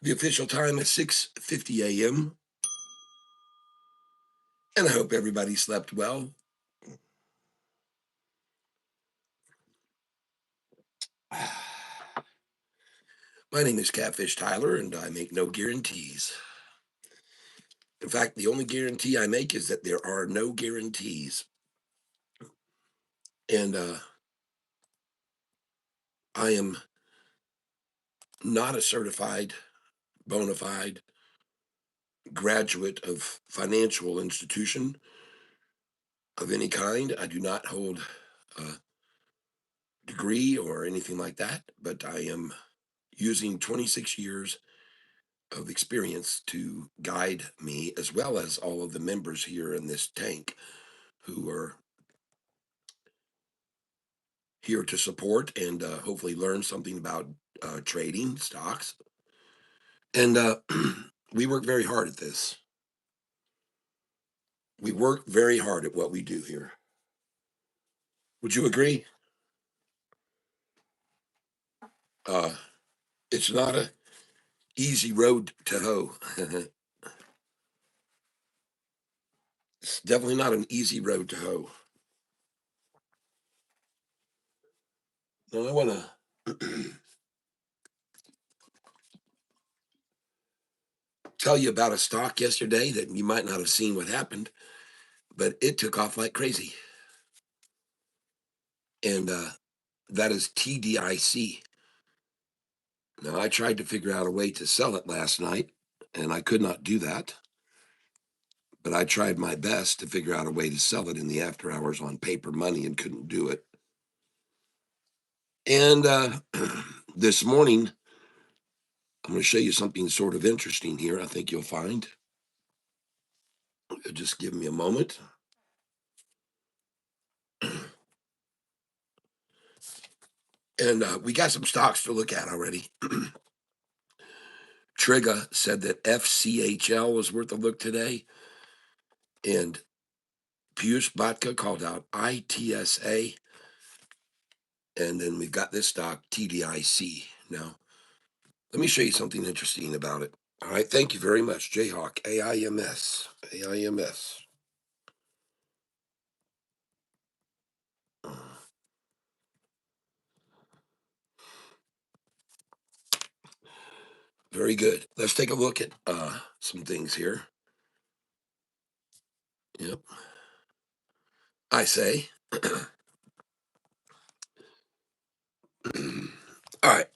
The official time is 6:50 a.m., and I hope everybody slept well. My name is Catfish Tyler, and I make no guarantees. In fact, the only guarantee I make is that there are no guarantees. And I am not a certified, bona fide graduate of financial institution of any kind. I do not hold a degree or anything like that, but I am using 26 years of experience to guide me, as well as all of the members here in this tank who are here to support and hopefully learn something about trading stocks. And we work very hard at this. We work very hard at what we do here. Would you agree? Uh, it's not a easy road to hoe. It's definitely not an easy road to hoe. Now I want to tell you about a stock yesterday that you might not have seen what happened, but it took off like crazy. And that is TDIC. Now, I tried to figure out a way to sell it last night, and I could not do that. But I tried my best to figure out a way to sell it in the after hours on paper money and couldn't do it. And this morning, I'm going to show you something sort of interesting here. I think you'll find. Just give me a moment. And we got some stocks to look at already. Trigga said that FCHL was worth a look today. And Piyush Bhatta called out ITSA. And then we've got this stock, TDIC. Now, let me show you something interesting about it. All right, thank you very much, Jayhawk, AIMS, AIMS. Very good. Let's take a look at some things here. Yep. I say. All right.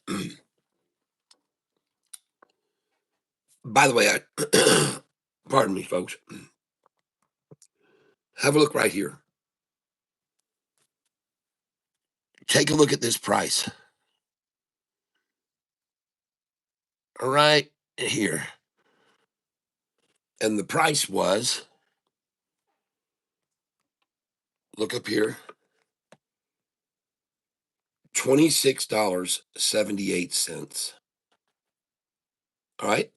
By the way, pardon me, folks. Have a look right here. Take a look at this price. All right, here. And the price was, look up here, $26.78. All right,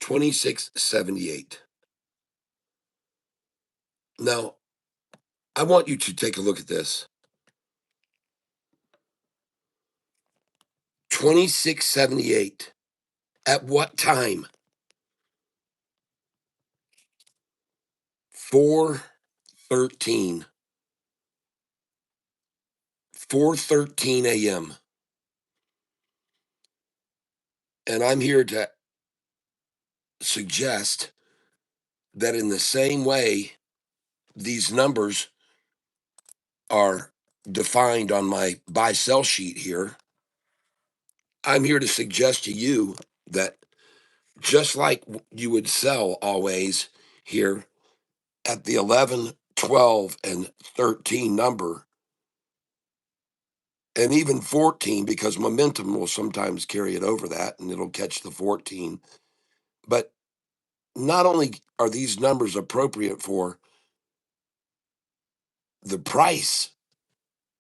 26.78. Now, I want you to take a look at this. 26.78. At what time? 4:13. 4:13 a.m. And I'm here to suggest that in the same way these numbers are defined on my buy sell sheet here, I'm here to suggest to you that just like you would sell always here at the 11, 12, and 13 number, and even 14, because momentum will sometimes carry it over that and it'll catch the 14. But not only are these numbers appropriate for the price,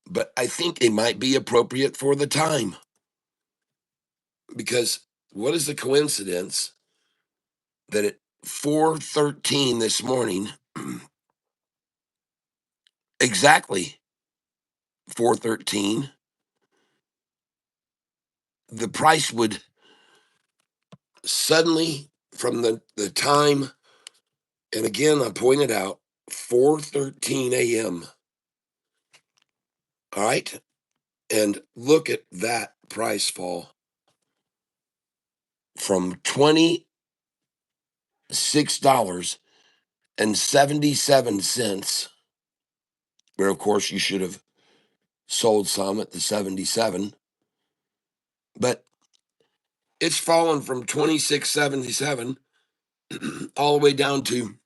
but I think they might be appropriate for the time. Because what is the coincidence that at 4:13 this morning, exactly 4:13, the price would Suddenly, from the time, and again, I pointed out 4:13 a.m. All right. And look at that price fall from $26.77, where of course you should have sold some at the 77, but it's fallen from 26.77 all the way down to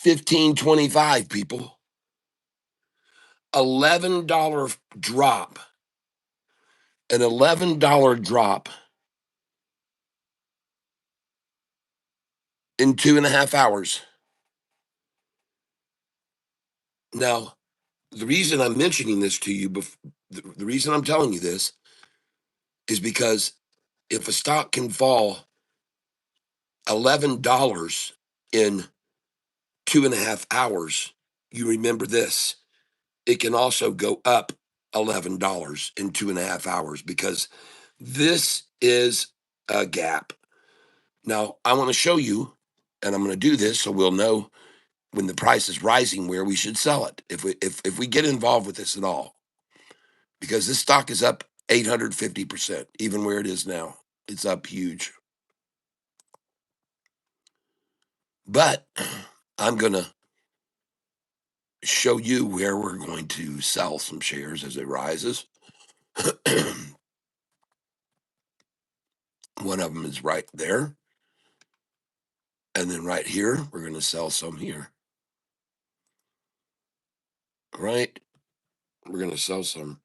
15.25, people. $11 drop. An $11 drop in 2.5 hours. Now, the reason I'm mentioning this to you, the reason I'm telling you this is because if a stock can fall $11 in 2.5 hours, you remember this. It can also go up $11 in 2.5 hours because this is a gap. Now, I want to show you, and I'm going to do this so we'll know when the price is rising where we should sell it if we get involved with this at all, because this stock is up 850%, even where it is now. It's up huge. But I'm going to show you where we're going to sell some shares as it rises. One of them is right there. And then right here, we're going to sell some here. Right? We're going to sell some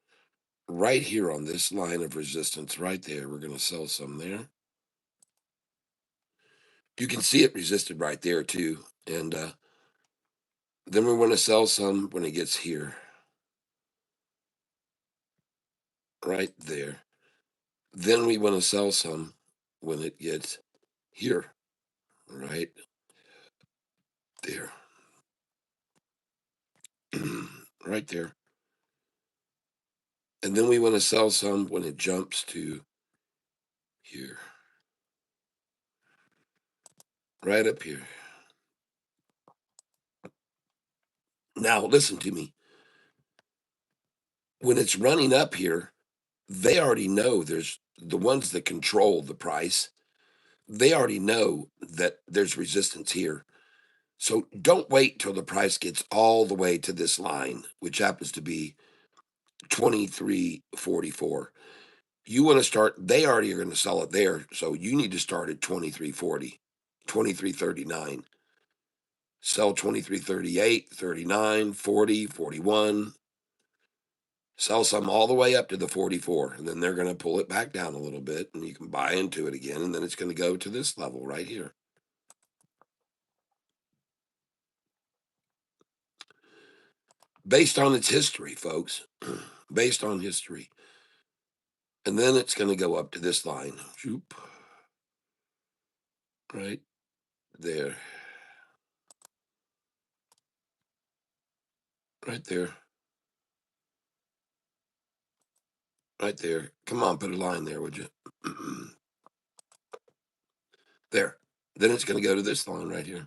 right here on this line of resistance right there. We're going to sell some there. You can see it resisted right there too. And then we want to sell some when it gets here. Right there. Then we want to sell some when it gets here. Right there. Right there. And then we want to sell some when it jumps to here. Right up here. Now, listen to me. When it's running up here, they already know there's the ones that control the price. They already know that there's resistance here. So don't wait till the price gets all the way to this line, which happens to be 23.44. You want to start, they already are going to sell it there. So you need to start at 23.40, 23.39. Sell 23.38, 39, 40, 41. Sell some all the way up to the 44. And then they're going to pull it back down a little bit and you can buy into it again. And then it's going to go to this level right here. Based on its history, folks. Based on history. And then it's going to go up to this line. Shoop. Right there. Right there. Right there. Come on, put a line there, would you? There. Then it's going to go to this line right here.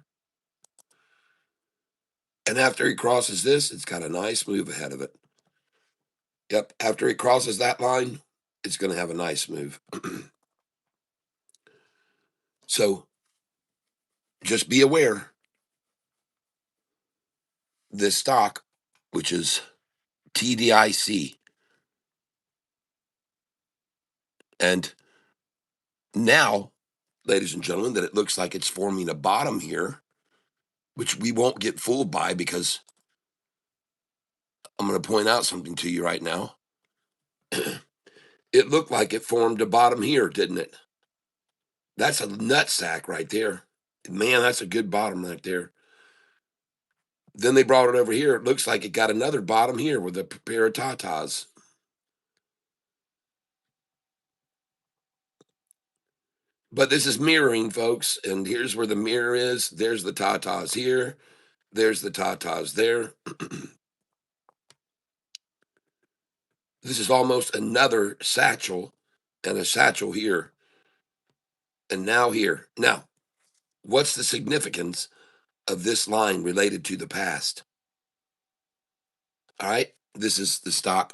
And after he crosses this, it's got a nice move ahead of it. Yep. After he crosses that line, it's going to have a nice move. So just be aware this stock, which is TDIC, and now, ladies and gentlemen, that it looks like it's forming a bottom here, which we won't get fooled by because I'm going to point out something to you right now. It looked like it formed a bottom here, didn't it? That's a nut sack right there. Man, that's a good bottom right there. Then they brought it over here. It looks like it got another bottom here with a pair of tatas. But this is mirroring, folks. And here's where the mirror is. There's the tatas here. There's the tatas there. This is almost another satchel and a satchel here, and now here. Now, what's the significance of this line related to the past? All right. This is the stock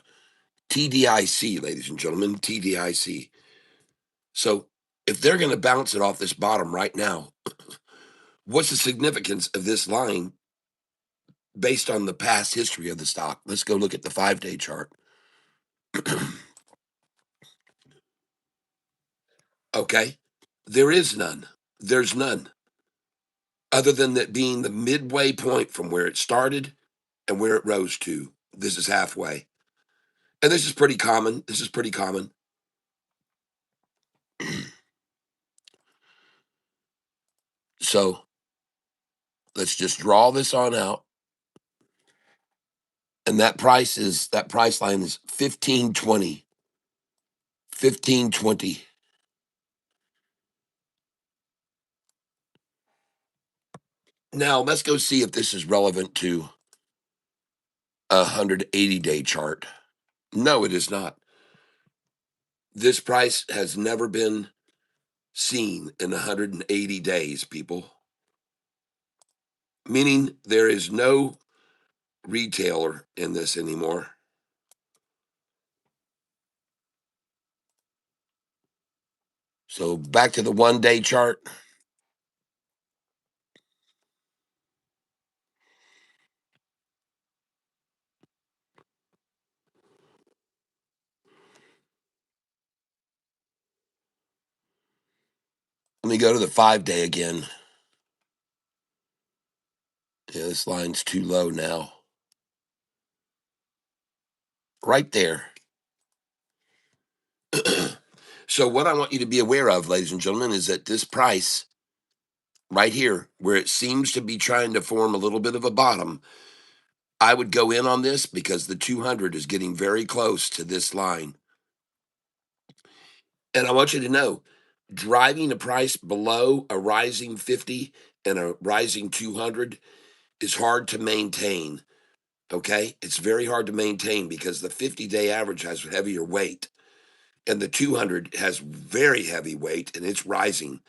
TDIC, ladies and gentlemen, TDIC. So if they're going to bounce it off this bottom right now, what's the significance of this line based on the past history of the stock? Let's go look at the 5-day chart. Okay. There is none. There's none other than that being the midway point from where it started and where it rose to. This is halfway. And this is pretty common. This is pretty common. So let's just draw this on out. And that price line is 1520. 1520. Now let's go see if this is relevant to a 180-day chart. No, it is not. This price has never been seen in 180 days, people. Meaning there is no retailer in this anymore. So back to the 1-day chart. Let me go to the 5-day again. Yeah, this line's too low now. Right there. So what I want you to be aware of, ladies and gentlemen, is that this price right here, where it seems to be trying to form a little bit of a bottom, I would go in on this because the 200 is getting very close to this line. And I want you to know, driving a price below a rising 50 and a rising 200 is hard to maintain. Okay. It's very hard to maintain because the 50-day average has heavier weight and the 200 has very heavy weight and it's rising.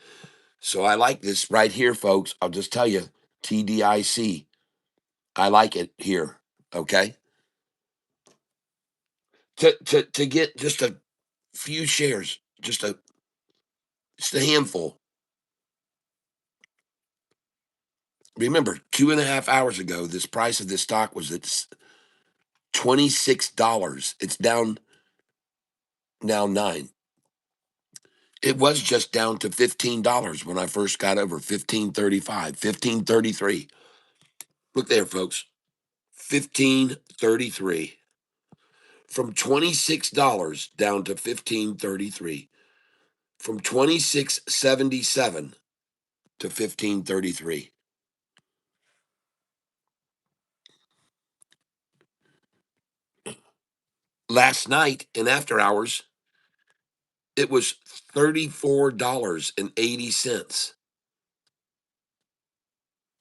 So I like this right here, folks. I'll just tell you, TDIC. I like it here. Okay. To get just a few shares, just a handful. Remember, 2.5 hours ago, this price of this stock was at $26. It's down now 9. It was just down to $15 when I first got over 15.35, 15.33. Look there, folks. 15.33. From $26 down to 15.33. From 26.77 to 15.33. Last night in after hours, it was $34.80.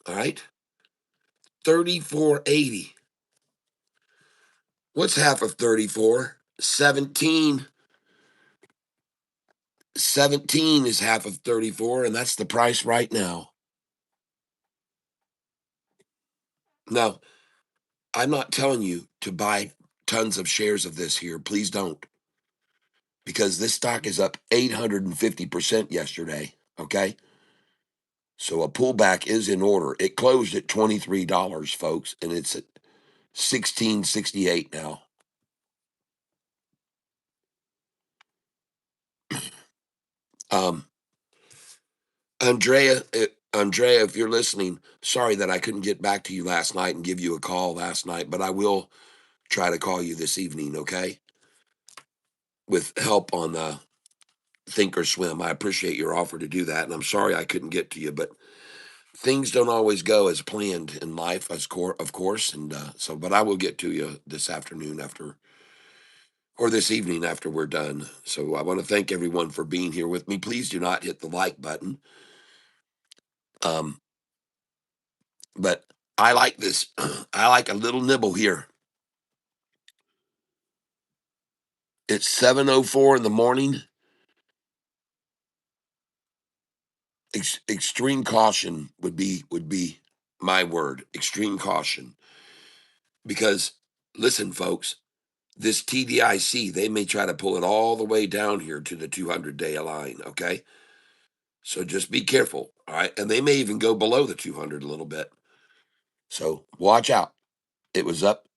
All right. 34.80. What's half of 34? 17. 17 is half of 34, and that's the price right now. Now, I'm not telling you to buy tons of shares of this here. Please don't. Because this stock is up 850% yesterday. Okay. So a pullback is in order. It closed at $23, folks, and it's at 1668 now. Um, Andrea, if you're listening, sorry that I couldn't get back to you last night and give you a call last night, but I will try to call you this evening, okay? With help on Think or Swim. I appreciate your offer to do that, and I'm sorry I couldn't get to you, but things don't always go as planned in life, of course, and but I will get to you this afternoon after, or this evening after we're done. So I want to thank everyone for being here with me. Please do not hit the like button. Um, but I like this. I like a little nibble here. It's 7:04 in the morning. extreme caution would be my word. Extreme caution, because listen, folks, this TDIC, they may try to pull it all the way down here to the 200-day line. Okay, so just be careful. All right, and they may even go below the 200 a little bit. So watch out. It was up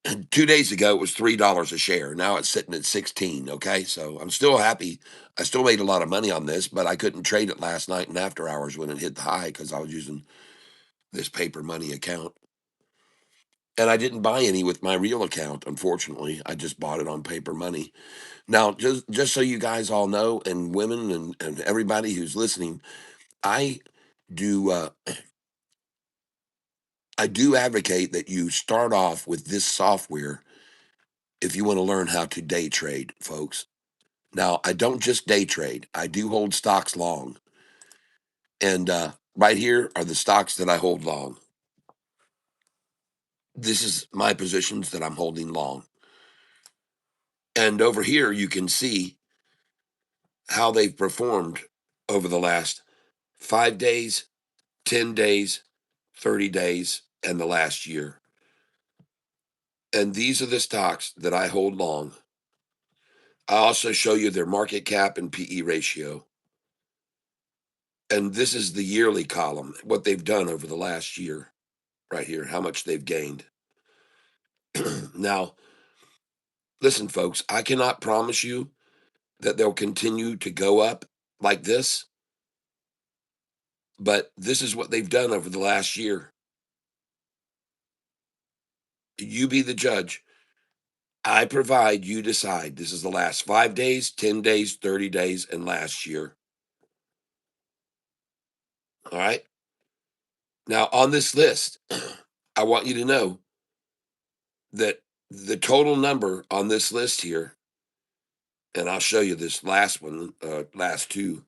2 days ago. It was $3 a share. Now it's sitting at 16. Okay, so I'm still happy. I still made a lot of money on this, but I couldn't trade it last night in after hours when it hit the high because I was using this paper money account. And I didn't buy any with my real account, unfortunately. I just bought it on paper money. Now, just so you guys all know, and women and everybody who's listening, I do I do advocate that you start off with this software if you want to learn how to day trade, folks. Now, I don't just day trade. I do hold stocks long. And right here are the stocks that I hold long. This is my positions that I'm holding long. And over here, you can see how they've performed over the last 5 days, 10 days, 30 days, and the last year. And these are the stocks that I hold long. I also show you their market cap and PE ratio. And this is the yearly column, what they've done over the last year, right here, how much they've gained. Now, listen, folks, I cannot promise you that they'll continue to go up like this, but this is what they've done over the last year. You be the judge. I provide, you decide. This is the last 5 days, 10 days, 30 days, and last year. All right. Now, on this list, I want you to know that the total number on this list here, and I'll show you this last one, last two,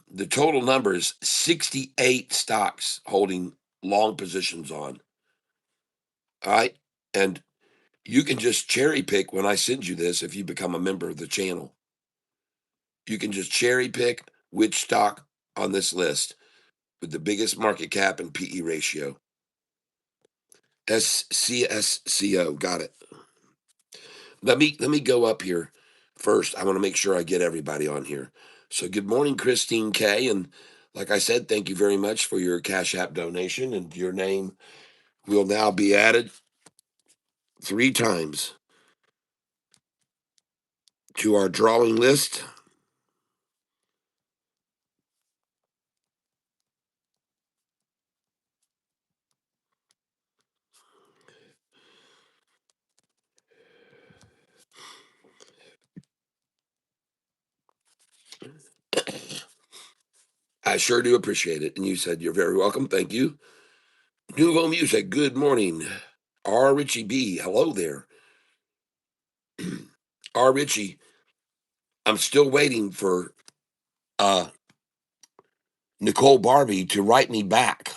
the total number is 68 stocks holding long positions on. All right. And you can just cherry pick when I send you this if you become a member of the channel. You can just cherry pick which stock on this list with the biggest market cap and PE ratio. SCSCO, got it. Let me go up here first. I want to make sure I get everybody on here. So good morning, Christine K. And like I said, thank you very much for your Cash App donation. And your name will now be added 3 times to our drawing list. I sure do appreciate it. And you said you're very welcome. Thank you. Nouveau Music, good morning. R. Richie B, hello there. R. Richie, I'm still waiting for uh, Nicole Barbie to write me back.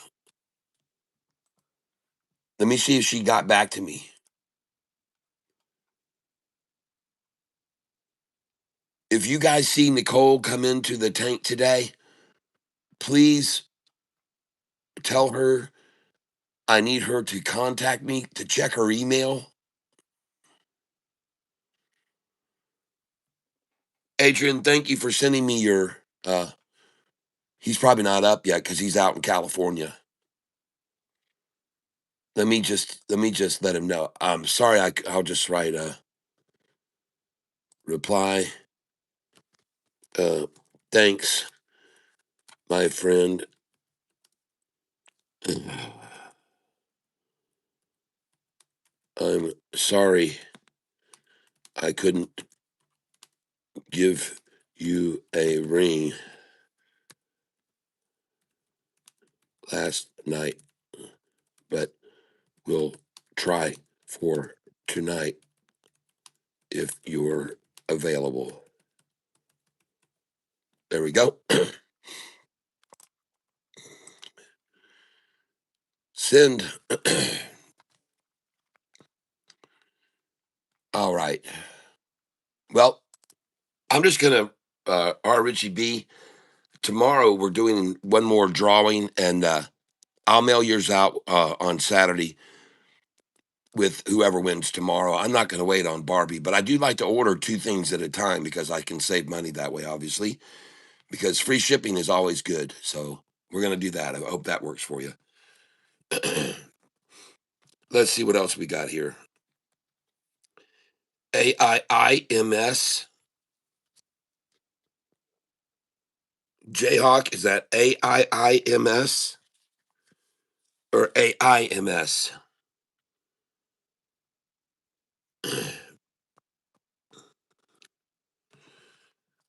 Let me see if she got back to me. If you guys see Nicole come into the tank today, please tell her I need her to contact me to check her email. Adrian, thank you for sending me your he's probably not up yet because he's out in California. Let me just let him know. I'm sorry, I'll just write a reply. Thanks, my friend. I'm sorry I couldn't give you a ring last night, but we'll try for tonight if you're available. There we go. Send. All right. Well, I'm just going to R. Richie B. Tomorrow we're doing one more drawing, and I'll mail yours out on Saturday with whoever wins tomorrow. I'm not going to wait on Barbie, but I do like to order two things at a time because I can save money that way, obviously, because free shipping is always good. So we're going to do that. I hope that works for you. Let's see what else we got here. AIIMS. Jayhawk, is that AIIMS or AIMS?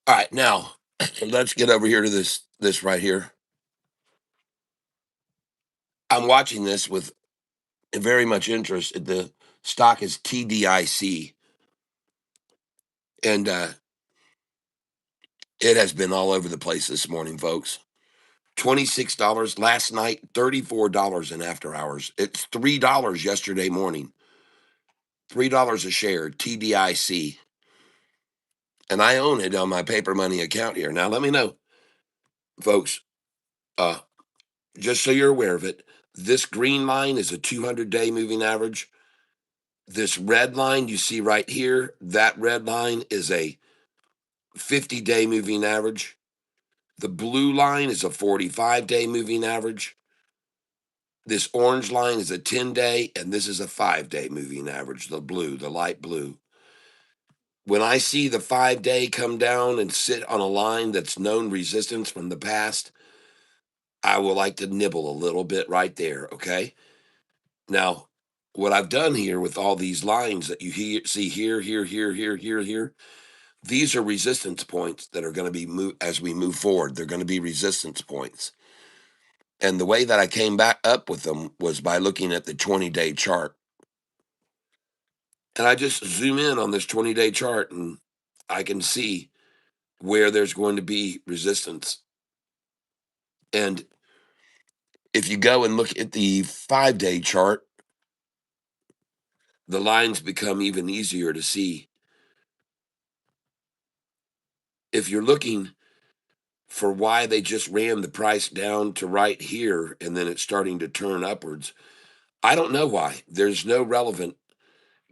All right, now let's get over here to this right here. I'm watching this with very much interest. The stock is TDIC, and it has been all over the place this morning, folks. $26 last night, $34 in after hours. It's $3 yesterday morning. $3 a share, TDIC. And I own it on my paper money account here. Now let me know, folks, uh, just so you're aware of it, this green line is a 200-day moving average. This red line you see right here, that red line is a 50-day moving average. The blue line is a 45-day moving average. This orange line is a 10-day, and this is a 5-day moving average, the blue, the light blue. When I see the 5-day come down and sit on a line that's known resistance from the past, I will like to nibble a little bit right there, okay? Now, what I've done here with all these lines that you see here, here, these are resistance points that are going to be as we move forward. They're going to be resistance points. And the way that I came back up with them was by looking at the 20-day chart. And I just zoom in on this 20-day chart and I can see where there's going to be resistance. And if you go and look at the 5-day chart, the lines become even easier to see. If you're looking for why they just ran the price down to right here and then it's starting to turn upwards, I don't know why. There's no relevant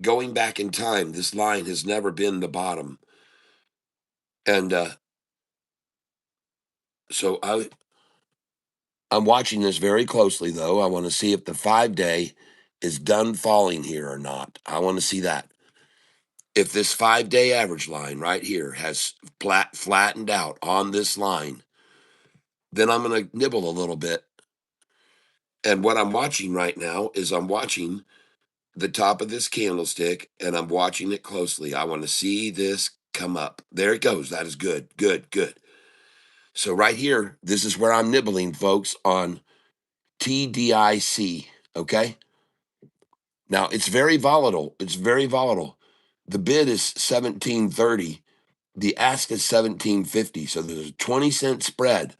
going back in time. This line has never been the bottom. And so I'm watching this very closely, though. I want to see if the 5-day is done falling here or not. I want to see that. If this 5-day average line right here has flattened out on this line, then I'm going to nibble a little bit. And what I'm watching right now is I'm watching the top of this candlestick and I'm watching it closely. I want to see this come up. There it goes. That is good, good, good. So right here, this is where I'm nibbling, folks, on TDIC, okay? Now, it's very volatile. It's very volatile. The bid is 1730. The ask is 1750. So there's a 20-cent spread.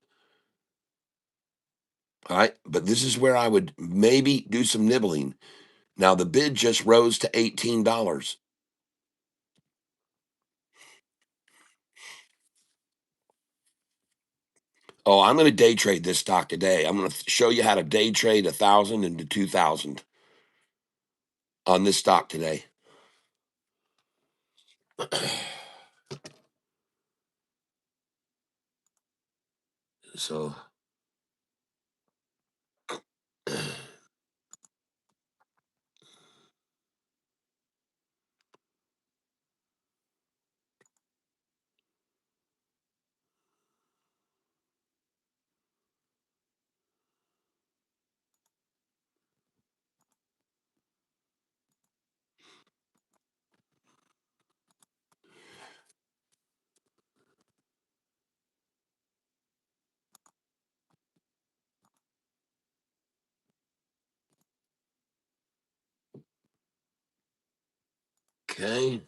All right. But this is where I would maybe do some nibbling. Now, the bid just rose to $18. Oh, I'm going to day trade this stock today. I'm going to show you how to day trade 1,000 into 2,000 on this stock today. So, okay.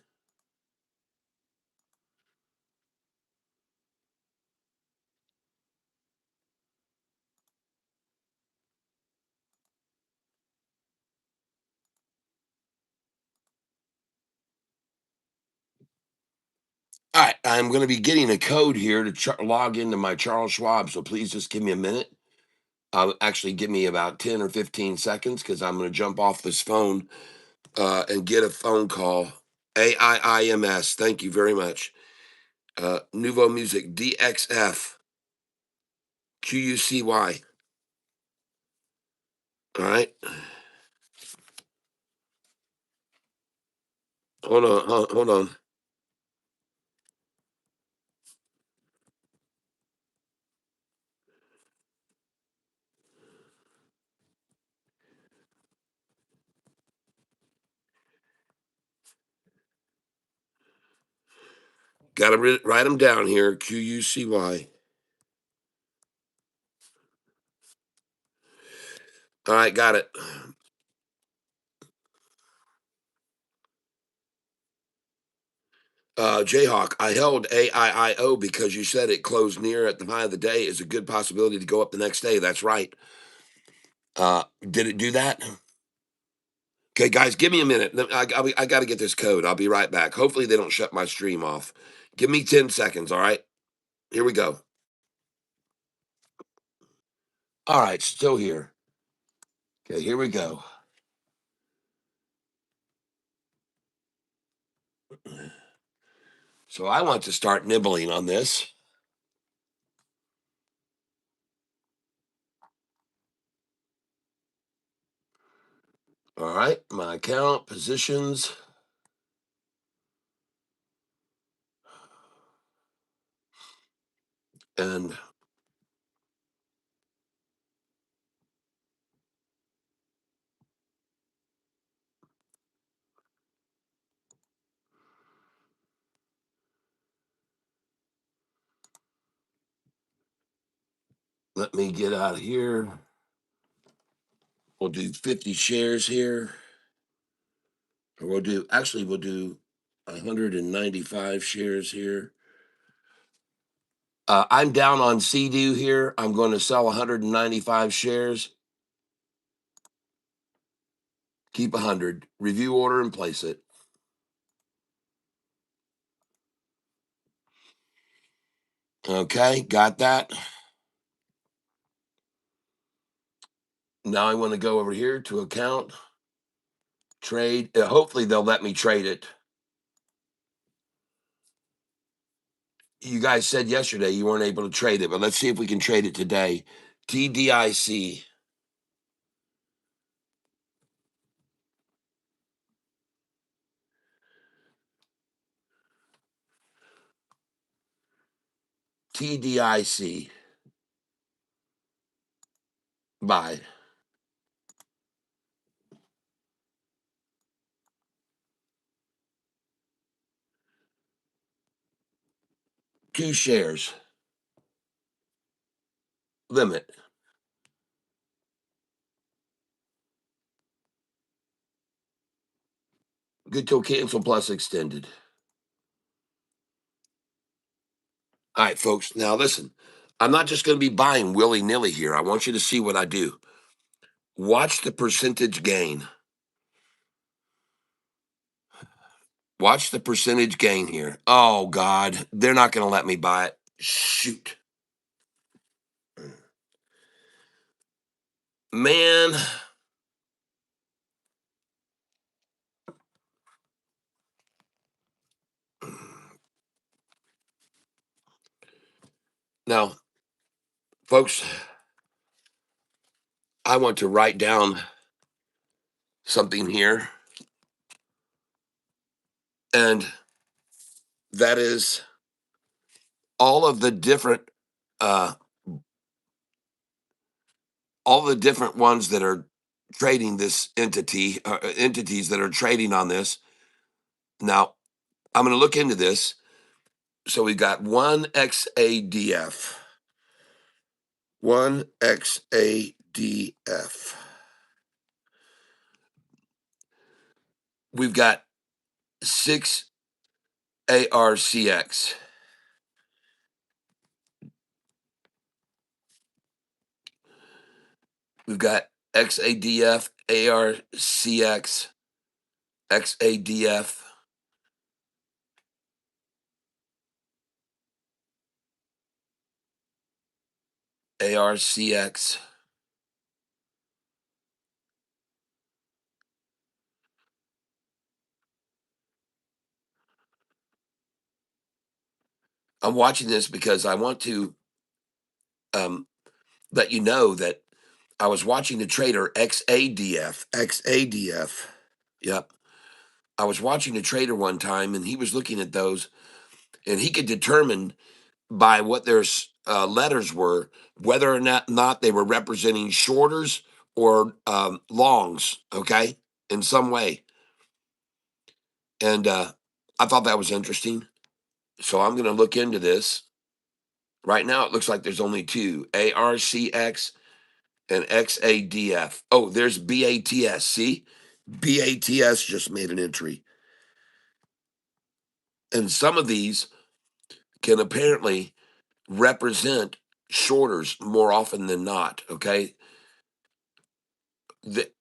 All right, I'm going to be getting a code here to log into my Charles Schwab. So please just give me a minute. Actually, give me about 10 or 15 seconds because I'm going to jump off this phone and get a phone call. AIIMS. Thank you very much. Nouveau Music DXF QUCY. All right. Hold on. Hold on. Got to write them down here. QUCY. All right. Got it. Jayhawk, I held AIIO because you said it closed near at the high of the day. Is a good possibility to go up the next day. That's right. Did it do that? Okay, guys, give me a minute. I got to get this code. I'll be right back. Hopefully, they don't shut my stream off. Give me 10 seconds. All right. Here we go. All right. Still here. Okay. Here we go. So I want to start nibbling on this. All right. My account, positions. And let me get out of here. We'll do 50 shares here. Or we'll do 195 shares here. I'm down on CDU here. I'm going to sell 195 shares. Keep 100. Review order and place it. Okay, got that. Now I want to go over here to account, trade. Hopefully they'll let me trade it. You guys said yesterday you weren't able to trade it, but let's see if we can trade it today. TDIC. TDIC. Buy. 2 shares. Limit. Good till cancel plus extended. All right, folks. Now listen, I'm not just going to be buying willy nilly here. I want you to see what I do. Watch the percentage gain. Watch the percentage gain here. Oh, God. They're not going to let me buy it. Shoot. Man. Now, folks, I want to write down something here. And that is all of the different uh all the different ones that are trading this entities that are trading on this. Now, I'm going to look into this. So we got one XADF. One XADF. We've got 6 ARCX. We've got XADF, ARCX, XADF, ARCX. I'm watching this because I want to um, let you know that I was watching the trader XADF. XADF. Yep. I was watching a trader one time and he was looking at those and he could determine by what their letters were whether or not they were representing shorters or longs, okay, in some way. And I thought that was interesting. So I'm going to look into this. Right now, it looks like there's only two, ARCX and XADF. Oh, there's BATS. See? BATS just made an entry. And some of these can apparently represent shorters more often than not. Okay.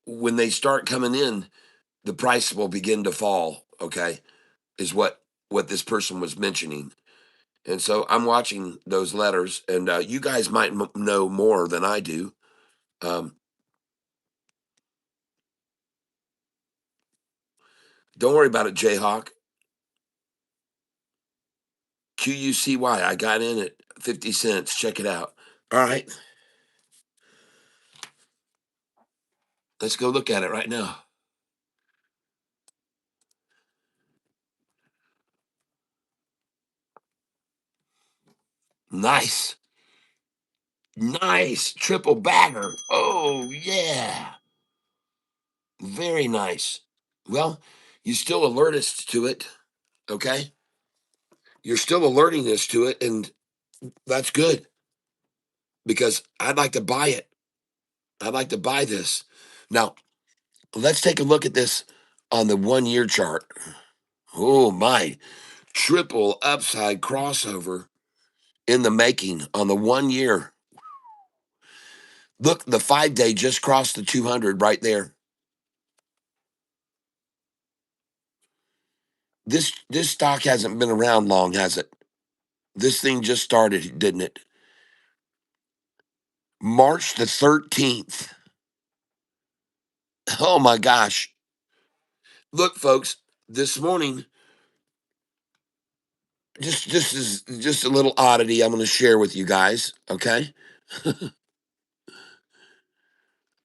When they start coming in, the price will begin to fall. Okay. Is what this person was mentioning. And so I'm watching those letters, and you guys might know more than I do. Um, don't worry about it, Jayhawk. QUCY. I got in at 50 cents. Check it out. All right. Let's go look at it right now. Nice. Nice. Triple bagger. Oh, yeah. Very nice. Well, you still alert us to it. Okay. You're still alerting us to it. And that's good because I'd like to buy it. I'd like to buy this. Now, let's take a look at this on the 1 year chart. Oh, my. Triple upside crossover in the making on the 1 year. Look, the 5 day just crossed the 200 right there. This stock hasn't been around long, has it? This thing just started, didn't it? March the 13th. Oh my gosh. Look, folks, this morning, just a little oddity I'm going to share with you guys, okay?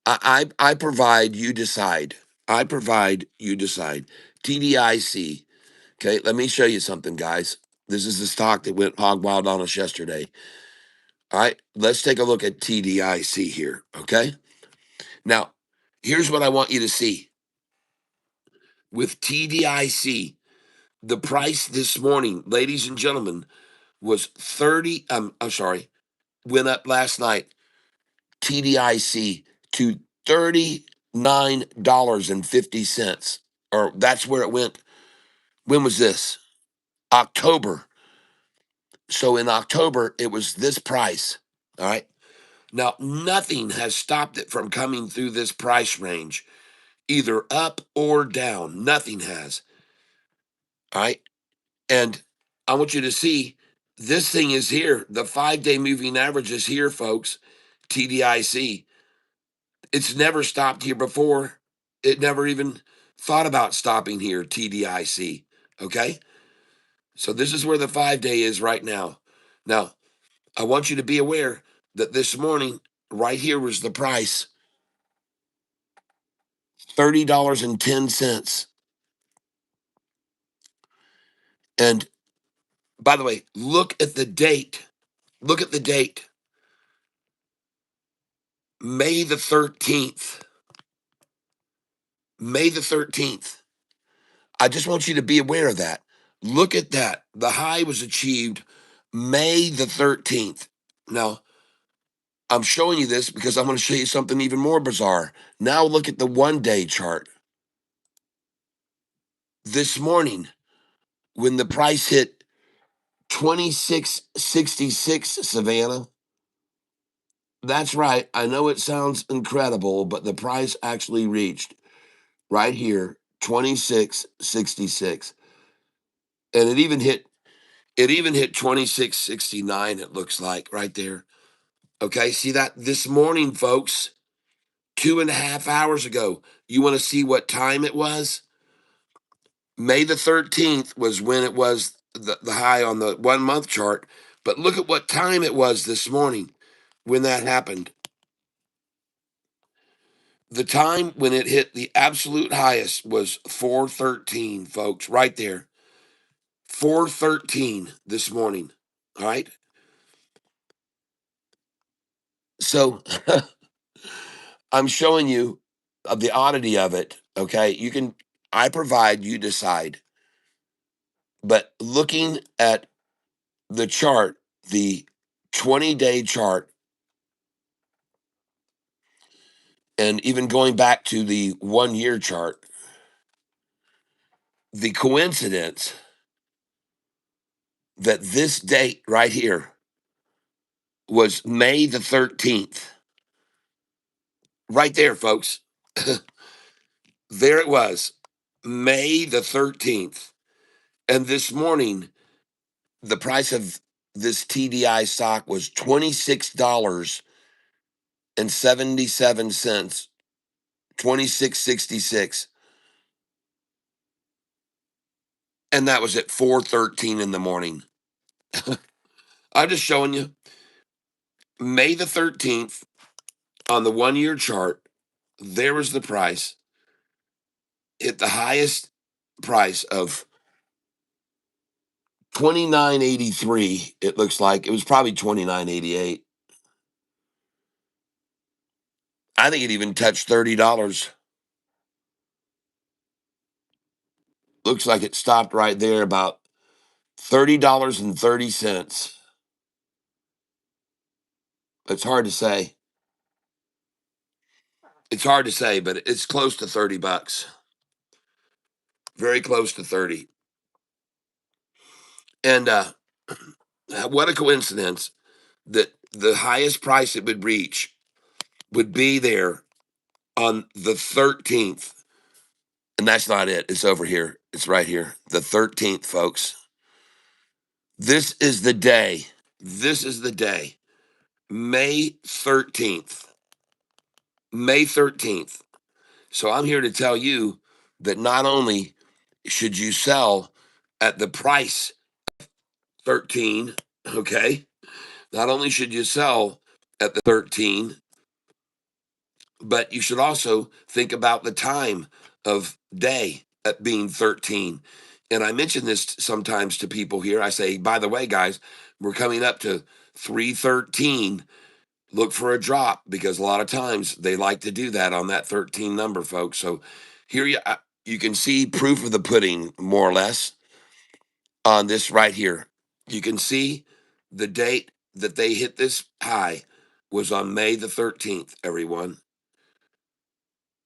I provide, you decide. I provide, you decide. TDIC. Okay, let me show you something, guys. This is the stock that went hog wild on us yesterday. All right, let's take a look at TDIC here. Okay, now here's what I want you to see with TDIC. The price this morning, ladies and gentlemen, was 30. I'm sorry, went up last night. TDIC to $39.50, or that's where it went. When was this? October. So in October, it was this price. All right. Now, nothing has stopped it from coming through this price range, either up or down. Nothing has. All right. And I want you to see this thing is here. The 5 day moving average is here, folks. TDIC. It's never stopped here before. It never even thought about stopping here, TDIC. Okay. So this is where the 5 day is right now. Now, I want you to be aware that this morning, right here was the price $30.10. And by the way, look at the date. Look at the date. May the 13th. May the 13th. I just want you to be aware of that. Look at that. The high was achieved May the 13th. Now, I'm showing you this because I'm going to show you something even more bizarre. Now, look at the 1 day chart. This morning, when the price hit 2666, Savannah, that's right. I know it sounds incredible, but the price actually reached right here 2666. And it even hit 2669, it looks like, right there. Okay, see that this morning, folks, 2.5 hours ago. You want to see what time it was? May the 13th was when it was the high on the 1 month chart. But look at what time it was this morning when that happened. The time when it hit the absolute highest was 4:13, folks, right there. 4:13 this morning. All right. So I'm showing you the oddity of it. Okay. I provide, you decide. But looking at the chart, the 20-day chart, and even going back to the 1 year chart, the coincidence that this date right here was May the 13th, right there, folks. There it was, May the 13th. And this morning, the price of this TDI stock was $26.77, 26.66. And that was at 4:13 in the morning. I'm just showing you May the 13th on the 1 year chart. There was the price. Hit the highest price of 29.83. It looks like it was probably 29.88. I think it even touched $30. Looks like it stopped right there about $30.30. It's hard to say. It's hard to say, but it's close to $30. Very close to 30. And what a coincidence that the highest price it would reach would be there on the 13th. And that's not it. It's over here. It's right here. The 13th, folks. This is the day. This is the day. May 13th. May 13th. So I'm here to tell you that not only should you sell at the price 13, okay? Not only should you sell at the 13, but you should also think about the time of day at being 13. And I mention this sometimes to people here. I say, by the way, guys, we're coming up to 313. Look for a drop, because a lot of times they like to do that on that 13 number, folks. So here you can see proof of the pudding, more or less, on this right here. You can see the date that they hit this high was on May the 13th, everyone.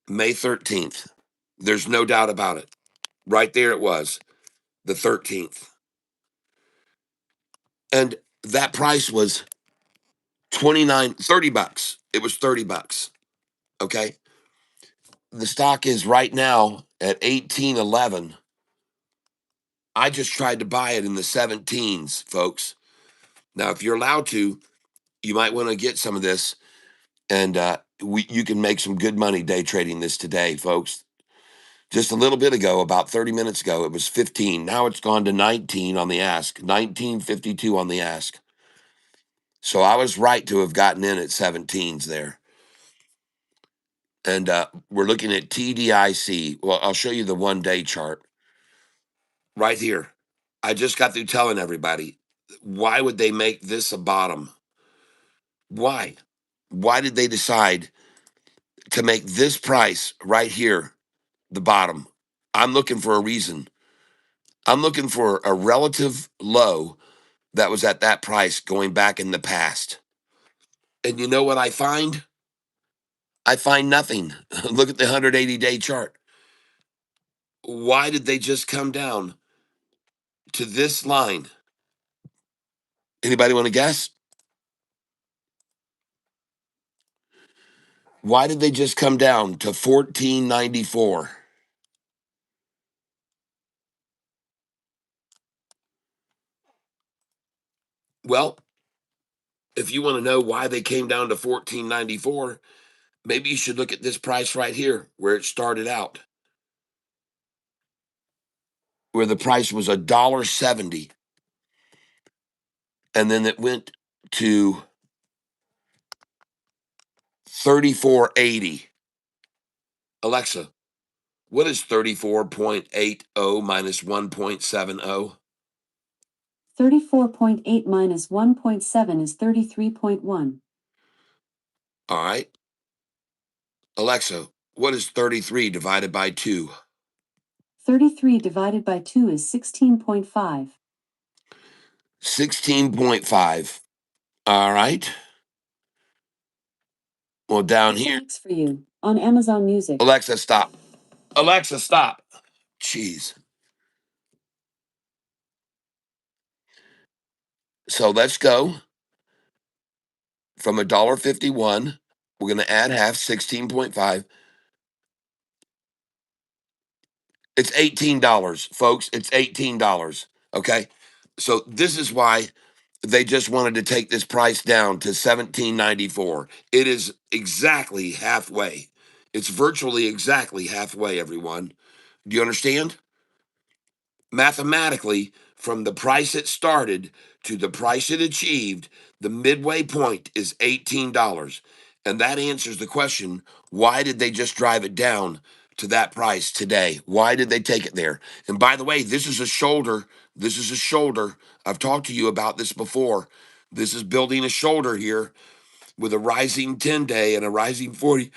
May 13th. There's no doubt about it. Right there it was, the 13th. And that price was 30 bucks. It was 30 bucks. Okay. The stock is right now at 18.11. I just tried to buy it in the 17s, folks. Now, if you're allowed to, you might want to get some of this, and you can make some good money day trading this today, folks. Just a little bit ago, about 30 minutes ago, it was 15. Now it's gone to 19 on the ask, 19.52 on the ask. So I was right to have gotten in at 17s there. And we're looking at TDIC. Well, I'll show you the 1 day chart right here. I just got through telling everybody, why would they make this a bottom? Why? Why did they decide to make this price right here the bottom? I'm looking for a reason. I'm looking for a relative low that was at that price going back in the past. And you know what I find? I find nothing. Look at the 180-day chart. Why did they just come down to this line? Anybody want to guess? Why did they just come down to 1494? Well, if you want to know why they came down to 14.94, maybe you should look at this price right here where it started out, where the price was $1.70, and then it went to 34.80. Alexa, what is 34.80 minus 1.70? 34.8 minus 1.7 is 33.1. All right. Alexa, what is 33 divided by 2? 33 divided by 2 is 16.5. 16.5. All right. Well, down here. Thanks for you on Amazon Music. Alexa, stop. Alexa, stop. Jeez. So let's go from $1.51. We're going to add half, 16.5. It's $18, folks. It's $18. Okay. So this is why they just wanted to take this price down to $17.94. It is exactly halfway. It's virtually exactly halfway, everyone. Do you understand? Mathematically, from the price it started to the price it achieved, the midway point is $18. And that answers the question, why did they just drive it down to that price today? Why did they take it there? And by the way, this is a shoulder. This is a shoulder. I've talked to you about this before. This is building a shoulder here with a rising 10-day and a rising 40,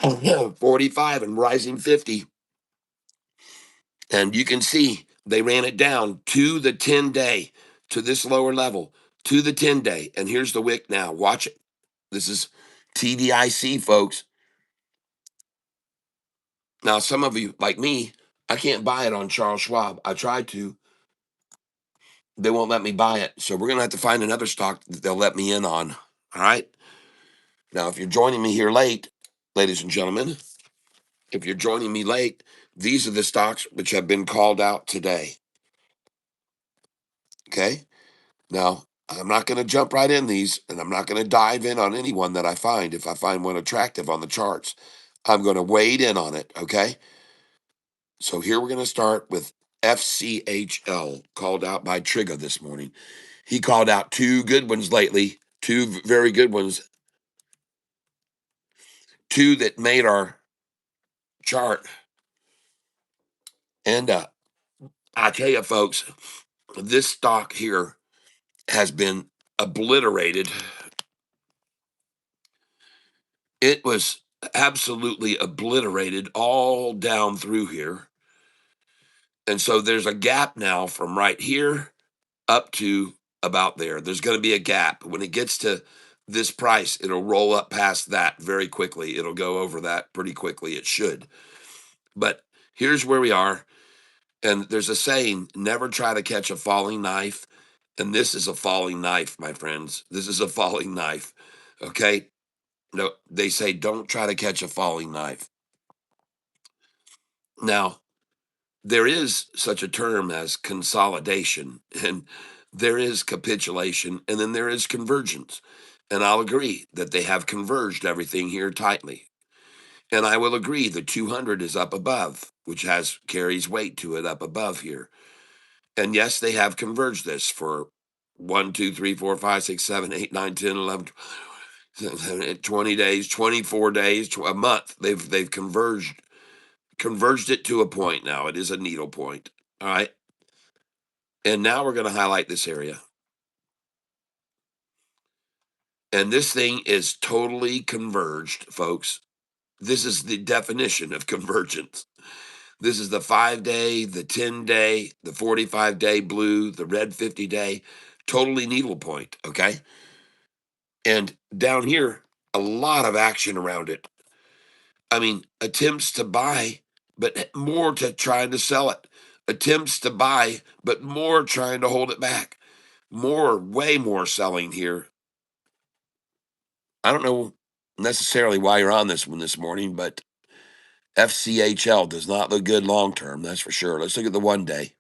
45 and rising 50. And you can see they ran it down to the 10-day, to this lower level, to the 10-day. And here's the wick now. Watch it. This is TDIC, folks. Now, some of you, like me, I can't buy it on Charles Schwab. I tried to. They won't let me buy it. So we're going to have to find another stock that they'll let me in on. All right. Now, if you're joining me here late, ladies and gentlemen, if you're joining me late, these are the stocks which have been called out today. Okay. Now, I'm not going to jump right in these, and I'm not going to dive in on any one that I find. If I find one attractive on the charts, I'm going to wade in on it. Okay. So here we're going to start with FCHL, called out by Trigger this morning. He called out two good ones lately, two very good ones, two that made our chart. And I tell you, folks, this stock here has been obliterated. It was absolutely obliterated all down through here. And so there's a gap now from right here up to about there. There's going to be a gap. When it gets to this price, it'll roll up past that very quickly. It'll go over that pretty quickly. It should. But here's where we are. And there's a saying, never try to catch a falling knife. And this is a falling knife, my friends. This is a falling knife. Okay. No, they say don't try to catch a falling knife. Now, there is such a term as consolidation, and there is capitulation, and then there is convergence. And I'll agree that they have converged everything here tightly. And I will agree the 200 is up above, which carries weight to it up above here. And yes, they have converged this for 1, 2, 3, 4, 5, 6, 7, 8, 9, 10, 11, 20 days, 24 days, a month. They've converged it to a point now. It is a needle point. All right. And now we're going to highlight this area. And this thing is totally converged, folks. This is the definition of convergence. This is the 5-day, the 10-day, the 45-day blue, the red 50-day, totally needle point. Okay. And down here, a lot of action around it. I mean, attempts to buy, but more to trying to sell it. Attempts to buy, but more trying to hold it back. More, way more selling here. I don't know necessarily why you're on this one this morning, but FCHL does not look good long term. That's for sure. Let's look at the 1-day.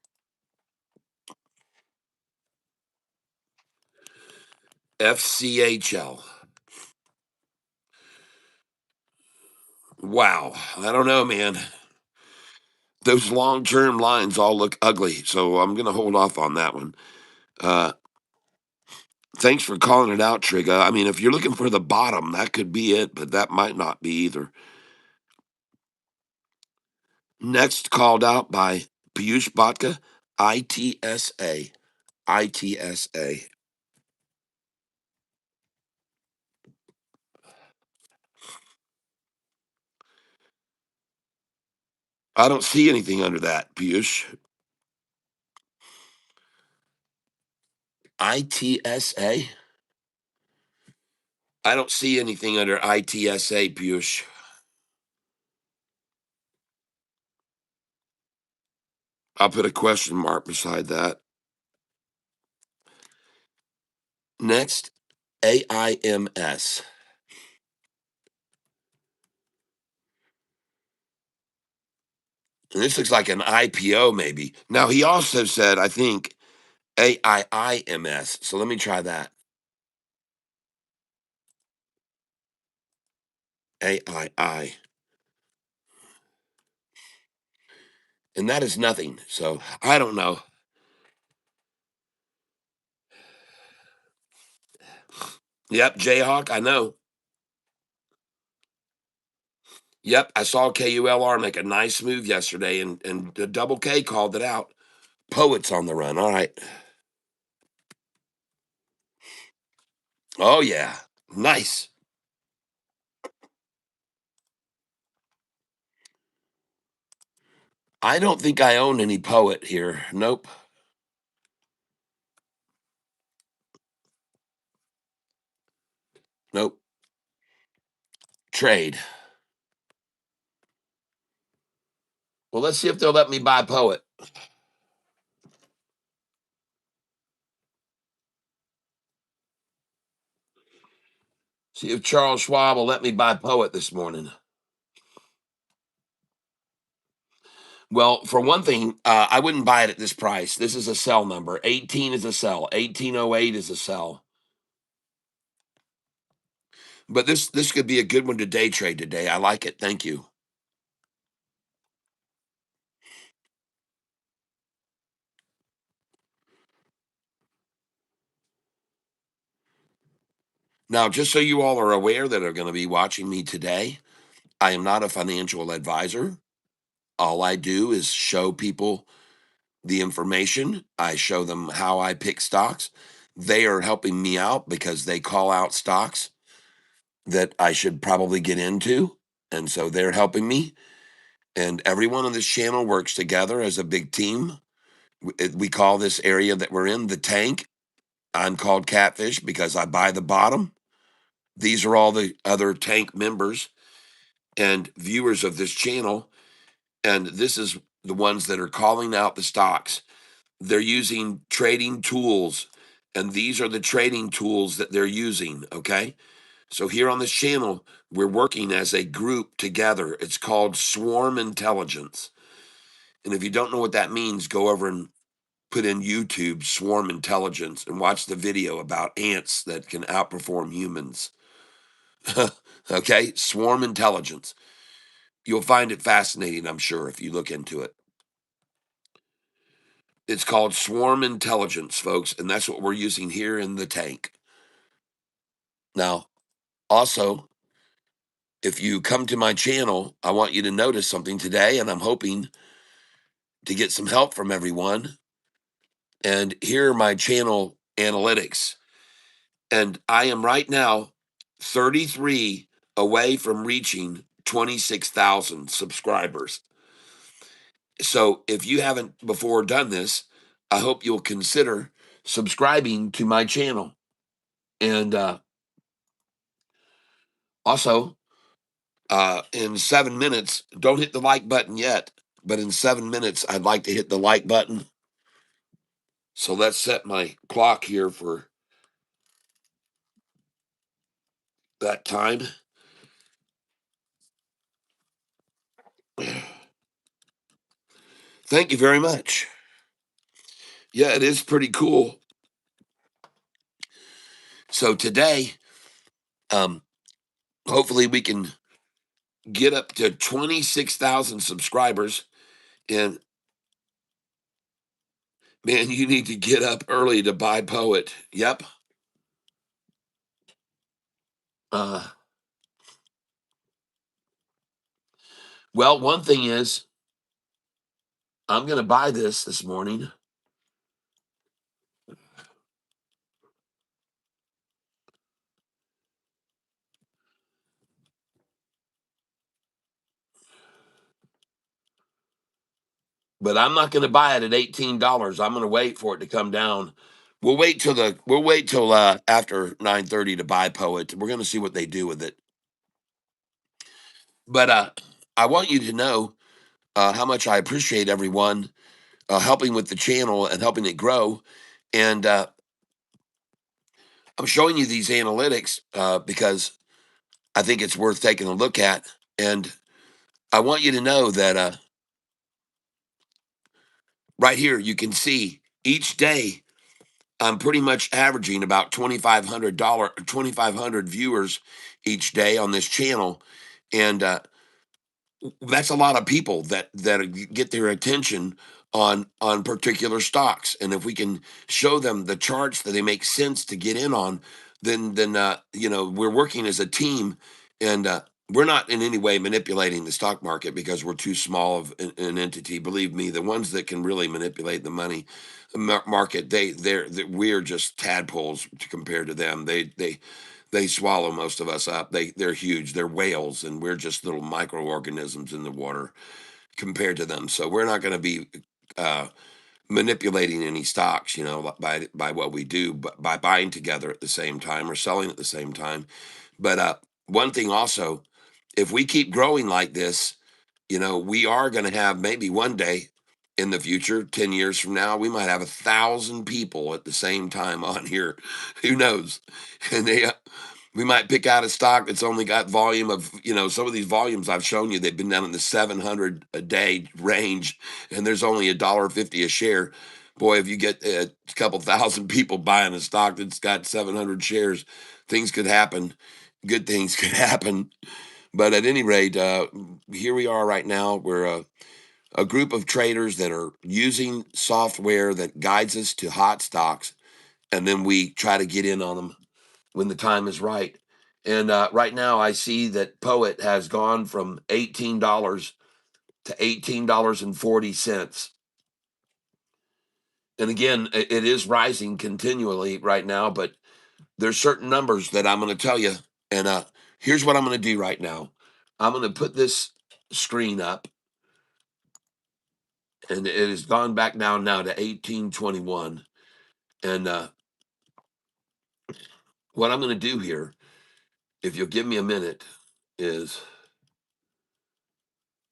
FCHL. Wow. I don't know, man. Those long-term lines all look ugly, so I'm going to hold off on that one. Uh, Thanks for calling it out, Trigga. I mean, if you're looking for the bottom, that could be it, but that might not be either. Next, called out by Piyush Bhatka, ITSA. ITSA. I don't see anything under that, Piyush. ITSA? I don't see anything under ITSA, Piyush. I'll put a question mark beside that. Next, AIMS. And this looks like an IPO, maybe. Now, he also said, I think, AIIMS. So let me try that. AII. And that is nothing. So I don't know. Yep, Jayhawk, I know. Yep, I saw KULR make a nice move yesterday, and the Double K called it out. Poets on the run. All right. Oh, yeah. Nice. I don't think I own any Poet here. Nope. Nope. Trade. Well, let's see if they'll let me buy Poet. See if Charles Schwab will let me buy Poet this morning. Well, for one thing, I wouldn't buy it at this price. This is a sell number. 18 is a sell. 1808 is a sell. But this could be a good one to day trade today. I like it. Thank you. Now, just so you all are aware that are going to be watching me today, I am not a financial advisor. All I do is show people the information. I show them how I pick stocks. They are helping me out because they call out stocks that I should probably get into. And so they're helping me. And everyone on this channel works together as a big team. We call this area that we're in the tank. I'm called Catfish because I buy the bottom. These are all the other tank members and viewers of this channel. And this is the ones that are calling out the stocks. They're using trading tools, and these are the trading tools that they're using. Okay. So here on this channel, we're working as a group together. It's called swarm intelligence. And if you don't know what that means, go over and put in YouTube swarm intelligence and watch the video about ants that can outperform humans. Okay, swarm intelligence. You'll find it fascinating, I'm sure, if you look into it. It's called swarm intelligence, folks, and that's what we're using here in the tank. Now, also, if you come to my channel, I want you to notice something today, and I'm hoping to get some help from everyone. And here are my channel analytics. And I am right now 33 away from reaching 26,000 subscribers. So if you haven't before done this, I hope you'll consider subscribing to my channel. And also, in 7 minutes, don't hit the like button yet, but in 7 minutes, I'd like to hit the like button. So let's set my clock here for that time. Thank you very much. Yeah, it is pretty cool. So today, hopefully we can get up to 26,000 subscribers. And man, you need to get up early to buy Poet. Yep. Uh, well, one thing is, I'm going to buy this morning. But I'm not going to buy it at $18. I'm going to wait for it to come down. We'll wait till after 9:30 to buy Poet. We're going to see what they do with it. But I want you to know how much I appreciate everyone helping with the channel and helping it grow. And I'm showing you these analytics because I think it's worth taking a look at. And I want you to know that right here, you can see each day I'm pretty much averaging about $2,500 viewers each day on this channel. And that's a lot of people that get their attention on particular stocks. And if we can show them the charts that they make sense to get in on, then we're working as a team. And we're not in any way manipulating the stock market because we're too small of an entity. Believe me, the ones that can really manipulate the money market, we're just tadpoles compared to them. They swallow most of us up. They're huge. They're whales, and we're just little microorganisms in the water compared to them. So we're not going to be uh, manipulating any stocks, by what we do, but by buying together at the same time or selling at the same time. But one thing also, if we keep growing like this, we are going to have maybe one day in the future, 10 years from now, we might have 1,000 people at the same time on here. Who knows? And we might pick out a stock that's only got volume of, some of these volumes I've shown you, they've been down in the 700 a day range, and there's only $1.50 a share. Boy, if you get a couple thousand people buying a stock that's got 700 shares, things could happen. Good things could happen. But at any rate, here we are right now. We're a group of traders that are using software that guides us to hot stocks, and then we try to get in on them when the time is right. And right now, I see that Poet has gone from $18 to $18.40. And again, it is rising continually right now, but there's certain numbers that I'm going to tell you. And here's what I'm going to do right now. I'm going to put this screen up, and it has gone back down now to 1821. And what I'm going to do here, if you'll give me a minute, is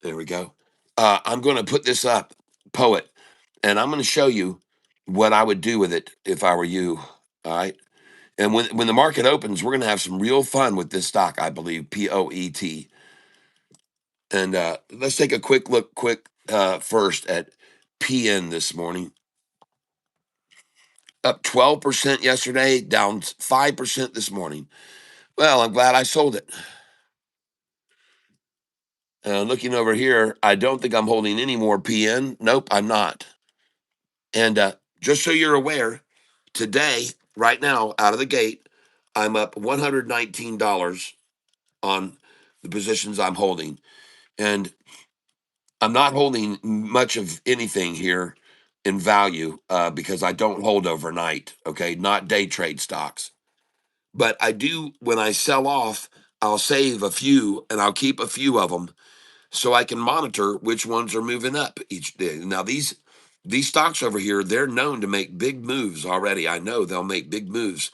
there we go. I'm going to put this up, Poet, and I'm going to show you what I would do with it if I were you. All right. And when the market opens, we're going to have some real fun with this stock, I believe, POET. And let's take a quick look, first at PN this morning. Up 12% yesterday, down 5% this morning. Well, I'm glad I sold it. Looking over here, I don't think I'm holding any more PN. Nope, I'm not. And just so you're aware, today, right now, out of the gate, I'm up $119 on the positions I'm holding. And I'm not holding much of anything here in value because I don't hold overnight, okay? Not day trade stocks. But I do, when I sell off, I'll save a few and I'll keep a few of them so I can monitor which ones are moving up each day. Now these stocks over here, they're known to make big moves already. I know they'll make big moves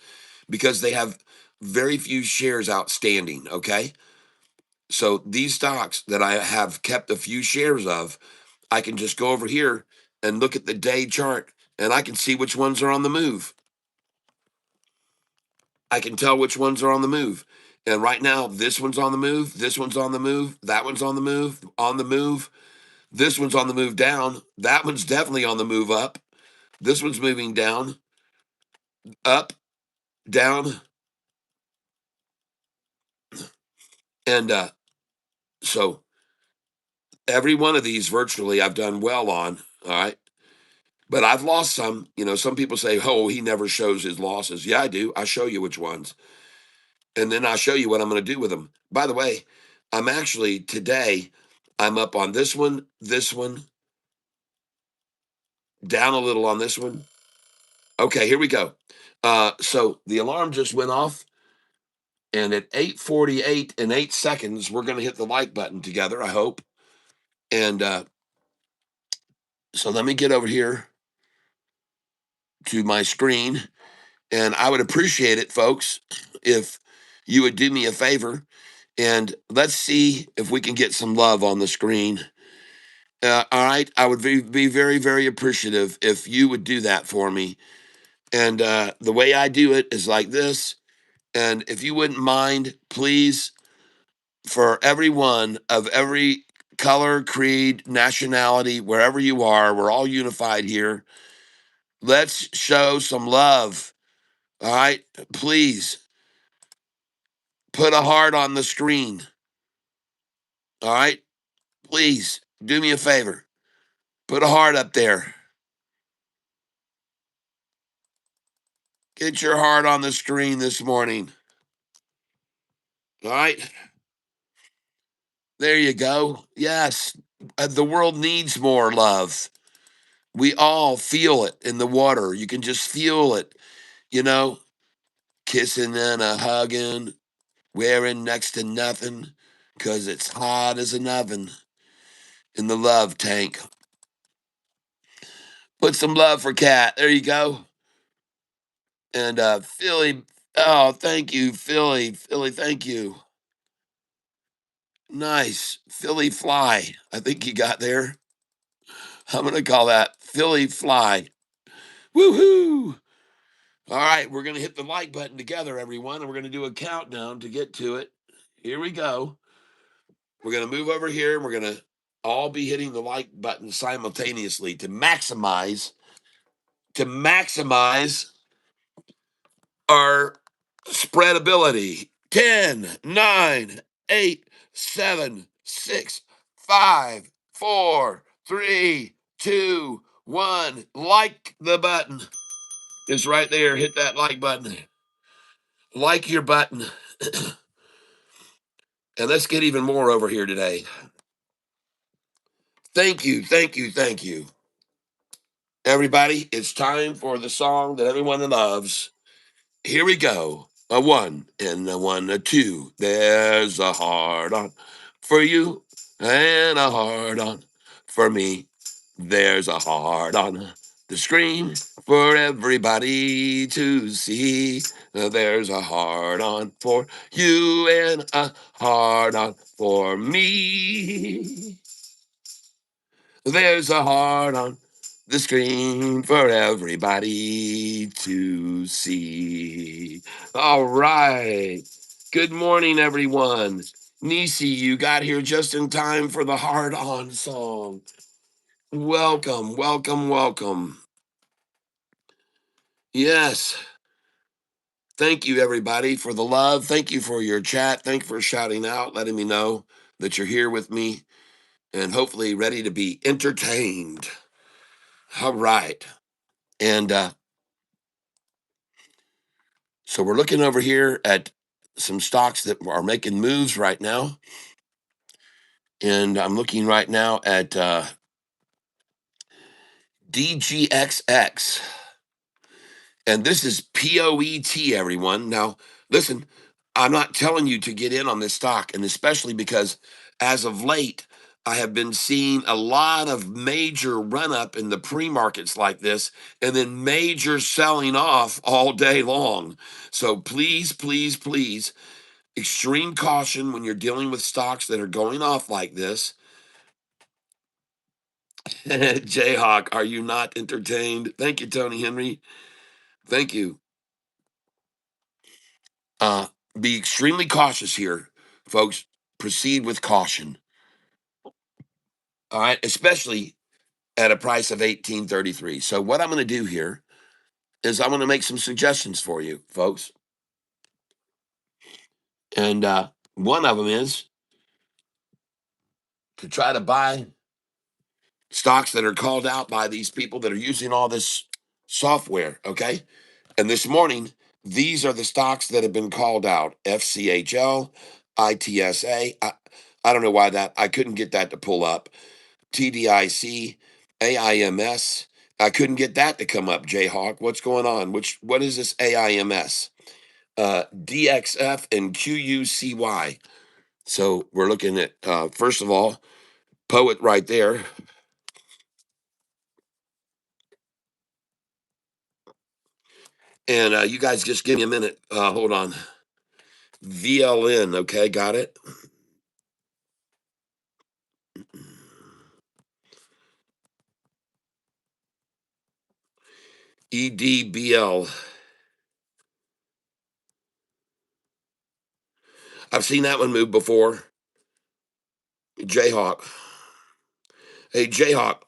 because they have very few shares outstanding, okay? So these stocks that I have kept a few shares of, I can just go over here and look at the day chart and I can see which ones are on the move. I can tell which ones are on the move. And right now, this one's on the move, this one's on the move, that one's on the move, on the move. This one's on the move down. That one's definitely on the move up. This one's moving down, up, down. And so every one of these virtually I've done well on. All right. But I've lost some. Some people say, oh, he never shows his losses. Yeah, I do. I show you which ones. And then I'll show you what I'm going to do with them. By the way, I'm actually today, I'm up on this one, down a little on this one. Okay, here we go. So the alarm just went off, and at 8:48 and 8 seconds, we're going to hit the like button together, I hope. And so let me get over here to my screen, and I would appreciate it, folks, if you would do me a favor, and let's see if we can get some love on the screen. All right, I would be very, very appreciative if you would do that for me. And the way I do it is like this. And if you wouldn't mind, please, for everyone of every color, creed, nationality, wherever you are, we're all unified here. Let's show some love. All right, please put a heart on the screen. All right, please do me a favor. Put a heart up there. Get your heart on the screen this morning. All right. There you go. Yes, the world needs more love. We all feel it in the water. You can just feel it, you know, kissing and a hugging, wearing next to nothing, 'cause it's hot as an oven in the love tank. Put some love for Cat. There you go. And Philly, oh, thank you, Philly. Philly, thank you. Nice. Philly Fly. I think you got there. I'm gonna call that Philly Fly. Woohoo! All right, we're gonna hit the like button together, everyone, and we're gonna do a countdown to get to it. Here we go. We're gonna move over here, and we're gonna all be hitting the like button simultaneously to maximize our spreadability. 10, 9, 8, 7, 6, 5, 4, 3, 2, 1. Like the button. It's right there. Hit that like button. Like your button. And let's get even more over here today. Thank you, thank you, thank you. Everybody, it's time for the song that everyone loves. Here we go. A one and a one, a two. There's a heart on for you and a heart on for me. There's a heart on the screen for everybody to see. There's a heart on for you and a heart on for me. There's a heart on the screen for everybody to see. All right. Good morning, everyone. Nisi, you got here just in time for the Heart On song. Welcome, welcome, welcome. Yes. Thank you, everybody, for the love. Thank you for your chat. Thank you for shouting out, letting me know that you're here with me and hopefully ready to be entertained. All right. And so we're looking over here at some stocks that are making moves right now. And I'm looking right now at DGXX. And this is POET, everyone. Now, listen, I'm not telling you to get in on this stock, and especially because as of late, I have been seeing a lot of major run up in the pre markets like this, and then major selling off all day long. So please, please, please, extreme caution when you're dealing with stocks that are going off like this. Jayhawk, are you not entertained? Thank you, Tony Henry. Thank you. Uh, be extremely cautious here, folks. Proceed with caution. All right, especially at a price of 1833. So what I'm going to do here is I'm going to make some suggestions for you, folks. And One of them is to try to buy stocks that are called out by these people that are using all this software. Okay. And this morning, these are the stocks that have been called out: FCHL, ITSA. I don't know why I couldn't get that to pull up. TDIC, AIMS. I couldn't get that to come up, Jayhawk. What's going on? What is this AIMS? DXF and QUCY. So we're looking at, first of all, Poet right there. And you guys just give me a minute. Hold on. VLN, okay, got it. EDBL. I've seen that one move before. Jayhawk. Hey, Jayhawk,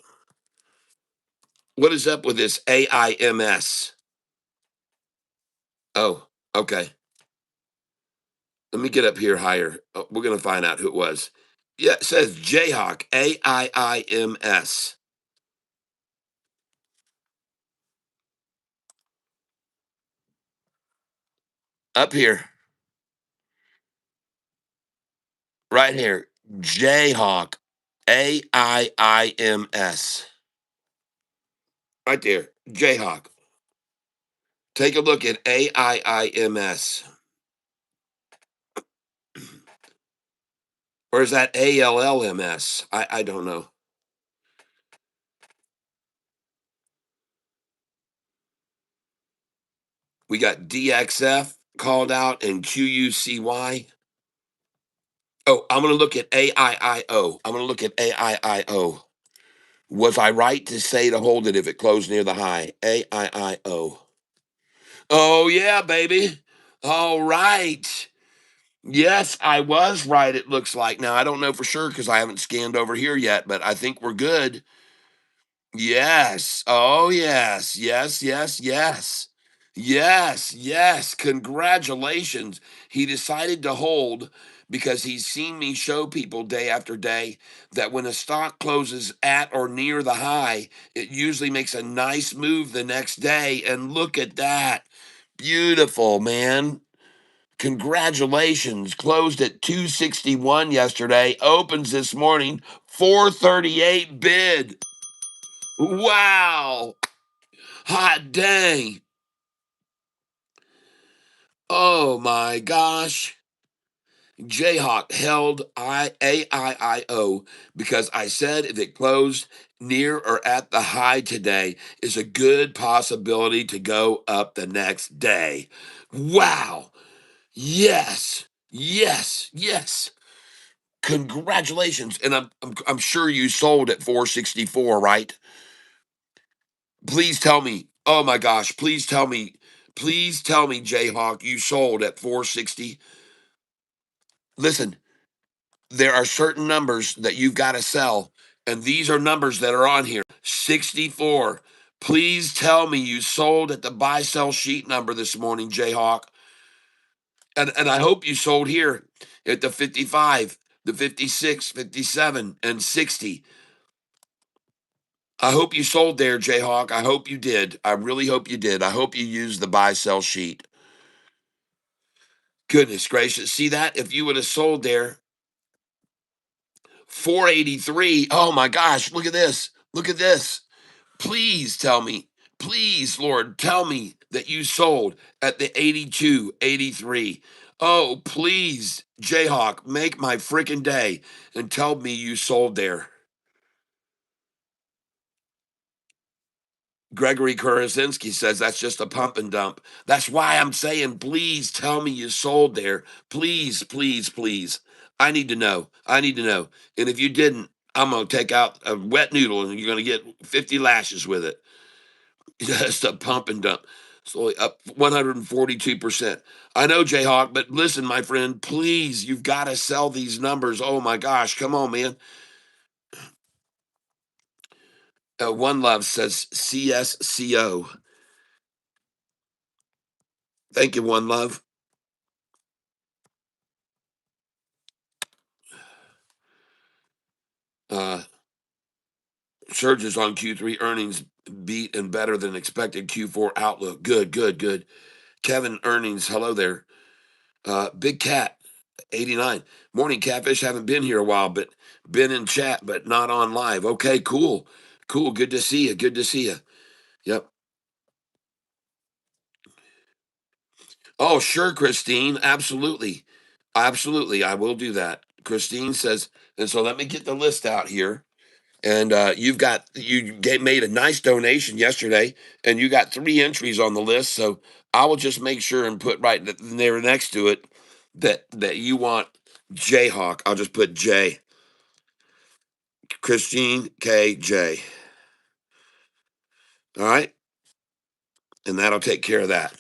what is up with this AIMS? Oh, okay. Let me get up here higher. We're going to find out who it was. Yeah, it says Jayhawk, AIIMS. Up here, right here. Jayhawk, AIIMS. Right there, Jayhawk. Take a look at AIIMS. Or is that ALLMS? I don't know. We got DXF called out and QUCY. Oh, I'm going to look at AIIO. I'm going to look at AIIO. Was I right to say to hold it if it closed near the high? AIIO. Oh, yeah, baby. All right. Yes, I was right, it looks like. Now, I don't know for sure because I haven't scanned over here yet, but I think we're good. Yes. Oh, yes. Yes, yes, yes. Yes, yes. Congratulations. He decided to hold because he's seen me show people day after day that when a stock closes at or near the high, it usually makes a nice move the next day. And look at that. Beautiful, man. Congratulations. Closed at 261 yesterday, opens this morning 438 bid. Wow. Hot dang. Oh my gosh. Jayhawk held AIIO because I said if it closed near or at the high today is a good possibility to go up the next day. Wow. Yes. Yes. Yes. Congratulations. And I'm sure you sold at 464, right? Please tell me. Oh my gosh, please tell me. Please tell me, Jayhawk, you sold at 460. Listen, there are certain numbers that you've got to sell, and these are numbers that are on here. 64. Please tell me you sold at the buy sell sheet number this morning, Jayhawk. And I hope you sold here at the 55, the 56, 57, and 60. I hope you sold there, Jayhawk. I hope you did. I really hope you did. I hope you used the buy sell sheet. Goodness gracious. See that? If you would have sold there, 483. Oh my gosh, look at this. Look at this. Please tell me, please, Lord, tell me that you sold at the 82, 83. Oh, please, Jayhawk, make my freaking day and tell me you sold there. Gregory Kurizinski says that's just a pump and dump. That's why I'm saying, please tell me you sold there. Please, please, please. I need to know. I need to know. And if you didn't, I'm going to take out a wet noodle and you're going to get 50 lashes with it. Just a pump and dump. Slowly up 142%. I know, Jayhawk, but listen, my friend, please, you've got to sell these numbers. Oh my gosh, come on, man. One Love says CSCO. Thank you, One Love. Uh, surges on Q3 earnings beat and better than expected Q4 outlook. Good, good, good. Kevin earnings. Hello there. Big Cat 89. Morning, Catfish. Haven't been here a while, but been in chat, but not on live. Okay, cool. Cool. Good to see you. Good to see you. Yep. Oh, sure, Christine. Absolutely. Absolutely. I will do that. Christine says, and so let me get the list out here. And made a nice donation yesterday, and you got 3 entries on the list. So I will just make sure and put right there next to it that you want Jayhawk. I'll just put J. Christine K J. All right, and that'll take care of that.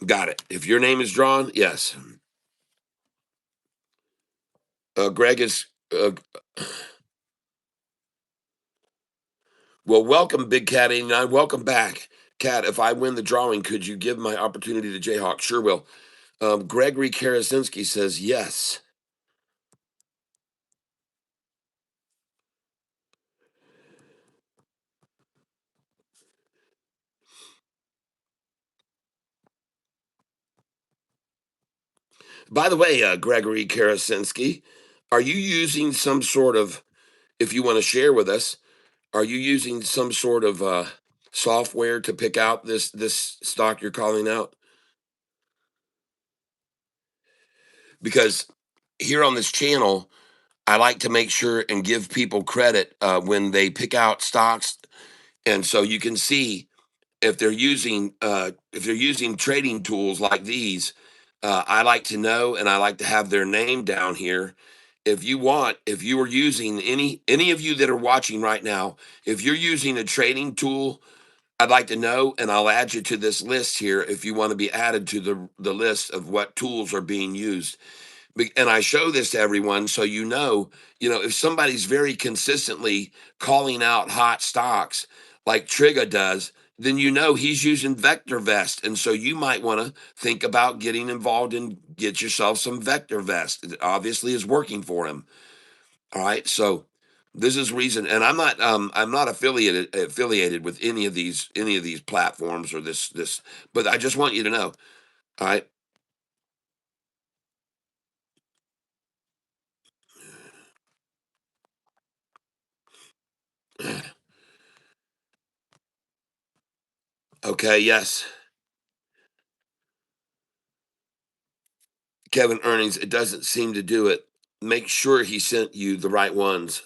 Got it. If your name is drawn, yes. Greg is. Well, welcome, Big Cat 89. Welcome back, Cat. If I win the drawing, could you give my opportunity to Jayhawk? Sure will. Gregory Karasinski says yes. By the way, Gregory Karasinski, are you using some sort of, if you want to share with us, are you using some sort of software to pick out this stock you're calling out? Because here on this channel, I like to make sure and give people credit when they pick out stocks, and so you can see if they're using trading tools like these. I like to know, and I like to have their name down here. If you are using any of you that are watching right now, if you're using a trading tool, I'd like to know, and I'll add you to this list here if you want to be added to the list of what tools are being used. And I show this to everyone so if somebody's very consistently calling out hot stocks like Trigga does, then he's using Vector Vest. And so you might want to think about getting involved and get yourself some Vector Vest. It obviously is working for him. All right. So this is reason, and I'm not affiliated with any of these platforms or this, but I just want you to know. All right. Okay, yes. Kevin Earnings, it doesn't seem to do it. Make sure he sent you the right ones.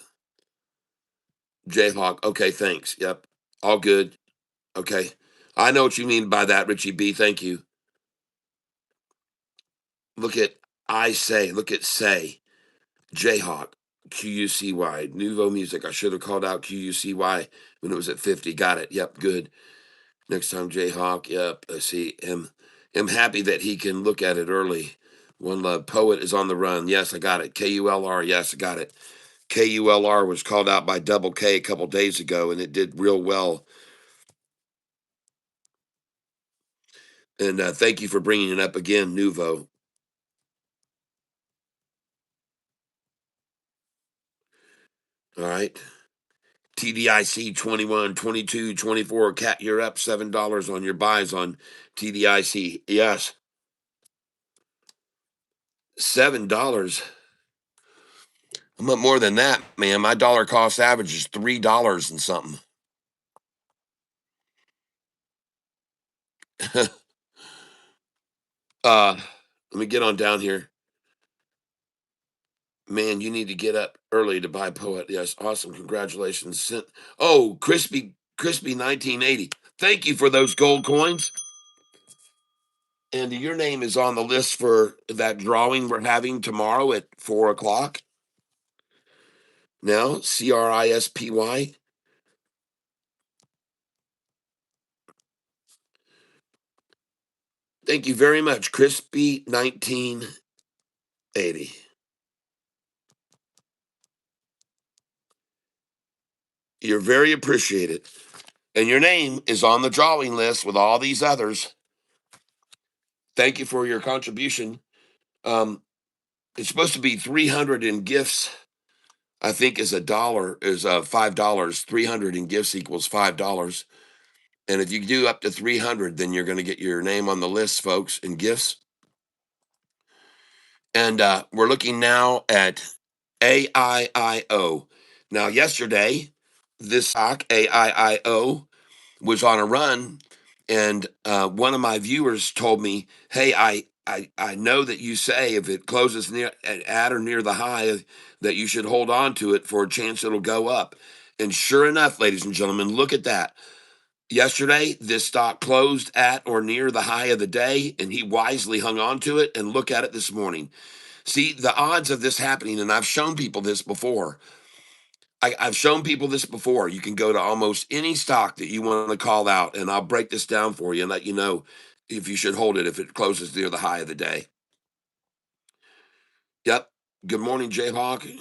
Jayhawk. Okay, thanks. Yep. All good. Okay. I know what you mean by that, Richie B. Thank you. Look at look at say. Jayhawk. QUCY. Nouveau Music. I should have called out QUCY when it was at 50. Got it. Yep, good. Next time, Jayhawk. Yep. I see. Am happy that he can look at it early. One Love. Poet is on the run. Yes, I got it. KULR. Yes, I got it. KULR was called out by Double K a couple days ago, and it did real well. And thank you for bringing it up again, Nuvo. All right. TDIC 21, 22, 24. Cat, you're up $7 on your buys on TDIC. Yes. $7. I'm up more than that, man. My dollar cost average is $3 and something. Let me get on down here. Man, you need to get up early to buy Poet. Yes, awesome. Congratulations. Oh, Crispy 1980. Thank you for those gold coins. And your name is on the list for that drawing we're having tomorrow at 4 o'clock. Now, CRISPY. Thank you very much, Crispy 1980. You're very appreciated. And your name is on the drawing list with all these others. Thank you for your contribution. It's supposed to be 300 in gifts I think is a dollar is $5. 300 in gifts equals $5. And if you do up to 300, then you're going to get your name on the list, folks, in gifts. And we're looking now at AIIO. Now, yesterday, this stock, AIIO, was on a run. And one of my viewers told me, hey, I know that you say if it closes near at or near the high, that you should hold on to it for a chance it'll go up. And sure enough, ladies and gentlemen, look at that. Yesterday, this stock closed at or near the high of the day, and he wisely hung on to it. And look at it this morning. See, the odds of this happening, and I've shown people this before. I've shown people this before. You can go to almost any stock that you want to call out, and I'll break this down for you and let you know if you should hold it if it closes near the high of the day. Yep. Good morning, Jayhawk.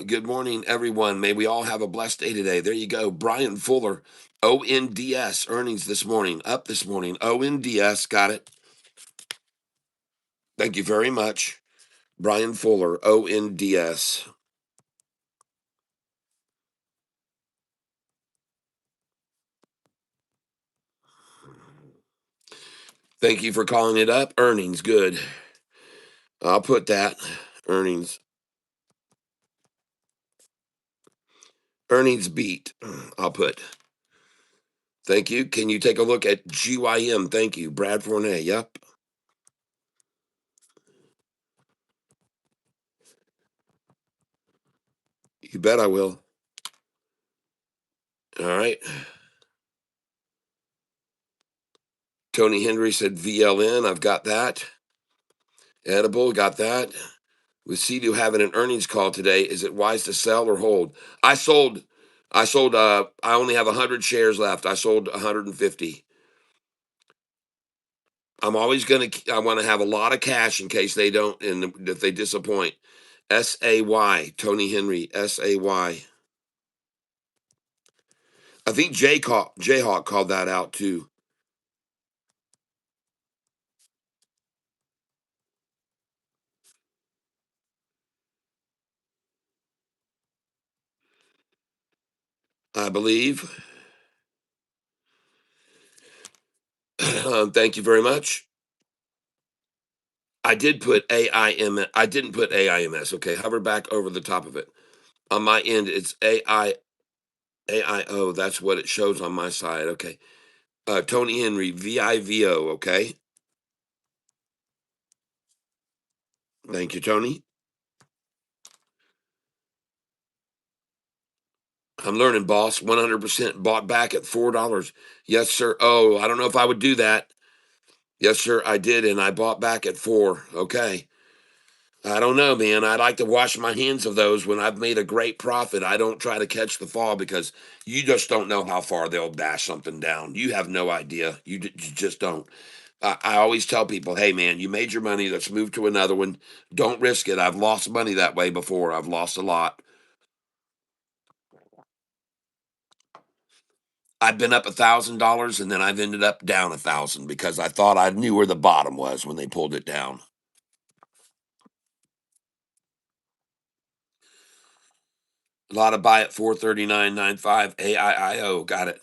Good morning, everyone. May we all have a blessed day today. There you go. Brian Fuller, ONDS earnings this morning, up this morning. ONDS, got it. Thank you very much. Brian Fuller, ONDS. Thank you for calling it up. Earnings, good. I'll put that. Earnings. Earnings beat. I'll put. Thank you. Can you take a look at GYM? Thank you. Brad Fournette. Yep. You bet I will. All right. Tony Henry said VLN. I've got that. Edible. Got that. With CDU having an earnings call today, is it wise to sell or hold? I sold. I only have 100 shares left. I sold 150. I'm always I want to have a lot of cash in case they don't, and if they disappoint. SAY, Tony Henry, SAY. I think Jayhawk called that out too. I believe. Thank you very much. I did put AIM. I didn't put AIMS. Okay, hover back over the top of it. On my end, it's AIO. That's what it shows on my side. Okay. Tony Henry, VIVO. Okay. Thank you, Tony. I'm learning, boss. 100% bought back at $4. Yes, sir. Oh, I don't know if I would do that. Yes, sir. I did, and I bought back at 4. Okay. I don't know, man. I like to wash my hands of those when I've made a great profit. I don't try to catch the fall because you just don't know how far they'll dash something down. You have no idea. You just don't. I always tell people, hey, man, you made your money. Let's move to another one. Don't risk it. I've lost money that way before. I've lost a lot. I've been up $1,000 and then I've ended up down 1,000 because I thought I knew where the bottom was when they pulled it down. A lot of buy at 439.95 AIIO. Got it.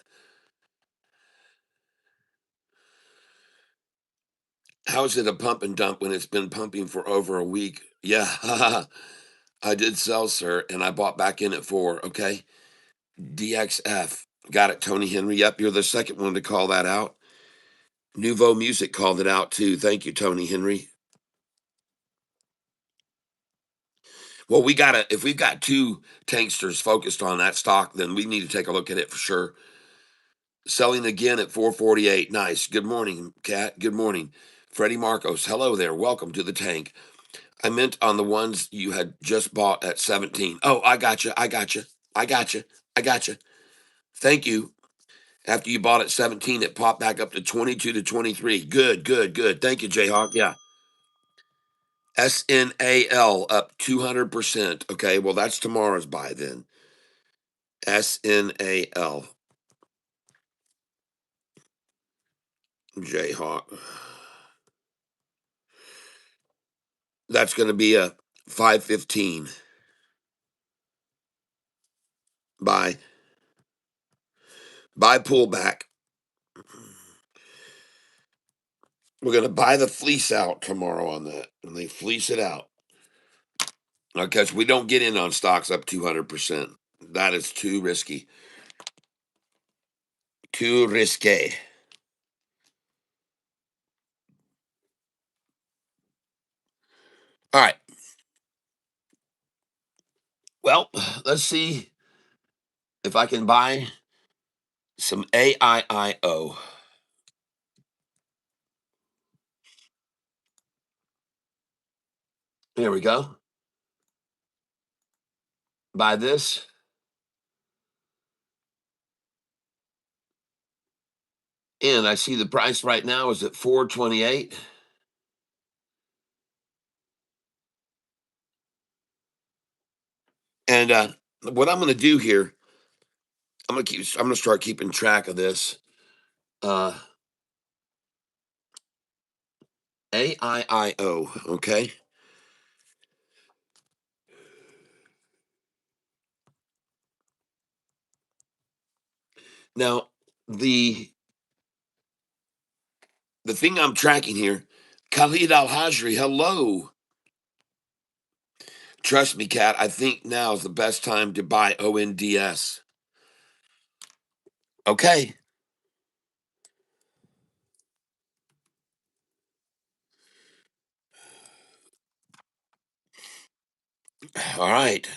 How is it a pump and dump when it's been pumping for over a week? Yeah, I did sell, sir, and I bought back in at 4. Okay. DXF. Got it, Tony Henry. Yep, you're the second one to call that out. Nouveau Music called it out too. Thank you, Tony Henry. Well, if we've got two tanksters focused on that stock, then we need to take a look at it for sure. Selling again at 448. Nice. Good morning, Kat. Good morning. Freddie Marcos. Hello there. Welcome to the tank. I meant on the ones you had just bought at 17. Oh, I got you. I got you. I got you. I got you. Thank you. After you bought at 17, it popped back up to 22 to 23. Good, good, good. Thank you, Jayhawk. Yeah. SNAL up 200%. Okay, well, that's tomorrow's buy then. SNAL. Jayhawk. That's going to be a 515. buy, buy pullback. We're going to buy the fleece out tomorrow on that, and they fleece it out because we don't get in on stocks up 200%. That is too risky, too risque. All right. Well, let's see if I can buy some AIIO. There we go. Buy this. And I see the price right now is at 428. And what I'm going to do here, I'm going to start keeping track of this. AIIO, okay? Now, the the thing I'm tracking here, Khalid Al Hajri, hello. Trust me, Kat, I think now is the best time to buy ONDS. Okay. All right.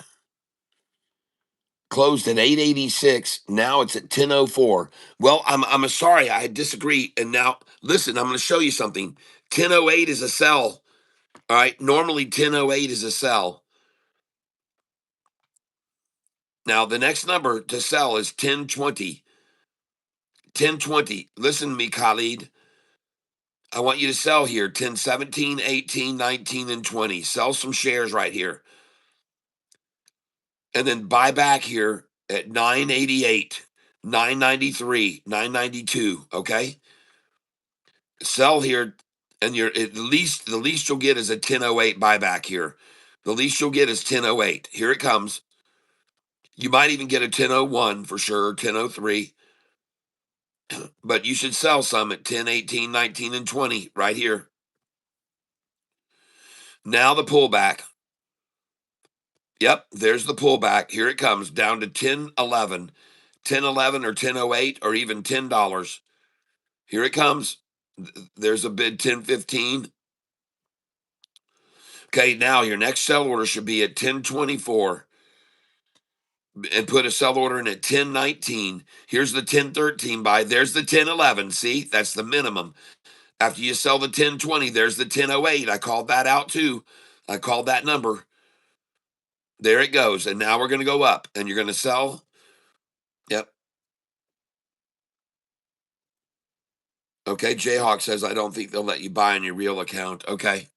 Closed at 886. Now it's at 1004. Well, I'm sorry, I disagree. And now listen, I'm going to show you something. 1008 is a sell. All right. Normally 1008 is a sell. Now the next number to sell is 1020. 1020. Listen to me, Khalid. I want you to sell here 10, 17, 18, 19, and 20. Sell some shares right here. And then buy back here at 988, 993, 992. Okay. Sell here, and you're at the least you'll get is a 1008 buyback here. The least you'll get is 1008. Here it comes. You might even get a 1001 for sure, 1003. But you should sell some at 10, 18, 19, and 20 right here. Now the pullback. Yep, there's the pullback. Here it comes down to 1011. 1011 or 1008 or even $10. Here it comes. There's a bid 1015. Okay, now your next sell order should be at 1024 and put a sell order in at 1019. Here's the 1013 buy. There's the 1011. See, that's the minimum. After you sell the 1020, there's the 1008. I called that out too. I called that number. There it goes. And now we're going to go up and you're going to sell. Yep. Okay. Jayhawk says, I don't think they'll let you buy on your real account. Okay.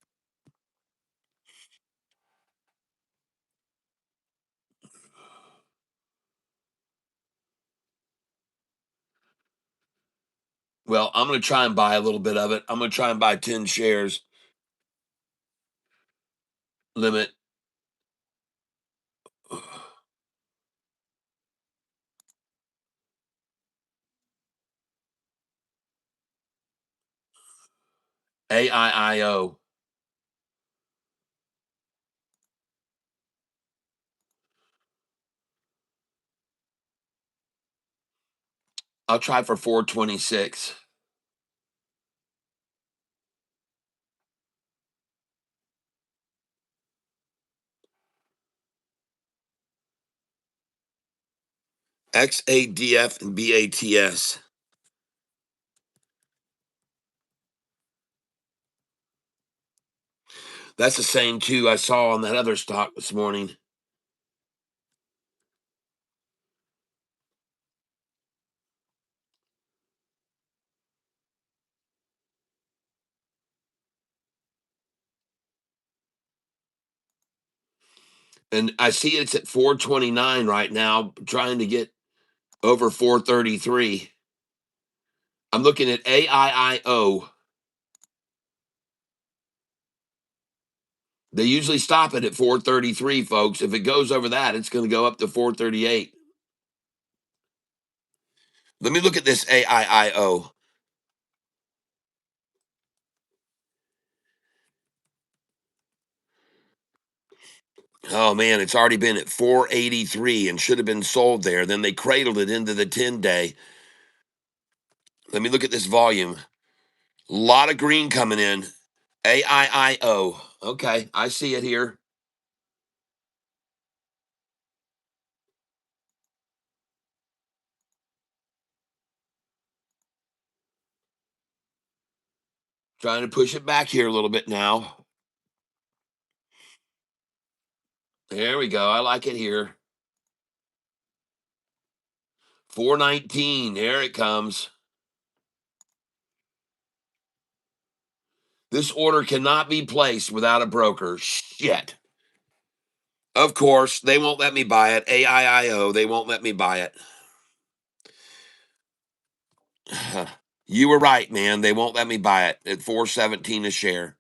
Well, I'm going to try and buy a little bit of it. I'm going to try and buy 10 shares limit. AIIO. I'll try for 426. XADF and BATS. That's the same too I saw on that other stock this morning. And I see it's at 429 right now, trying to get over 433. I'm looking at AIIO. They usually stop it at 433, folks. If it goes over that, it's going to go up to 438. Let me look at this AIIO. Oh man, it's already been at 483 and should have been sold there. Then they cradled it into the 10-day. Let me look at this volume. A lot of green coming in. AIIO. Okay, I see it here. Trying to push it back here a little bit now. There we go. I like it here. 419. There it comes. This order cannot be placed without a broker. Shit. Of course, they won't let me buy it. AIIO, they won't let me buy it. You were right, man. They won't let me buy it at 417 a share.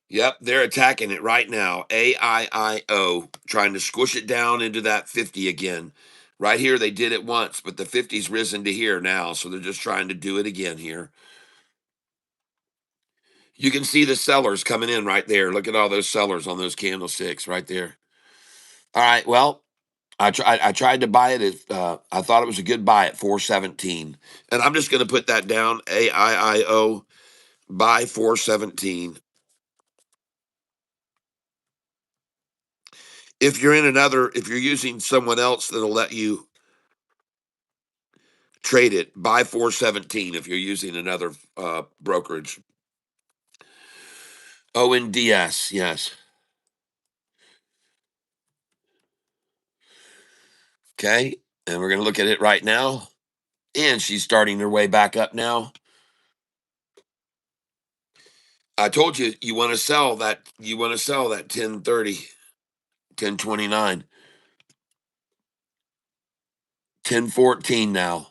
Yep, they're attacking it right now. AIIO, trying to squish it down into that 50 again. Right here, they did it once, but the 50's risen to here now, so they're just trying to do it again here. You can see the sellers coming in right there. Look at all those sellers on those candlesticks right there. All right, well, I tried to buy it. I thought it was a good buy at 417, and I'm just going to put that down. AIIO buy 417. If you're using someone else that'll let you trade it, buy 417 if you're using another brokerage. ONDS, yes. Okay, and we're going to look at it right now, and she's starting her way back up now. I told you you want to sell that. You want to sell that 1030, 1029, 1014 now.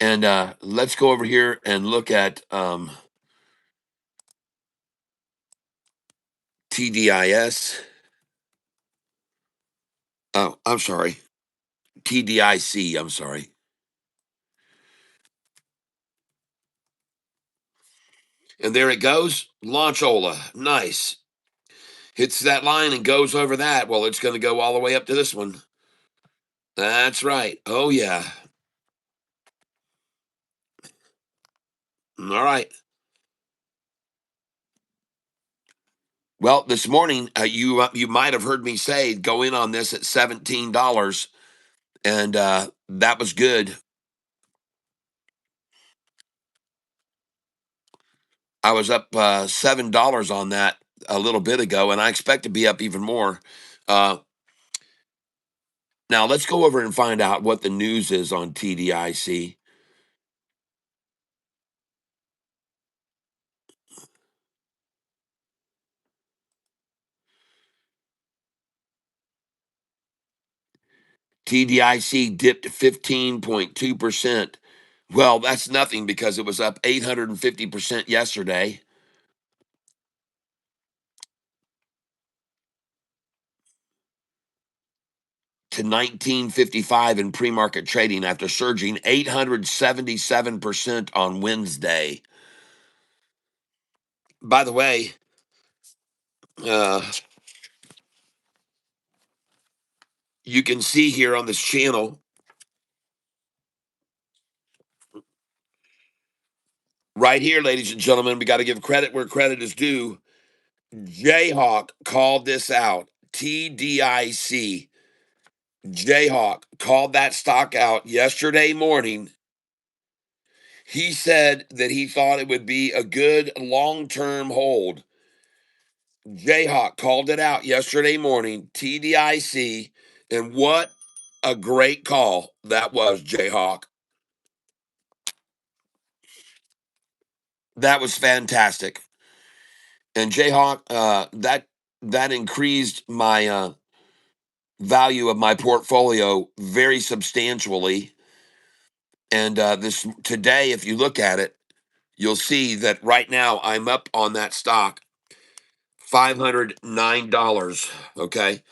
And let's go over here and look at TDIS. Oh, I'm sorry. TDIC. I'm sorry. And there it goes. Launchola. Nice. Hits that line and goes over that. Well, it's going to go all the way up to this one. That's right. Oh, yeah. All right. Well, this morning, you might have heard me say go in on this at $17, and that was good. I was up $7 on that a little bit ago, and I expect to be up even more. Uh, Now let's go over and find out what the news is on TDIC. TDIC dipped 15.2%. Well, that's nothing because it was up 850% yesterday. To 1955 in pre-market trading after surging 877% on Wednesday. By the way, uh, you can see here on this channel right here, ladies and gentlemen, we got to give credit where credit is due. Jayhawk called this out. TDIC. Jayhawk called that stock out yesterday morning. He said that he thought it would be a good long-term hold. Jayhawk called it out yesterday morning, TDIC, and what a great call that was, Jayhawk. That was fantastic. And Jayhawk, that increased my value of my portfolio very substantially. And this today, if you look at it, you'll see that right now I'm up on that stock $509. Okay.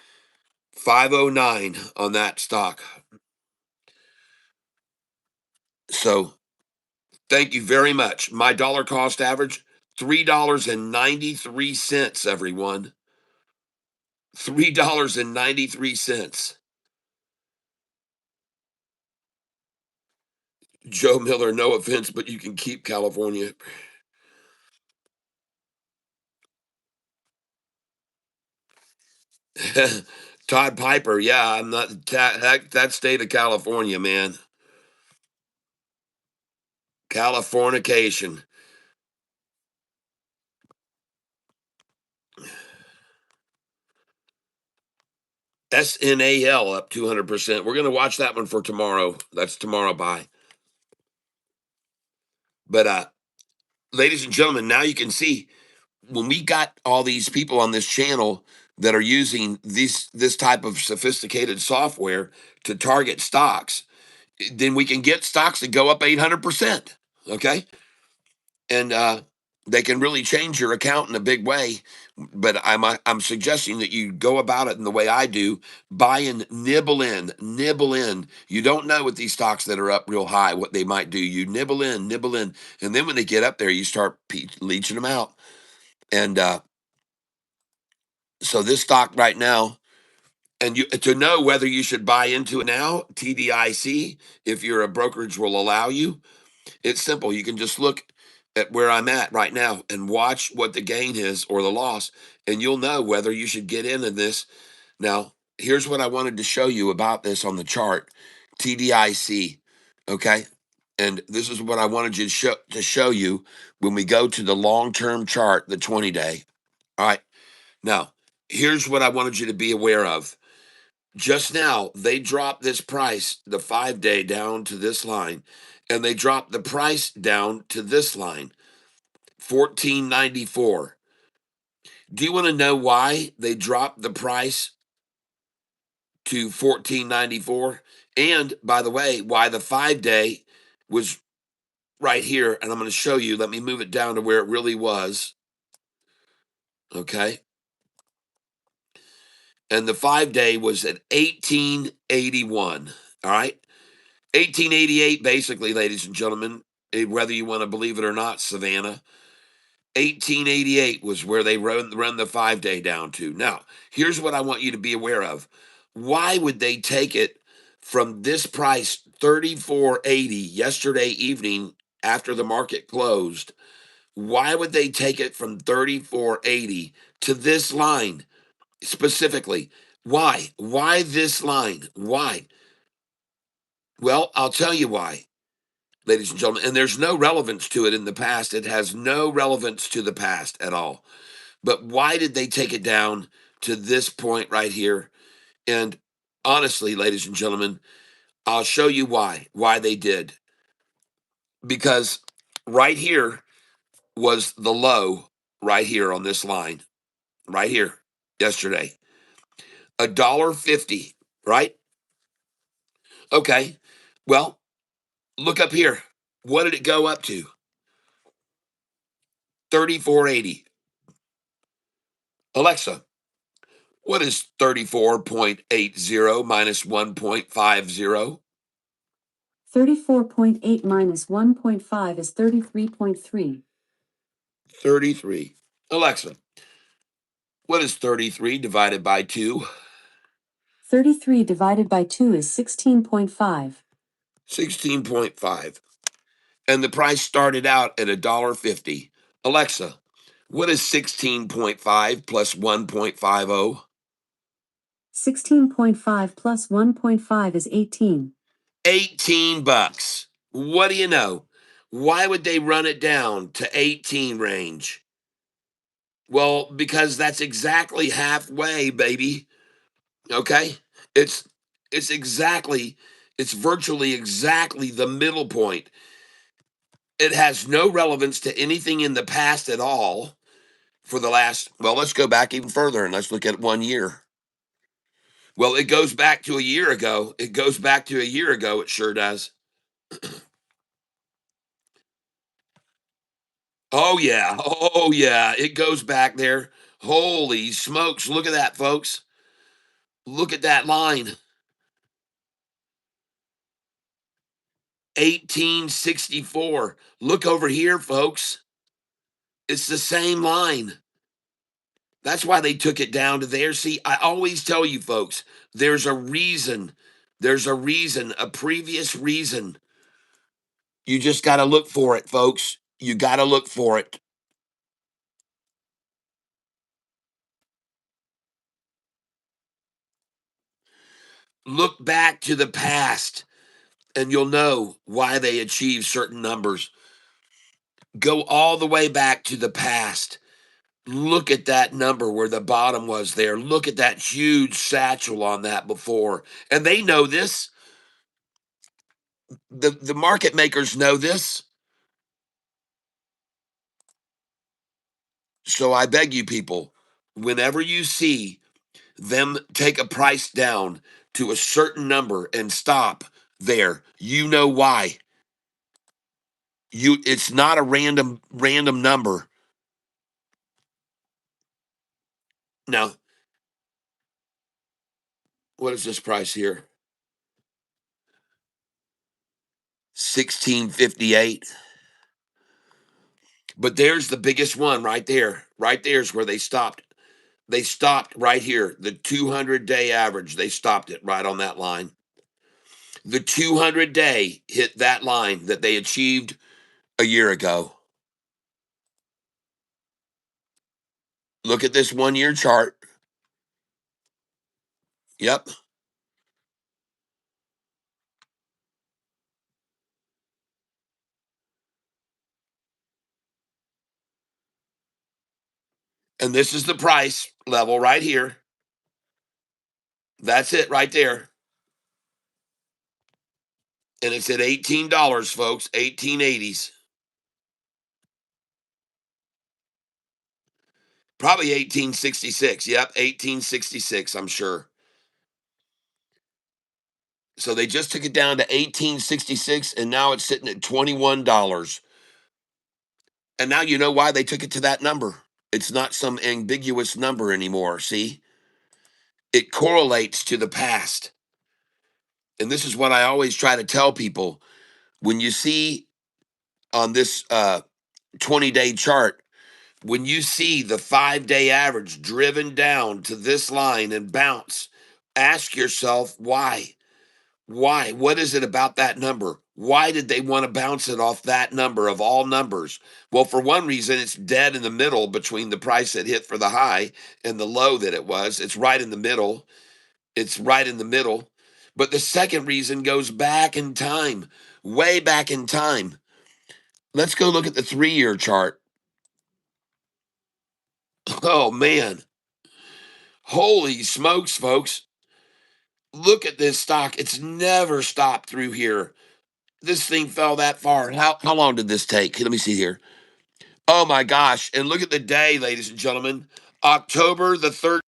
509 on that stock. So thank you very much. My dollar cost average, $3.93, everyone. $3.93. Joe Miller, no offense, but you can keep California. Todd Piper, yeah, I'm not that state of California, man. Californication. SNAL up 200%. We're going to watch that one for tomorrow. That's tomorrow buy. But ladies and gentlemen, now you can see when we got all these people on this channel that are using this type of sophisticated software to target stocks, then we can get stocks that go up 800%. Okay. And they can really change your account in a big way. But I'm suggesting that you go about it in the way I do: buy and nibble in, nibble in. You don't know with these stocks that are up real high what they might do. You nibble in, and then when they get up there, you start leeching them out. And so this stock right now, and you to know whether you should buy into it now, TDIC, if your brokerage will allow you. It's simple. You can just look at where I'm at right now and watch what the gain is or the loss, and you'll know whether you should get in this. Now, here's what I wanted to show you about this on the chart, TDIC. Okay. And this is what I wanted you to show you when we go to the long-term chart, the 20-day. All right. Now, here's what I wanted you to be aware of. Just now, they dropped this price, the 5-day, down to this line, and they dropped the price down to this line, 1494. Do you want to know why they dropped the price to 1494? And by the way, why the 5-day was right here, and I'm going to show you. Let me move it down to where it really was. Okay. And the 5-day was at 1881. All right. 1888, basically, ladies and gentlemen, whether you want to believe it or not, Savannah, 1888 was where they run the 5-day down to. Now, here's what I want you to be aware of. Why would they take it from this price, 34.80, yesterday evening after the market closed? Why would they take it from 34.80 to this line specifically? Why? Why this line? Why? Well, I'll tell you why, ladies and gentlemen. And there's no relevance to it in the past. It has no relevance to the past at all. But why did they take it down to this point right here? And honestly, ladies and gentlemen, I'll show you why they did. Because right here was the low right here on this line, right here yesterday. $1.50, right? Okay. Well, look up here. What did it go up to? 34.80. Alexa, what is 34.80 minus 1.50? 34.8 minus 1.5 is 33.3. 33. Alexa, what is 33 divided by 2? 33 divided by 2 is 16.5. 16.5. And the price started out at $1.50. Alexa, what is 16.5 plus 1.50? 16.5 plus 1.5 is 18. 18 bucks. What do you know? Why would they run it down to 18 range? Well, because that's exactly halfway, baby. Okay? It's it's exactly it's virtually exactly the middle point. It has no relevance to anything in the past at all for the last, well, let's go back even further and let's look at 1 year. Well, it goes back to a year ago. It goes back to a year ago. It sure does. Oh, yeah. Oh, yeah. It goes back there. Holy smokes, look at that, folks. Look at that line. 1864. Look over here, folks. It's the same line. That's why they took it down to there. See, I always tell you folks, there's a reason. There's a reason, a previous reason. You just got to look for it, folks. You got to look for it. Look back to the past and you'll know why they achieved certain numbers. Go all the way back to the past. Look at that number where the bottom was there. Look at that huge satchel on that before. And they know this. The market makers know this. So I beg you people, whenever you see them take a price down to a certain number and stop there, you know why. It's not a random number. Now, what is this price here? 1658. But there's the biggest one right there. Right there's where they stopped. They stopped right here. The 200-day average. They stopped it right on that line. The 200-day hit that line that they achieved a year ago. Look at this 1 year chart. Yep. And this is the price level right here. That's it right there. And it's at $18, folks. 1880s. Probably 1866. Yep, 1866, I'm sure. So they just took it down to 1866 and now it's sitting at $21. And now you know why they took it to that number. It's not some ambiguous number anymore, see? It correlates to the past. And this is what I always try to tell people. When you see on this 20-day chart, when you see the 5-day average driven down to this line and bounce, ask yourself why. Why? What is it about that number? Why did they want to bounce it off that number of all numbers? Well, for one reason, it's dead in the middle between the price it hit for the high and the low that it was. It's right in the middle. It's right in the middle. But the second reason goes back in time, way back in time. Let's go look at the 3 year chart. Oh, man. Holy smokes, folks. Look at this stock. It's never stopped through here. This thing fell that far. How long did this take? Let me see here. Oh my gosh. And look at the day, ladies and gentlemen. October the 3rd.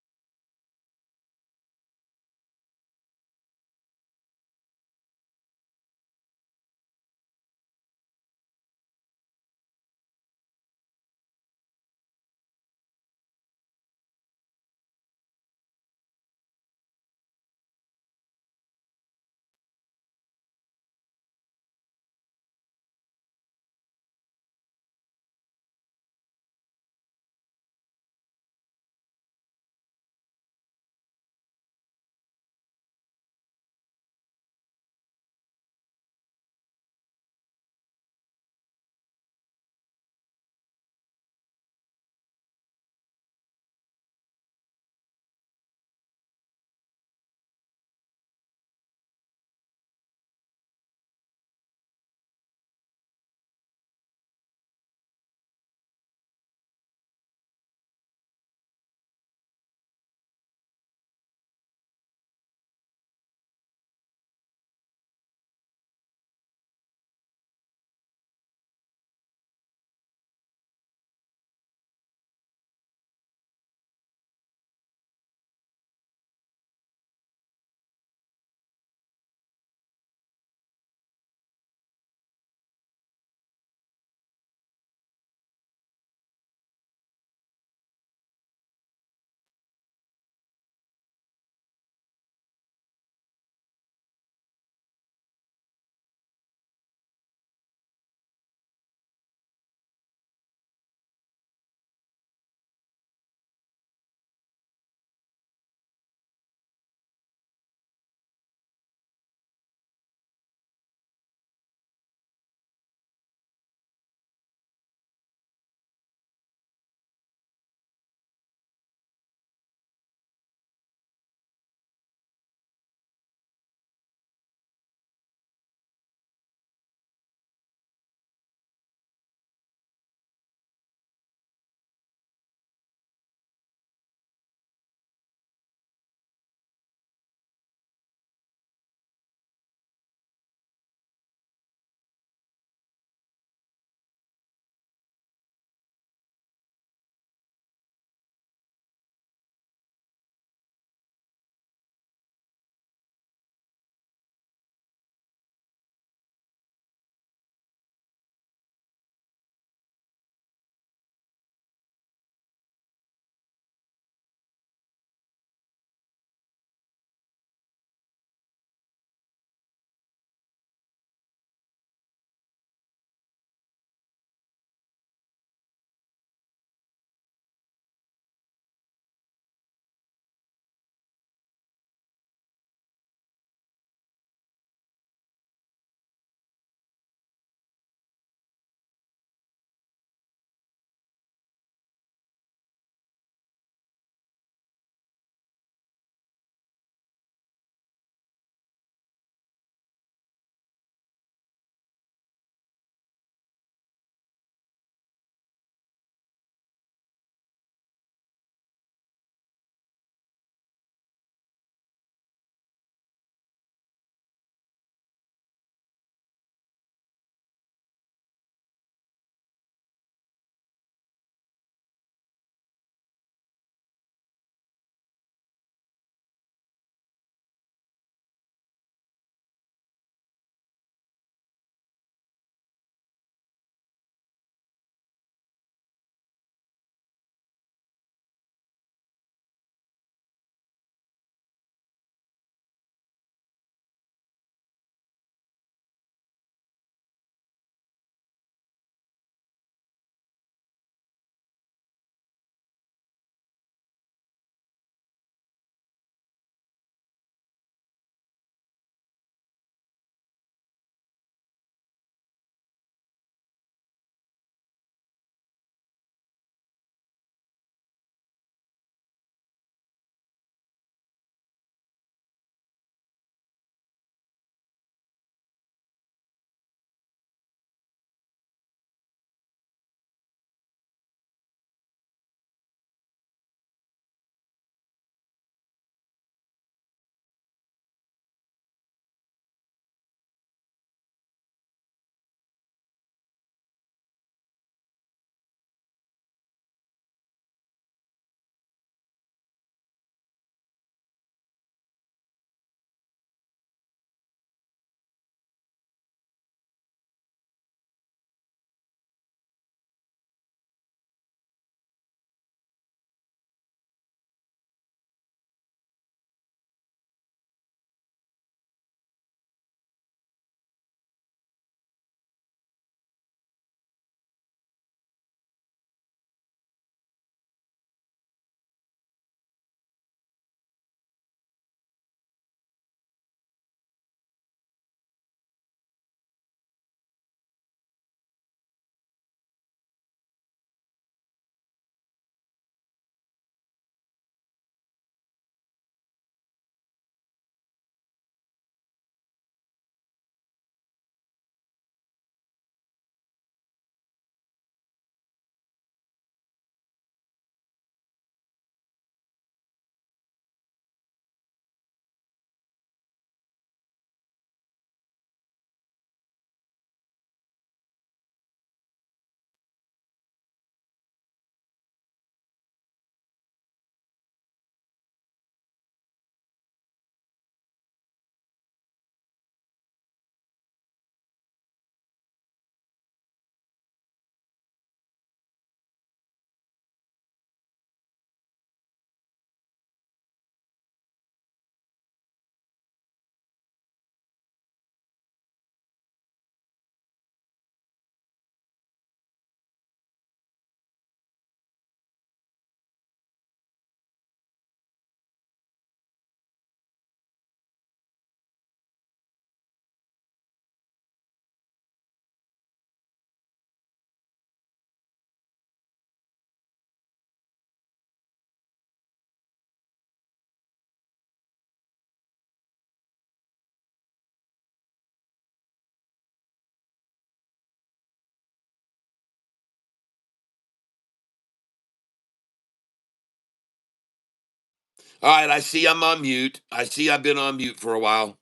All right, I see I'm on mute. I see I've been on mute for a while.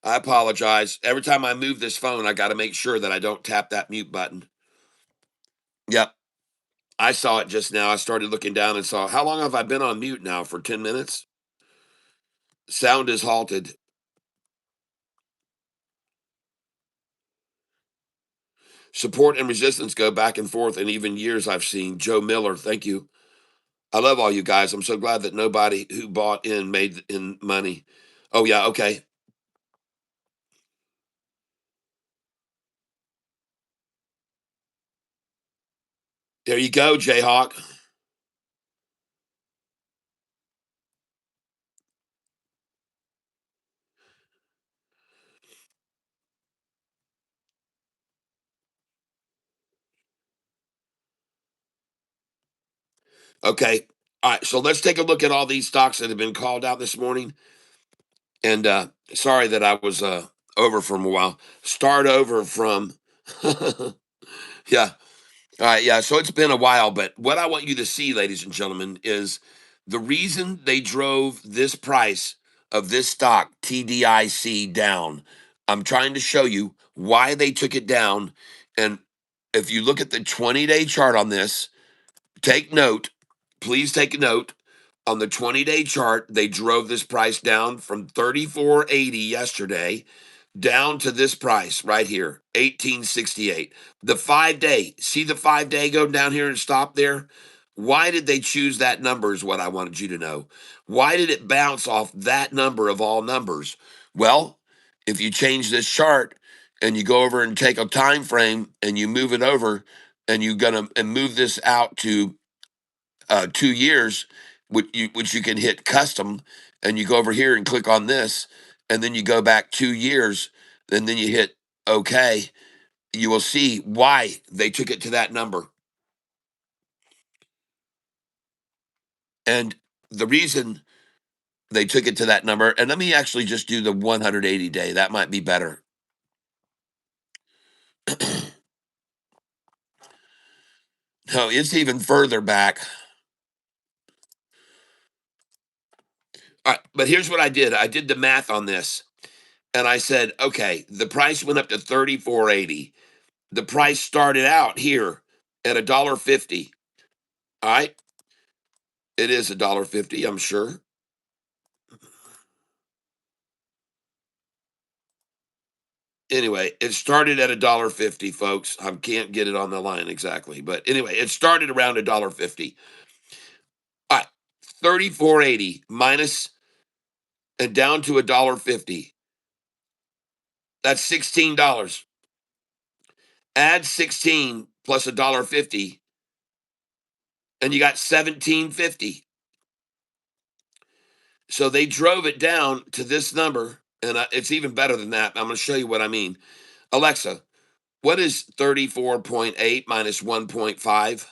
I apologize. Every time I move this phone, I got to make sure that I don't tap that mute button. Yep, I saw it just now. I started looking down and saw, how long have I been on mute now? For 10 minutes? Sound is halted. Support and resistance go back and forth in even years I've seen. Joe Miller, thank you. I love all you guys. I'm so glad that nobody who bought in made in money. Oh, yeah, okay. There you go, Jayhawk. Okay. All right. So let's take a look at all these stocks that have been called out this morning. And sorry that I was over from a while. Start over from, yeah. All right. Yeah. So it's been a while. But what I want you to see, ladies and gentlemen, is the reason they drove this price of this stock, TDIC, down. I'm trying to show you why they took it down. And if you look at the 20-day chart on this, take note, please take note. On the 20-day chart, they drove this price down from 34.80 yesterday down to this price right here, 1868. The 5-day, see the 5-day go down here and stop there? Why did they choose that number is what I wanted you to know. Why did it bounce off that number of all numbers? Well, if you change this chart and you go over and take a time frame and you move it over and you're gonna and move this out to 2 years, which you can hit custom, and you go over here and click on this, and then you go back 2 years, and then you hit OK. You will see why they took it to that number, and the reason they took it to that number. And let me actually just do the 180 day. That might be better. No, it's even further back. All right, but here's what I did. I did the math on this, and I said, okay, the price went up to 34.80. The price started out here at $1.50. All right. It is $1.50, I'm sure. Anyway, it started at $1.50, folks. I can't get it on the line exactly, but anyway, it started around $1.50. All right, 34.80 minus and down to $1.50. That's $16. Add 16 plus $1.50, and you got 17.50. So they drove it down to this number, and it's even better than that. I'm going to show you what I mean. Alexa, what is 34.8 minus 1.5?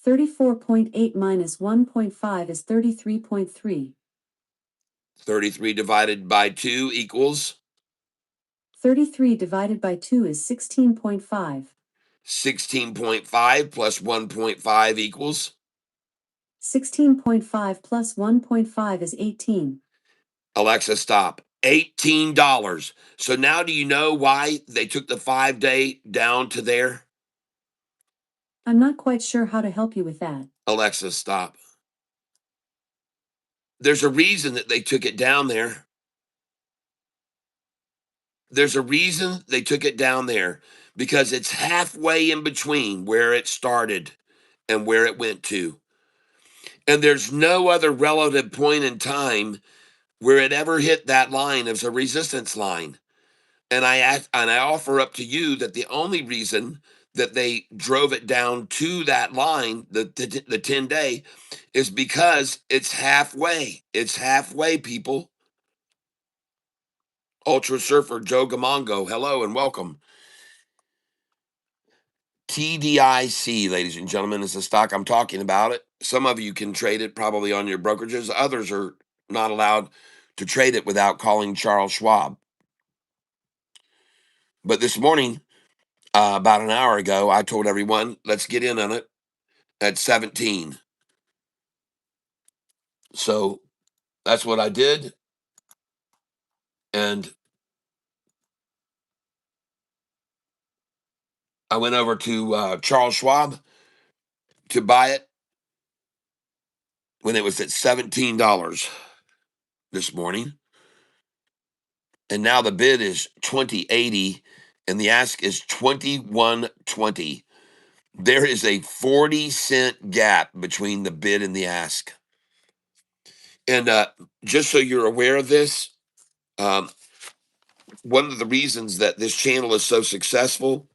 34.8 minus 1.5 is 33.3. 33 divided by 2 equals 33 divided by 2 is 16.5. 16.5 plus 1.5 equals 16.5 plus 1.5 is 18. Alexa, stop. $18. So now do you know why they took the 5-day down to there? I'm not quite sure how to help you with that. Alexa, stop. There's a reason that they took it down there. There's a reason they took it down there because it's halfway in between where it started and where it went to. And there's no other relative point in time where it ever hit that line as a resistance line. And I offer up to you that the only reason that they drove it down to that line, the 10-day, is because it's halfway. It's halfway, people. Ultra Surfer Joe Gamongo, hello and welcome. TDIC, ladies and gentlemen, is the stock I'm talking about. It. Some of you can trade it probably on your brokerages. Others are not allowed to trade it without calling Charles Schwab. But this morning, about an hour ago, I told everyone, let's get in on it at 17. So that's what I did. And I went over to Charles Schwab to buy it when it was at $17 this morning. And now the bid is 20.80 and the ask is 21.20. There is a 40-cent gap between the bid and the ask. And just so you're aware of this, um, one of the reasons that this channel is so successful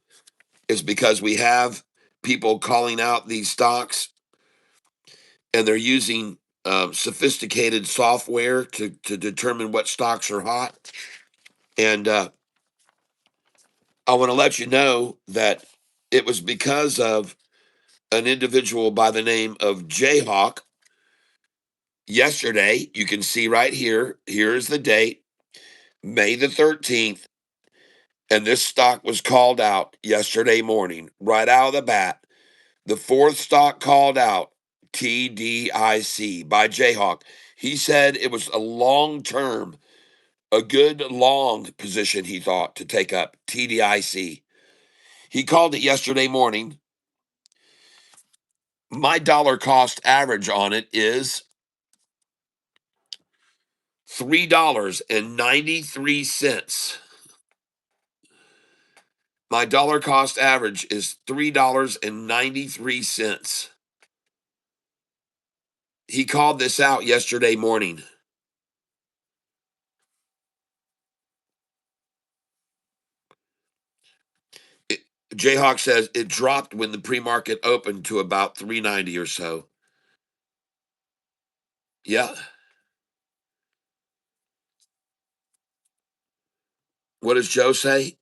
is because we have people calling out these stocks and they're using sophisticated software to determine what stocks are hot. And I want to let you know that it was because of an individual by the name of Jayhawk. Yesterday, you can see right here, here's the date, May the 13th, and this stock was called out yesterday morning, right out of the bat. The fourth stock called out, TDIC, by Jayhawk. He said it was a long term, a good long position, he thought, to take up, TDIC. He called it yesterday morning. My dollar cost average on it is $3.93. My dollar cost average is $3.93. He called this out yesterday morning. It, Jayhawk says it dropped when the pre-market opened to about 390 or so. Yeah. What does Joe say?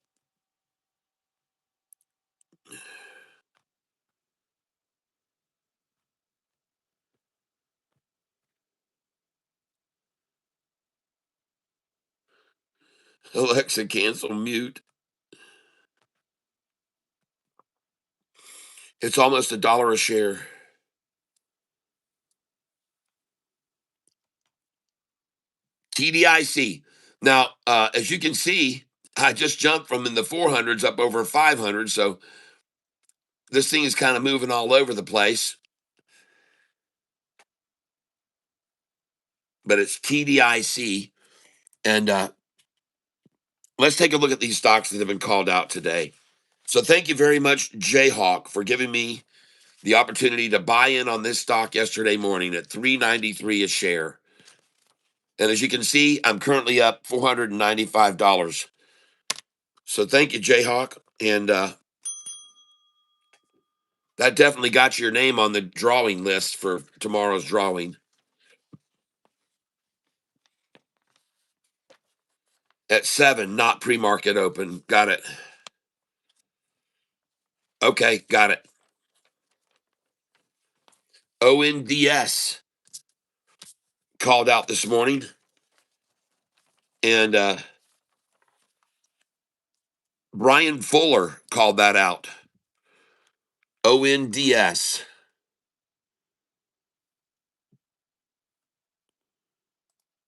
Alexa, cancel mute. It's almost $1 a share. TDIC. Now, as you can see, I just jumped from in the 400s up over 500. So this thing is kind of moving all over the place. But it's TDIC. And let's take a look at these stocks that have been called out today. So thank you very much, Jayhawk, for giving me the opportunity to buy in on this stock yesterday morning at 393 a share. And as you can see, I'm currently up $495. So thank you, Jayhawk. And that definitely got your name on the drawing list for tomorrow's drawing. At 7, not pre-market open. Got it. Okay, got it. ONDS called out this morning. And Brian Fuller called that out. ONDS.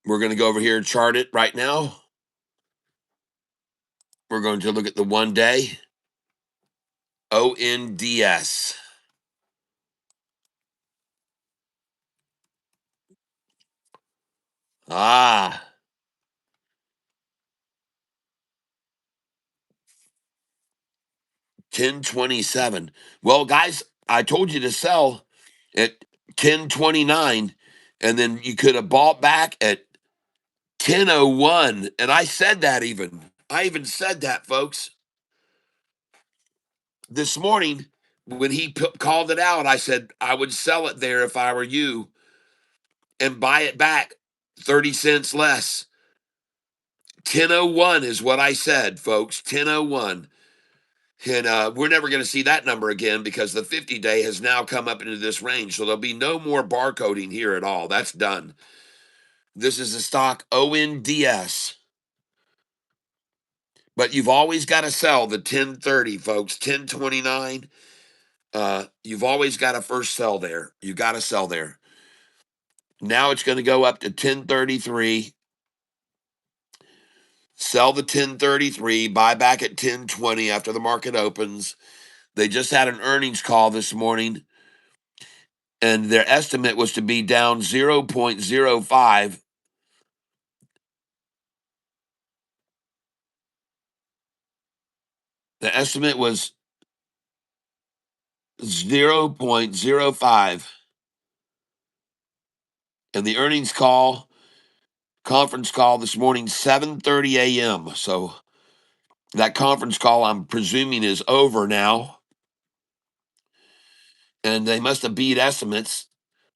We're going to go over here and chart it right now. We're going to look at the 1 day. ONDS. Ah, 1027. Well, guys, I told you to sell at 1029, and then you could have bought back at 1001. And I said that even. I even said that, folks. This morning, when he called it out, I said I would sell it there if I were you and buy it back 30 cents less. 1001 is what I said, folks. 1001. And we're never going to see that number again because the 50-day has now come up into this range. So there'll be no more barcoding here at all. That's done. This is the stock ONDS. But you've always got to sell the 1030, folks. 1029. You've always got to first sell there. You got to sell there. Now it's going to go up to 1033. Sell the 1033, buy back at 1020 after the market opens. They just had an earnings call this morning, and their estimate was to be down 0.05. The estimate was 0.05. And the earnings conference call this morning, 7:30 a.m. So that conference call, I'm presuming, is over now. And they must have beat estimates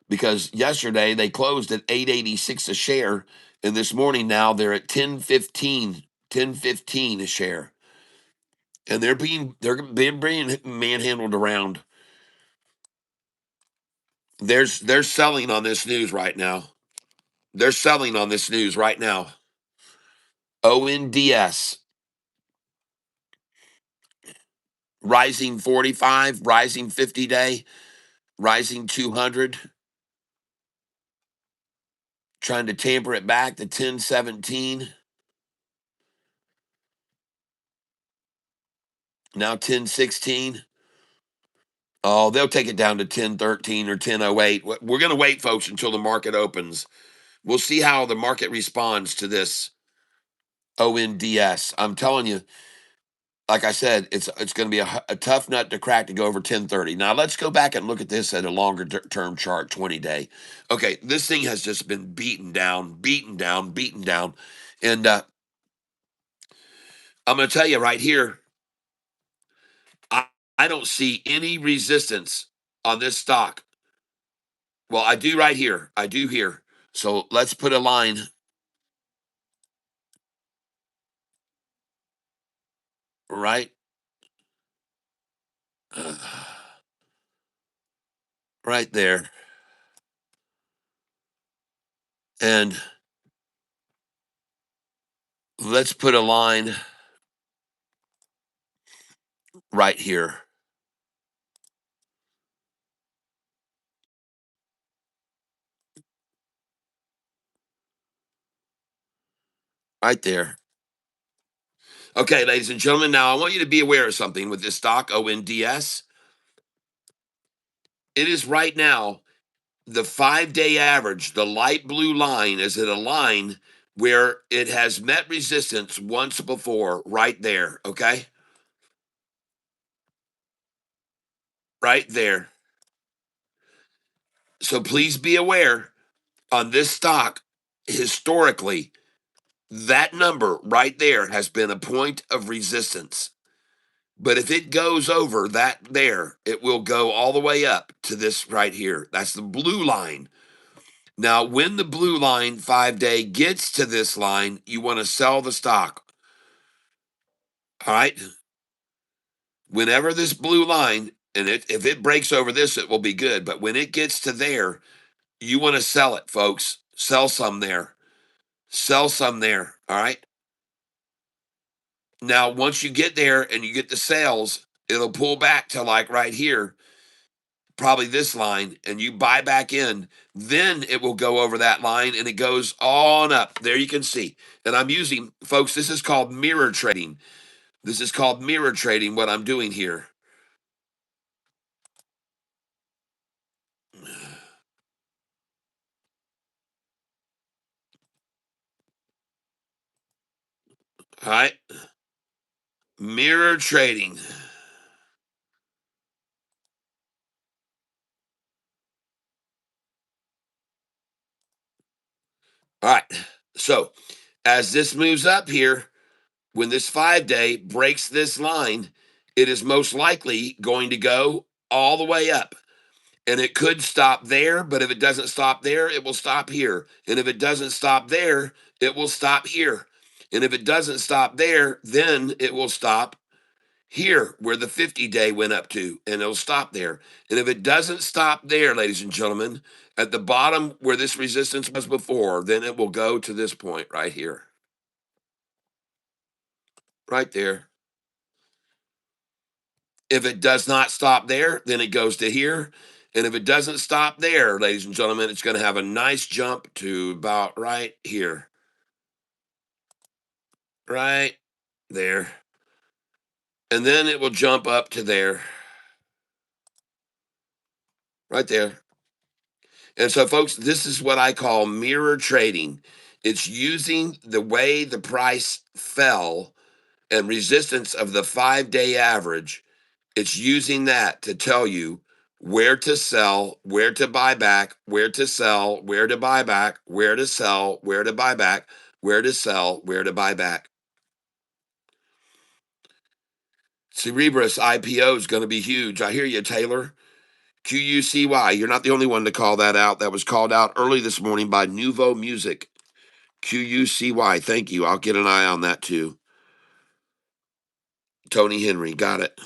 because yesterday they closed at 886 a share. And this morning now they're at 1015 a share. And they're being manhandled around. They're selling on this news right now. They're selling on this news right now. ONDS rising 45, rising 50 day, rising 200, trying to tamper it back to 1017. Now 1016. Oh, they'll take it down to 1013 or 1008. We're going to wait, folks, until the market opens. We'll see how the market responds to this ONDS. I'm telling you, like I said, it's going to be a tough nut to crack to go over 1030. Now let's go back and look at this at a longer term chart, 20-day. Okay, this thing has just been beaten down, beaten down, beaten down, and I'm going to tell you right here, I, I don't see any resistance on this stock. Well, I do right here. I do here. So let's put a line right, uh, right there, and let's put a line right here, right there. Okay, ladies and gentlemen, now I want you to be aware of something with this stock, ONDS. It is right now the 5-day average, the light blue line, is at a line where it has met resistance once before, right there, okay? Right there. So please be aware on this stock, historically, that number right there has been a point of resistance. But if it goes over that there, it will go all the way up to this right here. That's the blue line. Now, when the blue line 5-day gets to this line, you want to sell the stock. All right. Whenever this blue line, and if it breaks over this, it will be good. But when it gets to there, you want to sell it, folks. Sell some there. Sell some there. All right. Now, once you get there and you get the sales, it'll pull back to like right here, probably this line, and you buy back in. Then it will go over that line and it goes on up. There you can see. And I'm using, folks, this is called mirror trading. This is called mirror trading, what I'm doing here. All right. Mirror trading. All right. So as this moves up here, when this 5-day breaks this line, it is most likely going to go all the way up. And it could stop there, but if it doesn't stop there, it will stop here. And if it doesn't stop there, it will stop here. And if it doesn't stop there, then it will stop here where the 50-day went up to, and it'll stop there. And if it doesn't stop there, ladies and gentlemen, at the bottom where this resistance was before, then it will go to this point right here. Right there. If it does not stop there, then it goes to here. And if it doesn't stop there, ladies and gentlemen, it's going to have a nice jump to about right here. Right there. And then it will jump up to there. Right there. And so, folks, this is what I call mirror trading. It's using the way the price fell and resistance of the 5-day average. It's using that to tell you where to sell, where to buy back, where to sell, where to buy back, where to sell, where to buy back, where to sell, where to buy back. Cerebrus IPO is going to be huge. I hear you, Taylor. QUCY. You're not the only one to call that out. That was called out early this morning by Nuvo Music. QUCY. Thank you. I'll get an eye on that too. Tony Henry. Got it.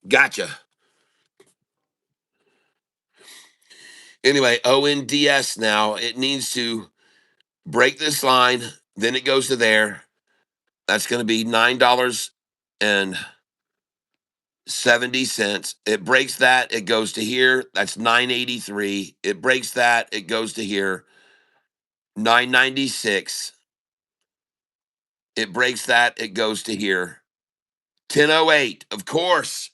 Gotcha. Anyway, ONDS now. It needs to break this line. Then it goes to there. That's going to be $9.70. It breaks that. It goes to here. That's 983. It breaks that. It goes to here. 996. It breaks that. It goes to here. 1008. Of course.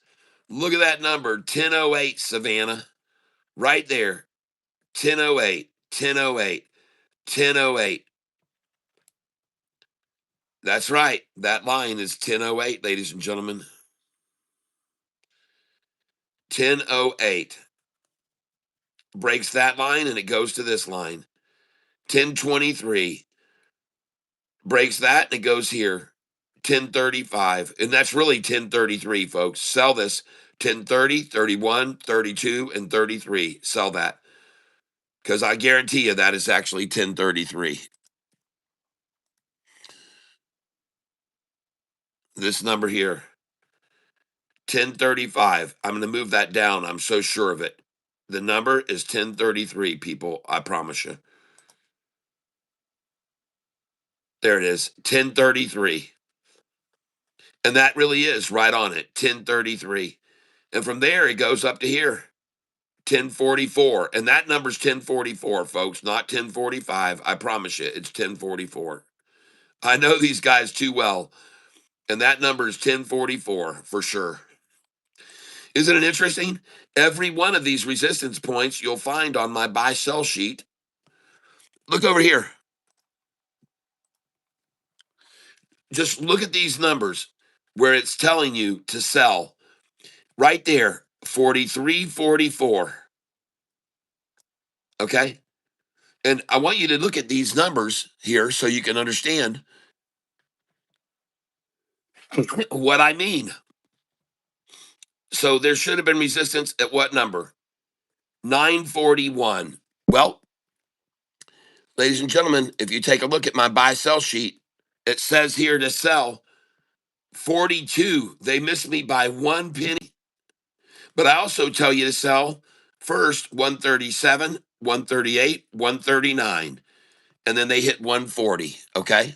Look at that number. 1008, Savannah. Right there. 1008. 1008. 1008. That's right. That line is 1008, ladies and gentlemen. 1008. Breaks that line and it goes to this line. 1023. Breaks that and it goes here. 1035. And that's really 1033, folks. Sell this. 1030, 31, 32, and 33. Sell that. Because I guarantee you that is actually 1033. This number here, 1035. I'm going to move that down. I'm so sure of it. The number is 1033, people. I promise you. There it is, 1033. And that really is right on it, 1033. And from there, it goes up to here, 1044. And that number's 1044, folks, not 1045. I promise you, it's 1044. I know these guys too well. And that number is 1044 for sure. Isn't it interesting? Every one of these resistance points you'll find on my buy sell sheet. Look over here. Just look at these numbers where it's telling you to sell. Right there, 43.44. Okay. And I want you to look at these numbers here so you can understand what I mean. So there should have been resistance at what number? 941. Well, ladies and gentlemen, if you take a look at my buy sell sheet, it says here to sell 42. They missed me by 1 penny. But I also tell you to sell first 137, 138, 139. And then they hit 140. Okay.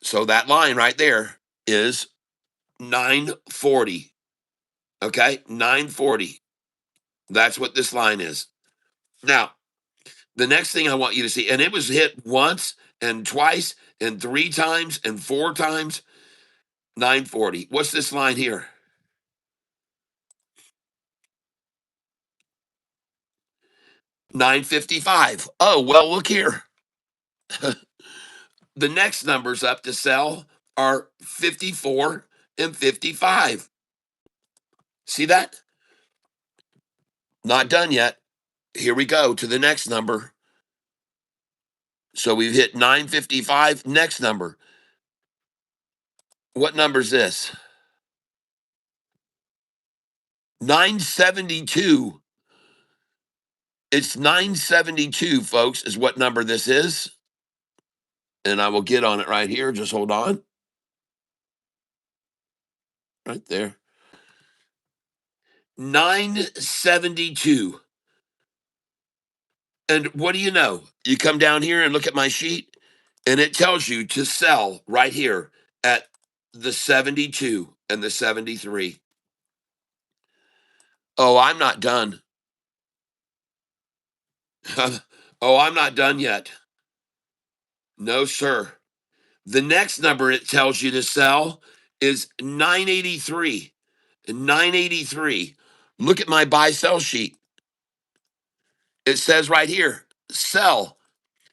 So that line right there is 940. Okay. 940. That's what this line is. Now, the next thing I want you to see, and it was hit once and twice and 3 times and 4 times, 940. What's this line here? 955. Oh, well, look here. The next numbers up to sell are 54 and 55. See that? Not done yet. Here we go to the next number. So we've hit 955. Next number. What number is this? 972. It's 972, folks, is what number this is. And I will get on it right here. Just hold on. Right there. 972. And what do you know? You come down here and look at my sheet, and it tells you to sell right here at the 72 and the 73. Oh, I'm not done. Oh, I'm not done yet. No, sir. The next number it tells you to sell is 983. 983. Look at my buy sell sheet. It says right here, sell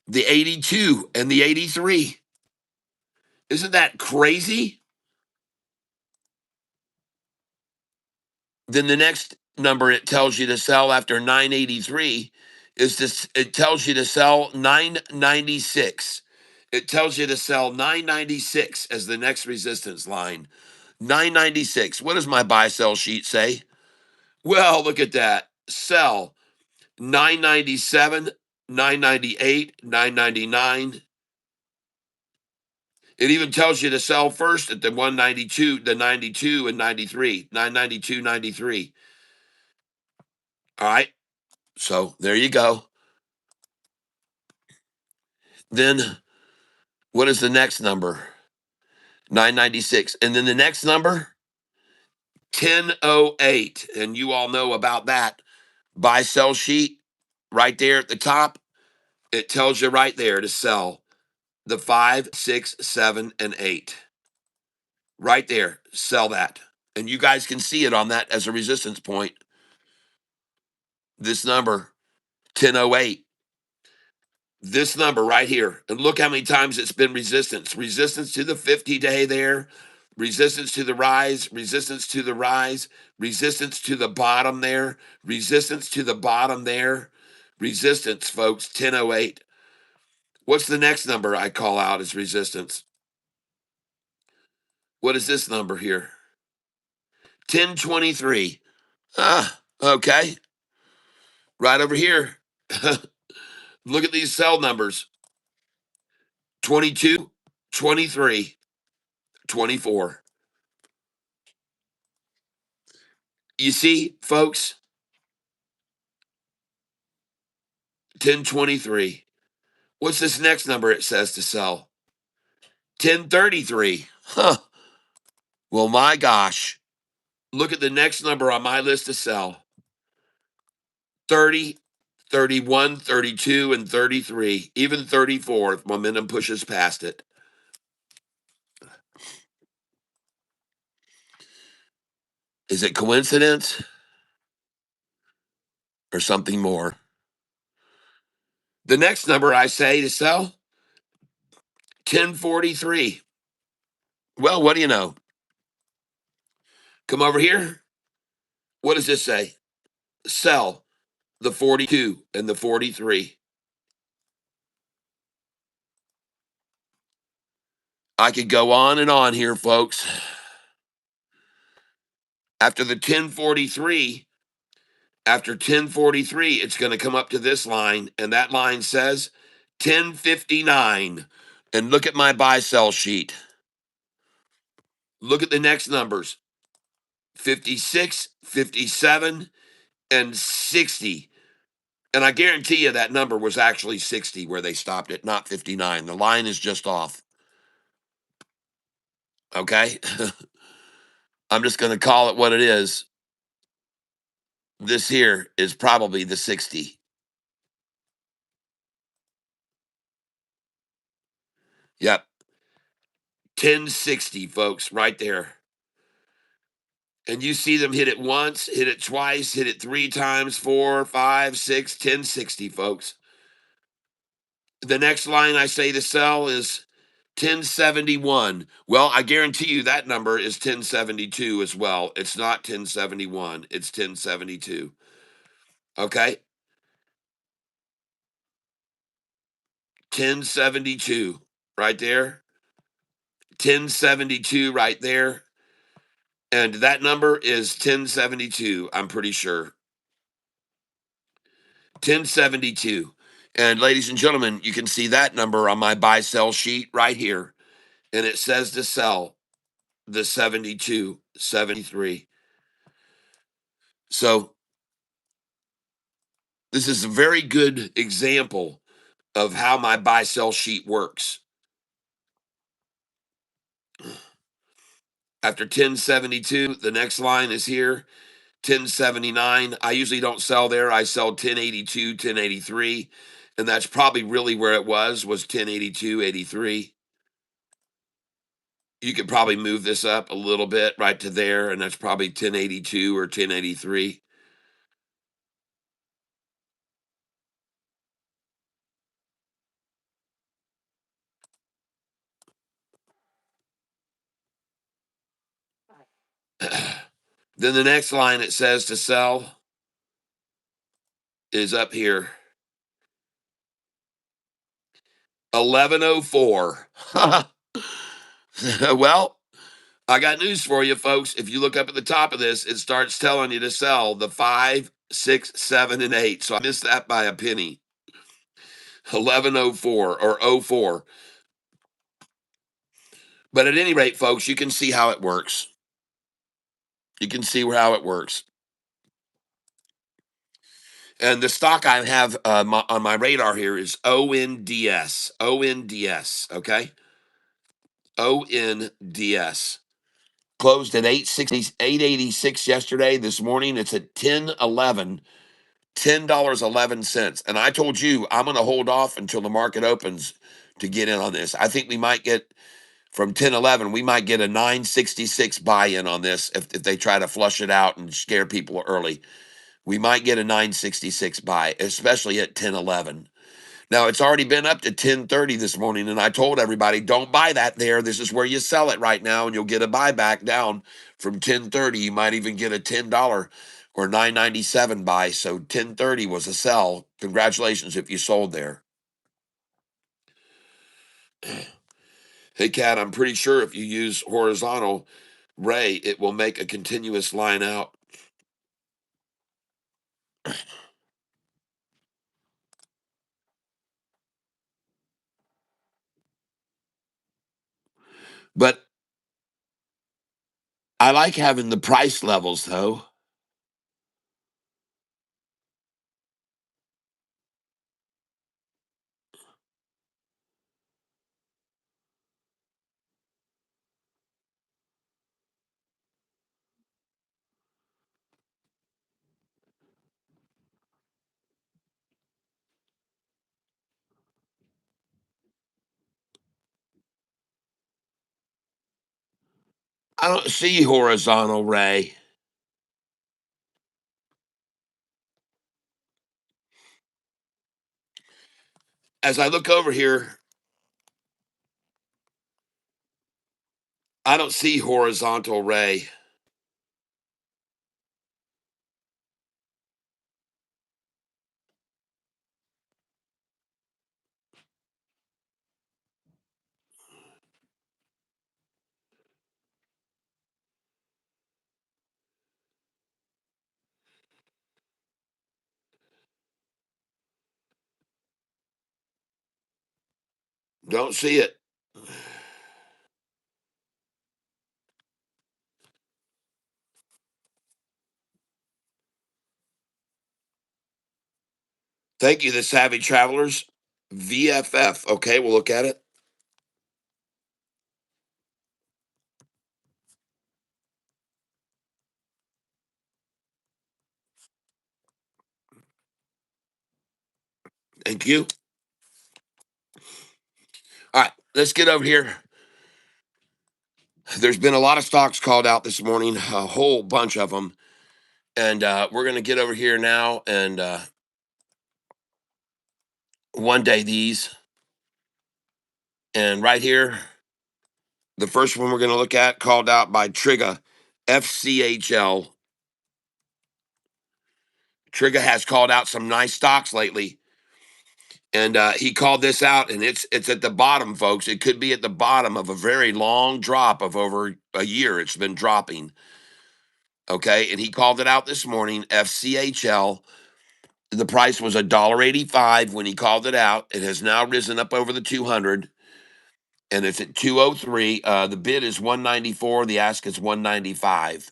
the 82 and the 83. Isn't that crazy? Then the next number it tells you to sell after 983 is this, it tells you to sell 996. It tells you to sell 996 as the next resistance line. 996. What does my buy sell sheet say? Well, look at that. Sell 997, 998, 999. It even tells you to sell first at the 192, the 92 and 93, 992, 93. All right. So there you go. Then what is the next number? 996. And then the next number, 1008. And you all know about that buy sell sheet right there at the top. It tells you right there to sell the 5, 6, 7, and 8. Right there, sell that. And you guys can see it on that as a resistance point. This number, 1008. This number right here. And look how many times it's been resistance. Resistance to the 50-day there, resistance to the rise, resistance to the rise, resistance to the bottom there, resistance to the bottom there. Resistance, folks, 1008. What's the next number I call out as resistance? What is this number here? 1023. Ah, okay. Right over here. Look at these cell numbers: 22, 23, 24. You see, folks, 1023. What's this next number it says to sell? 1033. Huh. Well, my gosh. Look at the next number on my list to sell: 30, 31, 32, and 33, even 34 if momentum pushes past it. Is it coincidence or something more? The next number I say to sell, 1043. Well, what do you know? Come over here. What does this say? Sell the 42 and the 43. I could go on and on here, folks. After the 1043, after 1043, it's going to come up to this line, and that line says 1059. And look at my buy sell sheet. Look at the next numbers: 56, 57, and 60. And I guarantee you that number was actually 60 where they stopped it, not 59. The line is just off. Okay? I'm just going to call it what it is. This here is probably the 60. Yep. 1060, folks, right there. And you see them hit it once, hit it twice, hit it 3 times, 4, 5, 6, 1060, folks. The next line I say to sell is 1071. Well, I guarantee you that number is 1072 as well. It's not 1071, it's 1072. Okay? 1072 right there. 1072 right there. And that number is 1072, I'm pretty sure. 1072. And ladies and gentlemen, you can see that number on my buy sell sheet right here. And it says to sell the 72, 73. So this is a very good example of how my buy sell sheet works. After 1072, the next line is here, 1079. I usually don't sell there. I sell 1082, 1083, and that's probably really where it was 1082.83. You could probably move this up a little bit right to there, and that's probably 1082 or 1083. Then the next line it says to sell is up here, 1104. Well, I got news for you, folks. If you look up at the top of this, it starts telling you to sell the 5, 6, 7, and 8. So I missed that by a penny. 1104 or oh 04. But at any rate, folks, you can see how it works. You can see how it works. And the stock I have on my radar here is ONDS. ONDS. Okay. ONDS. Closed at 886 yesterday. This morning it's at 1011. $10.11. And I told you I'm going to hold off until the market opens to get in on this. I think we might get from 1011, we might get a 966 buy-in on this if they try to flush it out and scare people early. We might get a 966 buy, especially at 1011. Now it's already been up to 1030 this morning, and I told everybody don't buy that there. This is where you sell it right now, and you'll get a buyback down from 1030. You might even get a $10 or 997 buy. So 1030 was a sell. Congratulations if you sold there. Hey Cat, I'm pretty sure if you use horizontal ray, it will make a continuous line out. But I like having the price levels though. I don't see horizontal ray. As I look over here, I don't see horizontal ray. Don't see it. Thank you, the Savvy Travelers. VFF. Okay, we'll look at it. Thank you. All right, let's get over here. There's been a lot of stocks called out this morning, a whole bunch of them. And we're going to get over here now and one day these. And right here, the first one we're going to look at, called out by Trigga, FCHL. Trigga has called out some nice stocks lately. And he called this out, and it's at the bottom, folks. It could be at the bottom of a very long drop of over a year. It's been dropping. Okay, and he called it out this morning. FCHL. The price was $1.85 when he called it out. It has now risen up over the 200, and it's at 203. The bid is 194. The ask is 195.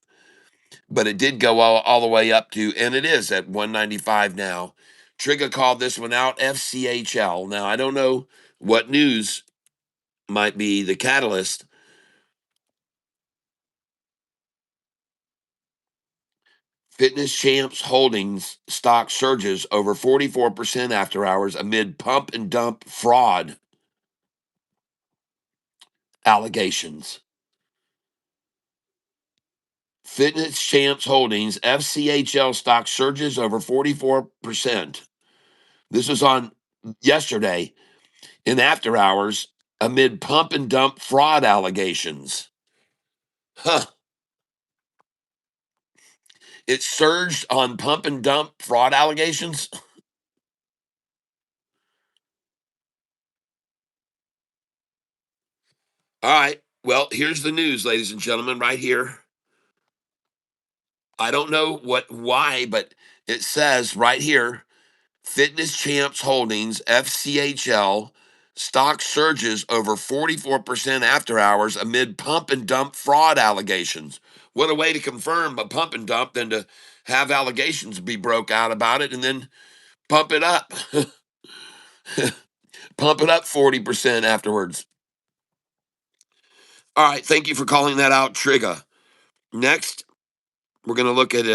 but it did go all the way up to, and it is at 195 now. Trigger called this one out, FCHL. Now, I don't know what news might be the catalyst. Fitness Champs Holdings stock surges over 44% after hours amid pump and dump fraud allegations. Fitness Champs Holdings, FCHL stock surges over 44%. This was on yesterday in after hours amid pump and dump fraud allegations. Huh. It surged on pump and dump fraud allegations. All right. Well, here's the news, ladies and gentlemen, right here. I don't know why, but it says right here, Fitness Champs Holdings, FCHL, stock surges over 44% after hours amid pump and dump fraud allegations. What a way to confirm a pump and dump than to have allegations be broke out about it and then pump it up. Pump it up 40% afterwards. All right, thank you for calling that out, Trigger. Next, we're going to look at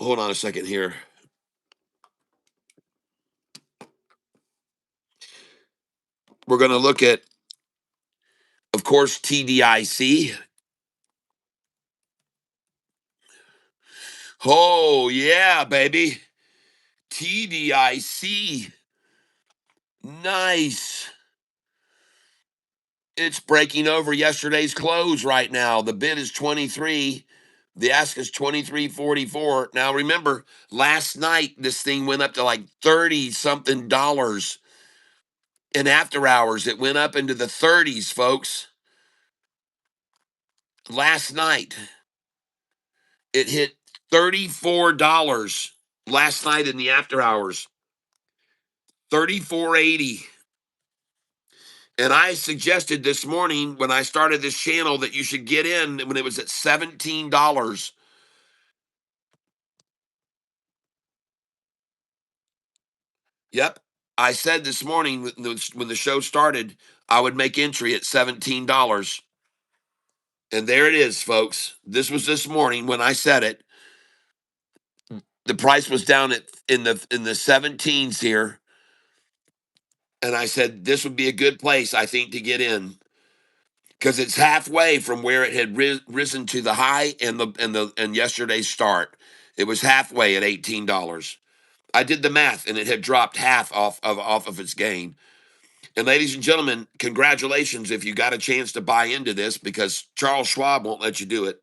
hold on a second here. We're going to look at, of course, TDIC. Oh, yeah, baby. TDIC. Nice. It's breaking over yesterday's close right now. The bid is 23. The ask is 23.44. Now remember, last night this thing went up to like 30 something dollars. And after hours, it went up into the 30s, folks. Last night, it hit $34 last night in the after hours. 34.80. And I suggested this morning when I started this channel that you should get in when it was at $17. Yep. I said this morning when the show started, I would make entry at $17. And there it is, folks. This was this morning when I said it. The price was down in the 17s here. And I said this would be a good place, I think, to get in. Because it's halfway from where it had risen to the high and yesterday's start. It was halfway at $18. I did the math, and it had dropped half off of its gain. And ladies and gentlemen, congratulations if you got a chance to buy into this, because Charles Schwab won't let you do it.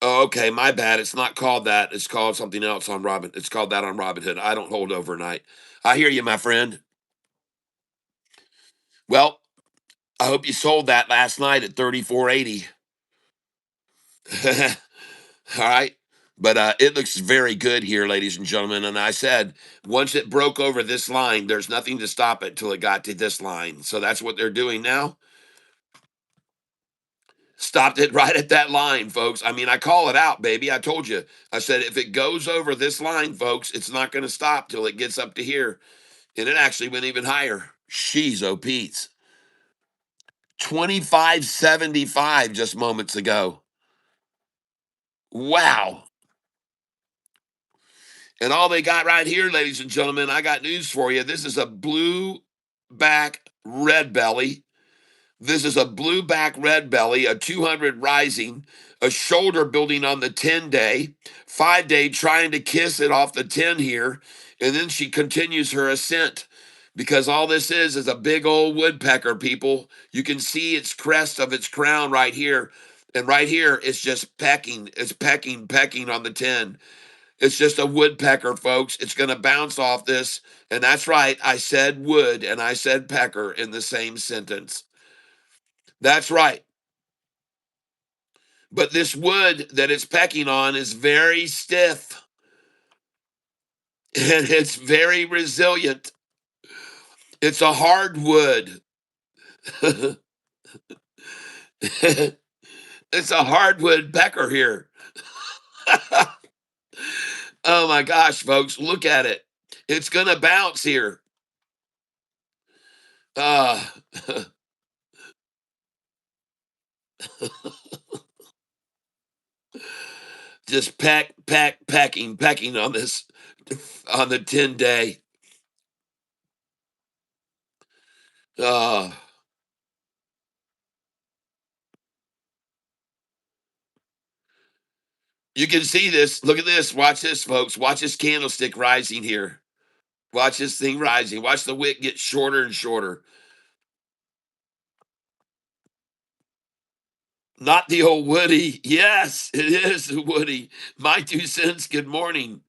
Oh, okay, my bad. It's not called that. It's called something else on Robin. It's called that on Robinhood. I don't hold overnight. I hear you, my friend. Well, I hope you sold that last night at 34.80. All right. But it looks very good here, ladies and gentlemen. And I said, once it broke over this line, there's nothing to stop it till it got to this line. So that's what they're doing now. Stopped it right at that line, folks. I mean, I call it out, baby. I told you. I said, if it goes over this line, folks, it's not going to stop till it gets up to here. And it actually went even higher. She's oh Pete's. 25.75 just moments ago. Wow. And all they got right here, ladies and gentlemen, I got news for you. This is a blue back red belly. This is a blue back red belly, a 200 rising, a shoulder building on the 10-day, 5-day trying to kiss it off the 10 here. And then she continues her ascent, because all this is a big old woodpecker, people. You can see its crest of its crown right here. And right here, it's just pecking. It's pecking on the 10. It's just a woodpecker, folks. It's going to bounce off this. And that's right. I said wood and I said pecker in the same sentence. That's right. But this wood that it's pecking on is very stiff and it's very resilient. It's a hardwood. It's a hardwood pecker here. Oh my gosh, folks, look at it. It's going to bounce here. Uh, just pecking on this on the 10-day. Uh, you can see this. Look at this. Watch this, folks. Watch this candlestick rising here. Watch this thing rising. Watch the wick get shorter and shorter. Not the old Woody. Yes, it is Woody. My 2 cents. Good morning.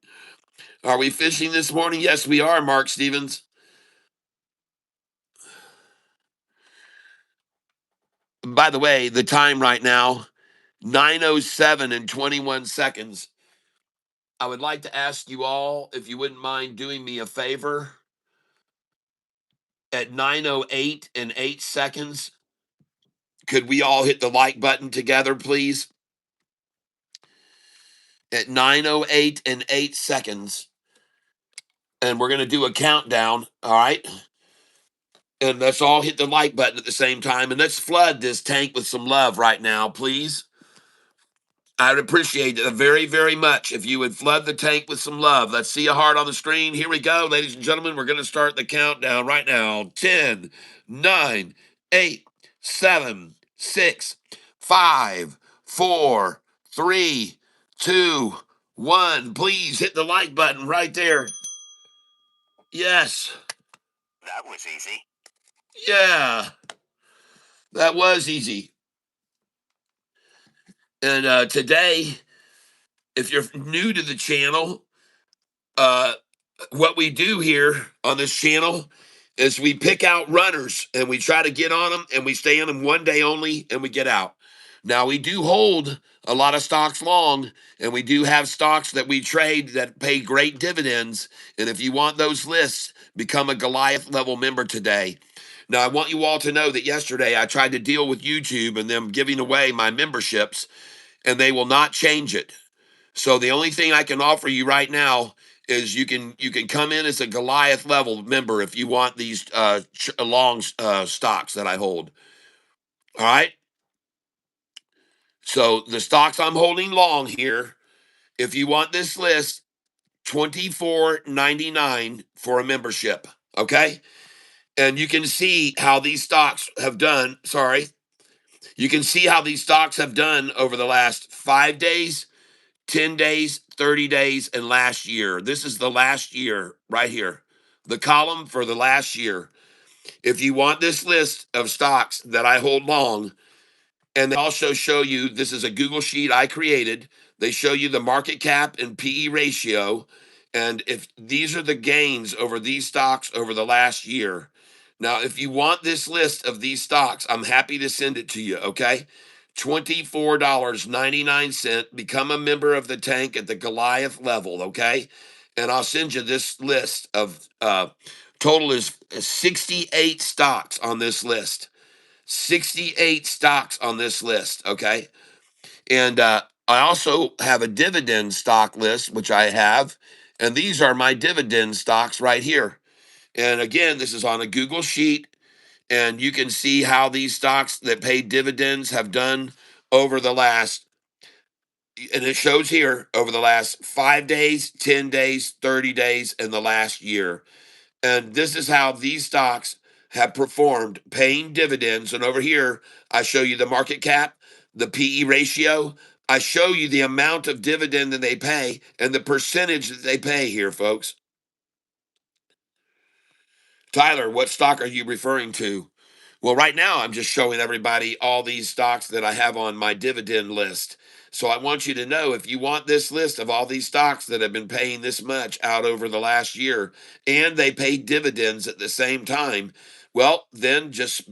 Are we fishing this morning? Yes, we are, Mark Stevens. By the way, the time right now, 9:07 and 21 seconds. I would like to ask you all if you wouldn't mind doing me a favor. At 9:08 and 8 seconds, could we all hit the like button together, please? At 9:08 and 8 seconds. And we're going to do a countdown, all right? And let's all hit the like button at the same time. And let's flood this tank with some love right now, please. I would appreciate it very, very much if you would flood the tank with some love. Let's see a heart on the screen. Here we go, ladies and gentlemen. We're going to start the countdown right now. 10, 9, 8, 7, 6, 5, 4, 3, 2, 1. Please hit the like button right there. Yes. That was easy. Yeah. That was easy. And today, if you're new to the channel, uh, what we do here on this channel is we pick out runners and we try to get on them and we stay on them 1 day only and we get out. Now, we do hold a lot of stocks long and we do have stocks that we trade that pay great dividends. And if you want those lists, become a Goliath level member today. Now, I want you all to know that yesterday I tried to deal with YouTube and them giving away my memberships, and they will not change it. So the only thing I can offer you right now is you can come in as a Goliath level member if you want these long stocks that I hold. All right. So the stocks I'm holding long here, if you want this list, $24.99 for a membership. Okay. And you can see how these stocks have done. Sorry. You can see how these stocks have done over the last 5 days, 10 days, 30 days, and last year. This is the last year right here. The column for the last year. If you want this list of stocks that I hold long, and they also show you, this is a Google sheet I created. They show you the market cap and PE ratio. And if these are the gains over these stocks over the last year. Now, if you want this list of these stocks, I'm happy to send it to you. Okay. $24.99. Become a member of the tank at the Goliath level. Okay. And I'll send you this list of total is 68 stocks on this list. 68 stocks on this list. Okay. And I also have a dividend stock list, which I have. And these are my dividend stocks right here. And again, this is on a Google sheet. And you can see how these stocks that pay dividends have done over the last, and it shows here over the last 5 days, 10 days, 30 days, and the last year. And this is how these stocks have performed, paying dividends. And over here, I show you the market cap, the PE ratio. I show you the amount of dividend that they pay and the percentage that they pay here, folks. Tyler, what stock are you referring to? Well, right now, I'm just showing everybody all these stocks that I have on my dividend list. So I want you to know, if you want this list of all these stocks that have been paying this much out over the last year, and they pay dividends at the same time, well, then just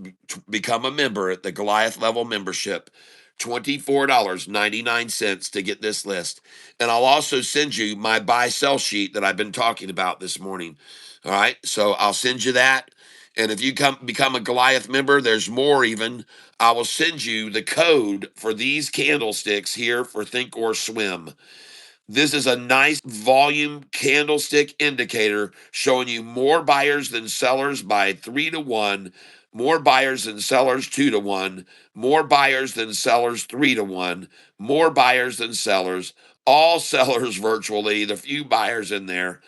become a member at the Goliath level membership. $24.99 to get this list. And I'll also send you my buy sell sheet that I've been talking about this morning. All right. So I'll send you that. And if you become a Goliath member, there's more even. I will send you the code for these candlesticks here for Think or Swim. This is a nice volume candlestick indicator showing you more buyers than sellers by 3-1, more buyers than sellers 2-1, more buyers than sellers 3-1, more buyers than sellers, all sellers virtually, the few buyers in there.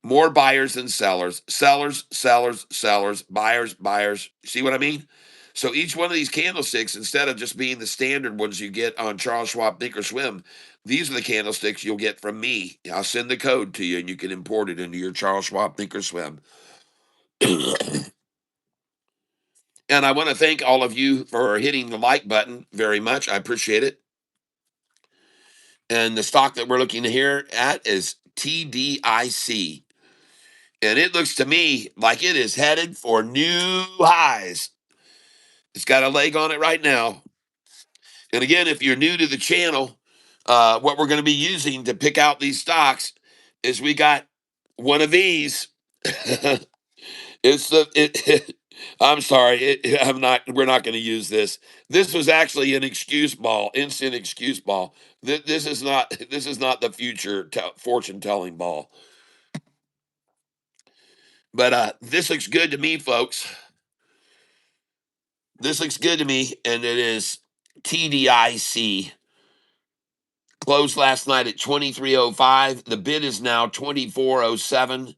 More buyers than sellers, sellers, sellers, sellers, buyers, buyers. See what I mean? So each one of these candlesticks, instead of just being the standard ones you get on Charles Schwab Thinkorswim, these are the candlesticks you'll get from me. I'll send the code to you and you can import it into your Charles Schwab Thinkorswim. And I want to thank all of you for hitting the like button very much. I appreciate it. And the stock that we're looking here at is TDIC. And it looks to me like it is headed for new highs. It's got a leg on it right now. And again, if you're new to the channel, what we're going to be using to pick out these stocks is we got one of these. I'm sorry, we're not going to use this. This was actually an excuse ball, instant excuse ball. This is not the future fortune telling ball. But this looks good to me, folks. This looks good to me, and it is TDIC. Closed last night at 23.05. The bid is now 24.07.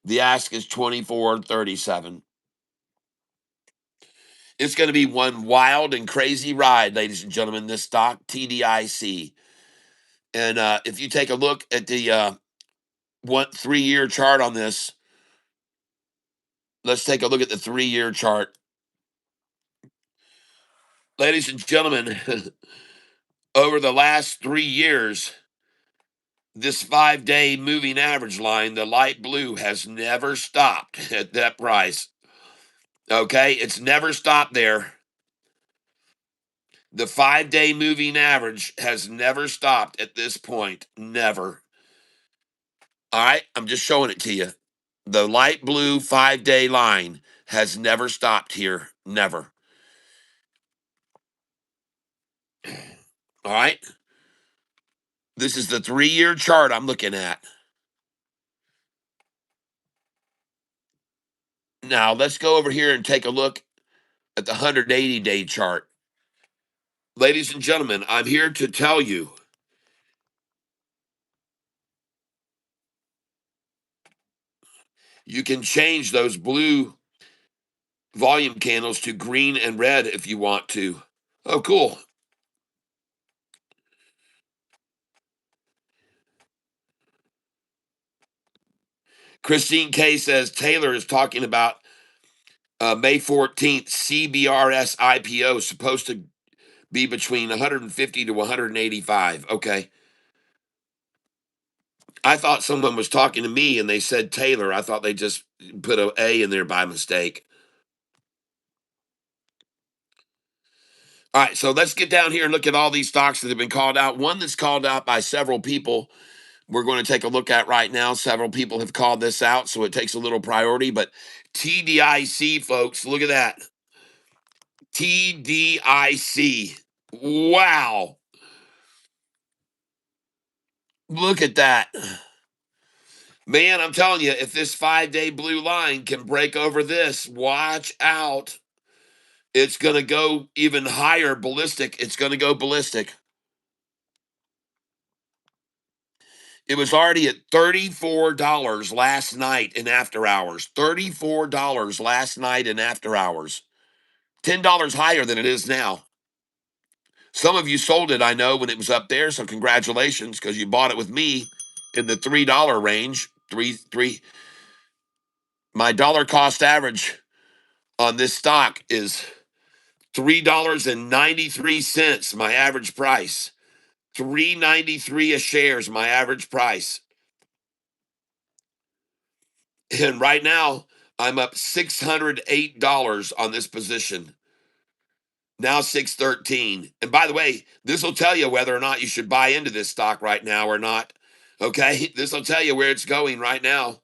The ask is 24.37. It's going to be one wild and crazy ride, ladies and gentlemen, this stock, TDIC. And if you take a look at the 3-year chart on this, let's take a look at the 3-year chart. Ladies and gentlemen, over the last 3 years, this 5-day moving average line, the light blue, has never stopped at that price. Okay, it's never stopped there. The 5-day moving average has never stopped at this point. Never. All right, I'm just showing it to you. The light blue 5-day line has never stopped here. Never. All right. This is the 3-year chart I'm looking at. Now, let's go over here and take a look at the 180-day chart. Ladies and gentlemen, I'm here to tell you you can change those blue volume candles to green and red if you want to. Oh, cool. Christine K says Taylor is talking about May 14th CBRS IPO, supposed to be between 150 to 185. Okay. I thought someone was talking to me and they said Taylor. I thought they just put an A in there by mistake. All right, so let's get down here and look at all these stocks that have been called out. One that's called out by several people, we're going to take a look at right now. Several people have called this out, so it takes a little priority. But TDIC, folks, look at that. TDIC. Wow. Look at that. Man, I'm telling you, if this 5-day blue line can break over this, watch out. It's going to go even higher, ballistic. It's going to go ballistic. It was already at $34 last night in after hours. $34 last night in after hours. $10 higher than it is now. Some of you sold it, I know, when it was up there, so congratulations, because you bought it with me in the $3 range. My dollar cost average on this stock is $3.93, my average price. $3.93 a share is my average price. And right now, I'm up $608 on this position. Now 613. And by the way, this will tell you whether or not you should buy into this stock right now or not. Okay? This will tell you where it's going right now.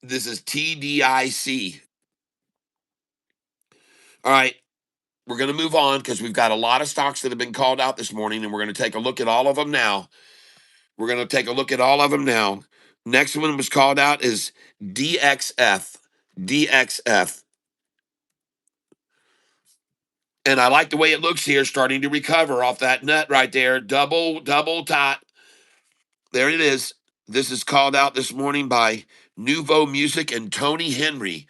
This is TDIC. All right. We're going to move on because we've got a lot of stocks that have been called out this morning, and we're going to take a look at all of them now. We're going to take a look at all of them now. Next one was called out is DXF. DXF. And I like the way it looks here, starting to recover off that nut right there. Double top. There it is. This is called out this morning by Nouveau Music and Tony Henry.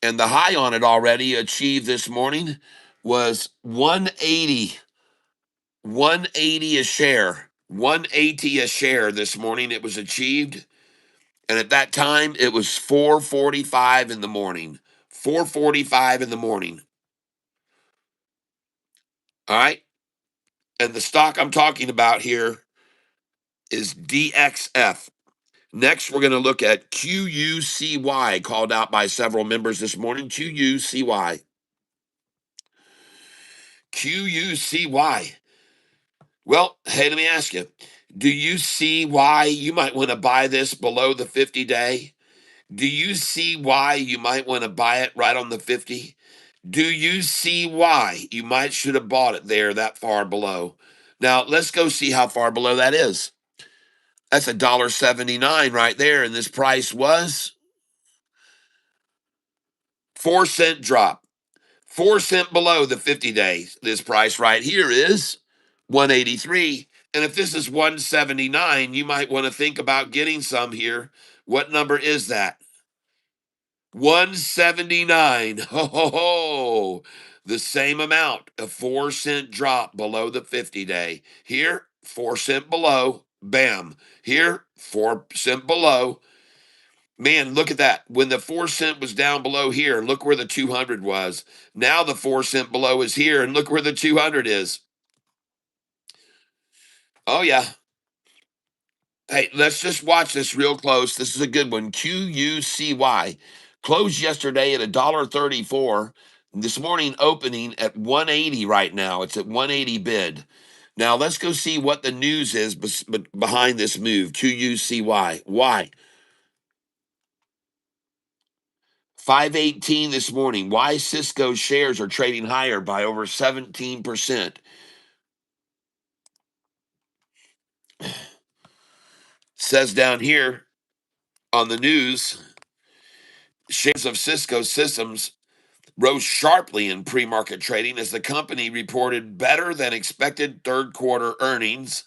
And the high on it already achieved this morning was 180. 180 a share. 180 a share this morning. It was achieved. And at that time, it was 4:45 in the morning. 4:45 in the morning. All right. And the stock I'm talking about here is DXF. Next, we're going to look at QUCY, called out by several members this morning. QUCY. QUCY. Well, hey, let me ask you, do you see why you might want to buy this below the 50-day? Do you see why you might want to buy it right on the 50? Do you see why you might should have bought it there that far below? Now, let's go see how far below that is. That's $1.79 right there, and this price was 4-cent drop. 4 cent below the 50 days. This price right here is 183. And if this is 179, you might want to think about getting some here. What number is that? 179. Ho ho ho. The same amount, a 4 cent drop below the 50-day. Here, 4 cent below. Bam. Here, 4 cent below. Man, look at that. When the 4 cent was down below here, look where the 200 was. Now the 4 cent below is here, and look where the 200 is. Oh, yeah. Hey, let's just watch this real close. This is a good one. QUCY closed yesterday at $1.34. This morning opening at 180 right now. It's at 180 bid. Now let's go see what the news is behind this move. QUCY. Why? 518 this morning. Why Cisco shares are trading higher by over 17%. Says down here on the news, shares of Cisco Systems rose sharply in pre-market trading as the company reported better than expected third quarter earnings,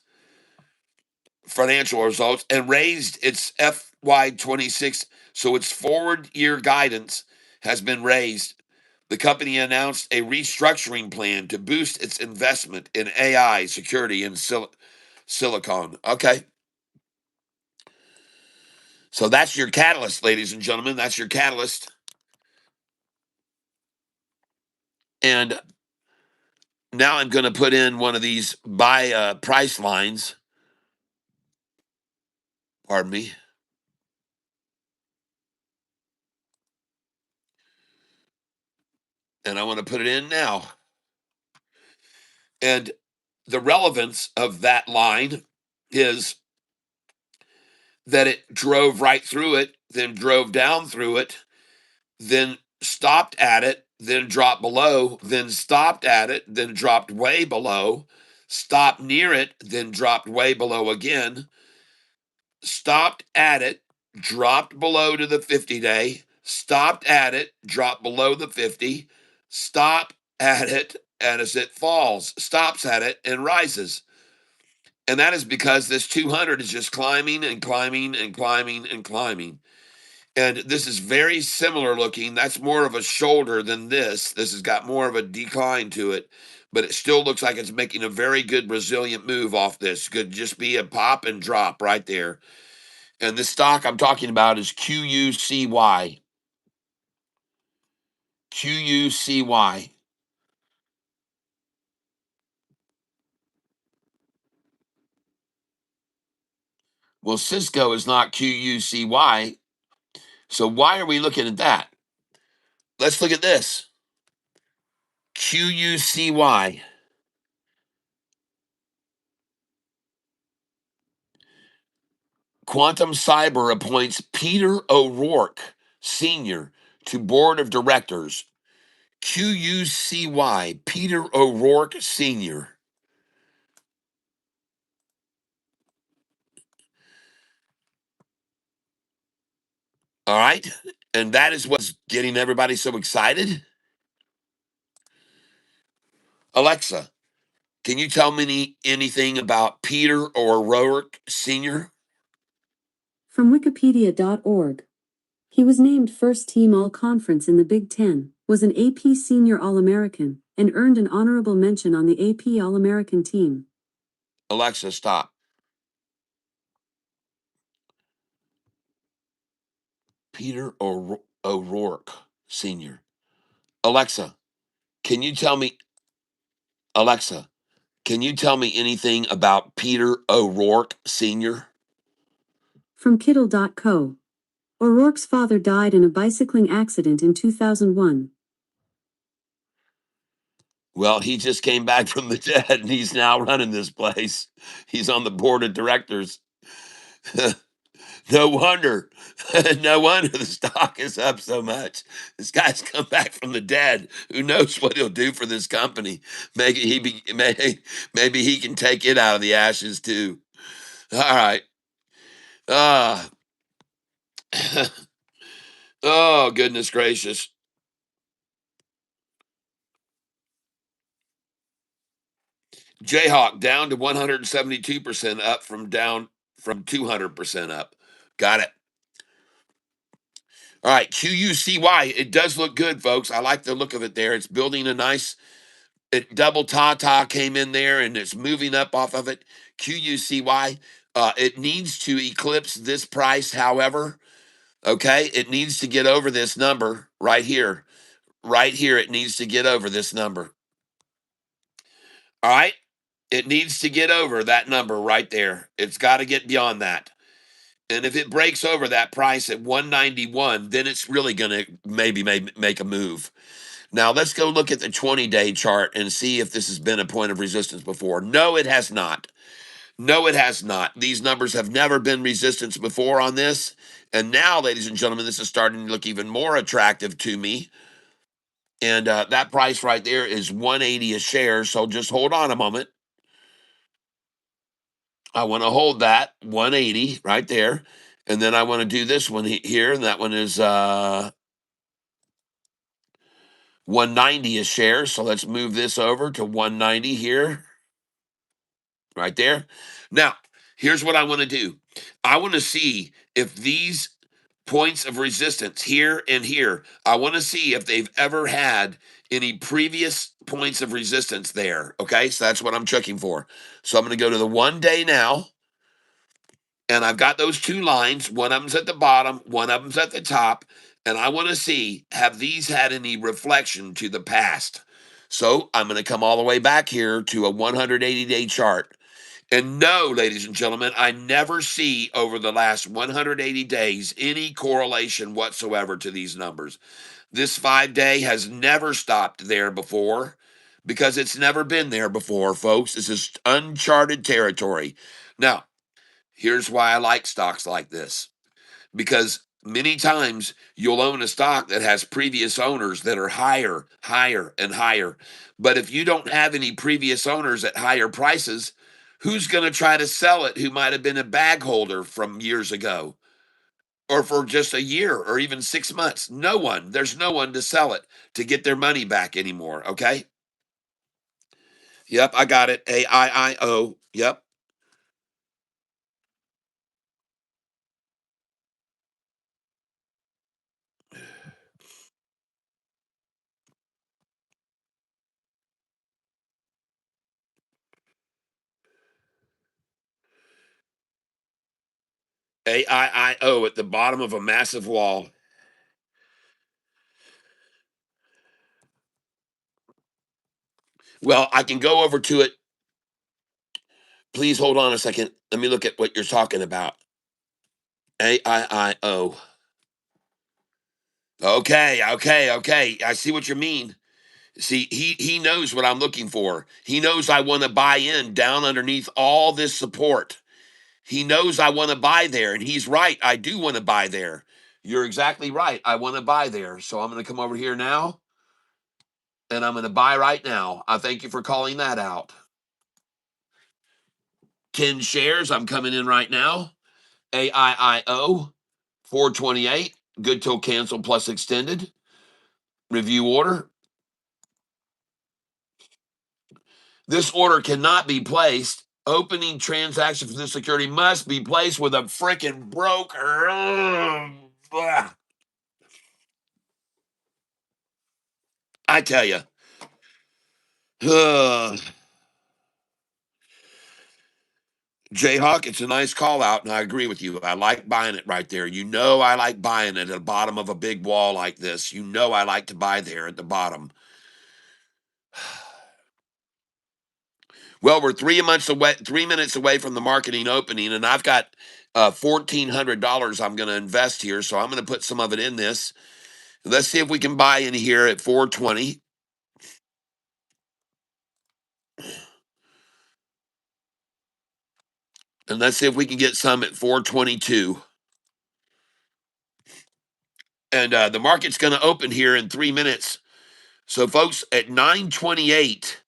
financial results, and raised its FY26, so its forward year guidance has been raised. The company announced a restructuring plan to boost its investment in AI, security, and silicon. Okay. So that's your catalyst, ladies and gentlemen. That's your catalyst. And now I'm going to put in one of these buy price lines. Pardon me. And I want to put it in now. And the relevance of that line is that it drove right through it, then drove down through it, then stopped at it, then dropped below, then stopped at it, then dropped way below, stopped near it, then dropped way below again, stopped at it, dropped below to the 50-day, stopped at it, dropped below the 50, stop at it, and as it falls, stops at it and rises. And that is because this 200 is just climbing and climbing and climbing and climbing. And this is very similar looking. That's more of a shoulder than this. This has got more of a decline to it, but it still looks like it's making a very good resilient move off this. Could just be a pop and drop right there. And the stock I'm talking about is QUCY. QUCY. Well, Cisco is not QUCY. So why are we looking at that? Let's look at this. QUCY. Quantum Cyber appoints Peter O'Rourke, Sr., to Board of Directors. QUCY, Peter O'Rourke, Sr. All right. And that is what's getting everybody so excited. Alexa, can you tell me anything about Peter O'Rourke Sr.? From Wikipedia.org. He was named first team All-Conference in the Big Ten, was an AP Senior All-American, and earned an honorable mention on the AP All-American team. Alexa, stop. Peter O'Rourke Sr. Alexa, can you tell me, Alexa, can you tell me anything about Peter O'Rourke Sr.? From Kittle.co. O'Rourke's father died in a bicycling accident in 2001. Well, he just came back from the dead and he's now running this place. He's on the board of directors. No wonder. No wonder the stock is up so much. This guy's come back from the dead. Who knows what he'll do for this company? Maybe he can take it out of the ashes too. All right. Ah. Oh, goodness gracious. Jayhawk down to 172% up from 200% up. Got it. All right, QUCY. It does look good, folks. I like the look of it there. It's building a nice double ta came in there and it's moving up off of it. QUCY. It needs to eclipse this price, however. Okay, it needs to get over this number right here. Right here, it needs to get over this number. All right, it needs to get over that number right there. It's got to get beyond that. And if it breaks over that price at 191, then it's really going to maybe make a move. Now, let's go look at the 20-day chart and see if this has been a point of resistance before. No, it has not. No, it has not. These numbers have never been resistance before on this. And now, ladies and gentlemen, this is starting to look even more attractive to me. And that price right there is 180 a share. So just hold on a moment. I want to hold that 180 right there. And then I want to do this one here. And that one is 190 a share. So let's move this over to 190 here. Right there. Now, here's what I want to do. I want to see if these points of resistance here and here, I want to see if they've ever had any previous points of resistance there. Okay. So that's what I'm checking for. So I'm going to go to the 1 day now. And I've got those two lines. One of them's at the bottom, one of them's at the top. And I want to see, have these had any reflection to the past? So I'm going to come all the way back here to a 180-day chart. And no, ladies and gentlemen, I never see over the last 180 days any correlation whatsoever to these numbers. This 5 day has never stopped there before because it's never been there before, folks. This is uncharted territory. Now, here's why I like stocks like this, because many times you'll own a stock that has previous owners that are higher, higher, and higher. But if you don't have any previous owners at higher prices, who's going to try to sell it who might have been a bag holder from years ago or for just a year or even 6 months? No one. There's no one to sell it to get their money back anymore. Okay. Yep. I got it. AIIO. Yep. AIIO at the bottom of a massive wall. Well, I can go over to it. Please hold on a second. Let me look at what you're talking about. AIIO. Okay. I see what you mean. See, he knows what I'm looking for. He knows I want to buy in down underneath all this support. He knows I want to buy there, and he's right. I do want to buy there. You're exactly right. I want to buy there. So I'm going to come over here now, and I'm going to buy right now. I thank you for calling that out. 10 shares. I'm coming in right now. AIIO 428. Good till cancel plus extended. Review order. This order cannot be placed. Opening transaction for this security must be placed with a freaking broker. I tell you. Jayhawk, it's a nice call out, and I agree with you. I like buying it right there. You know, I like buying it at the bottom of a big wall like this. You know, I like to buy there at the bottom. Well, we're 3 minutes away from the marketing opening, and I've got $1,400 I'm going to invest here, so I'm going to put some of it in this. Let's see if we can buy in here at 420. And let's see if we can get some at 422. And the market's going to open here in 3 minutes. So, folks, at 928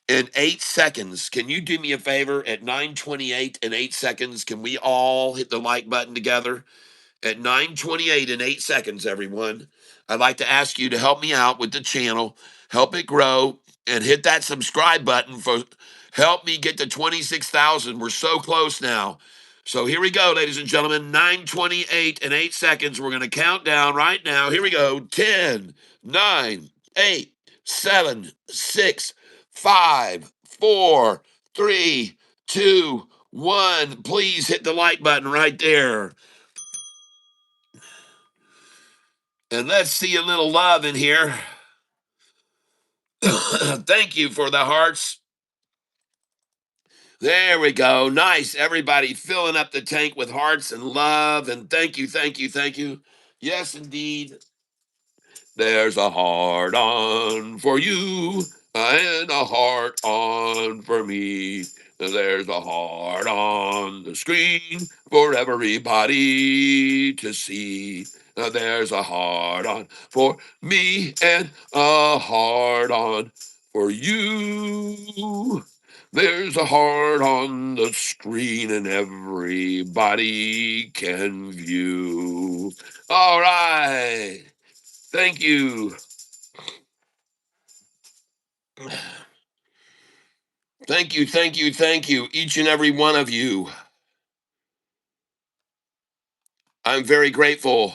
in 8 seconds, can you do me a favor? At 928 in 8 seconds, can we all hit the like button together? At 928 in 8 seconds, everyone. I'd like to ask you to help me out with the channel, help it grow, and hit that subscribe button for help me get to 26,000. We're so close now. So here we go, ladies and gentlemen. 928 in 8 seconds. We're going to count down right now. Here we go. 10, 9, 8, 7, 6, 5, 4, 3, 2, 1. Please hit the like button right there. And let's see a little love in here. Thank you for the hearts. There we go. Nice. Everybody filling up the tank with hearts and love. And thank you, thank you, thank you. Yes, indeed. There's a heart on for you and a heart on for me. There's a heart on the screen for everybody to see. There's a heart on for me and a heart on for you. There's a heart on the screen and everybody can view. All right. Thank you. Thank you, each and every one of you. I'm very grateful.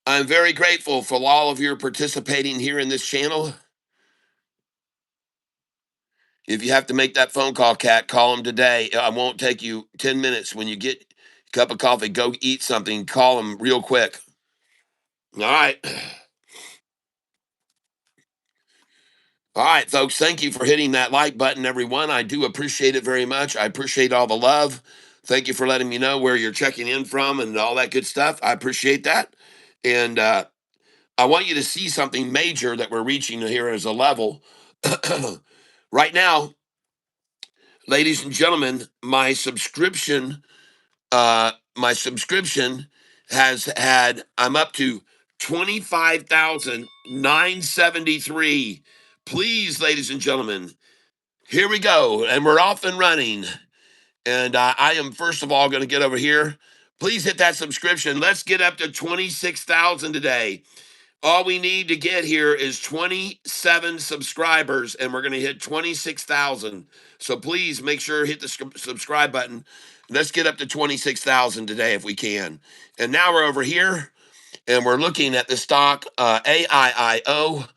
I'm very grateful for all of your participating here in this channel. If you have to make that phone call, Cat, call them today. I won't take you 10 minutes. When you get a cup of coffee, go eat something, call them real quick. All right. All right, folks, thank you for hitting that like button, everyone. I do appreciate it very much. I appreciate all the love. Thank you for letting me know where you're checking in from and all that good stuff. I appreciate that. And I want you to see something major that we're reaching here as a level. Right now, ladies and gentlemen, my subscription has had, I'm up to 25,973. Please, ladies and gentlemen, here we go. And we're off and running. And I am, first of all, going to get over here. Please hit that subscription. Let's get up to 26,000 today. All we need to get here is 27 subscribers, and we're going to hit 26,000. So please make sure hit the subscribe button. Let's get up to 26,000 today if we can. And now we're over here, and we're looking at the stock AIIO,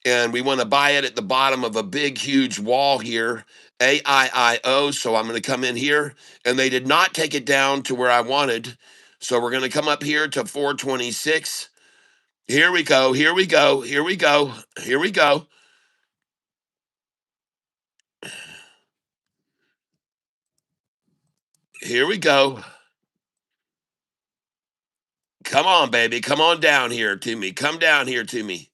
and we want to buy it at the bottom of a big, huge wall here, AIIO. So I'm going to come in here, and they did not take it down to where I wanted. So we're going to come up here to 426. Here we go. Here we go. Here we go. Here we go. Here we go. Come on, baby. Come on down here to me. Come down here to me.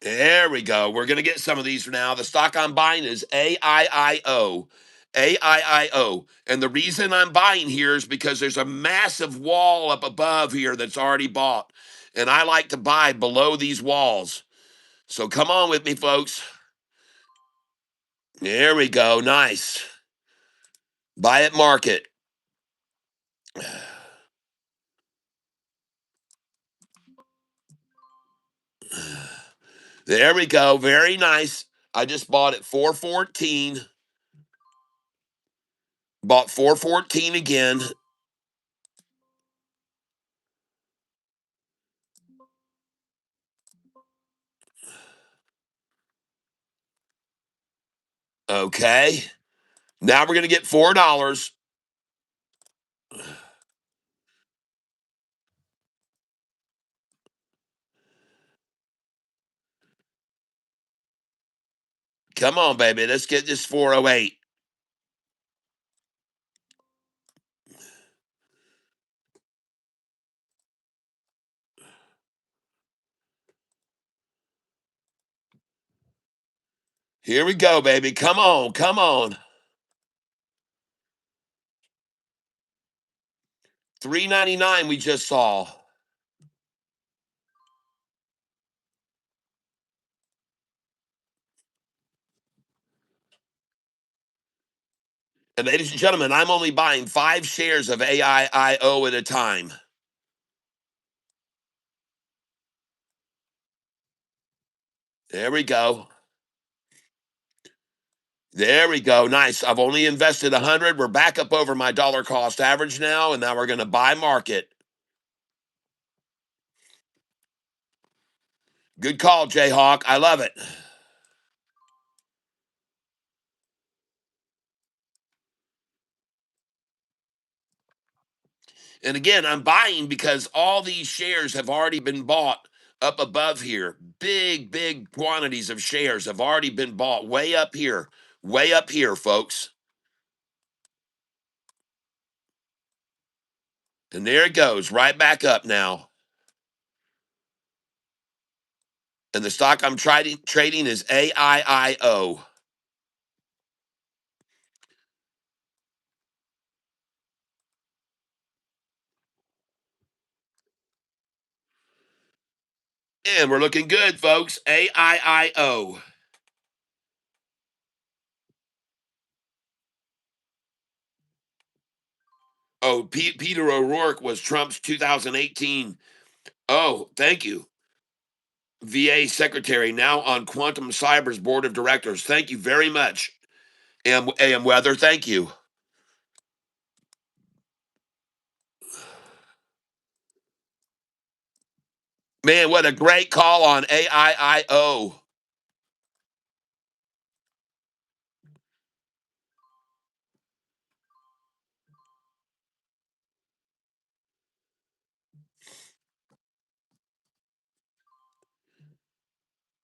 There we go. We're going to get some of these for now. The stock I'm buying is AIIO. AIIO. And the reason I'm buying here is because there's a massive wall up above here that's already bought. And I like to buy below these walls. So come on with me, folks. There we go. Nice. Buy at market. There we go. Very nice. I just bought at 414. Bought 414 again. Okay. Now we're going to get $4. Come on, baby. Let's get this 408. Here we go, baby. Come on. Come on. 399 we just saw. And ladies and gentlemen, I'm only buying 5 shares of AIIO at a time. There we go. There we go. Nice. I've only invested 100. We're back up over my dollar cost average now, and now we're going to buy market. Good call, Jayhawk. I love it. And again, I'm buying because all these shares have already been bought up above here. Big, big quantities of shares have already been bought way up here, folks. And there it goes, right back up now. And the stock I'm trading is AIIO. And we're looking good, folks. AIIO. Oh, Peter O'Rourke was Trump's 2018. Oh, thank you. VA Secretary, now on Quantum Cyber's board of directors. Thank you very much. AM Weather, thank you. Man, what a great call on AIIO.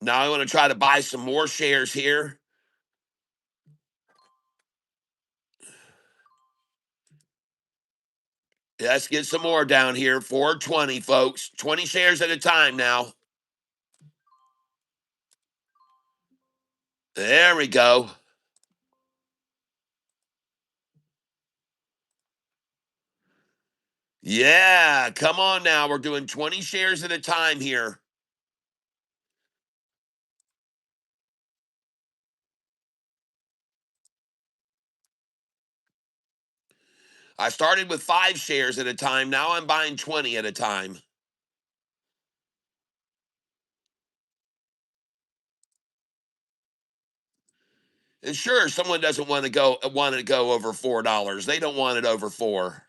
Now I want to try to buy some more shares here. Let's get some more down here. 420, folks. 20 shares at a time now. There we go. Yeah, come on now. We're doing 20 shares at a time here. I started with 5 shares at a time. Now I'm buying 20 at a time. And sure, someone doesn't want to go over $4. They don't want it over 4.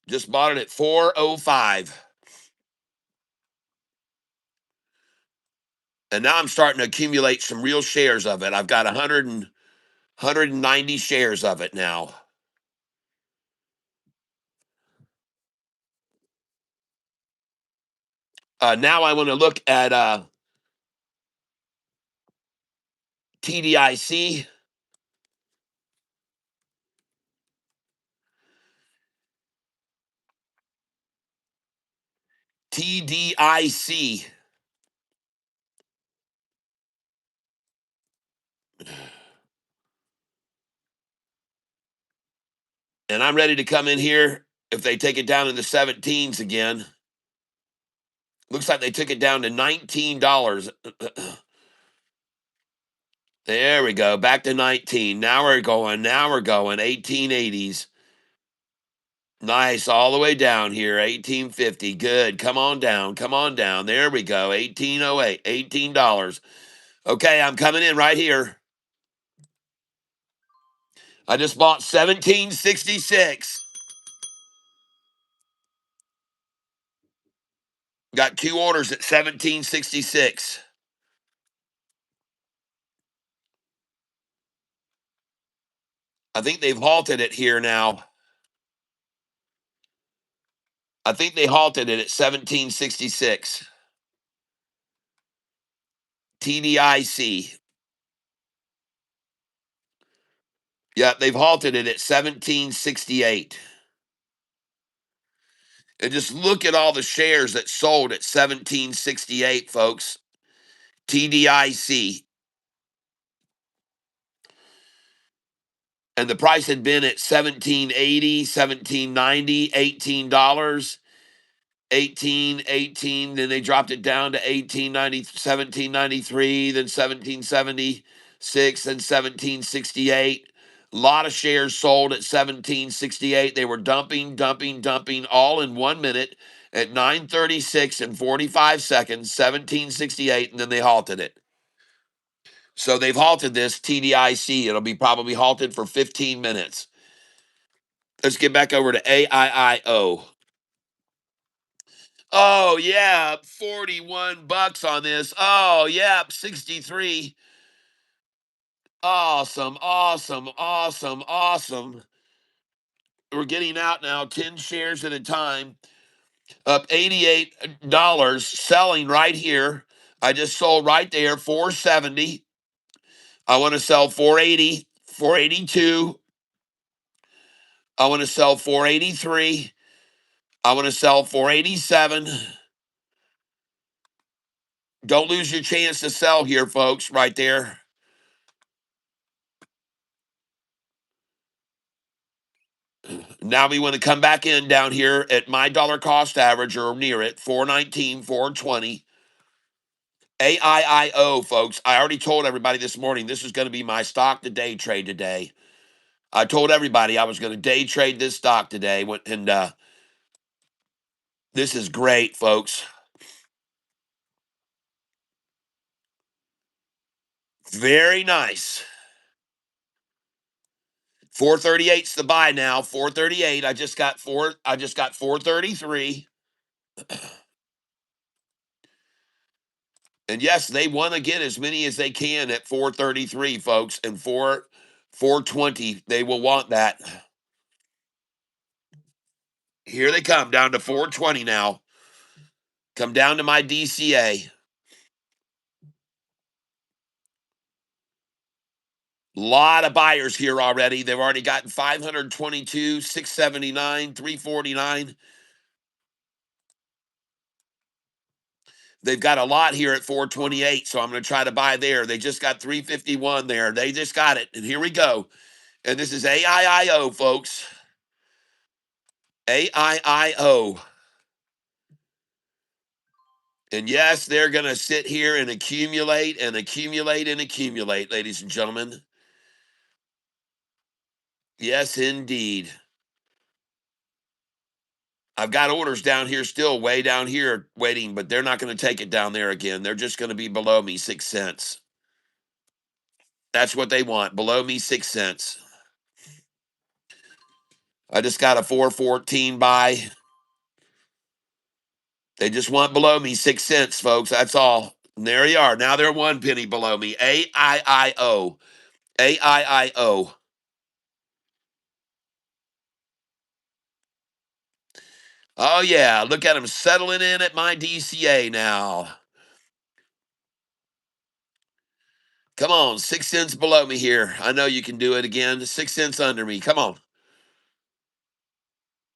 Just bought it at 405. And now I'm starting to accumulate some real shares of it. I've got 190 shares of it now. Now I want to look at TDIC. TDIC. And I'm ready to come in here if they take it down in the 17s again. Looks like they took it down to $19. There we go. Back to 19. Now we're going. 1880s. Nice. All the way down here. 1850. Good. Come on down. Come on down. There we go. 1808. $18. Okay, I'm coming in right here. I just bought 1766. Got 2 orders at 1766. I think they've halted it here now. I think they halted it at 1766. TDIC. Yeah, they've halted it at 1768. And just look at all the shares that sold at 1768, folks. TDIC. And the price had been at 1780, 1790, $18. 18, then they dropped it down to 1890, 1793, then 1776, then 1768. A lot of shares sold at 1768. They were dumping all in 1 minute at 9:36 and 45 seconds, 1768, and then they halted it. So they've halted this TDIC. It'll be probably halted for 15 minutes. Let's get back over to AIIO. Oh, yeah, 41 bucks on this. Oh, yeah, 63. Awesome, awesome, awesome, awesome. We're getting out now 10 shares at a time. Up $88, selling right here. I just sold right there, 470. I want to sell 480, 482. I want to sell 483. I want to sell 487. Don't lose your chance to sell here, folks, right there. Now we want to come back in down here at my dollar cost average or near it, 419, 420. AIIO, folks. I already told everybody this morning this is going to be my stock to day trade today. I told everybody I was going to day trade this stock today, and this is great, folks. Very nice. 438's the buy now. 438. I just got 433. And yes, they want to get as many as they can at 433, folks, and 420. They will want that. Here they come down to 420 now. Come down to my DCA. Lot of buyers here already. They've already gotten 522, 679, 349. They've got a lot here at 428, so I'm going to try to buy there. They just got 351 there. They just got it. And here we go. And this is AIIO, folks. AIIO. And yes, they're going to sit here and accumulate and accumulate and accumulate, ladies and gentlemen. Yes, indeed. I've got orders down here still, way down here waiting, but they're not going to take it down there again. They're just going to be below me 6 cents. That's what they want, below me 6 cents. I just got a 414 buy. They just want below me 6 cents, folks. That's all. And there you are. Now they're 1 penny below me. AIIO. AIIO. Oh, yeah. Look at them settling in at my DCA now. Come on, 6 cents below me here. I know you can do it again. 6 cents under me. Come on.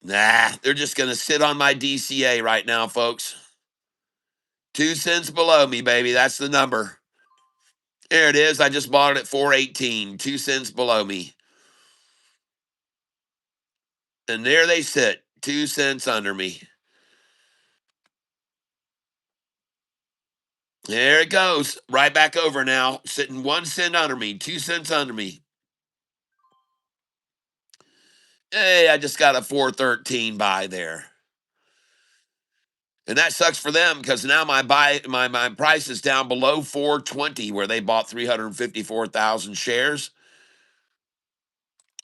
Nah, they're just going to sit on my DCA right now, folks. 2 cents below me, baby. That's the number. There it is. I just bought it at 418. 2 cents below me. And there they sit. 2 cents under me. There it goes. Right back over now. Sitting 1 cent under me. 2 cents under me. Hey, I just got a 413 buy there. And that sucks for them because now my price is down below 420 where they bought 354,000 shares.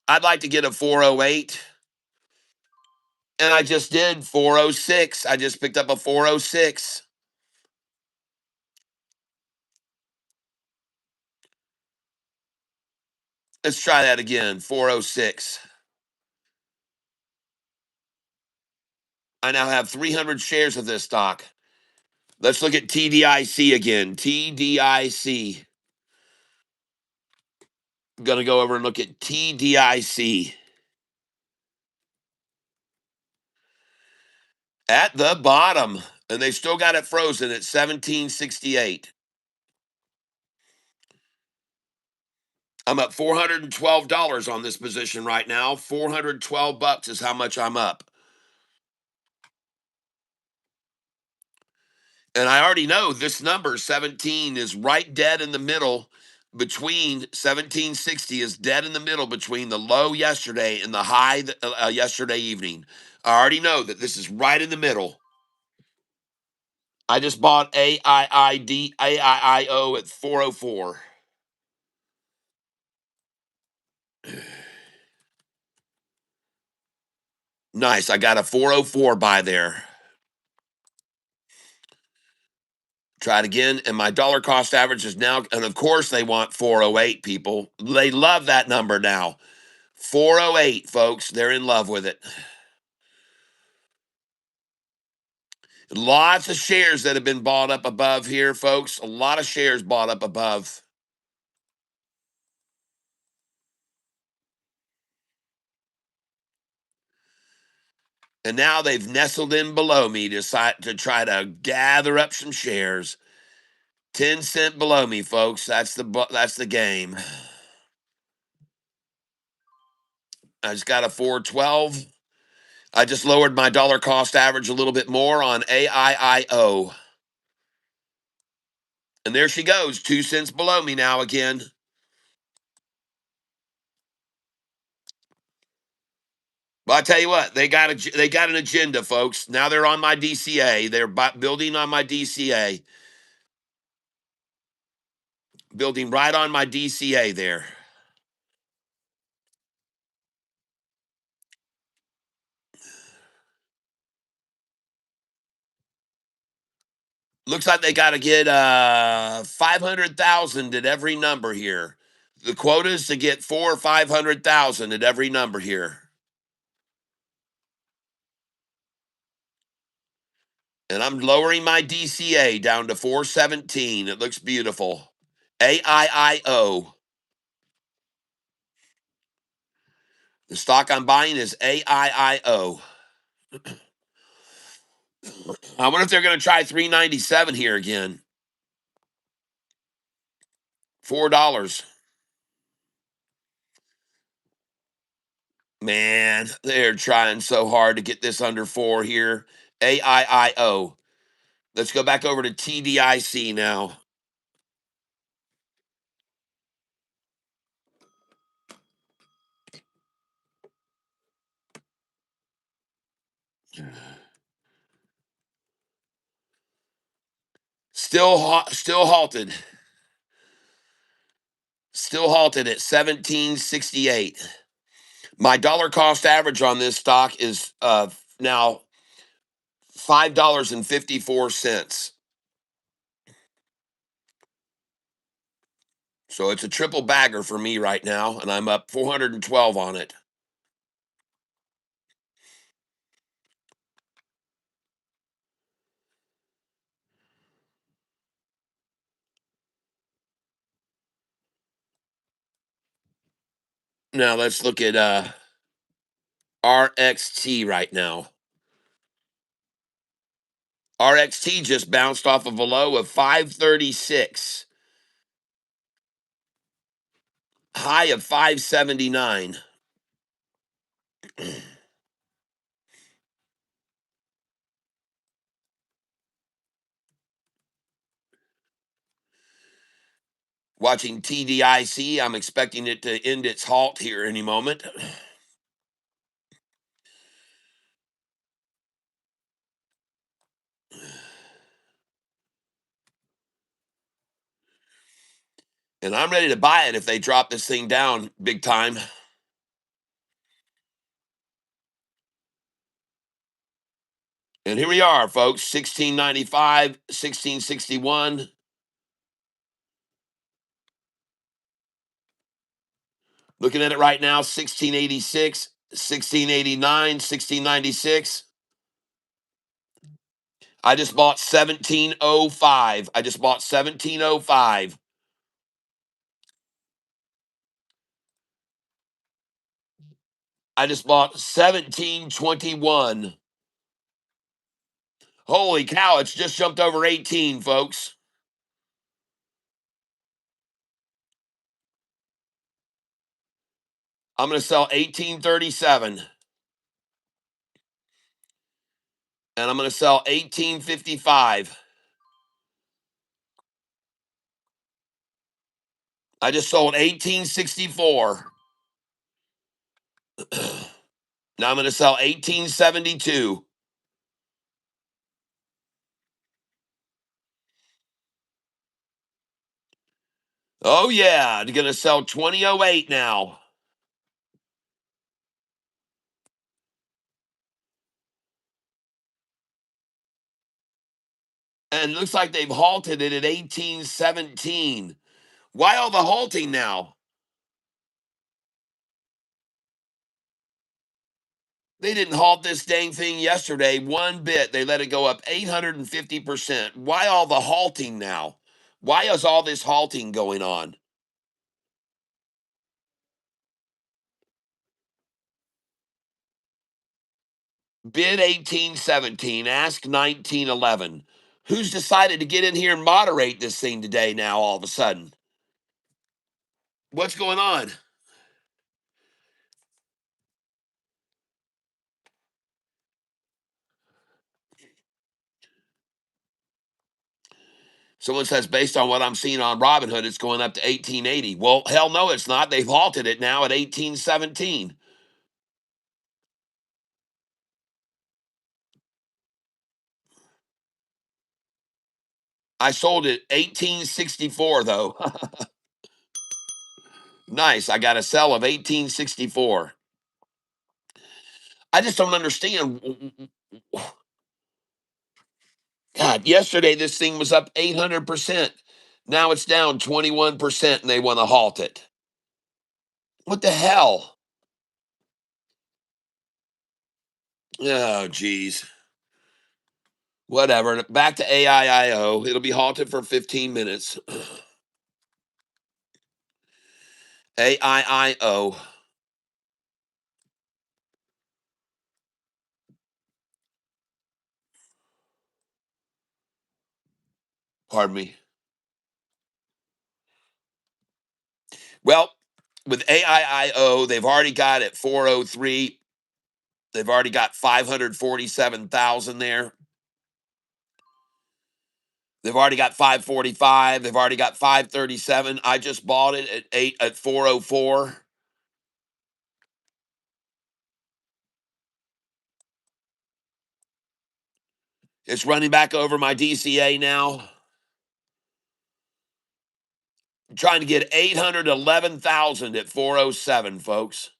I'd like to get a 408. And I just did 406. I just picked up a 406. Let's try that again. 406. I now have 300 shares of this stock. Let's look at TDIC again. TDIC. I'm going to go over and look at TDIC. At the bottom. And they still got it frozen at 1768. I'm up $412 on this position right now. 412 bucks is how much I'm up. And I already know this number 17 is right dead in the middle between 1760 is dead in the middle between the low yesterday and the high yesterday evening. I already know that this is right in the middle. I just bought AIIO at 404. Nice. I got a 404 buy there. Try it again. And my dollar cost average is now, and of course, they want 408 people. They love that number now. 408, folks. They're in love with it. Lots of shares that have been bought up above here, folks. A lot of shares bought up above. And now they've nestled in below me to try to gather up some shares. 10 cent below me, folks. That's the game. I just got a 412. I just lowered my dollar cost average a little bit more on AIIO. And there she goes, 2 cents below me now again. But I tell you what, they got an agenda, folks. Now they're on my DCA. They're building on my DCA, building right on my DCA there. Looks like they got to get 500,000 at every number here. The quota is to get 400,000 or 500,000 at every number here. And I'm lowering my DCA down to 417. It looks beautiful. AIIO. The stock I'm buying is AIIO. I wonder if they're going to try 397 here again. $4. Man, they're trying so hard to get this under 4 here. AIIO. Let's go back over to TDIC now. Still halted. Still halted at 1768. My dollar cost average on this stock is now $5.54. So it's a triple bagger for me right now, and I'm up 412 on it. Now let's look at RXT right now. RXT just bounced off of a low of 536, high of 579. Watching TDIC, I'm expecting it to end its halt here any moment. And I'm ready to buy it if they drop this thing down big time. And here we are, folks, 1695, 1661. Looking at it right now, 1686, 1689, 1696. I just bought 1705. I just bought 1705. I just bought 1721. Holy cow, it's just jumped over 18, folks. I'm going to sell 1837. And I'm going to sell 1855. I just sold 1864. Now I'm going to sell 1872. Oh, yeah. I'm going to sell 2008 now. And it looks like they've halted it at 1817. Why all the halting now? They didn't halt this dang thing yesterday one bit. They let it go up 850%. Why all the halting now? Why is all this halting going on? Bid 1817, ask 1911. Who's decided to get in here and moderate this thing today now all of a sudden? What's going on? Someone says, based on what I'm seeing on Robinhood, it's going up to 1880. Well, hell no, it's not. They've halted it now at 1817. I sold it 1864, though. Nice. I got a sell of 1864. I just don't understand. God, yesterday this thing was up 800%. Now it's down 21% and they want to halt it. What the hell? Oh, geez. Whatever. Back to AIIO. It'll be halted for 15 minutes. AIIO. Pardon me. Well, with AIIO, they've already got it 403. They've already got 547,000 there. They've already got 545. They've already got 537. I just bought it at 404. It's running back over my DCA now. I'm trying to get 811,000 at 407, folks.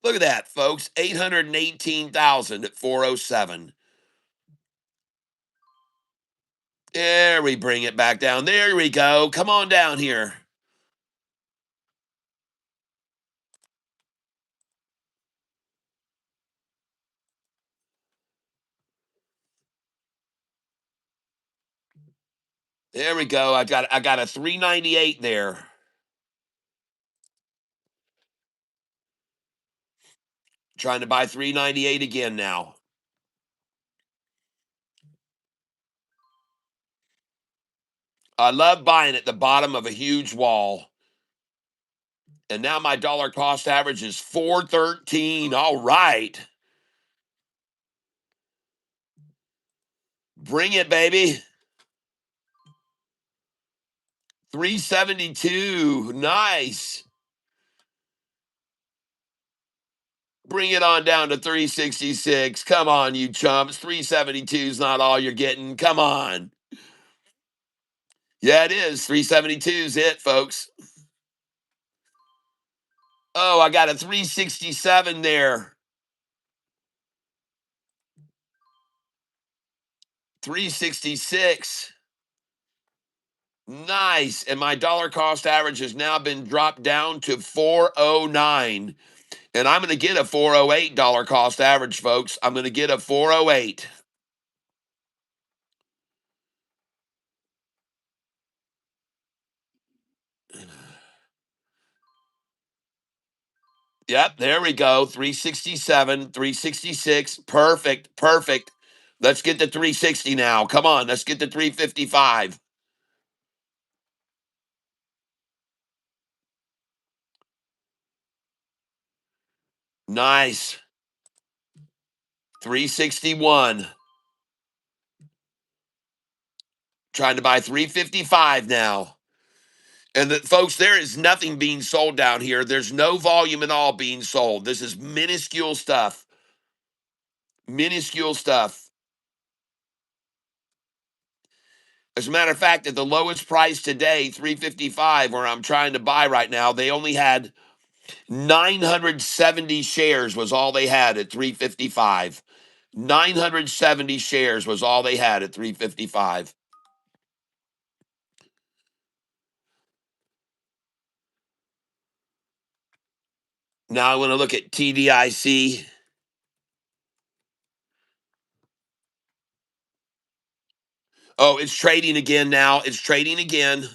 Look at that, folks. 818,000 at 407. There we bring it back down. There we go. Come on down here. There we go. I got a 398 there. Trying to buy 398 again now. I love buying at the bottom of a huge wall. And now my dollar cost average is 413. All right. Bring it, baby. 372. Nice. Bring it on down to 366. Come on, you chumps. 372 is not all you're getting. Come on. Yeah, it is. 372 is it, folks. Oh, I got a 367 there. 366. Nice. And my dollar cost average has now been dropped down to 409. And I'm going to get a 408 dollar cost average, folks. I'm going to get a 408. Yep, there we go. 367, 366. Perfect, perfect. Let's get to 360 now. Come on, let's get to 355. Nice. 361. Trying to buy 355 now. And folks, there is nothing being sold down here. There's no volume at all being sold. This is minuscule stuff. Minuscule stuff. As a matter of fact, at the lowest price today, 355, where I'm trying to buy right now, they only had 970 shares was all they had at 355. 970 shares was all they had at 355. Now I want to look at TDIC. Oh, it's trading again now. It's trading again.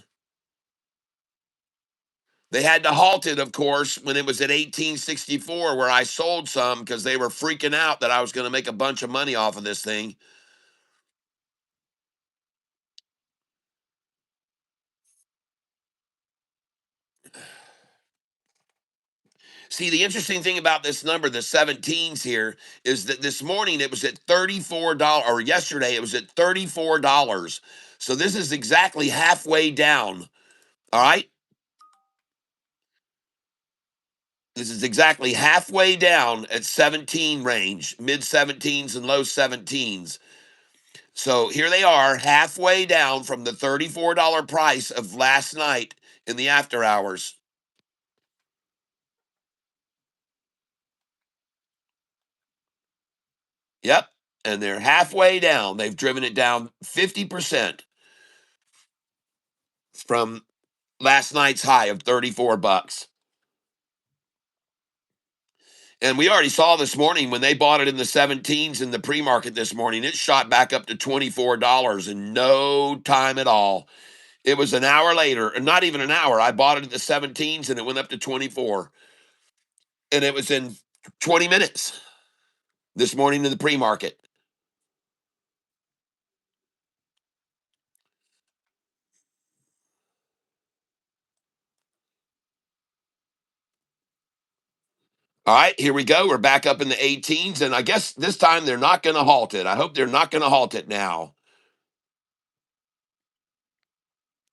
They had to halt it, of course, when it was at 1864, where I sold some because they were freaking out that I was going to make a bunch of money off of this thing. See, the interesting thing about this number, the 17s here, is that this morning it was at $34, or yesterday it was at $34. So this is exactly halfway down. All right. This is exactly halfway down at 17 range, mid 17s and low 17s. So here they are, halfway down from the $34 price of last night in the after hours. Yep. And they're halfway down. They've driven it down 50% from last night's high of 34 bucks. And we already saw this morning when they bought it in the 17s in the pre-market this morning, it shot back up to $24 in no time at all. It was an hour later, and not even an hour. I bought it at the 17s and it went up to 24. And it was in 20 minutes this morning in the pre-market. All right, here we go. We're back up in the 18s, and I guess this time they're not going to halt it. I hope they're not going to halt it now.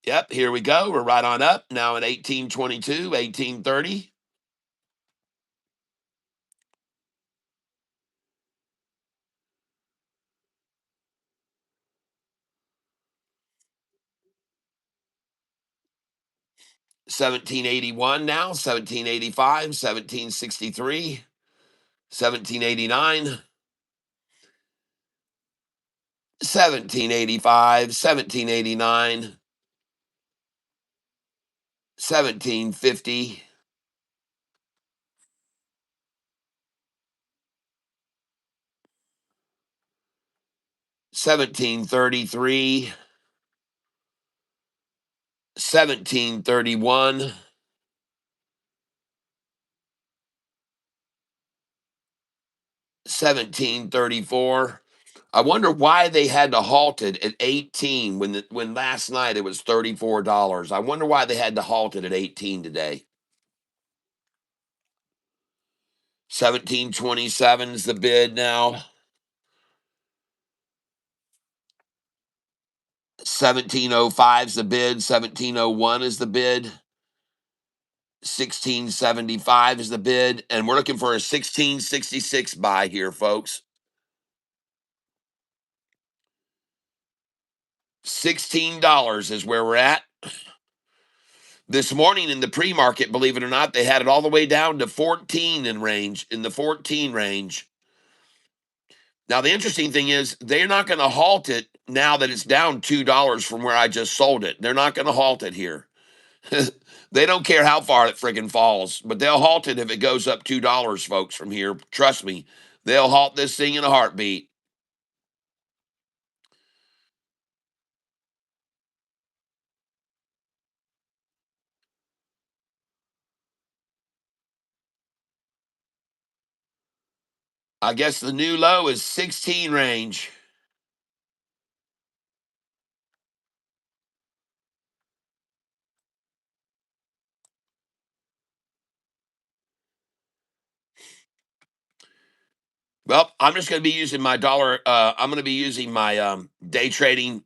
Yep, here we go. We're right on up now at 1822, 1830. 1781 now, 1785, 1763, 1789, 1785, 1789, 1750, 1733, 1731, 1734. I wonder why they had to halt it at 18 when last night it was $34. I wonder why they had to halt it at 18 today. 1727 is the bid now. 1705 is the bid. 1701 is the bid. 1675 is the bid. And we're looking for a 1666 buy here, folks. $16 is where we're at. This morning in the pre-market, believe it or not, they had it all the way down to 14 in the 14 range. Now, the interesting thing is they're not going to halt it now that it's down $2 from where I just sold it. They're not going to halt it here. They don't care how far it friggin' falls, but they'll halt it if it goes up $2, folks, from here. Trust me, they'll halt this thing in a heartbeat. I guess the new low is 16 range. Well, I'm just going to be using my dollar. I'm going to be using my day trading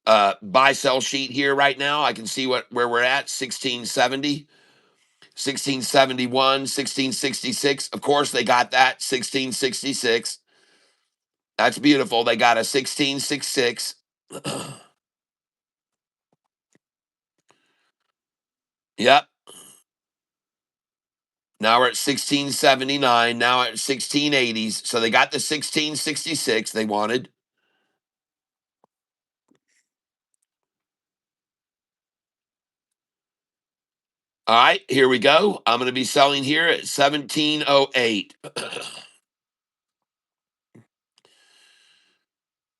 buy sell sheet here right now. I can see where we're at: 1670, 1671, 1666. Of course, they got that 1666. That's beautiful. They got a 1666. Yep. Now we're at 1679. Now at 1680s. So they got the 1666 they wanted. All right, here we go. I'm going to be selling here at 1708.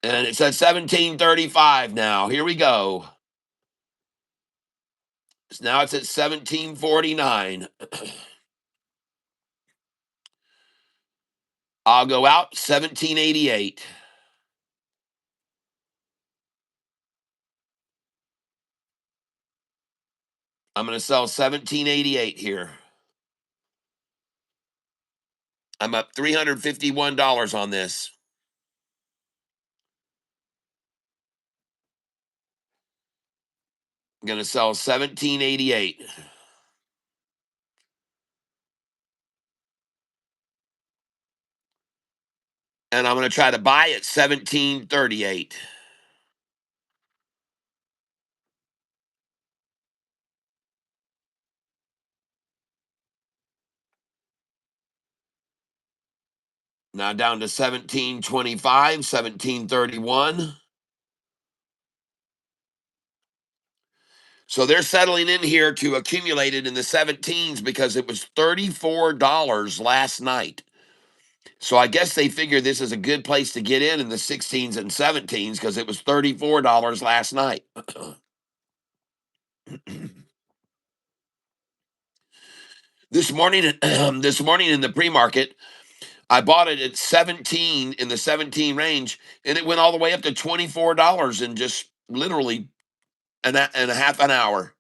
And it's at 1735 now. Here we go. Now it's at 1749. I'll go out 1788. I'm going to sell 1788 here. I'm up $351 on this. I'm going to sell 1788. And I'm going to try to buy at 1738. Now down to 1725, 1731. So they're settling in here to accumulate it in the 17s because it was $34 last night. So I guess they figure this is a good place to get in the 16s and 17s because it was $34 last night. This morning, this morning in the pre-market, I bought it at 17 in the 17 range, and it went all the way up to $24 in just literally and a half an hour.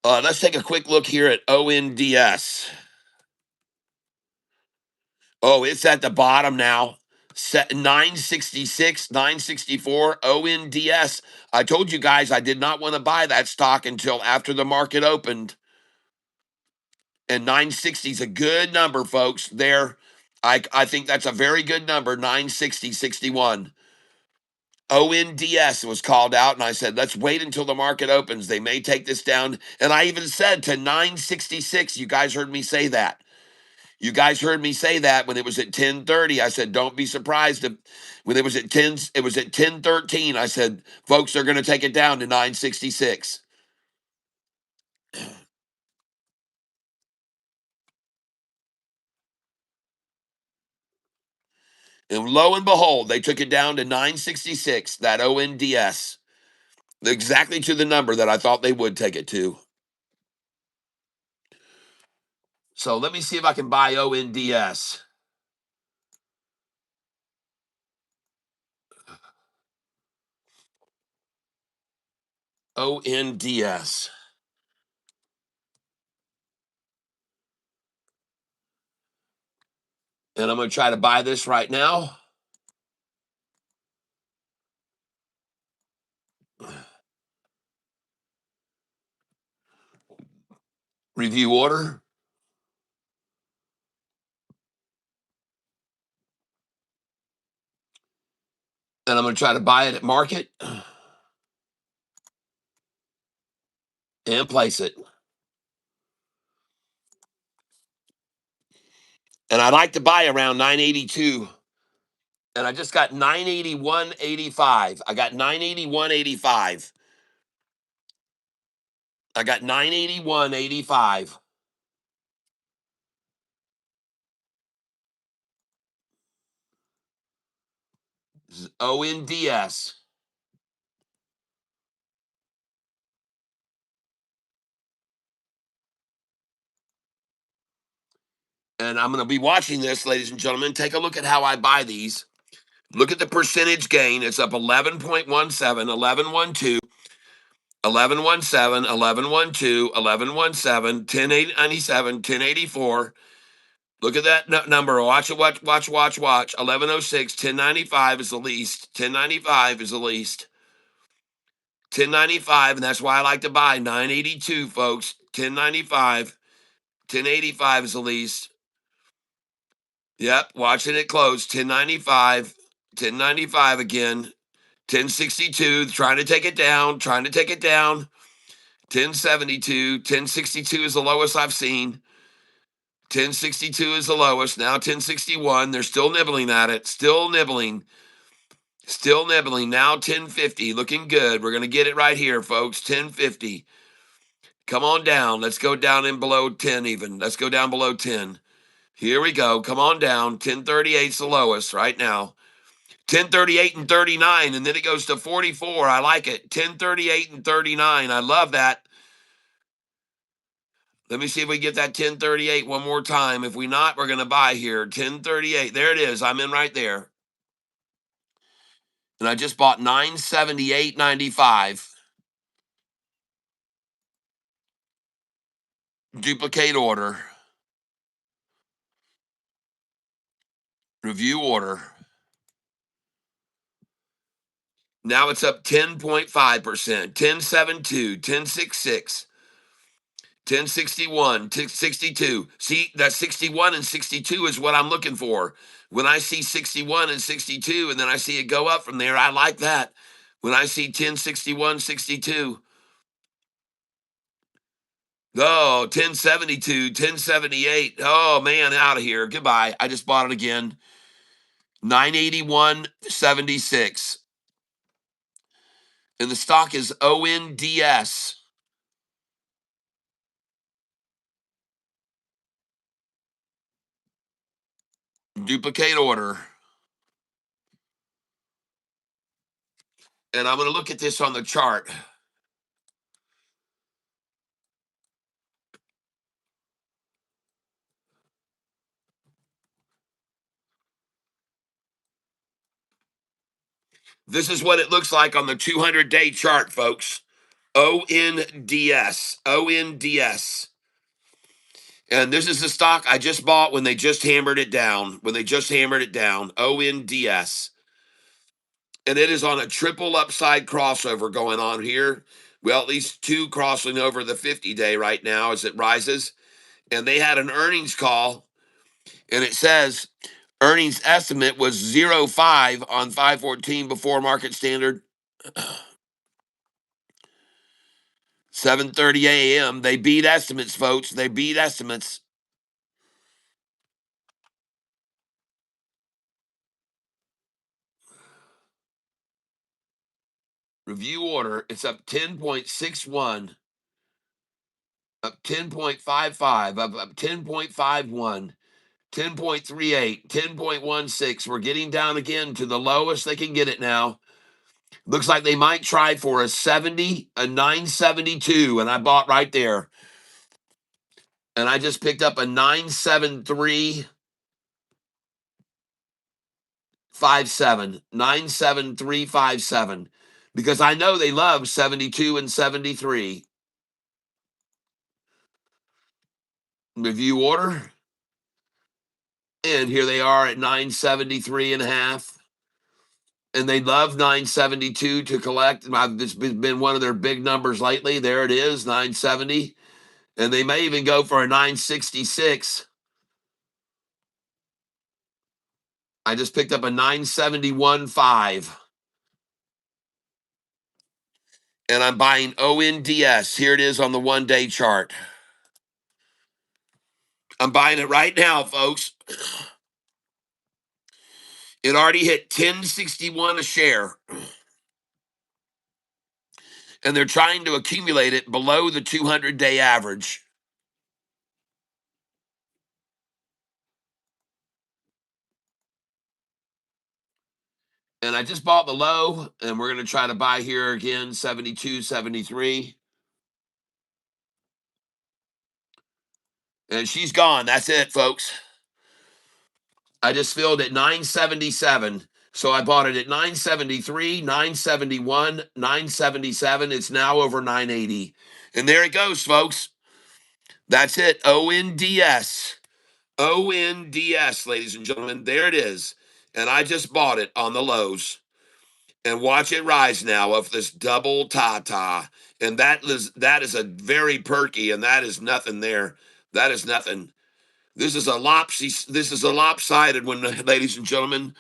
Let's take a quick look here at ONDS. Oh, it's at the bottom now. Set 966, 964 ONDS. I told you guys I did not want to buy that stock until after the market opened. And 960 is a good number, folks. There, I think that's a very good number, 960.61. ONDS was called out, and I said, let's wait until the market opens. They may take this down. And I even said to 966, you guys heard me say that. You guys heard me say that when it was at 10:30. I said, don't be surprised if when it was at 10, it was at 10:13. I said, folks, they're going to take it down to 966. And lo and behold, they took it down to 966, that ONDS, exactly to the number that I thought they would take it to. So let me see if I can buy ONDS. ONDS. And I'm going to try to buy this right now. Review order. And I'm going to try to buy it at market and place it. And I'd like to buy around 982. And I just got 981.85. I got 981.85. I got 981.85. ONDS. And I'm going to be watching this, ladies and gentlemen. Take a look at how I buy these. Look at the percentage gain. It's up 11.17, 11.12, 11.17, 11.12, 11.17, 10.97, 10.84. Look at that number. Watch it. Watch. 11.06, 10.95 is the least. 10.95 is the least. 10.95, and that's why I like to buy 982, folks. 10.95, 10.85 is the least. Yep, watching it close. 10.95, 10.95 again. 10.62, trying to take it down. 10.72, 10.62 is the lowest I've seen. 10.62 is the lowest. Now 10.61. They're still nibbling at it. Still nibbling. Now 10.50. Looking good. We're going to get it right here, folks. 10.50. Come on down. Let's go down in below 10 even. Let's go down below 10. Here we go. Come on down. 10.38 is the lowest right now. 10.38 and 39, and then it goes to 44. I like it. 10.38 and 39. I love that. Let me see if we get that 10.38 one more time. If we not, we're going to buy here. 10.38. There it is. I'm in right there. And I just bought 978.95. Duplicate order. Review order. Now it's up 10.5%. 10.72, 10.66, 10.61, 10.62. See, that 61 and 62 is what I'm looking for. When I see 61 and 62 and then I see it go up from there, I like that. When I see 10.61, 62, oh, 10.72, 10.78. Oh, man, out of here. Goodbye. I just bought it again. 981.76. And the stock is ONDS. Duplicate order. And I'm going to look at this on the chart. This is what it looks like on the 200-day chart, folks. ONDS. ONDS. And this is the stock I just bought when they just hammered it down. ONDS. And it is on a triple upside crossover going on here. Well, at least two crossing over the 50-day right now as it rises. And they had an earnings call, and it says earnings estimate was 0.5 on 514 before market standard. 7:30 a.m. They beat estimates, folks. They beat estimates. Review order. It's up 10.61, up 10.55, up 10.51. 10.38, 10.16. We're getting down again to the lowest they can get it now. Looks like they might try for a 70, a 972, and I bought right there. And I just picked up a 97357, 97357, because I know they love 72 and 73. Review order. And here they are at 973 and a half. And they love 972 to collect. It's been one of their big numbers lately. There it is, 970. And they may even go for a 966. I just picked up a 971.5. And I'm buying ONDS. Here it is on the 1-day chart. I'm buying it right now, folks. It already hit 1061 a share. And they're trying to accumulate it below the 200-day average. And I just bought the low, and we're going to try to buy here again, 72, 73. And she's gone. That's it, folks. I just filled at 977. So I bought it at 973, 971, 977. It's now over 980. And there it goes, folks. That's it. ONDS. ONDS, ladies and gentlemen. There it is. And I just bought it on the lows. And watch it rise now of this double ta-ta. And that is a very perky, and that is nothing there. That is nothing. This is a lopsided one, ladies and gentlemen.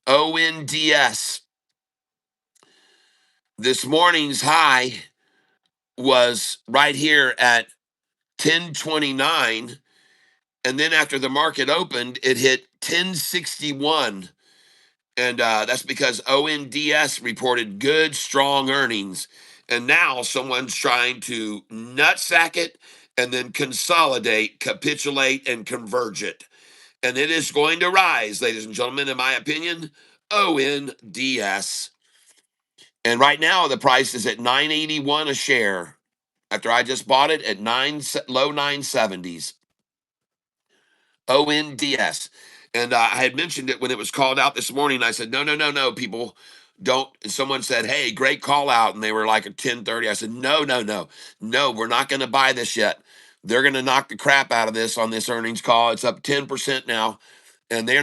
ONDS. This morning's high was right here at 1029. And then after the market opened, it hit 1061. And that's because ONDS reported good, strong earnings. And now someone's trying to nutsack it and then consolidate, capitulate, and converge it. And it is going to rise, ladies and gentlemen, in my opinion. ONDS. And right now, the price is at 981 a share after I just bought it at low 970s. ONDS. And I had mentioned it when it was called out this morning. I said, no, no, no, no, people don't. And someone said, hey, great call out. And they were like at 10:30. I said, no, no, no, no, we're not going to buy this yet. They're going to knock the crap out of this on this earnings call. It's up 10% now. And they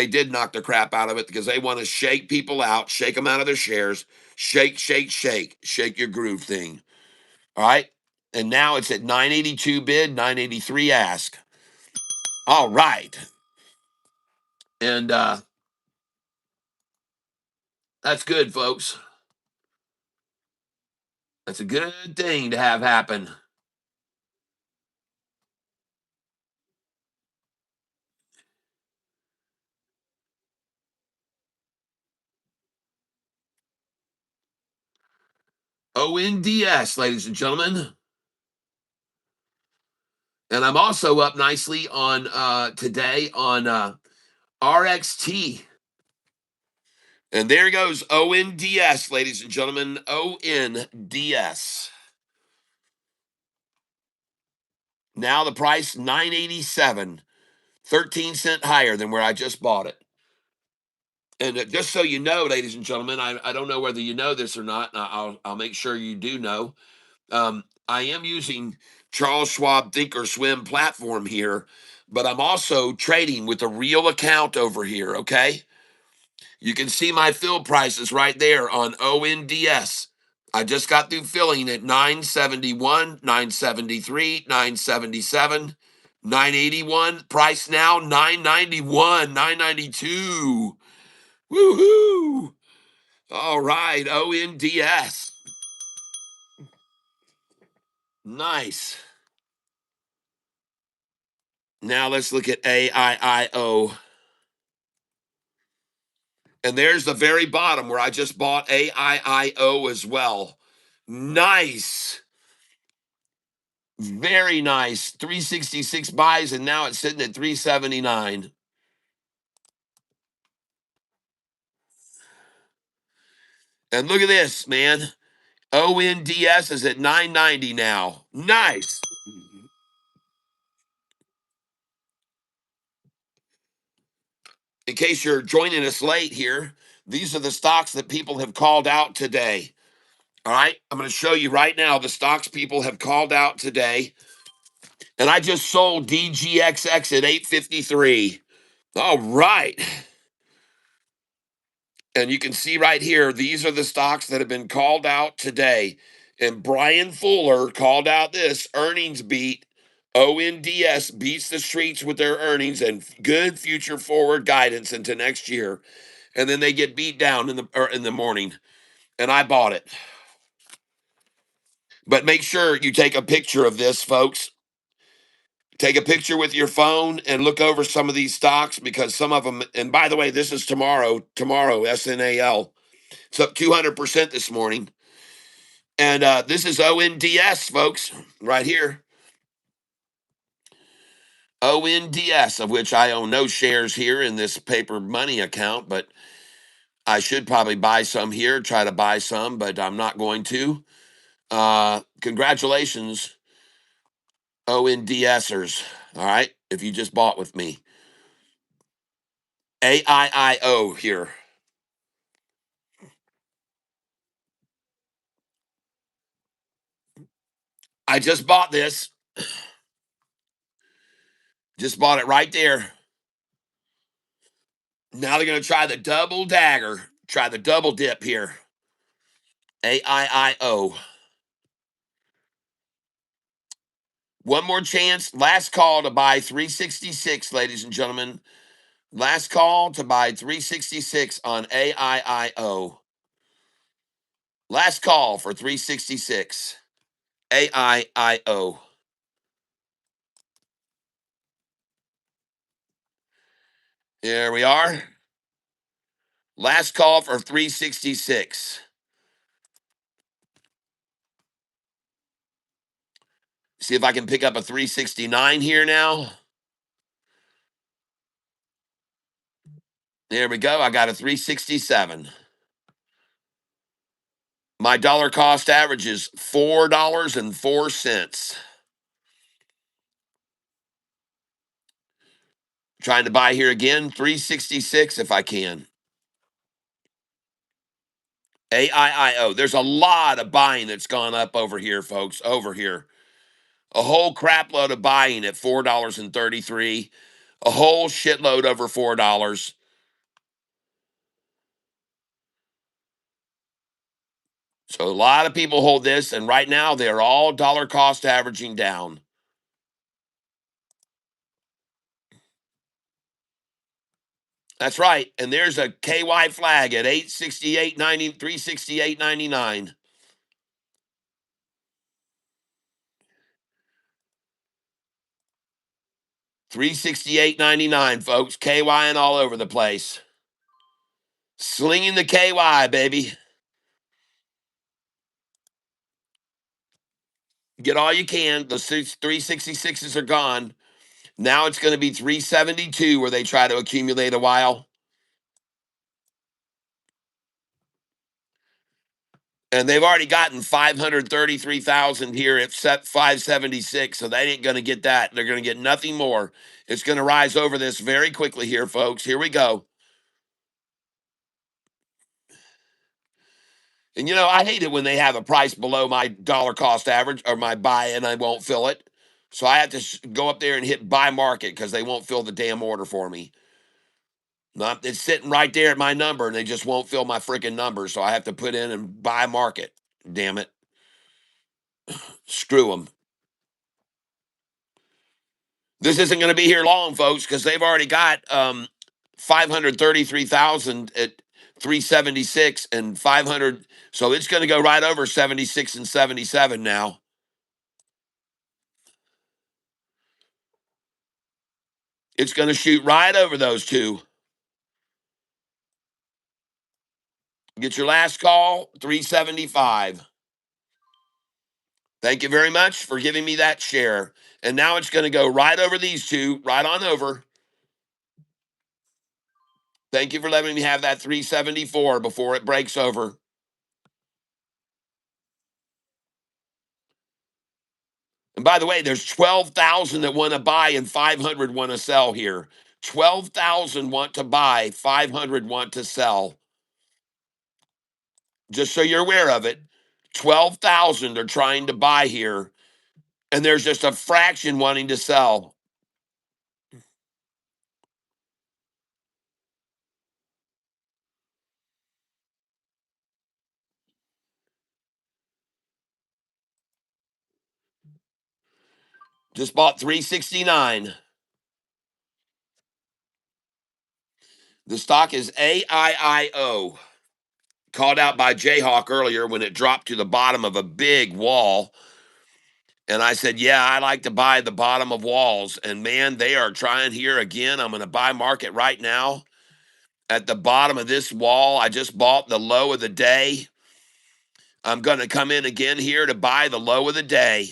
did knock the crap out of it because they want to shake people out, shake them out of their shares, shake, shake, shake your groove thing. All right. And now it's at 982 bid, 983 ask. All right. And that's good, folks. That's a good thing to have happen. ONDS, ladies and gentlemen. And I'm also up nicely on today on RXT. And there goes ONDS, ladies and gentlemen. ONDS. Now the price 987, 13-cent higher than where I just bought it. And just so you know, ladies and gentlemen, I don't know whether you know this or not. And I'll make sure you do know. I am using Charles Schwab Thinkorswim platform here, but I'm also trading with a real account over here. Okay, you can see my fill prices right there on ONDS. I just got through filling at 971, 973, 977, 981. Price now 991, 992. Woohoo! All right, ONDS. Nice. Now let's look at AIIO. And there's the very bottom where I just bought AIIO as well. Nice. Very nice. 366 buys, and now it's sitting at 379. And look at this, man. ONDS is at 990 now. Nice. In case you're joining us late here, these are the stocks that people have called out today. All right. I'm going to show you right now the stocks people have called out today. And I just sold DGXX at 853. All right. And you can see right here, these are the stocks that have been called out today. And Brian Fuller called out this earnings beat. ONDS beats the streets with their earnings and good future forward guidance into next year. And then they get beat down in the morning. And I bought it. But make sure you take a picture of this, folks. Take a picture with your phone and look over some of these stocks because some of them, and by the way, this is tomorrow, SNAL. It's up 200% this morning. And this is ONDS, folks, right here. ONDS, of which I own no shares here in this paper money account, but I should probably buy some here, try to buy some, but I'm not going to. Congratulations, ONDSers. All right, if you just bought with me. AIIO here. I just bought this. Just bought it right there. Now they're going to try the double dagger, try the double dip here. AIIO. One more chance. Last call to buy 366, ladies and gentlemen. Last call to buy 366 on AIIO. Last call for 366. AIIO. There we are. Last call for 366. See if I can pick up a 369 here now. There we go. I got a 367. My dollar cost average is $4.04. Trying to buy here again, 366 if I can. AIIO. There's a lot of buying that's gone up over here, folks. Over here. A whole crap load of buying at $4.33. A whole shitload over $4. So a lot of people hold this, and right now they're all dollar cost averaging down. That's right. And there's a KY flag at 868.90, 368.99. 368.99, folks. KY and all over the place. Slinging the KY, baby. Get all you can. The 366s are gone. Now it's going to be 372 where they try to accumulate a while. And they've already gotten 533,000 here at 576, so they ain't going to get that. They're going to get nothing more. It's going to rise over this very quickly here, folks. Here we go. And I hate it when they have a price below my dollar cost average or my buy and I won't fill it. So I have to go up there and hit buy market because they won't fill the damn order for me. It's sitting right there at my number and they just won't fill my freaking number. So I have to put in and buy market. Damn it. Screw them. This isn't going to be here long, folks, because they've already got 533,000 at 376 and 500. So it's going to go right over 76 and 77 now. It's going to shoot right over those two. Get your last call, 375. Thank you very much for giving me that share. And now it's going to go right over these two, right on over. Thank you for letting me have that 374 before it breaks over. And by the way, there's 12,000 that want to buy and 500 want to sell here. 12,000 want to buy, 500 want to sell. Just so you're aware of it, 12,000 are trying to buy here, and there's just a fraction wanting to sell. Just bought 369. The stock is AIIO, called out by Jayhawk earlier when it dropped to the bottom of a big wall. And I said, yeah, I like to buy the bottom of walls. And man, they are trying here again. I'm going to buy market right now at the bottom of this wall. I just bought the low of the day. I'm going to come in again here to buy the low of the day,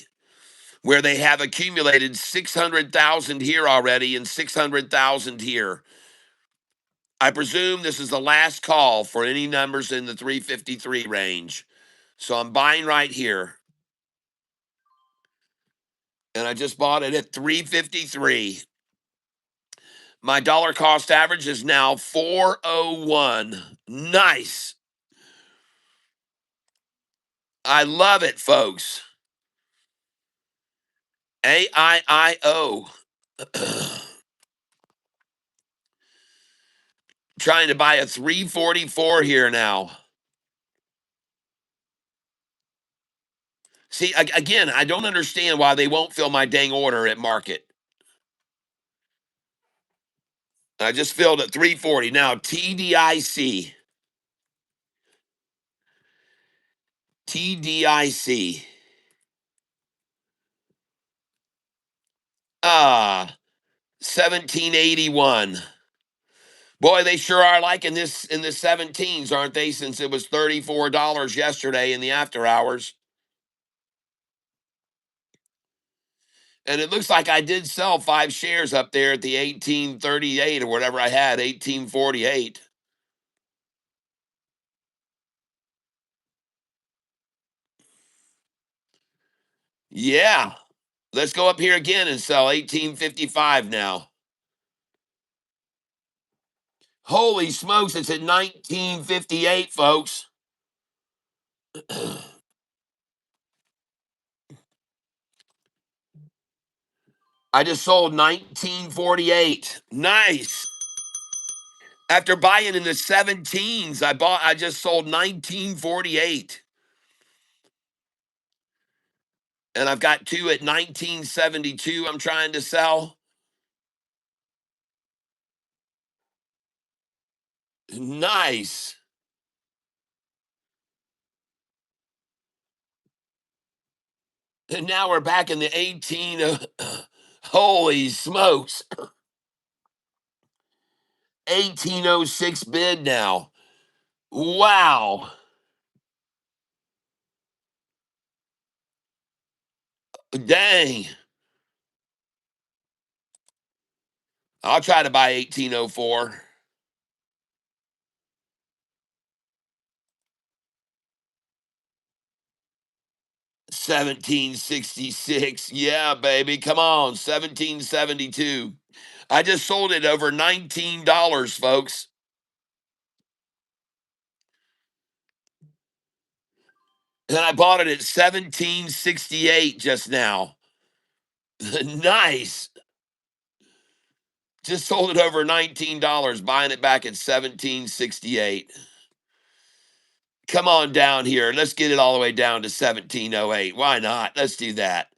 where they have accumulated 600,000 here already and 600,000 here. I presume this is the last call for any numbers in the 353 range. So I'm buying right here. And I just bought it at 353. My dollar cost average is now 401. Nice. I love it, folks. AIIO. Trying to buy a 344 here now. See, again, I don't understand why they won't fill my dang order at market. I just filled at 340. Now, TDIC. TDIC. 1781. Boy, they sure are liking this in the 17s, aren't they? Since it was $34 yesterday in the after hours. And it looks like I did sell 5 shares up there at the 1838 or whatever I had, 1848. Yeah. Let's go up here again and sell 1855 now. Holy smokes, it's at 1958, folks. I just sold 1948. Nice. After buying in the 17s, I just sold 1948. And I've got two at 1972 I'm trying to sell. Nice. And now we're back in the 18. Holy smokes. 1806 bid now. Wow. Dang. I'll try to buy 1804. 1766. Yeah, baby. Come on. 1772. I just sold it over $19, folks. And I bought it at 1768 just now. Nice. Just sold it over $19, buying it back at 1768. Come on down here. Let's get it all the way down to 1708. Why not? Let's do that.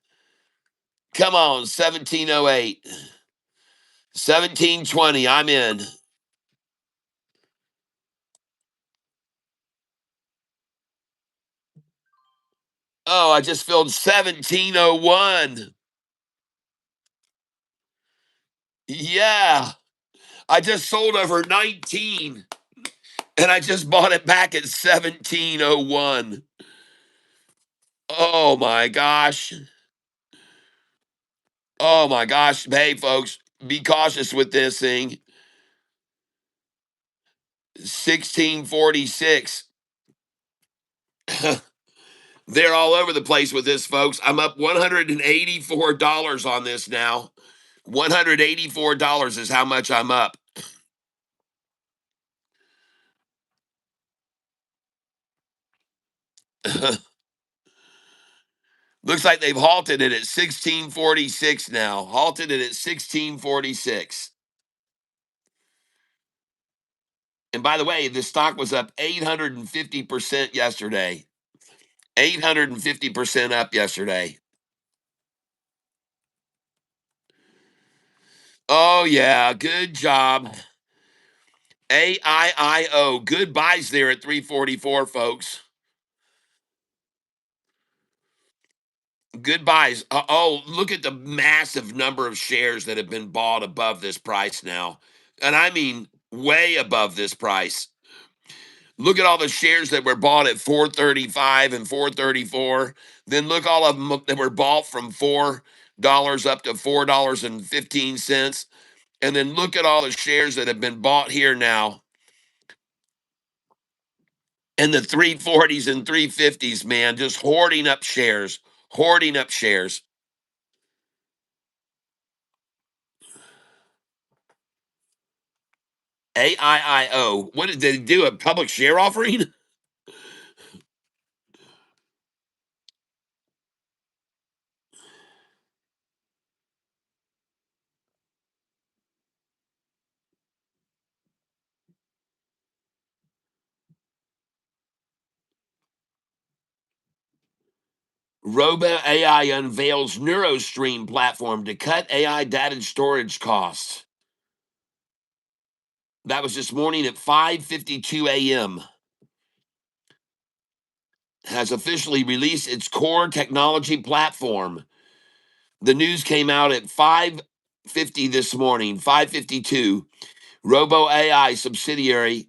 Come on, 1708. 1720. I'm in. Oh, I just filled 1701. Yeah. I just sold over 19 and I just bought it back at 1701. Oh my gosh. Oh my gosh. Hey, folks, be cautious with this thing. 1646. They're all over the place with this, folks. I'm up $184 on this now. $184 is how much I'm up. Looks like they've halted it at 1646 now. Halted it at 1646. And by the way, the stock was up 850% yesterday. 850% up yesterday. Oh, yeah. Good job. AIIO. Good buys there at 344, folks. Good buys. Oh, look at the massive number of shares that have been bought above this price now. And I mean, way above this price. Look at all the shares that were bought at 435 and 434. Then look all of them that were bought from $4 up to $4.15. And then look at all the shares that have been bought here now. And the 340s and 350s, man, just hoarding up shares, hoarding up shares. AIIO. What did they do? A public share offering? Robo AI unveils NeuroStream platform to cut AI data storage costs. That was this morning at 5:52 a.m. Has officially released its core technology platform. The news came out at 5:50 this morning, 5:52. Robo AI subsidiary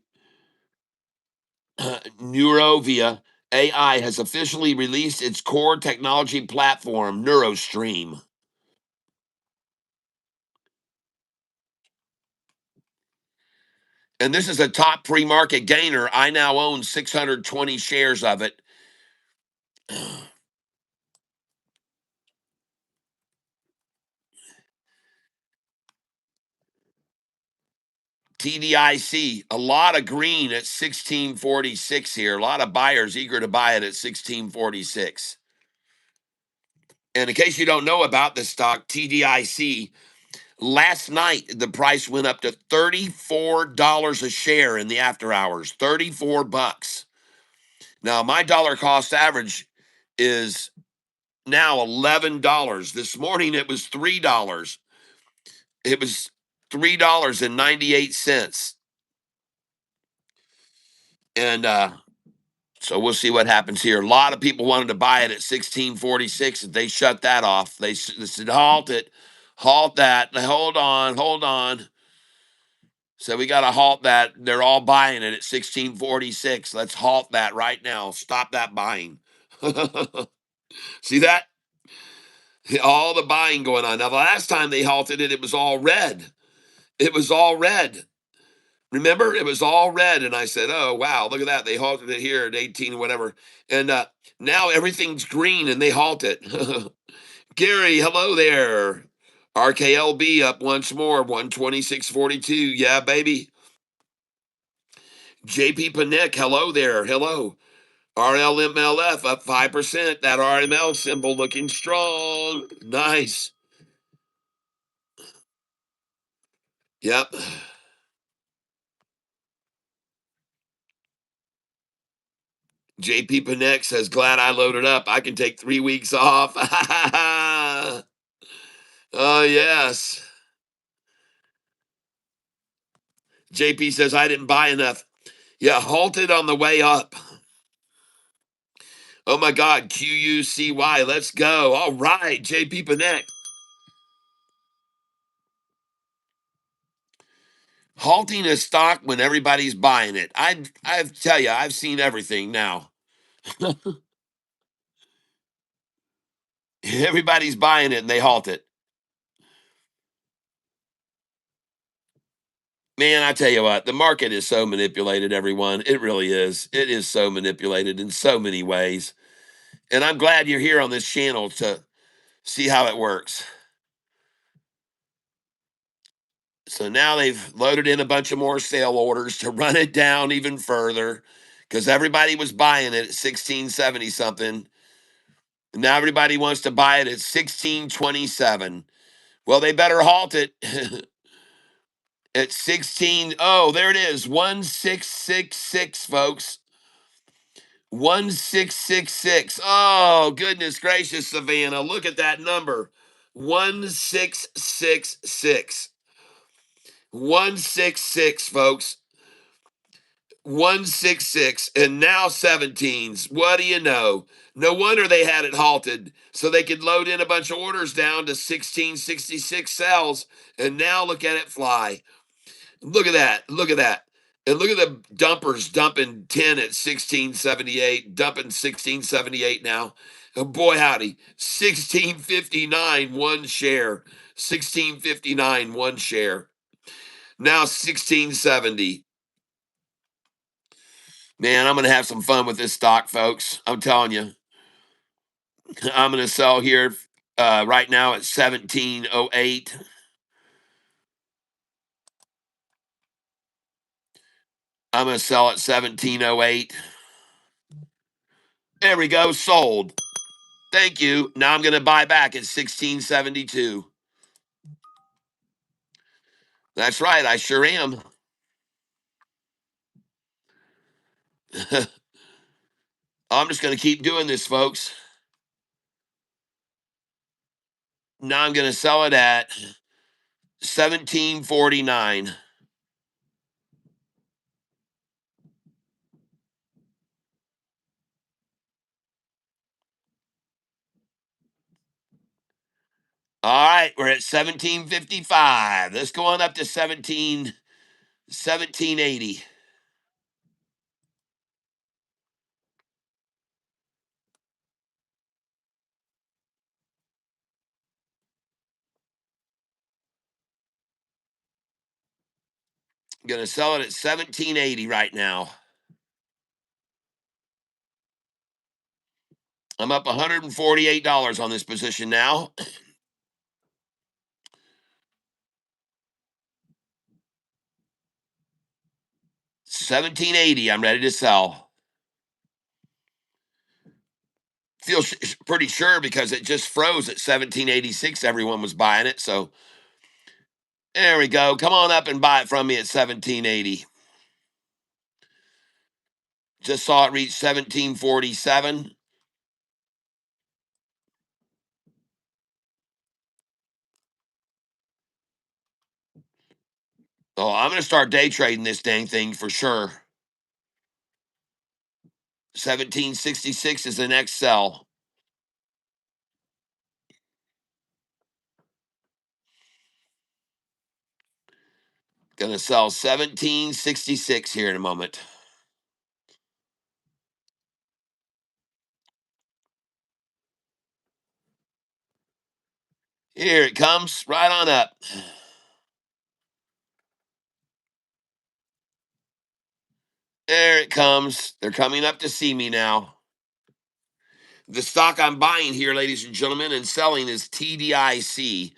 Neurovia AI has officially released its core technology platform, NeuroStream. And this is a top pre-market gainer. I now own 620 shares of it. TDIC, a lot of green at 1646 here. A lot of buyers eager to buy it at 1646. And in case you don't know about this stock, TDIC, last night the price went up to $34 a share in the after hours. 34 bucks. Now my dollar cost average is now $11. This morning it was $3. It was $3.98. And so we'll see what happens here. A lot of people wanted to buy it at 1646. They shut that off. They said, halt it, halt that. Hold on, hold on. So we got to halt that. They're all buying it at 1646. Let's halt that right now. Stop that buying. See that? All the buying going on. Now, the last time they halted it, it was all red. It was all red. Remember, it was all red, and I said, "Oh wow, look at that! They halted it here at 18 or whatever." And now everything's green, and they halt it. Gary, hello there. RKLB up once more, 126.42. Yeah, baby. JP Panek, hello there. Hello. RLMLF up 5%. That RML symbol looking strong. Nice. Yep. JP Panek says, glad I loaded up. I can take 3 weeks off. Oh, yes. JP says, I didn't buy enough. Yeah, halted on the way up. Oh my God, QUCY. Let's go. All right, JP Panek. Halting a stock when everybody's buying it. I tell you, I've seen everything now. Everybody's buying it and they halt it. Man, I tell you what, the market is so manipulated, everyone. It really is. It is so manipulated in so many ways. And I'm glad you're here on this channel to see how it works. So now they've loaded in a bunch of more sale orders to run it down even further because everybody was buying it at 1670 something. And now everybody wants to buy it at 1627. Well, they better halt it at 16. Oh, there it is. 1666, folks. 1666. Oh, goodness gracious, Savannah. Look at that number. 1666. 166, folks. 166 and now 17s. What do you know? No wonder they had it halted so they could load in a bunch of orders down to 1666 cells. And now look at it fly. Look at that. Look at that. And look at the dumpers dumping 10 at 1678, dumping 1678 now. Oh, boy, howdy. 1659, one share. 1659, one share. Now 1670. Man, I'm going to have some fun with this stock, folks. I'm telling you. I'm going to sell here right now at 1708. I'm going to sell at 1708. There we go. Sold. Thank you. Now I'm going to buy back at 1672. That's right. I sure am. I'm just going to keep doing this, folks. Now I'm going to sell it at 1749. All right, we're at 1755. Let's go on up to 1780. I'm going to sell it at 1780 right now. I'm up $148 on this position now. 1780, I'm ready to sell. Feel pretty sure because it just froze at 1786. Everyone was buying it. So there we go. Come on up and buy it from me at 1780. Just saw it reach 1747. Oh, I'm going to start day trading this dang thing for sure. 1766 is the next sell. Going to sell 1766 here in a moment. Here it comes, right on up. There it comes. They're coming up to see me now. The stock I'm buying here, ladies and gentlemen, and selling is TDIC.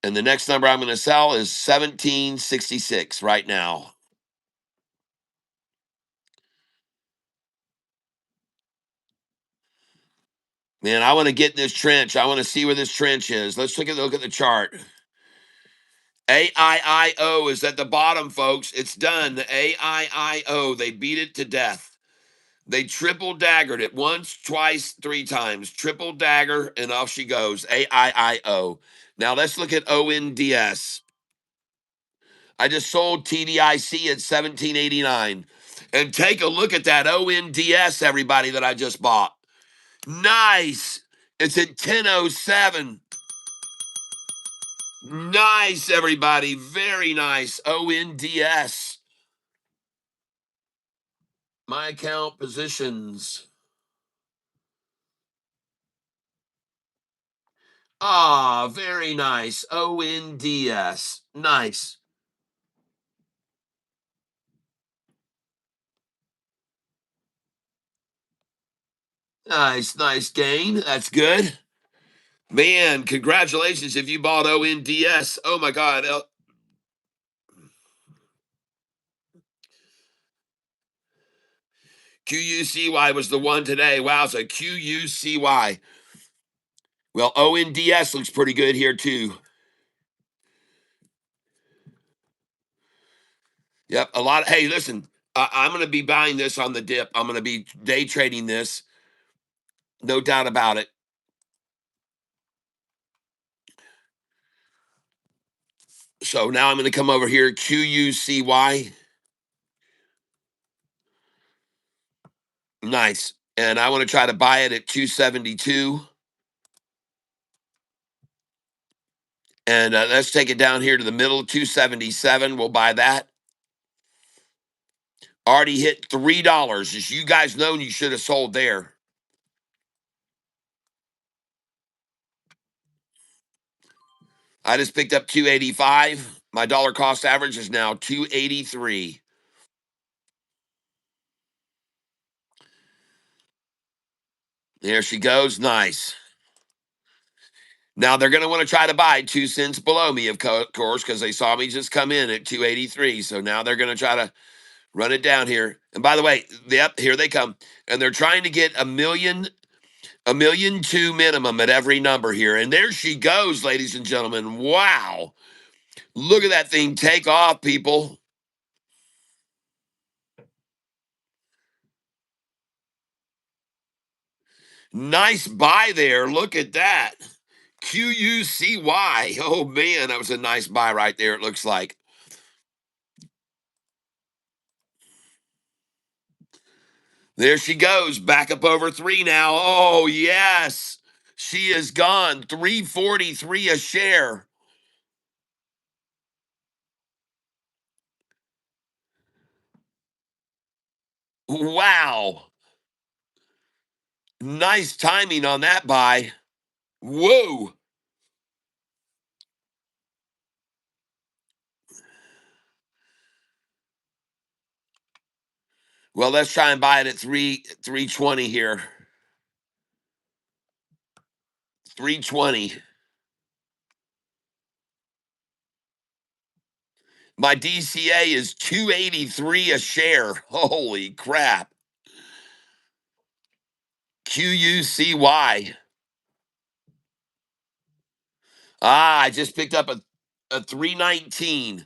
And the next number I'm going to sell is 1766 right now. Man, I want to get in this trench. I want to see where this trench is. Let's look at the chart. AIIO is at the bottom, folks. It's done. The AIIO, they beat it to death. They triple daggered it once, twice, three times. Triple dagger, and off she goes. AIIO. Now let's look at ONDS. I just sold TDIC at 1789. And take a look at that ONDS, everybody, that I just bought. Nice. It's at 1007. Nice, everybody. Very nice. ONDS. My account positions. Ah, very nice. ONDS. Nice. Nice gain. That's good. Man, congratulations if you bought ONDS. Oh my God. QUCY was the one today. Wow, so QUCY. Well, ONDS looks pretty good here too. Yep, a lot. Hey, listen, I'm going to be buying this on the dip. I'm going to be day trading this, no doubt about it. So now I'm going to come over here, QUCY. Nice. And I want to try to buy it at 272. And let's take it down here to the middle, 277. We'll buy that. Already hit $3. As you guys know, you should have sold there. I just picked up 285. My dollar cost average is now 283. There she goes. Nice. Now they're going to want to try to buy 2 cents below me, of course, because they saw me just come in at 283. So now they're going to try to run it down here. And by the way, yep, here they come. And they're trying to get a million two minimum at every number here. And there she goes, ladies and gentlemen. Wow. Look at that thing take off, people. Nice buy there. Look at that. QUCY. Oh, man, that was a nice buy right there, it looks like. There she goes, back up over 3 now. Oh, yes. She is gone. 343 a share. Wow. Nice timing on that buy. Whoa. Well, let's try and buy it at 320 here. 320. My DCA is 283 a share. Holy crap. QUCY. Ah, I just picked up a 319.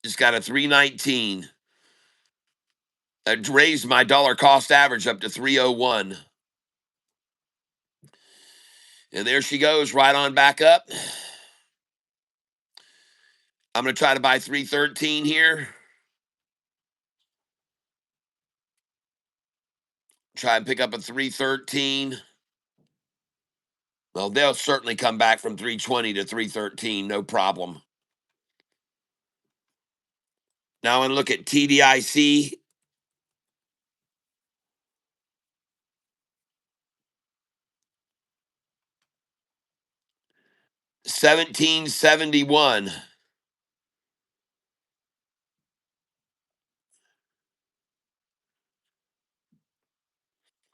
Just got a 319. I raised my dollar cost average up to 301. And there she goes, right on back up. I'm going to try to buy 313 here. Try and pick up a 313. Well, they'll certainly come back from 320 to 313, no problem. Now I'm going to look at TDIC. 1771.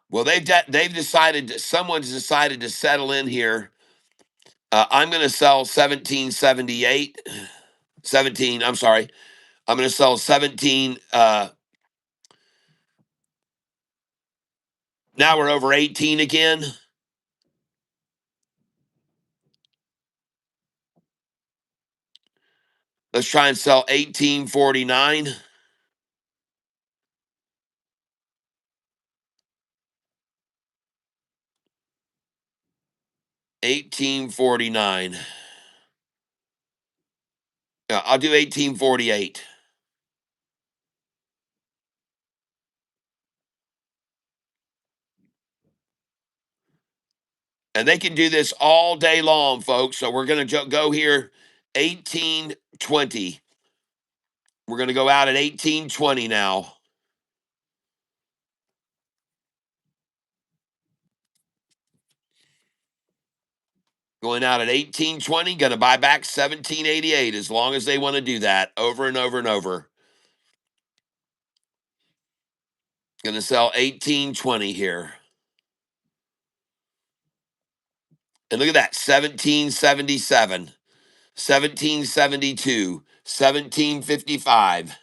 Well, they've decided, someone's decided to settle in here. I'm going to sell 1778. 17, I'm sorry. I'm going to sell 17. Now we're over 18 again. Let's try and sell 1849. 1849. Yeah, I'll do 1848. And they can do this all day long, folks. So we're going to go here 1820. We're going to go out at 1820 now. Going out at 18.20, going to buy back 17.88 as long as they want to do that over and over and over. Going to sell 18.20 here. And look at that, 1777, 1772, 1755.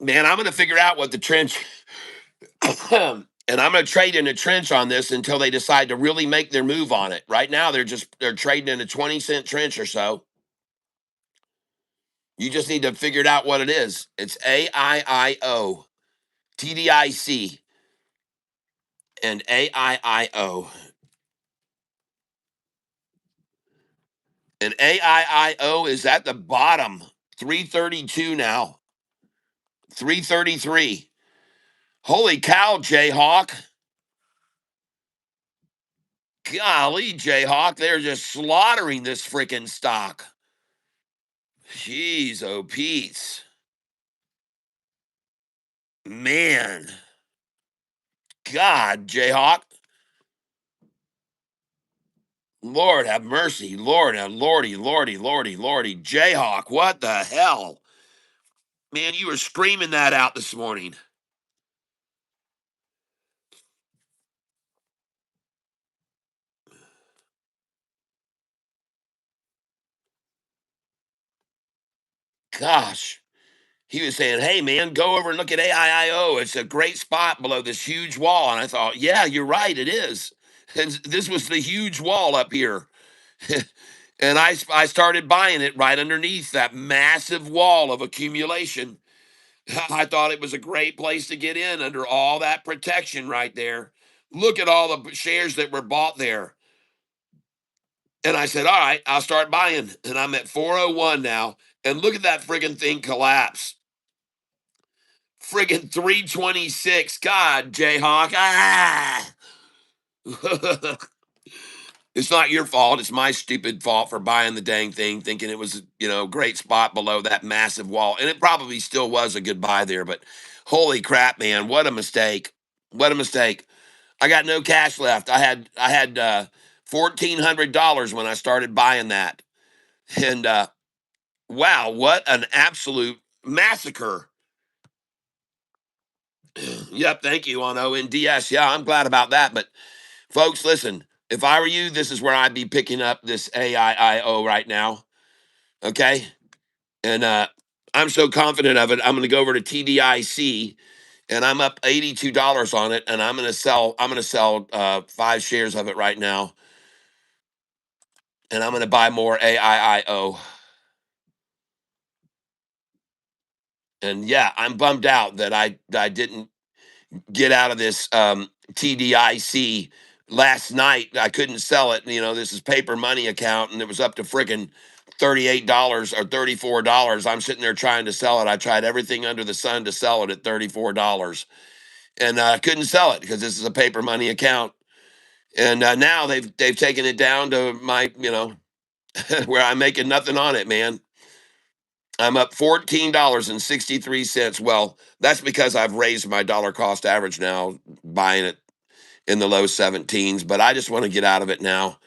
Man, I'm going to figure out what the trench, and I'm going to trade in a trench on this until they decide to really make their move on it. Right now, they're trading in a 20-cent trench or so. You just need to figure it out what it is. It's AIIO, TDIC, and AIIO. And AIIO is at the bottom, 332 now, 333. Holy cow, Jayhawk. Golly, Jayhawk, they're just slaughtering this freaking stock. Jeez, oh, Pete's. Man. God, Jayhawk. Lord have mercy. Lord have lordy, lordy, lordy, lordy. Jayhawk, what the hell? Man, you were screaming that out this morning. Gosh. He was saying, hey, man, go over and look at AIIO. It's a great spot below this huge wall. And I thought, yeah, you're right. It is. And this was the huge wall up here. And I started buying it right underneath that massive wall of accumulation. I thought it was a great place to get in under all that protection right there. Look at all the shares that were bought there. And I said, all right, I'll start buying. And I'm at 401 now. And look at that friggin' thing collapse. Friggin' 326. God, Jayhawk. Ah. It's not your fault. It's my stupid fault for buying the dang thing, thinking it was, great spot below that massive wall. And it probably still was a good buy there, but holy crap, man, what a mistake. What a mistake. I got no cash left. I had $1,400 when I started buying that. And wow, what an absolute massacre. Yep, thank you on ONDS. Yeah, I'm glad about that. But folks, listen, if I were you, this is where I'd be picking up this AIIO right now. Okay. And I'm so confident of it. I'm going to go over to TDIC and I'm up $82 on it. And I'm going to sell 5 shares of it right now. And I'm going to buy more AIIO. And yeah, I'm bummed out that I didn't get out of this TDIC last night. I couldn't sell it. This is paper money account, and it was up to freaking $38 or $34. I'm sitting there trying to sell it. I tried everything under the sun to sell it at $34, and I couldn't sell it because this is a paper money account. And now they've taken it down to my where I'm making nothing on it, man. I'm up $14.63. Well, that's because I've raised my dollar cost average now, buying it in the low 17s, but I just want to get out of it now.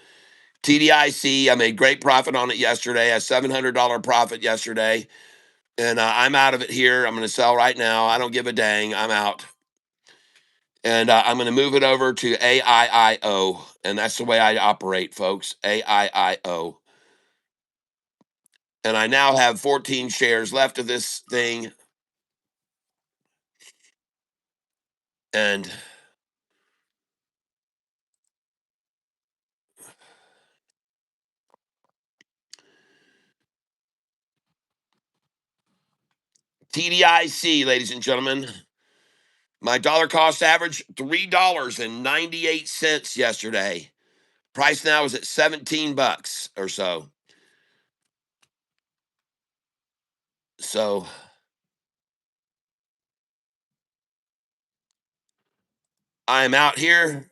TDIC, I made great profit on it yesterday, a $700 profit yesterday, and I'm out of it here. I'm going to sell right now. I don't give a dang. I'm out. And I'm going to move it over to AIIO, and that's the way I operate, folks. AIIO. And I now have 14 shares left of this thing. And TDIC, ladies and gentlemen, my dollar cost average $3.98 yesterday. Price now is at 17 bucks or so. So I'm out here.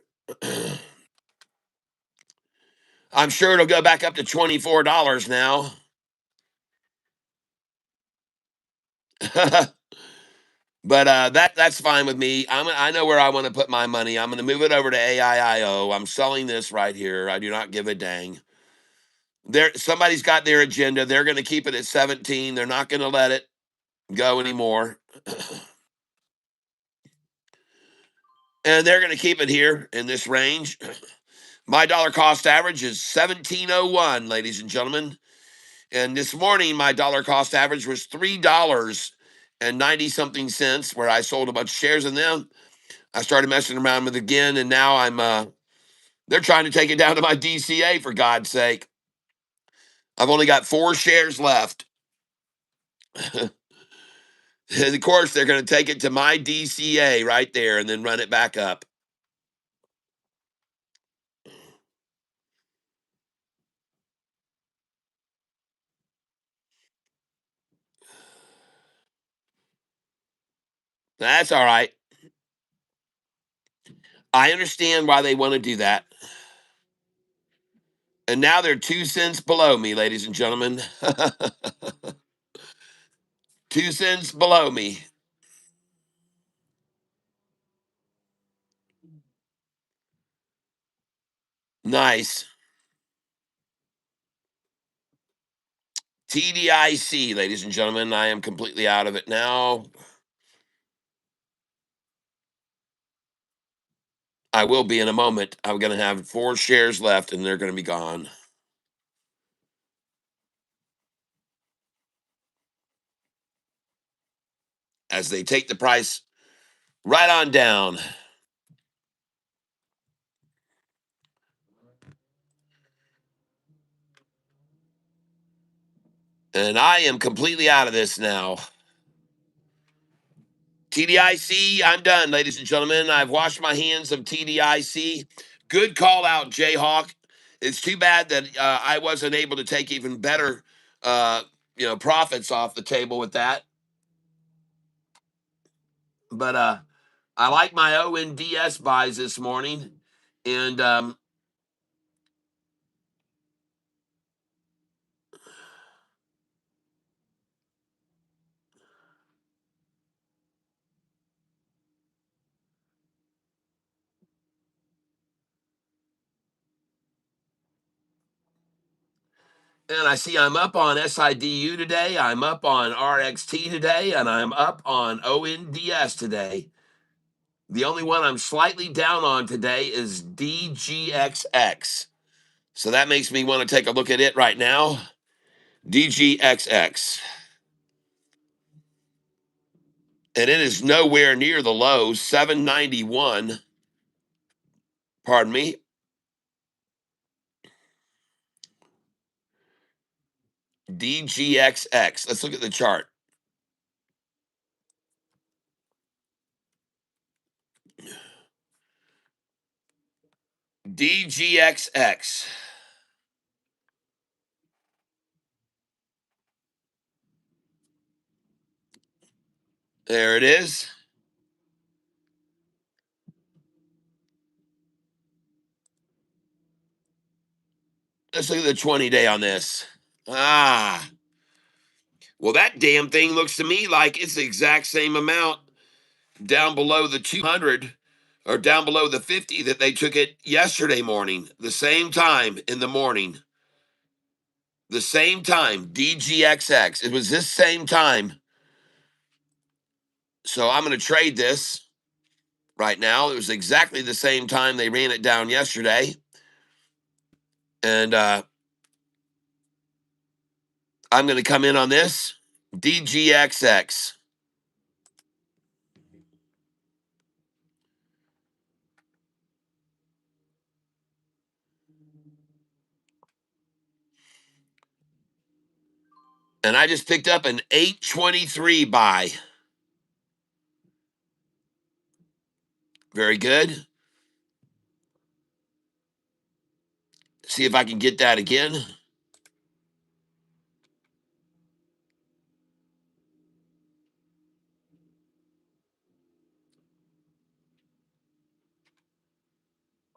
I'm sure it'll go back up to $24 now. But that's fine with me. I know where I want to put my money. I'm going to move it over to AIIO. I'm selling this right here. I do not give a dang. Somebody's got their agenda. They're going to keep it at 17. They're not going to let it go anymore. And they're going to keep it here in this range. My dollar cost average is 1701, ladies and gentlemen. And this morning, my dollar cost average was $3 and 90 something cents, where I sold a bunch of shares in them. I started messing around with it again, and now they're trying to take it down to my DCA, for God's sake. I've only got 4 shares left. And of course, they're going to take it to my DCA right there and then run it back up. That's all right. I understand why they want to do that. And now they're 2 cents below me, ladies and gentlemen. 2 cents below me. Nice. TDIC, ladies and gentlemen. I am completely out of it now. I will be in a moment. I'm going to have 4 shares left, and they're going to be gone as they take the price right on down. And I am completely out of this now. TDIC, I'm done, ladies and gentlemen. I've washed my hands of TDIC. Good call out, Jayhawk. It's too bad that I wasn't able to take even better, uh, profits off the table with that. But I like my ONDS buys this morning, and I see I'm up on SIDU today. I'm up on RXT today, and I'm up on ONDS today. The only one I'm slightly down on today is DGXX. So that makes me want to take a look at it right now. DGXX. And it is nowhere near the low, 791. Pardon me. DGXX. Let's look at the chart. DGXX. There it is. Let's look at the 20-day on this. Ah, well, that damn thing looks to me like it's the exact same amount down below the 200 or down below the 50 that they took it yesterday morning, the same time in the morning. The same time, DGXX. It was this same time. So I'm going to trade this right now. It was exactly the same time they ran it down yesterday. And I'm going to come in on this DGXX. And I just picked up an 823 buy. Very good. See if I can get that again.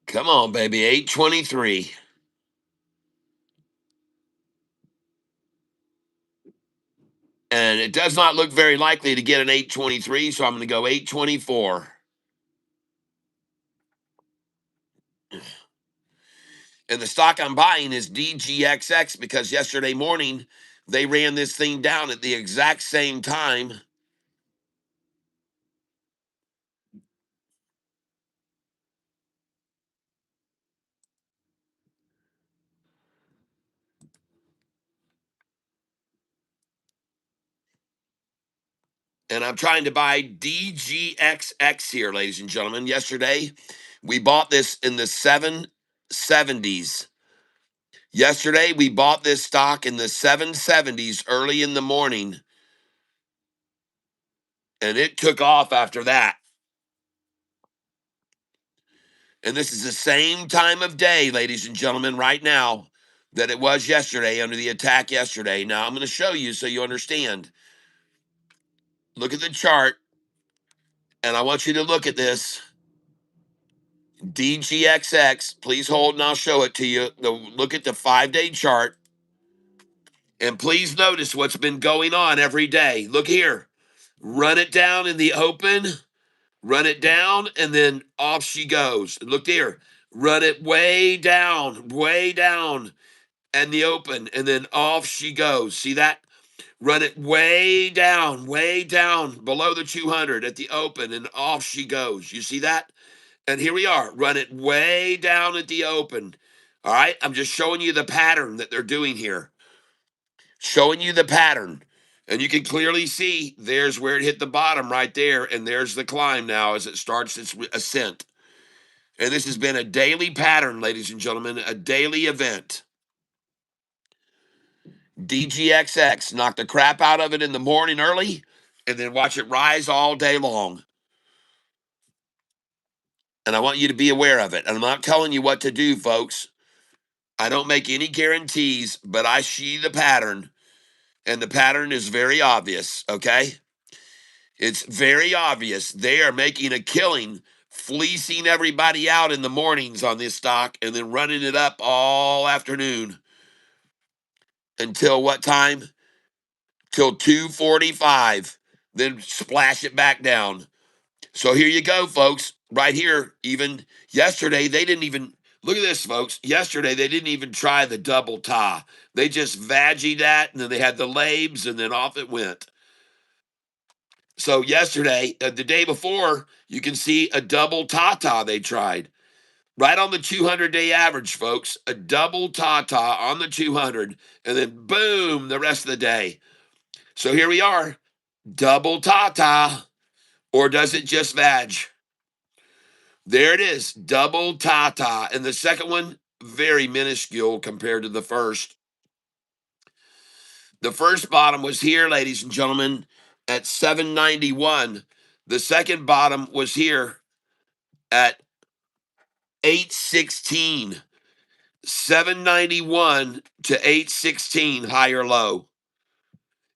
Come on, baby. 823. And it does not look very likely to get an 823, so I'm going to go 824. And the stock I'm buying is DGXX because yesterday morning they ran this thing down at the exact same time. And I'm trying to buy DGXX here, ladies and gentlemen. Yesterday, we bought this in the 770s. Yesterday, we bought this stock in the 770s early in the morning, and it took off after that. And this is the same time of day, ladies and gentlemen, right now that it was yesterday under the attack yesterday. Now, I'm going to show you so you understand. Look at the chart, and I want you to look at this. DGXX, please hold and I'll show it to you. Look at the 5-day chart, and please notice what's been going on every day. Look here. Run it down in the open, run it down, and then off she goes. Look there. Run it way down, and the open, and then off she goes. See that? Run it way down below the 200 at the open, and off she goes. You see that? And here we are. Run it way down at the open. All right. I'm just showing you the pattern that they're doing here. Showing you the pattern. And you can clearly see there's where it hit the bottom right there. And there's the climb now as it starts its ascent. And this has been a daily pattern, ladies and gentlemen, a daily event. DGXX, knock the crap out of it in the morning early, and then watch it rise all day long. And I want you to be aware of it. And I'm not telling you what to do, folks. I don't make any guarantees, but I see the pattern, and the pattern is very obvious, okay? It's very obvious. They are making a killing, fleecing everybody out in the mornings on this stock, and then running it up all afternoon until what time? Till 2:45. Then splash it back down. So here you go, folks. Right here, even yesterday, they didn't even look at this, folks. Yesterday, they didn't even try the double tie. They just vaggied that, and then they had the labes, and then off it went. So yesterday, the day before, you can see a double tata they tried. Right on the 200-day average, folks. A double tata on the 200, and then boom, the rest of the day. So here we are. Double tata, or does it just vag? There it is, double tata. And the second one, very minuscule compared to the first. The first bottom was here, ladies and gentlemen, at 791. The second bottom was here at 816. 791 to 816, high or low.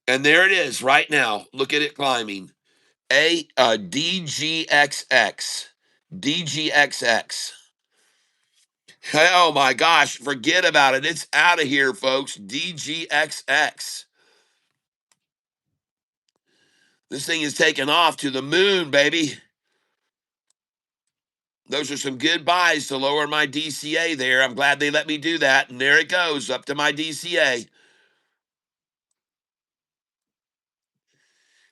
And there it is right now. Look at it climbing. DGXX. DGXX. Oh my gosh, forget about it. It's out of here, folks. DGXX. This thing is taking off to the moon, baby. Those are some good buys to lower my DCA there. I'm glad they let me do that. And there it goes, up to my DCA.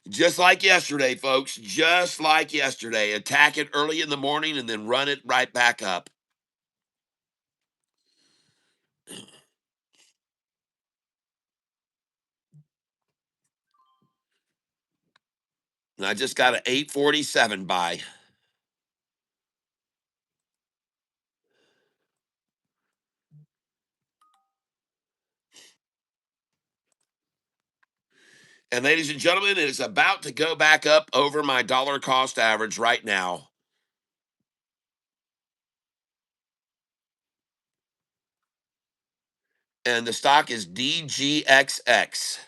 Just like yesterday, folks. Just like yesterday. Attack it early in the morning and then run it right back up. And I just got an 847 buy. And ladies and gentlemen, it is about to go back up over my dollar cost average right now. And the stock is DGXX.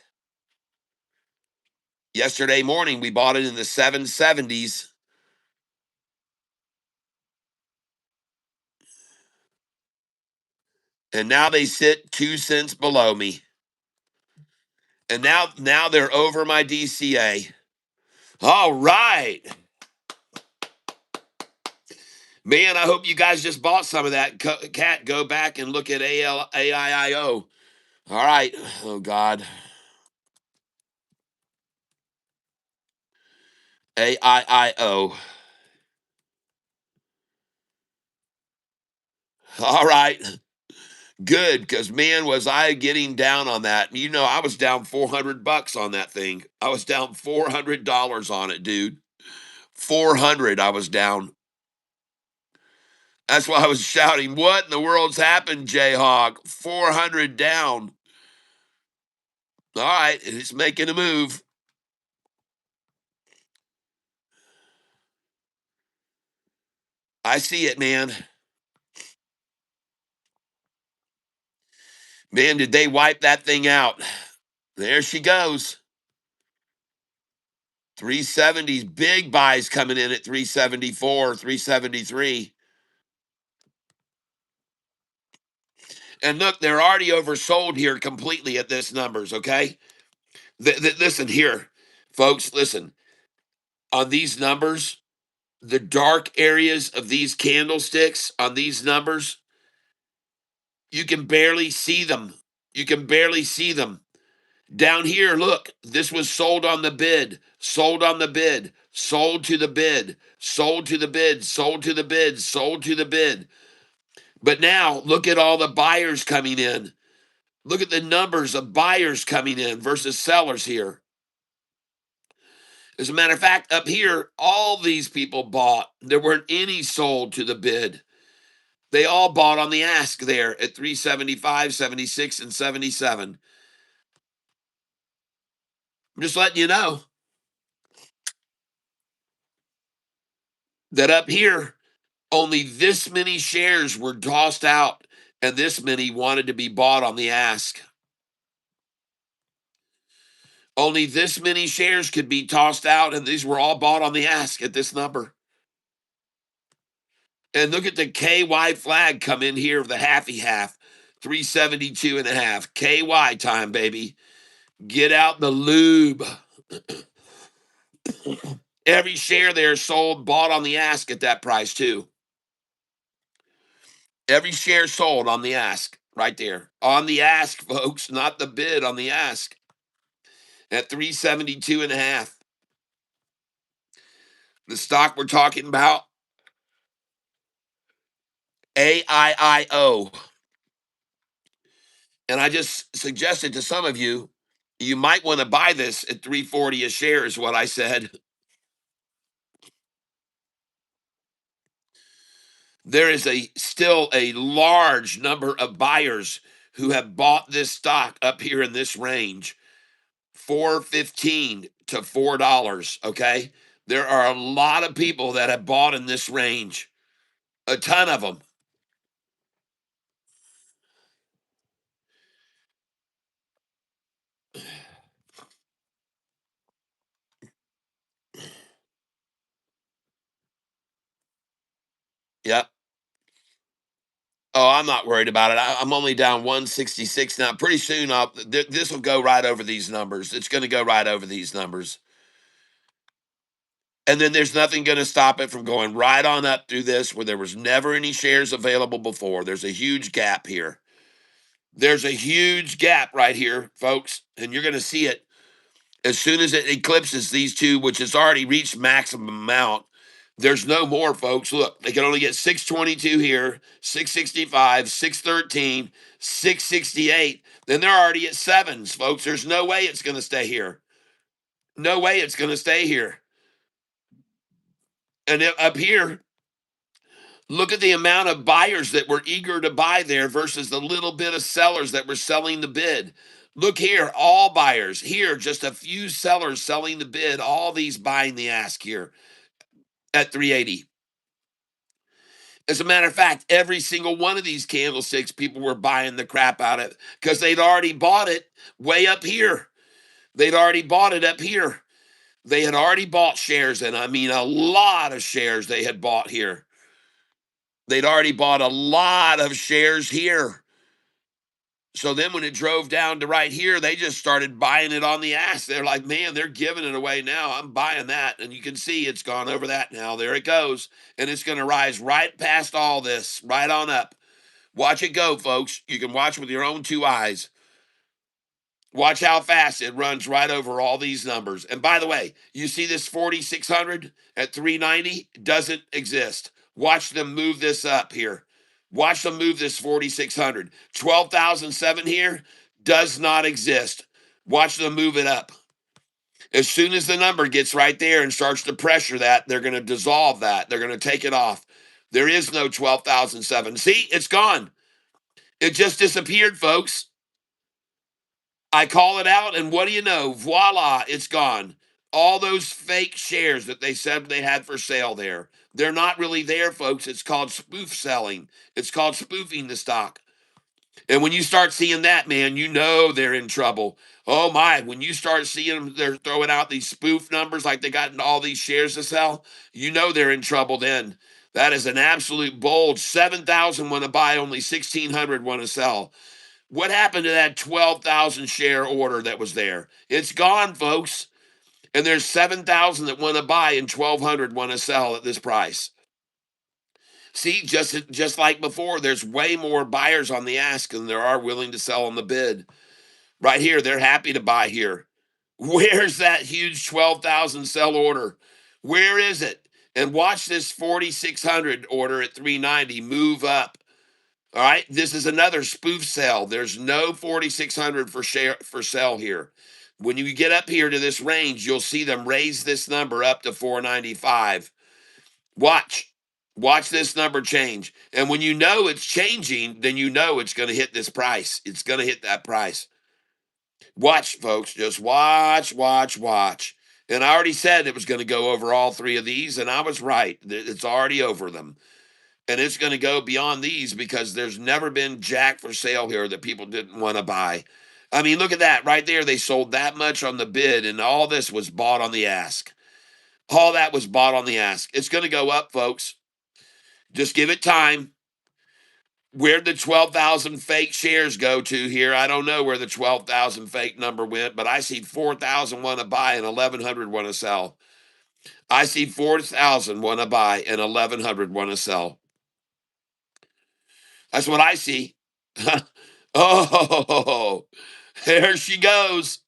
Yesterday morning, we bought it in the 770s. And now they sit 2 cents below me. And now they're over my DCA. All right. Man, I hope you guys just bought some of that. Cat, go back and look at AIIO. All right. Oh, God. AIIO. All right. Good, because man, was I getting down on that. You know, I was down $400 on that thing. I was down $400 on it, dude. 400 I was down. That's why I was shouting, what in the world's happened, Jayhawk? 400 down. All right, it's making a move. I see it, man. Man, did they wipe that thing out? There she goes. 370s, big buys coming in at 374, 373. And look, they're already oversold here completely at this numbers, okay? Listen here, folks, listen. On these numbers, the dark areas of these candlesticks on these numbers, you can barely see them. You can barely see them. Down here, look, this was sold on the bid, sold on the bid, sold to the bid, sold to the bid, sold to the bid, sold to the bid. But now, look at all the buyers coming in. Look at the numbers of buyers coming in versus sellers here. As a matter of fact, up here, all these people bought. There weren't any sold to the bid. They all bought on the ask there at 375, 76, and 77. I'm just letting you know that up here, only this many shares were tossed out, and this many wanted to be bought on the ask. Only this many shares could be tossed out, and these were all bought on the ask at this number. And look at the KY flag come in here of the halfy half, 372 and a half. KY time, baby. Get out the lube. Every share there sold, bought on the ask at that price, too. Every share sold on the ask, right there. On the ask, folks, not the bid, on the ask. At 372 and a half. The stock we're talking about, AIIO. And I just suggested to some of you, you might want to buy this at 340 a share, is what I said. There is still a large number of buyers who have bought this stock up here in this range, 415 to $4. Okay, there are a lot of people that have bought in this range, a ton of them. Yep. Oh, I'm not worried about it. I'm only down 166 now. Pretty soon, this will go right over these numbers. It's going to go right over these numbers. And then there's nothing going to stop it from going right on up through this where there was never any shares available before. There's a huge gap here. There's a huge gap right here, folks. And you're going to see it as soon as it eclipses these two, which has already reached maximum amount. There's no more, folks. Look, they can only get 622 here, 665, 613, 668. Then they're already at sevens, folks. There's no way it's going to stay here. No way it's going to stay here. And up here, look at the amount of buyers that were eager to buy there versus the little bit of sellers that were selling the bid. Look here, all buyers. Here, just a few sellers selling the bid, all these buying the ask here at 380. As a matter of fact, every single one of these candlesticks, people were buying the crap out of it because they'd already bought it way up here. They'd already bought it up here. They had already bought shares, and I mean a lot of shares they had bought here. They'd already bought a lot of shares here. So then when it drove down to right here, they just started buying it on the ass. They're like, man, they're giving it away now. I'm buying that. And you can see it's gone over that now. There it goes. And it's going to rise right past all this, right on up. Watch it go, folks. You can watch with your own two eyes. Watch how fast it runs right over all these numbers. And by the way, you see this 4,600 at 390 doesn't exist. Watch them move this up here. Watch them move this 4,600. 12,007 here does not exist. Watch them move it up. As soon as the number gets right there and starts to pressure that, they're going to dissolve that. They're going to take it off. There is no 12,007. See, it's gone. It just disappeared, folks. I call it out, and what do you know? Voila, it's gone. All those fake shares that they said they had for sale there, they're not really there, folks. It's called spoof selling. It's called spoofing the stock. And when you start seeing that, man, you know they're in trouble. Oh my, when you start seeing them, they're throwing out these spoof numbers like they got all these shares to sell, you know they're in trouble then. That is an absolute bulge. 7,000 want to buy, only 1,600 want to sell. What happened to that 12,000 share order that was there? It's gone, folks. And there's 7,000 that want to buy and 1,200 want to sell at this price. See, just like before, there's way more buyers on the ask than there are willing to sell on the bid. Right here, they're happy to buy here. Where's that huge 12,000 sell order? Where is it? And watch this 4,600 order at 390 move up. All right, this is another spoof sell. There's no 4,600 for sale here. When you get up here to this range, you'll see them raise this number up to 495. Watch this number change. And when you know it's changing, then you know it's going to hit this price. It's going to hit that price. Watch, folks. Just watch. And I already said it was going to go over all three of these, and I was right. It's already over them. And it's going to go beyond these because there's never been jack for sale here that people didn't want to buy. I mean, look at that right there. They sold that much on the bid, and all this was bought on the ask. All that was bought on the ask. It's going to go up, folks. Just give it time. Where'd the 12,000 fake shares go to here? I don't know where the 12,000 fake number went, but I see 4,000 want to buy and 1,100 want to sell. I see 4,000 want to buy and 1,100 want to sell. That's what I see. Oh, there she goes.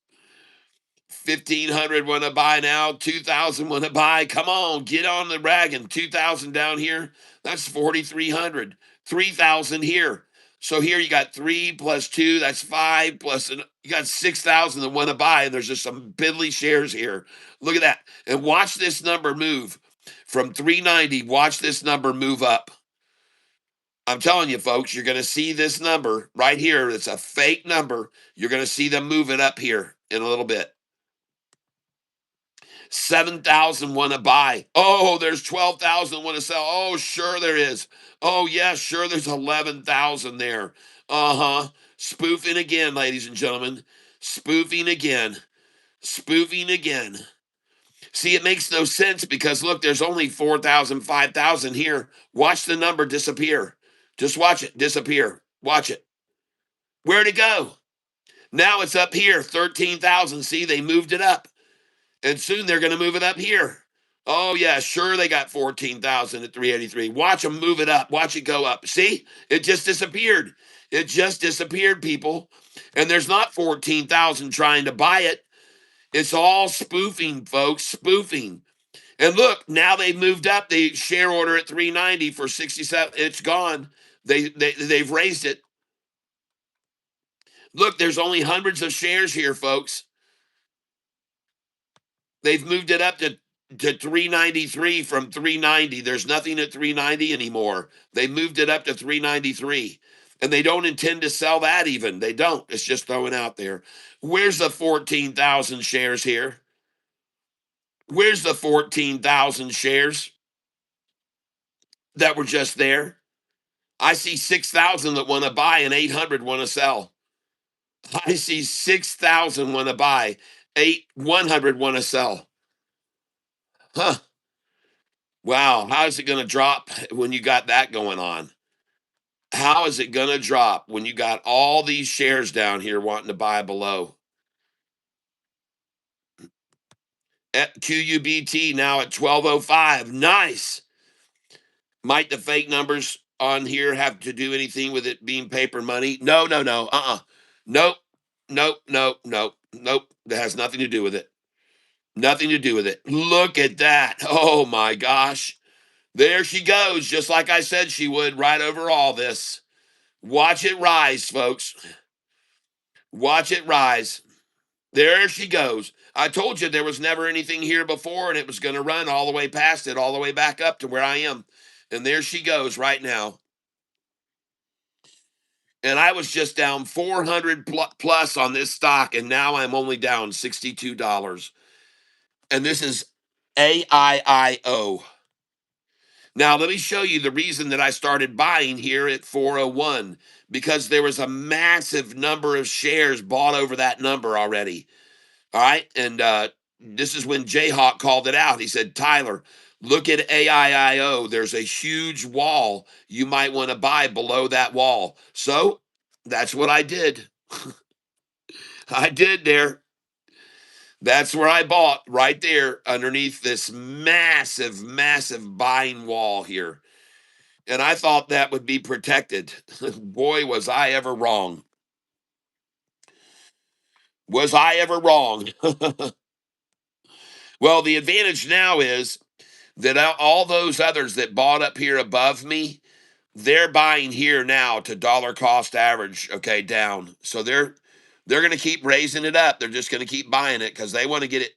1,500 want to buy now. 2,000 want to buy. Come on, get on the wagon. 2,000 down here. That's 4,300. 3,000 here. So here you got 3 plus 2. That's 5 plus you got 6,000 that want to buy, and there's just some piddly shares here. Look at that, and watch this number move from 390. Watch this number move up. I'm telling you, folks, you're going to see this number right here. It's a fake number. You're going to see them move it up here in a little bit. 7,000 want to buy. Oh, there's 12,000 want to sell. Oh, sure there is. Oh, yeah, sure there's 11,000 there. Uh-huh. Spoofing again, ladies and gentlemen. Spoofing again. Spoofing again. See, it makes no sense because look, there's only 4,000, 5,000 here. Watch the number disappear. Just watch it disappear. Watch it. Where'd it go? Now it's up here, 13,000. See, they moved it up. And soon they're going to move it up here. Oh, yeah, sure, they got 14,000 at 383. Watch them move it up. Watch it go up. See, it just disappeared. It just disappeared, people. And there's not 14,000 trying to buy it. It's all spoofing, folks, spoofing. And look, now they've moved up the share order at 390 for 67. It's gone. They've raised it. Look, there's only hundreds of shares here, folks. They've moved it up to 393 from 390. There's nothing at 390 anymore. They moved it up to 393. And they don't intend to sell that even. They don't. It's just throwing out there. Where's the 14,000 shares here? Where's the 14,000 shares that were just there? I see 6,000 that want to buy and 800 want to sell. I see 6,000 want to buy, 100 want to sell. Huh. Wow, how is it going to drop when you got that going on? How is it going to drop when you got all these shares down here wanting to buy below? At QUBT now at 1205. Nice. Might the fake numbers on here have to do anything with it being paper money? No, no, no. Nope. Nope. Nope. Nope. Nope. That has nothing to do with it. Nothing to do with it. Look at that. Oh my gosh. There she goes, just like I said she would, right over all this. Watch it rise, folks. Watch it rise. There she goes. I told you there was never anything here before, and it was going to run all the way past it, all the way back up to where I am. And there she goes right now. And I was just down 400 plus on this stock, and now I'm only down $62. And this is AIIO. Now, let me show you the reason that I started buying here at 401, because there was a massive number of shares bought over that number already. All right. And this is when Jayhawk called it out. He said, Tyler, look at AIIO. There's a huge wall. You might want to buy below that wall. So that's what I did. I did there. That's where I bought right there underneath this massive, massive buying wall here. And I thought that would be protected. Boy, was I ever wrong. Was I ever wrong? Well, the advantage now is that all those others that bought up here above me, they're buying here now to dollar cost average, okay, down. So they're going to keep raising it up. They're just going to keep buying it because they want to get it.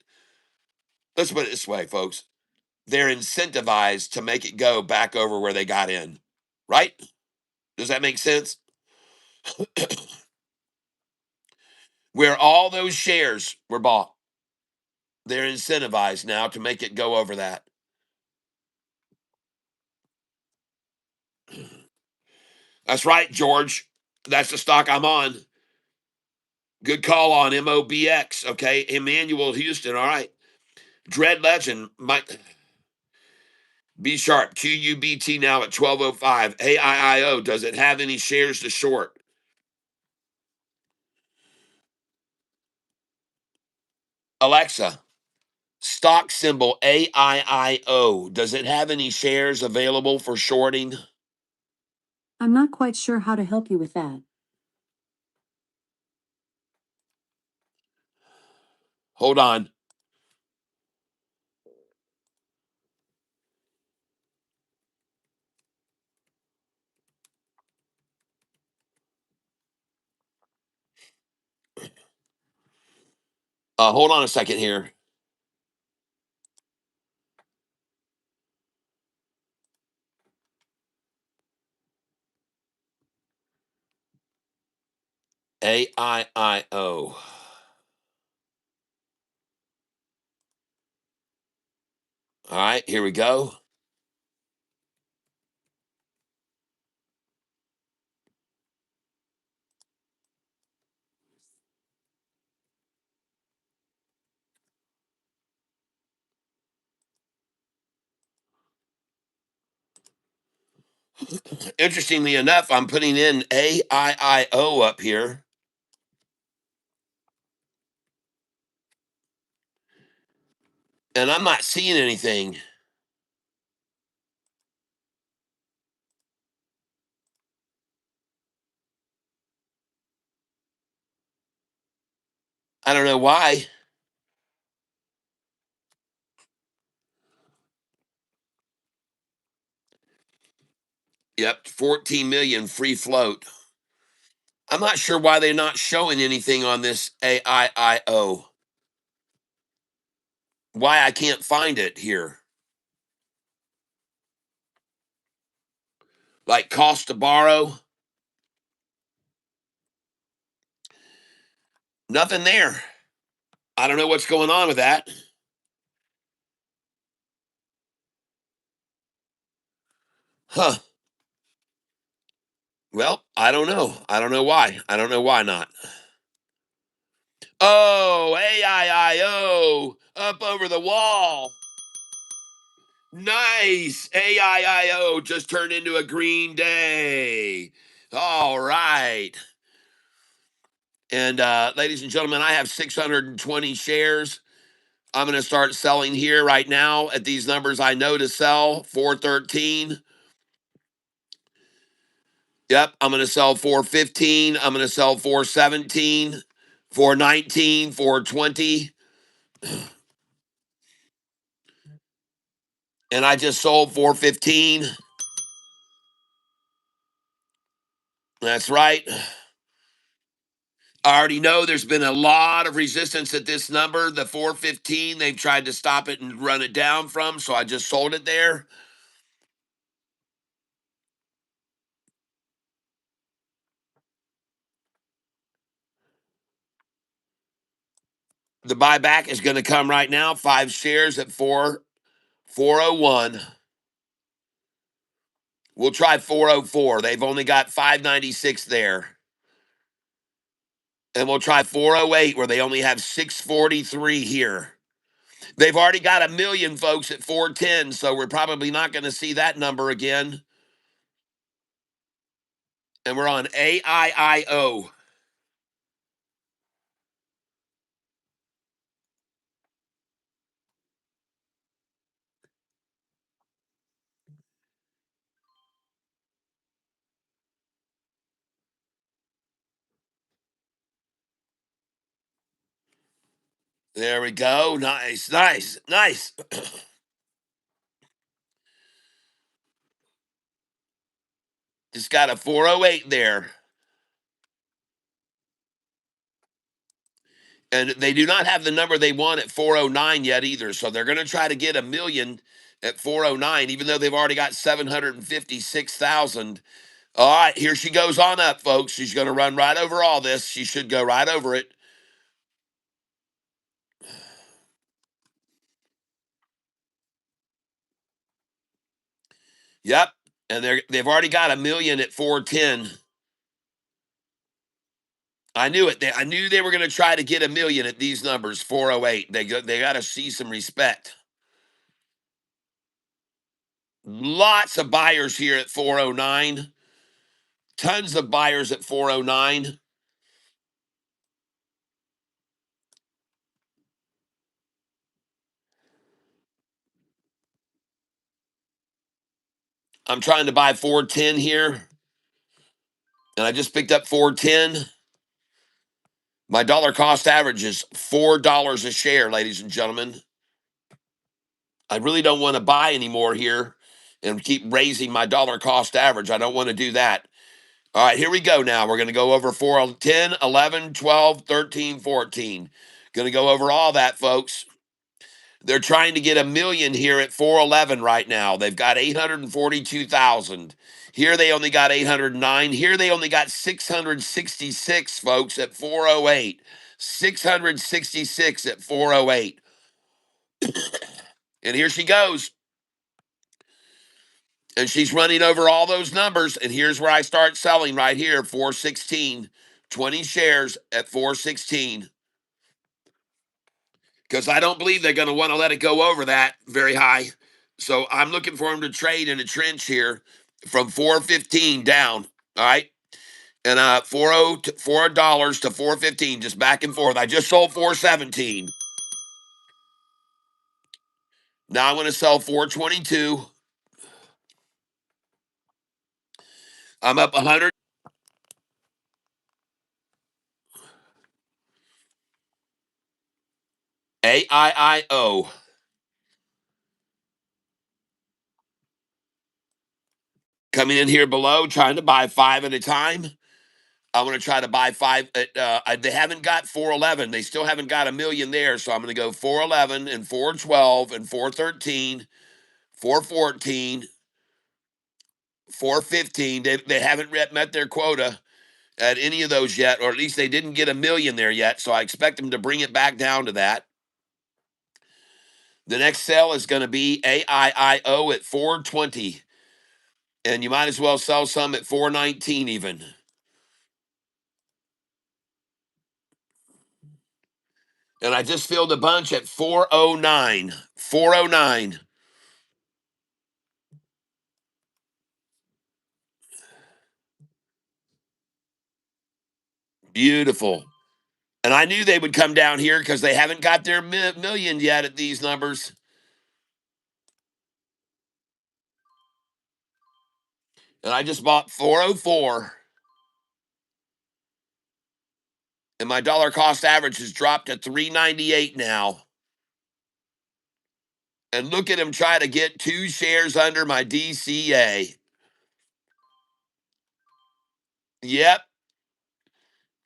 Let's put it this way, folks. They're incentivized to make it go back over where they got in. Right? Does that make sense? Where all those shares were bought, they're incentivized now to make it go over that. That's right, George. That's the stock I'm on. Good call on MOBX. Okay. Emmanuel Houston. All right. Dread Legend. B Sharp. QUBT now at 1205. AIIO. Does it have any shares to short? Alexa. Stock symbol AIIO. Does it have any shares available for shorting? I'm not quite sure how to help you with that. Hold on. Hold on a second here. AIIO. All right, here we go. Interestingly enough, I'm putting in AIIO up here. And I'm not seeing anything. I don't know why. Yep, 14 million free float. I'm not sure why they're not showing anything on this AIIO. Why I can't find it here. Like cost to borrow. Nothing there. I don't know what's going on with that. Huh. Well, I don't know. I don't know why. I don't know why not. Oh, AIIO up over the wall. Nice. AIIO just turned into a green day. All right. And ladies and gentlemen, I have 620 shares. I'm going to start selling here right now at these numbers I know to sell. 413. Yep, I'm going to sell 415. I'm going to sell 417, 419, 420. And I just sold 415. That's right. I already know there's been a lot of resistance at this number, the 415. They've tried to stop it and run it down from, so I just sold it there. The buyback is going to come right now. 5 shares at 401. We'll try 404. They've only got 596 there. And we'll try 408 where they only have 643 here. They've already got a million folks at 410, so we're probably not going to see that number again. And we're on AIIO. There we go. Nice, nice, nice. Just got a 408 there. And they do not have the number they want at 409 yet either. So they're going to try to get a million at 409, even though they've already got 756,000. All right, here she goes on up, folks. She's going to run right over all this. She should go right over it. Yep. And they've already got a million at 410. I knew it. I knew they were going to try to get a million at these numbers, 408. They got to see some respect. Lots of buyers here at 409. Tons of buyers at 409. I'm trying to buy 410 here, and I just picked up 410. My dollar cost average is $4 a share, ladies and gentlemen. I really don't want to buy anymore here and keep raising my dollar cost average. I don't want to do that. All right, here we go now. We're going to go over 4, 10, 11, 12, 13, 14. Going to go over all that, folks. They're trying to get a million here at 411 right now. They've got 842,000. Here they only got 809. Here they only got 666, folks, at 408. 666 at 408. And here she goes. And she's running over all those numbers. And here's where I start selling right here, 416. 20 shares at 416. Because I don't believe they're going to want to let it go over that very high. So I'm looking for them to trade in a trench here from 415 down. All right. And $4 to 415, just back and forth. I just sold 417. Now I'm going to sell 422. I'm up 100. AIIO. Coming in here below, trying to buy 5 at a time. I'm going to try to buy 5. They haven't got 411. They still haven't got a million there. So I'm going to go 411 and 412 and 413, 414, 415. They haven't yet met their quota at any of those yet, or at least they didn't get a million there yet. So I expect them to bring it back down to that. The next sell is going to be AIIO at 420. And you might as well sell some at 419 even. And I just filled a bunch at 409. 409. Beautiful. And I knew they would come down here because they haven't got their million yet at these numbers. And I just bought 404. And my dollar cost average has dropped to 398 now. And look at him try to get 2 shares under my DCA. Yep.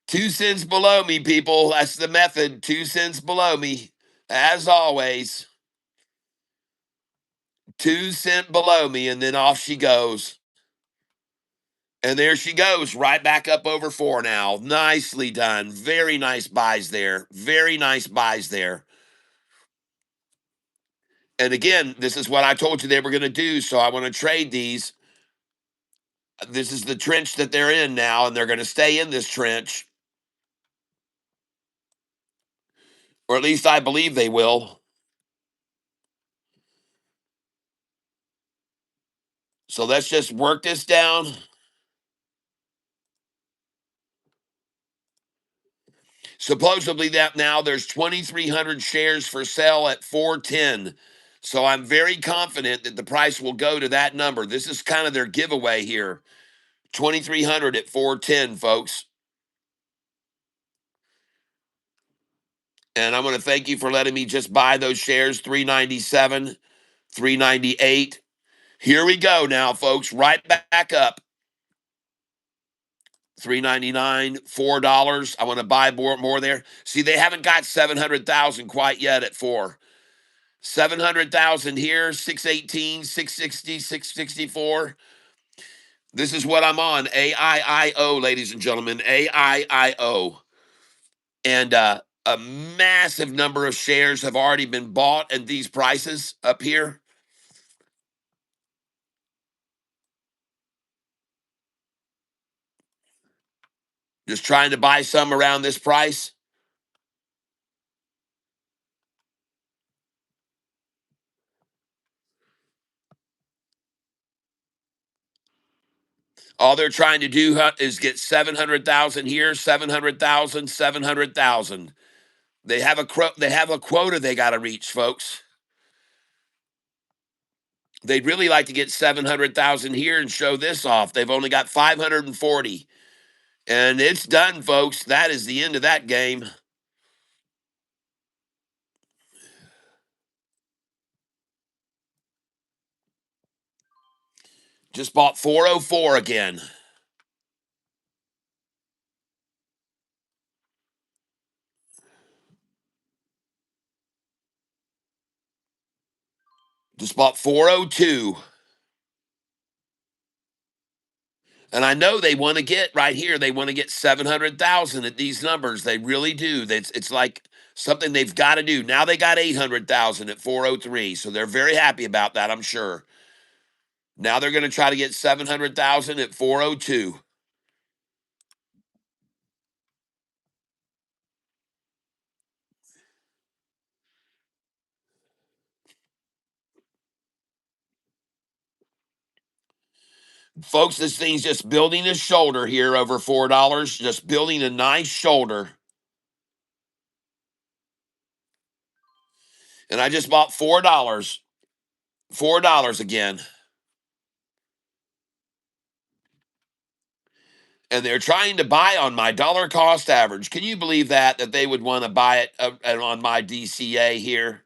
2 cents below me, people. That's the method. 2 cents below me. As always. 2 cents below me, and then off she goes. And there she goes, right back up over 4 now. Nicely done. Very nice buys there. Very nice buys there. And again, this is what I told you they were going to do. So I want to trade these. This is the trench that they're in now, and they're going to stay in this trench. Or at least I believe they will. So let's just work this down. Supposedly that now there's 2,300 shares for sale at 410. So I'm very confident that the price will go to that number. This is kind of their giveaway here. 2,300 at 410, folks. And I'm going to thank you for letting me just buy those shares. 397, 398. Here we go now, folks. Right back up. 399, $4. I want to buy more there. See, they haven't got 700,000 quite yet at 4. 700,000 here, 618, 660, 664. This is what I'm on. AIIO, ladies and gentlemen. AIIO. And a massive number of shares have already been bought at these prices up here. Just trying to buy some around this price. All they're trying to do is get 700,000 here, 700,000, 700,000. They have a quota they got to reach, folks. They'd really like to get 700,000 here and show this off. They've only got 540. And it's done, folks. That is the end of that game. Just bought 404 again. Just bought 402. And I know they want to get right here. They want to get 700,000 at these numbers. They really do. It's like something they've got to do. Now they got 800,000 at 403. So they're very happy about that, I'm sure. Now they're going to try to get 700,000 at 402. Folks, this thing's just building a shoulder here over $4. Just building a nice shoulder. And I just bought $4. $4 again. And they're trying to buy on my dollar cost average. Can you believe that they would want to buy it on my DCA here?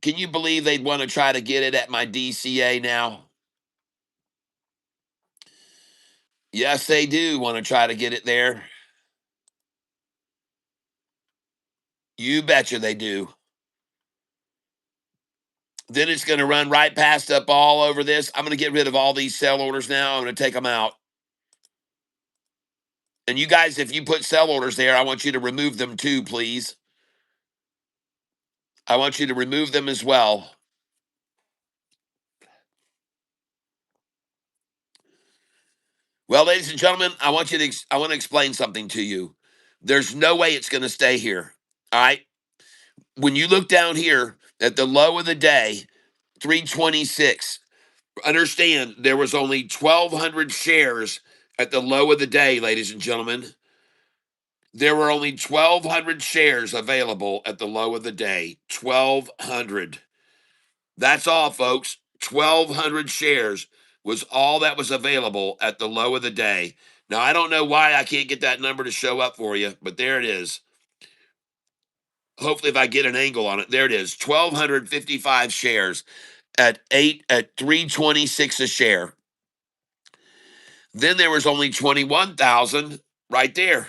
Can you believe they'd want to try to get it at my DCA now? Yes, they do want to try to get it there. You betcha they do. Then it's going to run right past up all over this. I'm going to get rid of all these sell orders now. I'm going to take them out. And you guys, if you put sell orders there, I want you to remove them too, please. I want you to remove them as well. Well, ladies and gentlemen, I want to explain something to you. There's no way it's going to stay here. All right? When you look down here at the low of the day, 326, understand there was only 1,200 shares at the low of the day, ladies and gentlemen. There were only 1,200 shares available at the low of the day. 1,200. That's all, folks. 1,200 shares was all that was available at the low of the day. Now, I don't know why I can't get that number to show up for you, but there it is. Hopefully, if I get an angle on it, there it is. 1,255 shares at 326 a share. Then there was only 21,000 right there.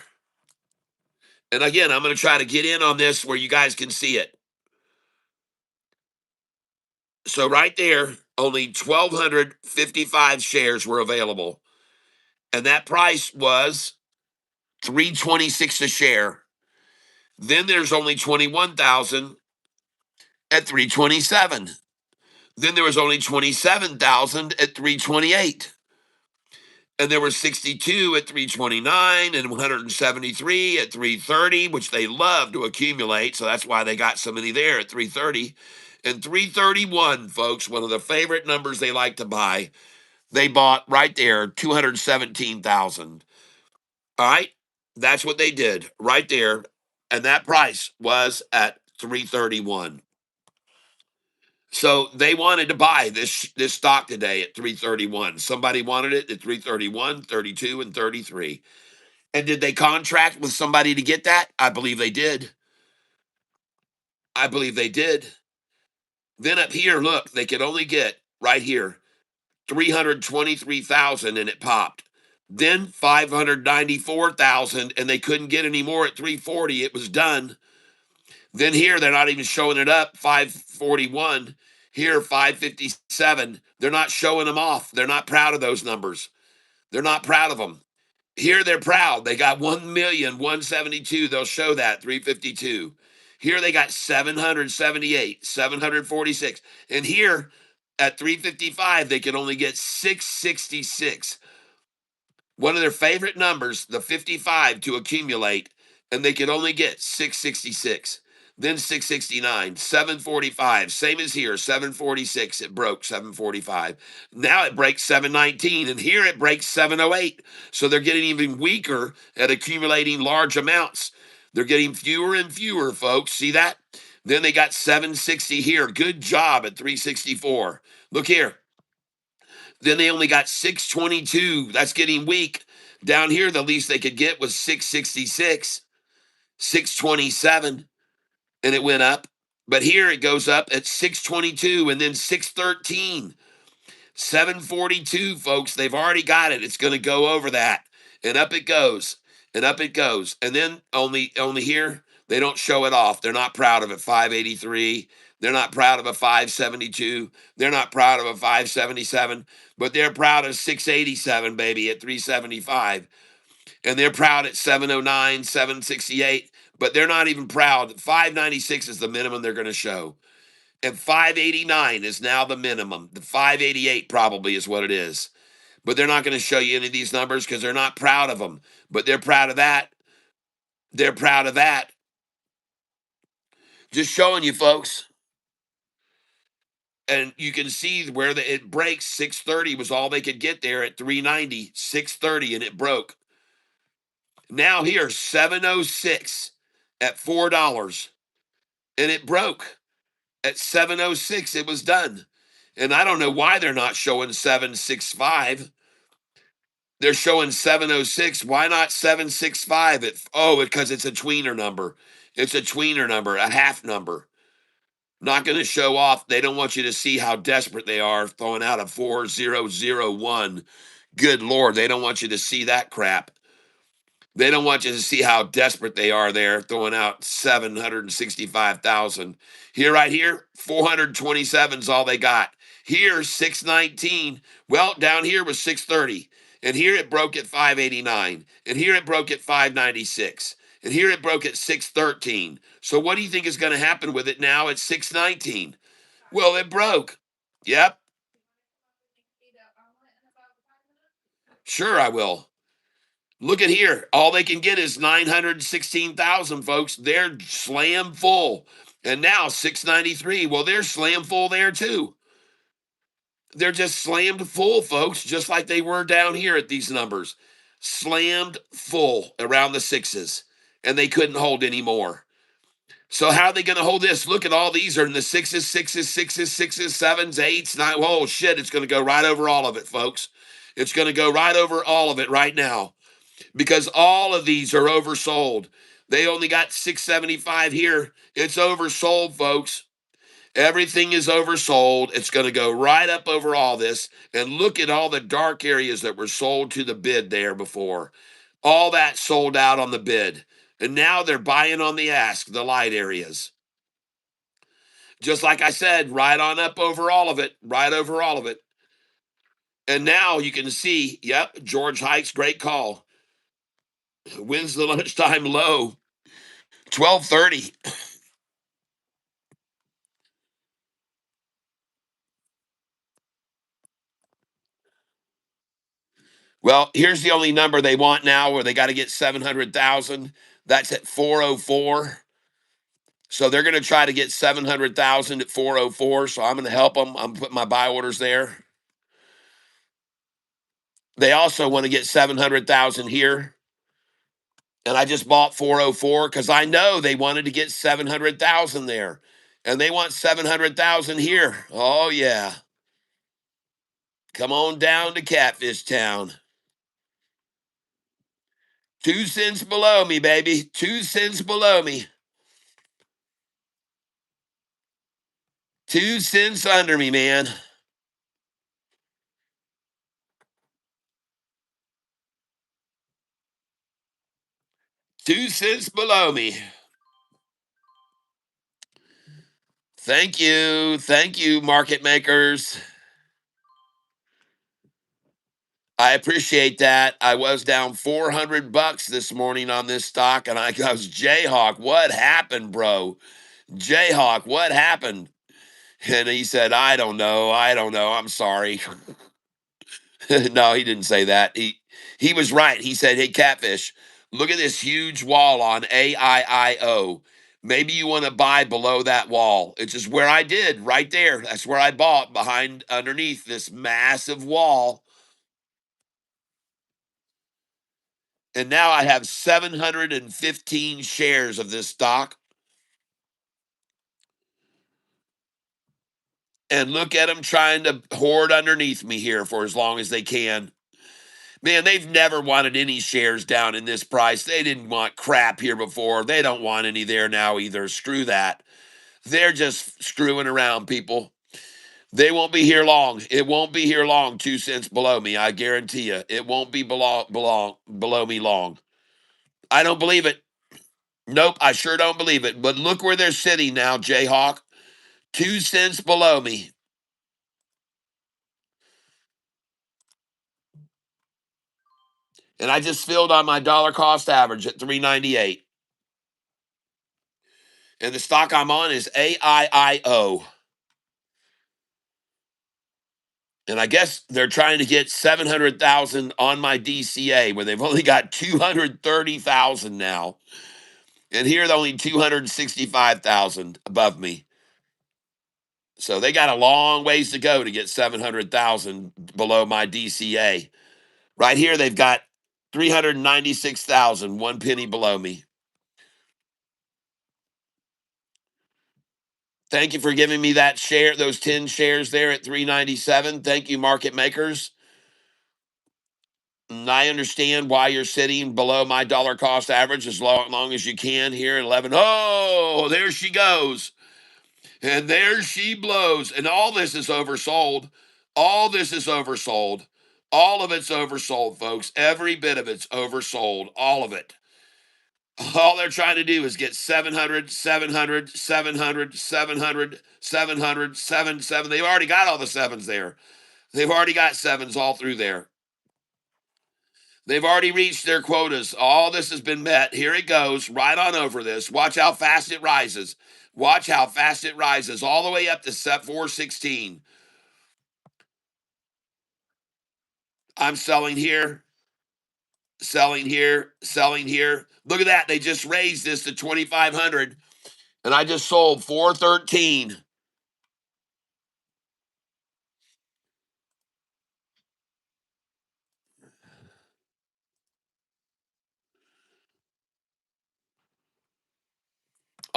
And again, I'm going to try to get in on this where you guys can see it. So right there, only 1,255 shares were available. And that price was 326 a share. Then there's only 21,000 at 327. Then there was only 27,000 at 328. And there were 62 at 329 and 173 at 330, which they love to accumulate. So that's why they got so many there at 330. And 331, folks, one of the favorite numbers they like to buy, they bought right there 217,000. All right. That's what they did right there. And that price was at 331. So they wanted to buy this stock today at 331. Somebody wanted it at 331, 32, and 33. And did they contract with somebody to get that? I believe they did. I believe they did. Then up here, look, they could only get right here 323,000 and it popped. Then 594,000 and they couldn't get any more at 340. It was done. Then here they're not even showing it up. 541. Here 557. They're not showing them off. They're not proud of those numbers. They're not proud of them. Here they're proud. They got 1,172,000. They'll show that 352. Here they got 778, 746. And here at 355, they can only get 666. One of their favorite numbers, the 55 to accumulate, and they could only get 666. Then 669, 745, same as here, 746. It broke 745. Now it breaks 719, and here it breaks 708. So they're getting even weaker at accumulating large amounts. They're getting fewer and fewer, folks. See that? Then they got 760 here. Good job at 364. Look here. Then they only got 622. That's getting weak. Down here, the least they could get was 666, 627, and it went up. But here it goes up at 622 and then 613, 742, folks. They've already got it. It's going to go over that. And up it goes. And up it goes. And then only here, they don't show it off. They're not proud of it. 583. They're not proud of a 572. They're not proud of a 577, but they're proud of 687, baby, at 375. And they're proud at 709, 768, but they're not even proud. 596 is the minimum they're going to show. And 589 is now the minimum. The 588 probably is what it is. But they're not going to show you any of these numbers because they're not proud of them. But they're proud of that. They're proud of that. Just showing you, folks. And you can see where it breaks. 630 was all they could get there at 390, 630, and it broke. Now here, 706 at $4, and it broke. At 706, it was done. And I don't know why they're not showing 765. They're showing 706. Why not 765? Because it's a tweener number. It's a tweener number, a half number. Not going to show off. They don't want you to see how desperate they are throwing out a 4001. Good Lord, they don't want you to see that crap. They don't want you to see how desperate they are there throwing out 765,000. Here, right here, 427 is all they got. Here, 619. Well, down here was 630. And here it broke at 589. And here it broke at 596. And here it broke at 613. So what do you think is going to happen with it now at 619? Well, it broke. Yep. Sure, I will. Look at here. All they can get is 916,000, folks. They're slam full. And now 693. Well, they're slam full there too. They're just slammed full, folks, just like they were down here at these numbers. slammed full around the sixes, and they couldn't hold anymore. So how are they going to hold this? Look at all these are in the sixes, sixes, sixes, sixes, sevens, eights, nine. Oh shit! It's going to go right over all of it, folks. It's going to go right over all of it right now because all of these are oversold. They only got 675 here. It's oversold, folks. Everything is oversold. It's going to go right up over all this. And look at all the dark areas that were sold to the bid there before. All that sold out on the bid. And now they're buying on the ask, the light areas. Just like I said, right on up over all of it, right over all of it. And now you can see, yep, George Hike's great call. Wins the lunchtime low, 12:30. Well, here's the only number they want now where they got to get 700,000. That's at 404. So they're going to try to get 700,000 at 404. So I'm going to help them. I'm putting my buy orders there. They also want to get 700,000 here. And I just bought 404 because I know they wanted to get 700,000 there. And they want 700,000 here. Oh, yeah. Come on down to Catfish Town. 2 cents below me, baby. 2 cents below me. 2 cents under me, man. 2 cents below me. Thank you. Thank you, market makers. I appreciate that. I was down $400 this morning on this stock, and I goes, Jayhawk, what happened, bro? Jayhawk, what happened? And he said, I don't know. I don't know. I'm sorry. No, he didn't say that. He was right. He said, hey, Catfish, look at this huge wall on AIIO. Maybe you want to buy below that wall. It's just where I did right there. That's where I bought behind underneath this massive wall. And now I have 715 shares of this stock. And look at them trying to hoard underneath me here for as long as they can. Man, they've never wanted any shares down in this price. They didn't want crap here before. They don't want any there now either. Screw that. They're just screwing around, people. They won't be here long. It won't be here long, 2 cents below me. I guarantee you. It won't be below me long. I don't believe it. Nope, I sure don't believe it. But look where they're sitting now, Jayhawk. 2 cents below me. And I just filled on my dollar cost average at 398. And the stock I'm on is AIIO. And I guess they're trying to get 700,000 on my DCA where they've only got 230,000 now. And here they're only 265,000 above me. So they got a long ways to go to get 700,000 below my DCA. Right here they've got 396,000, 1 penny below me. Thank you for giving me that share, those 10 shares there at 397. Thank you, market makers. And I understand why you're sitting below my dollar cost average as long as you can here at 11. Oh, there she goes. And there she blows. And all this is oversold. All this is oversold. All of it's oversold, folks. Every bit of it's oversold. All of it. All they're trying to do is get 700, 700, 700, 700, 700, 7, 7. They've already got all the sevens there. They've already got sevens all through there. They've already reached their quotas. All this has been met. Here it goes, right on over this. Watch how fast it rises. Watch how fast it rises all the way up to set 416. I'm selling here, selling here, selling here. Look at that. They just raised this to 2,500 and I just sold 413.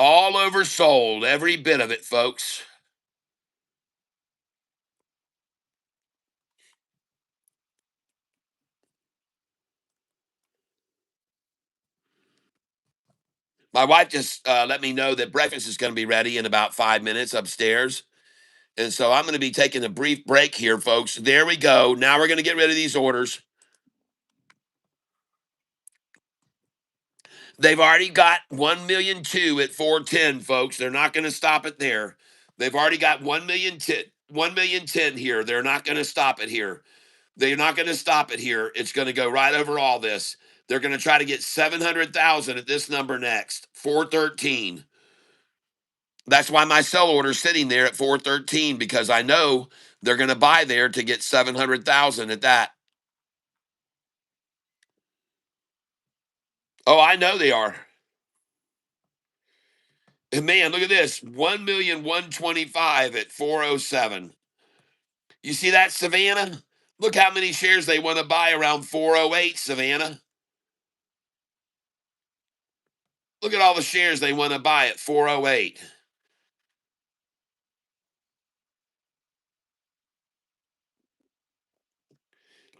All oversold, every bit of it, folks. My wife just let me know that breakfast is going to be ready in about 5 minutes upstairs. And so I'm going to be taking a brief break here, folks. There we go. Now we're going to get rid of these orders. They've already got 1,000,002 at 410, folks. They're not going to stop it there. They've already got 1,010,010 here. They're not going to stop it here. They're not going to stop it here. It's going to go right over all this. They're going to try to get 700,000 at this number next, 413. That's why my sell order is sitting there at 413, because I know they're going to buy there to get 700,000 at that. Oh, I know they are. And man, look at this, 1,125,000 at 407. You see that, Savannah? Look how many shares they want to buy around 408, Savannah. Look at all the shares they want to buy at 408.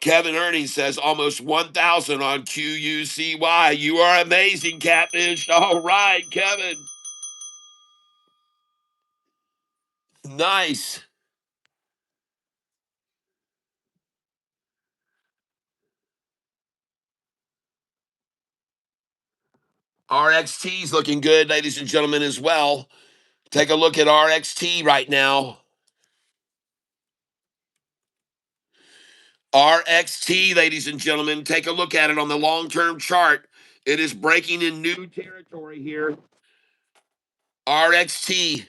Kevin Earnings says almost 1,000 on QUCY. You are amazing, Catfish. All right, Kevin. Nice. RXT's looking good, ladies and gentlemen, as well. Take a look at RXT right now. RXT, ladies and gentlemen, take a look at it on the long-term chart. It is breaking in new territory here. RXT.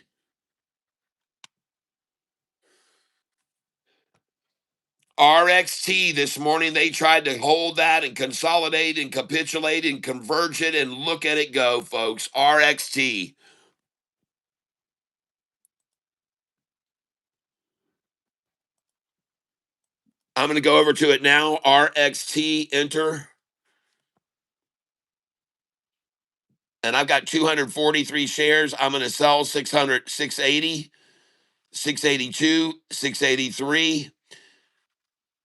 RXT this morning, they tried to hold that and consolidate and capitulate and converge it, and look at it go, folks. RXT. I'm going to go over to it now. RXT, enter. And I've got 243 shares. I'm going to sell 600, 680, 682, 683.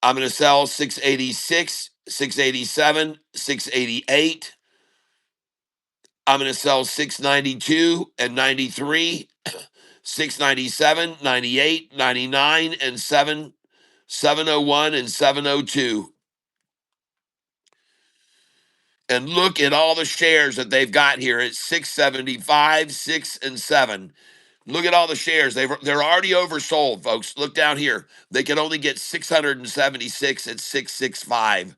I'm going to sell 686, 687, 688. I'm going to sell 692 and 93, 697, 98, 99, and 701 and 702. And look at all the shares that they've got here at 675, 6, and 7. Look at all the shares. They're already oversold, folks. Look down here. They can only get 676 at 665.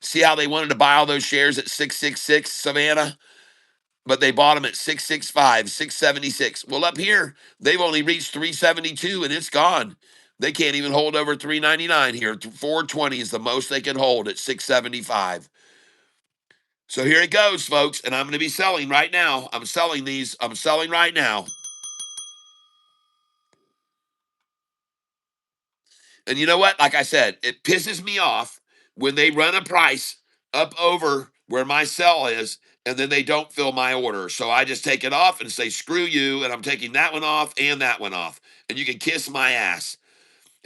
See how they wanted to buy all those shares at 666, Savannah? But they bought them at 665, 676. Well, up here, they've only reached 372 and it's gone. They can't even hold over 399 here. 420 is the most they can hold at 675. So here it goes, folks, and I'm going to be selling right now. I'm selling these. I'm selling right now. And you know what? Like I said, it pisses me off when they run a price up over where my sell is, and then they don't fill my order. So I just take it off and say, screw you, and I'm taking that one off and that one off. And you can kiss my ass.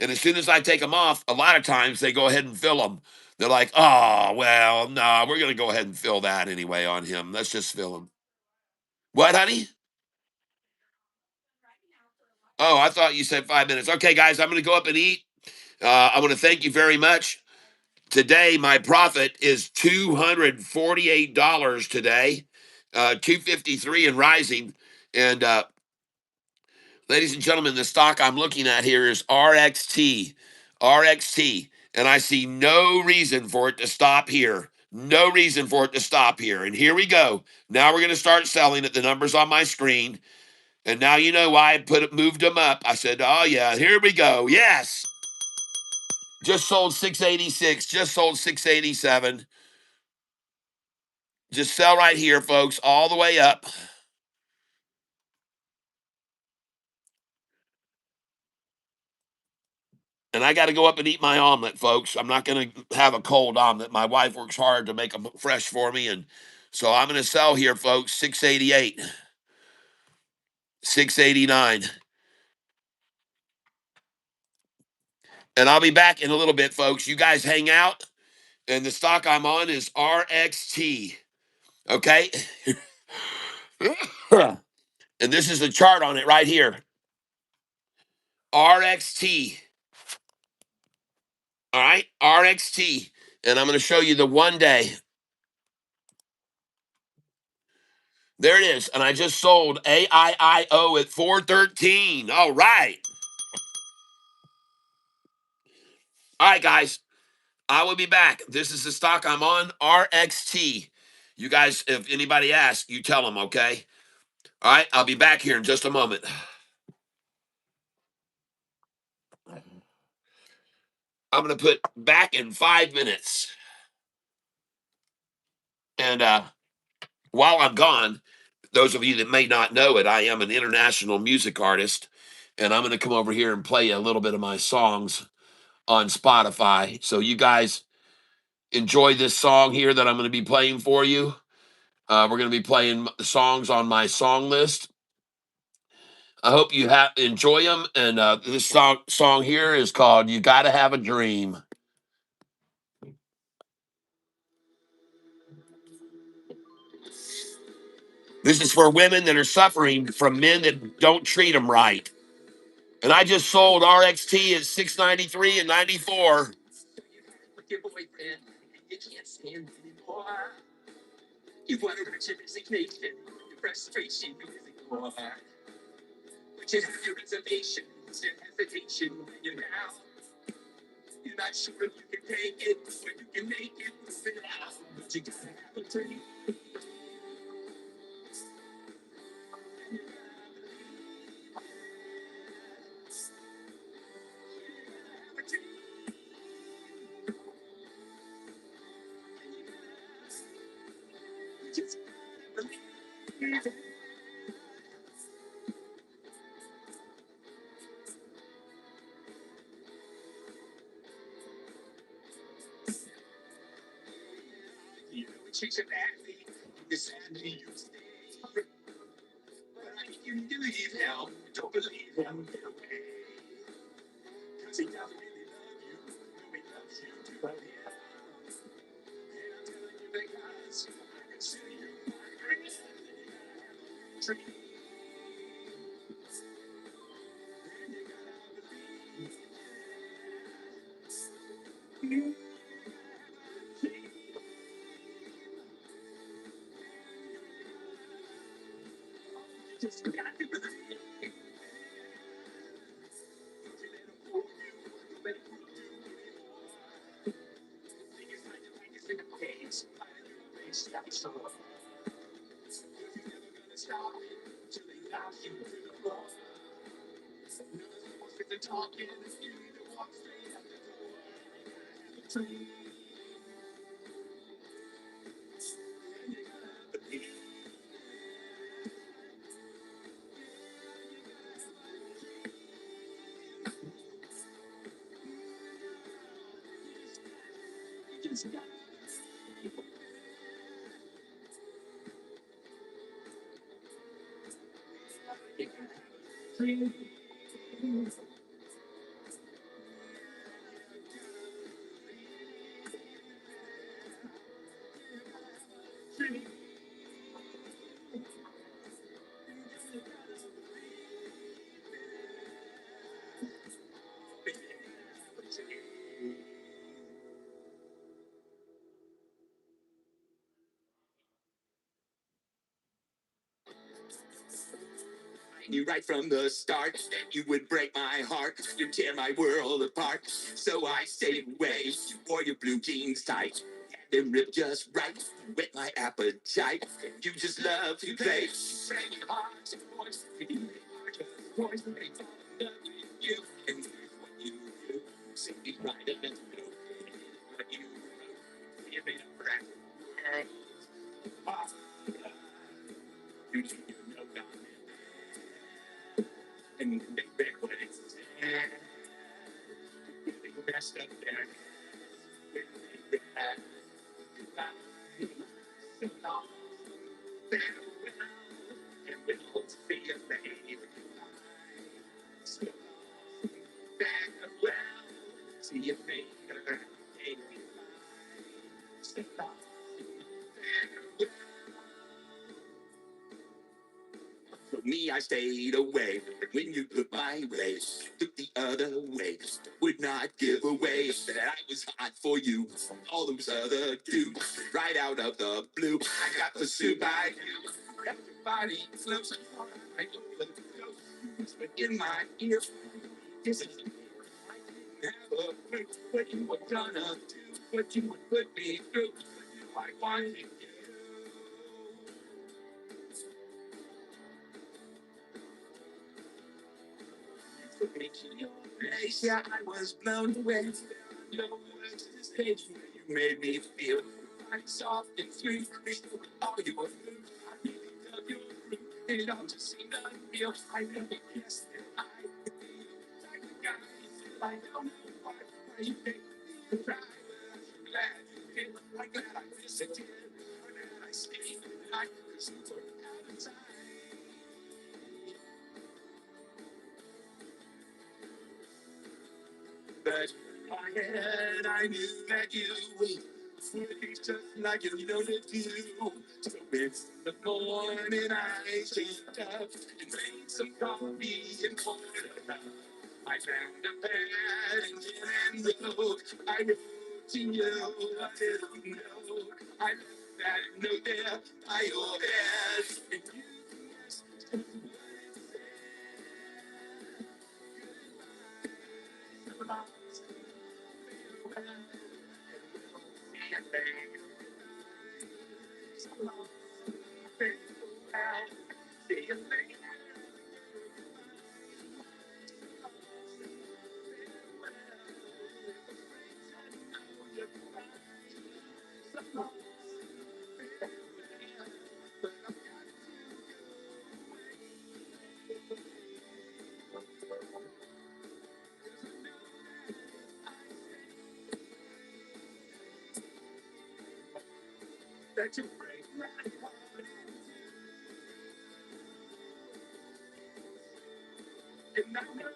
And as soon as I take them off, a lot of times they go ahead and fill them. They're like, oh, well, no, we're going to go ahead and fill that anyway on him. Let's just fill him. What, honey? Oh, I thought you said 5 minutes. Okay, guys, I'm going to go up and eat. I want to thank you very much. Today, my profit is $248 today, 253 and rising. And ladies and gentlemen, the stock I'm looking at here is RXT, RXT, and I see no reason for it to stop here. No reason for it to stop here. And here we go. Now we're going to start selling at the numbers on my screen. And now you know why I moved them up. I said, oh yeah, here we go. Yes. Just sold 686, just sold 687. Just sell right here, folks, all the way up. And I got to go up and eat my omelet, folks. I'm not going to have a cold omelet. My wife works hard to make them fresh for me. And so I'm going to sell here, folks, 688. 689. And I'll be back in a little bit, folks. You guys hang out. And the stock I'm on is RXT. Okay. And this is the chart on it right here. RXT. All right. RXT. And I'm going to show you the 1 day. There it is. And I just sold AIIO at 413. All right. All right, guys. I will be back. This is the stock I'm on, RXT. You guys, if anybody asks, you tell them, okay? All right. I'll be back here in just a moment. I'm going to put back in 5 minutes. And while I'm gone, those of you that may not know it, I am an international music artist. And I'm going to come over here and play a little bit of my songs on Spotify. So you guys enjoy this song here that I'm going to be playing for you. We're going to be playing songs on my song list. I hope you enjoy them. And this song here is called "You Gotta Have a Dream." This is for women that are suffering from men that don't treat them right. And I just sold RXT at 693 and 94. For me, I stayed away when you looked my way, looked the other way, would not give away that I was hot for you. All those other dudes, right out of the blue, I got pursued by you. Everybody floats I whisper in my ear. This is never knew what you were gonna do, what you would put me through. I wanted you. Yeah, I was blown away. No words to this page. You made me feel like soft and sweet. All you were blue. I really love your fruit. It all just seemed unreal. I never guessed that I would be like the guy. I don't know why you make me cry. I'm glad you did. I'm glad I visited. I'm glad I stayed the night. 'Cause you were out of time. But in my head, I knew that you would be just like you know to do. So it's the morning I shaped up and made some coffee and poured it up. I found a pad and pen and wrote. I wrote to you a little note. I left that note there by your bed. And you just that you break my heart. And I know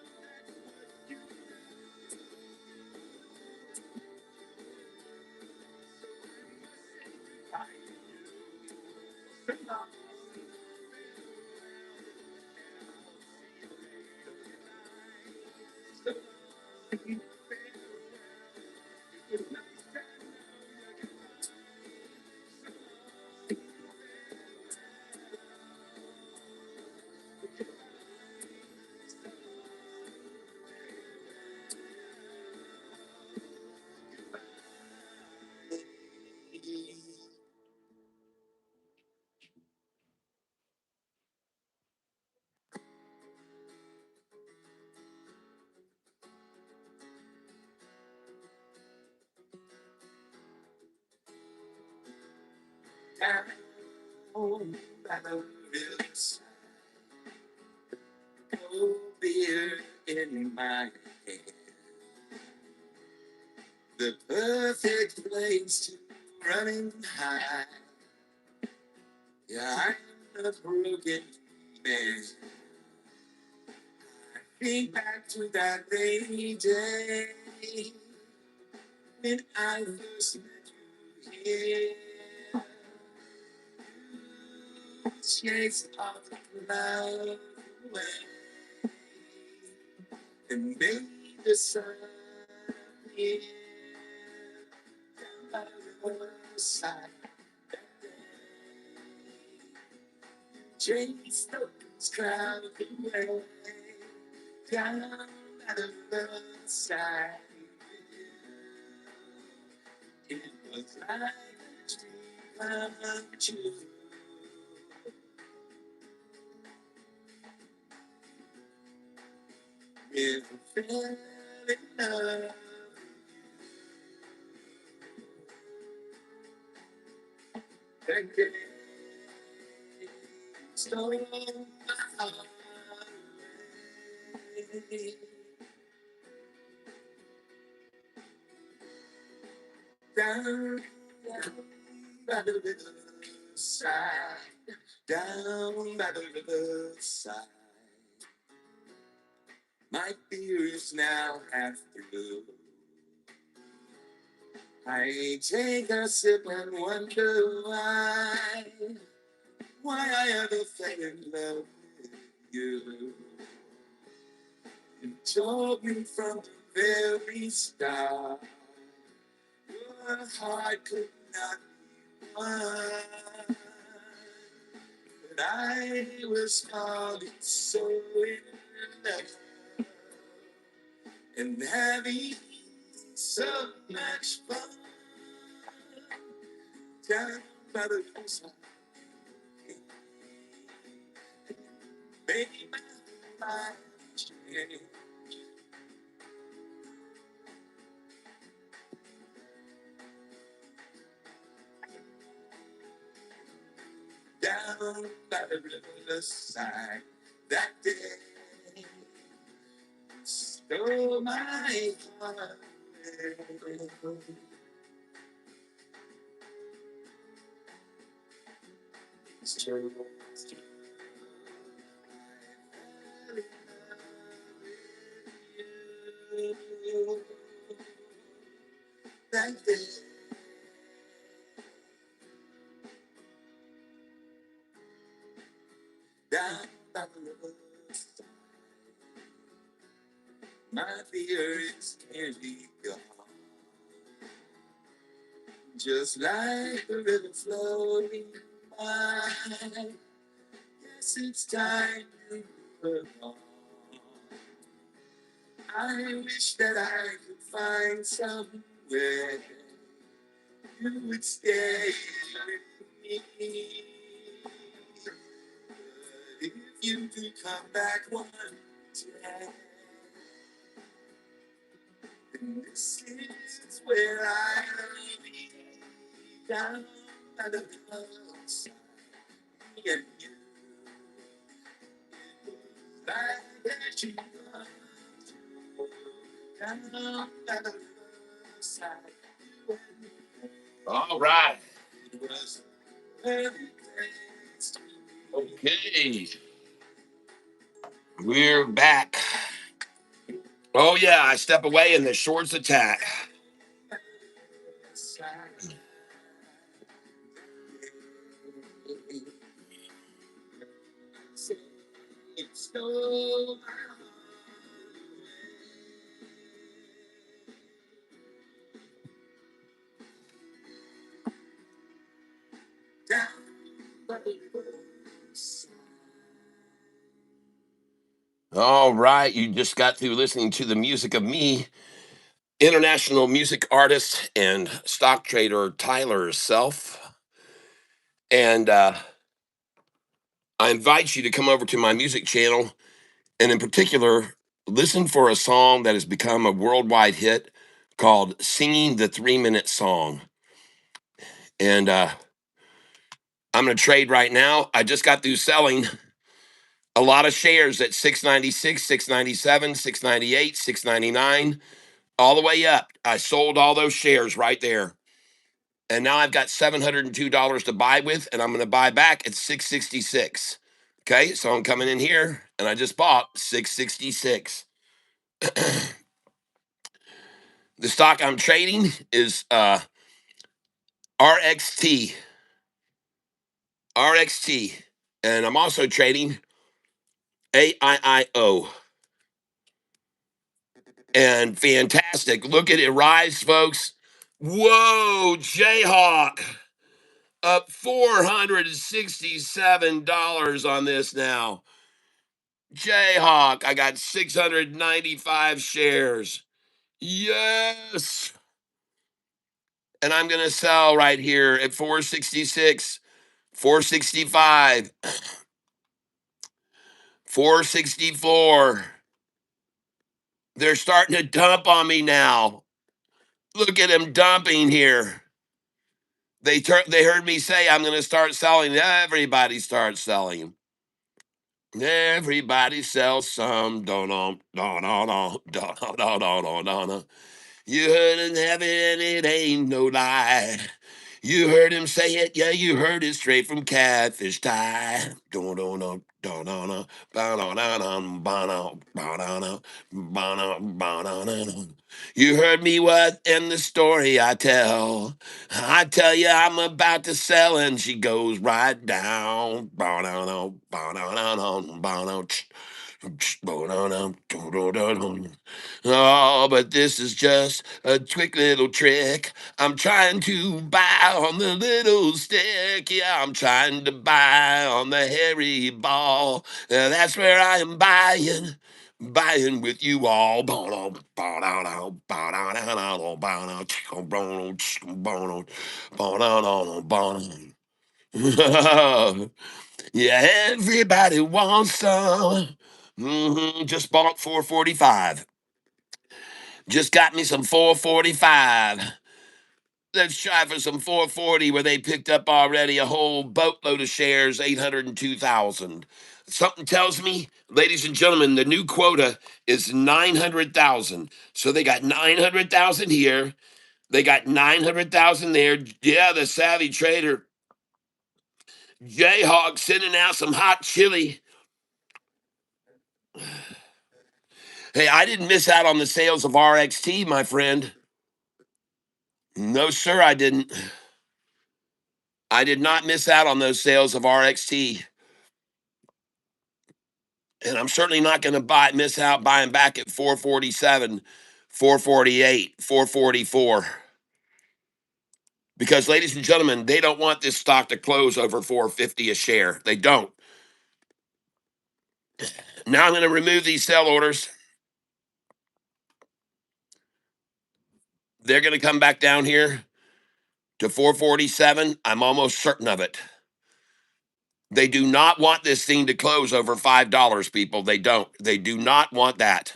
down by the riverside, cold beer in my hand. The perfect place to running high. Yeah, I'm a broken man. Think back to that rainy day when I first met you here. Chase of love away and made the sun appear down by the side. Chase those clouds away down by the side. It was like a dream come true. If I fell in love, that day stole my heart away. Down, down by the riverside, down by the riverside. My fear is now half through. I take a sip and wonder why I ever fell in love with you. You told me from the very start, your heart could not be won. But I was falling so in love and having so much fun down by the riverside. Maybe my mind changed. Down by the riverside that day, stole my heart away. It's true, it's true. I fell in love with you that day. Down by the riverside, my fear is nearly gone. Just like the river flowing by, yes, it's time to move on. I wish that I could find somewhere you would stay with me. But if you do come back one day, then this is where I'll be. Down by the coast, me and you. Like that you come to, down by the side. All right. It was a perfect place to be. Okay. We're back. Oh, yeah. I step away and the shorts attack. All right. You just got through listening to the music of me, international music artist and stock trader Tyler Self. And I invite you to come over to my music channel and, in particular, listen for a song that has become a worldwide hit called Singing the 3 Minute Song. And I'm going to trade right now. I just got through selling a lot of shares at 696, 697, 698, 699, all the way up. I sold all those shares right there. And now I've got $702 to buy with, and I'm going to buy back at 666. Okay, so I'm coming in here, and I just bought 666. The stock I'm trading is RXT. RXT. And I'm also trading AIIO. And fantastic. Look at it rise, folks. Whoa, Jayhawk. Up $467 on this now. Jayhawk, I got 695 shares. Yes. And I'm going to sell right here at 466, 465, 464. They're starting to dump on me now. Look at them dumping here. They heard me say I'm going to start selling. Everybody starts selling. Everybody sells some. Don't know. Don't know. Don't know. Don't know. Don't know. You heard him have it, and it ain't no lie. You heard him say it. Yeah, you heard it straight from Catfish. Tie. Don't know. You heard me what in the story I tell. I tell you I'm about to sell, and she goes right down. Oh, but this is just a quick little trick. I'm trying to buy on the little stick. Yeah, I'm trying to buy on the hairy ball. That's where I am buying with you all. Yeah, everybody wants some. Just bought 445. Just got me some 445. Let's try for some 440 where they picked up already a whole boatload of shares, 802,000. Something tells me, ladies and gentlemen, the new quota is 900,000. So they got 900,000 here. They got 900,000 there. Yeah, the savvy trader, Jayhawk, sending out some hot chili. Hey, I didn't miss out on the sales of RXT, my friend. No, sir, I didn't. I did not miss out on those sales of RXT. And I'm certainly not going to miss out buying back at 447, 448, 444. Because, ladies and gentlemen, they don't want this stock to close over 450 a share. They don't. Now I'm going to remove these sell orders. They're going to come back down here to 447. I'm almost certain of it. They do not want this thing to close over $5, people. They don't. They do not want that.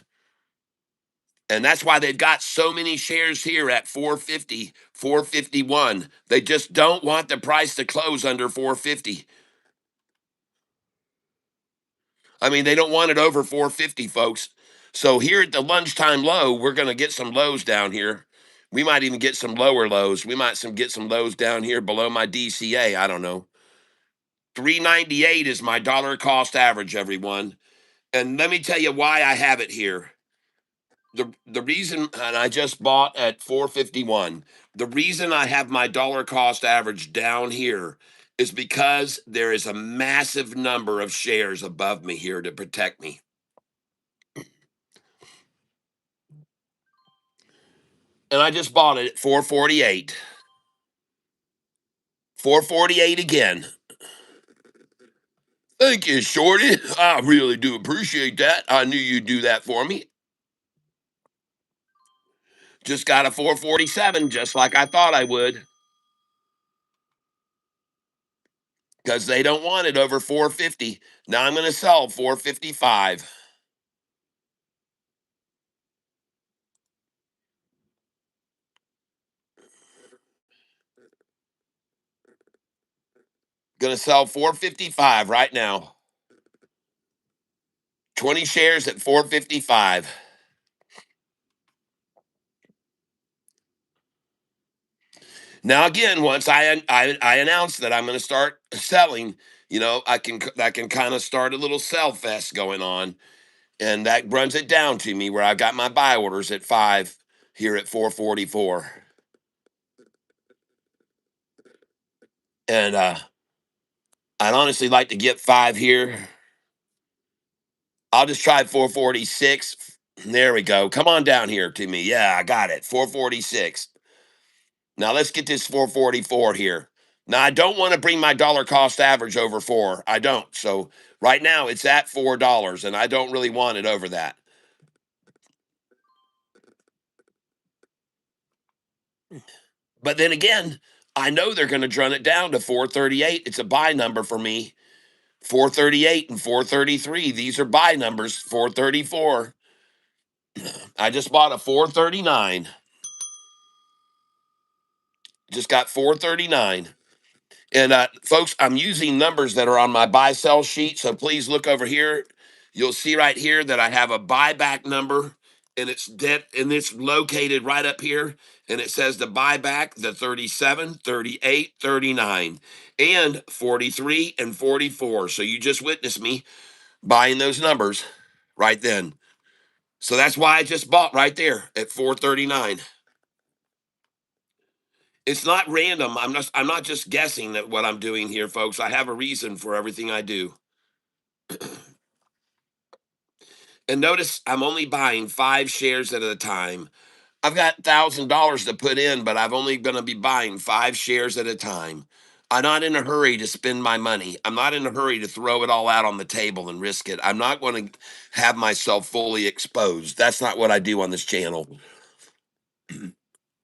And that's why they've got so many shares here at 450, 451. They just don't want the price to close under 450. I mean, they don't want it over 450, folks. So here at the lunchtime low, we're going to get some lows down here. We might even get some lower lows. We might get some lows down here below my DCA. I don't know. 398 is my dollar cost average, everyone. And let me tell you why I have it here. The reason, and I just bought at 451. The reason I have my dollar cost average down here is because there is a massive number of shares above me here to protect me. And I just bought it at 448. 448 again. Thank you, Shorty. I really do appreciate that. I knew you'd do that for me. Just got a 447, just like I thought I would. Because they don't want it over 450. Now I'm going to sell 455. Going to sell 455 right now. 20 shares at 455. Now again, once I announce that I'm going to start selling, I can kind of start a little sell fest going on, and that runs it down to me where I got my buy orders at 5 here at 444. And I'd honestly like to get 5 here. I'll just try 446. There we go. Come on down here to me. Yeah, I got it. 446. Now let's get this 444 here. Now I don't want to bring my dollar cost average over 4. I don't. So right now it's at $4 and I don't really want it over that. But then again, I know they're going to run it down to 438. It's a buy number for me. 438 and 433. These are buy numbers. 434. I just bought a 439. Just got 439. And folks, I'm using numbers that are on my buy sell sheet. So please look over here. You'll see right here that I have a buyback number and it's dead, and it's located right up here, and it says to buy back the 37, 38, 39, and 43 and 44. So you just witnessed me buying those numbers right then. So that's why I just bought right there at 439. It's not random. I'm not just guessing at what I'm doing here, folks. I have a reason for everything I do. And notice I'm only buying 5 shares at a time. I've got $1,000 to put in, but I'm only going to be buying 5 shares at a time. I'm not in a hurry to spend my money. I'm not in a hurry to throw it all out on the table and risk it. I'm not going to have myself fully exposed. That's not what I do on this channel.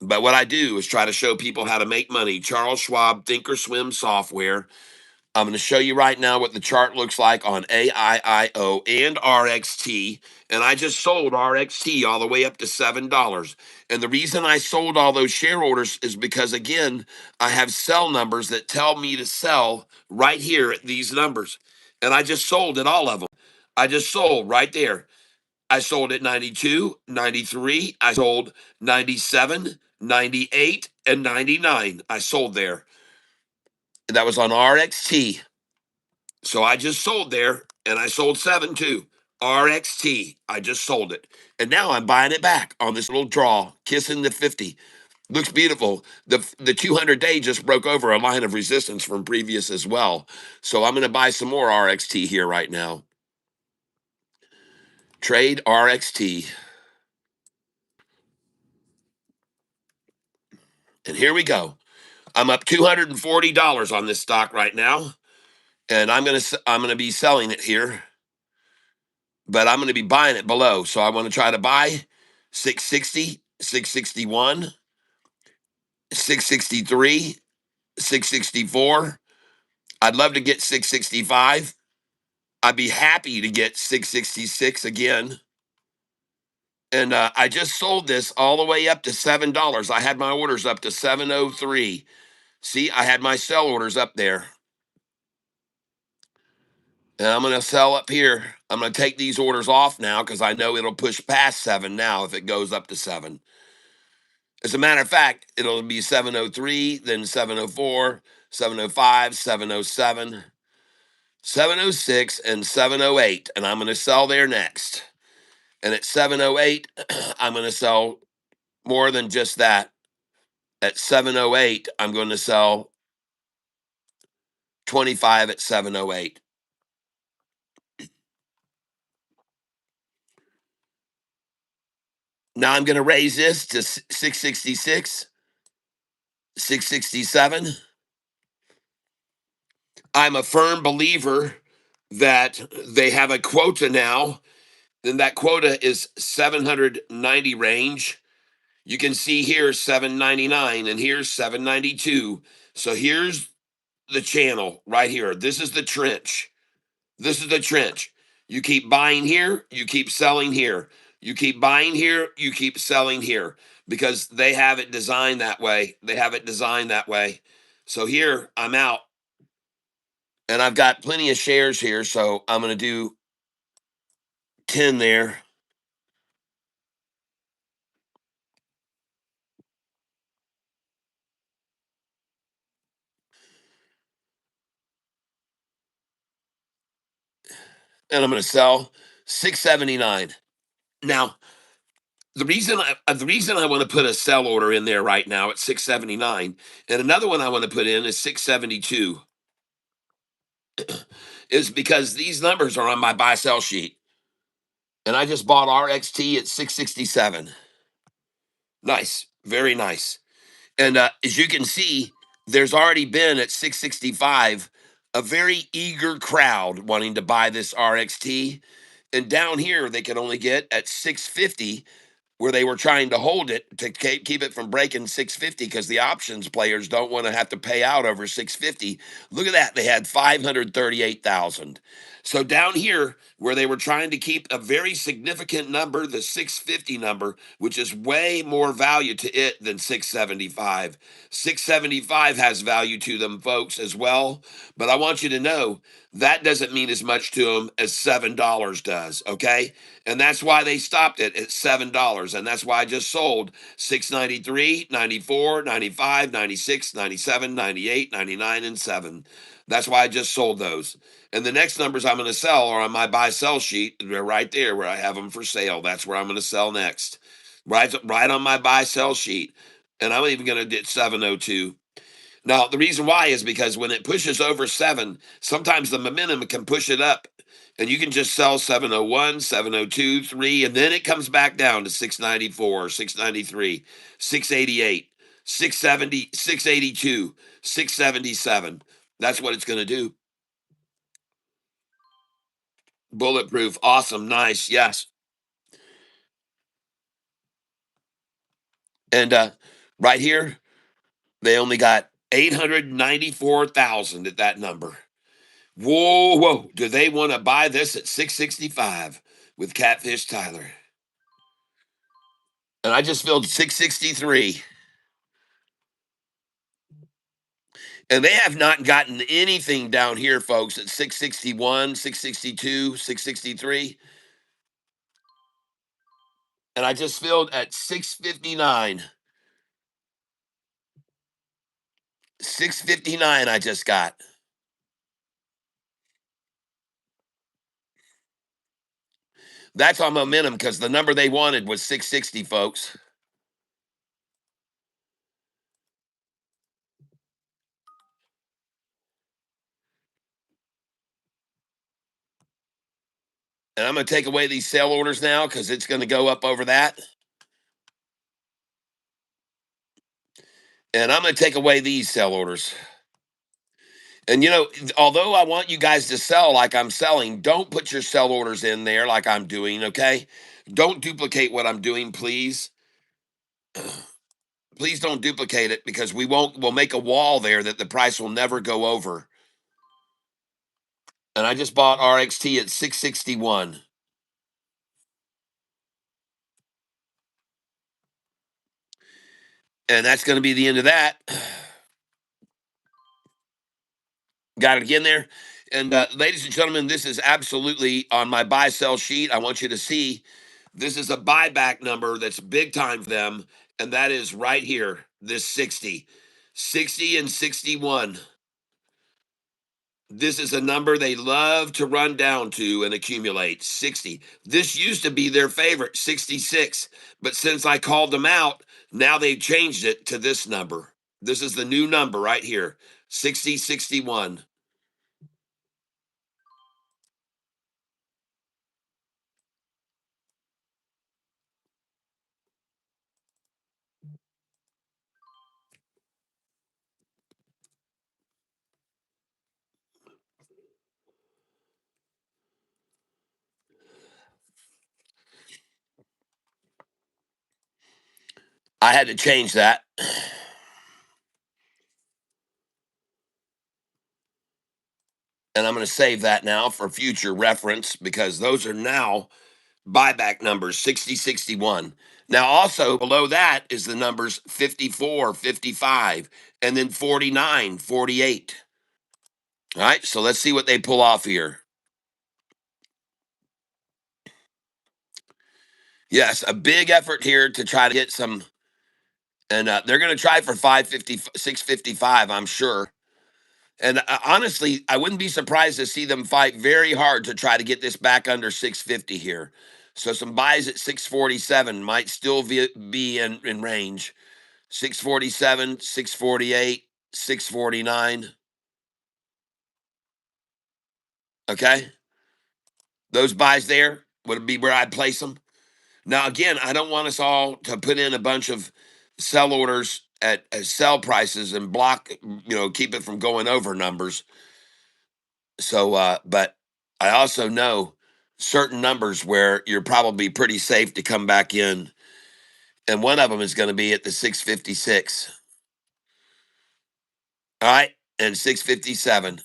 But what I do is try to show people how to make money. Charles Schwab, Thinkorswim software. I'm going to show you right now what the chart looks like on AIIO and RXT. And I just sold RXT all the way up to $7. And the reason I sold all those share orders is because, again, I have sell numbers that tell me to sell right here at these numbers. And I just sold at all of them. I just sold right there. I sold at 92, 93. I sold 97, 98, and 99. I sold there. That was on RXT. So I just sold there, and I sold 7 too. RXT. I just sold it. And now I'm buying it back on this little draw, kissing the 50. Looks beautiful. The 200-day just broke over a line of resistance from previous as well. So I'm going to buy some more RXT here right now. Trade RXT. And here we go. I'm up $240 on this stock right now, and I'm gonna be selling it here, but I'm gonna be buying it below. So I want to try to buy 660, 661, 663, 664. I'd love to get 665. I'd be happy to get 666 again. And I just sold this all the way up to $7. I had my orders up to 703. See, I had my sell orders up there. And I'm going to sell up here. I'm going to take these orders off now because I know it'll push past 7 now if it goes up to 7. As a matter of fact, it'll be 703, then 704, 705, 707, 706, and 708. And I'm going to sell there next. And at 708, I'm going to sell more than just that. At 708, I'm going to sell 25 at 708. Now I'm going to raise this to 666, 667. I'm a firm believer that they have a quota now, and that quota is 790 range. You can see here 799, and here's 792. So here's the channel right here. This is the trench. This is the trench. You keep buying here, you keep selling here. You keep buying here, you keep selling here because they have it designed that way. They have it designed that way. So here, I'm out. And I've got plenty of shares here, so I'm going to do 10 there. And I'm going to sell 679. Now, the reason I want to put a sell order in there right now at 679, and another one I want to put in is 672, is because these numbers are on my buy sell sheet. And I just bought RXT at 667. Nice, very nice. And as you can see, there's already been at 665 a very eager crowd wanting to buy this RXT. And down here, they can only get at 650 where they were trying to hold it to keep it from breaking 650 because the options players don't want to have to pay out over 650. Look at that. They had 538,000. So down here where they were trying to keep a very significant number, the 650 number, which is way more value to it than 675. 675 has value to them, folks, as well. But I want you to know that doesn't mean as much to them as $7 does, okay? And that's why they stopped it at $7. And that's why I just sold 693, 94, 95, 96, 97, 98, 99, and 7. That's why I just sold those. And the next numbers I'm going to sell are on my buy sell sheet. They're right there where I have them for sale. That's where I'm going to sell next. Right on my buy sell sheet. And I'm even going to get 702. Now, the reason why is because when it pushes over 7, sometimes the momentum can push it up. And you can just sell 701, 702, 3, and then it comes back down to 694, 693, 688, 670, 682, 677. That's what it's going to do. Bulletproof. Awesome. Nice. Yes. And right here, they only got 894,000 at that number. Whoa, whoa. Do they want to buy this at 665 with Catfish Tyler? And I just filled 663. And they have not gotten anything down here, folks, at 661, 662, 663. And I just filled at 659. 659 I just got. That's on momentum because the number they wanted was 660, folks. And I'm going to take away these sell orders now because it's going to go up over that. And I'm going to take away these sell orders. And although I want you guys to sell like I'm selling, don't put your sell orders in there like I'm doing, okay? Don't duplicate what I'm doing, please. Please don't duplicate it because we'll make a wall there that the price will never go over. And I just bought RXT at 661. And that's going to be the end of that. Got it again there. And ladies and gentlemen, this is absolutely on my buy sell sheet. I want you to see this is a buyback number that's big time for them. And that is right here, this 60. 60 and 61. This is a number they love to run down to and accumulate. 60. This used to be their favorite, 66. But since I called them out, now they've changed it to this number. This is the new number right here, 60, 61. I had to change that. And I'm going to save that now for future reference because those are now buyback numbers 60, 61. Now, also below that is the numbers 54, 55, and then 49, 48. All right, so let's see what they pull off here. Yes, a big effort here to try to get some, and they're going to try for 550, 655, I'm sure. And honestly, I wouldn't be surprised to see them fight very hard to try to get this back under 650 here. So some buys at 647 might still be in range. 647, 648, 649. Okay. Those buys there would be where I'd place them. Now, again, I don't want us all to put in a bunch of sell orders at sell prices and block, keep it from going over numbers. So, but I also know certain numbers where you're probably pretty safe to come back in. and one of them is going to be at the 656. All right, and 657.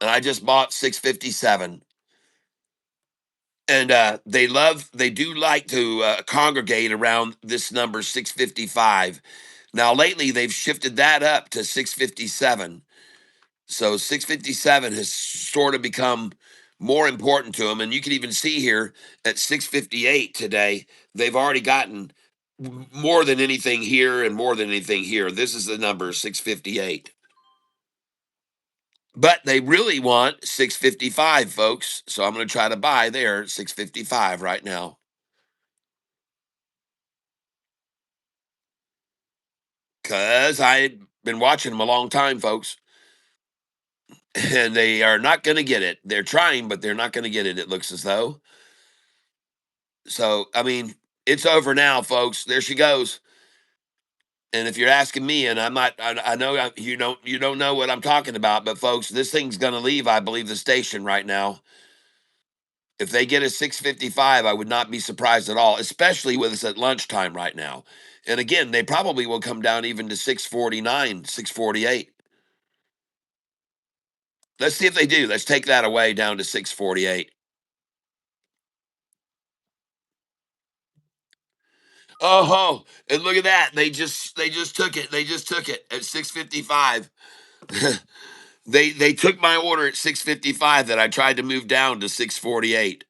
And I just bought 657. And they do like to congregate around this number 655. Now lately they've shifted that up to 657. So 657 has sort of become more important to them. And you can even see here at 658 today, they've already gotten more than anything here and more than anything here. This is the number 658. But they really want 655, folks. So I'm going to try to buy there at 655 right now. Because I've been watching them a long time, folks. And they are not going to get it. They're trying, but they're not going to get it, it looks as though. So, I mean, it's over now, folks. There she goes. And if you're asking me, and I'm not, I know you don't know what I'm talking about, but folks, this thing's going to leave, I believe, the station right now. If they get a 655, I would not be surprised at all, especially with us at lunchtime right now. And again, they probably will come down even to 649, 648. Let's see if they do. Let's take that away down to 648. Oh, and look at that. They just took it. They just took it at 655. They took my order at 655 that I tried to move down to 648.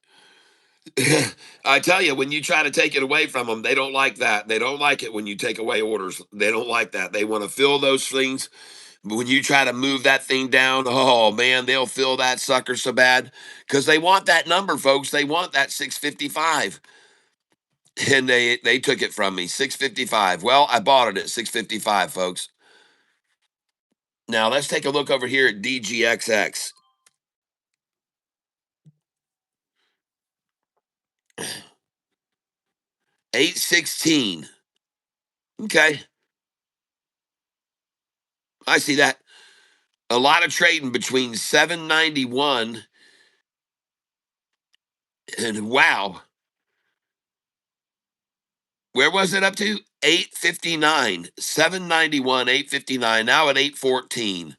I tell you, when you try to take it away from them, they don't like that. They don't like it when you take away orders. They don't like that. They want to fill those things. But when you try to move that thing down, oh man, they'll fill that sucker so bad because they want that number, folks. They want that 655. And they took it from me, 655. Well, I bought it at 655, folks. Now let's take a look over here at DGXX. 816. Okay, I see that. A lot of trading between 791 and wow. Where was it up to? 859. 791, 859. Now at 814.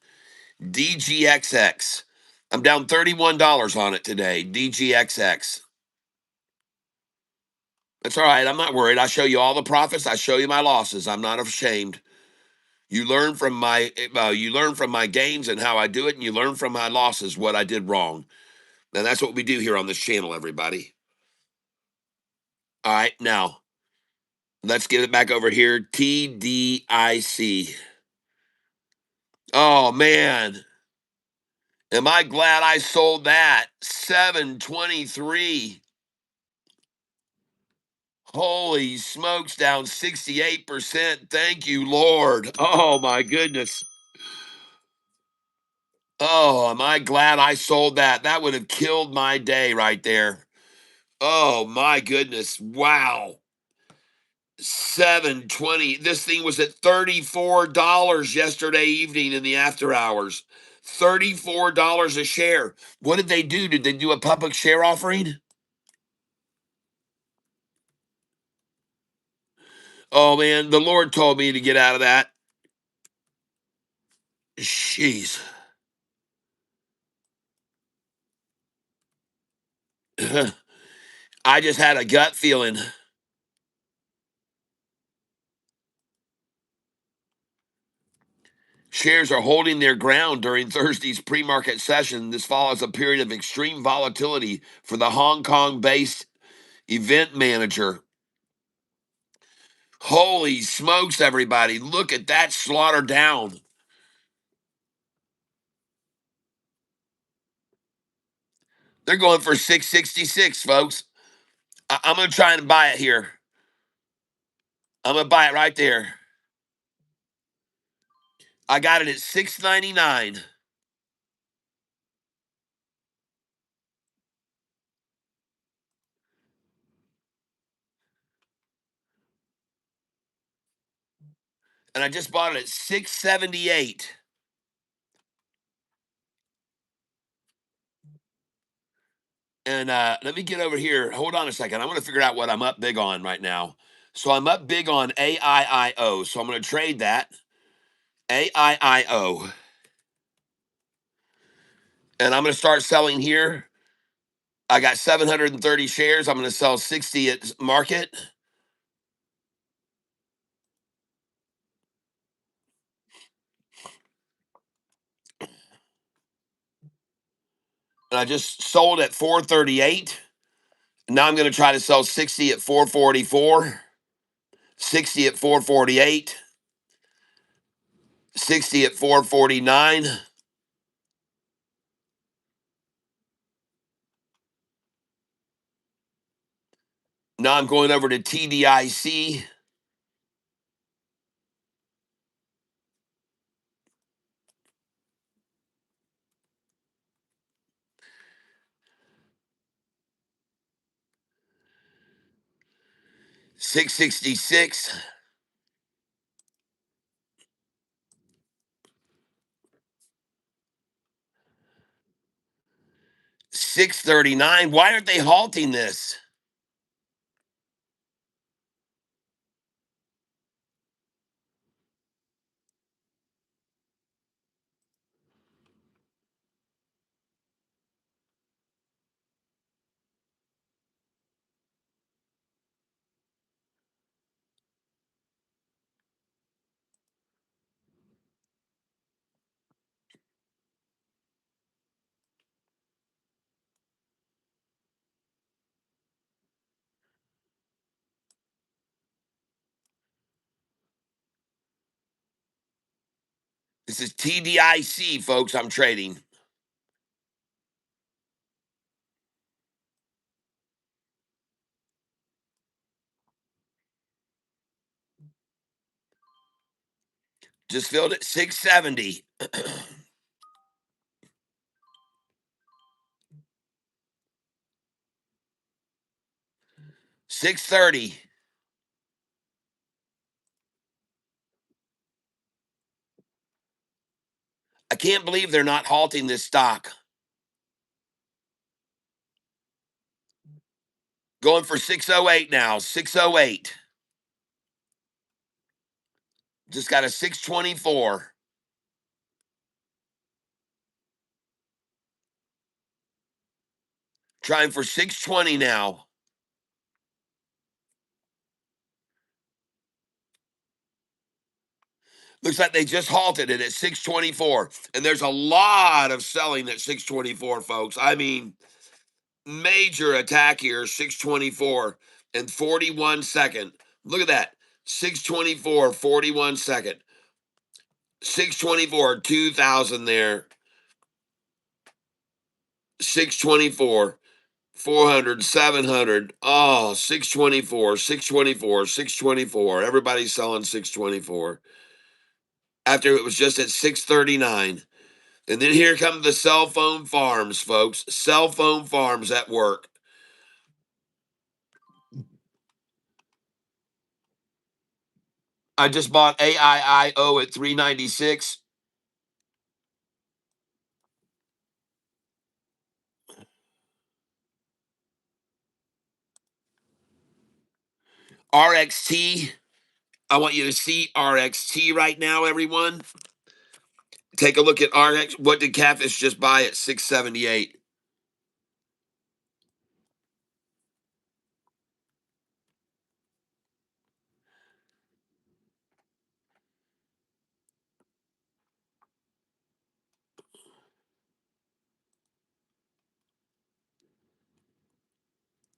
DGXX. I'm down $31 on it today. DGXX. That's all right. I'm not worried. I show you all the profits. I show you my losses. I'm not ashamed. You learn from my gains and how I do it, and you learn from my losses what I did wrong. And that's what we do here on this channel, everybody. All right, now let's get it back over here. TDIC. Oh man, am I glad I sold that? 723. Holy smokes, down 68%. Thank you, Lord. Oh my goodness. Oh, am I glad I sold that? That would have killed my day right there. Oh my goodness. Wow. 720. This thing was at $34 yesterday evening in the after hours. $34 a share. What did they do? Did they do a public share offering? Oh man, the Lord told me to get out of that. Jeez. I just had a gut feeling. Shares are holding their ground during Thursday's pre market session. This follows a period of extreme volatility for the Hong Kong based event manager. Holy smokes, everybody. Look at that slaughter down. They're going for 666, folks. I'm going to try and buy it here. I'm going to buy it right there. I got it at 699. And I just bought it at 678. And let me get over here. Hold on a second. I want to figure out what I'm up big on right now. So I'm up big on AIIO. So I'm going to trade that AIIO, and I'm going to start selling here. I got 730 shares. I'm going to sell 60 at market. And I just sold at 438. Now I'm going to try to sell 60 at 444, 60 at 448, 60 at 449. Now I'm going over to TDIC. 666, 639. Why aren't they halting this? This is TDIC, folks. I'm trading. Just filled at 670. 630. I can't believe they're not halting this stock. Going for 608 now. 608. Just got a 624. Trying for 620 now. Looks like they just halted it at 624. And there's a lot of selling at 624, folks. I mean, major attack here, 624 and 41 second. Look at that. 624, 41 second. 624, 2000 there. 624, 400, 700. Oh, 624, 624, 624. Everybody's selling 624 after it was just at 639. And then here come the cell phone farms, folks. Cell phone farms at work. I just bought AIIO at 396. RXT. I want you to see RXT right now, everyone. Take a look at RX. What did Catfish just buy at 678?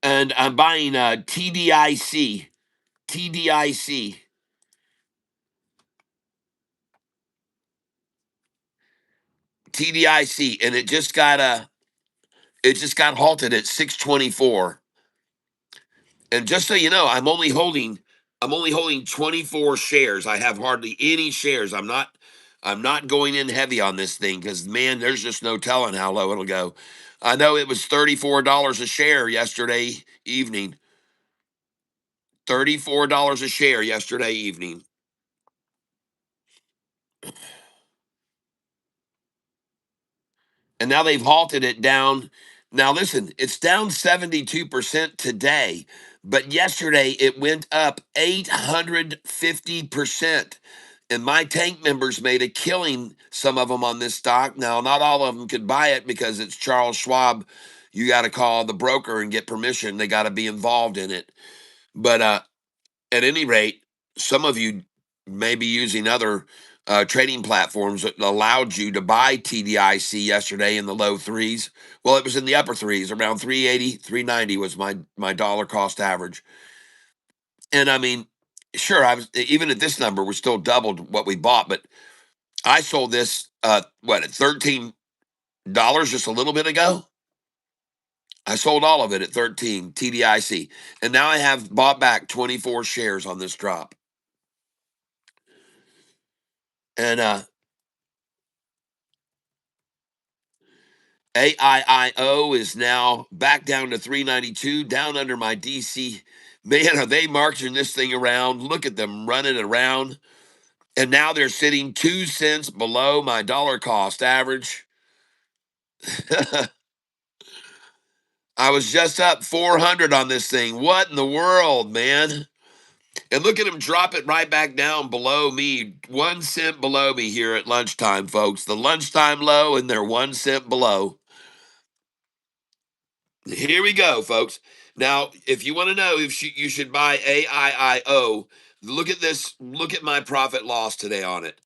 And I'm buying TDIC. TDIC. TDIC. And it just got halted at 624. And just so you know, I'm only holding 24 shares. I have hardly any shares. I'm not going in heavy on this thing because man, there's just no telling how low it'll go. I know it was $34 a share yesterday evening. $34 a share yesterday evening. And now they've halted it down. Now, listen, it's down 72% today, but yesterday it went up 850%. And my tank members made a killing, some of them on this stock. Now, not all of them could buy it because it's Charles Schwab. You got to call the broker and get permission. They got to be involved in it. But at any rate, some of you may be using other trading platforms that allowed you to buy TDIC yesterday in the low threes. Well, it was in the upper threes, around 380, 390 was my dollar cost average. And I mean, sure, I was even at this number, we still doubled what we bought, but I sold this at $13 just a little bit ago. I sold all of it at 13 TDIC, and now I have bought back 24 shares on this drop. And AIIO is now back down to 392, down under my DC. Man, are they marching this thing around? Look at them running around. And now they're sitting 2 cents below my dollar cost average. I was just up 400 on this thing. What in the world, man? And look at them drop it right back down below me, 1 cent below me here at lunchtime, folks. The lunchtime low, and they're 1 cent below. Here we go, folks. Now, if you want to know if you should buy AIIO, look at this. Look at my profit loss today on it.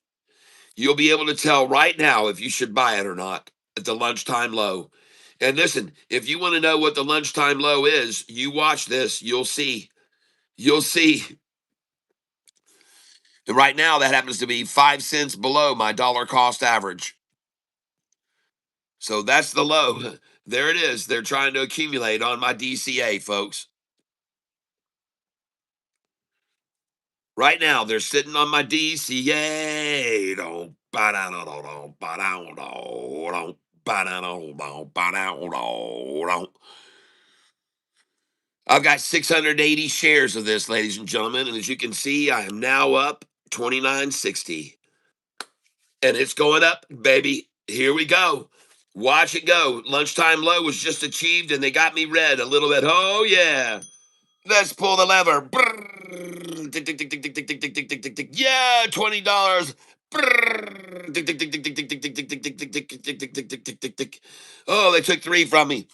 You'll be able to tell right now if you should buy it or not at the lunchtime low. And listen, if you want to know what the lunchtime low is, you watch this. You'll see. You'll see. And right now, that happens to be 5 cents below my dollar cost average. So that's the low. There it is. They're trying to accumulate on my DCA, folks. Right now, they're sitting on my DCA. I've got 680 shares of this, ladies and gentlemen, and as you can see, I am now up 29.60, and it's going up, baby. Here we go. Watch it go. Lunchtime low was just achieved, and they got me red a little bit. Oh yeah. Let's pull the lever. Brrr. Tick, tick, tick, tick, tick, tick, tick, tick, tick, tick, tick, tick. Yeah, $20. Brrr. Tick, tick, tick, tick, tick, tick, tick, tick, tick, tick, tick, tick, tick, tick, tick, tick, tick, tick, tick. Oh, they took 3 from me.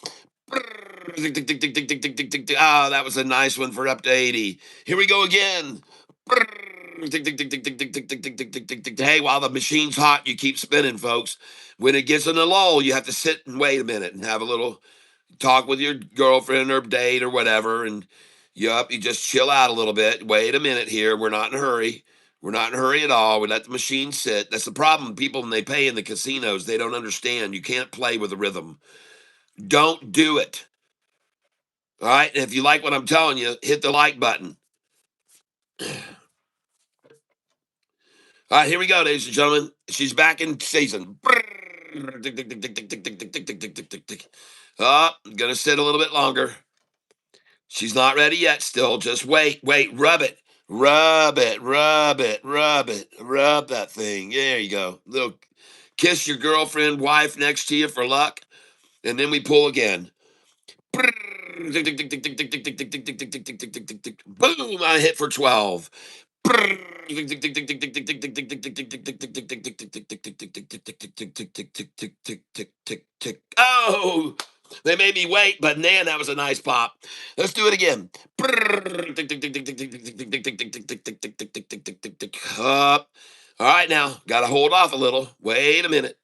Brrr. Tick, tick, tick, tick, tick, tick, tick, tick, tick, tick. Ah, that was a nice one for up to 80. Here we go again. Brrr. Tick, tick, tick, tick, tick, tick, tick, tick, tick, tick, tick, tick, tick. Hey, while the machine's hot, you keep spinning, folks. When it gets in a lull, you have to sit and wait a minute and have a little talk with your girlfriend or date or whatever, and you just chill out a little bit. Wait a minute here. We're not in a hurry. We're not in a hurry at all. We let the machine sit. That's the problem. People, when they pay in the casinos, they don't understand. You can't play with the rhythm. Don't do it. All right. And if you like what I'm telling you, hit the like button. All right. Here we go, ladies and gentlemen. She's back in season. Oh, gonna sit a little bit longer. She's not ready yet still. Just wait, rub it. Rub it, rub it, rub it, rub that thing. There you go. Little kiss your girlfriend, wife next to you for luck. And then we pull again. Boom, I hit for 12. Oh, they made me wait, but man, that was a nice pop. Let's do it again. Up. All right, now got to hold off a little. Wait a minute.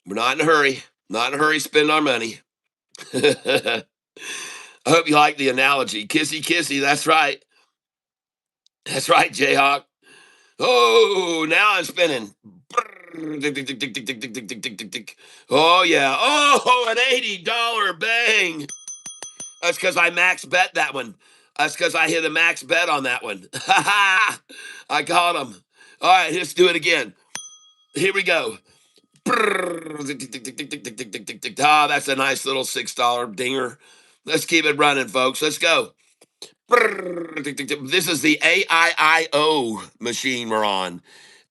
We're not in a hurry. Not in a hurry. Spend our money. I hope you like the analogy. Kissy, kissy. That's right. That's right, Jayhawk. Oh, now I'm spinning. Oh, yeah. Oh, an $80 bang. That's because I max bet that one. That's because I hit a max bet on that one. I caught him. All right, let's do it again. Here we go. Ah, that's a nice little $6 dinger. Let's keep it running, folks. Let's go. This is the AIIO machine we're on.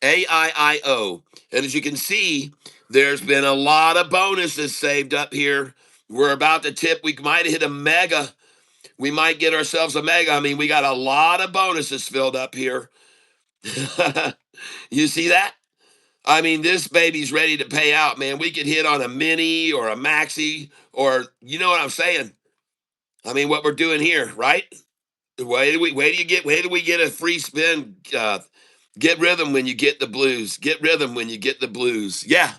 AIIO. And as you can see, there's been a lot of bonuses saved up here. We're about to tip. We might hit a mega. We might get ourselves a mega. I mean, we got a lot of bonuses filled up here. You see that? I mean, this baby's ready to pay out, man. We could hit on a mini or a maxi, or you know what I'm saying? I mean, what we're doing here, right? Wait do we get a free spin? Get rhythm when you get the blues. Get rhythm when you get the blues. Yeah.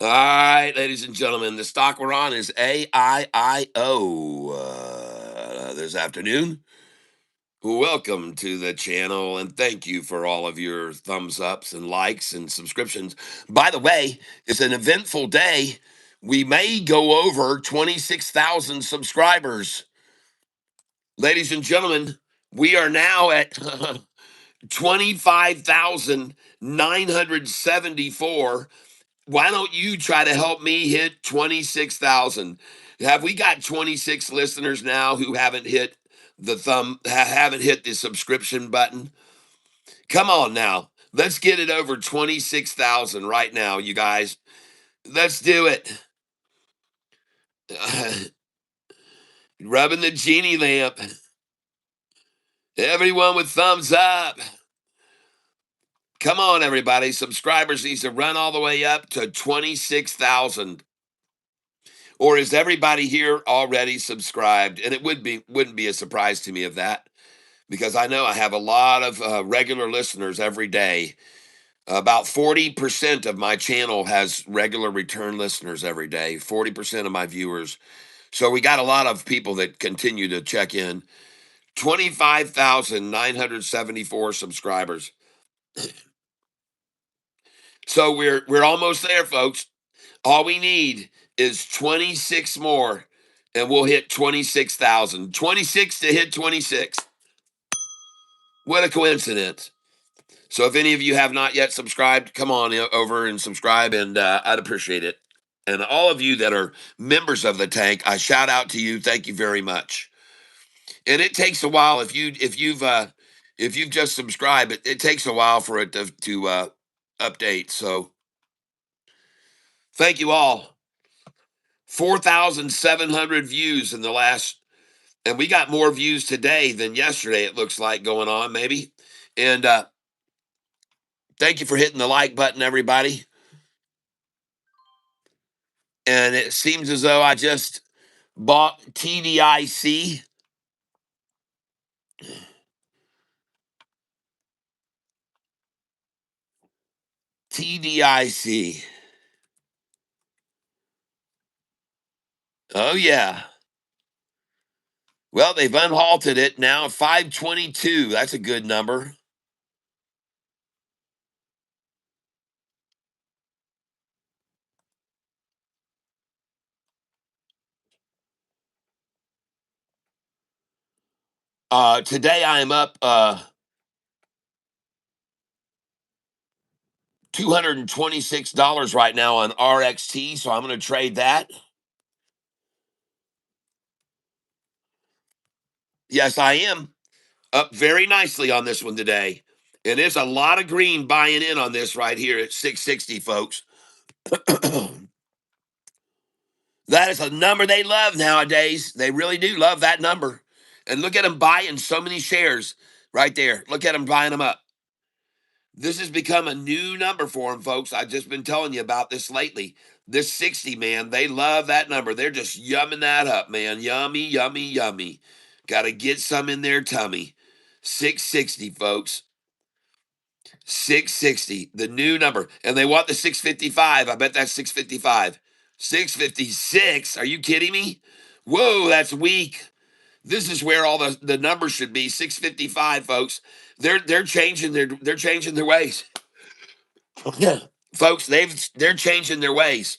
All right, ladies and gentlemen, the stock we're on is AIIO this afternoon. Welcome to the channel, and thank you for all of your thumbs ups and likes and subscriptions. By the way, it's an eventful day. We may go over 26,000 subscribers. Ladies and gentlemen, we are now at 25,974. Why don't you try to help me hit 26,000? Have we got 26 listeners now who haven't hit haven't hit the subscription button? Come on now. Let's get it over 26,000 right now, you guys. Let's do it. Rubbing the genie lamp. Everyone with thumbs up. Come on, everybody. Subscribers needs to run all the way up to 26,000. Or is everybody here already subscribed? And it wouldn't be a surprise to me of that, because I know I have a lot of regular listeners every day. About 40% of my channel has regular return listeners every day, 40% of my viewers. So we got a lot of people that continue to check in. 25,974 subscribers. So we're almost there, folks. All we need is 26 more, and we'll hit 26,000. 26 to hit 26. What a coincidence. So if any of you have not yet subscribed, come on over and subscribe, and I'd appreciate it. And all of you that are members of the tank, I shout out to you. Thank you very much. And it takes a while if you've just subscribed. It takes a while for it to update. So thank you all. 4,700 views in the last, and we got more views today than yesterday. It looks like going on maybe. And thank you for hitting the like button, everybody. And it seems as though I just bought TDIC. TDIC. Oh yeah. Well, they've unhalted it now. 522. That's a good number. Today I am up $226 right now on RXT, so I'm going to trade that. Yes, I am up very nicely on this one today. And there's a lot of green buying in on this right here at 660, folks. That is a number they love nowadays. They really do love that number. And look at them buying so many shares right there. Look at them buying them up. This has become a new number for them, folks. I've just been telling you about this lately. This 60, man, they love that number. They're just yumming that up, man. Yummy, yummy, yummy. Got to get some in their tummy. 660, folks. 660, the new number. And they want the 655. I bet that's 655. 656? Are you kidding me? Whoa, that's weak. This is where all the numbers should be. 655, folks. They're changing their ways. Yeah. Folks, they're changing their ways.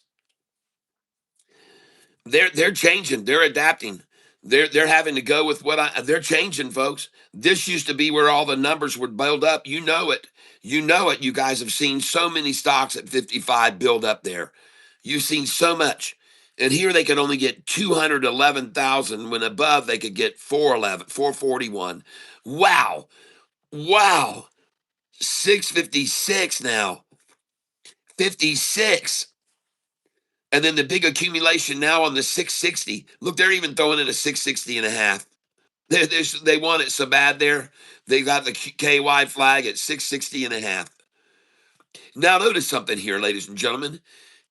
They're changing, they're adapting. They're having to go with they're changing, folks. This used to be where all the numbers would build up. You know it. You know it. You guys have seen so many stocks at 55 build up there. You've seen so much. And here they could only get 211,000 when above they could get 411, 441. Wow. Wow. 656 now. 56. And then the big accumulation now on the 660. Look, they're even throwing in a 660 and a half. They want it so bad there. They got the KY flag at 660 and a half. Now, notice something here, ladies and gentlemen.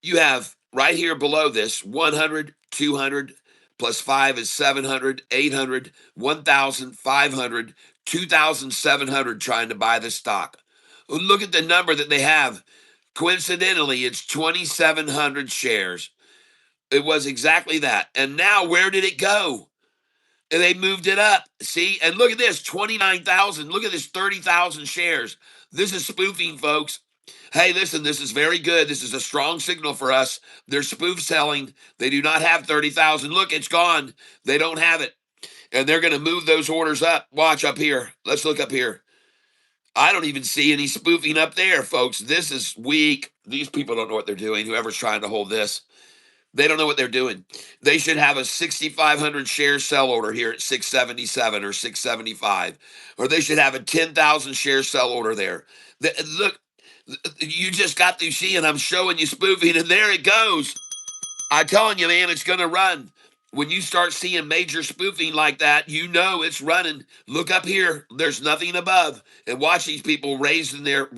You have right here below this 100, 200, plus 5 is 700, 800, 1,000, 500, 2,700 trying to buy the stock. Look at the number that they have. Coincidentally, it's 2,700 shares. It was exactly that. And now, where did it go? And they moved it up. See? And look at this 29,000. Look at this 30,000 shares. This is spoofing, folks. Hey, listen, this is very good. This is a strong signal for us. They're spoof selling. They do not have 30,000. Look, it's gone. They don't have it. And they're going to move those orders up. Watch up here. Let's look up here. I don't even see any spoofing up there, folks. This is weak. These people don't know what they're doing. Whoever's trying to hold this. They don't know what they're doing. They should have a 6,500 share sell order here at 677 or 675, or they should have a 10,000 share sell order there. Look, you just got through seeing I'm showing you spoofing, and there it goes. I'm telling you, man, it's going to run. When you start seeing major spoofing like that, you know it's running. Look up here. There's nothing above. And watch these people raising their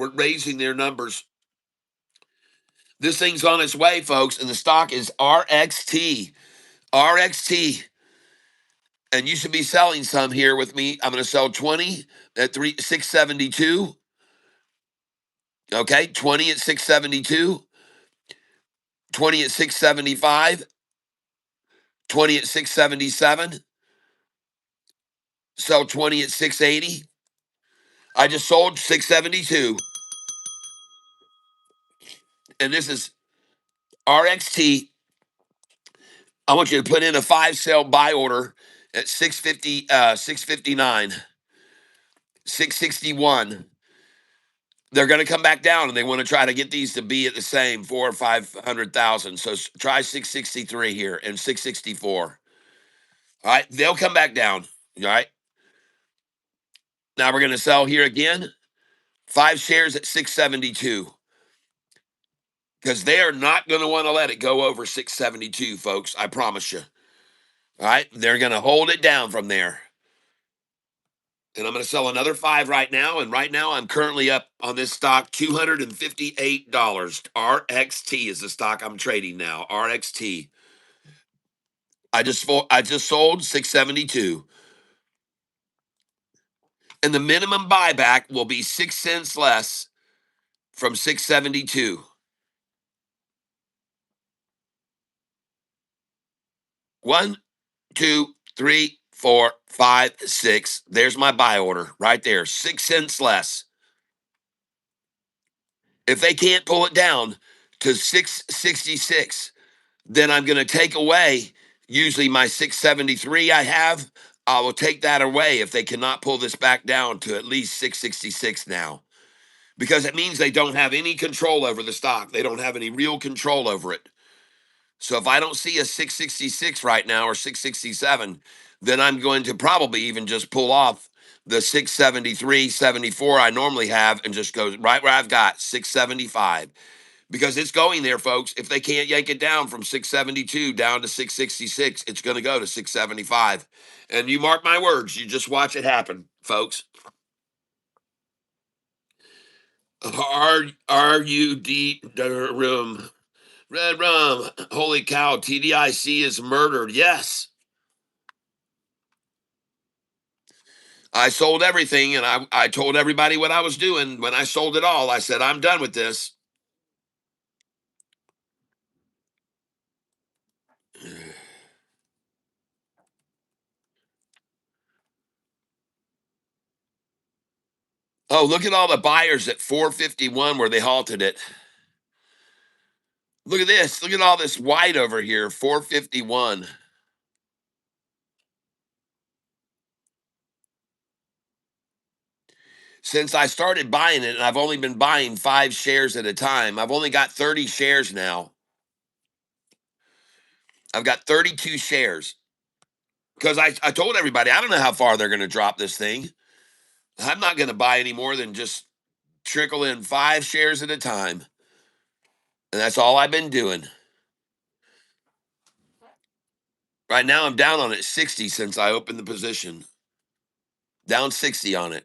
numbers. This thing's on its way, folks, and the stock is RXT. RXT. And you should be selling some here with me. I'm going to sell 20 at 672. Okay, 20 at 672, 20 at 675, 20 at 677, sell 20 at 680. I just sold 672. And this is RXT. I want you to put in a 5 sale buy order at 650, 659, 661. They're going to come back down, and they want to try to get these to be at the same 4 or 500,000. So try 663 here and 664. All right, they'll come back down. All right. Now we're going to sell here again, 5 shares at 672, because they are not going to want to let it go over 672, folks. I promise you. All right, they're going to hold it down from there. And I'm going to sell another 5 right now. And right now, I'm currently up on this stock $258. RXT is the stock I'm trading now. RXT. I just sold 672. And the minimum buyback will be 6 cents less from 672. 1, 2, 3, 4, 5, 6. There's my buy order right there. 6 cents less. If they can't pull it down to 666, then I'm going to take away usually my 673 I have. I will take that away if they cannot pull this back down to at least 666 now, because it means they don't have any control over the stock. They don't have any real control over it. So if I don't see a 666 right now or 667, then I'm going to probably even just pull off the 673, 74 I normally have and just go right where I've got 675, because it's going there, folks. If they can't yank it down from 672 down to 666, it's going to go to 675. And you mark my words, you just watch it happen, folks. RUD room. Red rum. Holy cow, TDIC is murdered. Yes. I sold everything, and I told everybody what I was doing. When I sold it all, I said, I'm done with this. Oh, look at all the buyers at 451 where they halted it. Look at this. Look at all this white over here, 451. Since I started buying it, and I've only been buying 5 shares at a time, I've only got 30 shares now. I've got 32 shares because I told everybody, I don't know how far they're going to drop this thing. I'm not going to buy any more than just trickle in 5 shares at a time. And that's all I've been doing. Right now, I'm down on it 60 since I opened the position. Down 60 on it.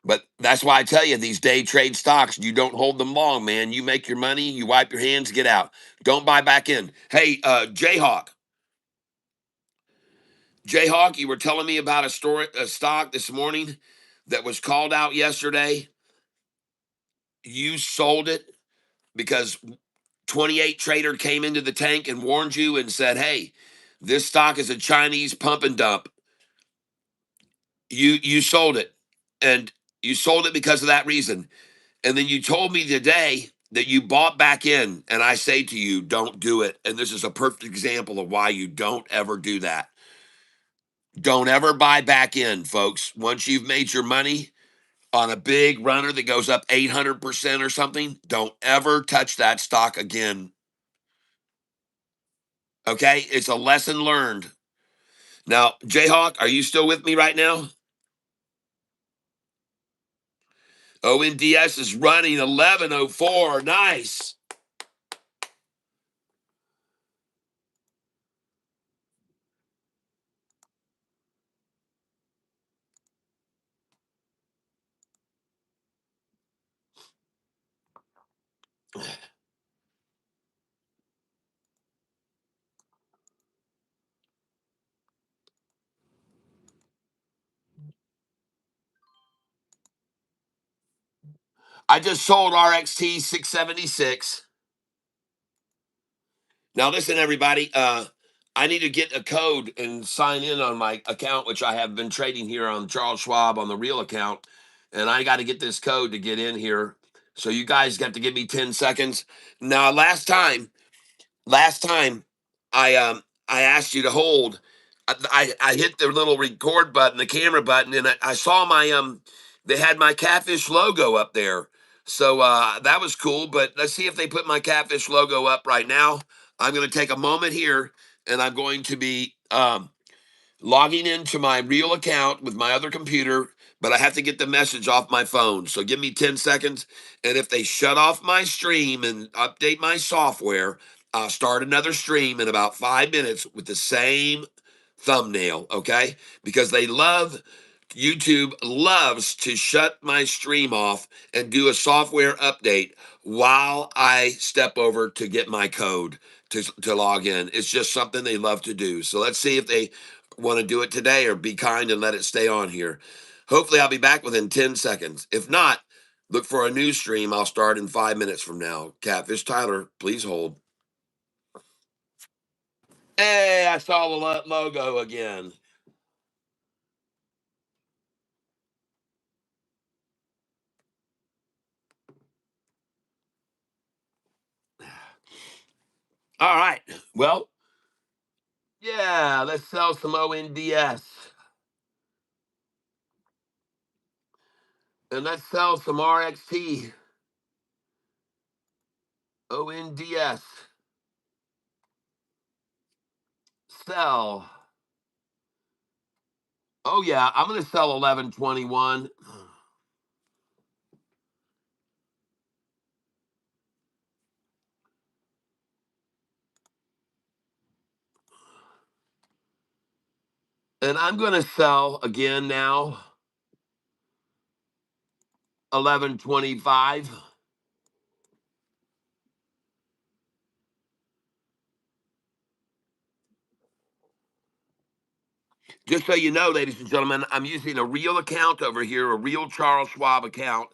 But that's why I tell you, these day trade stocks, you don't hold them long, man. You make your money, you wipe your hands, get out. Don't buy back in. Hey, Jayhawk. Jayhawk, you were telling me about a stock this morning that was called out yesterday. You sold it because 28 trader came into the tank and warned you and said, hey, this stock is a Chinese pump and dump. You sold it. And you sold it because of that reason. And then you told me today that you bought back in. And I say to you, don't do it. And this is a perfect example of why you don't ever do that. Don't ever buy back in, folks. Once you've made your money on a big runner that goes up 800% or something, don't ever touch that stock again. Okay? It's a lesson learned. Now, Jayhawk, are you still with me right now? ONDS is running 1104. Nice. I just sold RXT 676. Now, listen, everybody. I need to get a code and sign in on my account, which I have been trading here on Charles Schwab on the real account. And I got to get this code to get in here. So you guys got to give me 10 seconds. Now, last time I asked you to hold. I hit the little record button, the camera button, and I saw my they had my Catfish logo up there. So that was cool. But let's see if they put my Catfish logo up right now. I'm going to take a moment here, and I'm going to be logging into my real account with my other computer, but I have to get the message off my phone. So give me 10 seconds. And if they shut off my stream and update my software, I'll start another stream in about 5 minutes with the same thumbnail, okay? Because YouTube loves to shut my stream off and do a software update while I step over to get my code to log in. It's just something they love to do. So let's see if they want to do it today or be kind and let it stay on here. Hopefully, I'll be back within 10 seconds. If not, look for a new stream. I'll start in 5 minutes from now. Catfish Tyler, please hold. Hey, I saw the logo again. All right. Well, yeah, let's sell some ONDS. And let's sell some RXT. ONDS. Sell. Oh, yeah, I'm going to sell 1121. And I'm going to sell again now 1125. Just so you know, ladies and gentlemen, I'm using a real account over here, a real Charles Schwab account.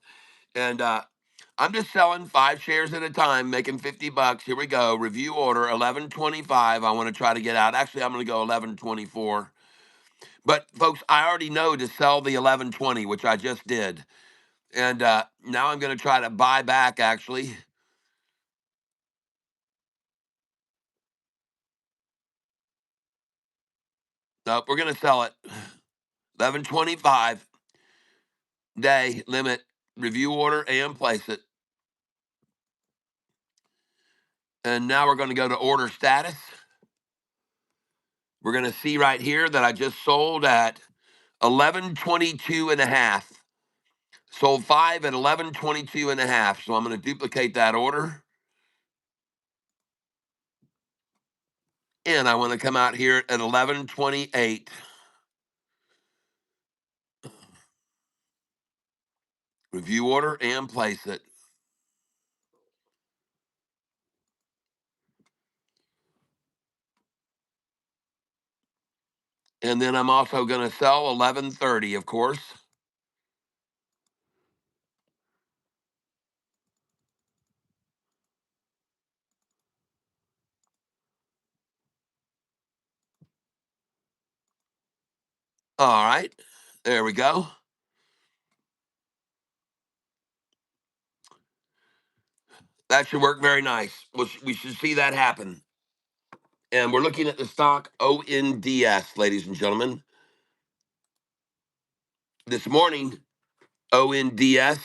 And I'm just selling 5 shares at a time, making 50 bucks. Here we go. Review order 1125. I want to try to get out. Actually, I'm going to go 1124. But folks, I already know to sell the 1120, which I just did. And now I'm going to try to buy back, actually. Nope, we're going to sell it. 1125 day limit review order and place it. And now we're going to go to order status. We're going to see right here that I just sold at 1122 and a half. Sold 5 at 1122 and a half. So I'm going to duplicate that order. And I want to come out here at 11:28. Review order and place it. And then I'm also going to sell 11:30, of course. All right. There we go. That should work very nice. We should see that happen. And we're looking at the stock ONDS, ladies and gentlemen. This morning, ONDS,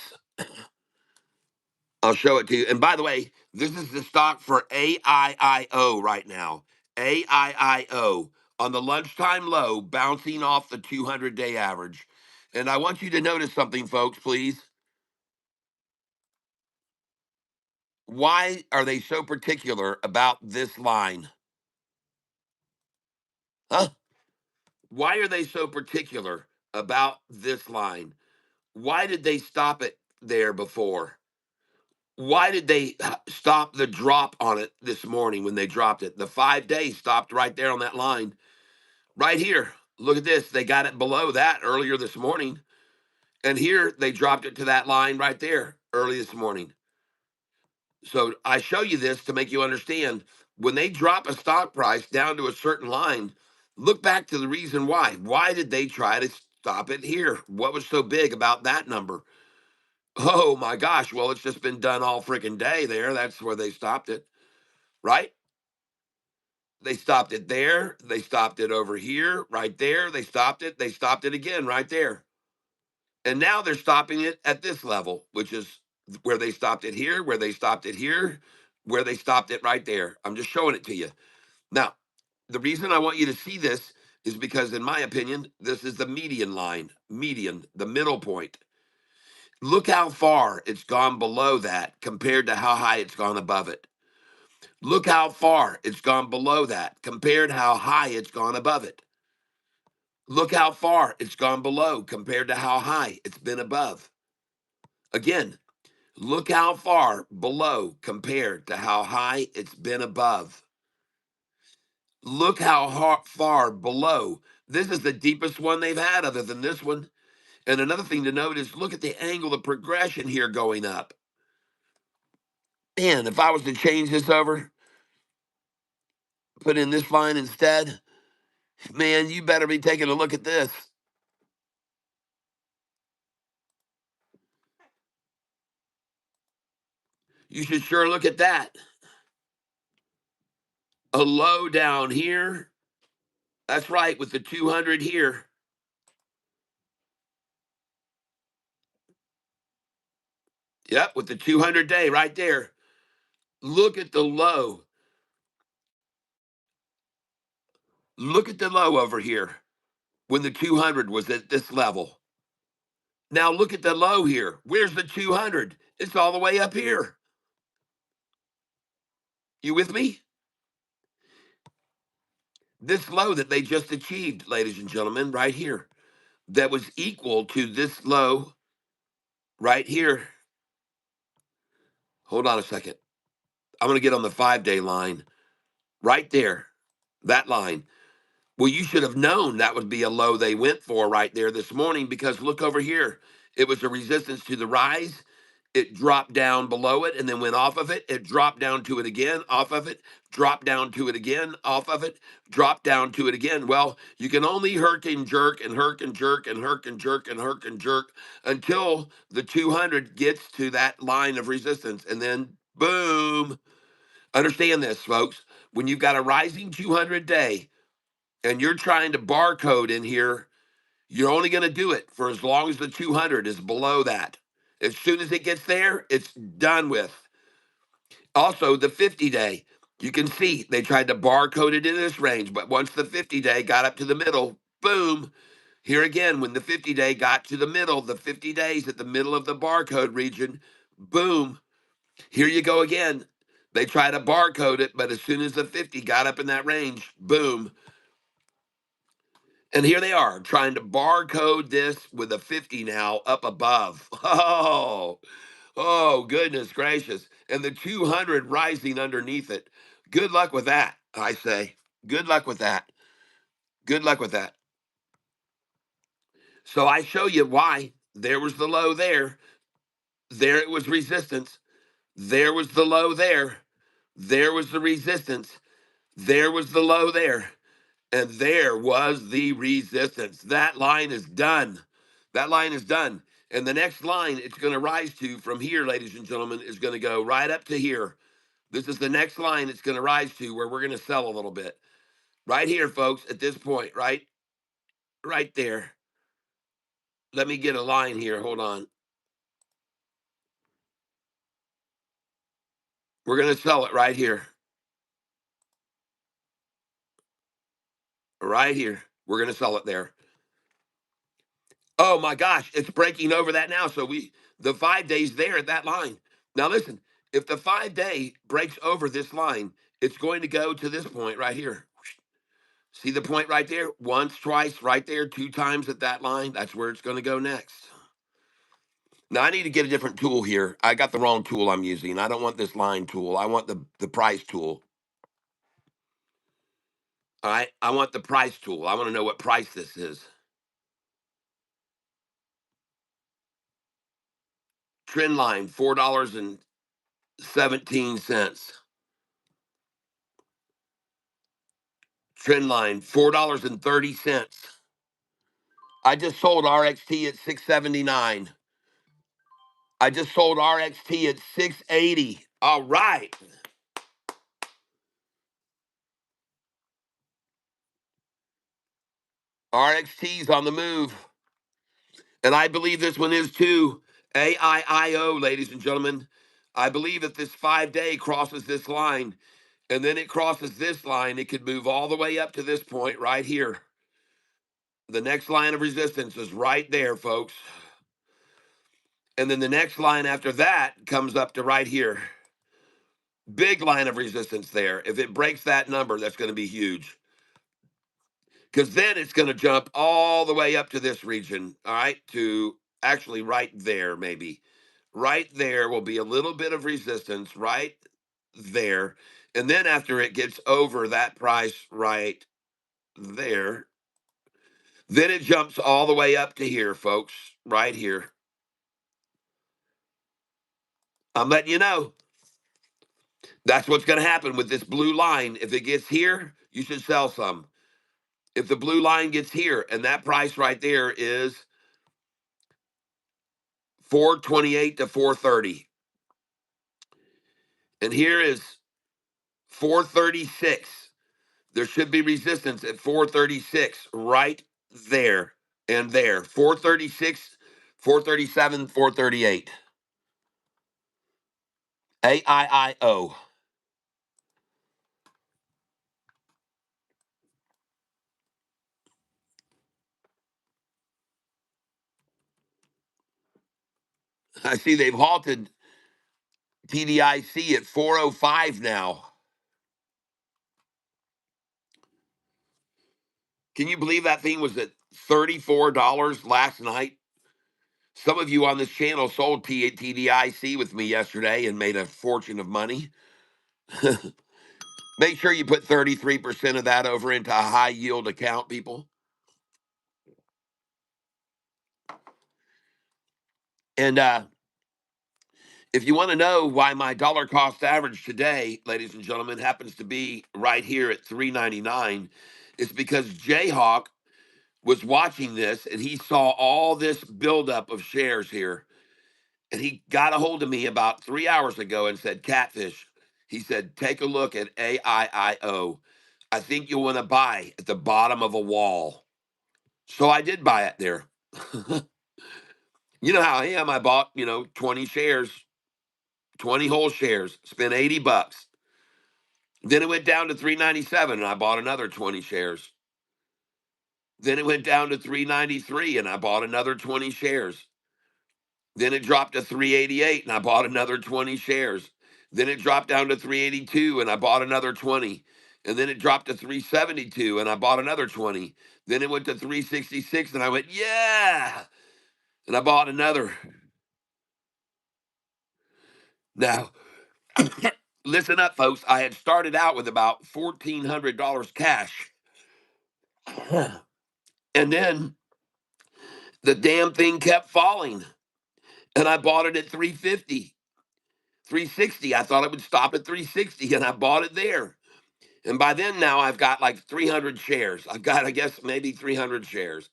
I'll show it to you. And by the way, this is the stock for AIIO right now. AIIO on the lunchtime low, bouncing off the 200-day average. And I want you to notice something, folks, please. Why are they so particular about this line? Huh? Why are they so particular about this line? Why did they stop it there before? Why did they stop the drop on it this morning when they dropped it? The 5 days stopped right there on that line. Right here. Look at this. They got it below that earlier this morning. And here they dropped it to that line right there early this morning. So I show you this to make you understand when they drop a stock price down to a certain line, look back to the reason why. Why did they try to stop it here? What was so big about that number? Oh my gosh. Well, it's just been done all freaking day there. That's where they stopped it, right? They stopped it there. They stopped it over here, right there. They stopped it. They stopped it again right there. And now they're stopping it at this level, which is where they stopped it here, where they stopped it here, where they stopped it right there. I'm just showing it to you. Now, the reason I want you to see this is because, in my opinion, this is the median line, median, the middle point. Look how far it's gone below that compared to how high it's gone above it. Look how far it's gone below that compared to how high it's gone above it. Look how far it's gone below compared to how high it's been above. Again, look how far below compared to how high it's been above. Look how far below. This is the deepest one they've had other than this one. And another thing to note is look at the angle of progression here going up. Man, if I was to change this over, put in this line instead, man, you better be taking a look at this. You should sure look at that. A low down here. That's right, with the 200 here. Yep, with the 200 day right there. Look at the low. Look at the low over here when the 200 was at this level. Now look at the low here. Where's the 200? It's all the way up here. You with me? This low that they just achieved, ladies and gentlemen, right here, that was equal to this low right here. Hold on a second. I'm going to get on the 5 day line right there, that line. Well, you should have known that would be a low they went for right there this morning because look over here. It was a resistance to the rise. It dropped down below it and then went off of it. It dropped down to it again, off of it, dropped down to it again, off of it, dropped down to it again. Well, you can only herk and jerk and herk and jerk and herk and jerk and herk and jerk until the 200 gets to that line of resistance. And then boom. Understand this, folks. When you've got a rising 200 day, and you're trying to barcode in here, you're only going to do it for as long as the 200 is below that. As soon as it gets there, it's done with. Also, the 50 day, you can see they tried to barcode it in this range, but once the 50 day got up to the middle, boom. Here again, when the 50 day got to the middle, the 50 days at the middle of the barcode region, boom. Here you go again. They try to barcode it, but as soon as the 50 got up in that range, boom. And here they are trying to barcode this with a 50 now up above. Oh, goodness gracious. And the 200 rising underneath it. Good luck with that, I say. Good luck with that. Good luck with that. So I show you why. There was the low there. There it was resistance. There was the low there. There was the resistance. There was the low there. And there was the resistance. That line is done. That line is done. And the next line it's going to rise to from here, ladies and gentlemen, is going to go right up to here. This is the next line it's going to rise to where we're going to sell a little bit. Right here, folks, at this point, right there. Let me get a line here. Hold on. We're going to sell it right here. Right here. We're going to sell it there. Oh my gosh, it's breaking over that now. So the 5 days there at that line. Now listen, if the 5 day breaks over this line, it's going to go to this point right here. See the point right there? Once, twice, right there, 2 times at that line. That's where it's going to go next. Now I need to get a different tool here. I got the wrong tool I'm using. I don't want this line tool. I want the price tool. All right. I want the price tool. I want to know what price this is. Trend line, $4.17. Trend line, $4.30. I just sold RXT at 679. I just sold RXT at 680. All right. RXT's on the move. And I believe this one is too. AIIO, ladies and gentlemen. I believe if this 5 day crosses this line and then it crosses this line, it could move all the way up to this point right here. The next line of resistance is right there, folks. And then the next line after that comes up to right here. Big line of resistance there. If it breaks that number, that's going to be huge. Because then it's going to jump all the way up to this region, all right, to actually right there, maybe. Right there will be a little bit of resistance right there. And then after it gets over that price right there, then it jumps all the way up to here, folks, right here. I'm letting you know. That's what's going to happen with this blue line. If it gets here, you should sell some. If the blue line gets here, and that price right there is 428 to 430. And here is 436. There should be resistance at 436 right there and there. 436, 437, 438. AIIO. I see they've halted TDIC at 405 now. Can you believe that thing was at $34 last night? Some of you on this channel sold TDIC with me yesterday and made a fortune of money. Make sure you put 33% of that over into a high yield account, people. And if you want to know why my dollar cost average today, ladies and gentlemen, happens to be right here at 399, it's because Jayhawk was watching this and he saw all this buildup of shares here. And he got a hold of me about 3 hours ago and said, Catfish, he said, take a look at AIIO. I think you'll want to buy at the bottom of a wall. So I did buy it there. You know how I am. I bought, 20 shares, 20 whole shares, spent 80 bucks. Then it went down to 397 and I bought another 20 shares. Then it went down to 393 and I bought another 20 shares. Then it dropped to 388 and I bought another 20 shares. Then it dropped down to 382 and I bought another 20. And then it dropped to 372 and I bought another 20. Then it went to 366 and I went, yeah. And I bought another. Now, listen up, folks. I had started out with about $1,400 cash. And then the damn thing kept falling. And I bought it at 350, 360. I thought it would stop at 360 and I bought it there. And by then now I've got like 300 shares. I've got, I guess, maybe 300 shares.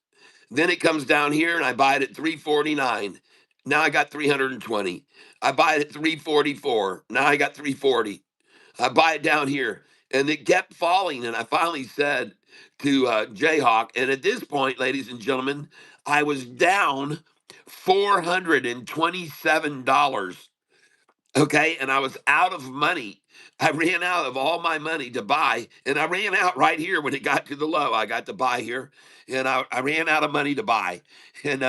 Then it comes down here and I buy it at 349. Now I got 320. I buy it at 344. Now I got 340. I buy it down here. And it kept falling. And I finally said to Jayhawk, and at this point, ladies and gentlemen, I was down $427. Okay. And I was out of money. I ran out of all my money to buy. And I ran out right here when it got to the low. I got to buy here. And I ran out of money to buy. And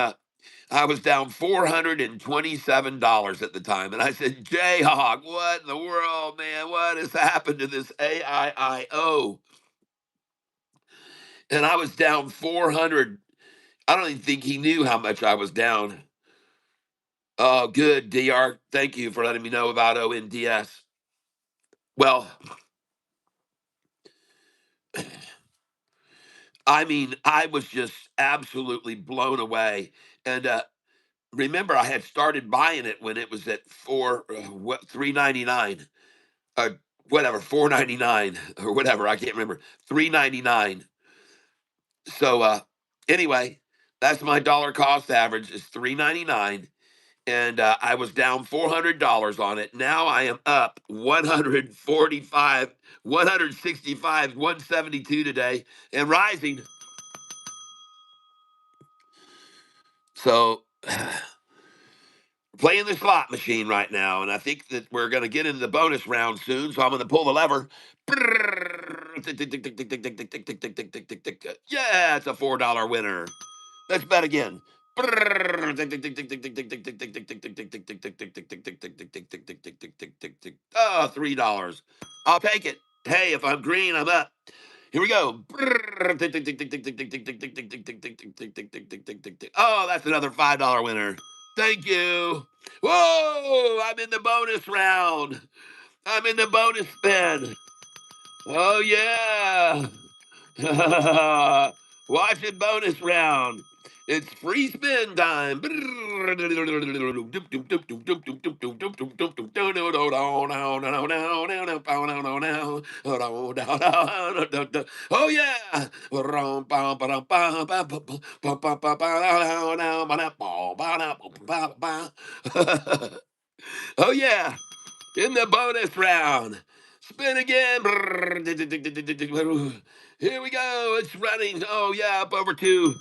I was down $427 at the time. And I said, Jayhawk, what in the world, man? What has happened to this AIIO? And I was down 400. I don't even think he knew how much I was down. Oh, good, DR. Thank you for letting me know about ONDS. Well, I mean, I was just absolutely blown away. And remember, I had started buying it when it was at 3.99, whatever, 4.99 or whatever. I can't remember, 3.99. So anyway, that's my dollar cost average is 3.99, and I was down $400 on it. Now I am up 145, 165, 172 today, and rising. So playing the slot machine right now, and I think that we're going to get into the bonus round soon. So I'm going to pull the lever. Yeah, it's a $4 winner. Let's bet again. Oh, $3. I'll take it. Hey, if I'm green, I'm up. Here we go. Oh, that's another $5 winner. Thank you. Whoa, I'm in the bonus round. I'm in the bonus spin. Oh, yeah. Watch it bonus round. It's free spin time. Oh yeah. Oh yeah. In the bonus round. Spin again. Here we go. It's running. Oh, yeah, up over two.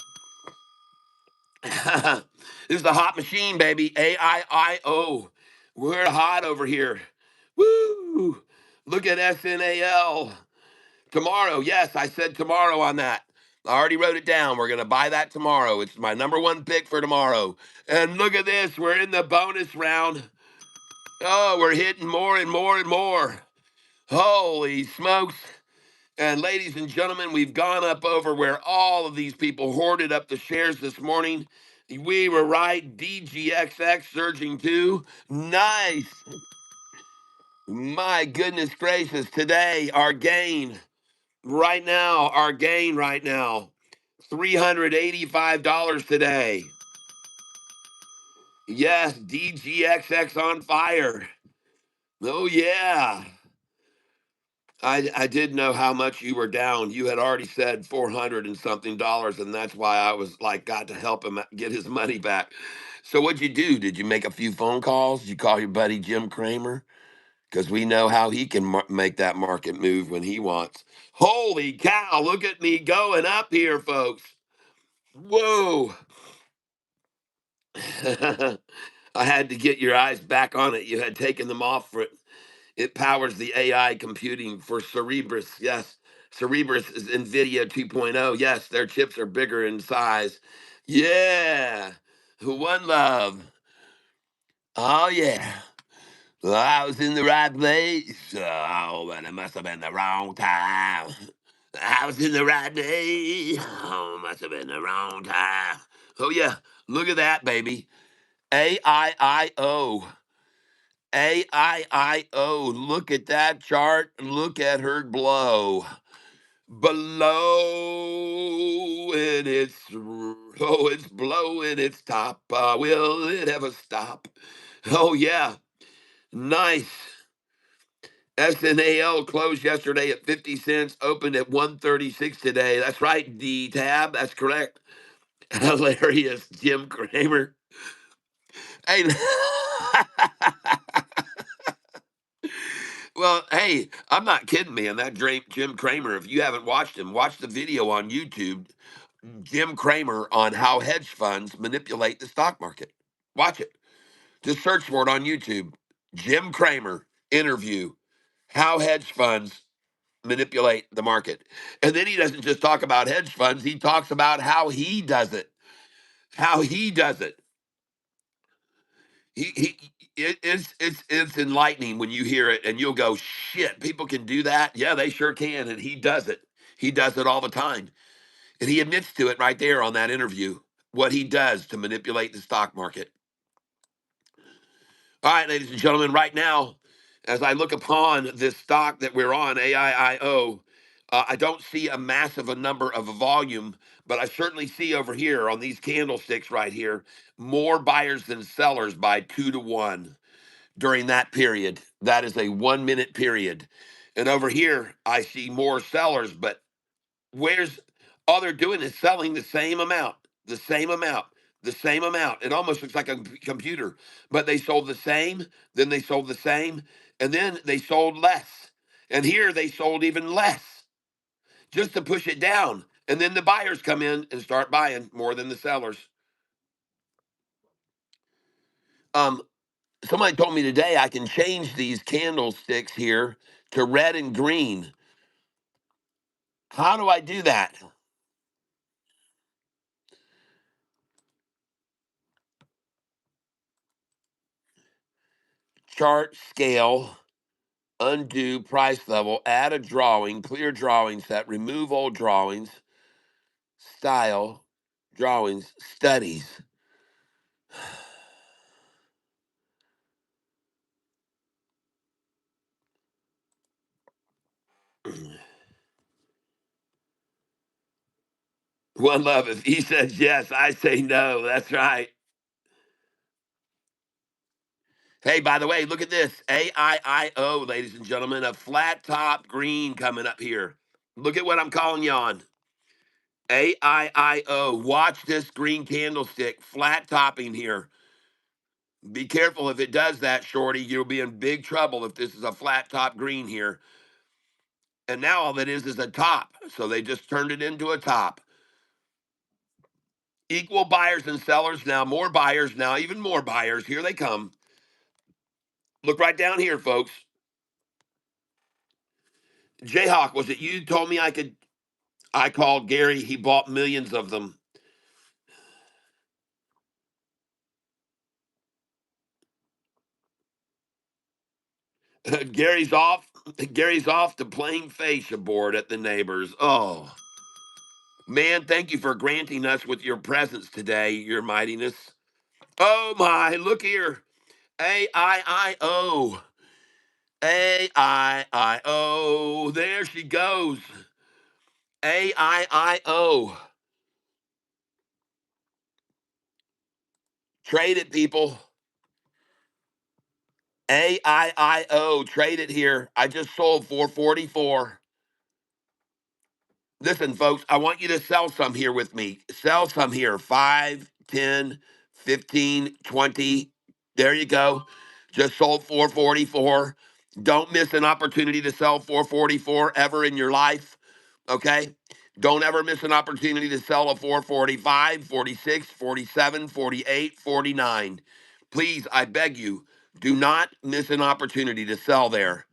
This is the hot machine, baby. AIIO. We're hot over here. Woo! Look at SNAL. Tomorrow. Yes, I said tomorrow on that. I already wrote it down. We're going to buy that tomorrow. It's my number one pick for tomorrow. And look at this. We're in the bonus round. Oh, we're hitting more and more and more. Holy smokes. And ladies and gentlemen, we've gone up over where all of these people hoarded up the shares this morning. We were right. DGXX surging too. Nice. My goodness gracious. Today, our gain right now, $385 today. Yes, DGXX on fire. Oh, yeah. I did know how much you were down. You had already said 400 and something dollars, and that's why I was like, got to help him get his money back. So what'd you do? Did you make a few phone calls? Did you call your buddy Jim Cramer? Because we know how he can make that market move when he wants. Holy cow, look at me going up here, folks. Whoa. I had to get your eyes back on it. You had taken them off for it. It powers the AI computing for Cerebras. Yes, Cerebras is NVIDIA 2.0. Yes, their chips are bigger in size. Yeah, one love. Oh, yeah. Well, I was in the right place. Oh, but it must have been the wrong time. I was in the right day. Oh, must have been the wrong time. Oh, yeah. Look at that, baby. AIIO. AIIO. Look at that chart. Look at her blow. Below and it's blowing its top. Will it ever stop? Oh, yeah. Nice. SNAL closed yesterday at 50 cents, opened at 136 today. That's right, D tab. That's correct. Hilarious, Jim Cramer. Hey, well, hey, I'm not kidding, man. That Jim Cramer, if you haven't watched him, watch the video on YouTube. Jim Cramer on how hedge funds manipulate the stock market. Watch it. Just search for it on YouTube. Jim Cramer interview, how hedge funds manipulate the market. And then he doesn't just talk about hedge funds, he talks about how he does it. How he does it. It's enlightening when you hear it and you'll go, shit, people can do that. Yeah, they sure can. And he does it. He does it all the time. And he admits to it right there on that interview, what he does to manipulate the stock market. All right, ladies and gentlemen, right now, as I look upon this stock that we're on, AIIO, I don't see a massive a number of a volume, but I certainly see over here on these candlesticks right here, more buyers than sellers by 2 to 1 during that period. That is a 1 minute period. And over here, I see more sellers, but where's all they're doing is selling the same amount, the same amount, the same amount. It almost looks like a computer, but they sold the same, then they sold the same, and then they sold less. And here they sold even less just to push it down. And then the buyers come in and start buying more than the sellers. Um, Somebody told me today I can change these candlesticks here to red and green. How do I do that? Chart scale, undo price level, add a drawing, clear drawing set, remove old drawings, style, drawings, studies. One love, if he says yes, I say no. That's right. Hey, by the way, look at this AIIO, ladies and gentlemen, a flat top green coming up here. Look at what I'm calling you on. AIIO. Watch this green candlestick, flat topping here. Be careful if it does that, Shorty. You'll be in big trouble if this is a flat top green here. And now all it is a top. So they just turned it into a top. Equal buyers and sellers now, more buyers now, even more buyers. Here they come. Look right down here, folks. Jayhawk, was it you told me I could? I called Gary. He bought millions of them. Gary's off. Gary's off to plain face aboard at the neighbors. Oh, man, thank you for granting us with your presence today, your mightiness. Oh, my, look here. AIIO. AIIO. There she goes. AIIO. Trade it, people. AIIO. Trade it here. I just sold 444. Listen, folks, I want you to sell some here with me. Sell some here. 5, 10, 15, 20. There you go. Just sold 444. Don't miss an opportunity to sell 444 ever in your life. Okay? Don't ever miss an opportunity to sell a 445, 46, 47, 48, 49. Please, I beg you, do not miss an opportunity to sell there.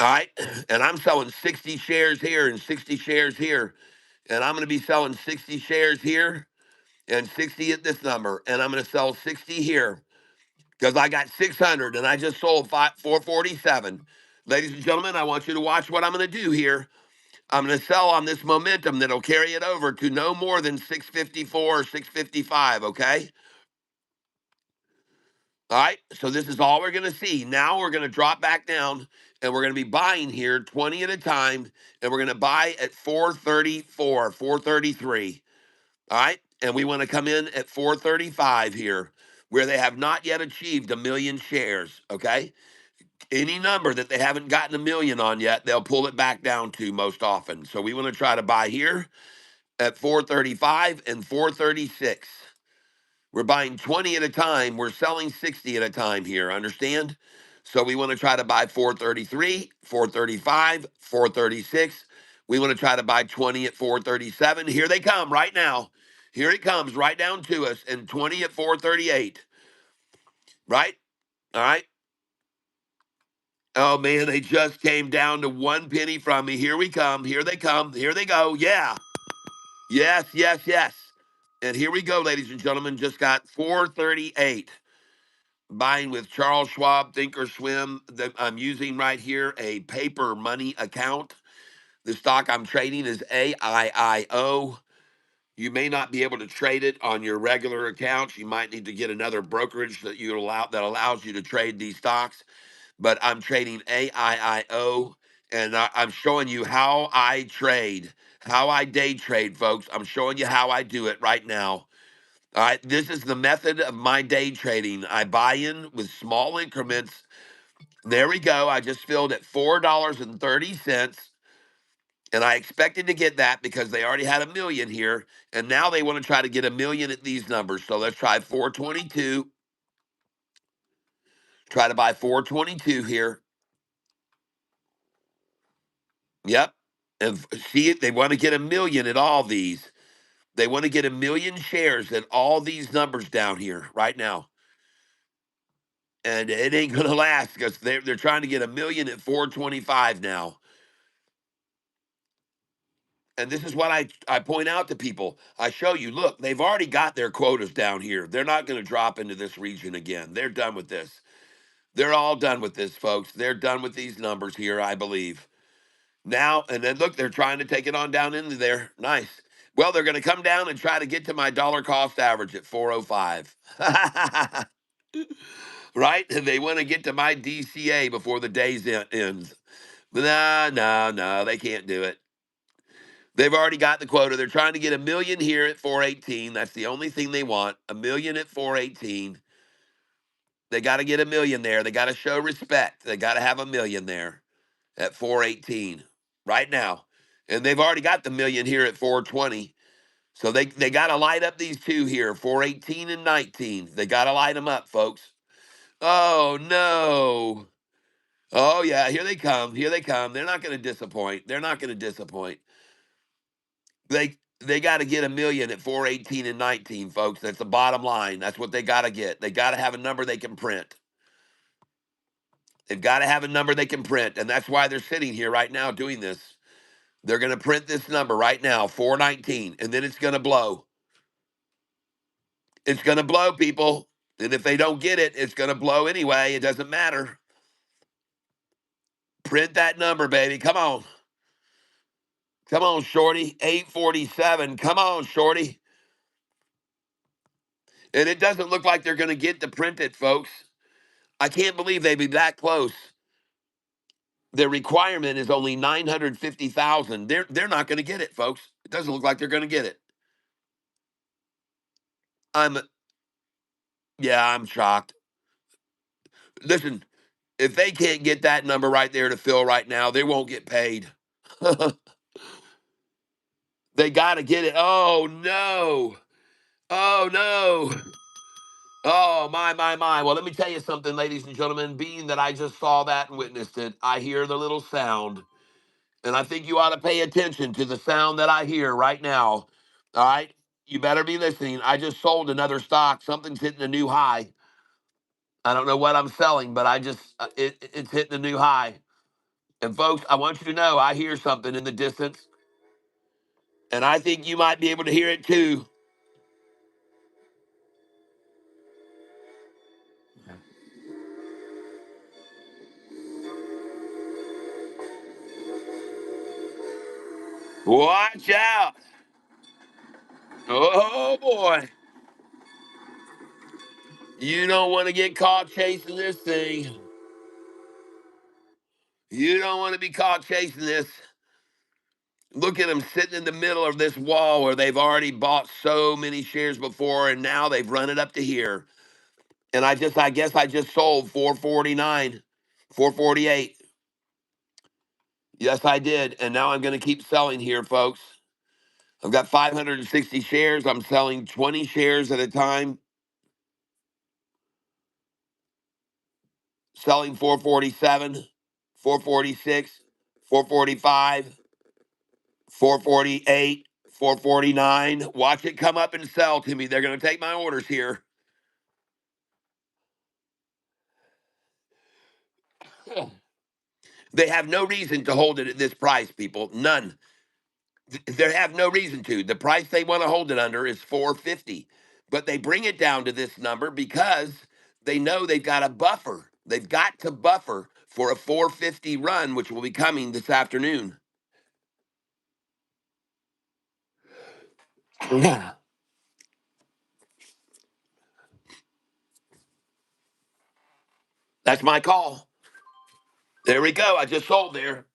All right. And I'm selling 60 shares here and 60 shares here. And I'm going to be selling 60 shares here and 60 at this number. And I'm going to sell 60 here. because I got 600 and I just sold 447. Ladies and gentlemen, I want you to watch what I'm going to do here. I'm going to sell on this momentum that'll carry it over to no more than 654 or 655, okay? All right, so this is all we're going to see. Now we're going to drop back down and we're going to be buying here 20 at a time, and we're going to buy at 434, 433. All right, and we want to come in at 435 here, where they have not yet achieved a million shares, okay? Any number that they haven't gotten a million on yet, they'll pull it back down to most often. So we want to try to buy here at 435 and 436. We're buying 20 at a time. We're selling 60 at a time here. Understand? So we want to try to buy 433, 435, 436. We want to try to buy 20 at 437. Here they come right now. Here it comes right down to us, and 20 at 438. Right? All right. Oh man, they just came down to 1 penny from me. Here we come. Here they come. Here they go. Yeah. Yes, yes, yes. And here we go, ladies and gentlemen. Just got 438. Buying with Charles Schwab, Thinkorswim. I'm using right here a paper money account. The stock I'm trading is AIIO. You may not be able to trade it on your regular accounts. You might need to get another brokerage that allows you to trade these stocks. But I'm trading AIIO, and I'm showing you how I trade, how I day trade, folks. I'm showing you how I do it right now. All right, this is the method of my day trading. I buy in with small increments. There we go. I just filled at $4.30, and I expected to get that because they already had a million here, and now they want to try to get a million at these numbers. So let's try 422. Try to buy 422 here. Yep. And see it, they want to get a million at all these. They want to get a million shares at all these numbers down here right now. And it ain't gonna last because they're trying to get a million at 425 now. And this is what I point out to people. I show you, look, they've already got their quotas down here. They're not going to drop into this region again. They're done with this. They're all done with this, folks. They're done with these numbers here, I believe. Now, and then look, they're trying to take it on down into there. Nice. Well, they're going to come down and try to get to my dollar cost average at 405. Right? And they want to get to my DCA before the day's ends. No, no, no, they can't do it. They've already got the quota. They're trying to get a million here at 418. That's the only thing they want. A million at 418. They got to get a million there. They got to show respect. They got to have a million there at 418 right now. And they've already got the million here at 420. So they got to light up these two here, 418 and 19. They got to light them up, folks. Oh, no. Oh, yeah, here they come. Here they come. They're not going to disappoint. They're not going to disappoint. They got to get a million at 418 and 19, folks. That's the bottom line. That's what they got to get. They got to have a number they can print. They've got to have a number they can print. And that's why they're sitting here right now doing this. They're going to print this number right now, 419, and then it's going to blow. It's going to blow, people. And if they don't get it, it's going to blow anyway. It doesn't matter. Print that number, baby. Come on. Come on, Shorty. 847. Come on, Shorty. And it doesn't look like they're going to get to print it, folks. I can't believe they'd be that close. Their requirement is only 950,000. They're not going to get it, folks. It doesn't look like they're going to get it. I'm I'm shocked. Listen, if they can't get that number right there to fill right now, they won't get paid. They got to get it. Oh no. Oh no. Oh my my my. Well, let me tell you something, ladies and gentlemen. Being that I just saw that and witnessed it, I hear the little sound. And I think you ought to pay attention to the sound that I hear right now. All right? You better be listening. I just sold another stock. Something's hitting a new high. I don't know what I'm selling, but it's hitting a new high. And folks, I want you to know I hear something in the distance, and I think you might be able to hear it too. Watch out. Oh boy. You don't want to get caught chasing this thing. You don't want to be caught chasing this. Look at them sitting in the middle of this wall where they've already bought so many shares before and now they've run it up to here. And I guess I just sold 449, 448. Yes, I did. And now I'm going to keep selling here, folks. I've got 560 shares. I'm selling 20 shares at a time, selling 447, 446, 445, 448, 449. Watch it come up and sell to me. They're going to take my orders here. They have no reason to hold it at this price, people. None. They have no reason to. The price they want to hold it under is 450. But they bring it down to this number because they know they've got a buffer. They've got to buffer for a 450 run, which will be coming this afternoon. Yeah. That's my call. There we go. I just sold there.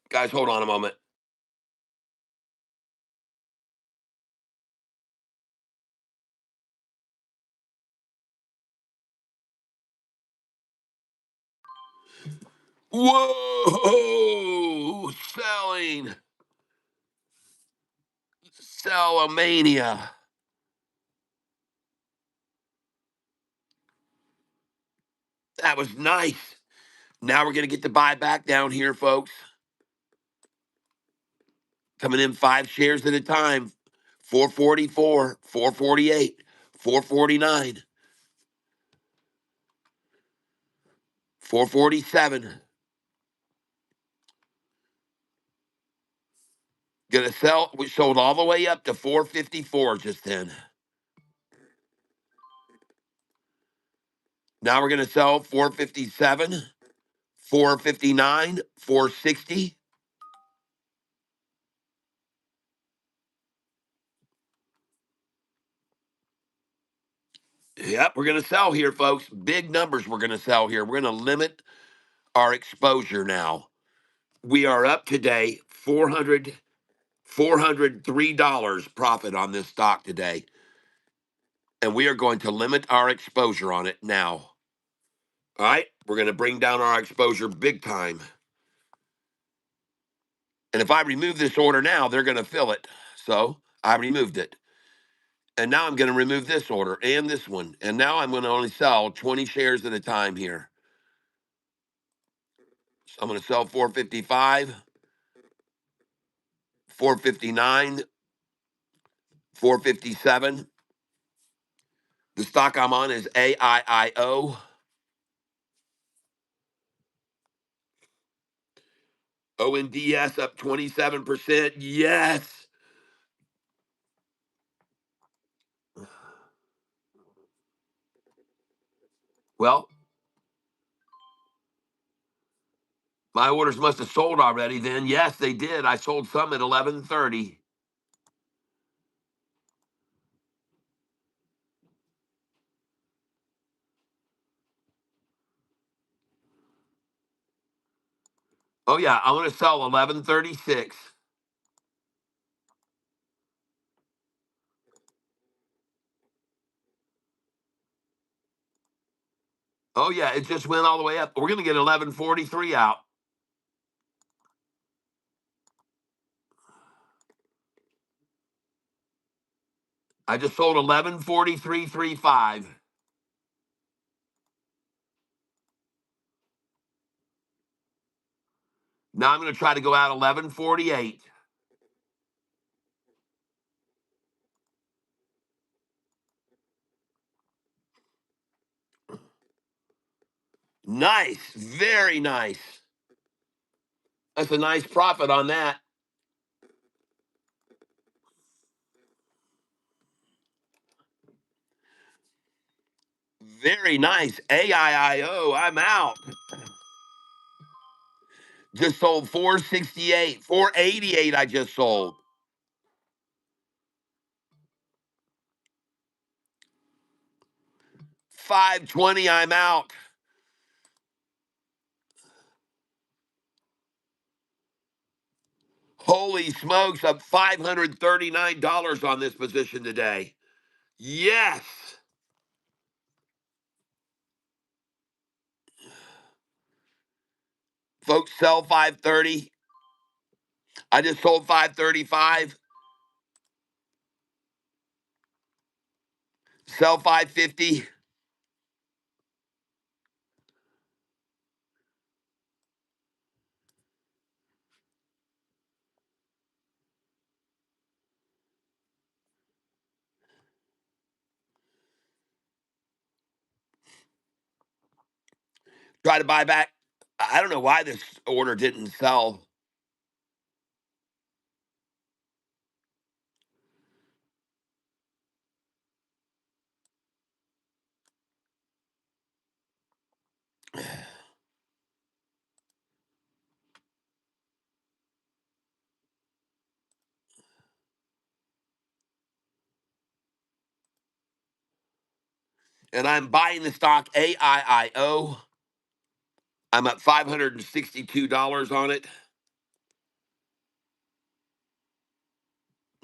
Guys, hold on a moment. Whoa! Selling. Sellamania. That was nice. Now we're going to get the buyback down here, folks. Coming in 5 shares at a time. 444, 448, 449, 447. Gonna sell. We sold all the way up to 454 just then. Now we're gonna sell 457, 459, 460. Yep, we're gonna sell here, folks. Big numbers we're gonna sell here. We're gonna limit our exposure now. We are up today, $403 profit on this stock today. And we are going to limit our exposure on it now. All right, we're going to bring down our exposure big time. And if I remove this order now, they're going to fill it. So I removed it. And now I'm going to remove this order and this one. And now I'm going to only sell 20 shares at a time here. So I'm going to sell 455, 459, 457. The stock I'm on is AIIO. ONDS up 27%. Yes. Well, my orders must have sold already then. Yes, they did. I sold some at 11:30. Oh yeah, I'm going to sell 11:36. Oh yeah, it just went all the way up. We're going to get 11:43 out. I just sold 11:43.35. Now I'm going to try to go out 11:48. Nice, very nice. That's a nice profit on that. Very nice. AIIO, I'm out. Just sold 468. 488 I just sold. 520 I'm out. Holy smokes, up $539 on this position today. Yes. Folks, sell 530. I just sold 535. Sell 550. Try to buy back. I don't know why this order didn't sell. And I'm buying the stock AIIO. I'm at $562 on it.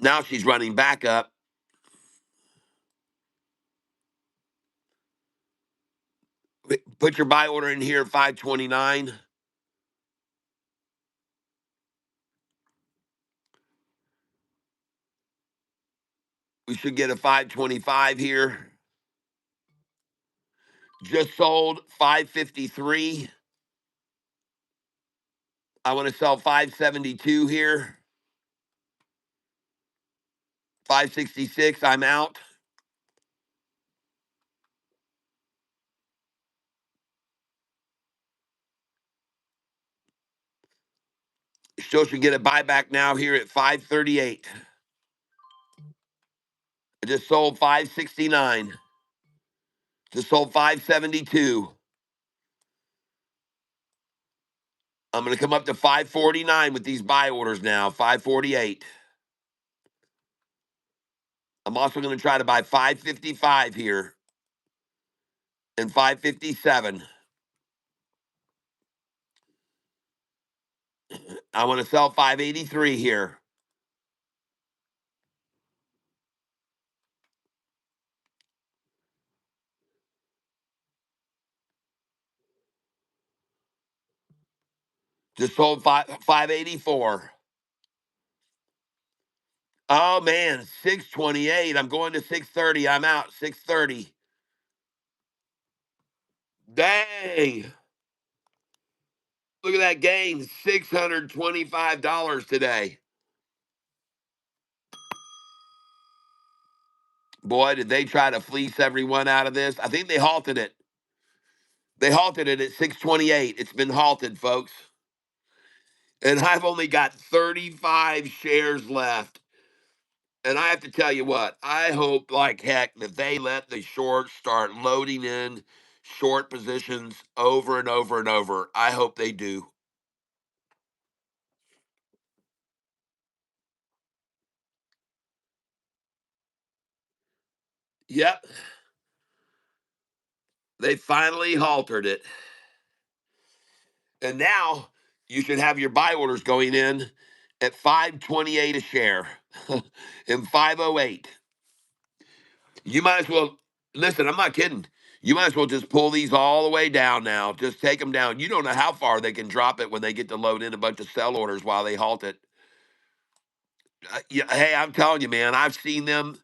Now she's running back up. Put your buy order in here, 529. We should get a 525 here. Just sold 553. I want to sell 572 here. 566, I'm out. Still should get a buyback now here at 538. I just sold 569. Just sold 572. I'm going to come up to 549 with these buy orders now, 548. I'm also going to try to buy 555 here and 557. I want to sell 583 here. Just sold 584. Oh man, 628. I'm going to 630. I'm out. 630. Dang. Look at that gain. $625 today. Boy, did they try to fleece everyone out of this. I think they halted it. They halted it at 628. It's been halted, folks. And I've only got 35 shares left. And I have to tell you what, I hope like heck that they let the shorts start loading in short positions over and over and over. I hope they do. Yep. They finally halted it. And now you should have your buy orders going in at 528 a share and 508. You might as well listen, I'm not kidding. You might as well just pull these all the way down now. Just take them down. You don't know how far they can drop it when they get to load in a bunch of sell orders while they halt it. Yeah, hey, I'm telling you, man, I've seen them.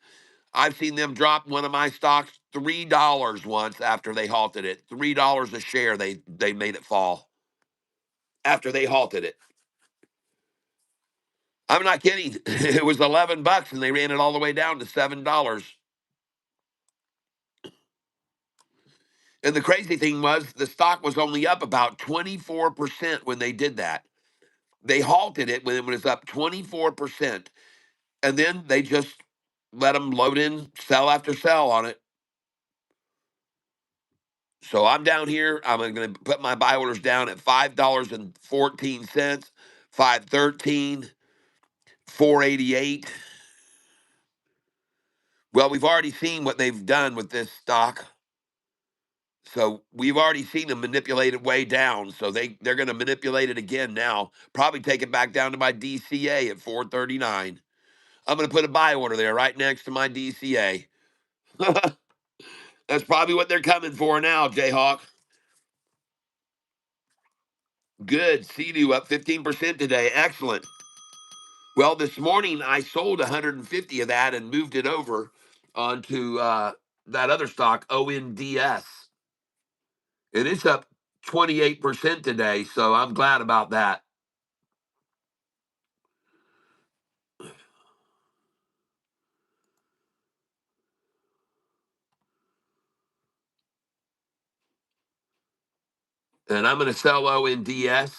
I've seen them drop one of my stocks $3 once after they halted it. $3 a share. They made it fall after they halted it. I'm not kidding. It was $11 and they ran it all the way down to $7. And the crazy thing was the stock was only up about 24% when they did that. They halted it when it was up 24%. And then they just let them load in sell after sell on it. So I'm down here. I'm going to put my buy orders down at $5.14, 513, 488. Well, we've already seen what they've done with this stock. So we've already seen them manipulate it way down. So they're going to manipulate it again now. Probably take it back down to my DCA at 439. I'm going to put a buy order there right next to my DCA. That's probably what they're coming for now, Jayhawk. Good. CDU up 15% today. Excellent. Well, this morning I sold 150 of that and moved it over onto that other stock, ONDS. And it's up 28% today. So I'm glad about that. And I'm going to sell ONDS.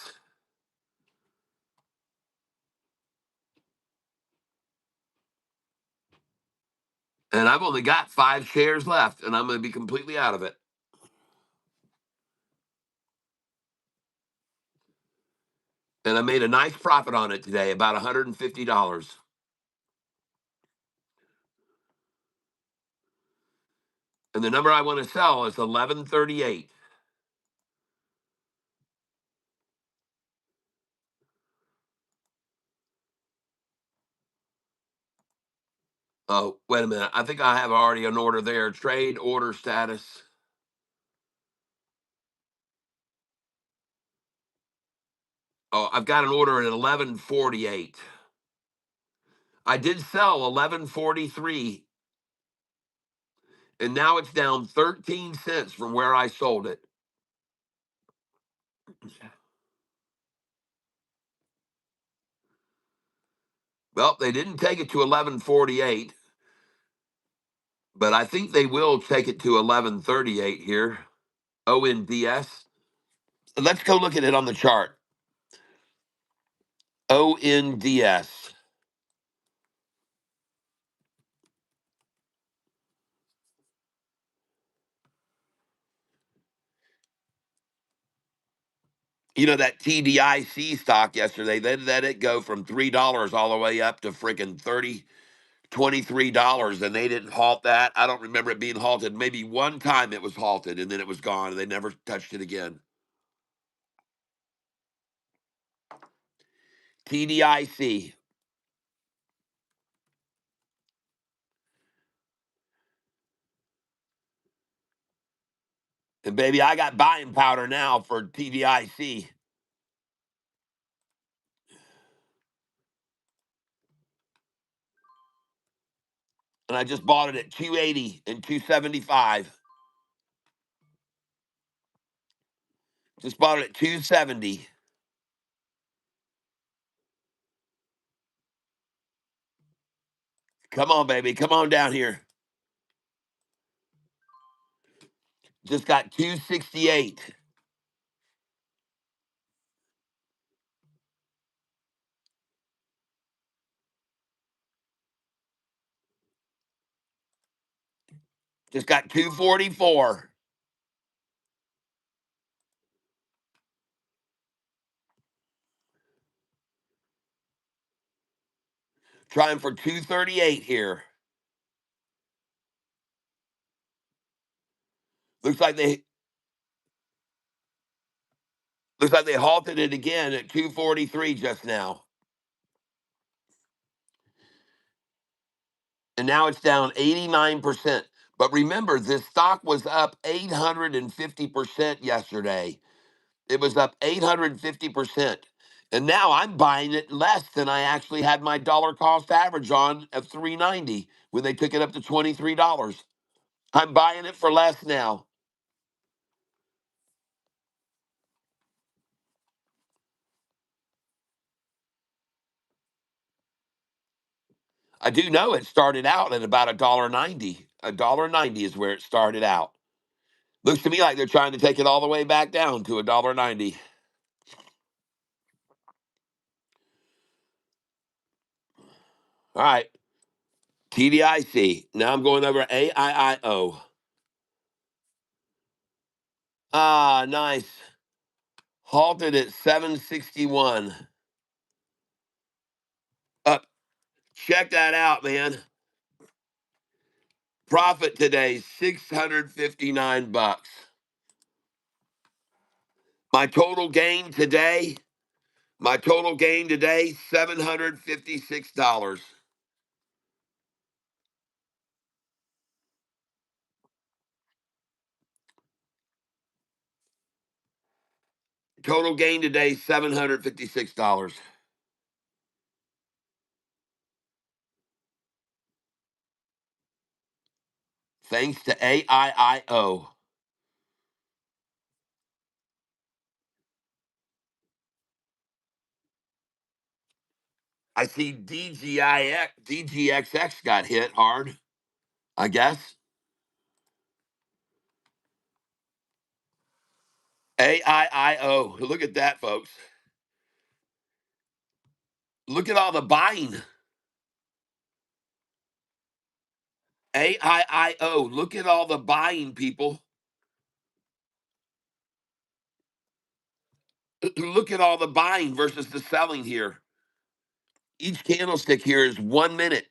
And I've only got 5 shares left, and I'm going to be completely out of it. And I made a nice profit on it today, about $150. And the number I want to sell is 1138. Oh, wait a minute. I think I have already an order there. Trade order status. Oh, I've got an order at 1148. I did sell 1143, and now it's down 13 cents from where I sold it. Well, they didn't take it to 1148, but I think they will take it to 1138 here. ONDS. Let's go look at it on the chart. ONDS. You know, that TDIC stock yesterday, they let it go from $3 all the way up to freaking $23, and they didn't halt that. I don't remember it being halted. Maybe one time it was halted, and then it was gone, and they never touched it again. TDIC. And baby, I got buying powder now for TDIC. And I just bought it at 280 and 275. Just bought it at 270. Come on, baby. Come on down here. Just got 268. Just got 244. Trying for 238 here. Looks like they halted it again at 243 just now. And now it's down 89%. But remember, this stock was up 850% yesterday. It was up 850%. And now I'm buying it less than I actually had my dollar cost average on at 390 when they took it up to $23. I'm buying it for less now. I do know it started out at about $1.90. $1.90 is where it started out. Looks to me like they're trying to take it all the way back down to $1.90. All right. TDIC. Now I'm going over AIIO. Ah, nice. Halted at 761. Up. Check that out, man. Profit today, 659 bucks. My total gain today, $756. Total gain today, $756. Thanks to AIIO. I see DGXX got hit hard, I guess. AIIO. Look at that, folks. Look at all the buying. AIIO. Look at all the buying, people. Look at all the buying versus the selling here. Each candlestick here is 1 minute.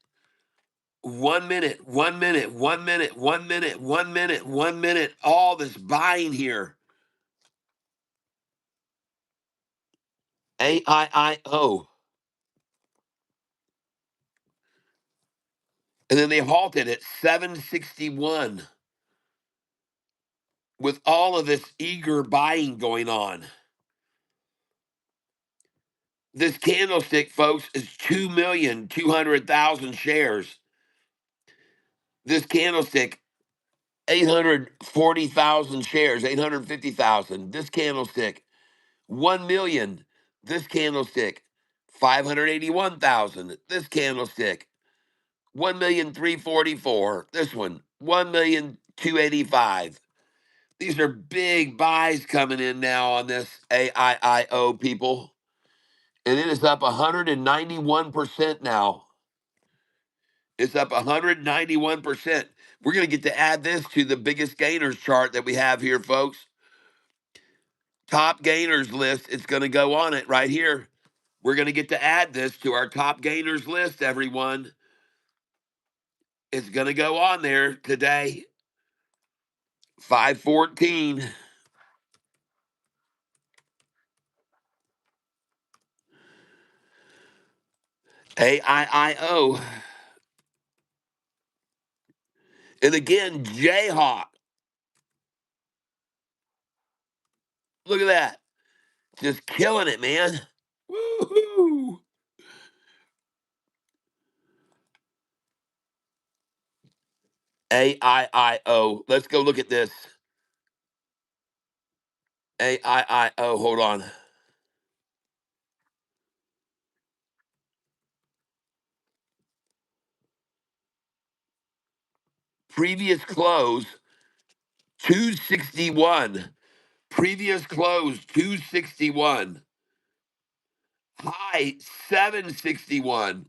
1 minute, 1 minute, 1 minute, 1 minute, 1 minute, 1 minute. All this buying here. AIIO. And then they halted at 761 with all of this eager buying going on. This candlestick, folks, is 2,200,000 shares. This candlestick, 840,000 shares, 850,000. This candlestick, 1 million. This candlestick, 581,000. This candlestick, 1,344,000. This one, 1,285,000. These are big buys coming in now on this AIIO, people. And it is up 191% now. It's up 191%. We're going to get to add this to the biggest gainers chart that we have here, folks. Top gainers list. It's going to go on it right here. We're going to get to add this to our top gainers list, everyone. It's going to go on there today. 514. AIIO. And again, Jayhawk. Look at that. Just killing it, man. Woohoo. AIIO. Let's go look at this. AIIO. Hold on. Previous close 261. Previous close 261. High 761.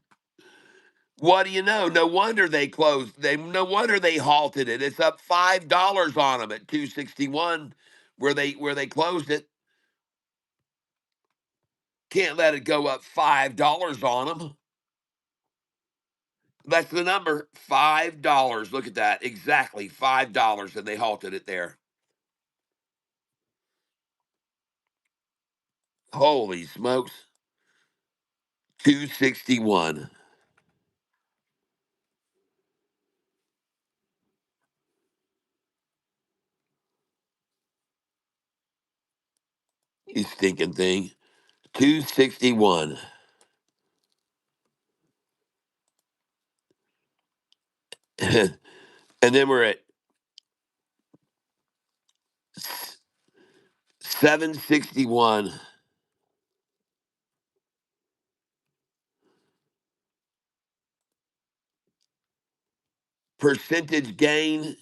What do you know? No wonder they closed. No wonder they halted it. It's up $5 on them at 261 where they closed it. Can't let it go up $5 on them. That's the number, $5. Look at that. Exactly $5 and they halted it there. Holy smokes. 261. You stinking thing. 261. And then we're at 761. Percentage gain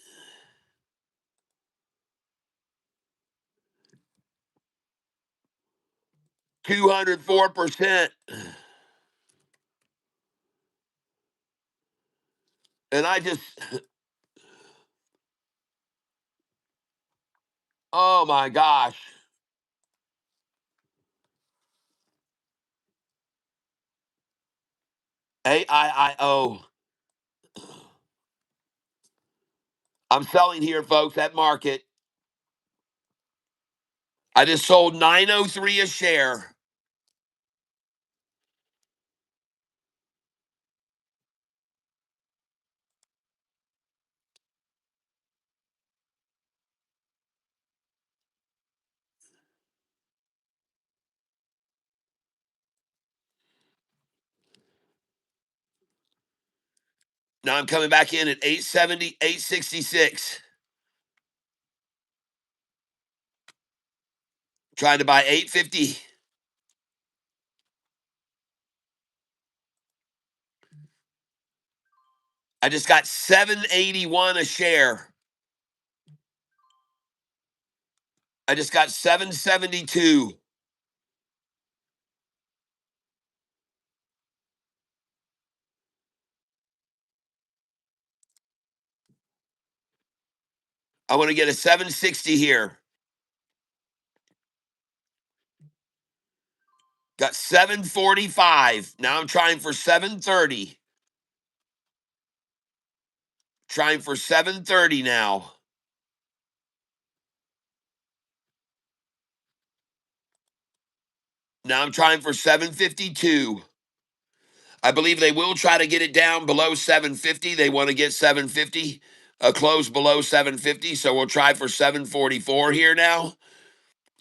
204%. And Oh my gosh. AIIO. I'm selling here, folks, at market. I just sold 903 a share. Now I'm coming back in at 870, 866. Trying to buy 850. I just got 781 a share. I just got 772. I want to get a 760 here. Got 745. Now I'm trying for 730. Trying for 730 now. Now I'm trying for 752. I believe they will try to get it down below 750. They want to get 750, a close below 750. So we'll try for 744 here now.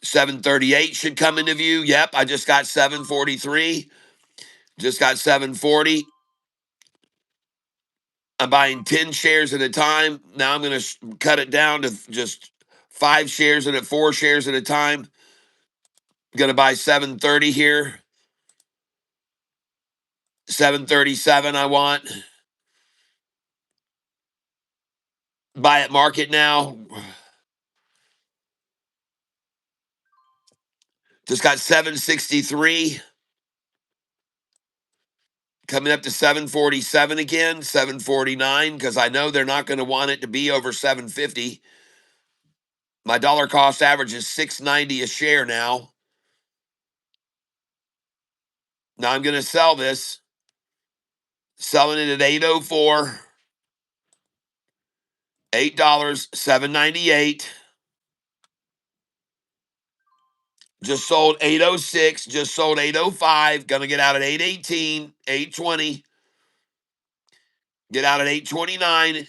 738 should come into view. Yep, I just got 743. Just got 740. I'm buying 10 shares at a time. Now I'm going to cut it down to just 5 shares at 4 shares at a time. Going to buy 730 here. 737 I want. Buy at market now. Just got 763. Coming up to 747 again, 749, because I know they're not going to want it to be over 750. My dollar cost average is 690 a share now. Now I'm going to sell this. Selling it at 804. $8, 798. Just sold 806. Just sold 805. Gonna get out at 818, 820. Get out at 829.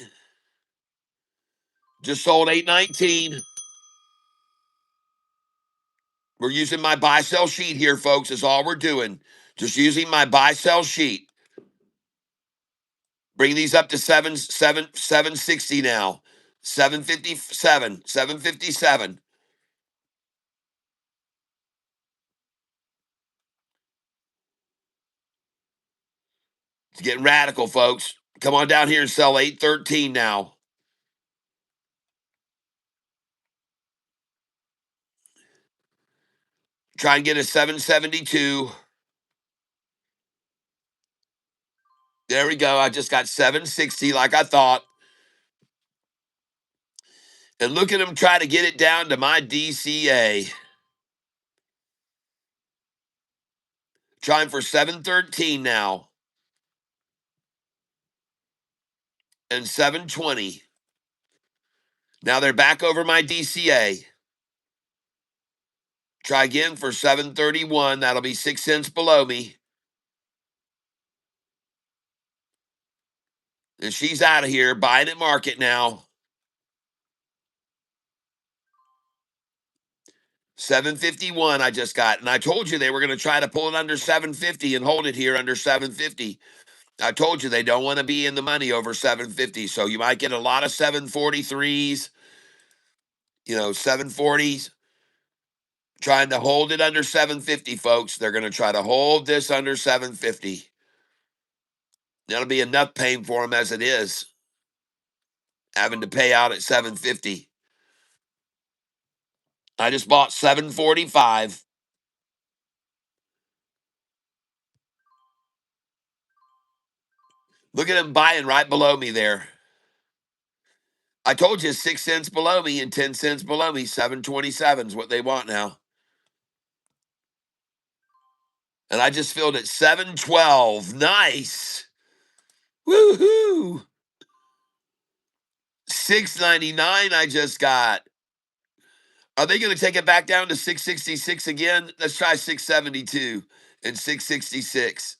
Just sold 819. We're using my buy sell sheet here, folks. Is all we're doing. Just using my buy sell sheet. Bring these up to 760 now. 757. 757. It's getting radical, folks. Come on down here and sell 813 now. Try and get a 772. There we go. I just got 760 like I thought. And look at them try to get it down to my DCA. Trying for 713 now. And 720. Now they're back over my DCA. Try again for 731. That'll be 6 cents below me. And she's out of here, buying at market now. 751 I just got. And I told you they were going to try to pull it under 750 and hold it here under 750. I told you they don't want to be in the money over 750. So you might get a lot of 743s, 740s. Trying to hold it under 750, folks. They're going to try to hold this under 750. That'll be enough pain for them as it is, having to pay out at 750. I just bought 745. Look at them buying right below me there. I told you 6 cents below me and 10 cents below me. 727 is what they want now. And I just filled at 712. Nice. Woohoo. 699 I just got. Are they going to take it back down to 666 again? Let's try 672 and 666.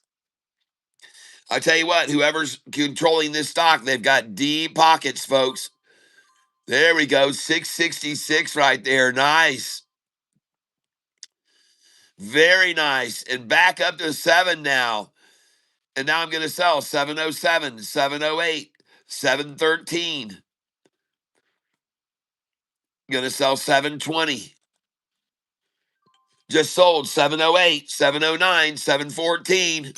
I tell you what, whoever's controlling this stock, they've got deep pockets, folks. There we go. 666 right there. Nice. Very nice. And back up to 7 now. And now I'm going to sell 707, 708, 713. Going to sell 720. Just sold 708, 709, 714.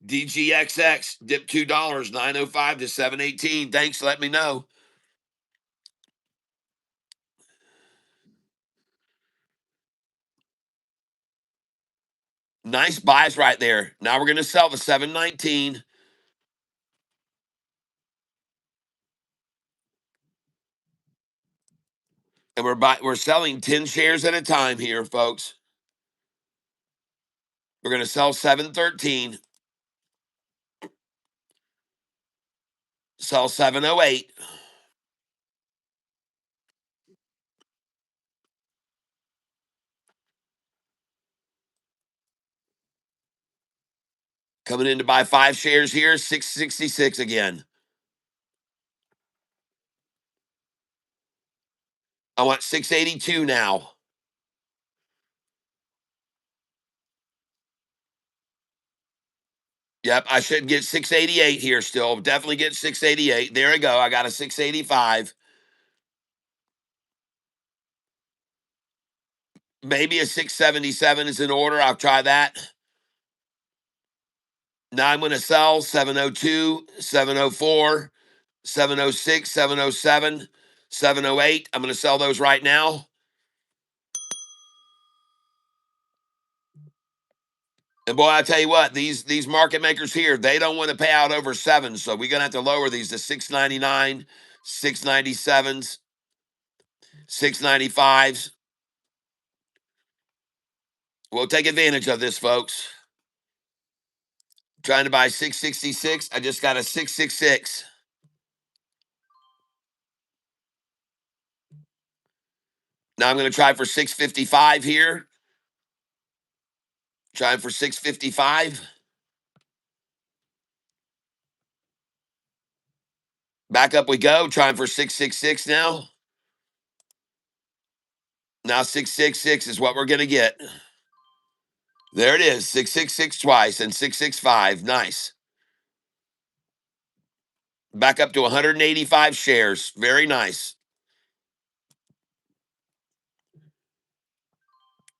DGXX dipped $2, 905 to 718. Thanks. Let me know. Nice buys right there. Now we're going to sell the 719. And we're selling 10 shares at a time here, folks. We're going to sell 713, sell 708. Coming in to buy 5 shares here, 666 again. I want 682 now. Yep, I should get 688 here still. Definitely get 688. There we go. I got a 685. Maybe a 677 is in order. I'll try that. Now I'm going to sell 702, 704, 706, 707, 708. I'm going to sell those right now. And boy, I tell you what, these market makers here, they don't want to pay out over 7. So we're going to have to lower these to 699, 697s, 695s. We'll take advantage of this, folks. Trying to buy 666. I just got a 666. Now I'm going to try for 655 here. Trying for 655. Back up we go. Trying for 666 now. Now 666 is what we're going to get. There it is. 666 twice and 665. Nice. Back up to 185 shares. Very nice.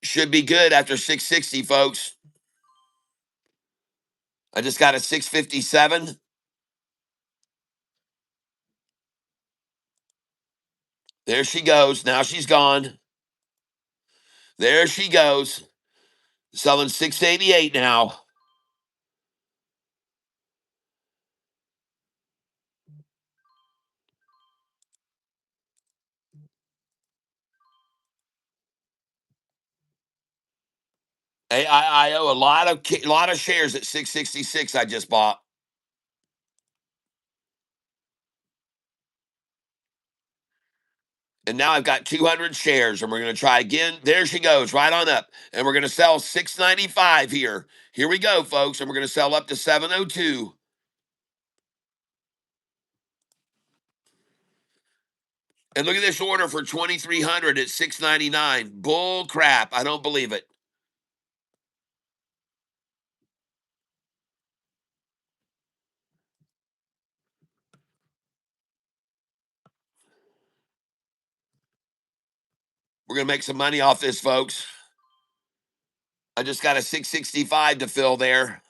Should be good after 660, folks. I just got a 657. There she goes. Now she's gone. There she goes. Selling 688 now. I owe a lot of shares at 666 I just bought. And now I've got 200 shares, and we're going to try again. There she goes, right on up. And we're going to sell 695 here. Here we go, folks. And we're going to sell up to 702. And look at this order for 2,300 at 699. Bull crap. I don't believe it. We're going to make some money off this, folks. I just got a 665 to fill there.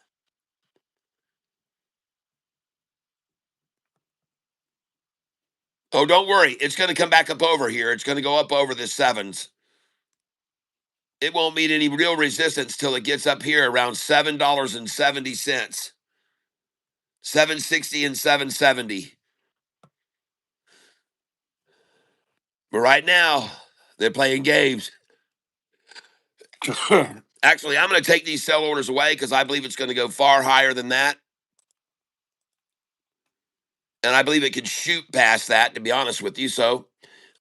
Oh, don't worry. It's going to come back up over here. It's going to go up over the 7s. It won't meet any real resistance till it gets up here around $7.70, 760 and 770. But right now, they're playing games. Actually, I'm going to take these sell orders away because I believe it's going to go far higher than that. And I believe it could shoot past that, to be honest with you. So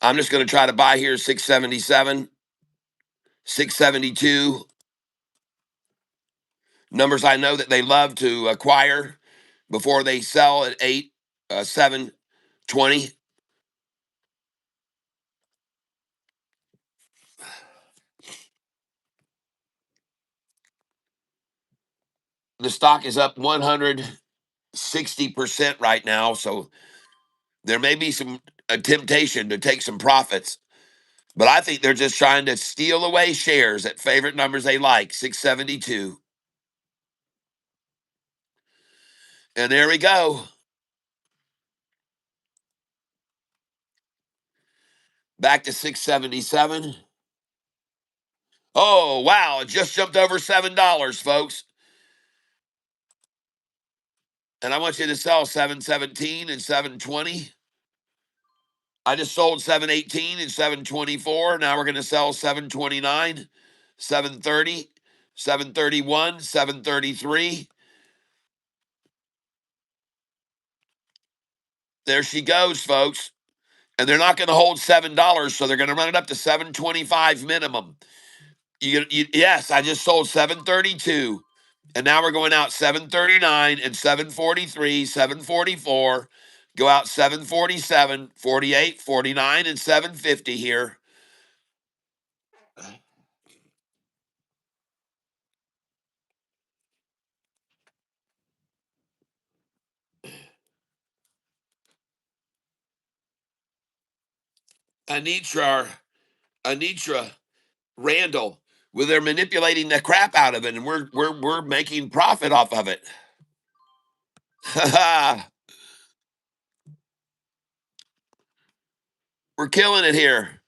I'm just going to try to buy here 677, 672. Numbers I know that they love to acquire before they sell at 720. The stock is up 160% right now. So there may be some a temptation to take some profits. But I think they're just trying to steal away shares at favorite numbers they like, 672. And there we go. Back to 677. Oh, wow. It just jumped over $7, folks. And I want you to sell 717 and 720. I just sold 718 and 724. Now we're going to sell 729, 730, 731, 733. There she goes, folks. And they're not going to hold $7, so they're going to run it up to 725 minimum. Yes, I just sold 732, and now we're going out 739 and 743, 744. Go out 747, 48, 49, and 750 here. Anitra, Randall, where they're manipulating the crap out of it, and we're making profit off of it. We're killing it here.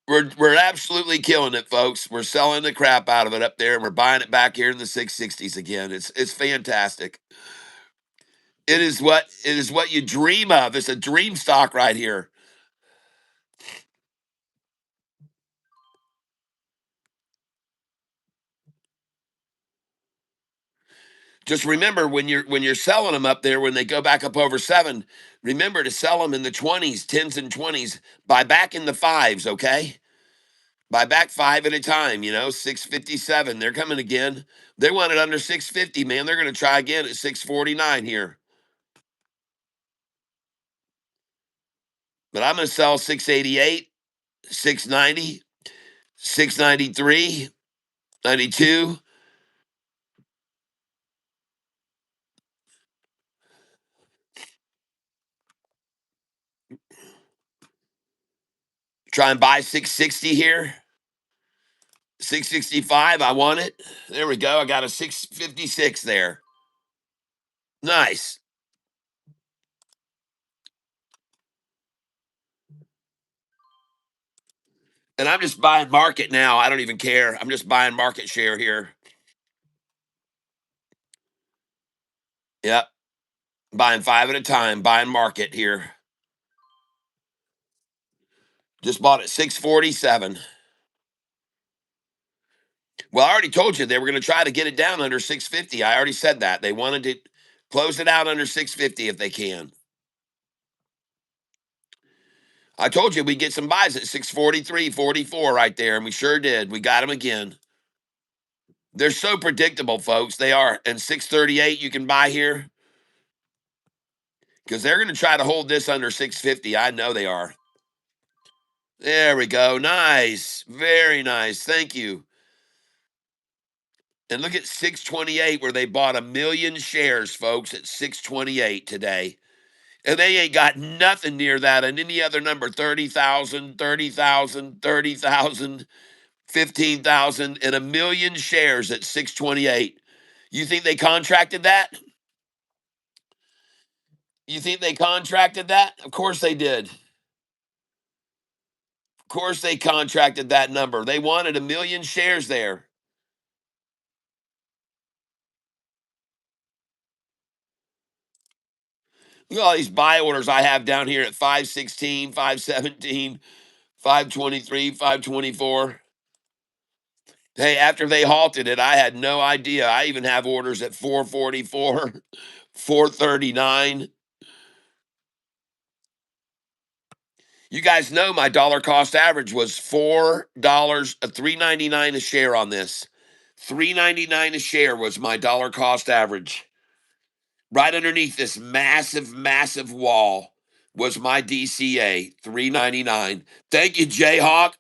We're absolutely killing it, folks. We're selling the crap out of it up there, and we're buying it back here in the 660s again. It's fantastic. It is what you dream of. It's a dream stock right here. Just remember when you're selling them up there, when they go back up over seven, remember to sell them in the 20s, 10s and 20s. Buy back in the fives, okay? Buy back five at a time, 657. They're coming again. They want it under 650, man. They're going to try again at 649 here. But I'm going to sell 688, 690, 693, 92. Try and buy 660 here. 665, I want it. There we go. I got a 656 there. Nice. And I'm just buying market now. I don't even care. I'm just buying market share here. Yep. Buying five at a time, buying market here. Just bought at 647. Well, I already told you they were going to try to get it down under 650. I already said that. They wanted to close it out under 650 if they can. I told you we'd get some buys at 643, 44 right there, and we sure did. We got them again. They're so predictable, folks. They are. And 638 you can buy here because they're going to try to hold this under 650. I know they are. There we go. Nice. Very nice. Thank you. And look at 628 where they bought 1,000,000 shares, folks, at 628 today. And they ain't got nothing near that on any other number. 30,000, 30,000, 30,000, 15,000, and 1,000,000 shares at 628. You think they contracted that? You think they contracted that? Of course they did. Of course, they contracted that number. They wanted 1 million shares there. Look at all these buy orders I have down here at 516, 517, 523, 524. Hey, after they halted it, I had no idea. I even have orders at 444, 439. You guys know my dollar cost average was $4, $3.99 a share on this. $3.99 a share was my dollar cost average. Right underneath this massive, massive wall was my DCA, $3.99. Thank you, Jayhawk.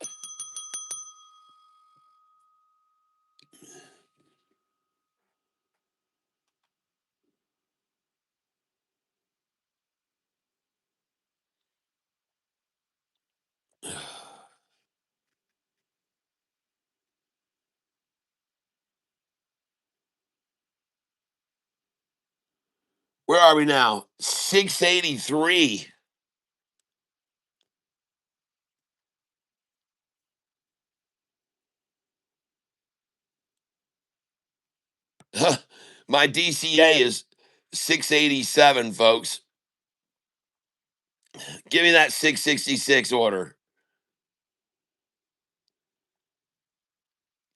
Where are we now? 683. My DCA is 687, folks. Give me that 666 order.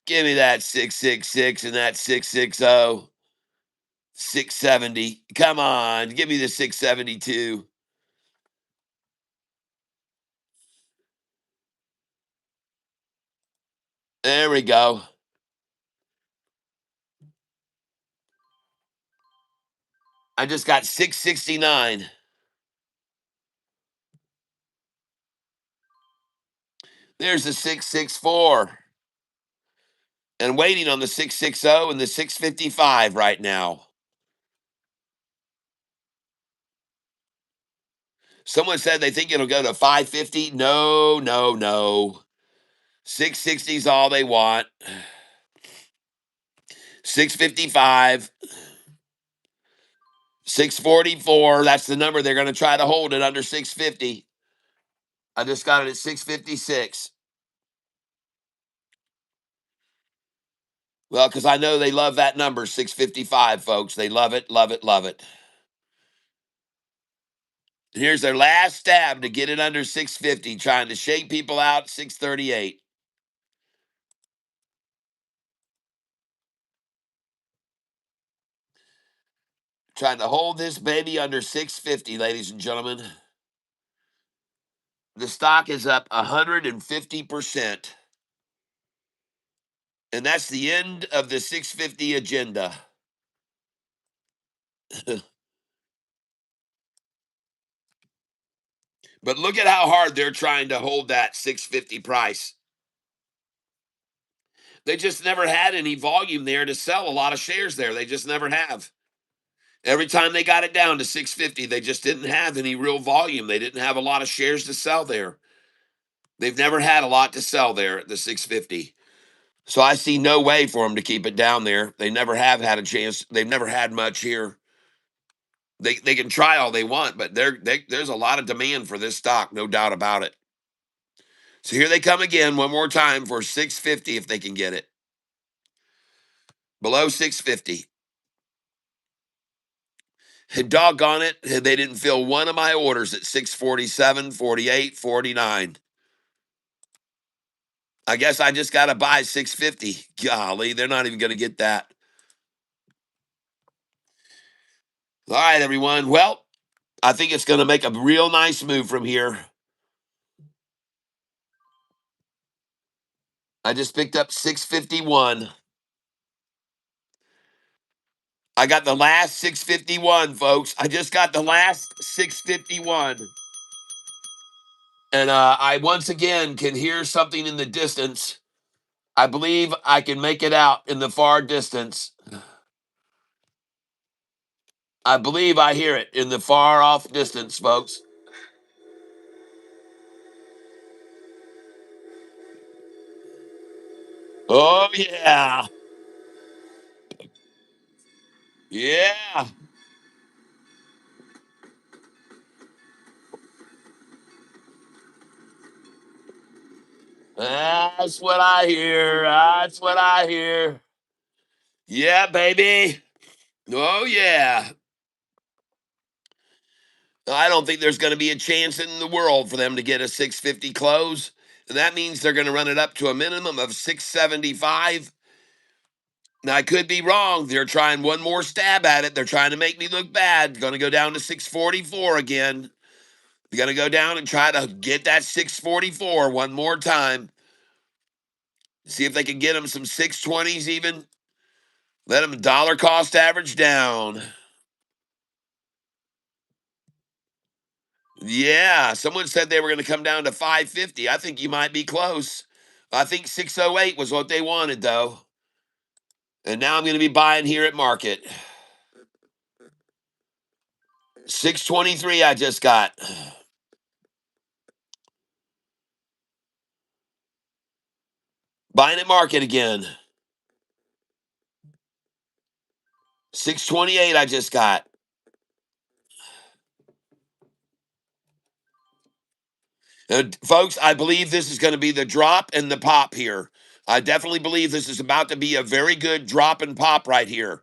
Give me that 666 and that 660. 670. Come on, give me the 672. There we go. I just got 669. There's the 664. And waiting on the 660 and the 655 right now. Someone said they think it'll go to 550. No, no, no. 660 is all they want. 655. 644. That's the number they're going to try to hold it under 650. I just got it at 656. Well, because I know they love that number, 655, folks. They love it, love it, love it. Here's their last stab to get it under 650, trying to shake people out, 638. Trying to hold this baby under 650, ladies and gentlemen. The stock is up 150%. And that's the end of the 650 agenda. But look at how hard they're trying to hold that 650 price. They just never had any volume there to sell a lot of shares there. They just never have. Every time they got it down to 650, they just didn't have any real volume. They didn't have a lot of shares to sell there. They've never had a lot to sell there at the 650. So I see no way for them to keep it down there. They never have had a chance. They've never had much here. They can try all they want, but there's a lot of demand for this stock, no doubt about it. So here they come again one more time for 650 if they can get it. Below 650. And doggone it, they didn't fill one of my orders at 647, 48, 49. I guess I just got to buy 650. Golly, they're not even going to get that. All right, everyone. Well, I think it's going to make a real nice move from here. I just picked up 651. I got the last 651, folks. I just got the last 651. And I once again can hear something in the distance. I believe I can make it out in the far distance. I believe I hear it in the far off distance, folks. Oh, yeah. Yeah. That's what I hear. That's what I hear. Yeah, baby. Oh, yeah. I don't think there's going to be a chance in the world for them to get a 650 close. And that means they're going to run it up to a minimum of 675. Now, I could be wrong. They're trying one more stab at it. They're trying to make me look bad. Going to go down to 644 again. They're going to go down and try to get that 644 one more time. See if they can get them some 620s even. Let them dollar cost average down. Yeah, someone said they were going to come down to 550. I think you might be close. I think 608 was what they wanted, though. And now I'm going to be buying here at market. 623 I just got. Buying at market again. 628 I just got. Folks, I believe this is going to be the drop and the pop here. I definitely believe this is about to be a very good drop and pop right here.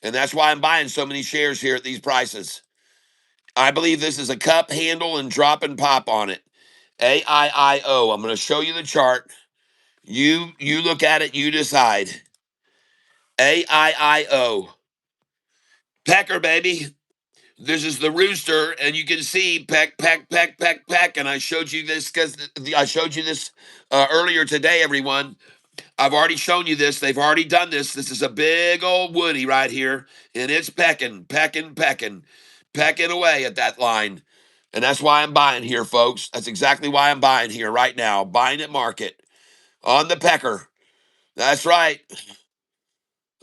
And that's why I'm buying so many shares here at these prices. I believe this is a cup handle and drop and pop on it. AIIO. I'm going to show you the chart. You look at it, you decide. AIIO. Pecker, baby. This is the rooster, and you can see peck, peck, peck, peck, peck. And I showed you this because I showed you this earlier today, everyone. I've already shown you this. They've already done this. This is a big old woody right here, and it's pecking, pecking, pecking, pecking away at that line. And that's why I'm buying here, folks. That's exactly why I'm buying here right now. Buying at market on the pecker. That's right.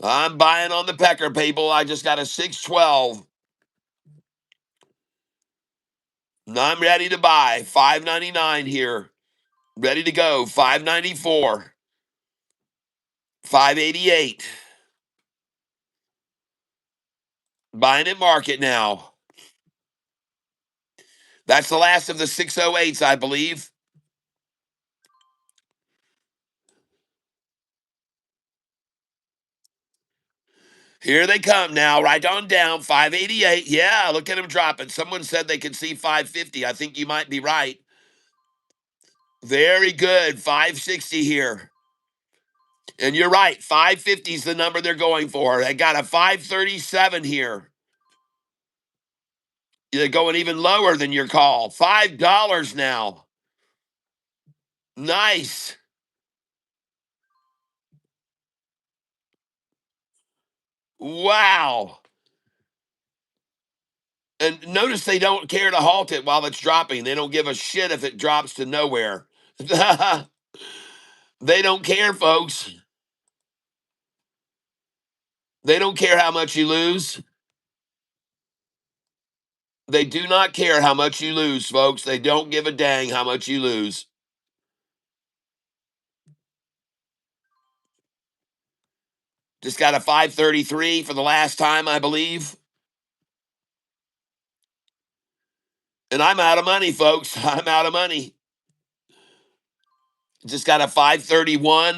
I'm buying on the pecker, people. I just got a 612. And I'm ready to buy. 599 here. Ready to go. 594. 588. Buying at market now. That's the last of the 608s, I believe. Here they come now, right on down. 588. Yeah, look at them dropping. Someone said they could see 550. I think you might be right. Very good. 560 here. And you're right. 550 is the number they're going for. They got a 537 here. They're going even lower than your call. $5 now. Nice. Wow. And notice they don't care to halt it while it's dropping. They don't give a shit if it drops to nowhere. They don't care, folks. They don't care how much you lose. They do not care how much you lose, folks. They don't give a dang how much you lose. Just got a 533 for the last time, I believe. And I'm out of money, folks. I'm out of money. Just got a 531.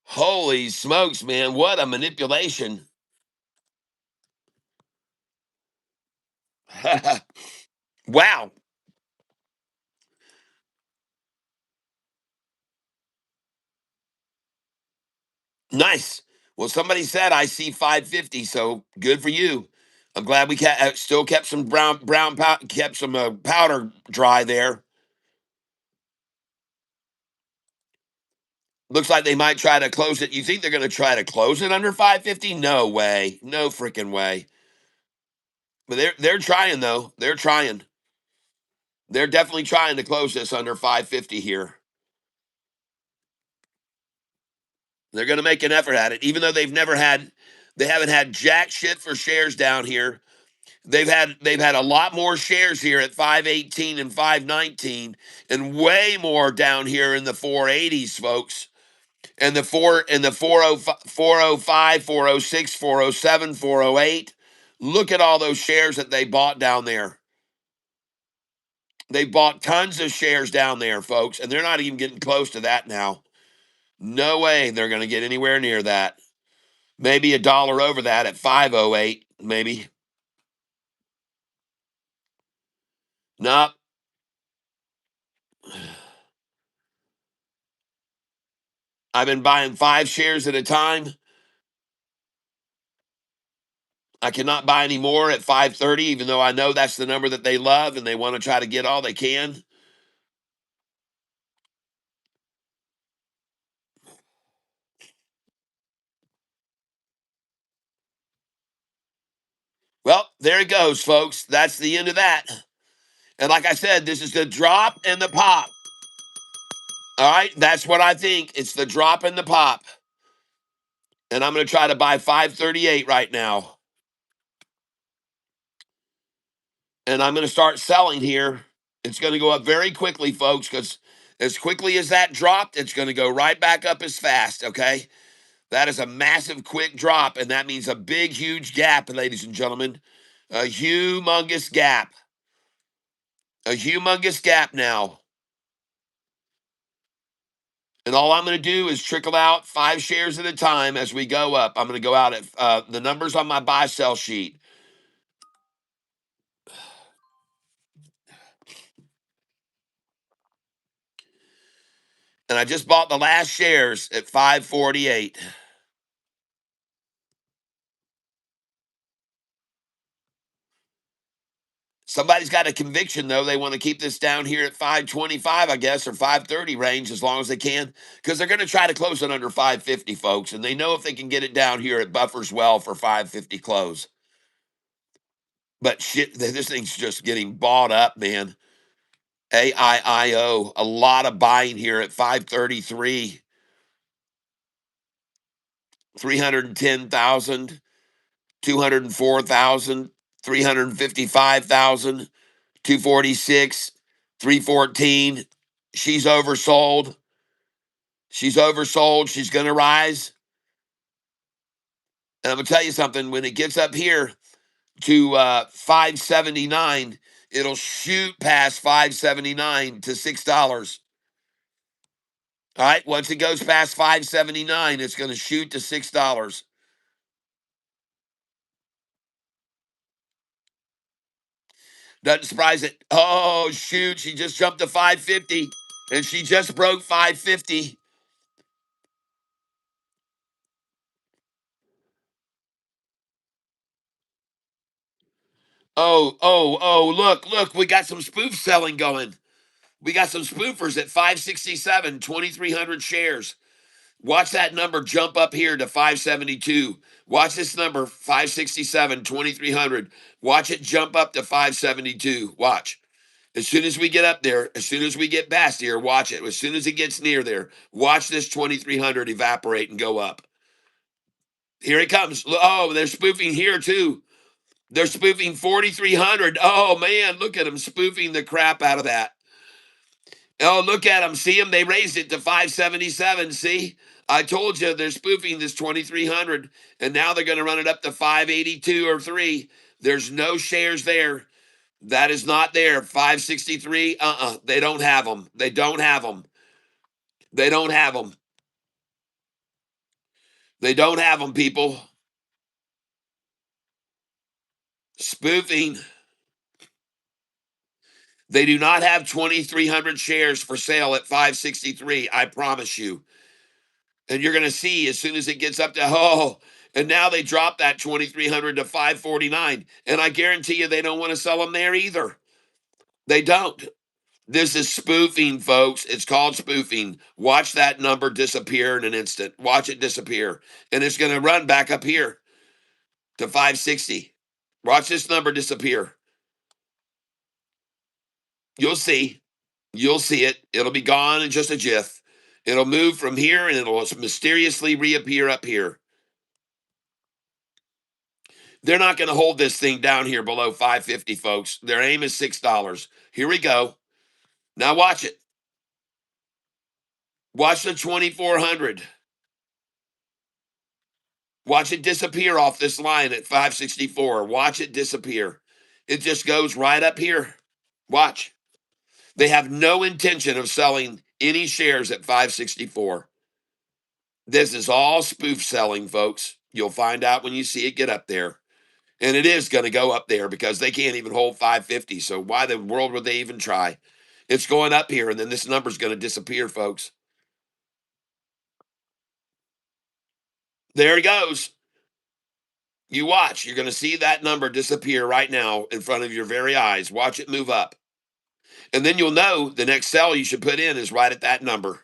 Holy smokes, man. What a manipulation. Wow. Nice. Well, somebody said I see 550, so good for you. I'm glad we still kept some kept some powder dry there. Looks like they might try to close it. You think they're going to try to close it under 550? No way. No freaking way. But they're trying though. They're trying. They're definitely trying to close this under 550 here. They're going to make an effort at it, even though they haven't had jack shit for shares down here. They've had a lot more shares here at 518 and 519, and way more down here in the 480s, folks. And the 405, 406, 407, 408. Look at all those shares that they bought down there. They bought tons of shares down there, folks, and they're not even getting close to that now. No way they're going to get anywhere near that. Maybe a dollar over that at 508, maybe. Nope. I've been buying 5 shares at a time. I cannot buy any more at 530, even though I know that's the number that they love and they want to try to get all they can. Well, there it goes, folks. That's the end of that. And like I said, this is the drop and the pop. All right, that's what I think. It's the drop and the pop. And I'm going to try to buy 538 right now. And I'm going to start selling here. It's going to go up very quickly, folks, because as quickly as that dropped, it's going to go right back up as fast, okay? That is a massive quick drop, and that means a big, huge gap, ladies and gentlemen. A humongous gap. A humongous gap now. And all I'm going to do is trickle out 5 shares at a time as we go up. I'm going to go out at the numbers on my buy sell sheet. And I just bought the last shares at 548. Somebody's got a conviction, though. They want to keep this down here at 525, I guess, or 530 range as long as they can, because they're going to try to close it under 550, folks. And they know if they can get it down here, it buffers well for 550 close. But shit, this thing's just getting bought up, man. AIIO, a lot of buying here at 533, 310,000, 204,000, 355,000. 246, 314. She's oversold. She's oversold. She's going to rise. And I'm going to tell you something. When it gets up here to 579, it'll shoot past 579 to $6. All right. Once it goes past 579, it's going to shoot to $6. Doesn't surprise it. Oh, shoot. She just jumped to 550 and she just broke 550. Look, we got some spoof selling going. We got some spoofers at 567, 2,300 shares. Watch that number jump up here to 572. Watch this number, 567, 2,300. Watch it jump up to 572. Watch. As soon as we get up there, as soon as we get past here, watch it. As soon as it gets near there, watch this 2,300 evaporate and go up. Here it comes. Oh, they're spoofing here too. They're spoofing 4,300. Oh, man, look at them spoofing the crap out of that. Oh, look at them. See them? They raised it to 577. See? I told you they're spoofing this 2,300, and now they're going to run it up to 582 or 3. There's no shares there. That is not there. 563. They don't have them. They don't have them. They don't have them. They don't have them, people. Spoofing. They do not have 2,300 shares for sale at 563. I promise you. And you're going to see as soon as it gets up to, and now they drop that 2,300 to 549. And I guarantee you they don't want to sell them there either. They don't. This is spoofing, folks. It's called spoofing. Watch that number disappear in an instant. Watch it disappear. And it's going to run back up here to 560. Watch this number disappear. You'll see. You'll see it. It'll be gone in just a jiff. It'll move from here and it'll mysteriously reappear up here. They're not going to hold this thing down here below 550, folks. Their aim is $6. Here we go. Now watch it. Watch the 2,400. Watch it disappear off this line at 564. Watch it disappear. It just goes right up here. Watch. They have no intention of selling any shares at 564. This is all spoof selling, folks. You'll find out when you see it get up there. And it is going to go up there because they can't even hold 550. So why the world would they even try? It's going up here, and then this number's going to disappear, folks. There he goes. You watch. You're going to see that number disappear right now in front of your very eyes. Watch it move up. And then you'll know the next sell you should put in is right at that number.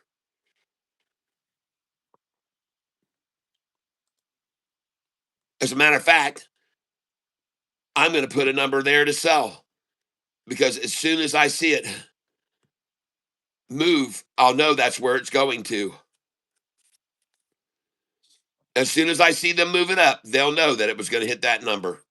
As a matter of fact, I'm going to put a number there to sell because as soon as I see it move, I'll know that's where it's going to. As soon as I see them move it up, they'll know that it was going to hit that number.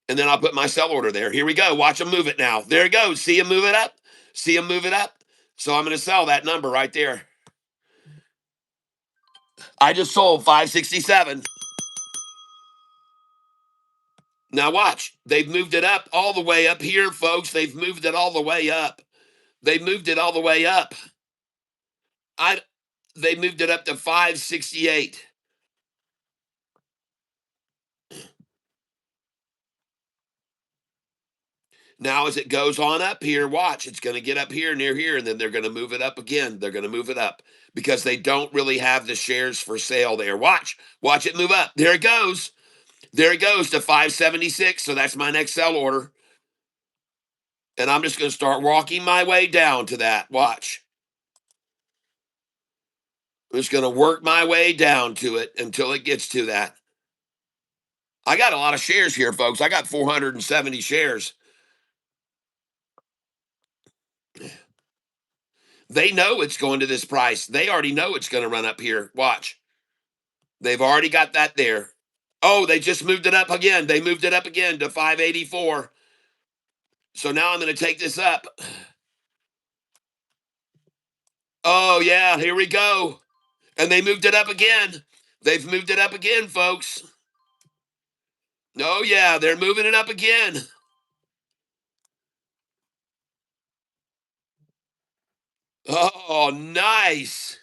And then I'll put my sell order there. Here we go. Watch them move it now. There it goes. See them move it up? See them move it up? So I'm going to sell that number right there. I just sold 567. Now watch. They've moved it up all the way up here, folks. They've moved it all the way up. They moved it all the way up. They moved it up to 568. Now, as it goes on up here, watch, it's going to get up here near here, and then they're going to move it up again. They're going to move it up because they don't really have the shares for sale there. Watch it move up. There it goes. There it goes to 576. So that's my next sell order. And I'm just going to start walking my way down to that. Watch. I'm just going to work my way down to it until it gets to that. I got a lot of shares here, folks. I got 470 shares. They know it's going to this price. They already know it's going to run up here. Watch. They've already got that there. Oh, they just moved it up again. They moved it up again to 584. So now I'm going to take this up. Oh, yeah, here we go. And they moved it up again. They've moved it up again, folks. Oh, yeah, they're moving it up again. Oh, nice.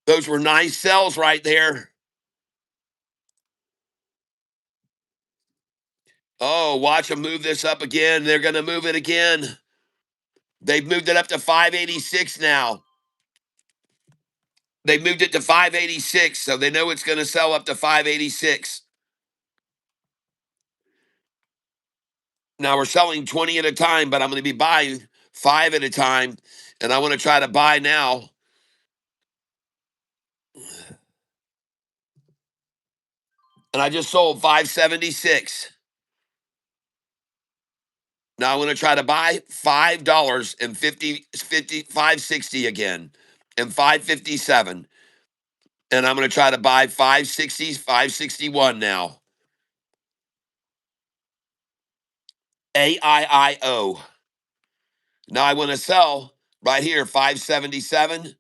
Those were nice sells right there. Oh, watch them move this up again. They're going to move it again. They've moved it up to 586 now. They moved it to 586, so they know it's going to sell up to 586. Now we're selling 20 at a time, but I'm going to be buying 5 at a time, and I want to try to buy now. And I just sold 576. Now I'm going to try to buy $5 and 560 again, and 557. And I'm going to try to buy 560, 561 now. AIIO. Now I want to sell right here 577,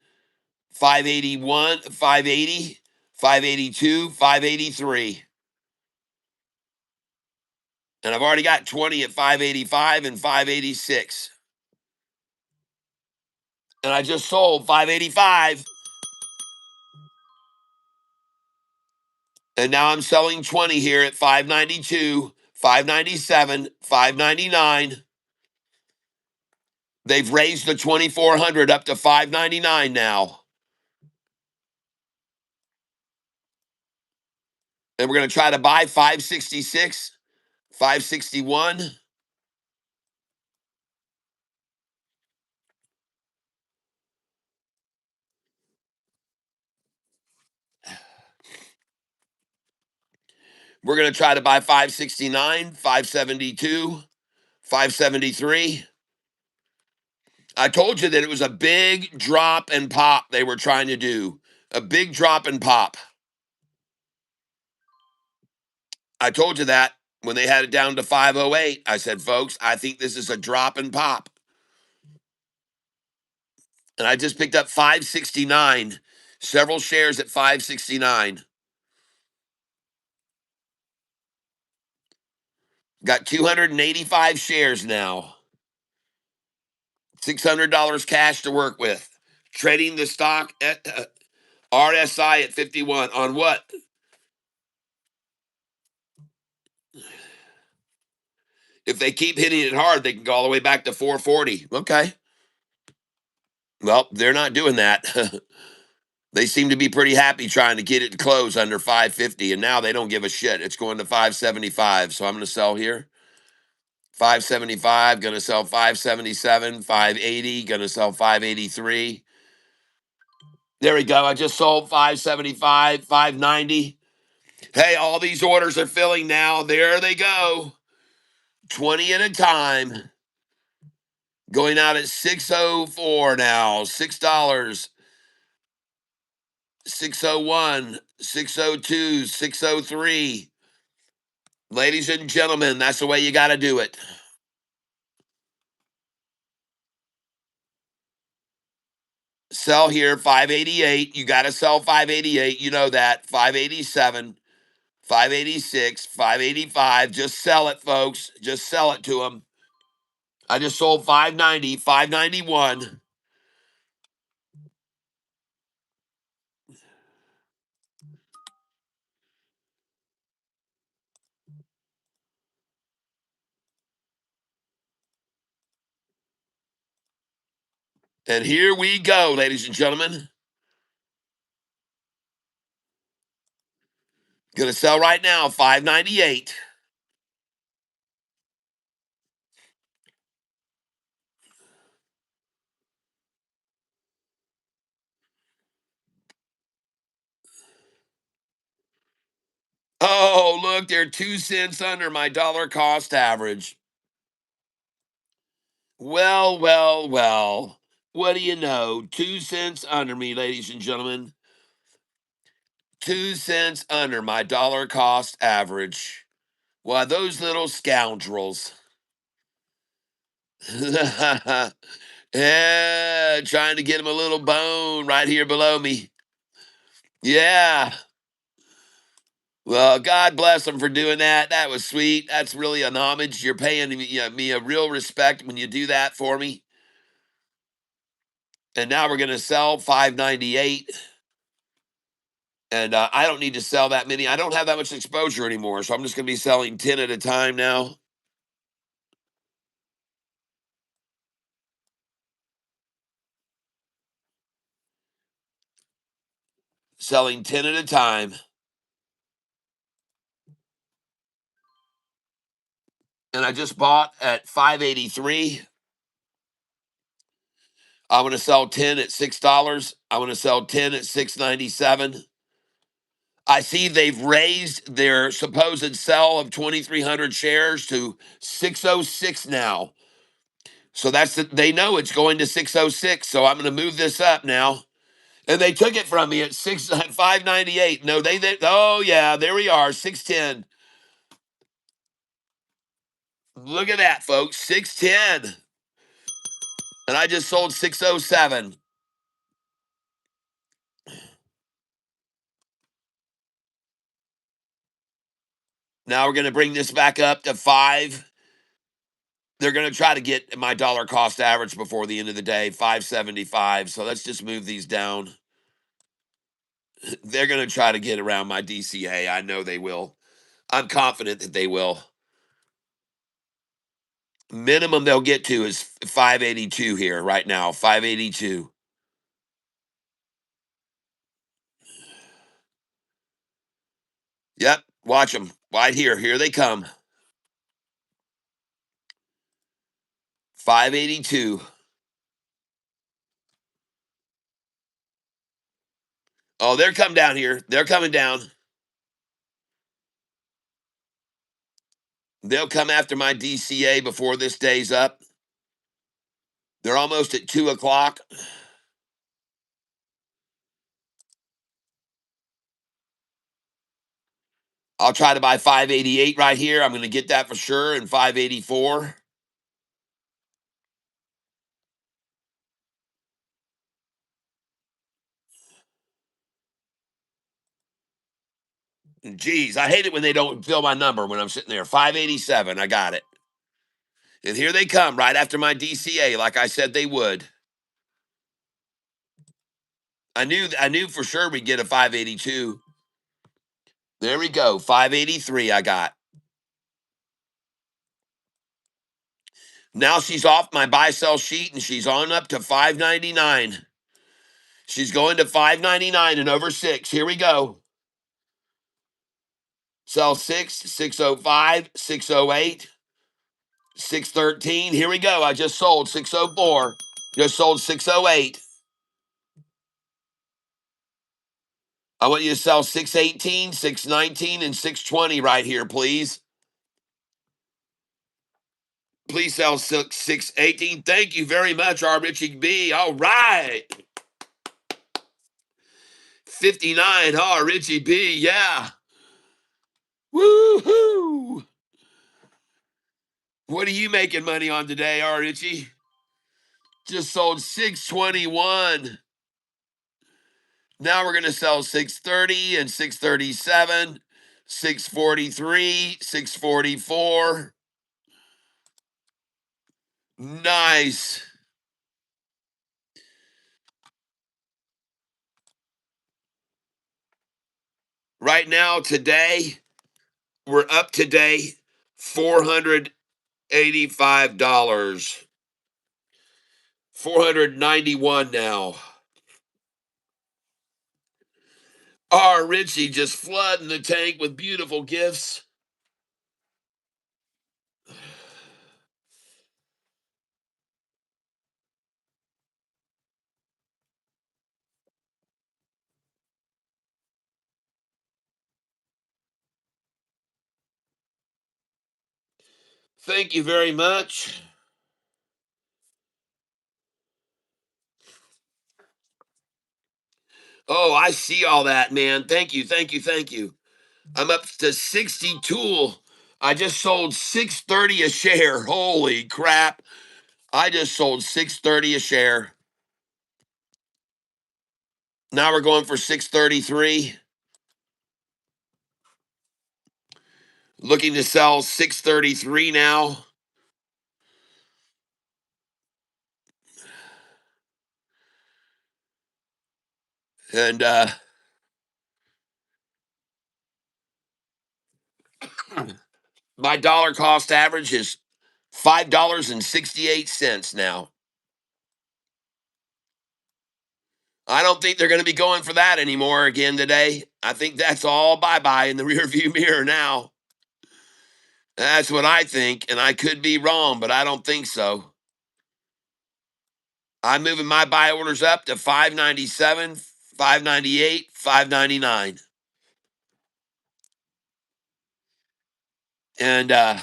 581, 580, 582, 583. And I've already got 20 at 585 and 586. And I just sold 585. And now I'm selling 20 here at 592, 597, 599. They've raised the 2400 up to 599 now. And we're going to try to buy 566, 561. We're going to try to buy 569, 572, 573. I told you that it was a big drop and pop they were trying to do. A big drop and pop. I told you that. when they had it down to 508. I said, folks, I think this is a drop and pop. And I just picked up 569, several shares at 569. Got 285 shares now. $600 cash to work with. Trading the stock at RSI at 51 on what? If they keep hitting it hard, they can go all the way back to 440. Okay. Well, they're not doing that. They seem to be pretty happy trying to get it to close under 550, and now they don't give a shit. It's going to 575. So I'm going to sell here. 575, going to sell 577, 580, going to sell 583. There we go. I just sold 575, 590. Hey, all these orders are filling now. There they go. 20 at a time. Going out at 604 now. $6. 601, 602, 603. Ladies and gentlemen, that's the way you got to do it. Sell here 588. You got to sell 588. You know that. 587, 586, 585. Just sell it, folks. Just sell it to them. I just sold 590, 591. And here we go, ladies and gentlemen. Gonna sell right now, 598. Oh, look, they're 2 cents under my dollar cost average. Well, well, well. What do you know? 2 cents under me, ladies and gentlemen. 2 cents under my dollar cost average. Why, those little scoundrels. Yeah, trying to get him a little bone right here below me. Yeah. Well, God bless them for doing that. That was sweet. That's really an homage. You're paying me a real respect when you do that for me. And now we're going to sell 598. And I don't need to sell that many. I don't have that much exposure anymore. So I'm just going to be selling 10 at a time now. Selling 10 at a time. And I just bought at 583. I want to sell 10 at $6. I want to sell 10 at 697. I see they've raised their supposed sell of 2,300 shares to 606 now. So they know it's going to 606. So I'm going to move this up now. And they took it from me at 598. No, oh yeah, there we are, 610. Look at that, folks, 610. And I just sold 607. Now we're going to bring this back up to 5. They're going to try to get my dollar cost average before the end of the day, 575. So let's just move these down. They're going to try to get around my DCA. I know they will. I'm confident that they will. Minimum they'll get to is 582 here right now, 582. Yep, watch them. Right here. Here they come. 582. Oh, they're coming down here. They're coming down. They'll come after my DCA before this day's up. They're almost at 2 o'clock. I'll try to buy 588 right here. I'm going to get that for sure, and 584. Geez, I hate it when they don't fill my number when I'm sitting there. 587, I got it. And here they come right after my DCA, like I said they would. I knew for sure we'd get a 582. There we go. 583 I got. Now she's off my buy sell sheet and she's on up to 599. She's going to 599 and over 6. Here we go. Sell 6, 605, 608, 613. Here we go. I just sold 604. Just sold 608. I want you to sell 618, 619, and 620 right here, please. Please sell 618. Thank you very much, R. Richie B. All right. 59, Richie B. Yeah. Woo-hoo. What are you making money on today, Richie? Just sold 621. Now we're going to sell 630 and 637, 643, 644. Nice. Right now, today, we're up today $485. $491 now. Richie just flooding the tank with beautiful gifts. Thank you very much. Oh, I see all that, man. Thank you, thank you, thank you. I'm up to 60 tool. I just sold 630 a share. Holy crap. I just sold 630 a share. Now we're going for 633. Looking to sell 633 now. And my dollar cost average is $5.68 now. I don't think they're going to be going for that anymore again today. I think that's all bye-bye in the rearview mirror now. That's what I think, and I could be wrong, but I don't think so. I'm moving my buy orders up to 597, 598, 599. And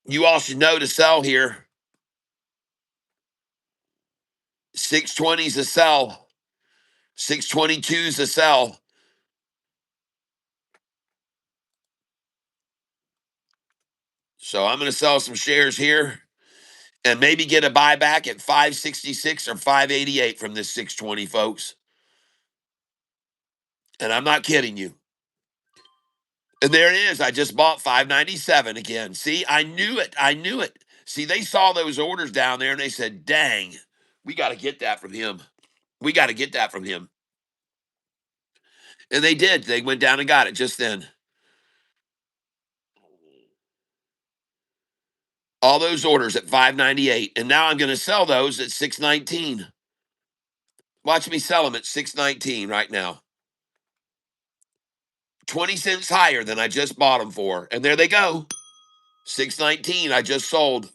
you all should know to sell here. 620 is a sell. 622 is a sell. So I'm going to sell some shares here and maybe get a buyback at 566 or 588 from this 620, folks. And I'm not kidding you. And there it is. I just bought 597 again. See, I knew it. I knew it. See, they saw those orders down there and they said, dang, we got to get that from him. We got to get that from him. And they did. They went down and got it just then. All those orders at 598. And now I'm going to sell those at 619. Watch me sell them at 619 right now. 20 cents higher than I just bought them for. And there they go. 619 I just sold.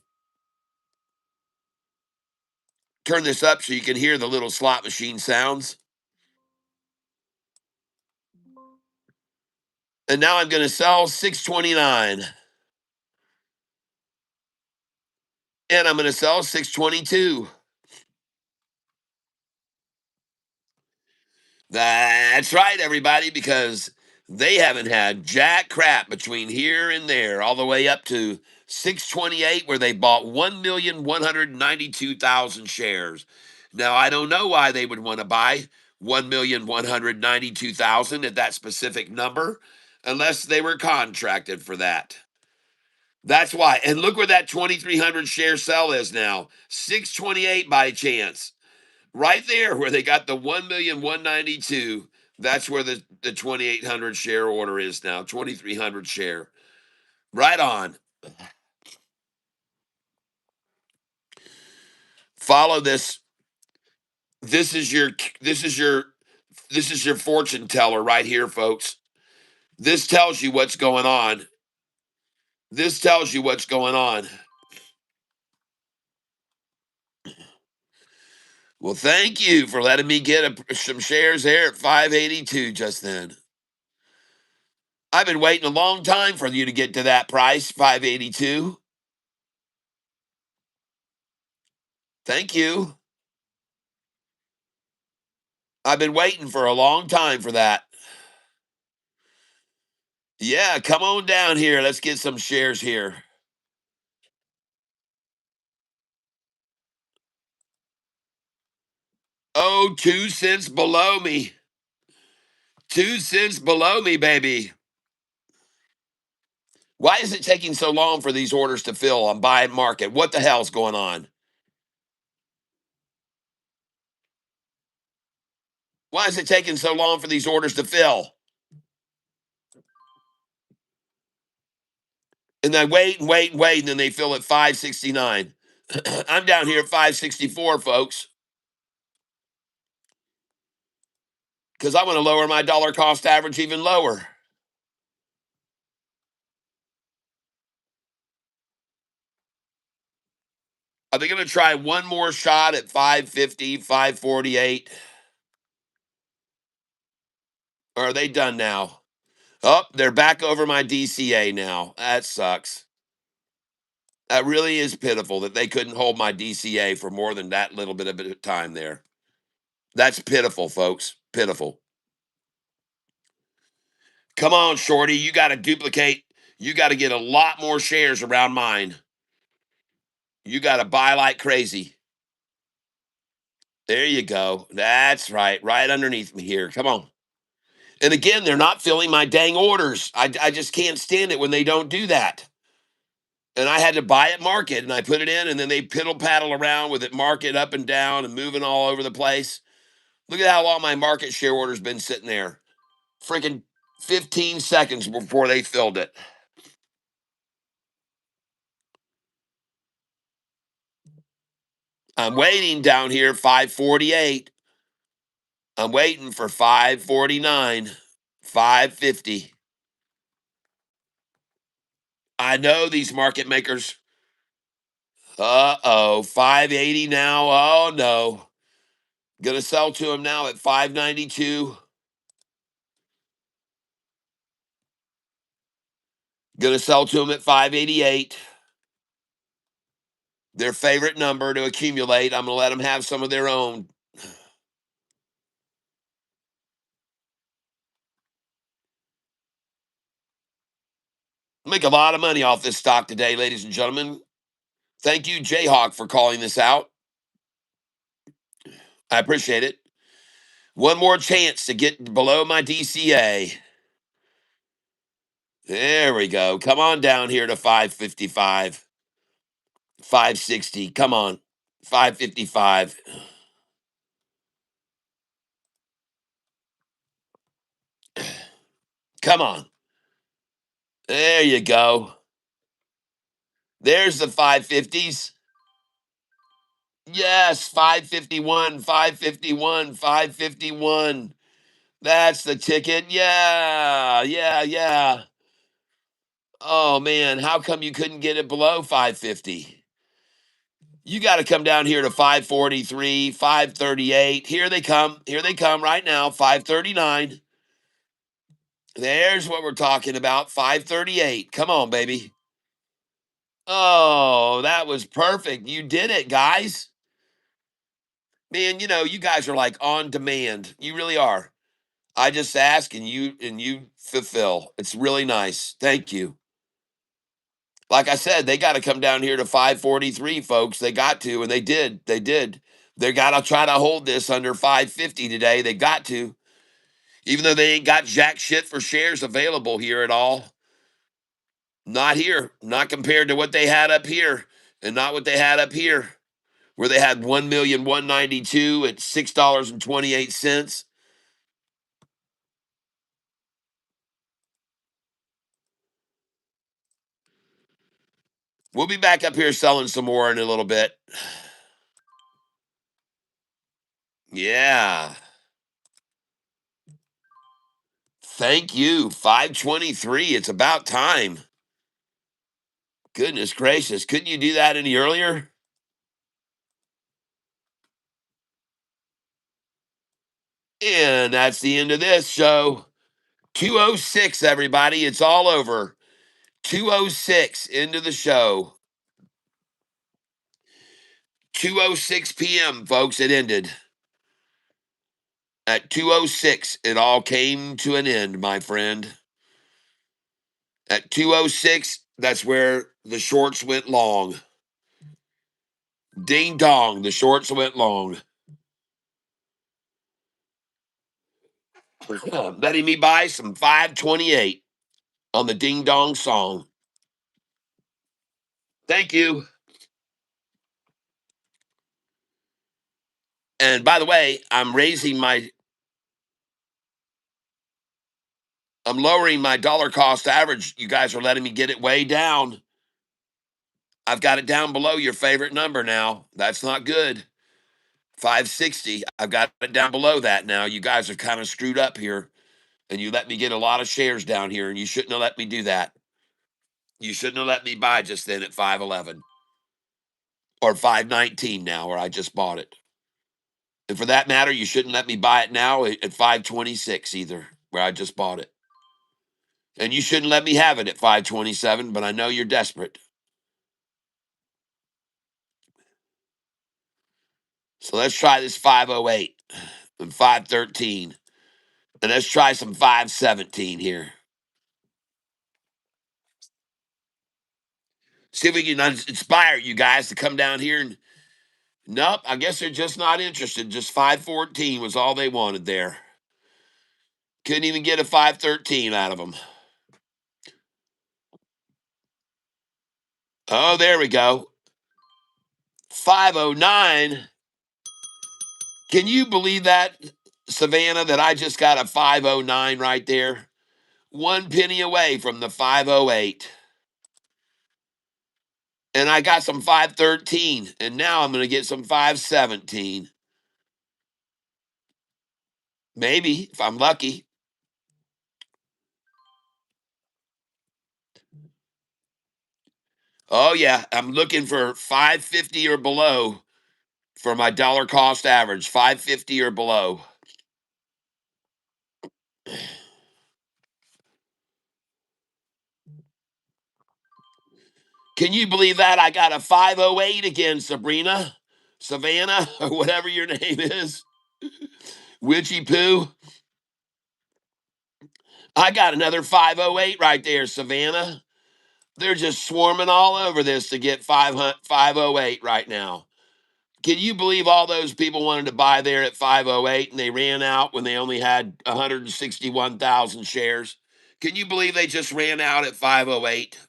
Turn this up so you can hear the little slot machine sounds. And now I'm going to sell 629. And I'm going to sell 622. That's right, everybody, because they haven't had jack crap between here and there, all the way up to 628, where they bought 1,192,000 shares. Now, I don't know why they would want to buy 1,192,000 at that specific number unless they were contracted for that. That's why. And look where that 2,300 share sell is now. 628 by chance. Right there where they got the 1,192,000. That's where the 2,800 share order is now. 2,300 share. Right on. Follow this. This is your this is your this is your fortune teller right here, folks. This tells you what's going on. This tells you what's going on. Well, thank you for letting me get some shares there at 582 just then. I've been waiting a long time for you to get to that price, 582. Thank you. I've been waiting for a long time for that. Yeah, come on down here. Let's get some shares here. Oh, 2 cents below me. 2 cents below me, baby. Why is it taking so long for these orders to fill on buy market? What the hell's going on? Why is it taking so long for these orders to fill? And I wait and wait and wait, and then they fill at 569. I'm down here at 564, folks, because I want to lower my dollar cost average even lower. Are they going to try one more shot at 550, 548? Or are they done now? Oh, they're back over my DCA now. That sucks. That really is pitiful that they couldn't hold my DCA for more than that little bit of time there. That's pitiful, folks. Pitiful. Come on, Shorty. You got to duplicate. You got to get a lot more shares around mine. You got to buy like crazy. There you go. That's right. Right underneath me here. Come on. And again, they're not filling my dang orders. I just can't stand it when they don't do that. And I had to buy it market, and I put it in, and then they piddle paddle around with it market up and down and moving all over the place. Look at how long my market share order's been sitting there. Freaking 15 seconds before they filled it. I'm waiting down here, 548. I'm waiting for 549, 550. I know these market makers. 580 now. Oh no. Gonna sell to them now at 592. Gonna sell to them at 588. Their favorite number to accumulate. I'm gonna let them have some of their own. Make a lot of money off this stock today, ladies and gentlemen. Thank you, Jayhawk, for calling this out. I appreciate it. One more chance to get below my DCA. There we go. Come on down here to 555, 560. Come on, 555. Come on. There you go. There's the 550s. Yes, 551, 551, 551. That's the ticket. Yeah, yeah, yeah. Oh man, how come you couldn't get it below 550? You got to come down here to 543, 538. Here they come. Here they come right now. 539. There's what we're talking about. 538. Come on, baby. Oh, that was perfect. You did it, guys. Man, you know, you guys are like on demand. You really are. I just ask and you fulfill. It's really nice. Thank you. Like I said, they got to come down here to 543, folks. They got to, and they did. They did. They got to try to hold this under 550 today. They got to, even though they ain't got jack shit for shares available here at all. Not here. Not compared to what they had up here, and not what they had up here, where they had 1,192,000 at $6.28. We'll be back up here selling some more in a little bit. Yeah. Thank you. 523. It's about time. Goodness gracious. Couldn't you do that any earlier? And that's the end of this show. 206, everybody. It's all over. 206 into the show. 2:06 p.m., folks. It ended. At 2:06, it all came to an end, my friend. At 2:06, that's where the shorts went long. Ding dong, the shorts went long. Letting me buy some 528 on the ding dong song. Thank you. And by the way, I'm lowering my dollar cost average. You guys are letting me get it way down. I've got it down below your favorite number now. That's not good. 560. I've got it down below that now. You guys are kind of screwed up here. And you let me get a lot of shares down here, and you shouldn't have let me do that. You shouldn't have let me buy just then at 511 or 519 now, where I just bought it. And for that matter, you shouldn't let me buy it now at 526 either, where I just bought it. And you shouldn't let me have it at 527, but I know you're desperate. So let's try this 508 and 513. And let's try some 517 here. See if we can inspire you guys to come down here and nope, I guess they're just not interested. Just 514 was all they wanted there. Couldn't even get a 513 out of them. Oh, there we go. 509. Can you believe that, Savannah, that I just got a 509 right there? 1 penny away from the 508. And I got some 513. And now I'm going to get some 517. Maybe, if I'm lucky. Oh, yeah. I'm looking for 550 or below for my dollar cost average. 550 or below. Can you believe that? I got a 508 again, Sabrina, Savannah, or whatever your name is. Witchy Poo. I got another 508 right there, Savannah. They're just swarming all over this to get 508 right now. Can you believe all those people wanted to buy there at 508 and they ran out when they only had 161,000 shares? Can you believe they just ran out at 508?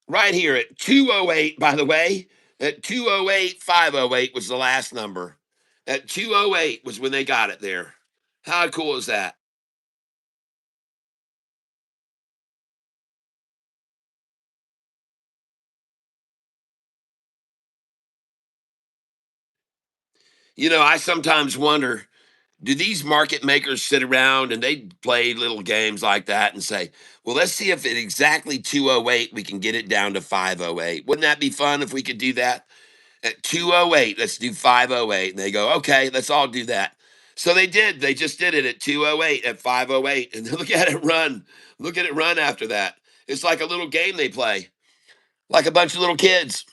Right here at 208, by the way. At 208, 508 was the last number. At 208 was when they got it there. How cool is that? You know, I sometimes wonder, do these market makers sit around and they play little games like that and say, well, let's see if at exactly 208 we can get it down to 508. Wouldn't that be fun if we could do that? At 208, let's do 508. And they go, okay, let's all do that. So they did. They just did it at 208, at 508. And look at it run. Look at it run after that. It's like a little game they play, like a bunch of little kids.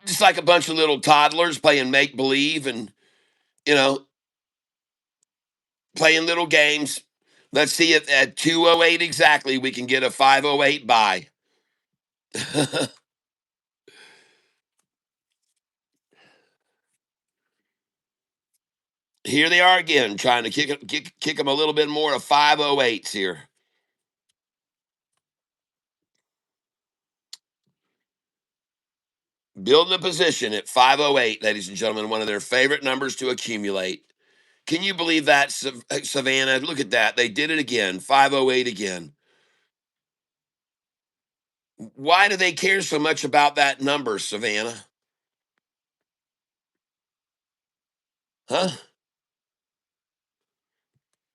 just like a bunch of little toddlers playing make believe and, you know, playing little games. Let's see if at 208 exactly we can get a 508 buy. Here they are again, trying to kick them a little bit more of 508s here. Building a position at 508, ladies and gentlemen, one of their favorite numbers to accumulate. Can you believe that, Savannah? Look at that. They did it again, 508 again. Why do they care so much about that number, Savannah? Huh?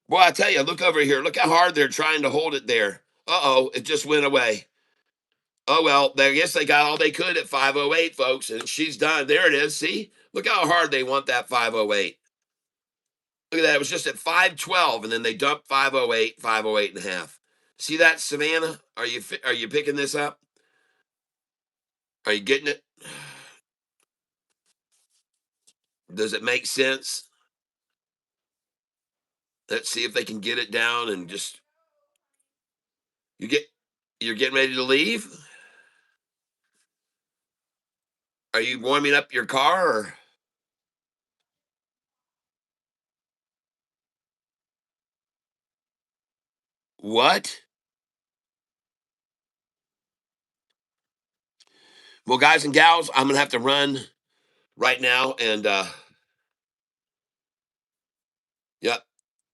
Boy, I tell you, look over here. Look how hard they're trying to hold it there. Uh-oh, it just went away. Oh, well, I guess they got all they could at 508, folks, and she's done. There it is. See? Look how hard they want that 508. Look at that. It was just at 512, and then they dumped 508, 508 and a half. See that, Savannah? Are you picking this up? Are you getting it? Does it make sense? Let's see if they can get it down and just you get you're getting ready to leave? Are you warming up your car or what? Well, guys and gals, I'm gonna have to run right now and yep.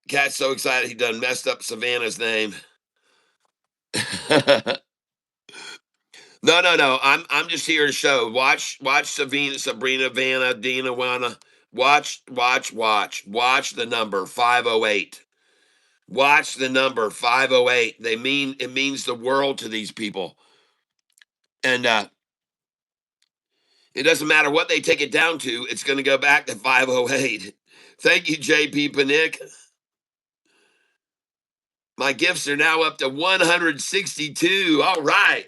Cat's so excited he done messed up Savannah's name. No, no, no. I'm just here to show. Watch Sabrina, Vanna, Dina, Wanna. Watch the number 508. Watch the number 508. It means the world to these people. And it doesn't matter what they take it down to, it's gonna go back to 508. Thank you, JP Panic. My gifts are now up to 162. All right.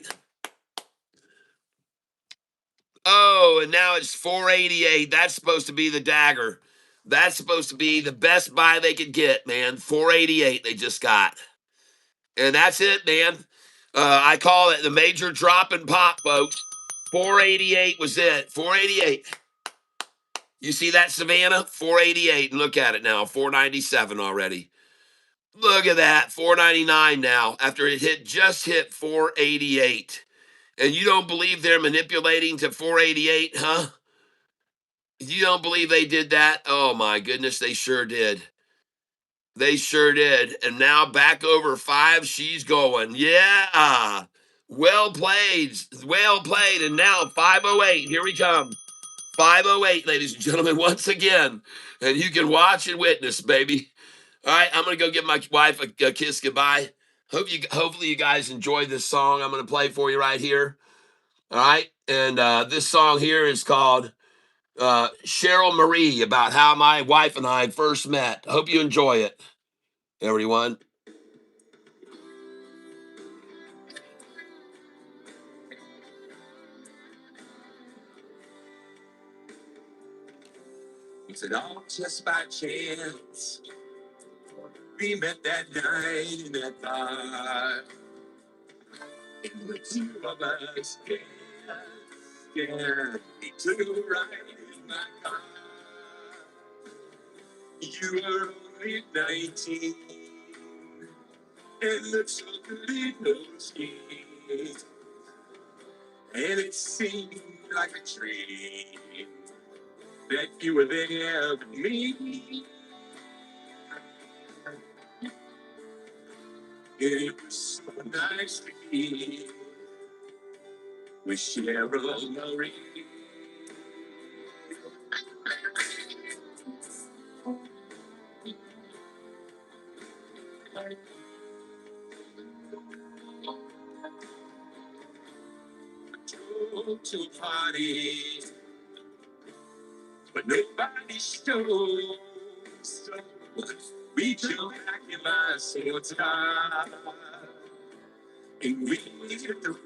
Oh, and now it's 488. That's supposed to be the dagger. That's supposed to be the best buy they could get, man. 488 they just got. And that's it, man. I call it the major drop and pop, folks. 488 was it. 488. You see that, Savannah? 488. And look at it now. 497 already. Look at that. 499 now after just hit 488. And you don't believe they're manipulating to 488, huh? You don't believe they did that? Oh my goodness, they sure did. They sure did. And now back over 5, she's going. Yeah. Well played. Well played. And now 508. Here we come. 508, ladies and gentlemen, once again. And you can watch and witness, baby. All right, I'm gonna go give my wife a kiss goodbye. Hopefully you guys enjoy this song I'm gonna play for you right here. All right, and this song here is called Cheryl Marie, about how my wife and I first met. Hope you enjoy it, everyone. Was it all just by chance? We met that night in that bar. And the two of us, yeah, he took a ride in my car. You were only 19, and looked so good in those jeans. And it seemed like a dream that you were there with me. It was so nice to be with Cheryl Marie. Drove to a party, but nobody showed. So we jumped back in my soul car, and we hit the road.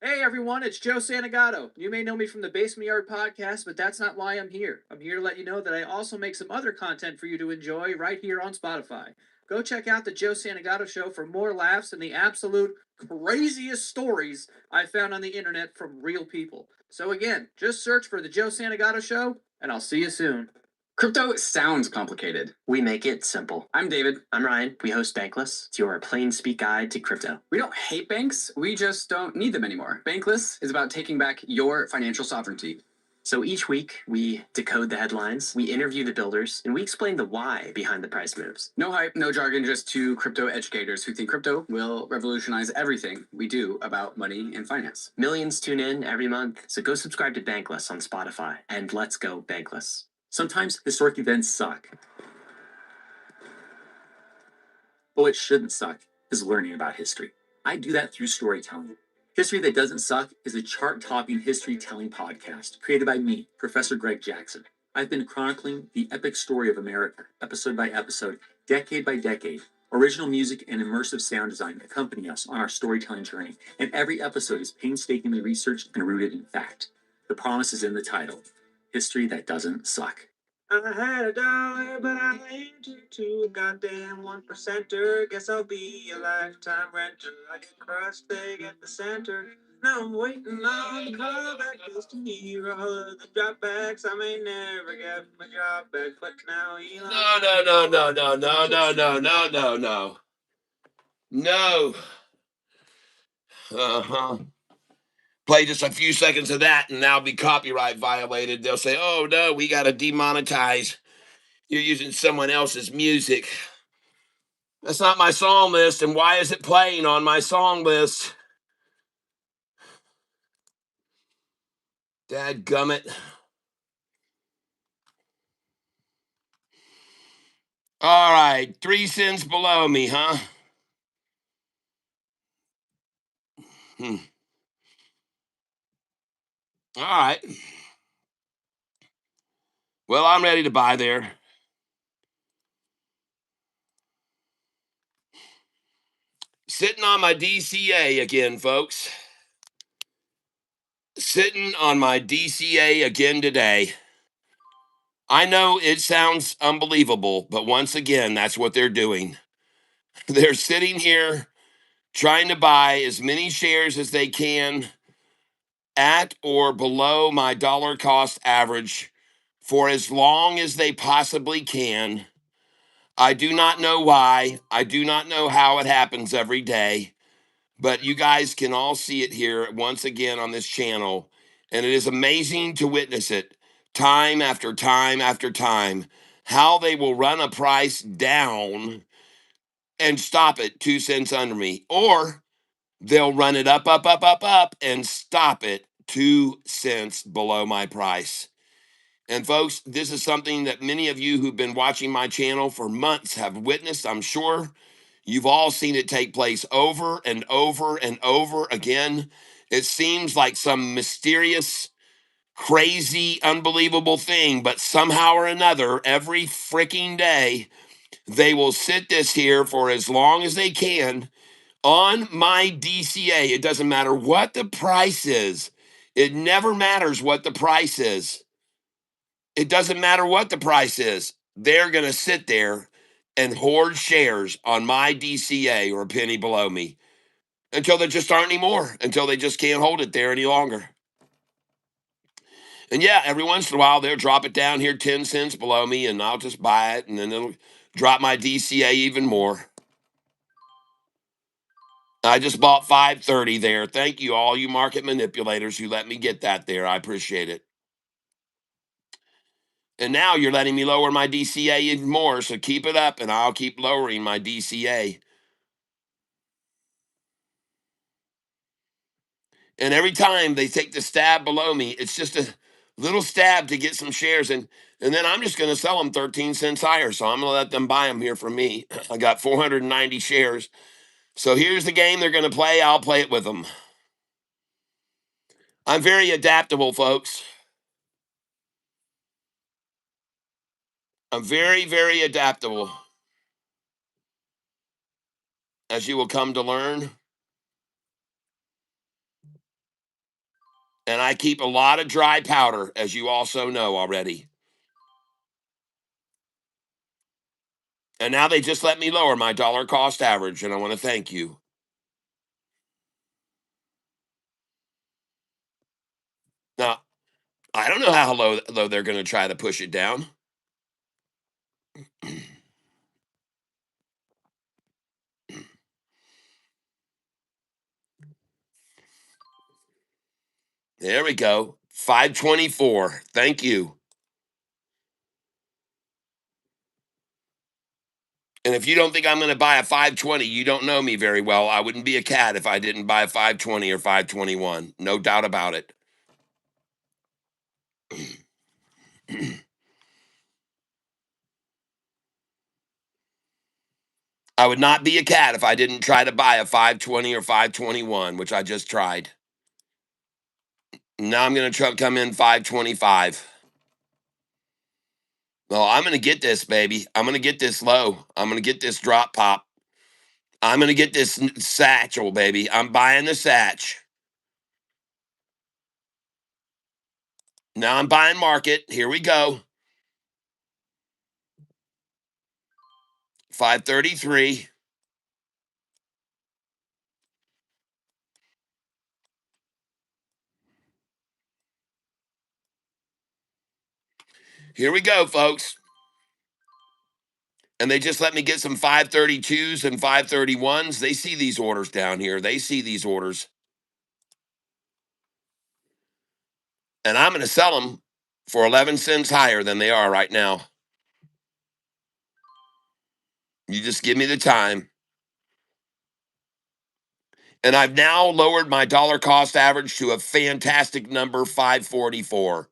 Hey everyone, it's Joe Santagato. You may know me from the Basement Yard podcast, but that's not why I'm here. I'm here to let you know that I also make some other content for you to enjoy right here on Spotify. Go check out the Joe Santagato Show for more laughs and the absolute craziest stories I found on the internet from real people. So again, just search for the Joe Santagato Show, and I'll see you soon. Crypto sounds complicated. We make it simple. I'm David. I'm Ryan. We host Bankless. It's your plain speak guide to crypto. We don't hate banks, we just don't need them anymore. Bankless is about taking back your financial sovereignty. So each week, we decode the headlines, we interview the builders, and we explain the why behind the price moves. No hype, no jargon, just two crypto educators who think crypto will revolutionize everything we do about money and finance. Millions tune in every month, so go subscribe to Bankless on Spotify, and let's go Bankless. Sometimes historic events suck. But what shouldn't suck is learning about history. I do that through storytelling. History That Doesn't Suck is a chart-topping history-telling podcast created by me, Professor Greg Jackson. I've been chronicling the epic story of America, episode by episode, decade by decade. Original music and immersive sound design accompany us on our storytelling journey, and every episode is painstakingly researched and rooted in fact. The promise is in the title, History That Doesn't Suck. I had $1, but I lent it to a goddamn 1%er. Guess I'll be a lifetime renter. I get crushed, they get the center. Now I'm waiting on the call back just to hear all of the dropbacks. I may never get my job back, but now Elon. No. No. Uh-huh. Play just a few seconds of that and now be copyright violated. They'll say, oh no, we got to demonetize. You're using someone else's music. That's not my song list, and why is it playing on my song list? Dadgummit. All right, 3 cents below me, huh? Hmm. All right. Well, I'm ready to buy there. Sitting on my DCA again, folks. Sitting on my DCA again today. I know it sounds unbelievable, but once again, that's what they're doing. They're sitting here trying to buy as many shares as they can at or below my dollar cost average for as long as they possibly can. I do not know why. I do not know how it happens every day, but you guys can all see it here once again on this channel. And it is amazing to witness it time after time after time, how they will run a price down and stop it 2 cents under me, or they'll run it up, up, up, up, up, and stop it 2 cents below my price. And folks, this is something that many of you who've been watching my channel for months have witnessed. I'm sure you've all seen it take place over and over and over again. It seems like some mysterious, crazy, unbelievable thing, but somehow or another, every freaking day, they will sit this here for as long as they can on my DCA. It doesn't matter what the price is. It never matters what the price is. It doesn't matter what the price is. They're going to sit there and hoard shares on my DCA or a penny below me until there just aren't any more, until they just can't hold it there any longer. And yeah, every once in a while, they'll drop it down here 10 cents below me, and I'll just buy it, and then it'll drop my DCA even more. I just bought 530 there. Thank you, all you market manipulators who let me get that there. I appreciate it. And now you're letting me lower my DCA even more, so keep it up, and I'll keep lowering my DCA. And every time they take the stab below me, it's just a little stab to get some shares, and then I'm just going to sell them 13 cents higher. So I'm going to let them buy them here from me. I got 490 shares. So here's the game they're going to play. I'll play it with them. I'm very adaptable, folks. I'm very, very adaptable, as you will come to learn. And I keep a lot of dry powder, as you also know already. And now they just let me lower my dollar cost average, and I want to thank you. Now, I don't know how low they're going to try to push it down. There we go. 524. Thank you. And if you don't think I'm going to buy a 520, you don't know me very well. I wouldn't be a cat if I didn't buy a 520 or 521. No doubt about it. I would not be a cat if I didn't try to buy a 520 or 521, which I just tried. Now I'm going to come in 525. Well, I'm going to get this, baby. I'm going to get this low. I'm going to get this drop pop. I'm going to get this satchel, baby. I'm buying the satch. Now I'm buying market. Here we go. 533. Here we go, folks. And they just let me get some 532s and 531s. They see these orders down here. They see these orders. And I'm going to sell them for 11 cents higher than they are right now. You just give me the time. And I've now lowered my dollar cost average to a fantastic number, 544.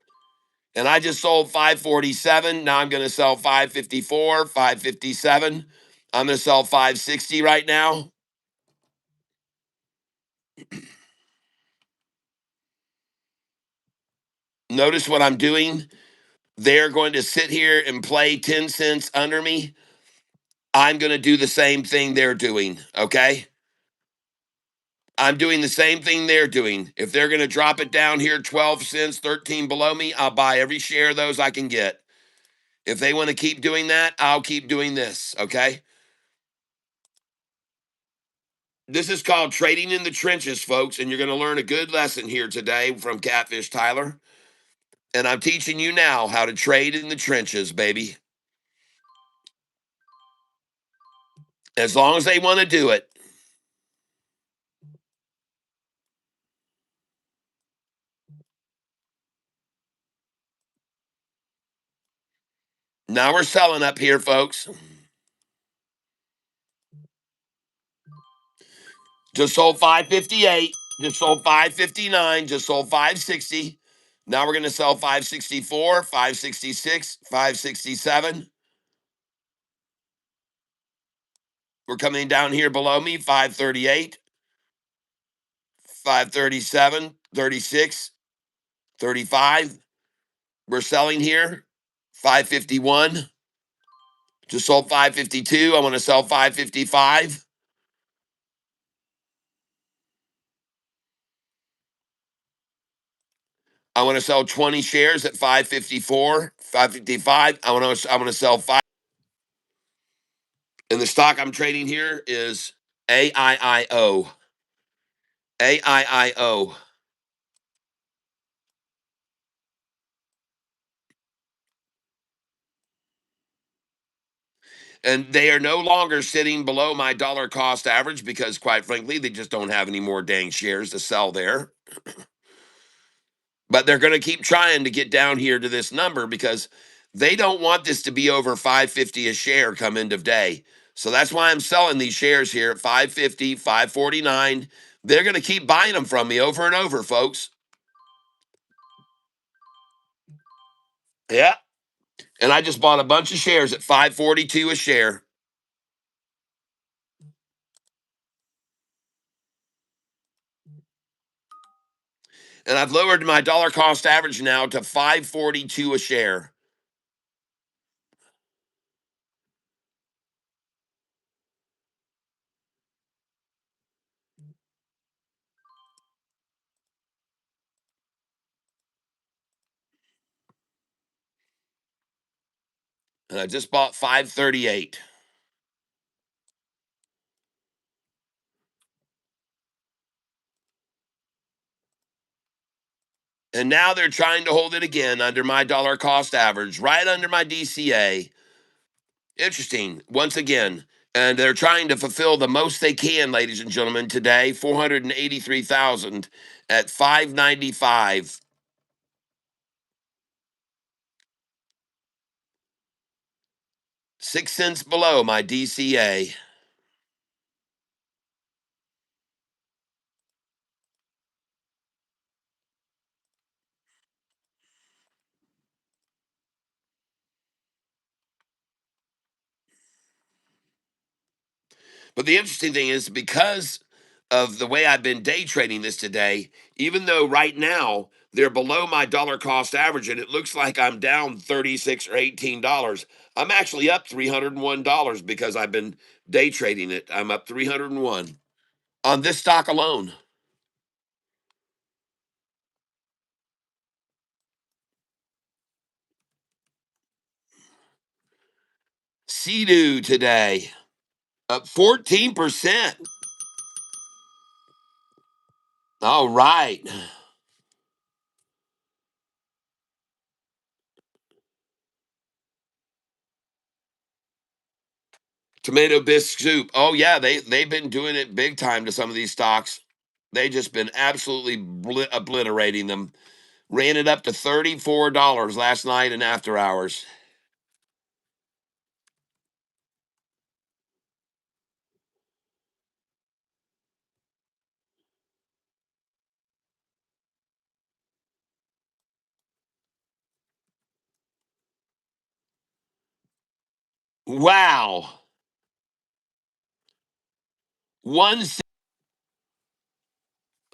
And I just sold 547. Now I'm going to sell 554, 557. I'm going to sell 560 right now. Notice what I'm doing. They're going to sit here and play 10 cents under me. I'm going to do the same thing they're doing, okay? I'm doing the same thing they're doing. If they're going to drop it down here 12 cents, 13 below me, I'll buy every share of those I can get. If they want to keep doing that, I'll keep doing this, okay? This is called trading in the trenches, folks, and you're going to learn a good lesson here today from Catfish Tyler. And I'm teaching you now how to trade in the trenches, baby. As long as they want to do it. Now we're selling up here, folks. Just sold 558, just sold 559, just sold 560. Now we're going to sell 564, 566, 567. We're coming down here below me, 538, 537, 36, 35. We're selling here, 551. Just sold 552. I want to sell 555. I want to sell 20 shares at 554, 555. I want to sell 5. And the stock I'm trading here is AIIO. AIIO. And they are no longer sitting below my dollar cost average because, quite frankly, they just don't have any more dang shares to sell there. But they're going to keep trying to get down here to this number because they don't want this to be over 550 a share come end of day. So that's why I'm selling these shares here at 550, 549. They're going to keep buying them from me over and over, folks. Yeah. And I just bought a bunch of shares at 542 a share. And I've lowered my dollar cost average now to 542 a share. And I just bought 538. And now they're trying to hold it again under my dollar cost average, right under my DCA. Interesting, once again. And they're trying to fulfill the most they can, ladies and gentlemen, today, 483,000 at 595. 6 cents below my DCA. But the interesting thing is because of the way I've been day trading this today, even though right now they're below my dollar cost average and it looks like I'm down 36 or $18, I'm actually up $301 because I've been day trading it. I'm up 301 on this stock alone. Sea today up 14%. All right. Tomato bisque soup. Oh yeah, they've been doing it big time to some of these stocks. They just been absolutely obliterating them. Ran it up to $34 last night in after hours. Wow. One.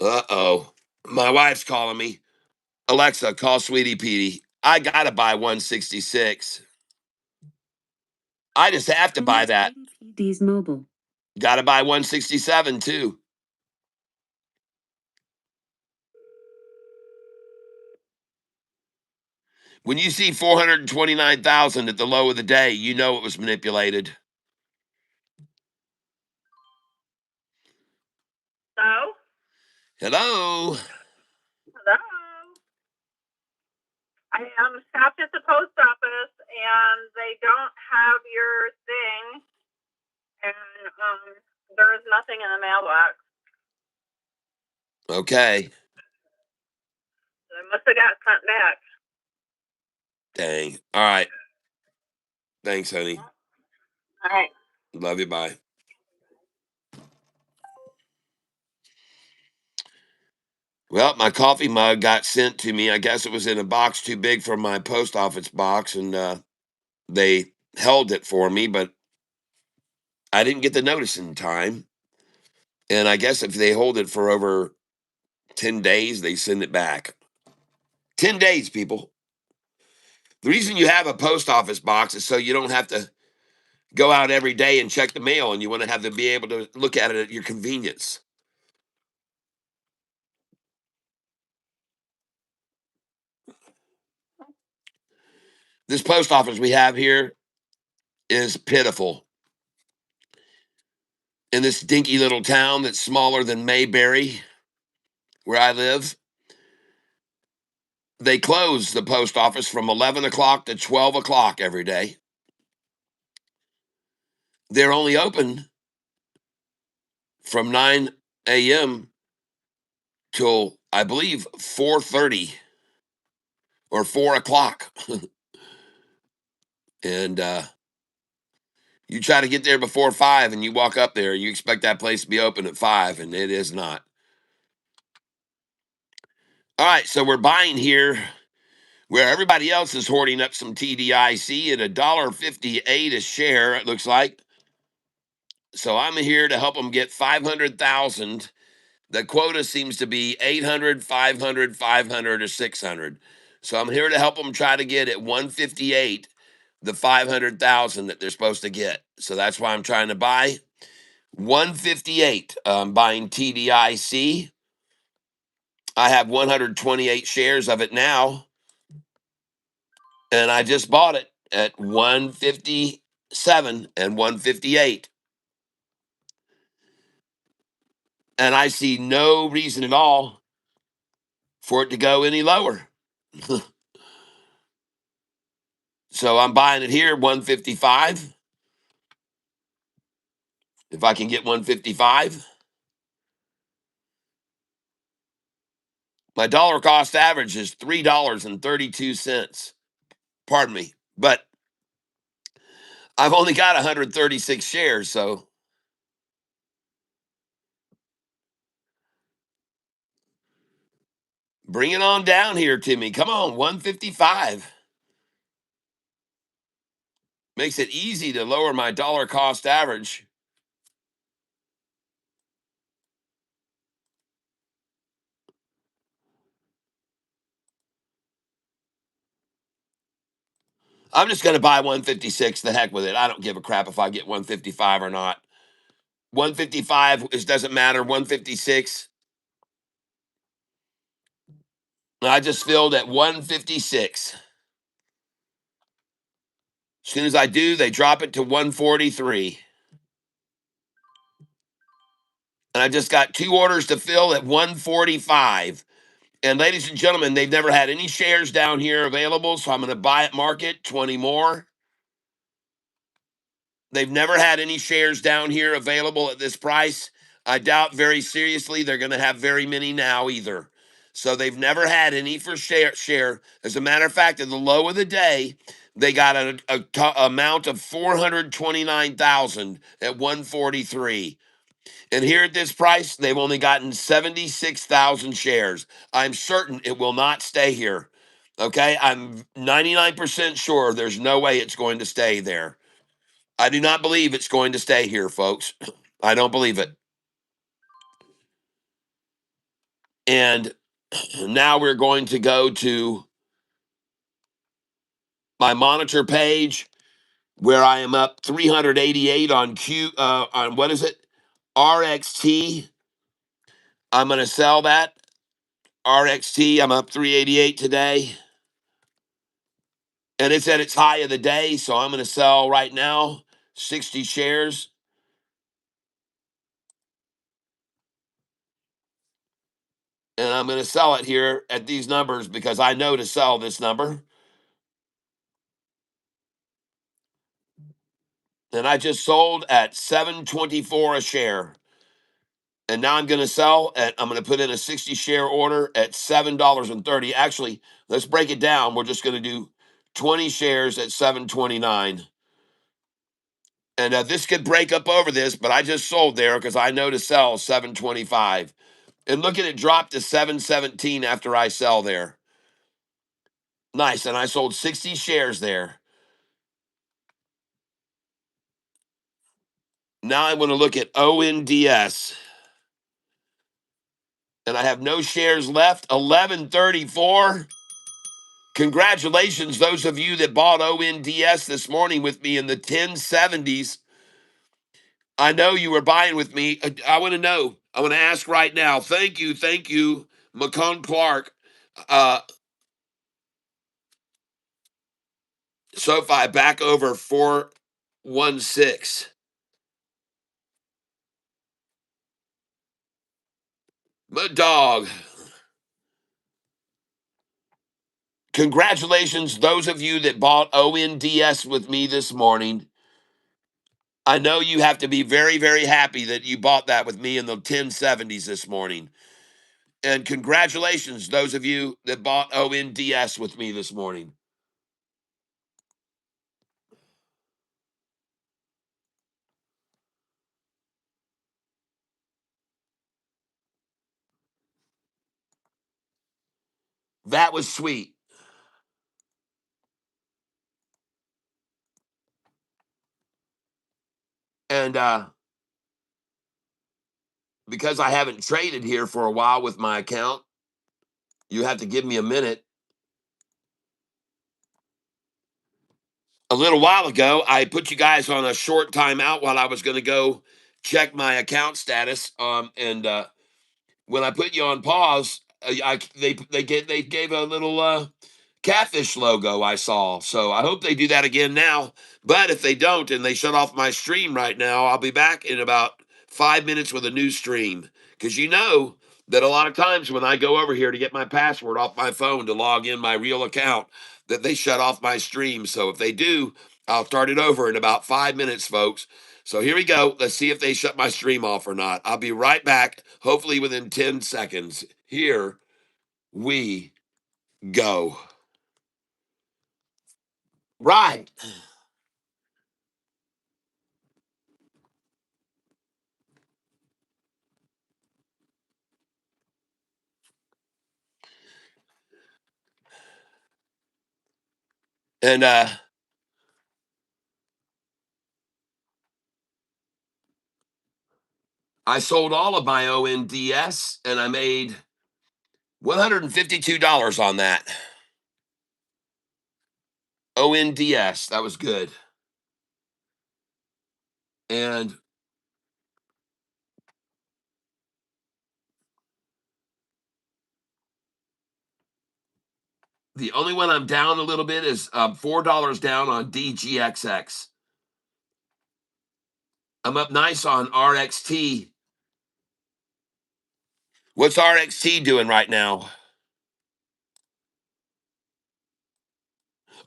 Uh-oh. My wife's calling me. Alexa, call Sweetie Petey. I gotta buy 166. I just have to buy that. D's Mobile. Gotta buy 167 too. When you see 429,000 at the low of the day, you know it was manipulated. Hello? Hello. Hello? I am stopped at the post office and they don't have your thing and there is nothing in the mailbox. Okay. They must have got sent back. Dang. All right. Thanks, honey. All right. Love you. Bye. Well, my coffee mug got sent to me. I guess it was in a box too big for my post office box, and they held it for me, but I didn't get the notice in time. And I guess if they hold it for over 10 days, they send it back. 10 days, people. The reason you have a post office box is so you don't have to go out every day and check the mail, and you want to have to be able to look at it at your convenience. This post office we have here is pitiful. In this dinky little town that's smaller than Mayberry, where I live, they close the post office from 11 o'clock to 12 o'clock every day. They're only open from 9 a.m. till, I believe, 4:30 or 4 o'clock. And you try to get there before 5 and you walk up there, you expect that place to be open at 5, and it is not. All right, so we're buying here where everybody else is hoarding up some TDIC at $1.58 a share, it looks like. So I'm here to help them get 500,000. The quota seems to be 800, 500, 500, or 600. So I'm here to help them try to get at 158 the 500,000 that they're supposed to get. So that's why I'm trying to buy 158. I'm buying TDIC. I have 128 shares of it now, and I just bought it at 157 and 158. And I see no reason at all for it to go any lower. So I'm buying it here 155. If I can get 155. My dollar cost average is $3.32. Pardon me. But I've only got 136 shares, so bring it on down here to me. Come on, 155. Makes it easy to lower my dollar cost average. I'm just going to buy 156. The heck with it. I don't give a crap if I get 155 or not. 155, it doesn't matter. 156. I just filled at 156. As soon as I do, they drop it to 143. And I just got 2 orders to fill at 145. And ladies and gentlemen, they've never had any shares down here available, so I'm going to buy at market 20 more. They've never had any shares down here available at this price. I doubt very seriously they're going to have very many now either. So they've never had any for share. As a matter of fact, at the low of the day, they got an amount of 429,000 at 143. And here at this price, they've only gotten 76,000 shares. I'm certain it will not stay here. Okay, I'm 99% sure there's no way it's going to stay there. I do not believe it's going to stay here, folks. I don't believe it. And now we're going to go to my monitor page where I am up 388 on on what is it? RXT. I'm going to sell that. RXT, I'm up 388 today. And it's at its high of the day, so I'm going to sell right now 60 shares. And I'm going to sell it here at these numbers because I know to sell this number. And I just sold at 724 a share. And now I'm going to sell I'm going to put in a 60 share order at $7.30. Actually, let's break it down. We're just going to do 20 shares at 729. And this could break up over this, but I just sold there because I know to sell 725. And look at it drop to 717 after I sell there. Nice. And I sold 60 shares there. Now I'm going to look at ONDS. And I have no shares left. 1134. Congratulations, those of you that bought ONDS this morning with me in the 1070s. I know you were buying with me. I want to know. I want to ask right now. Thank you, McCon Clark. SoFi back over 416. My dog. Congratulations, those of you that bought ONDS with me this morning. I know you have to be very, very happy that you bought that with me in the 1070s this morning. And congratulations, those of you that bought ONDS with me this morning. That was sweet. And because I haven't traded here for a while with my account, you have to give me a minute. A little while ago, I put you guys on a short timeout while I was going to go check my account status. And when I put you on pause, they gave a little Catfish logo I saw. So I hope they do that again now. But if they don't and they shut off my stream right now, I'll be back in about 5 minutes with a new stream. Because you know that a lot of times when I go over here to get my password off my phone to log in my real account, that they shut off my stream. So if they do, I'll start it over in about 5 minutes, folks. So here we go. Let's see if they shut my stream off or not. I'll be right back, hopefully within 10 seconds. Here we go. Right. And I sold all of my ONDS and I made $152 on that. ONDS, that was good. And the only one I'm down a little bit is $4 down on DGXX. I'm up nice on RXT. What's RXT doing right now?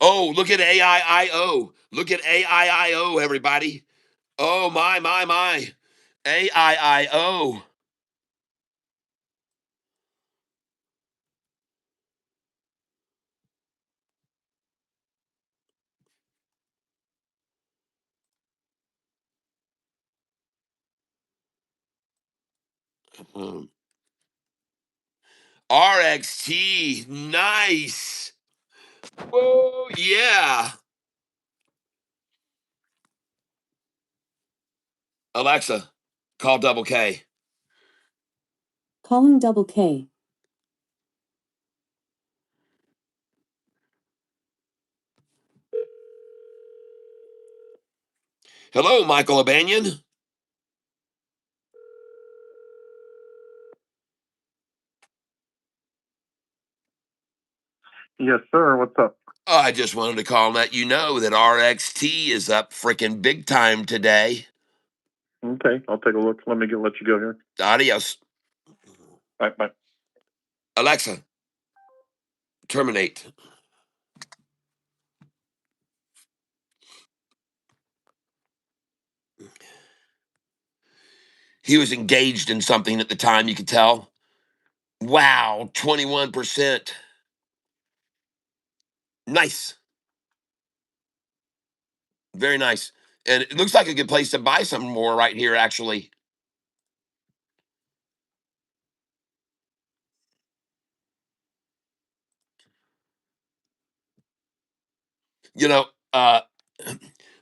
Oh, look at AIIO. Look at AIIO, everybody. Oh, my. AIIO. RXT, nice. Oh, yeah. Alexa, call Double K. Calling Double K. Hello, Michael Abanian. Yes, sir. What's up? Oh, I just wanted to call and let you know that RXT is up freaking big time today. Okay, I'll take a look. Let you go here. Adios. Bye. Alexa, terminate. He was engaged in something at the time, you could tell. Wow, 21%. Nice. Very nice. And it looks like a good place to buy some more right here, actually. You know,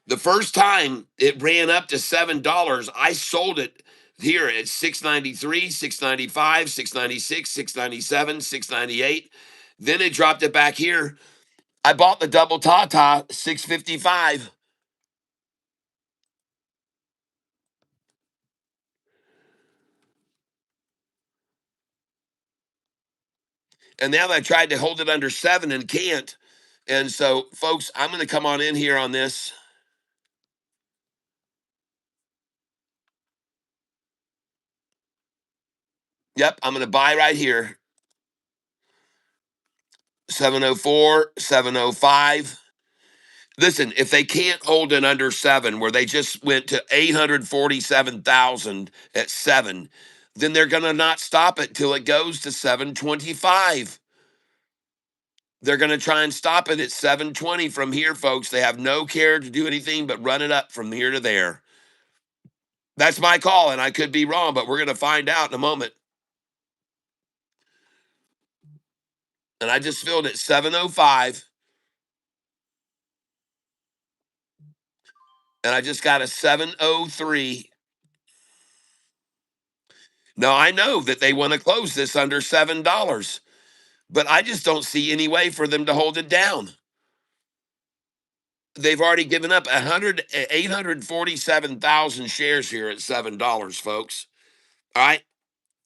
the first time it ran up to $7, I sold it here at 693, 695, 696, 697, 698. Then it dropped it back here. I bought the double Tata 655. And now I tried to hold it under 7 and can't. And so, folks, I'm going to come on in here on this. Yep, I'm going to buy right here. 704, 705. Listen, if they can't hold it under 7, where they just went to 847,000 at 7, then they're going to not stop it till it goes to 725. They're going to try and stop it at 720 from here, folks. They have no care to do anything but run it up from here to there. That's my call, and I could be wrong, but we're going to find out in a moment. And I just filled at 705. And I just got a 703. Now, I know that they want to close this under $7, but I just don't see any way for them to hold it down. They've already given up 847,000 shares here at $7, folks. All right.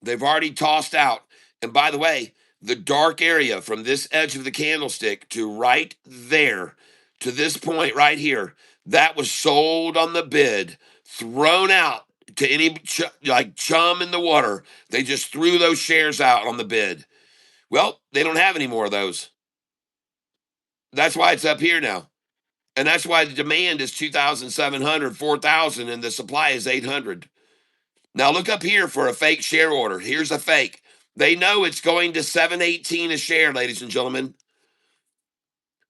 They've already tossed out. And by the way, the dark area from this edge of the candlestick to right there, to this point right here, that was sold on the bid, thrown out to any like chum in the water. They just threw those shares out on the bid. Well, they don't have any more of those. That's why it's up here now. And that's why the demand is 2,700, 4,000, and the supply is 800. Now look up here for a fake share order. Here's a fake. They know it's going to 718 a share, ladies and gentlemen.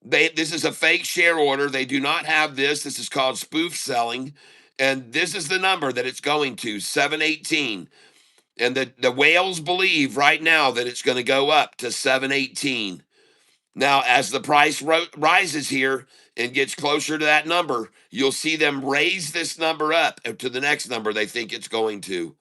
This is a fake share order. They do not have this. This is called spoof selling. And this is the number that it's going to, 718. And the whales believe right now that it's going to go up to 718. Now, as the price rises here and gets closer to that number, you'll see them raise this number up to the next number they think it's going to.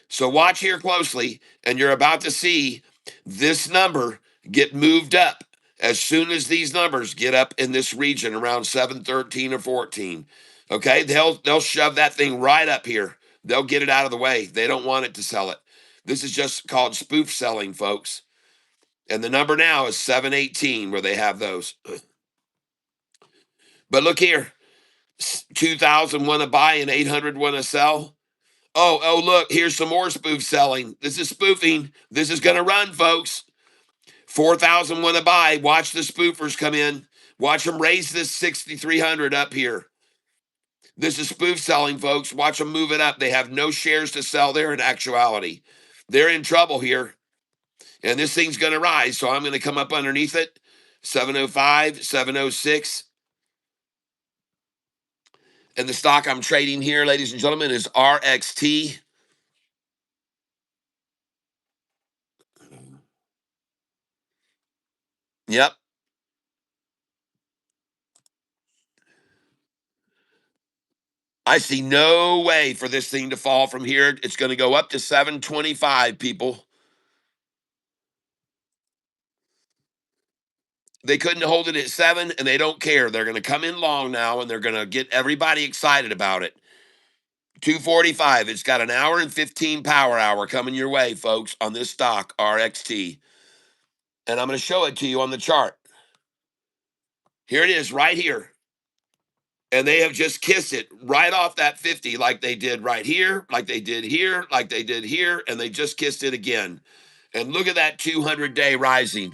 So watch here closely, and you're about to see this number get moved up as soon as these numbers get up in this region around 713 or 14. Okay, they'll shove that thing right up here. They'll get it out of the way. They don't want it to sell it. This is just called spoof selling, folks. And the number now is 718 where they have those. But look here, 2,000 want to buy and 800 want to sell. Oh, look, here's some more spoof selling. This is spoofing. This is going to run, folks. 4,000 want to buy. Watch the spoofers come in. Watch them raise this 6,300 up here. This is spoof selling, folks. Watch them move it up. They have no shares to sell there in actuality. They're in trouble here. And this thing's going to rise. So I'm going to come up underneath it. 705, 706. And the stock I'm trading here, ladies and gentlemen, is RXT. Yep. I see no way for this thing to fall from here. It's going to go up to 725, people. They couldn't hold it at 7, and they don't care. They're going to come in long now, and they're going to get everybody excited about it. 245. It's got an hour and 15 power hour coming your way, folks, on this stock, RXT. And I'm going to show it to you on the chart. Here it is right here. And they have just kissed it right off that 50 like they did right here, like they did here, like they did here, and they just kissed it again. And look at that 200-day rising.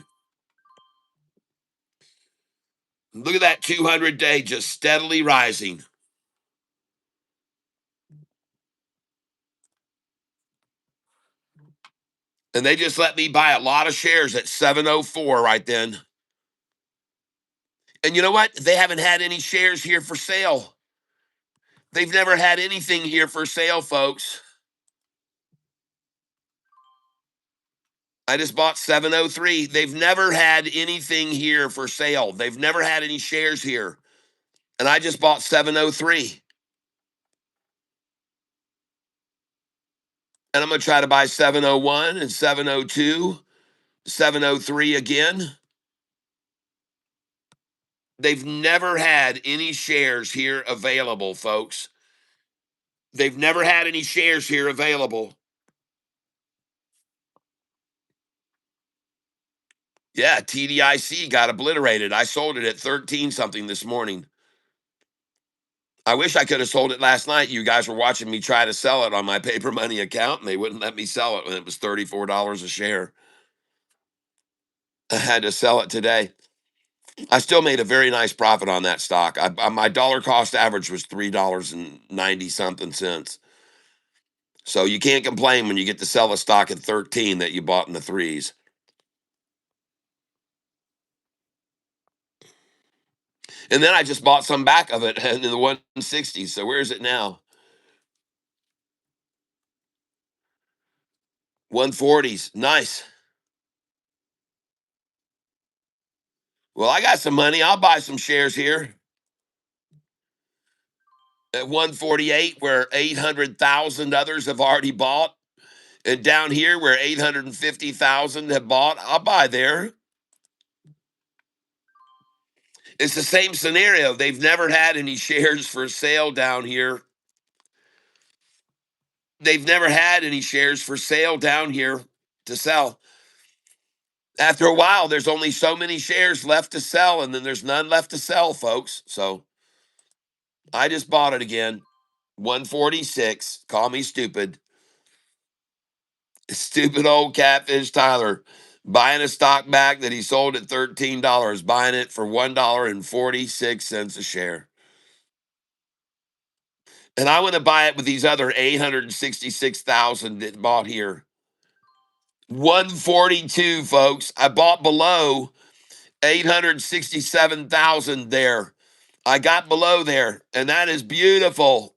Look at that 200-day just steadily rising. And they just let me buy a lot of shares at 704 right then. And you know what? They haven't had any shares here for sale. They've never had anything here for sale, folks. I just bought 703. They've never had anything here for sale. They've never had any shares here. And I just bought 703. And I'm going to try to buy 701 and 702, 703 again. They've never had any shares here available, folks. They've never had any shares here available. Yeah, TDIC got obliterated. I sold it at 13 something this morning. I wish I could have sold it last night. You guys were watching me try to sell it on my paper money account, and they wouldn't let me sell it when it was $34 a share. I had to sell it today. I still made a very nice profit on that stock. My dollar cost average was $3.90 something cents. So you can't complain when you get to sell a stock at 13 that you bought in the threes. And then I just bought some back of it in the 160s. So where is it now? 140s. Nice. Well, I got some money. I'll buy some shares here at 148, where 800,000 others have already bought. And down here, where 850,000 have bought, I'll buy there. It's the same scenario. They've never had any shares for sale down here. They've never had any shares for sale down here to sell. After a while, there's only so many shares left to sell, and then there's none left to sell, folks. So I just bought it again. 146. Call me stupid. Stupid old Catfish Tyler buying a stock back that he sold at $13, buying it for $1.46 a share. And I want to buy it with these other 866,000 that bought here. 142, folks. I bought below 867,000 there. I got below there, and that is beautiful.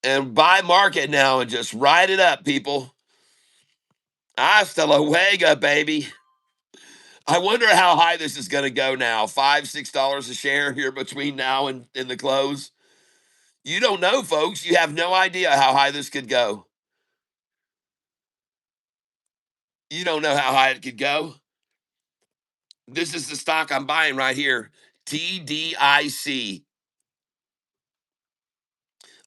And buy market now and just ride it up, people. Hasta luego, baby. I wonder how high this is going to go now. $5, $6 a share here between now and the close. You don't know, folks. You have no idea how high this could go. You don't know how high it could go. This is the stock I'm buying right here. TDIC.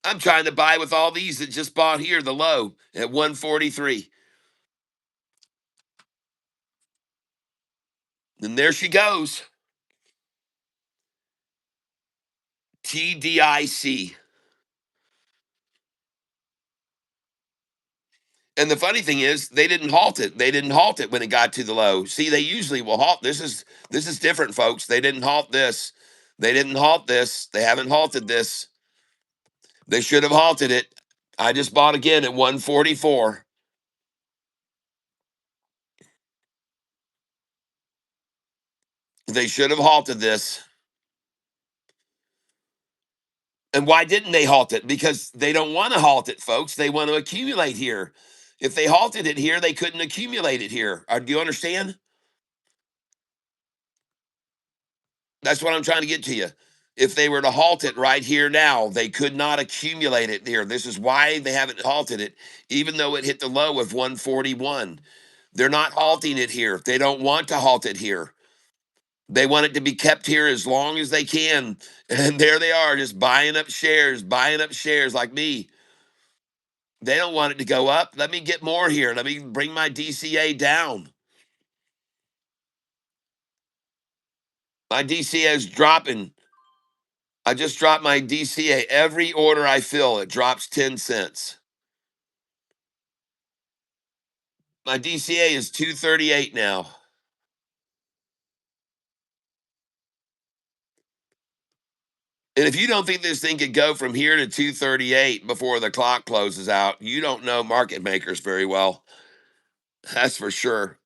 I'm trying to buy with all these that just bought here, the low at 143. And there she goes. TDIC. And the funny thing is, they didn't halt it. They didn't halt it when it got to the low. See, they usually will halt. This is different, folks. They didn't halt this. They didn't halt this. They haven't halted this. They should have halted it. I just bought again at 144. They should have halted this. And why didn't they halt it? Because they don't want to halt it, folks. They want to accumulate here. If they halted it here, they couldn't accumulate it here. Do you understand? That's what I'm trying to get to you. If they were to halt it right here now, they could not accumulate it here. This is why they haven't halted it, even though it hit the low of 141. They're not halting it here. They don't want to halt it here. They want it to be kept here as long as they can. And there they are, just buying up shares like me. They don't want it to go up. Let me get more here. Let me bring my DCA down. My DCA is dropping. I just dropped my DCA. Every order I fill, it drops 10 cents. My DCA is 238 now. And if you don't think this thing could go from here to 238 before the clock closes out, you don't know market makers very well. That's for sure.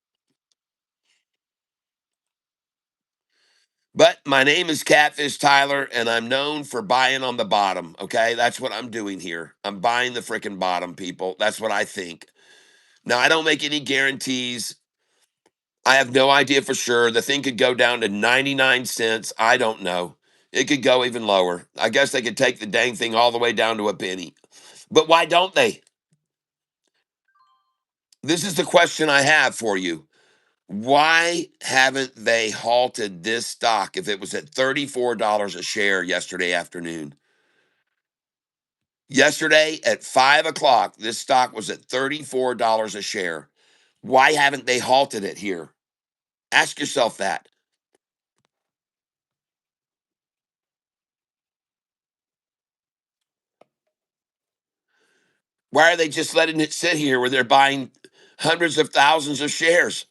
But my name is Catfish Tyler, and I'm known for buying on the bottom. Okay, that's what I'm doing here. I'm buying the freaking bottom, people. That's what I think. Now, I don't make any guarantees. I have no idea for sure. The thing could go down to 99 cents. I don't know. It could go even lower. I guess they could take the dang thing all the way down to a penny. But why don't they? This is the question I have for you. Why haven't they halted this stock if it was at $34 a share yesterday afternoon? Yesterday at 5 o'clock, this stock was at $34 a share. Why haven't they halted it here? Ask yourself that. Why are they just letting it sit here where they're buying hundreds of thousands of shares?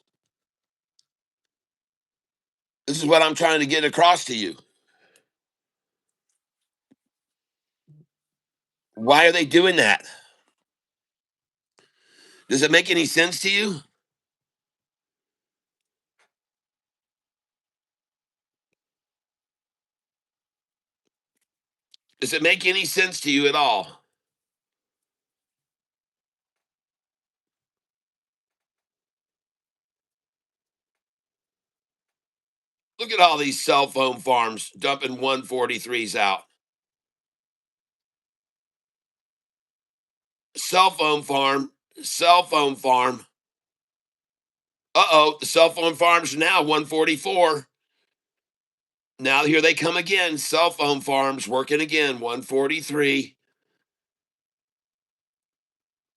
This is what I'm trying to get across to you. Why are they doing that? Does it make any sense to you? Does it make any sense to you at all? Look at all these cell phone farms dumping 143s out. Cell phone farm, cell phone farm. Uh-oh, the cell phone farms are now 144. Now here they come again. Cell phone farms working again. 143.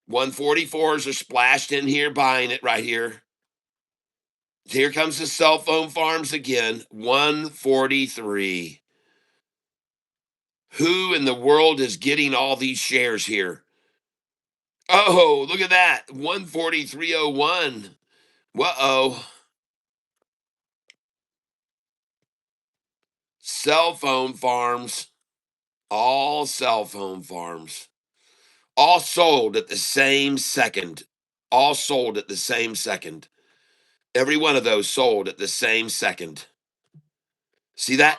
144s are splashed in here buying it right here. Here comes the cell phone farms again. 143. Who in the world is getting all these shares here? Oh, look at that. 143.01. Uh-oh. Cell phone farms. All cell phone farms. All sold at the same second. All sold at the same second. Every one of those sold at the same second. See that?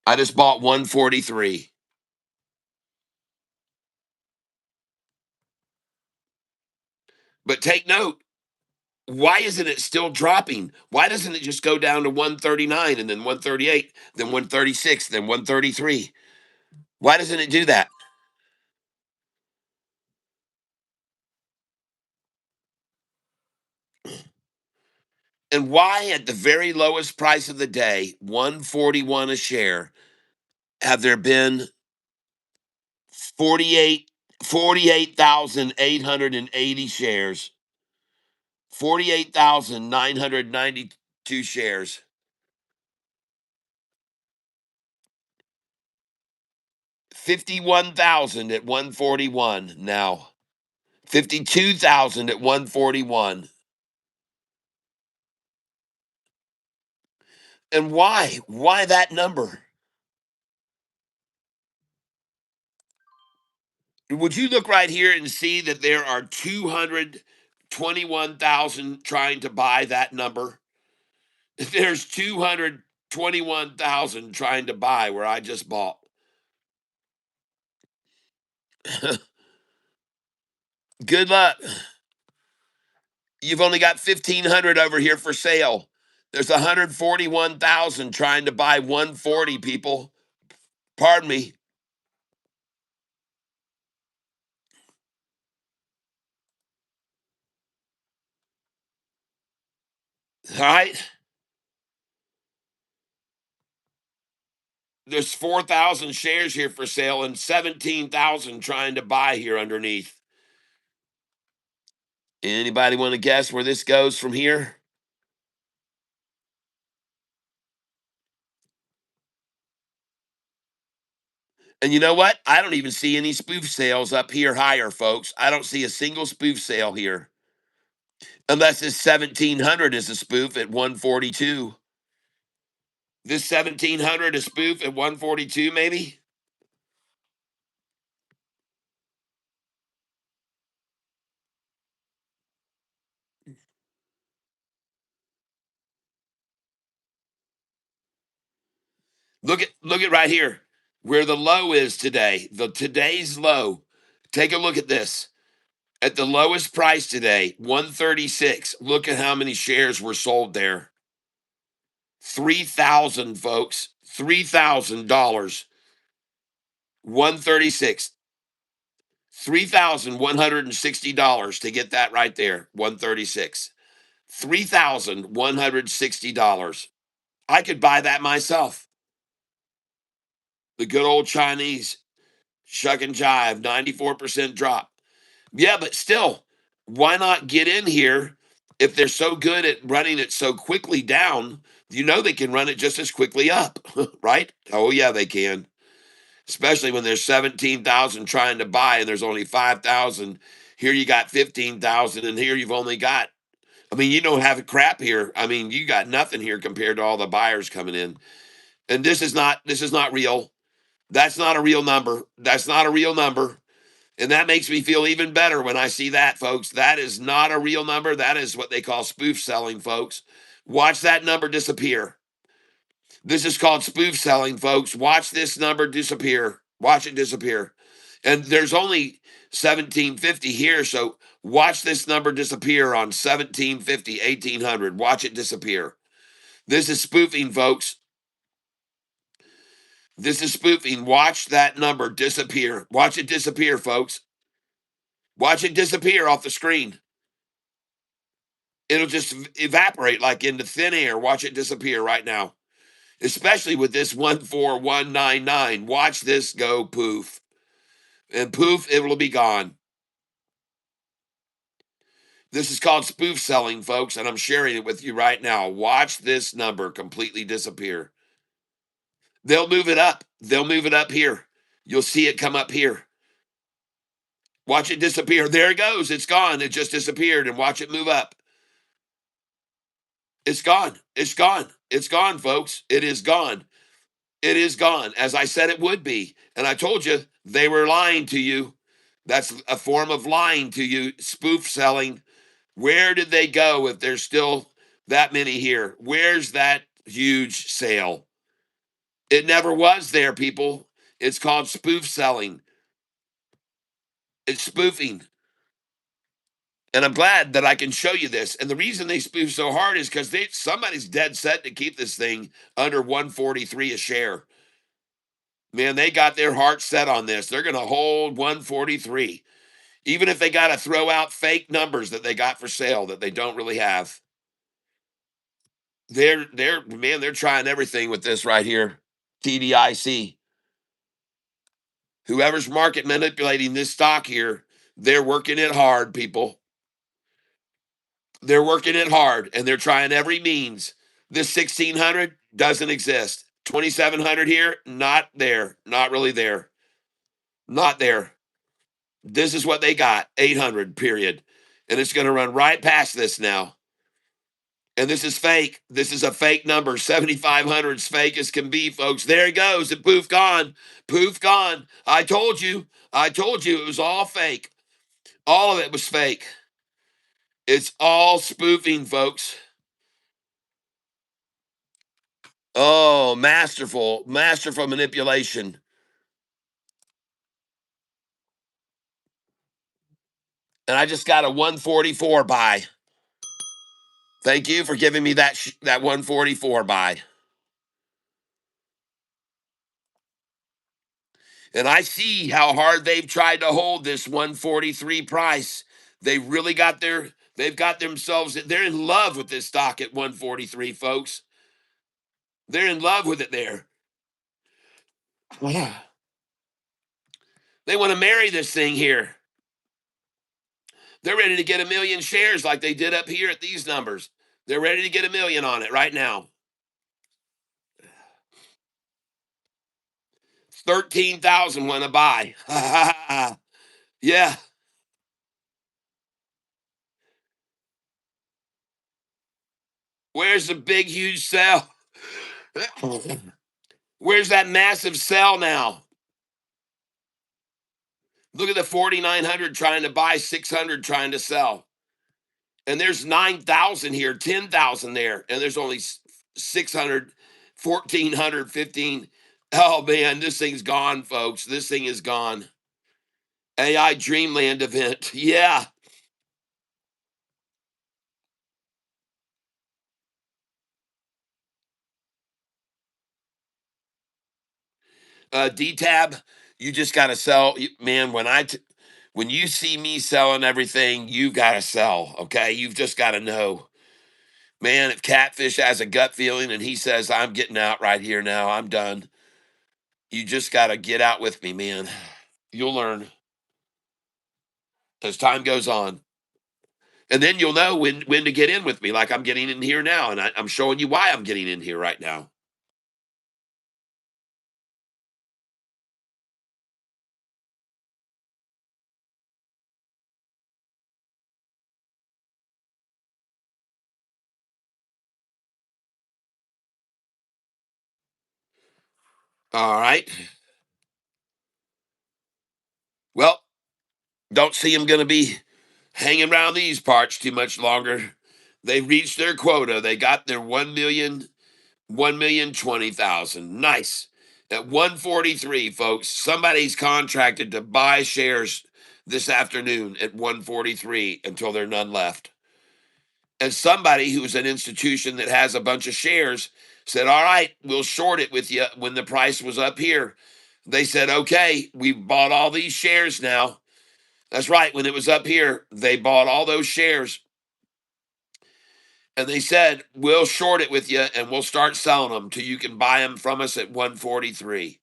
I just bought 143. But take note, why isn't it still dropping? Why doesn't it just go down to 139 and then 138, then 136, then 133? Why doesn't it do that? And why, at the very lowest price of the day, 141 a share, have there been 48,880 shares, 48,992 shares, 51,000 at 141 now, 52,000 at 141. And why? Why that number? Would you look right here and see that there are 221,000 trying to buy that number? There's 221,000 trying to buy where I just bought. Good luck. You've only got 1,500 over here for sale. There's 141,000 trying to buy 140, people. Pardon me. All right. There's 4,000 shares here for sale and 17,000 trying to buy here underneath. Anybody want to guess where this goes from here? And you know what? I don't even see any spoof sales up here higher, folks. I don't see a single spoof sale here. Unless this 1700 is a spoof at 142. This 1700 is spoof at 142, maybe? Look at right here where the low is today. Today's low. Take a look at this. At the lowest price today, 136. Look at how many shares were sold there. 3,000, folks. $3,000. 136. $3,160 to get that right there. 136. $3,160. I could buy that myself. The good old Chinese shuck and jive, 94% drop. Yeah, but still, why not get in here if they're so good at running it so quickly down? You know they can run it just as quickly up, right? Oh, yeah, they can. Especially when there's 17,000 trying to buy and there's only 5,000. Here you got 15,000, and here you've only got, I mean, you don't have a crap here. I mean, you got nothing here compared to all the buyers coming in. And this is not real. That's not a real number. That's not a real number. And that makes me feel even better when I see that, folks. That is not a real number. That is what they call spoof selling, folks. Watch that number disappear. This is called spoof selling, folks. Watch this number disappear. Watch it disappear. And there's only 1750 here, so watch this number disappear on 1750, 1800. Watch it disappear. This is spoofing, folks. This is spoofing. Watch that number disappear. Watch it disappear, folks. Watch it disappear off the screen. It'll just evaporate like into thin air. Watch it disappear right now. Especially with this 14199. Watch this go poof. And poof, it will be gone. This is called spoof selling, folks, and I'm sharing it with you right now. Watch this number completely disappear. They'll move it up. They'll move it up here. You'll see it come up here. Watch it disappear. There it goes. It's gone. It just disappeared. And watch it move up. It's gone. It's gone. It's gone, folks. It is gone. It is gone, as I said it would be. And I told you they were lying to you. That's a form of lying to you, spoof selling. Where did they go if there's still that many here? Where's that huge sale? It never was there, people. It's called spoof selling. It's spoofing. And I'm glad that I can show you this. And the reason they spoof so hard is because somebody's dead set to keep this thing under 143 a share. Man, they got their heart set on this. They're going to hold 143, even if they got to throw out fake numbers that they got for sale that they don't really have. They're trying everything with this right here. TDIC. Whoever's market manipulating this stock here, they're working it hard, people. They're working it hard and they're trying every means. This 1600 doesn't exist. 2700 here, not there. Not really there. Not there. This is what they got. 800, period. And it's going to run right past this now. And this is fake. This is a fake number. 7,500 is fake as can be, folks. There it goes. And poof, gone. Poof, gone. I told you. I told you it was all fake. All of it was fake. It's all spoofing, folks. Oh, masterful manipulation. And I just got a 144 buy. Thank you for giving me that that 144 buy. And I see how hard they've tried to hold this 143 price. They've got themselves, they're in love with this stock at 143, folks. They're in love with it there. They want to marry this thing here. They're ready to get 1 million shares like they did up here at these numbers. They're ready to get 1 million on it right now. 13,000 want to buy. Yeah. Where's the big, huge sell? Where's that massive sell now? Look at the 4,900 trying to buy, 600 trying to sell. And there's 9,000 here, 10,000 there. And there's only 600, 1,400, 15. Oh, man, this thing's gone, folks. This thing is gone. AI Dreamland event. Yeah. D-Tab, you just got to sell. Man, when you see me selling everything, you got to sell, okay? You've just got to know. Man, if Catfish has a gut feeling and he says, I'm getting out right here now, I'm done, you just got to get out with me, man. You'll learn as time goes on. And then you'll know when to get in with me, like I'm getting in here now. And I'm showing you why I'm getting in here right now. All right. Well, don't see him going to be hanging around these parts too much longer. They reached their quota. They got their 1,020,000. Nice. At 143, folks, somebody's contracted to buy shares this afternoon at 143 until there are none left. And somebody who's an institution that has a bunch of shares said, all right, we'll short it with you when the price was up here. They said, okay, we bought all these shares now. That's right. When it was up here, they bought all those shares. And they said, we'll short it with you and we'll start selling them till you can buy them from us at 143.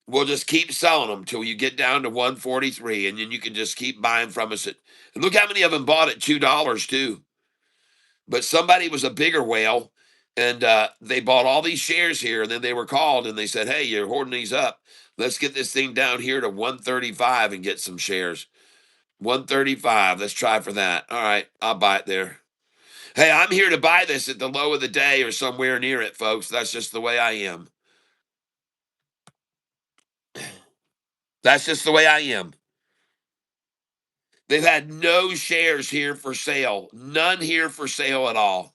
We'll just keep selling them till you get down to 143, and then you can just keep buying from us at. And look how many of them bought at $2 too. But somebody was a bigger whale, and they bought all these shares here, and then they were called and they said, hey, you're hoarding these up. Let's get this thing down here to 135 and get some shares. 135. Let's try for that. All right, I'll buy it there. Hey, I'm here to buy this at the low of the day or somewhere near it, folks. That's just the way I am. That's just the way I am. They've had no shares here for sale, none here for sale at all.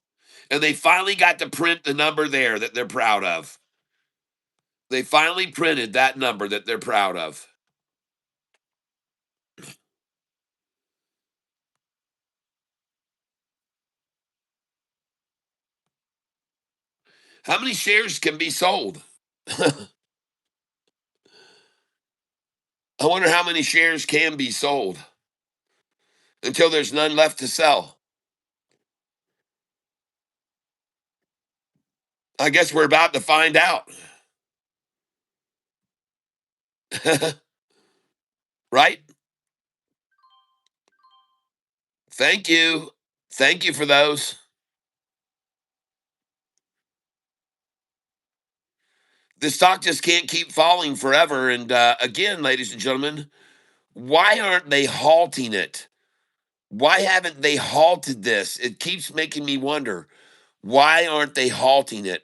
And they finally got to print the number there that they're proud of. They finally printed that number that they're proud of. How many shares can be sold? I wonder how many shares can be sold until there's none left to sell. I guess we're about to find out. Right? Thank you. Thank you for those. The stock just can't keep falling forever. And again, ladies and gentlemen, why aren't they halting it? Why haven't they halted this? It keeps making me wonder. Why aren't they halting it?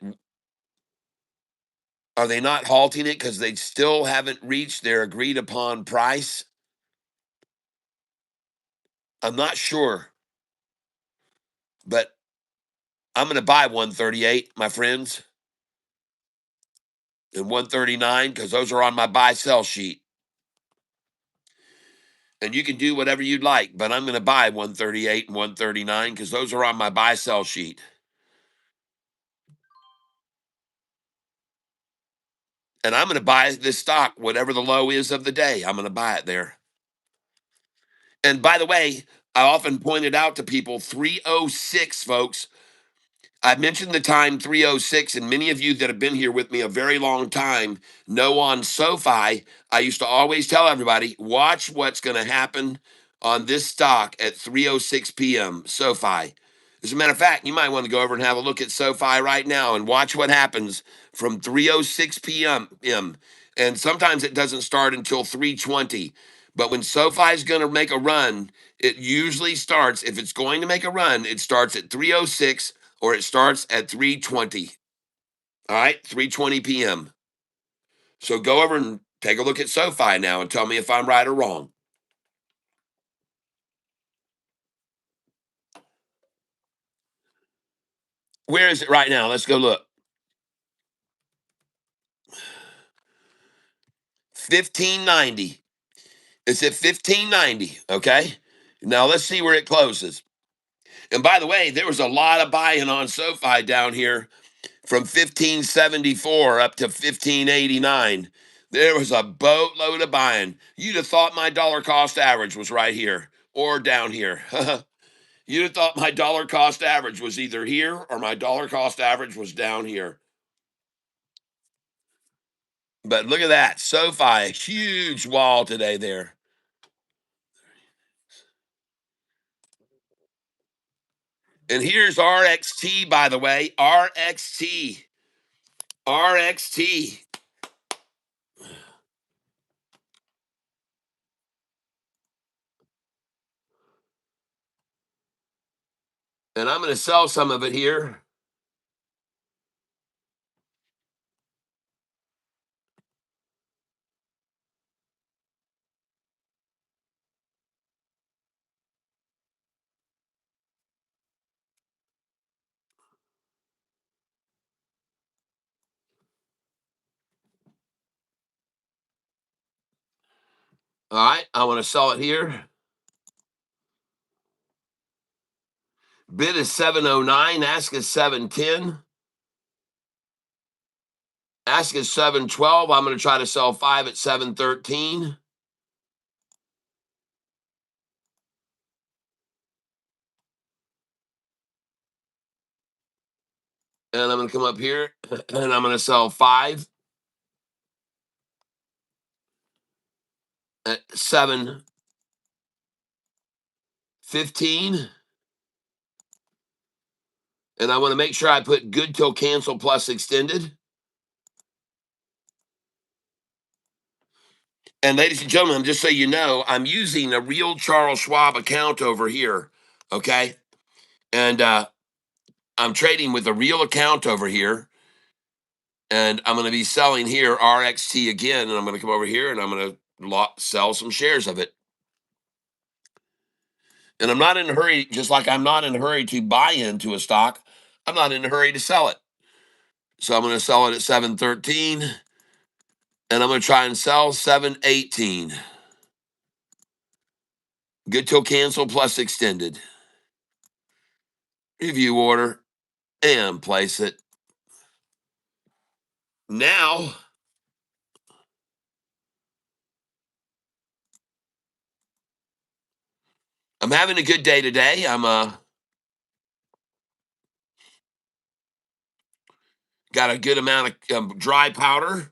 Are they not halting it because they still haven't reached their agreed upon price? I'm not sure. But I'm going to buy 138, my friends, and 139 because those are on my buy sell sheet. And you can do whatever you'd like, but I'm going to buy 138 and 139 because those are on my buy sell sheet. And I'm going to buy this stock, whatever the low is of the day. I'm going to buy it there. And by the way, I often pointed out to people 306, folks. I mentioned the time 306, and many of you that have been here with me a very long time know on SoFi, I used to always tell everybody, watch what's going to happen on this stock at 3:06 p.m. SoFi. As a matter of fact, you might want to go over and have a look at SoFi right now and watch what happens from 3:06 p.m. And sometimes it doesn't start until 3:20. But when SoFi is going to make a run, it usually starts, if it's going to make a run, it starts at 3:06 or it starts at 3:20. All right, 3:20 p.m. So go over and take a look at SoFi now and tell me if I'm right or wrong. Where is it right now? Let's go look. 1590. It's at 1590. Okay. Now let's see where it closes. And by the way, there was a lot of buying on SoFi down here from 1574 up to 1589. There was a boatload of buying. You'd have thought my dollar cost average was right here or down here. You'd have thought my dollar cost average was either here or my dollar cost average was down here. But look at that. SoFi, huge wall today there. And here's RXT, by the way. RXT. RXT. And I'm going to sell some of it here. All right. I want to sell it here. Bid is 709. Ask is 710. Ask is 712. I'm going to try to sell 5 at 713. And I'm going to come up here and I'm going to sell 5 at 715. And I want to make sure I put good till cancel plus extended. And ladies and gentlemen, just so you know, I'm using a real Charles Schwab account over here. Okay. And I'm trading with a real account over here. And I'm going to be selling here RXT again. And I'm going to come over here and I'm going to sell some shares of it. And I'm not in a hurry, just like I'm not in a hurry to buy into a stock. I'm not in a hurry to sell it. So I'm going to sell it at 713. And I'm going to try and sell 718. Good till cancel plus extended. Review order and place it. Now, I'm having a good day today. I'm got a good amount of dry powder.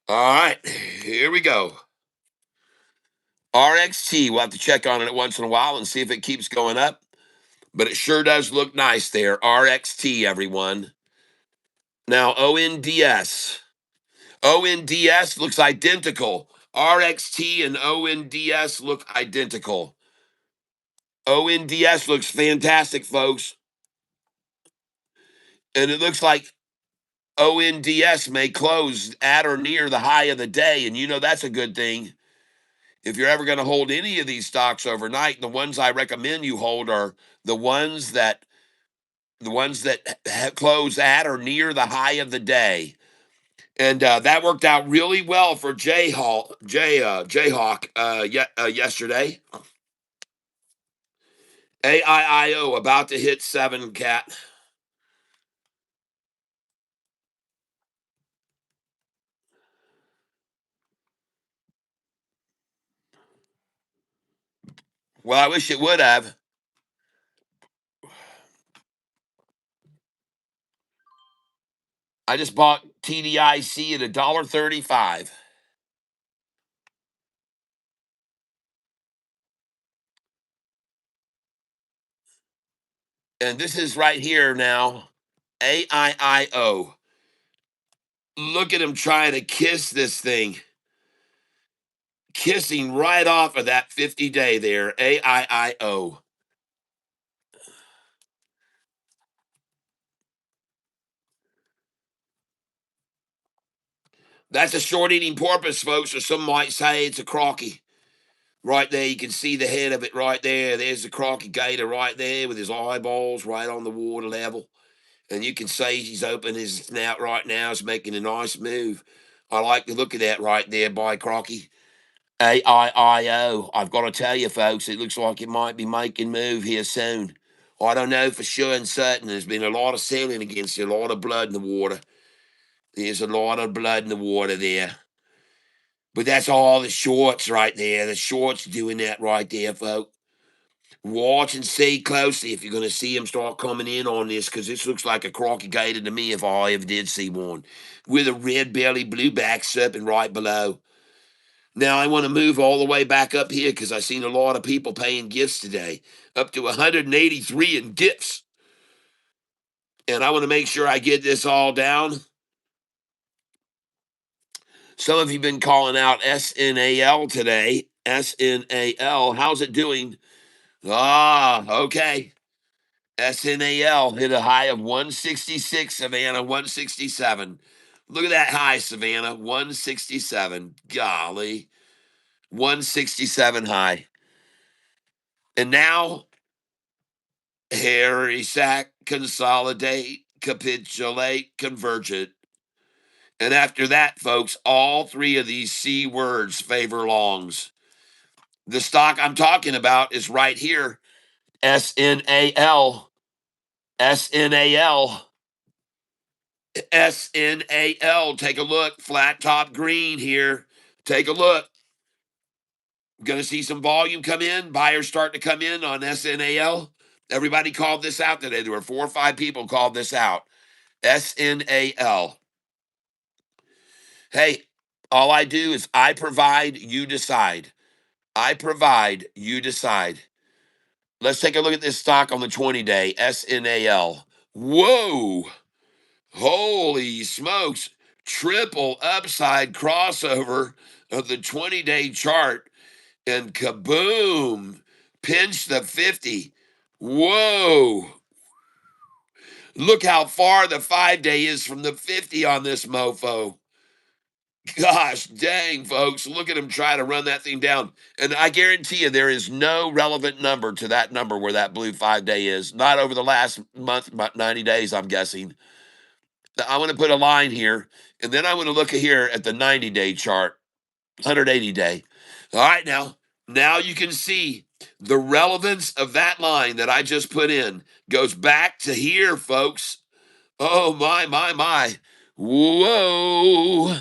All right, here we go. RXT, we'll have to check on it once in a while and see if it keeps going up. But it sure does look nice there. RXT, everyone. Now, ONDS. ONDS looks identical. RXT and ONDS look identical. ONDS looks fantastic, folks. And it looks like ONDS may close at or near the high of the day. And you know that's a good thing. If you're ever going to hold any of these stocks overnight, the ones I recommend you hold are the ones that close at or near the high of the day. And that worked out really well for Jayhawk yesterday. AIIO about to hit 7, Cat. Well, I wish it would have. I just bought TDIC at $1.35. And this is right here now. AIIO. Look at him trying to kiss this thing. Kissing right off of that 50-day there. AIIO. That's a short eating porpoise, folks, or some might say it's a croaky. Right there, you can see the head of it right there. There's the croaky gator right there with his eyeballs right on the water level. And you can see he's opening his snout right now. He's making a nice move. I like the look of that right there by croaky. AIIO. I've got to tell you, folks, it looks like it might be making move here soon. I don't know for sure and certain. There's been a lot of selling against it, a lot of blood in the water. There's a lot of blood in the water there. But that's all the shorts right there. The shorts doing that right there, folks. Watch and see closely if you're going to see them start coming in on this, because this looks like a croaky gator to me if I ever did see one, with a red belly blueback serpent right below. Now I want to move all the way back up here because I've seen a lot of people paying gifts today, up to 183 in gifts. And I want to make sure I get this all down. Some of you have been calling out SNAL today. SNAL, how's it doing? Ah, okay. SNAL hit a high of 166, Savannah, 167. Look at that high, Savannah, 167. Golly, 167 high. And now, Harry Sack, consolidate, capitulate, convergent. And after that, folks, all three of these C words favor longs. The stock I'm talking about is right here, SNAL. SNAL. SNAL. Take a look. Flat top green here. Take a look. Going to see some volume come in. Buyers starting to come in on SNAL. Everybody called this out today. There were 4 or 5 people called this out. SNAL. Hey, all I do is I provide, you decide. I provide, you decide. Let's take a look at this stock on the 20-day. SNAL. Whoa. Holy smokes. Triple upside crossover of the 20-day chart, and kaboom, pinch the 50. Whoa. Look how far the 5-day is from the 50 on this mofo. Gosh dang, folks. Look at him try to run that thing down. And I guarantee you there is no relevant number to that number where that blue 5-day is. Not over the last month, about 90 days, I'm guessing. I want to put a line here, and then I want to look here at the 90-day chart, 180-day. All right, now you can see the relevance of that line that I just put in goes back to here, folks. Oh, my. Whoa.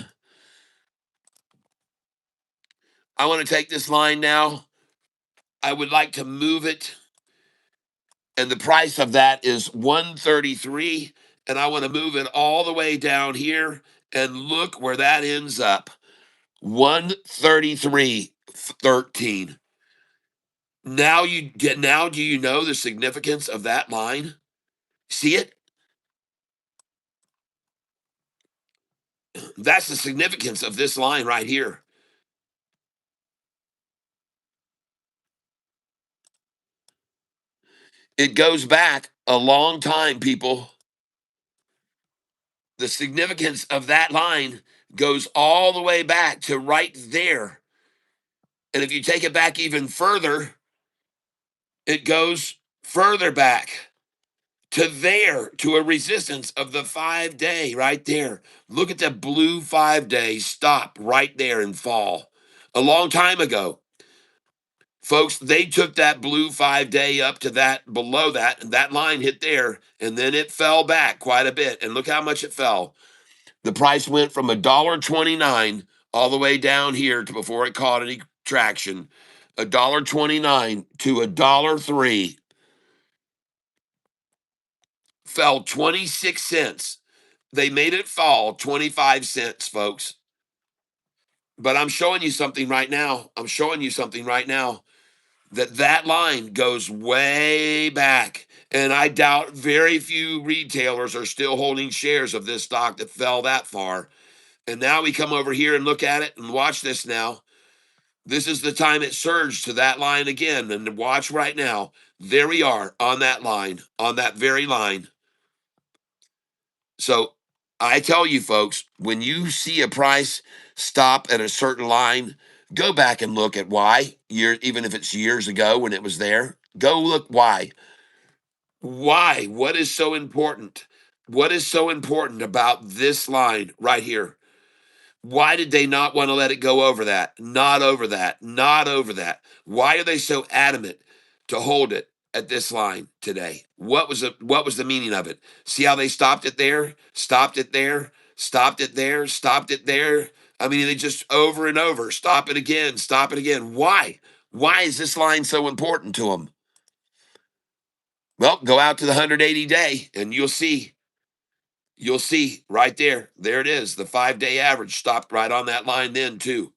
I want to take this line now. I would like to move it, and the price of that is 133, and I want to move it all the way down here, and look where that ends up. 133.13. Now do you know the significance of that line? See it? That's the significance of this line right here. It goes back a long time, people. The significance of that line goes all the way back to right there. And if you take it back even further, it goes further back. to there, to a resistance of the 5-day right there. Look at that blue 5-day stop right there and fall. A long time ago, folks, they took that blue 5-day up to that, below that, and that line hit there, and then it fell back quite a bit. And look how much it fell. The price went from $1.29 all the way down here to before it caught any traction, $1.29 to $1.03, fell 26 cents. They made it fall 25 cents, folks. But I'm showing you something right now. I'm showing you something right now that line goes way back. And I doubt very few retailers are still holding shares of this stock that fell that far. And now we come over here and look at it and watch this now. This is the time it surged to that line again. And watch right now. There we are on that line, on that very line. So I tell you, folks, when you see a price stop at a certain line, go back and look at why. Even if it's years ago when it was there, go look why. Why? What is so important? What is so important about this line right here? Why did they not want to let it go over that? Not over that. Not over that. Why are they so adamant to hold it at this line today? What was the meaning of it? See how they stopped it there, stopped it there, stopped it there, stopped it there. I mean, they just over and over, stop it again, stop it again. Why? Why is this line so important to them? Well, go out to the 180 day and you'll see. You'll see right there. There it is. The 5-day average stopped right on that line then, too.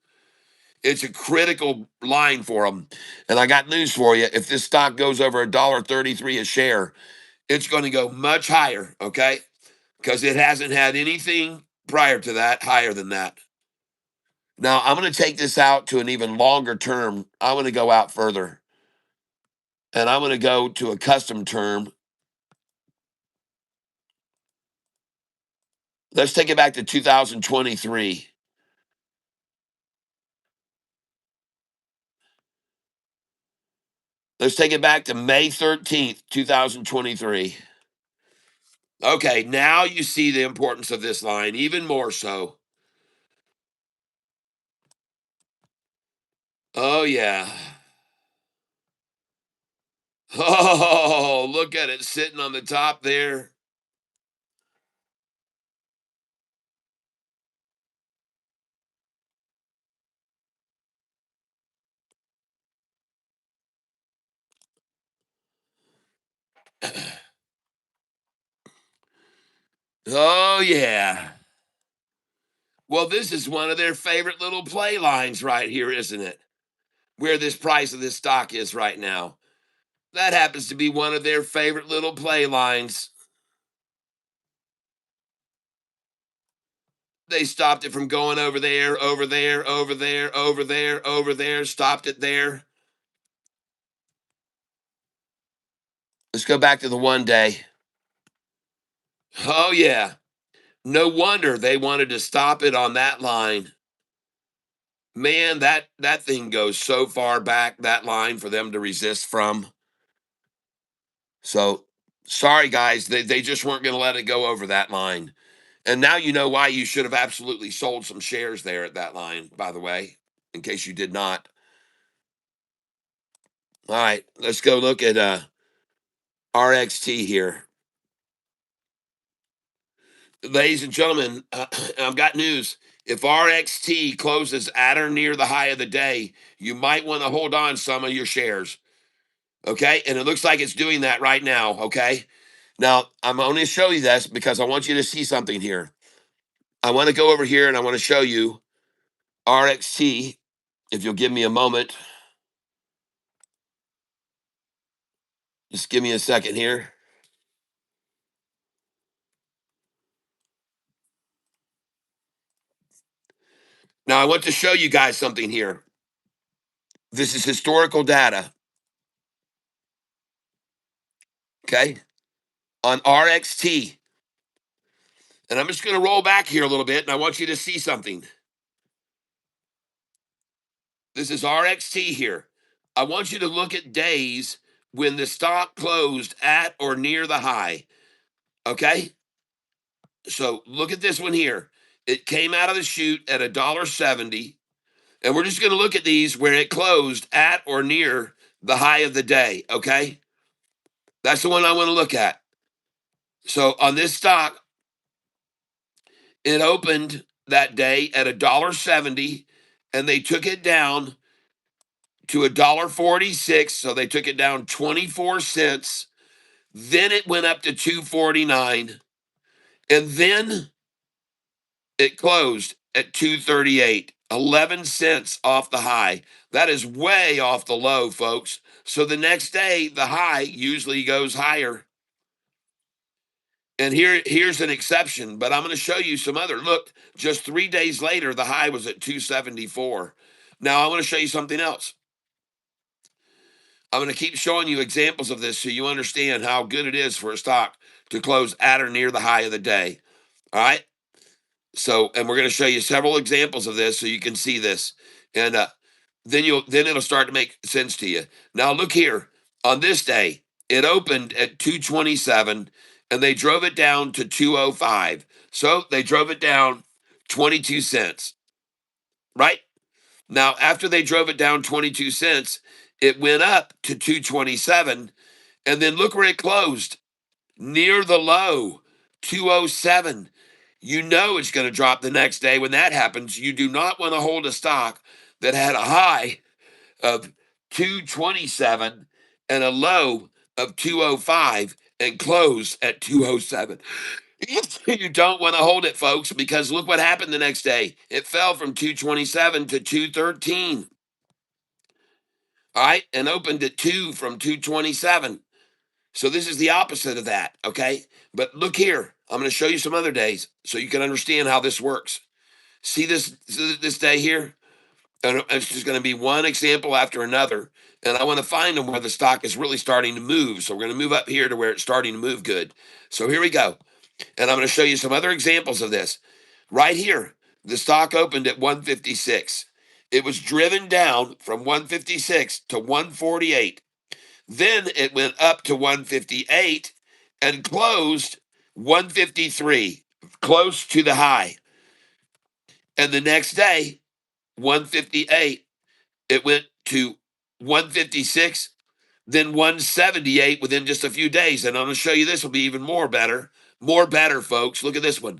It's a critical line for them. And I got news for you. If this stock goes over $1.33 a share, it's going to go much higher, okay? Because it hasn't had anything prior to that higher than that. Now, I'm going to take this out to an even longer term. I'm going to go out further. And I'm going to go to a custom term. Let's take it back to 2023. Let's take it back to May 13th, 2023. Okay, now you see the importance of this line even more so. Oh, yeah. Oh, look at it sitting on the top there. Oh, yeah. Well, this is one of their favorite little play lines right here, isn't it? Where this price of this stock is right now. That happens to be one of their favorite little play lines. They stopped it from going over there, over there, over there, over there, over there, stopped it there. Let's go back to the 1-day. Oh, yeah. No wonder they wanted to stop it on that line. Man, that thing goes so far back, that line, for them to resist from. So, sorry, guys. They just weren't going to let it go over that line. And now you know why you should have absolutely sold some shares there at that line, by the way, in case you did not. All right, let's go look at RXT here. Ladies and gentlemen, I've got news. If RXT closes at or near the high of the day, you might want to hold on some of your shares. Okay. And it looks like it's doing that right now. Okay. Now, I'm only to show you this because I want you to see something here. I want to go over here and I want to show you RXT. If you'll give me a moment, just give me a second here. Now, I want to show you guys something here. This is historical data. Okay. On RXT. And I'm just going to roll back here a little bit and I want you to see something. This is RXT here. I want you to look at days when the stock closed at or near the high. Okay? So look at this one here. It came out of the chute at $1.70. And we're just going to look at these where it closed at or near the high of the day. Okay? That's the one I want to look at. So on this stock, it opened that day at $1.70, and they took it down to $1.46. So they took it down 24 cents. Then it went up to 2.49, and then it closed at 2.38, 11 cents off the high. That is way off the low, folks. So the next day, the high usually goes higher. And here's an exception, but I'm going to show you some other. Look, just 3 days later, the high was at 274. Now I want to show you something else. I'm going to keep showing you examples of this so you understand how good it is for a stock to close at or near the high of the day. All right. So, and we're going to show you several examples of this so you can see this, and then it'll start to make sense to you. Now look here. On this day, it opened at 227, and they drove it down to 205. So they drove it down 22 cents. Right now, after they drove it down 22 cents, it went up to 227, and then look where it closed, near the low, 207. You know it's going to drop the next day. When that happens, you do not want to hold a stock that had a high of 227 and a low of 205 and close at 207. You don't want to hold it, folks, because look what happened the next day. It fell from 227 to 213. All right, and opened at 2 from 227. So this is the opposite of that, okay? But look here. I'm going to show you some other days so you can understand how this works. See this day here? And it's just going to be one example after another. And I want to find them where the stock is really starting to move. So we're going to move up here to where it's starting to move good. So here we go. And I'm going to show you some other examples of this. Right here, the stock opened at 156. It was driven down from 156 to 148. Then it went up to 158 and closed 153, close to the high. And the next day, 158, it went to 156, then 178 within just a few days. And I'm going to show you this will be even more better. More better, folks. Look at this one.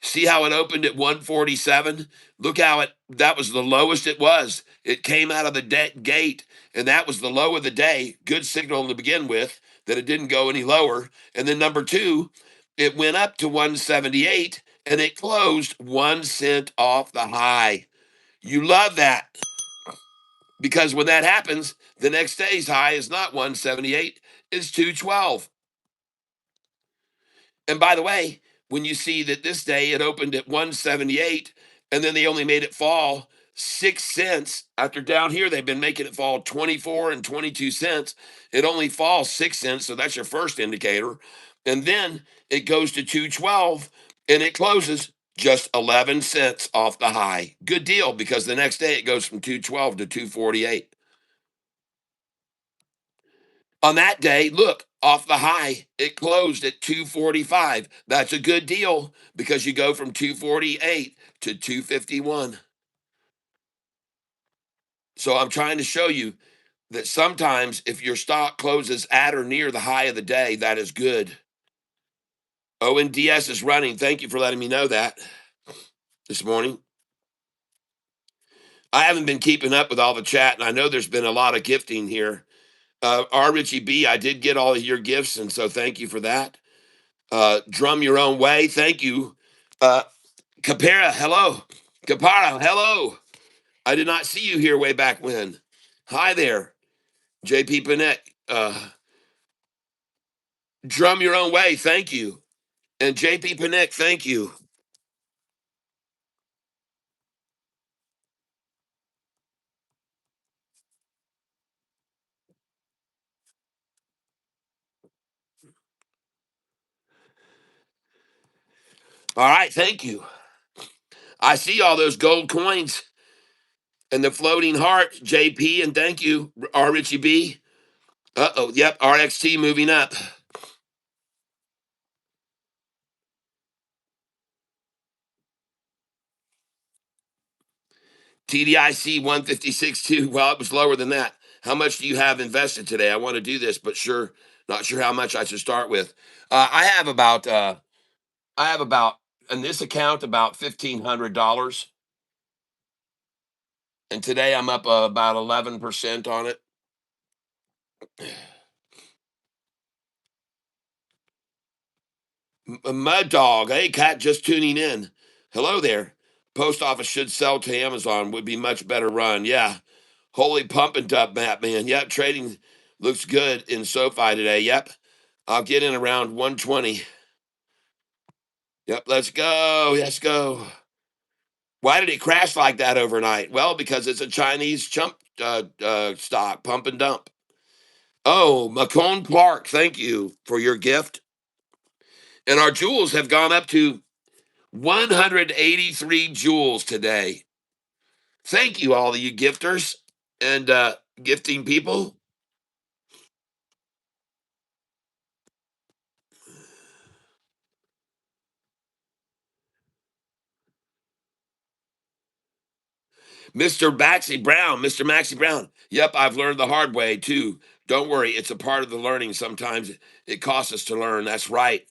See how it opened at 147? Look how that was the lowest it was. It came out of the gate, and that was the low of the day. Good signal to begin with that it didn't go any lower. And then number two, it went up to 178, and it closed 1 cent off the high. You love that, because when that happens, the next day's high is not 178, it's 212. And by the way, when you see that this day it opened at 178 and then they only made it fall 6 cents after down here they've been making it fall 24 and 22 cents. It only falls 6 cents, so that's your first indicator. And then it goes to 212 and it closes just 11 cents off the high. Good deal, because the next day it goes from 212 to 248. On that day, look, off the high, it closed at 245. That's a good deal because you go from 248 to 251. So I'm trying to show you that sometimes if your stock closes at or near the high of the day, that is good. ONDS is running. Thank you for letting me know that this morning. I haven't been keeping up with all the chat, and I know there's been a lot of gifting here. R. Richie B, I did get all of your gifts, and so thank you for that. Drum Your Own Way. Thank you. Capara, hello. Capara, hello. I did not see you here way back when. Hi there. JP Panett. Drum Your Own Way. Thank you. And JP Panett, thank you. All right, thank you. I see all those gold coins and the floating heart, JP, and thank you, R. Richie B. Uh-oh, yep, RXT moving up. TDIC 156 too. Well, it was lower than that. How much do you have invested today? I want to do this, but not sure how much I should start with. I have about in this account about $1,500, and today I'm up about 11% on it. Mud Dog, hey cat, just tuning in. Hello there. Post office should sell to Amazon. Would be much better run. Yeah, holy pumping up, Batman. Yep, trading looks good in SoFi today. Yep, I'll get in around 120. Yep, let's go. Let's go. Why did it crash like that overnight? Well, because it's a Chinese chump stock, pump and dump. Oh, Macomb Park, thank you for your gift. And our jewels have gone up to 183 jewels today. Thank you, all of you gifters and gifting people. Mr. Maxie Brown. Yep, I've learned the hard way too. Don't worry, it's a part of the learning. Sometimes it costs us to learn. That's right.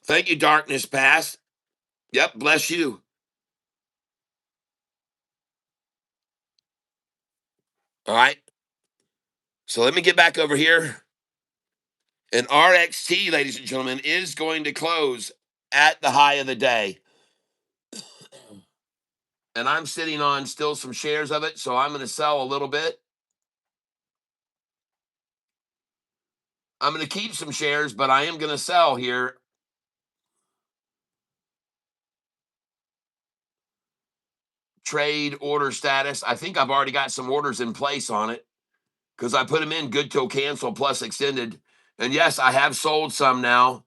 Thank you, Darkness Past. Yep, bless you. All right. So let me get back over here. And RXT, ladies and gentlemen, is going to close at the high of the day. And I'm sitting on still some shares of it, so I'm going to sell a little bit. I'm going to keep some shares, but I am going to sell here. Trade order status. I think I've already got some orders in place on it because I put them in good till cancel plus extended. And yes, I have sold some now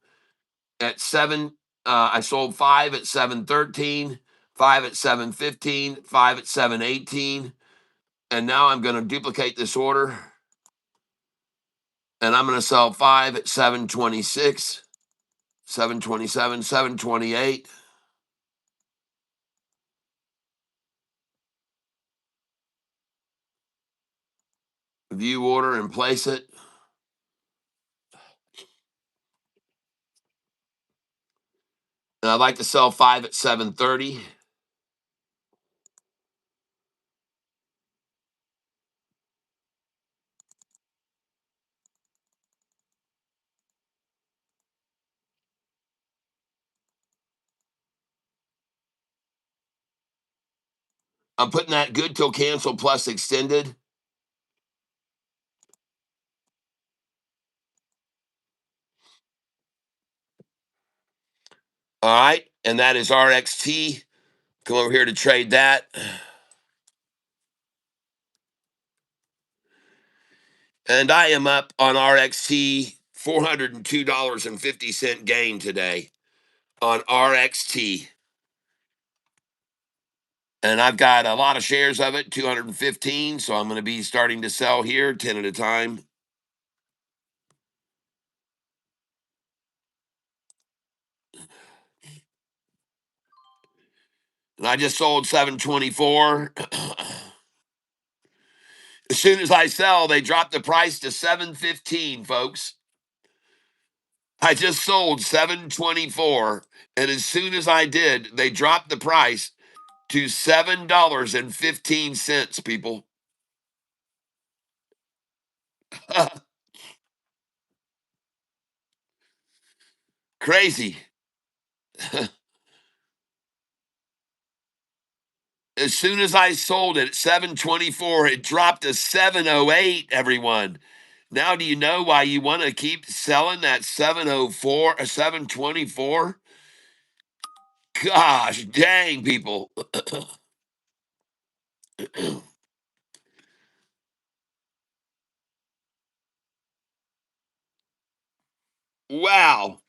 at 7. I sold 5 at 713, 5 at 715, 5 at 718. And now I'm going to duplicate this order. And I'm going to sell 5 at 726, 727, 728. View order and place it. And I'd like to sell 5 at 730. I'm putting that good till cancel plus extended. All right. And that is RXT. Come over here to trade that. And I am up on RXT $402.50 gain today on RXT. And I've got a lot of shares of it, 215. So I'm going to be starting to sell here 10 at a time. And I just sold 724. As soon as I sell, they drop the price to 715, folks. I just sold 724, and as soon as I did, they dropped the price to $7.15, people. Crazy. As soon as I sold it at 724, it dropped to 708, everyone. Now do you know why you want to keep selling that 704 or 724? Gosh, dang, people. Wow.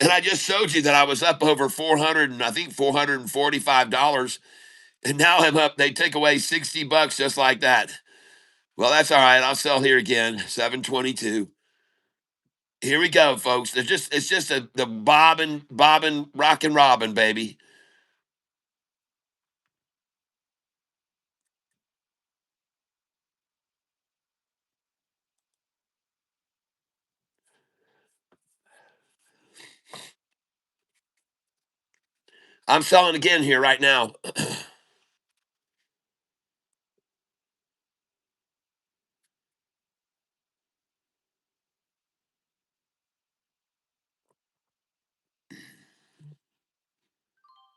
And I just showed you that I was up over 400 and I think $445 And now I'm up. They take away $60 just like that. Well, that's all right. I'll sell here again. 722. Here we go, folks. It's just the bobbing, rockin' robin, baby. I'm selling again here right now.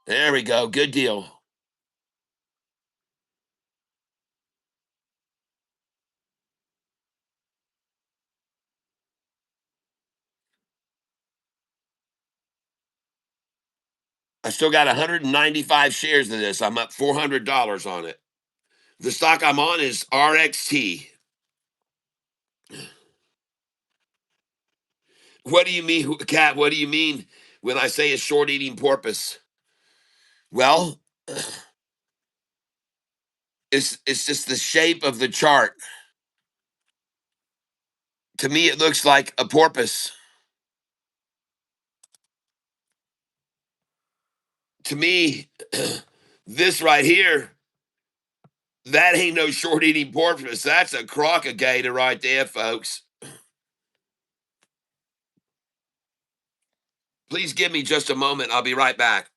There we go. Good deal. I still got 195 shares of this. I'm up $400 on it. The stock I'm on is RXT. What do you mean, Cat? What do you mean when I say a short eating porpoise? Well, it's just the shape of the chart. To me, it looks like a porpoise. To me, this right here, that ain't no short eating porpoise. That's a crocagator right there, folks. Please give me just a moment. I'll be right back.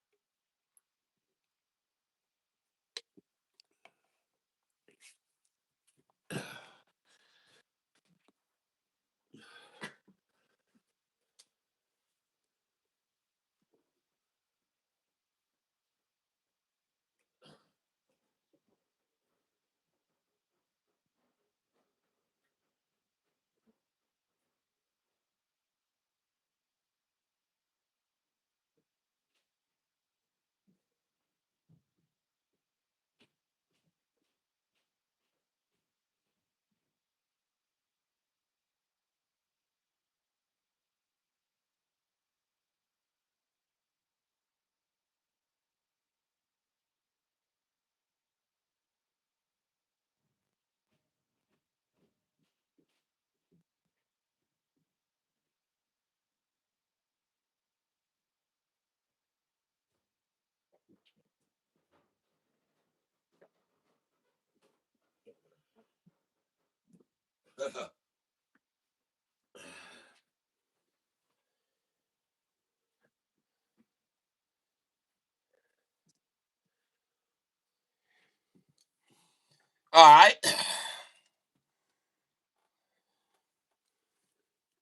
All right.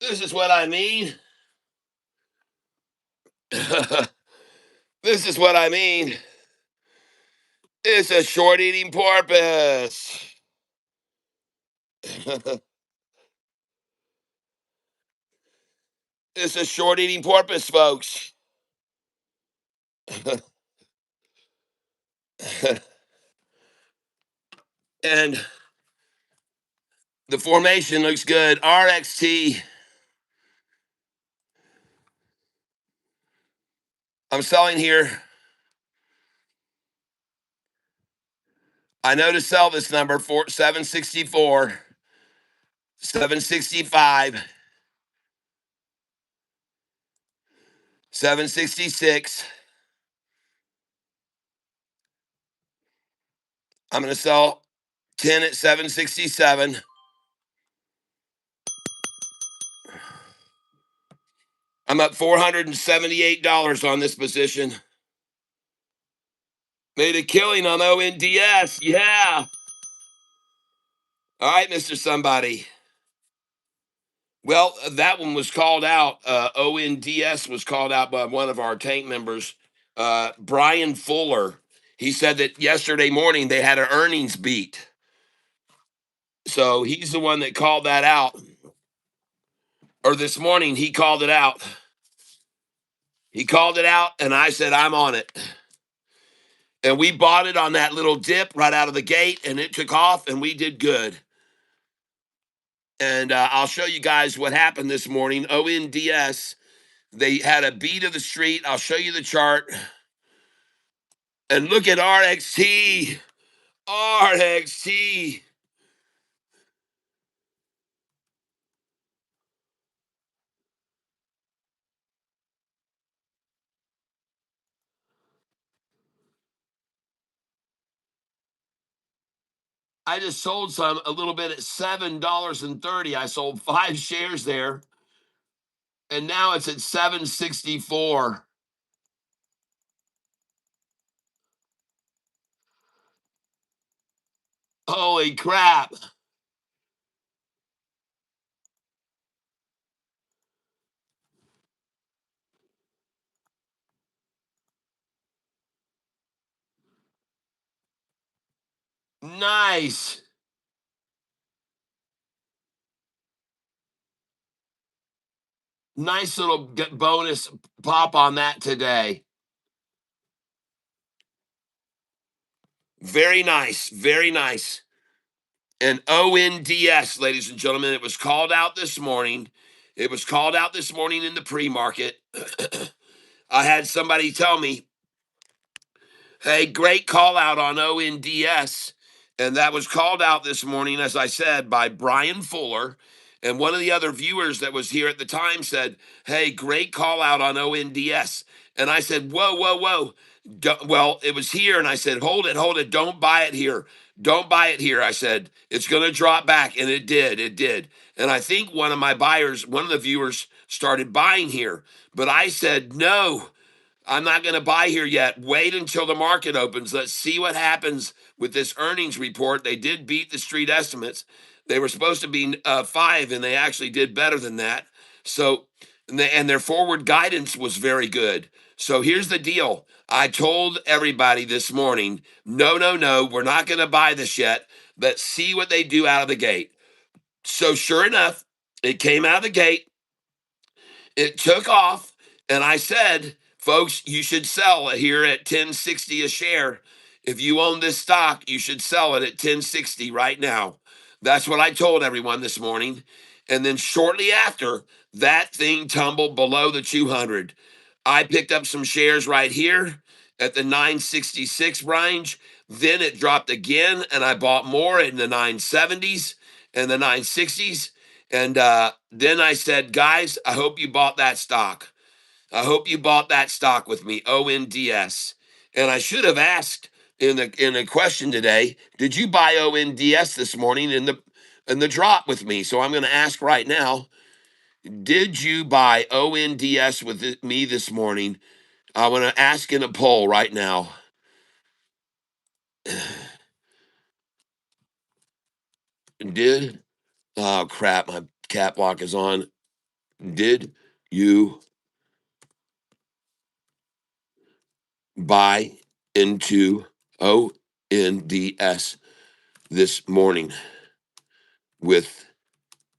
This is what I mean. This is what I mean. It's a short eating porpoise. It's a short eating porpoise, folks. And the formation looks good. RXT. I'm selling here. I know to sell this number for 764, 765, 766. I'm going to sell 10 at 767. I'm up $478 on this position. Made a killing on ONDS. Yeah. All right, Mr. Somebody. Well, that one was called out. ONDS was called out by one of our tank members, Brian Fuller. He said that yesterday morning they had an earnings beat. So he's the one that called that out. Or this morning he called it out. He called it out, and I said, I'm on it. And we bought it on that little dip right out of the gate, and it took off, and we did good. And I'll show you guys what happened this morning. ONDS, they had a beat of the street. I'll show you the chart. And look at RXT. RXT. I just sold some a little bit at $7.30. I sold 5 shares there, and now it's at $7.64. Holy crap. Nice. Nice little bonus pop on that today. Very nice. Very nice. And ONDS, ladies and gentlemen, it was called out this morning. It was called out this morning in the pre-market. I had somebody tell me, hey, great call out on ONDS. And that was called out this morning, as I said, by Brian Fuller. And one of the other viewers that was here at the time said, hey, great call out on ONDS. And I said, whoa, whoa, whoa. Well, it was here. And I said, hold it. Don't buy it here. Don't buy it here. I said, it's going to drop back. And it did. It did. And I think one of my buyers, one of the viewers started buying here. But I said, no. I'm not going to buy here yet. Wait until the market opens. Let's see what happens with this earnings report. They did beat the street estimates. They were supposed to be 5, and they actually did better than that. So, and their forward guidance was very good. So here's the deal. I told everybody this morning, no, we're not going to buy this yet. Let's see what they do out of the gate. So sure enough, it came out of the gate. It took off, and I said, folks, you should sell it here at 1060 a share. If you own this stock, you should sell it at 1060 right now. That's what I told everyone this morning. And then shortly after, that thing tumbled below the 200. I picked up some shares right here at the 966 range. Then it dropped again, and I bought more in the 970s and the 960s. And then I said, guys, I hope you bought that stock. I hope you bought that stock with me, ONDS. And I should have asked in the question today, did you buy ONDS this morning in the drop with me? So I'm going to ask right now, did you buy ONDS with me this morning? I want to ask in a poll right now. Did, oh crap, my cap lock is on. Did you buy into ONDS this morning with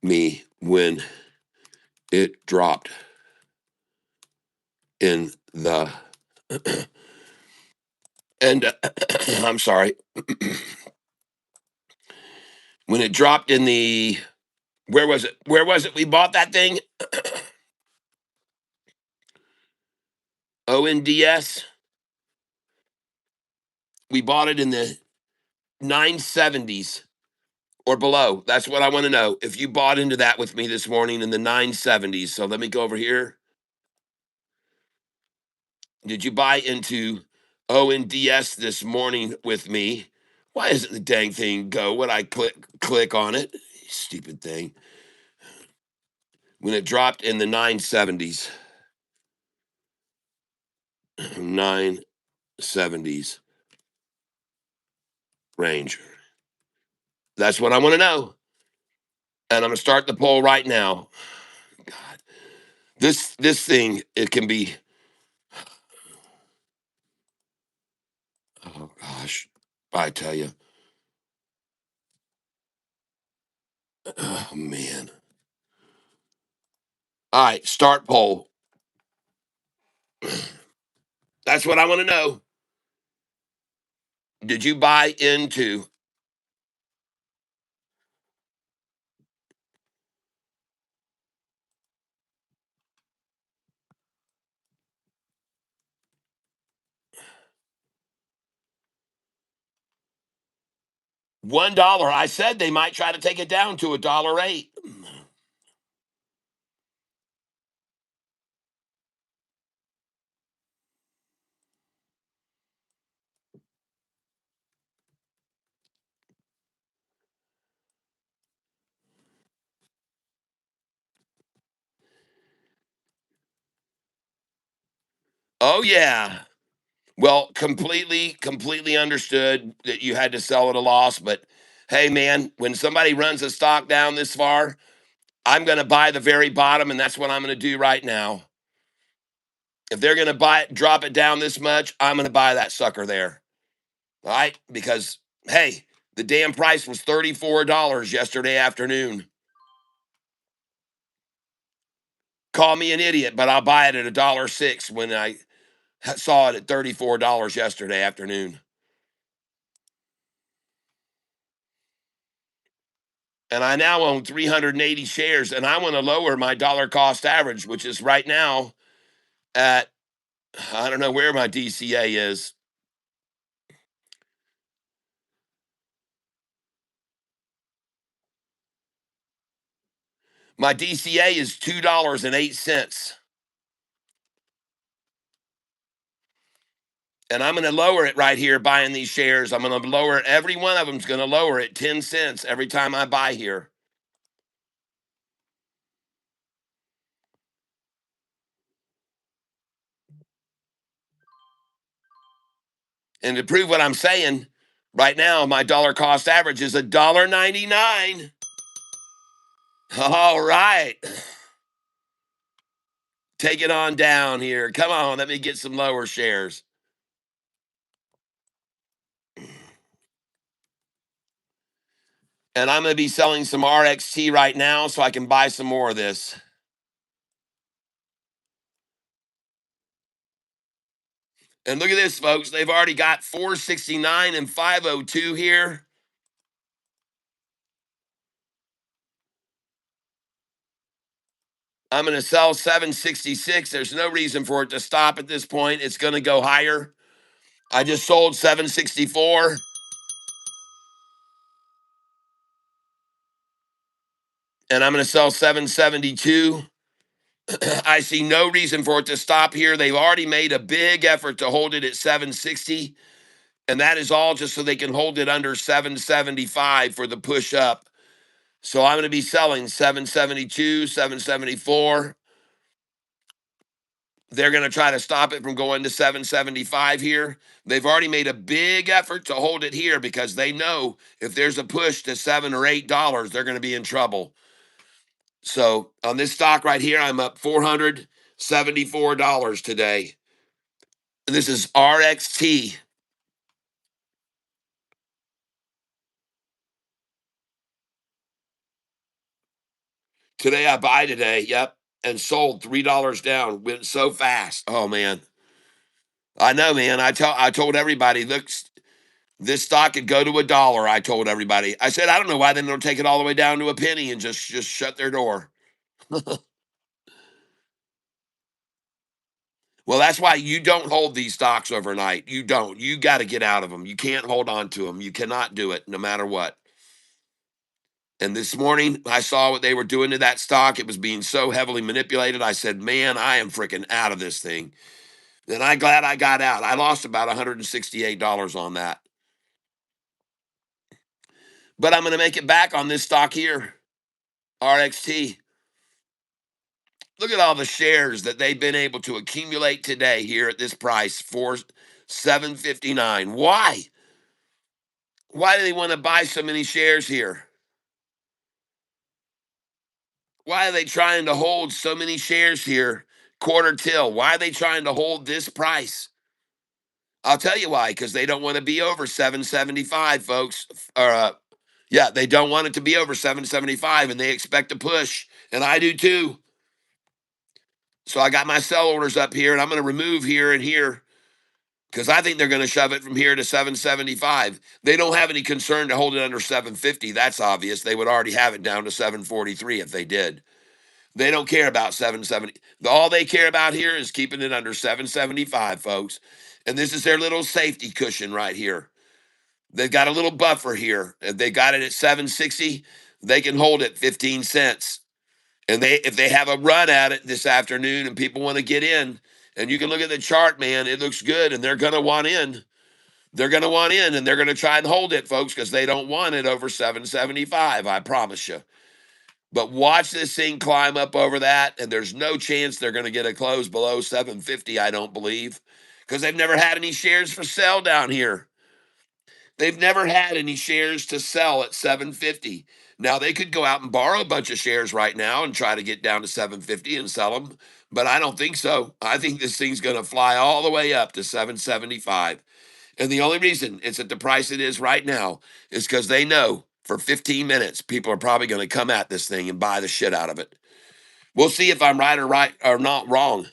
me when it dropped in the and I'm sorry, when it dropped in the where was it? Where was it? We bought that thing. ONDS. We bought it in the 970s or below. That's what I want to know. If you bought into that with me this morning in the 970s. So let me go over here. Did you buy into ONDS this morning with me? Why isn't the dang thing go when I click on it? Stupid thing. When it dropped in the 970s. 970s range. That's what I want to know. And I'm going to start the poll right now. God. This thing, it can be, oh gosh, I tell you. Oh man. All right, start poll. That's what I want to know. Did you buy into $1. I said they might try to take it down to $1.08. Oh yeah. Well, completely understood that you had to sell at a loss, but hey man, when somebody runs a stock down this far, I'm going to buy the very bottom, and that's what I'm going to do right now. If they're going to buy it, drop it down this much, I'm going to buy that sucker there. All right? Because hey, the damn price was $34 yesterday afternoon. Call me an idiot, but I'll buy it at $1.06 when I saw it at $34 yesterday afternoon. And I now own 380 shares, and I want to lower my dollar cost average, which is right now at, I don't know where my DCA is. My DCA is $2.08. And I'm going to lower it right here buying these shares. I'm going to lower it. Every one of them's going to lower it 10 cents every time I buy here. And to prove what I'm saying, right now my dollar cost average is $1.99. All right. Take it on down here. Come on, let me get some lower shares. And I'm going to be selling some RXT right now so I can buy some more of this. And look at this, folks. They've already got 469 and 502 here. I'm going to sell 766. There's no reason for it to stop at this point. It's going to go higher. I just sold 764. And I'm going to sell 772. I see no reason for it to stop here. They've already made a big effort to hold it at 760. And that is all just so they can hold it under 775 for the push up. So I'm going to be selling 772, 774. They're going to try to stop it from going to 775 here. They've already made a big effort to hold it here because they know if there's a push to $7 or $8, they're going to be in trouble. So on this stock right here, I'm up $474 today. This is RXT. Today I buy today, yep, and sold $3 down. Went so fast. Oh man. I know, man. I told everybody, look, this stock could go to $1. I told everybody. I said, I don't know why they don't take it all the way down to a penny and just shut their door. Well, that's why you don't hold these stocks overnight. You don't. You got to get out of them. You can't hold on to them. You cannot do it no matter what. And this morning, I saw what they were doing to that stock. It was being so heavily manipulated. I said, man, I am freaking out of this thing. And I'm glad I got out. I lost about $168 on that. But I'm going to make it back on this stock here, RXT. Look at all the shares that they've been able to accumulate today here at this price for $7.59. Why? Why do they want to buy so many shares here? Why are they trying to hold so many shares here, quarter till? Why are they trying to hold this price? I'll tell you why, because they don't want to be over 775, folks. Yeah, they don't want it to be over 775, and they expect a push, and I do too. So I got my sell orders up here, and I'm going to remove here and here because I think they're going to shove it from here to 775. They don't have any concern to hold it under 750. That's obvious. They would already have it down to 743 if they did. They don't care about 770. All they care about here is keeping it under 775, folks. And this is their little safety cushion right here. They've got a little buffer here. If they got it at 760, they can hold it 15 cents. And if they have a run at it this afternoon and people want to get in, and you can look at the chart, man, it looks good, and they're going to want in. They're going to want in, and they're going to try and hold it, folks, because they don't want it over 775, I promise you. But watch this thing climb up over that, and there's no chance they're going to get a close below 750, I don't believe, because they've never had any shares for sale down here. They've never had any shares to sell at 750. Now they could go out and borrow a bunch of shares right now and try to get down to 750 and sell them, but I don't think so. I think this thing's going to fly all the way up to 775. And the only reason it's at the price it is right now is because they know for 15 minutes people are probably going to come at this thing and buy the shit out of it. We'll see if I'm right or not wrong.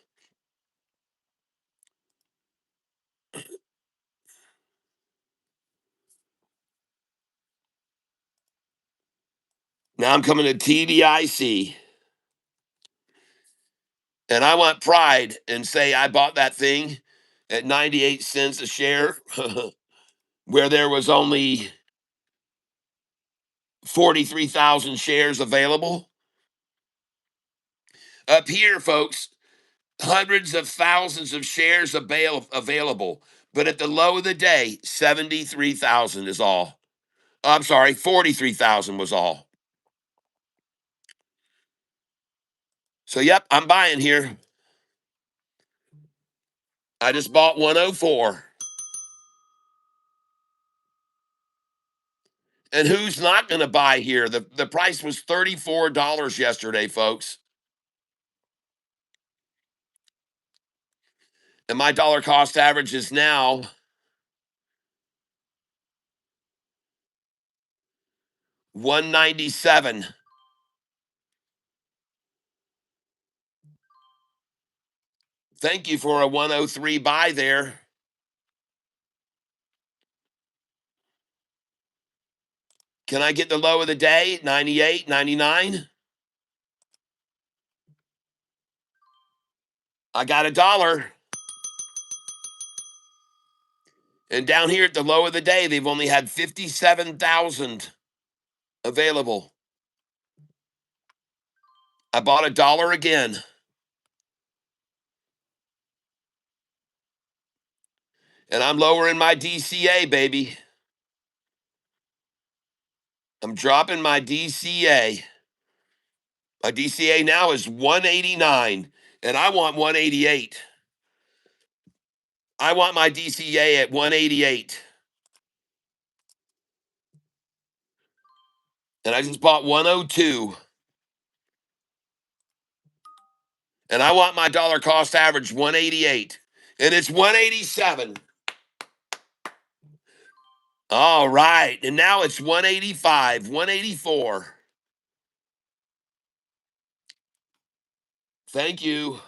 Now I'm coming to TDIC. And I want pride and say I bought that thing at 98 cents a share where there was only 43,000 shares available. Up here, folks, hundreds of thousands of shares available. But at the low of the day, 73,000 is all. I'm sorry, 43,000 was all. So, yep, I'm buying here. I just bought 104. And who's not going to buy here? The price was $34 yesterday, folks. And my dollar cost average is now 197. Thank you for a 103 buy there. Can I get the low of the day? 98, 99? I got $1. And down here at the low of the day, they've only had 57,000 available. I bought $1 again. And I'm lowering my DCA, baby. I'm dropping my DCA. My DCA now is 189, and I want 188. I want my DCA at 188. And I just bought 102. And I want my dollar cost average 188. And it's 187. All right. And now it's 185, 184. Thank you.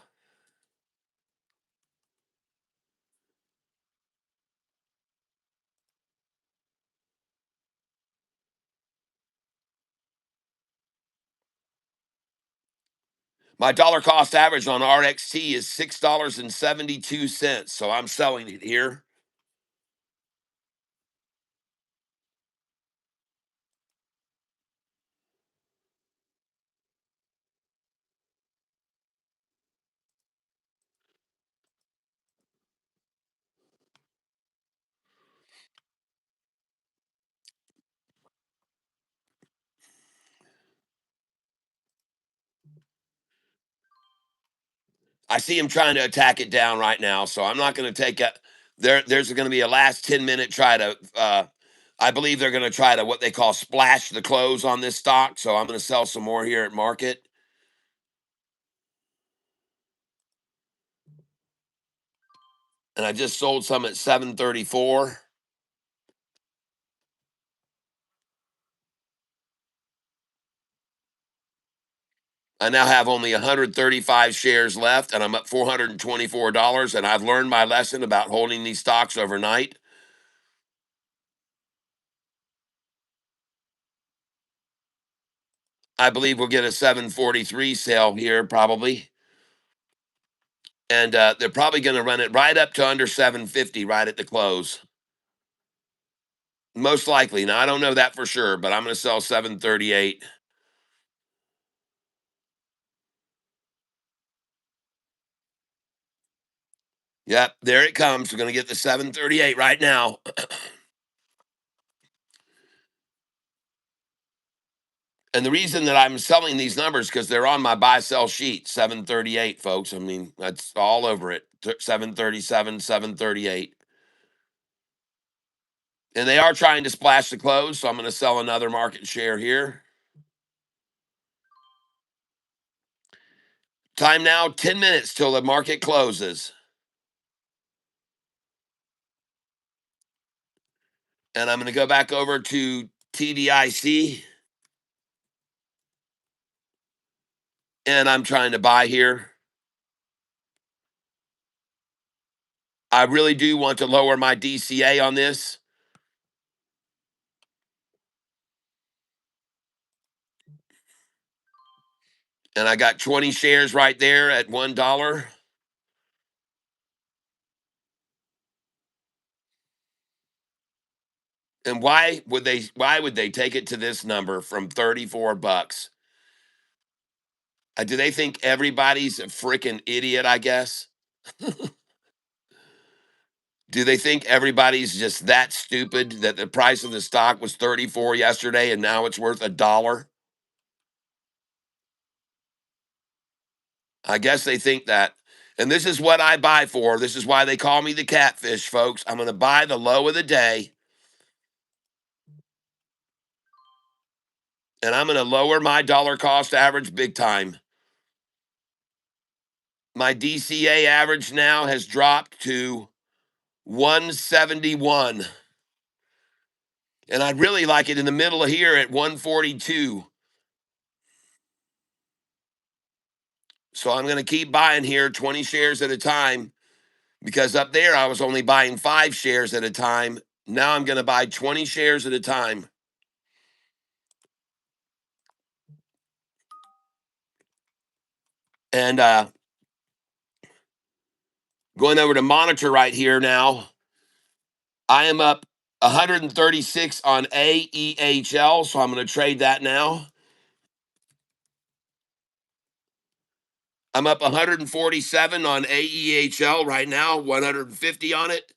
My dollar cost average on RXT is $6.72. So I'm selling it here. I see him trying to attack it down right now. So I'm not going to take it. There's going to be a last 10-minute try to, I believe they're going to try to what they call splash the close on this stock. So I'm going to sell some more here at market. And I just sold some at 734. I now have only 135 shares left, and I'm up $424. And I've learned my lesson about holding these stocks overnight. I believe we'll get a 743 sale here probably. And they're probably going to run it right up to under 750 right at the close. Most likely. Now I don't know that for sure, but I'm going to sell 738. Yep, there it comes. We're going to get the 738 right now. And the reason that I'm selling these numbers because they're on my buy sell sheet, 738, folks. I mean, that's all over it. 737, 738. And they are trying to splash the close, so I'm going to sell another market share here. Time now, 10 minutes till the market closes. And I'm going to go back over to TDIC. And I'm trying to buy here. I really do want to lower my DCA on this. And I got 20 shares right there at $1. And why would they take it to this number from 34 bucks? Do they think everybody's a freaking idiot, I guess? Do they think everybody's just that stupid that the price of the stock was 34 yesterday and now it's worth $1? I guess they think that. And this is what I buy for. This is why they call me the catfish, folks. I'm going to buy the low of the day. And I'm going to lower my dollar cost average big time. My DCA average now has dropped to 171. And I'd really like it in the middle of here at 142. So I'm going to keep buying here 20 shares at a time because up there I was only buying 5 shares at a time. Now I'm going to buy 20 shares at a time. And going over to monitor right here now, I am up 136 on AEHL, so I'm going to trade that now. I'm up 147 on AEHL right now, 150 on it.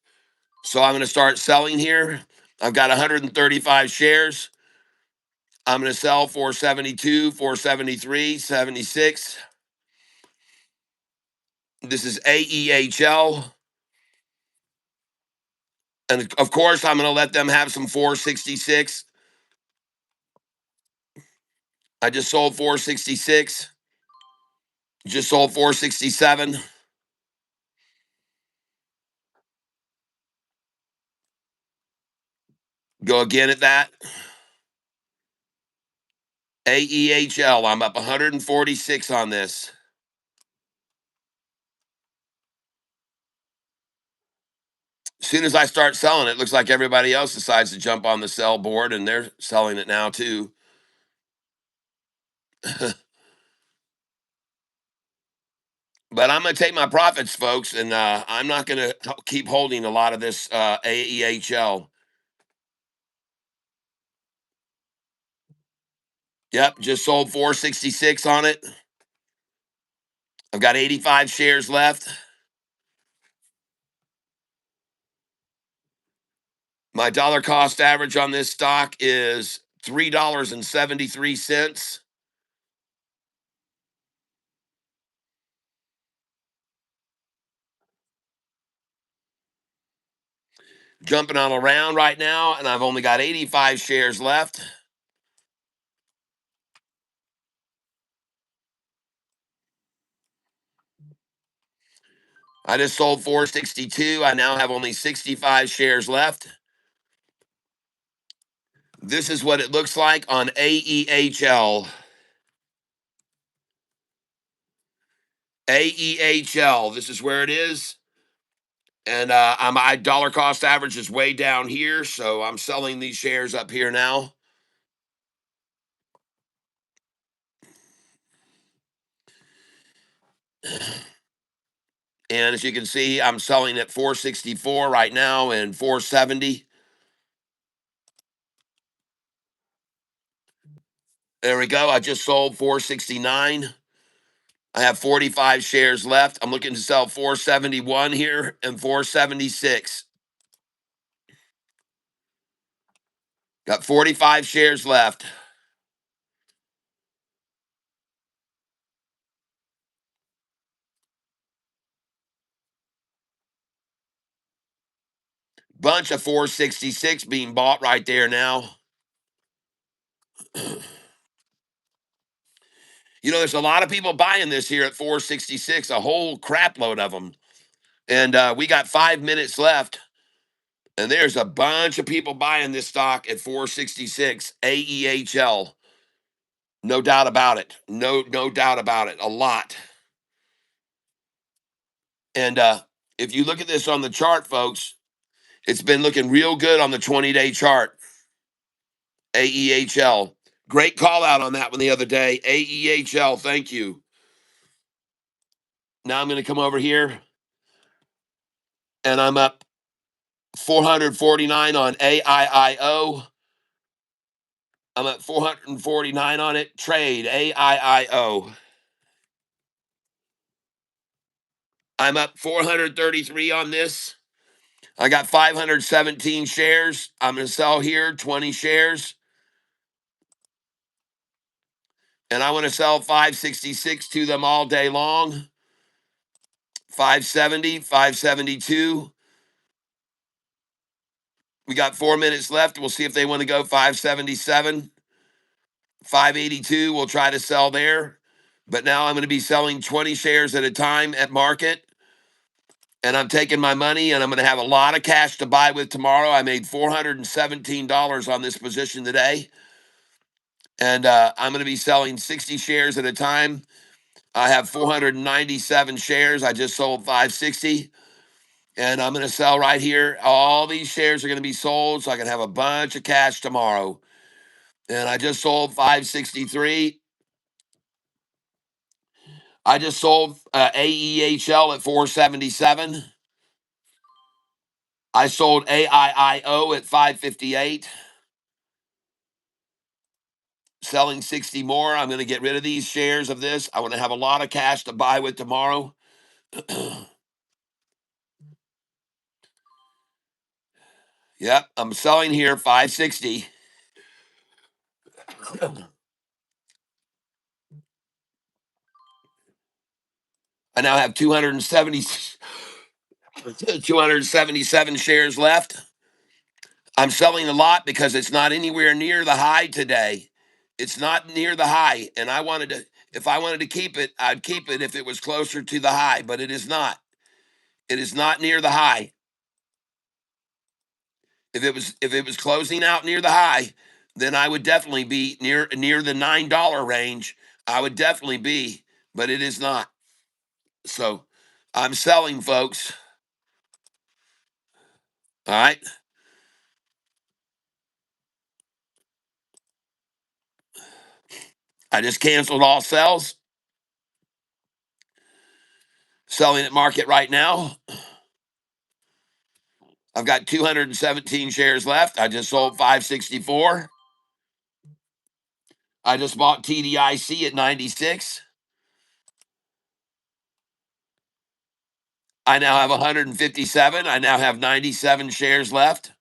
So I'm going to start selling here. I've got 135 shares. I'm going to sell 472, 473, 76. This is AEHL. And of course, I'm going to let them have some 466. I just sold 466. Just sold 467. Go again at that. AEHL, I'm up 146 on this. As soon as I start selling it, looks like everybody else decides to jump on the sell board and they're selling it now too. But I'm going to take my profits, folks, and I'm not going to keep holding a lot of this AEHL. Yep, just sold 466 on it. I've got 85 shares left. My dollar cost average on this stock is $3.73. Jumping on around right now, and I've only got 85 shares left. I just sold 462. I now have only 65 shares left. This is what it looks like on AEHL. AEHL, this is where it is. And my dollar cost average is way down here, so I'm selling these shares up here now. And as you can see, I'm selling at 464 right now and 470. There we go. I just sold 469. I have 45 shares left. I'm looking to sell 471 here and 476. Got 45 shares left. Bunch of 466 being bought right there now. You know, there's a lot of people buying this here at 466, a whole crap load of them. And we got 5 minutes left. And there's a bunch of people buying this stock at 466, AEHL. No doubt about it. No doubt about it. A lot. And if you look at this on the chart, folks, it's been looking real good on the 20-day chart. AEHL. Great call out on that one the other day. AEHL, thank you. Now I'm going to come over here and I'm up 449 on AIIO. I'm at 449 on it. Trade AIIO. I'm up 433 on this. I got 517 shares. I'm going to sell here 20 shares. And I want to sell 566 to them all day long. 570, 572. We got 4 minutes left. We'll see if they want to go 577. 582, we'll try to sell there. But now I'm going to be selling 20 shares at a time at market. And I'm taking my money and I'm going to have a lot of cash to buy with tomorrow. I made $417 on this position today. And I'm going to be selling 60 shares at a time. I have 497 shares. I just sold 560. And I'm going to sell right here. All these shares are going to be sold so I can have a bunch of cash tomorrow. And I just sold 563. I just sold AEHL at 477. I sold AIIO at 558. Selling 60 more. I'm going to get rid of these shares of this. I want to have a lot of cash to buy with tomorrow. Yep, I'm selling here 560. I now have 277 shares left. I'm selling a lot because it's not anywhere near the high today. It's not near the high. And if I wanted to keep it, I'd keep it if it was closer to the high, but it is not. It is not near the high. If it was closing out near the high, then I would definitely be near the $9 range. I would definitely be, but it is not. So I'm selling, folks. All right. I just canceled all sales. Selling at market right now. I've got 217 shares left. I just sold 564. I just bought TDIC at 96. I now have 157. I now have 97 shares left.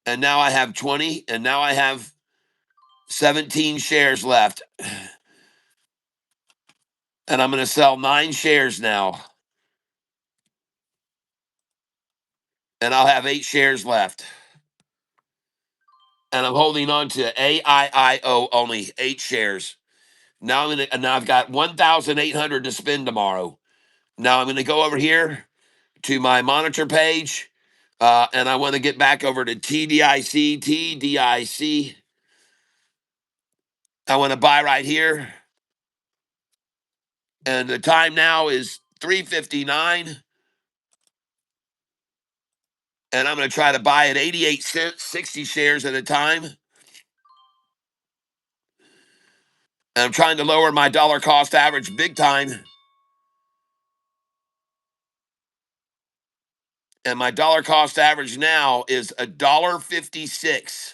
And now I have 20. And now I have 17 shares left. And I'm going to sell 9 shares now. And I'll have 8 shares left. And I'm holding on to AIIO only 8 shares. Now I've got 1,800 to spend tomorrow. Now I'm going to go over here to my monitor page, and I want to get back over to TDIC. TDIC. I want to buy right here, and the time now is 3:59, and I'm going to try to buy at 88 cents, 60 shares at a time. And I'm trying to lower my dollar cost average big time. And my dollar cost average now is $1.56.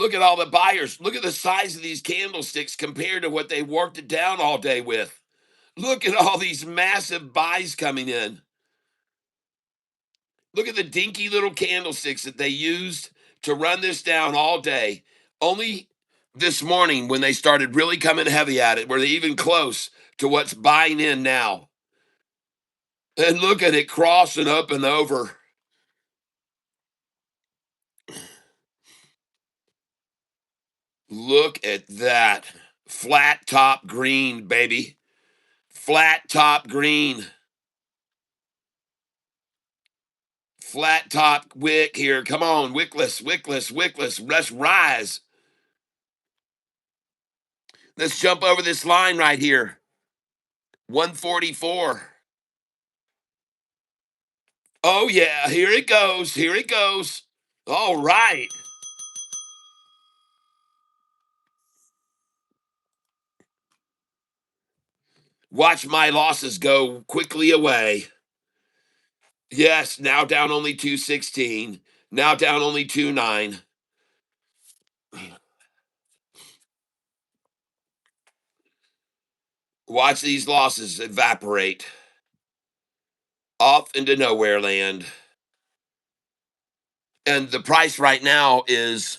Look at all the buyers. Look at the size of these candlesticks compared to what they worked it down all day with. Look at all these massive buys coming in. Look at the dinky little candlesticks that they used to run this down all day. Only this morning, when they started really coming heavy at it, were they even close to what's buying in now. And look at it crossing up and over. Look at that. Flat top green, baby. Flat top green. Flat top wick here. Come on, wickless, wickless, wickless. Let's rise. Let's jump over this line right here. 144. Oh, yeah. Here it goes. Here it goes. All right. Watch my losses go quickly away. Yes, now down only 216. Now down only 29. Watch these losses evaporate off into nowhere land. And the price right now is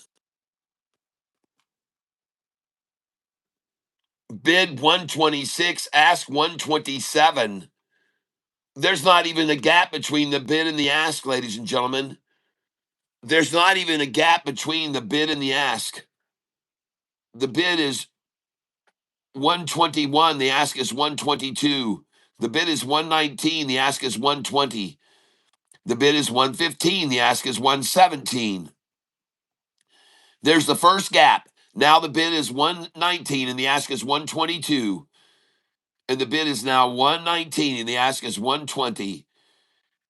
bid 126, ask 127. There's not even a gap between the bid and the ask, ladies and gentlemen. There's not even a gap between the bid and the ask. The bid is 121, the ask is 122. The bid is 119, the ask is 120. The bid is 115, the ask is 117. There's the first gap. Now the bid is 119 and the ask is 122. And the bid is now 119 and the ask is 120.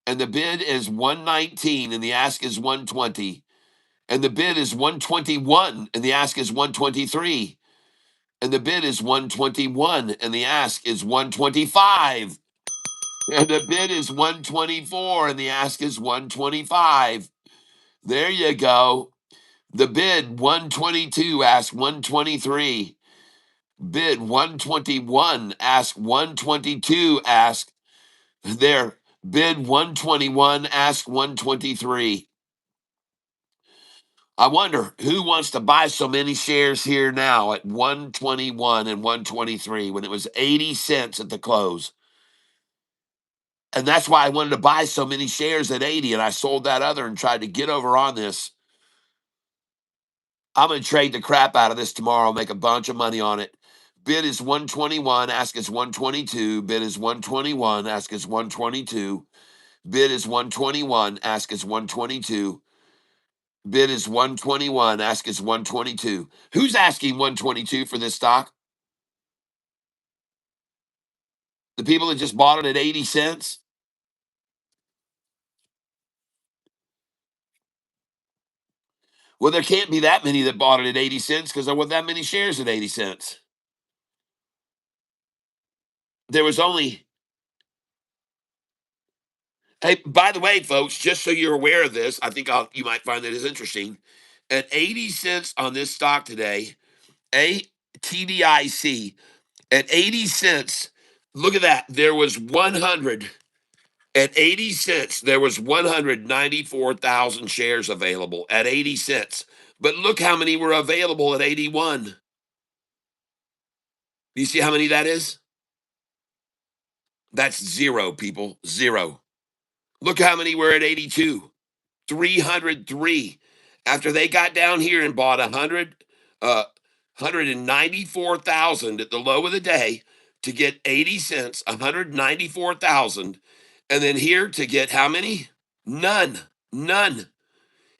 And the bid is 119 and the ask is 120. And the bid is 121 and the ask is 123. And the bid is 121 and the ask is 125. And the bid is 124 and the ask is 125. There you go. The bid 122, ask 123. Bid 121, ask 122, ask there. Bid 121, ask 123. I wonder who wants to buy so many shares here now at 121 and 123 when it was 80 cents at the close. And that's why I wanted to buy so many shares at 80 and I sold that other and tried to get over on this. I'm going to trade the crap out of this tomorrow, make a bunch of money on it. Bid is 121, ask is 122. Bid is 121, ask is 122. Bid is 121, ask is 122. Bid is 121, ask is 122. Who's asking 122 for this stock? The people that just bought it at 80 cents? Well, there can't be that many that bought it at 80 cents because there weren't that many shares at 80 cents. There was only, hey, by the way, folks, just so you're aware of this, I think you might find that is interesting. At 80 cents on this stock today, a TDIC, at 80 cents, look at that. There was 100, at 80 cents, there was 194,000 shares available at 80 cents. But look how many were available at 81. Do you see how many that is? That's zero, people. Zero. Look how many were at 82. 303. After they got down here and bought 194,000 at the low of the day to get 80 cents, 194,000. And then here to get how many? None. None.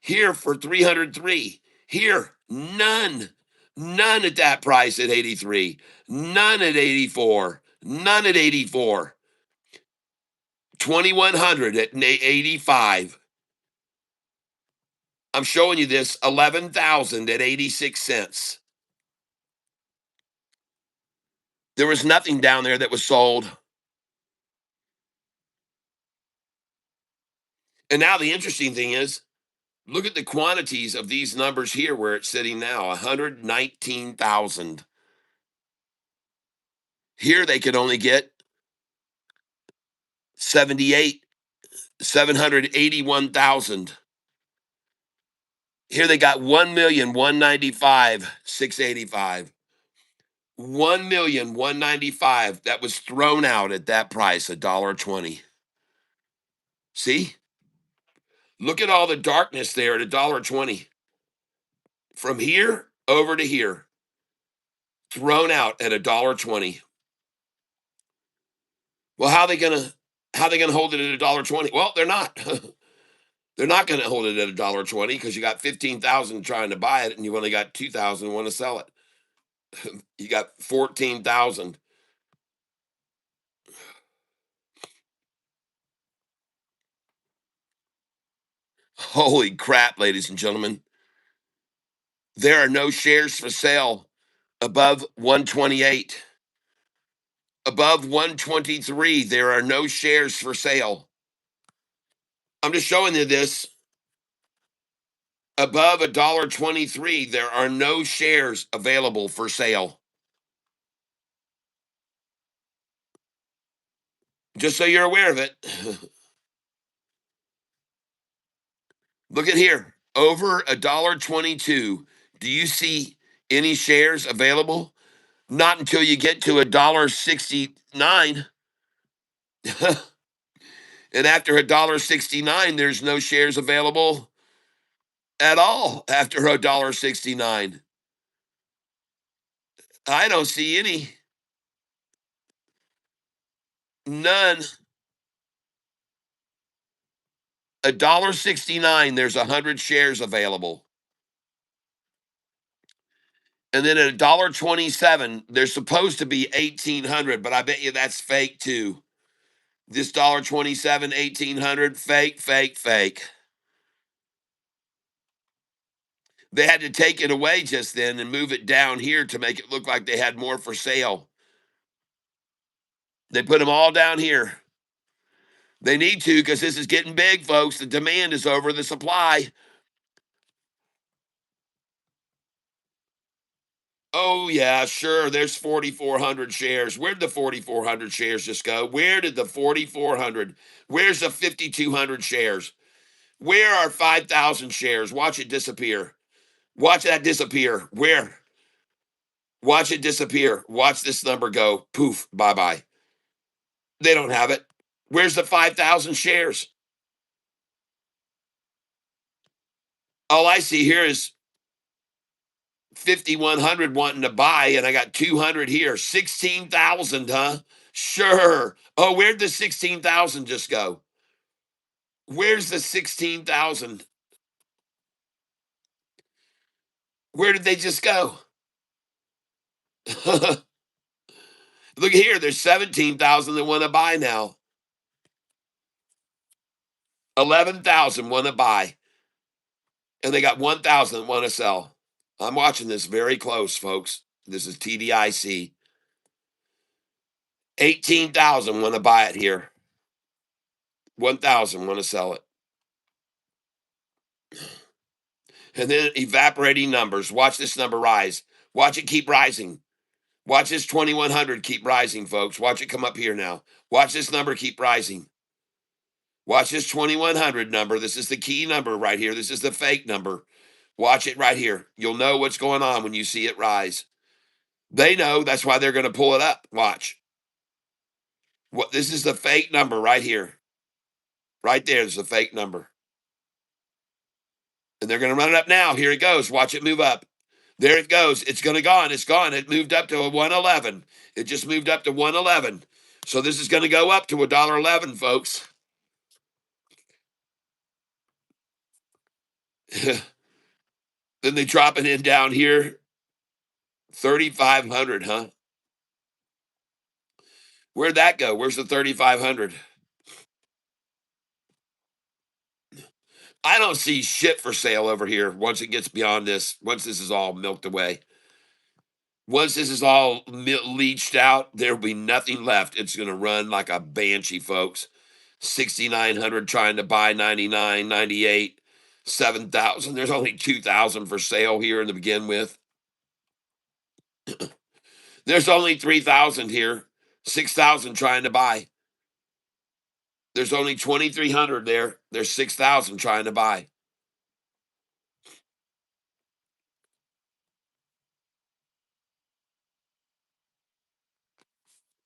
Here for 303. Here, none. None at that price at 83. None at 84. None at 84. 2,100 at 85. I'm showing you this 11,000 at 86 cents. There was nothing down there that was sold. And now the interesting thing is Look at the quantities of these numbers here where it's sitting now, 119,000. Here they could only get 781,000. Here they got 1,195,685. 1,195,000 that was thrown out at that price, $1.20. See? Look at all the darkness there at $1.20. From here over to here, thrown out at $1.20. Well, how they gonna hold it at $1.20? Well, they're not. They're not gonna hold it at $1.20 because you got 15,000 trying to buy it and you only got 2,000 want to sell it. You got 14,000. Holy crap, ladies and gentlemen. There are no shares for sale above 128. Above 123, there are no shares for sale. I'm just showing you this. Above $1.23, there are no shares available for sale. Just so you're aware of it. Look at here. Over $1.22. Do you see any shares available? Not until you get to $1.69. And after $1.69, there's no shares available at all after $1.69. I don't see any. None. $1.69, there's 100 shares available. And then at $1.27, there's supposed to be 1,800, but I bet you that's fake too. This $1.27, 1,800, fake, fake, fake. They had to take it away just then and move it down here to make it look like they had more for sale. They put them all down here. They need to because this is getting big, folks. The demand is over the supply. Oh, yeah, sure. There's 4,400 shares. Where'd the 4,400 shares just go? Where did the 4,400? Where's the 5,200 shares? Where are 5,000 shares? Watch it disappear. Watch that disappear. Where? Watch it disappear. Watch this number go. Poof. Bye bye. They don't have it. Where's the 5,000 shares? All I see here is 5,100 wanting to buy, and I got 200 here. 16,000, huh? Sure. Oh, where'd the 16,000 just go? Where's the 16,000? Where did they just go? Look here, there's 17,000 that want to buy now. 11,000 want to buy. And they got 1,000 that want to sell. I'm watching this very close, folks. This is TDIC. 18,000 want to buy it here. 1,000 want to sell it. And then evaporating numbers. Watch this number rise. Watch it keep rising. Watch this 2,100 keep rising, folks. Watch it come up here now. Watch this number keep rising. Watch this 2,100 number. This is the key number right here. This is the fake number. Watch it right here. You'll know what's going on when you see it rise. They know. That's why they're going to pull it up. Watch. What? This is the fake number right here. Right there is the fake number. And they're going to run it up now. Here it goes. Watch it move up. There it goes. It's going to gone. It's gone. It moved up to a 111. It just moved up to 111. So this is going to go up to $1.11, folks. Then they drop it in down here. 3,500, huh? Where'd that go? Where's the 3,500? I don't see shit for sale over here once it gets beyond this. Once this is all milked away. Once this is all leached out, there'll be nothing left. It's going to run like a banshee, folks. 6,900 trying to buy 99, 98. 7,000. There's only 2,000 for sale here to begin with. There's only 3,000 here, 6,000 trying to buy. There's only 2,300 there. There's 6,000 trying to buy.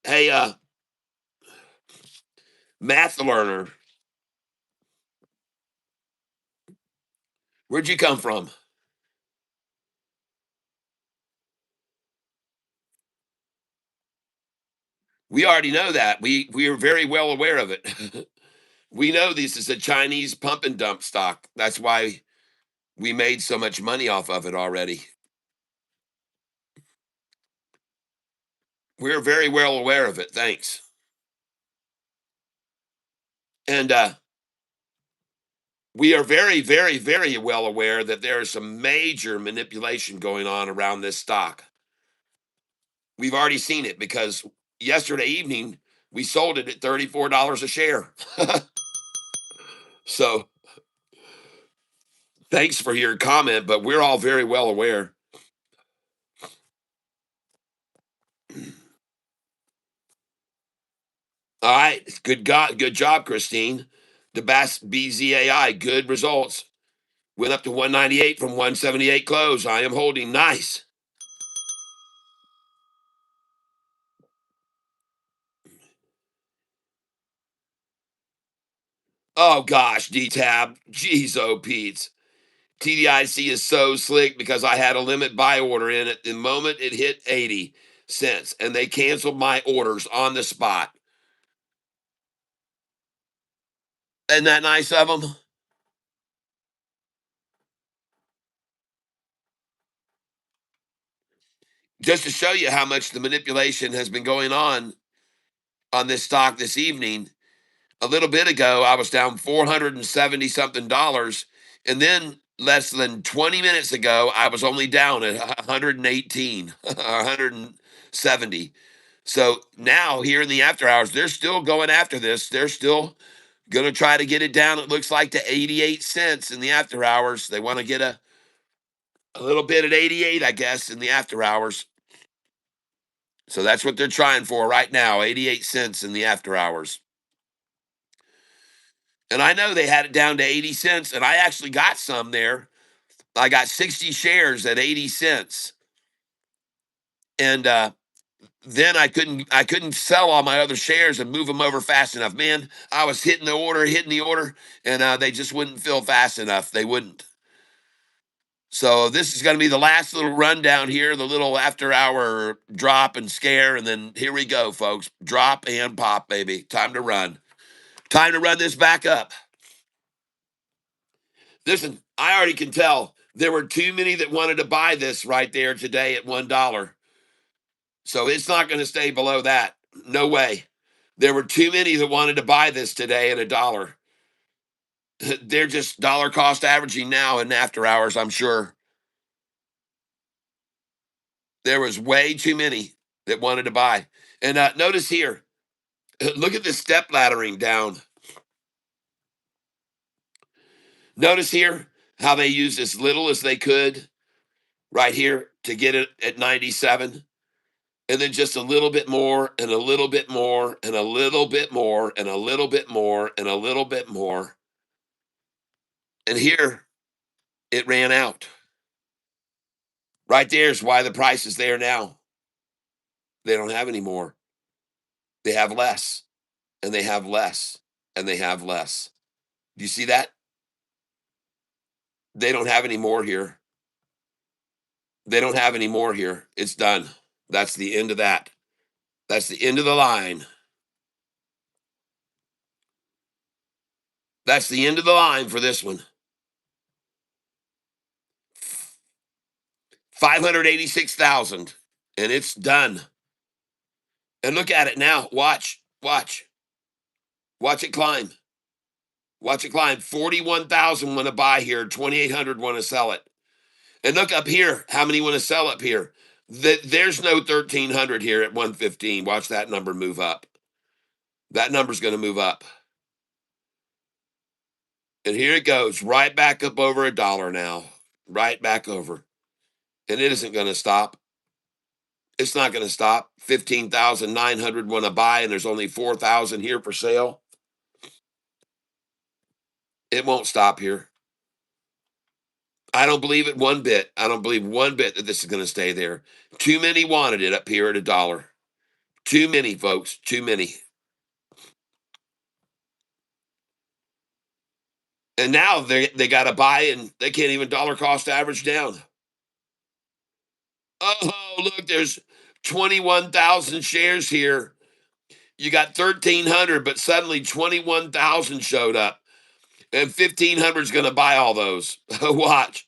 Hey, math learner, where'd you come from? We already know that. We are very well aware of it. We know this is a Chinese pump and dump stock. That's why we made so much money off of it already. We're very well aware of it. Thanks. And we are very, very, very well aware that there is some major manipulation going on around this stock. We've already seen it because yesterday evening we sold it at $34 a share. So thanks for your comment, but we're all very well aware. All right. Good job, Christine. The best BZAI, good results. Went up to 198 from 178 close. I am holding nice. Oh gosh, D-Tab. Jeez, oh Pete's. TDIC is so slick because I had a limit buy order in it the moment it hit 80 cents and they canceled my orders on the spot. Isn't that nice of them? Just to show you how much the manipulation has been going on this stock this evening. A little bit ago, I was down 470 something dollars. And then less than 20 minutes ago, I was only down at 118, 170. So now here in the after hours, they're still going after this. They're still going to try to get it down, it looks like, to 88 cents in the after hours. They want to get a little bit at 88, I guess, in the after hours. So that's what they're trying for right now, 88 cents in the after hours. And I know they had it down to 80 cents, and I actually got some there. I got 60 shares at 80 cents. And then I couldn't sell all my other shares and move them over fast enough. Man, I was hitting the order, and they just wouldn't fill fast enough. They wouldn't. So this is going to be the last little rundown here, the little after hour drop and scare, and then here we go, folks. Drop and pop, baby. Time to run. Time to run this back up. Listen, I already can tell there were too many that wanted to buy this right there today at $1. So it's not going to stay below that. No way. There were too many that wanted to buy this today at $1. They're just dollar cost averaging now in after hours, I'm sure. There was way too many that wanted to buy. And notice here, look at the step laddering down. Notice here how they used as little as they could right here to get it at 97. And then just a little bit more and a little bit more and a little bit more and a little bit more and a little bit more. And here it ran out. Right there's why the price is there now. They don't have any more. They have less and they have less and they have less. Do you see that? They don't have any more here. They don't have any more here. It's done. That's the end of that. That's the end of the line. That's the end of the line for this one. 586,000 and it's done. And look at it now. Watch it climb. Watch it climb. 41,000 want to buy here. 2,800 want to sell it. And look up here. How many want to sell up here? There's no 1,300 here at 115. Watch that number move up. That number's going to move up. And here it goes, right back up over $1 now, right back over. And it isn't going to stop. It's not going to stop. 15,900 want to buy, and there's only 4,000 here for sale. It won't stop here. I don't believe it one bit. I don't believe one bit that this is going to stay there. Too many wanted it up here at $1. Too many, folks. Too many. And now they got to buy, and they can't even dollar cost average down. Oh, look, there's 21,000 shares here. You got 1,300, but suddenly 21,000 showed up, and 1,500 is going to buy all those. Watch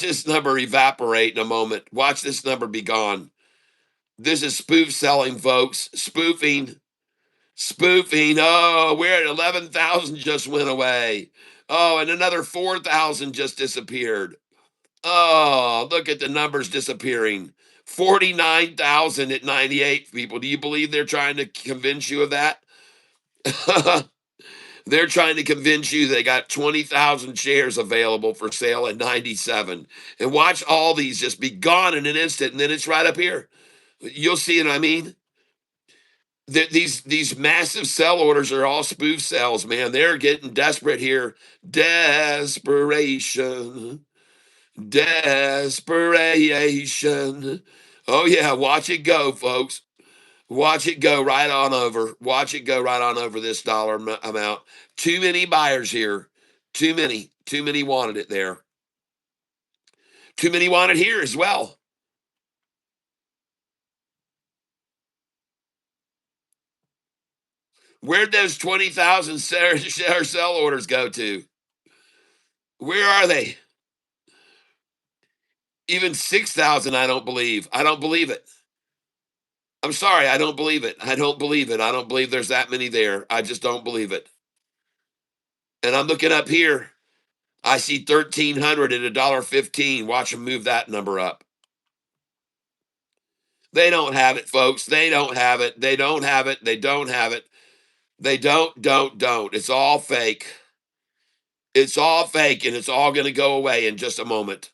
this number evaporate in a moment. Watch this number be gone. This is spoof selling, folks. Spoofing. Oh, we're at 11,000 just went away. Oh, and another 4,000 just disappeared. Oh, look at the numbers disappearing. 49,000 at 98, people. Do you believe they're trying to convince you of that? They're trying to convince you they got 20,000 shares available for sale at 97. And watch all these just be gone in an instant, and then it's right up here. You'll see what I mean? These massive sell orders are all spoof sells, man. They're getting desperate here. Desperation. Desperation. Oh, yeah. Watch it go, folks. Watch it go right on over. Watch it go right on over this dollar amount. Too many buyers here. Too many. Too many wanted it there. Too many wanted here as well. Where'd those 20,000 sell orders go to? Where are they? Even 6,000, I don't believe. I don't believe it. I'm sorry, I don't believe it. I don't believe it. I don't believe there's that many there. I just don't believe it. And I'm looking up here. I see 1,300 at $1.15. Watch them move that number up. They don't have it, folks. They don't have it. They don't have it. They don't have it. They don't. It's all fake. It's all fake, and it's all going to go away in just a moment.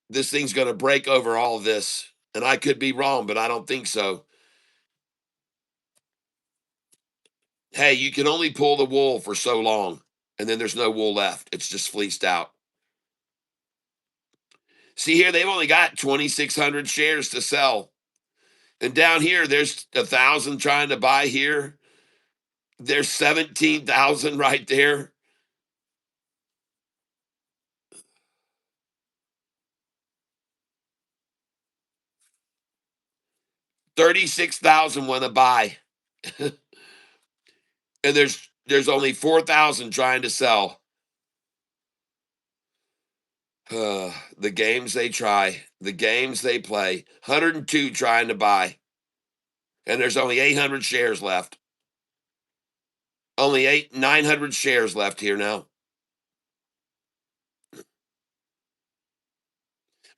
This thing's going to break over all of this. And I could be wrong, but I don't think so. Hey, you can only pull the wool for so long, and then there's no wool left. It's just fleeced out. See here, they've only got 2,600 shares to sell. And down here, there's 1,000 trying to buy here. There's 17,000 right there. $36,000 want to buy. And there's only 4,000 trying to sell. The games they try, the games they play. 102 trying to buy. And there's only 800 shares left. Only 900 shares left here now.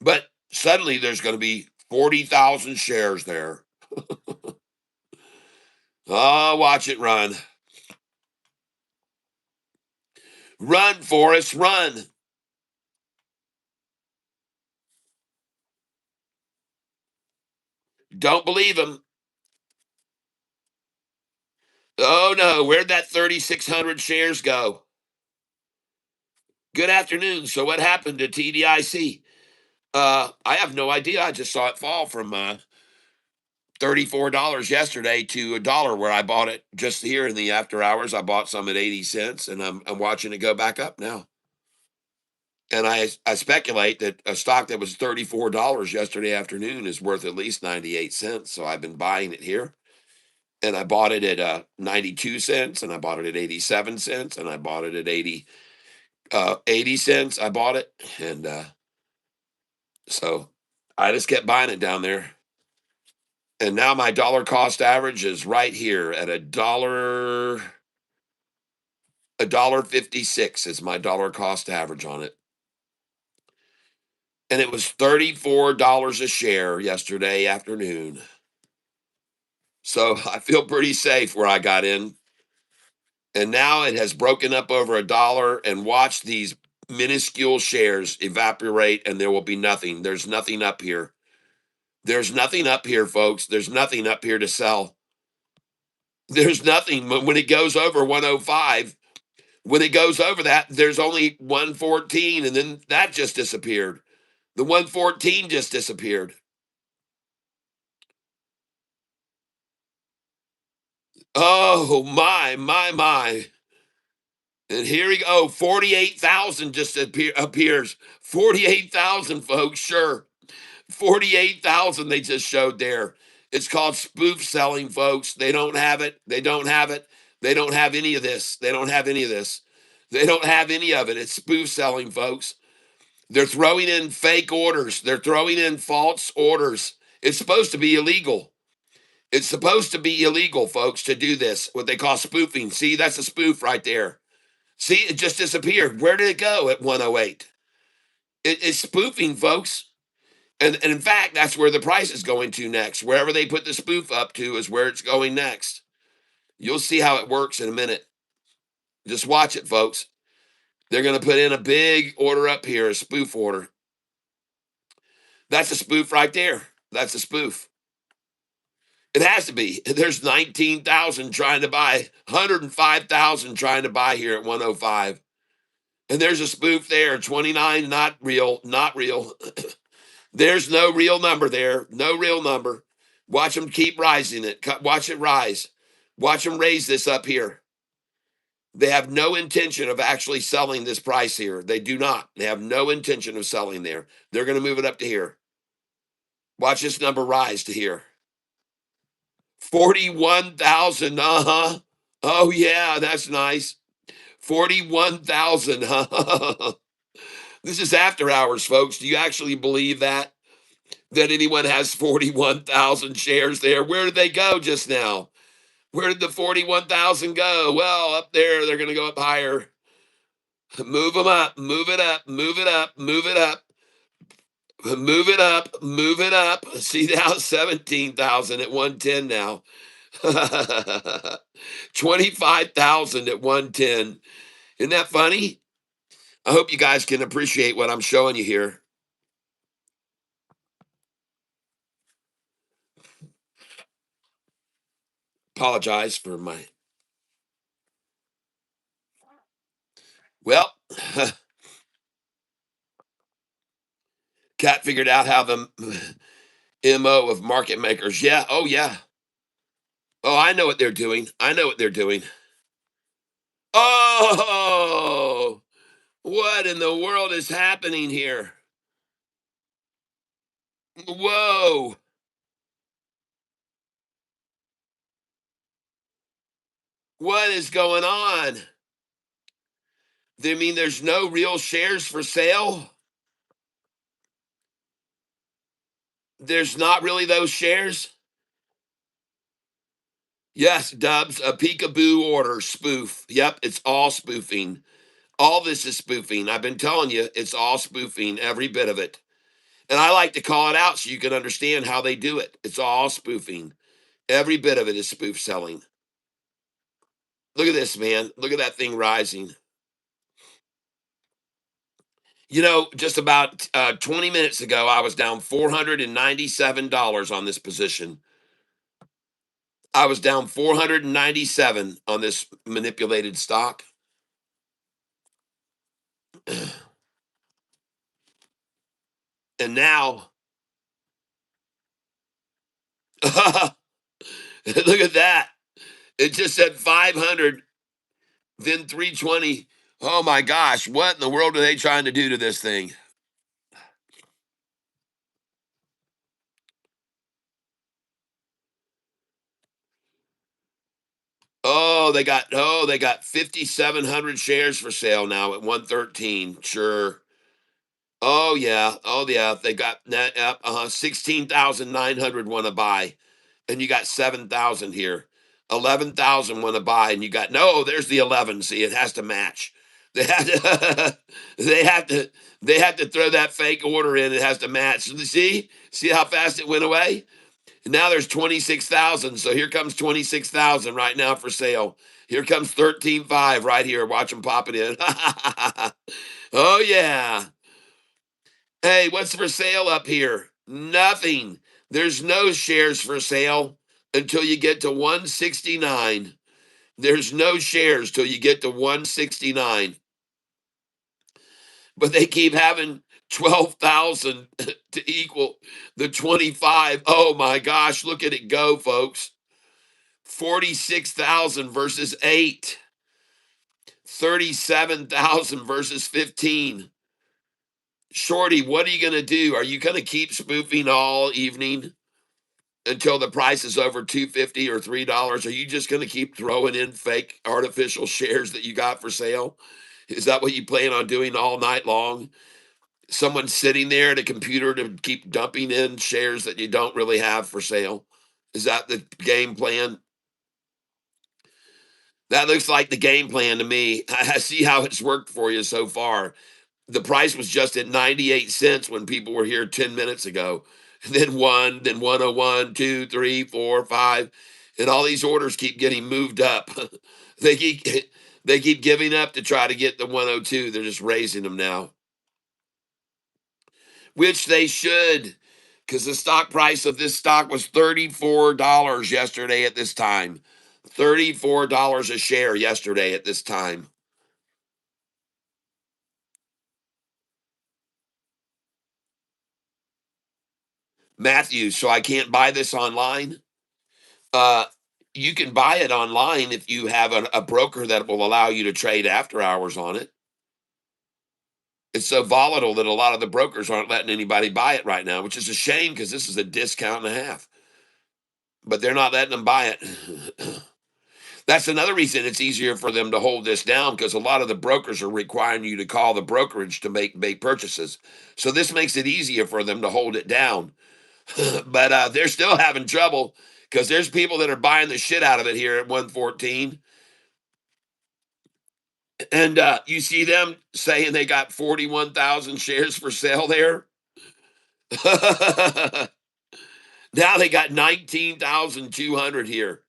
But suddenly there's going to be 40,000 shares there. Oh, watch it run. Run, Forrest, run. Don't believe him. Oh, no. Where'd that 3,600 shares go? Good afternoon. So what happened to TDIC? I have no idea. I just saw it fall from $34 yesterday to $1 where I bought it just here in the after hours. I bought some at 80 cents, and I'm watching it go back up now. And I speculate that a stock that was $34 yesterday afternoon is worth at least 98 cents. So I've been buying it here. And I bought it at 92 cents, and I bought it at 87 cents, and I bought it at 80 cents. I bought it. And so I just kept buying it down there. And now my dollar cost average is right here at $1.56 is my dollar cost average on it. And it was $34 a share yesterday afternoon. So I feel pretty safe where I got in. And now it has broken up over $1, and watch these minuscule shares evaporate, and there will be nothing. There's nothing up here. There's nothing up here, folks. There's nothing up here to sell. There's nothing. When it goes over 105, when it goes over that, there's only 114, and then that just disappeared. The 114 just disappeared. Oh, my. And here we go. 48,000 just appears. 48,000, folks. Sure. 48,000 they just showed there. It's called spoof selling, folks. They don't have it. They don't have it. They don't have any of this. They don't have any of this. They don't have any of it. It's spoof selling, folks. They're throwing in fake orders. They're throwing in false orders. It's supposed to be illegal. It's supposed to be illegal, folks, to do this, what they call spoofing. See, that's a spoof right there. See, it just disappeared. Where did it go at 108? It's spoofing, folks. And in fact, that's where the price is going to next. Wherever they put the spoof up to is where it's going next. You'll see how it works in a minute. Just watch it, folks. They're going to put in a big order up here, a spoof order. That's a spoof right there. That's a spoof. It has to be. There's 19,000 trying to buy, 105,000 trying to buy here at 105. And there's a spoof there, 29, not real, not real. There's no real number there, no real number. Watch them keep rising it. Watch it rise. Watch them raise this up here. They have no intention of actually selling this price here. They do not. They have no intention of selling there. They're going to move it up to here. Watch this number rise to here. 41,000. Uh-huh. Oh, yeah, that's nice. 41,000. This is after hours, folks. Do you actually believe that? That anyone has 41,000 shares there? Where did they go just now? Where did the 41,000 go? Well, up there, they're going to go up higher. Move them up, move it up, move it up, move it up. Move it up, move it up. See now, 17,000 at 110 now. 25,000 at 110. Isn't that funny? I hope you guys can appreciate what I'm showing you here. Apologize for my. Well, Cat figured out how the MO of market makers. Yeah. Oh, yeah. Oh, I know what they're doing. I know what they're doing. Oh, what in the world is happening here? Whoa. What is going on? They mean there's no real shares for sale? There's not really those shares? Yes, Dubs, a peekaboo order spoof. Yep, it's all spoofing. All this is spoofing. I've been telling you, it's all spoofing, every bit of it. And I like to call it out so you can understand how they do it. It's all spoofing. Every bit of it is spoof selling. Look at this, man. Look at that thing rising. You know, just about 20 minutes ago, I was down $497 on this position. I was down 497 on this manipulated stock. And now, look at that. It just said 500, then 320. Oh my gosh, what in the world are they trying to do to this thing? They got 5,700 shares for sale now at 113. Sure. Oh yeah. Oh yeah. They got that 16,900 want to buy, and you got 7,000 here. 11,000 want to buy, and you got no. There's the 11. See, it has to match. They have to. they have to. They have to throw that fake order in. It has to match. See how fast it went away. And now there's 26,000. So here comes 26,000 right now for sale. Here comes 13.5 right here. Watch them pop it in. Oh, yeah. Hey, what's for sale up here? Nothing. There's no shares for sale until you get to 169. There's no shares till you get to 169. But they keep having 12,000 to equal the 25. Oh my gosh, look at it go, folks. 46,000 versus 8. 37,000 versus 15. Shorty, what are you going to do? Are you going to keep spoofing all evening until the price is over $2.50 or $3? Are you just going to keep throwing in fake artificial shares that you got for sale? Is that what you plan on doing all night long? Someone sitting there at a computer to keep dumping in shares that you don't really have for sale? Is that the game plan? That looks like the game plan to me. I see how it's worked for you so far. The price was just at 98 cents when people were here 10 minutes ago. And then one, then 101, 2, 3, 4, 5. And all these orders keep getting moved up. they keep they keep giving up to try to get the 102. They're just raising them now. Which they should, because the stock price of this stock was $34 yesterday at this time. $34 a share yesterday at this time. Matthew, so I can't buy this online? Uh, you can buy it online if you have a broker that will allow you to trade after hours on it. It's so volatile that a lot of the brokers aren't letting anybody buy it right now, which is a shame because this is a discount and a half. But they're not letting them buy it. That's another reason it's easier for them to hold this down, because a lot of the brokers are requiring you to call the brokerage to make purchases. So this makes it easier for them to hold it down. But they're still having trouble because there's people that are buying the shit out of it here at 114. And you see them saying they got 41,000 shares for sale there. Now they got 19,200 here.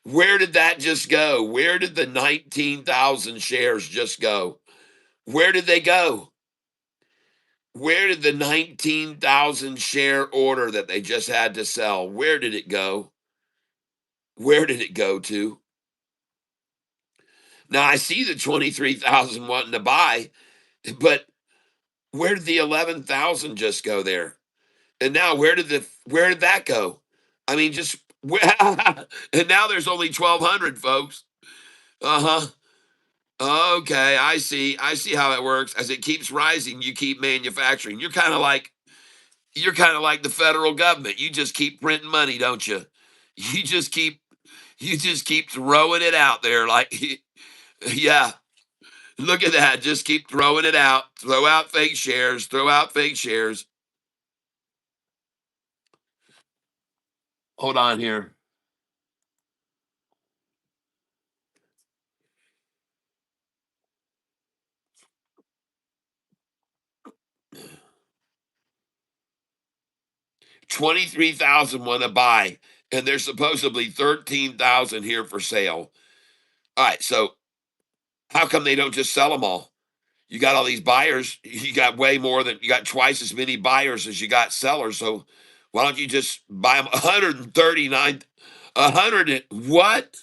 Where did that just go? Where did the 19,000 shares just go? Where did they go? Where did the 19,000 share order that they just had to sell? Where did it go? Where did it go to? Now I see the 23,000 wanting to buy, but where did the 11,000 just go there? And now where did that go? I mean, just and now there's only 1,200 folks. Uh-huh. Okay, I see. I see how it works. As it keeps rising, you keep manufacturing. You're kind of like the federal government. You just keep printing money, don't you? You just keep you just keep throwing it out there like yeah. Look at that. Just keep throwing it out. Throw out fake shares. Throw out fake shares. Hold on here. $23,000 want to buy, and there's supposedly 13,000 here for sale. All right, so how come they don't just sell them all? You got all these buyers. You got you got twice as many buyers as you got sellers. So why don't you just buy them 139, 100 what?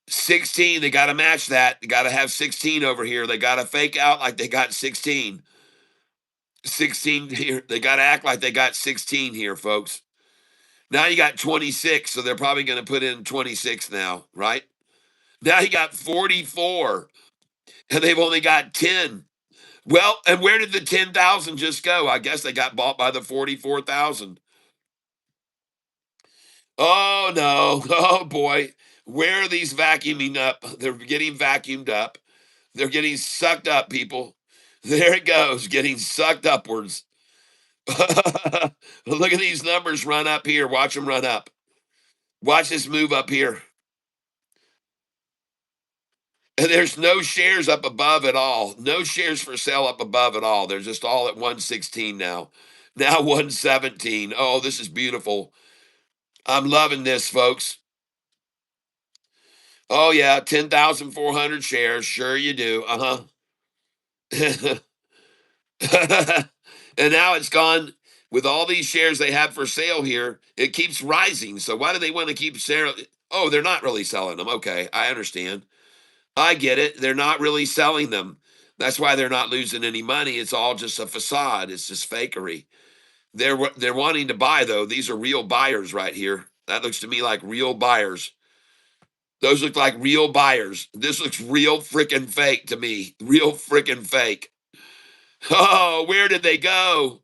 16. They got to match that. They got to have 16 over here. They got to fake out like they got 16. 16 here. They got to act like they got 16 here, folks. Now you got 26, so they're probably going to put in 26 now, right? Now you got 44, and they've only got 10. Well, and where did the 10,000 just go? I guess they got bought by the 44,000. Oh no. Oh boy. Where are these vacuuming up? They're getting vacuumed up. They're getting sucked up, people. There it goes, getting sucked upwards. Look at these numbers run up here. Watch them run up. Watch this move up here. And there's no shares up above at all. No shares for sale up above at all. They're just all at 116 now. Now 117. Oh, this is beautiful. I'm loving this, folks. Oh, yeah, 10,400 shares. Sure you do. Uh-huh. And now it's gone with all these shares they have for sale here. It keeps rising. So why do they want to keep selling? Oh, they're not really selling them. Okay, I understand. I get it. They're not really selling them. That's why they're not losing any money. It's all just a facade. It's just fakery. They're wanting to buy though. These are real buyers right here. That looks to me like real buyers. Those look like real buyers. This looks real freaking fake to me. Real freaking fake. Oh, where did they go?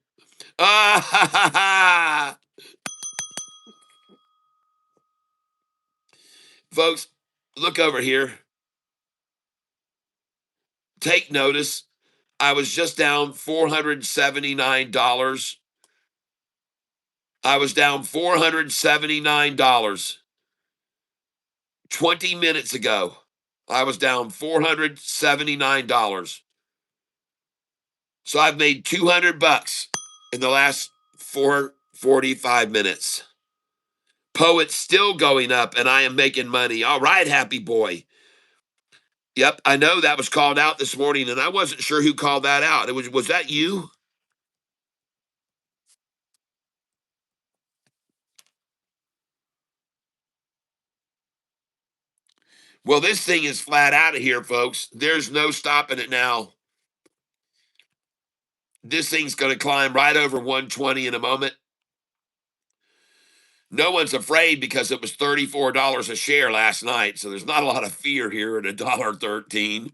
Ah, ha, ha, ha. Folks, look over here. Take notice. I was just down $479. I was down $479 20 minutes ago. I was down $479. So I've made 200 bucks in the last 445 minutes. Poet's still going up and I am making money. All right, happy boy. Yep, I know that was called out this morning and I wasn't sure who called that out. Was that you? Well, this thing is flat out of here, folks. There's no stopping it now. This thing's going to climb right over 120 in a moment. No one's afraid because it was $34 a share last night. So there's not a lot of fear here at $1.13.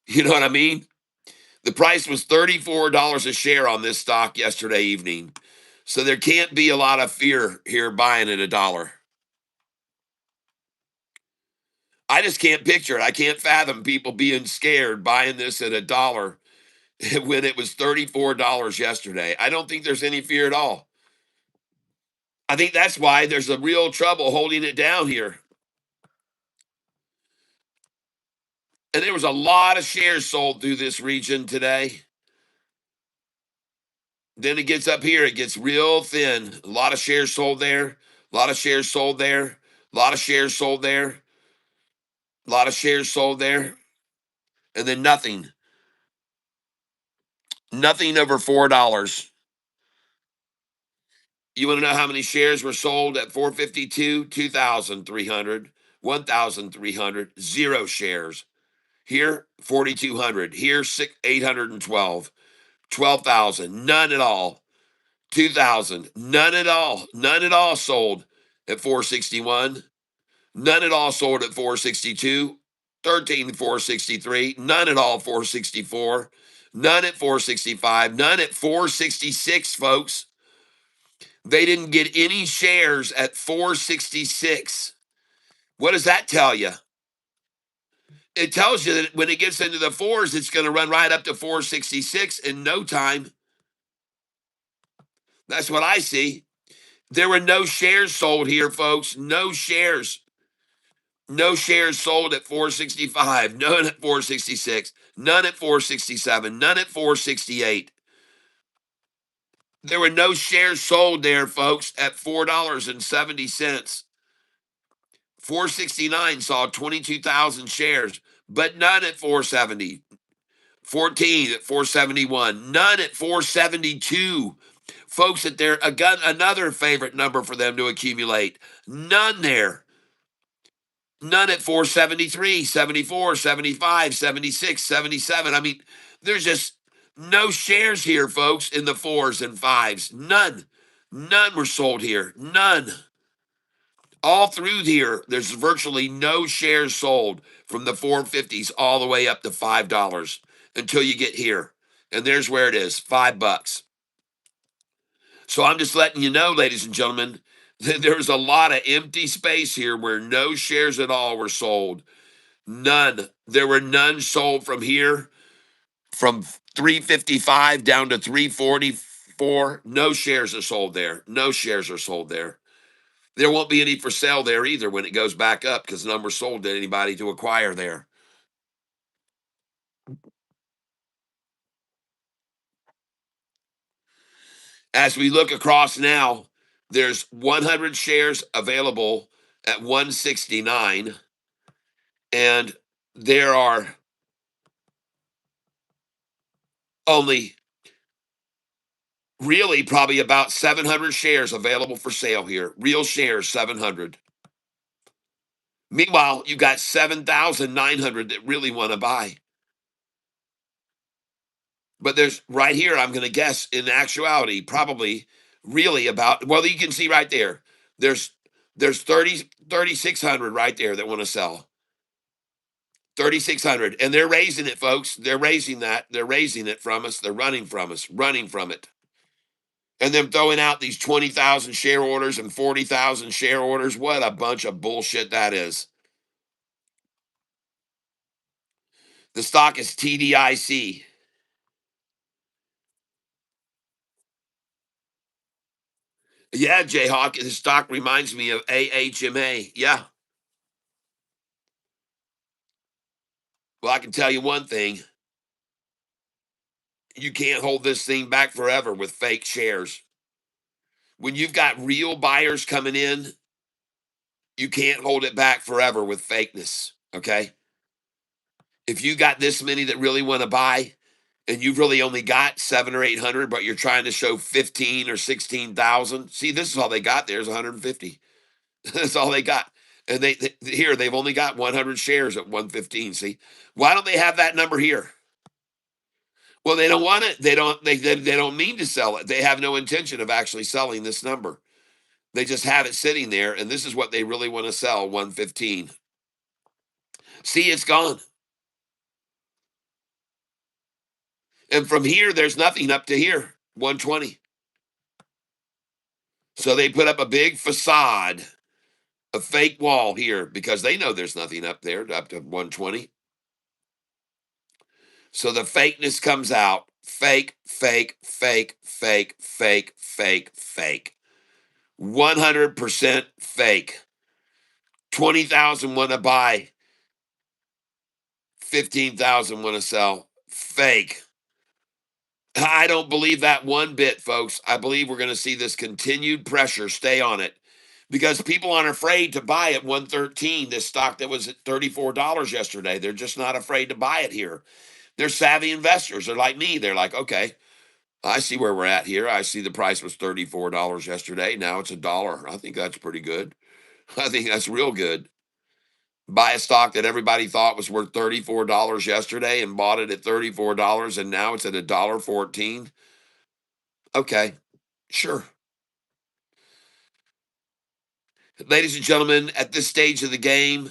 You know what I mean? The price was $34 a share on this stock yesterday evening. So there can't be a lot of fear here buying at $1. I just can't picture it. I can't fathom people being scared buying this at $1 when it was $34 yesterday. I don't think there's any fear at all. I think that's why there's a real trouble holding it down here. And there was a lot of shares sold through this region today. Then it gets up here, it gets real thin. A lot of shares sold there, a lot of shares sold there, a lot of shares sold there, a lot of shares sold there, and then nothing. Nothing over $4. You want to know how many shares were sold at 452? 2,300, 1,300, zero shares. Here, 4,200. Here, 812. 12,000. None at all. 2,000. None at all. None at all sold at 461. None at all sold at 462. 13,463. None at all 464. None at 465. None at 466, folks. They didn't get any shares at 466. What does that tell you? It tells you that when it gets into the fours, it's going to run right up to 466 in no time. That's what I see. There were no shares sold here, folks. No shares. No shares sold at 465. None at 466. None at 467. None at 468. There were no shares sold there, folks, at $4.70. 469 saw 22,000 shares, but none at 470. 14 at 471. None at 472. Folks, that they're another favorite number for them to accumulate. None there. None at 473, 74, 75, 76, 77. I mean, there's just no shares here, folks, in the fours and fives. None. None were sold here. None. All through here, there's virtually no shares sold from the 450s all the way up to $5 until you get here. And there's where it is, $5. So I'm just letting you know, ladies and gentlemen, that there's a lot of empty space here where no shares at all were sold. None. There were none sold from here, from 355 down to 344. No shares are sold there. No shares are sold there. There won't be any for sale there either when it goes back up because none were sold to anybody to acquire there. As we look across now, there's 100 shares available at 169, and there are only really probably about 700 shares available for sale here. Real shares, 700. Meanwhile, you got 7,900 that really want to buy. But there's right here, I'm going to guess in actuality, probably really about, well, you can see right there. There's 3,600 right there that want to sell. 3,600. And they're raising it, folks. They're raising that. They're raising it from us. They're running from us, running from it. And then throwing out these 20,000 share orders and 40,000 share orders. What a bunch of bullshit that is. The stock is TDIC. Yeah, Jayhawk, the stock reminds me of AHMA. Yeah. Well, I can tell you one thing. You can't hold this thing back forever with fake shares. When you've got real buyers coming in, you can't hold it back forever with fakeness. Okay. If you got this many that really want to buy and you've really only got 7 or 800, but you're trying to show 15 or 16,000, see, this is all they got. There's 150. That's all they got. And they've only got 100 shares at 115. See, why don't they have that number here? Well, they don't want it. They don't mean to sell it. They have no intention of actually selling this number. They just have it sitting there, and this is what they really want to sell, 115. See, it's gone. And from here, there's nothing up to here, 120. So they put up a big facade, a fake wall here, because they know there's nothing up there up to 120. So the fakeness comes out. Fake, fake, fake, fake, fake, fake, fake. 100% fake. 20,000 want to buy, 15,000 want to sell. Fake. I don't believe that one bit, folks. I believe we're going to see this continued pressure stay on it because people aren't afraid to buy at 113, this stock that was at $34 yesterday. They're just not afraid to buy it here. They're savvy investors. They're like me. They're like, okay, I see where we're at here. I see the price was $34 yesterday. Now it's $1. I think that's pretty good. I think that's real good. Buy a stock that everybody thought was worth $34 yesterday and bought it at $34 and now it's at $1.14. Okay, sure. Ladies and gentlemen, at this stage of the game,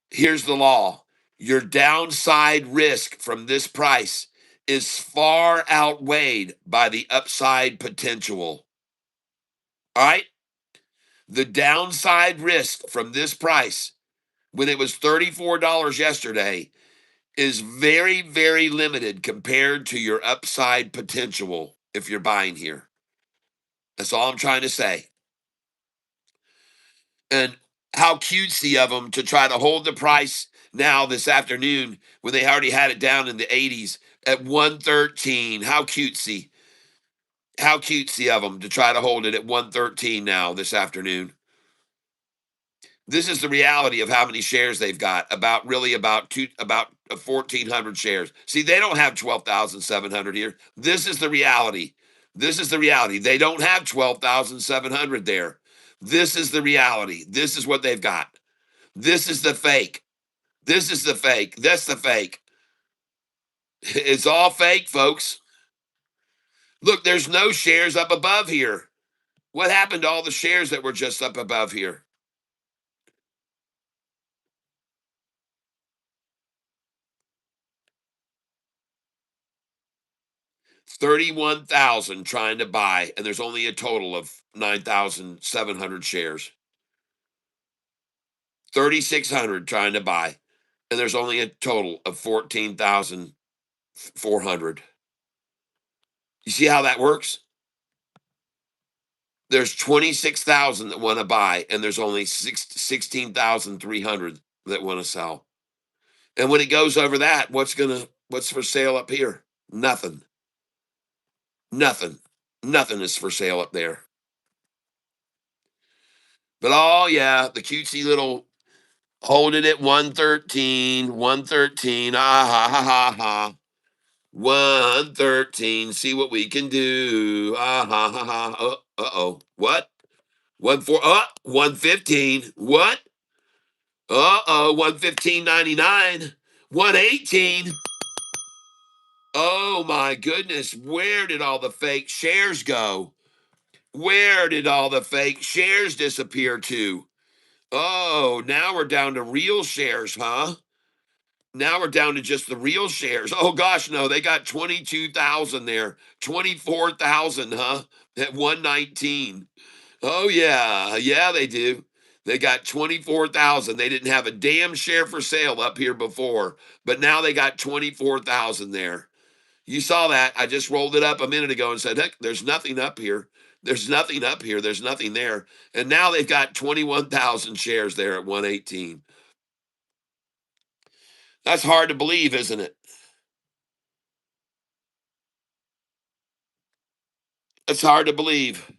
here's the law. Your downside risk from this price is far outweighed by the upside potential. All right? The downside risk from this price, when it was $34 yesterday, is very, very limited compared to your upside potential if you're buying here. That's all I'm trying to say. And how cutesy of them to try to hold the price now this afternoon when they already had it down in the 80s at 113. How cutesy. How cutesy of them to try to hold it at 113 now this afternoon. This is the reality of how many shares they've got. About 1,400 shares. See, they don't have 12,700 here. This is the reality. This is the reality. They don't have 12,700 there. This is the reality. This is what they've got. This is the fake. This is the fake. That's the fake. It's all fake, folks. Look, there's no shares up above here. What happened to all the shares that were just up above here? 31,000 trying to buy, and there's only a total of 9,700 shares. 3,600 trying to buy, and there's only a total of 14,400. You see how that works? There's 26,000 that want to buy, and there's only 16,300 that want to sell. And when it goes over that, what's for sale up here? Nothing. Nothing. Nothing is for sale up there. But oh yeah, the cutesy little hold it at 113, 113. Ah ha ha ha ha. 113. See what we can do. Ah ha ha ha. Uh-oh. What? 115. What? Uh-oh. 115.99. 118. Oh my goodness. Where did all the fake shares go? Where did all the fake shares disappear to? Oh, now we're down to real shares, huh? Now we're down to just the real shares. Oh gosh, no, they got 22,000 there. 24,000, huh? At 119. Oh yeah, yeah, they do. They got 24,000. They didn't have a damn share for sale up here before, but now they got 24,000 there. You saw that. I just rolled it up a minute ago and said, heck, there's nothing up here. There's nothing up here. There's nothing there. And now they've got 21,000 shares there at 118. That's hard to believe, isn't it? It's hard to believe.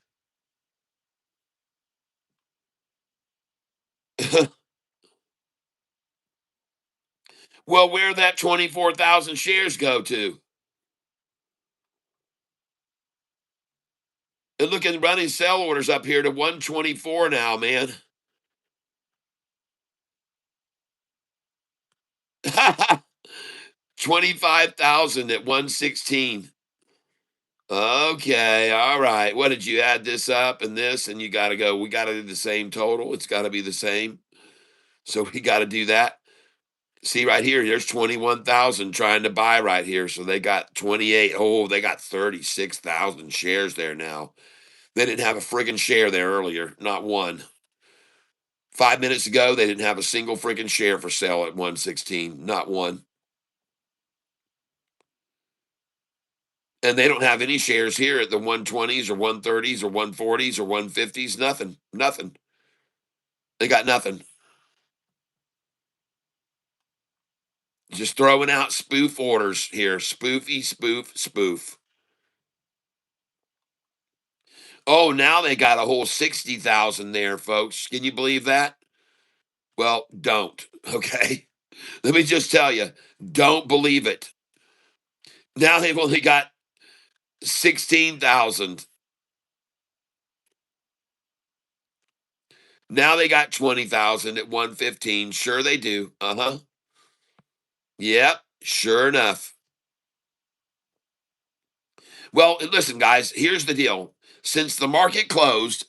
Well, where that 24,000 shares go to? And look at running sell orders up here to 124 now, man. 25,000 at 116. Okay, all right. What did you add this up and this? And you got to go, we got to do the same total. It's got to be the same. So we got to do that. See right here, there's 21,000 trying to buy right here. So they got 28. Oh, they got 36,000 shares there now. They didn't have a friggin' share there earlier, not one. 5 minutes ago, they didn't have a single friggin' share for sale at 116, not one. And they don't have any shares here at the 120s or 130s or 140s or 150s. Nothing, nothing. They got nothing. Just throwing out spoof orders here. Spoofy, spoof, spoof. Oh, now they got a whole 60,000 there, folks. Can you believe that? Well, don't. Okay. Let me just tell you, don't believe it. Now they've only got 16,000. Now they got 20,000 at 115. Sure they do. Uh-huh. Yep, sure enough. Well, listen, guys, here's the deal. Since the market closed,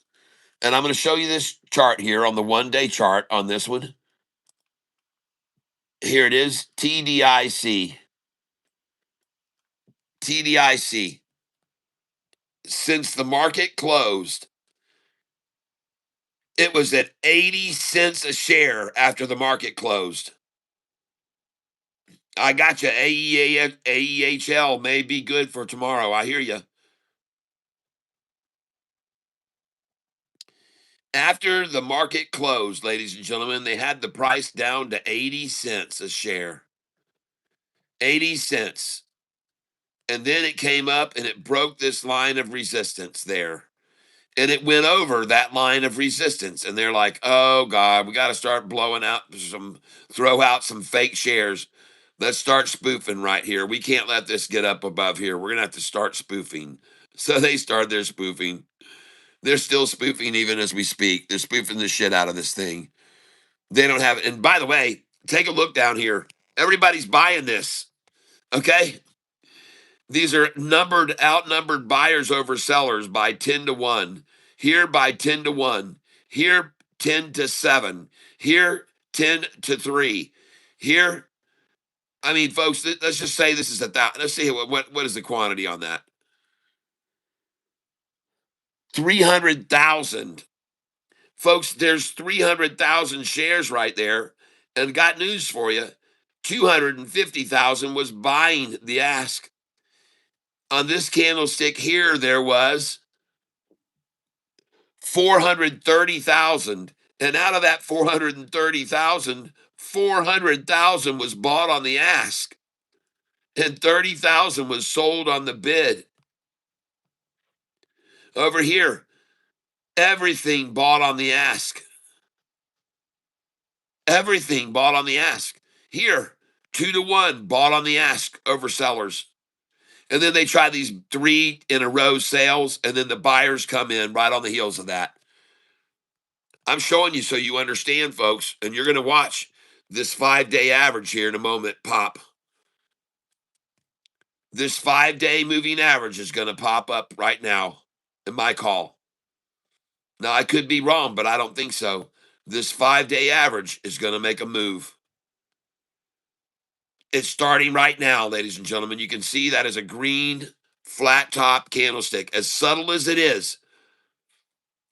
and I'm going to show you this chart here on the 1-day chart on this one. Here it is, TDIC. TDIC. Since the market closed, it was at 80 cents a share after the market closed. I got you. AEHL may be good for tomorrow. I hear you. After the market closed, ladies and gentlemen, they had the price down to 80 cents a share. 80 cents. And then it came up and it broke this line of resistance there. And it went over that line of resistance. And they're like, oh God, we got to start blowing out throw out some fake shares. Let's start spoofing right here. We can't let this get up above here. We're going to have to start spoofing. So they started their spoofing. They're still spoofing even as we speak. They're spoofing the shit out of this thing. They don't have it. And by the way, take a look down here. Everybody's buying this. Okay? These are outnumbered buyers over sellers by 10 to 1. Here by 10 to 1. Here 10 to 7. Here 10 to 3. Here, I mean, folks, let's just say this is 1,000. Let's see what is the quantity on that. 300,000. Folks, there's 300,000 shares right there. And got news for you. 250,000 was buying the ask. On this candlestick here, there was 430,000. And out of that 430,000, 400,000 was bought on the ask. And 30,000 was sold on the bid. Over here, everything bought on the ask. Everything bought on the ask. Here, 2-to-1 bought on the ask over sellers. And then they try these 3 in a row sales, and then the buyers come in right on the heels of that. I'm showing you so you understand, folks, and you're going to watch this 5-day average here in a moment pop. This 5-day moving average is going to pop up right now in my call. Now, I could be wrong, but I don't think so. This 5-day average is going to make a move. It's starting right now, ladies and gentlemen. You can see that is a green flat top candlestick. As subtle as it is,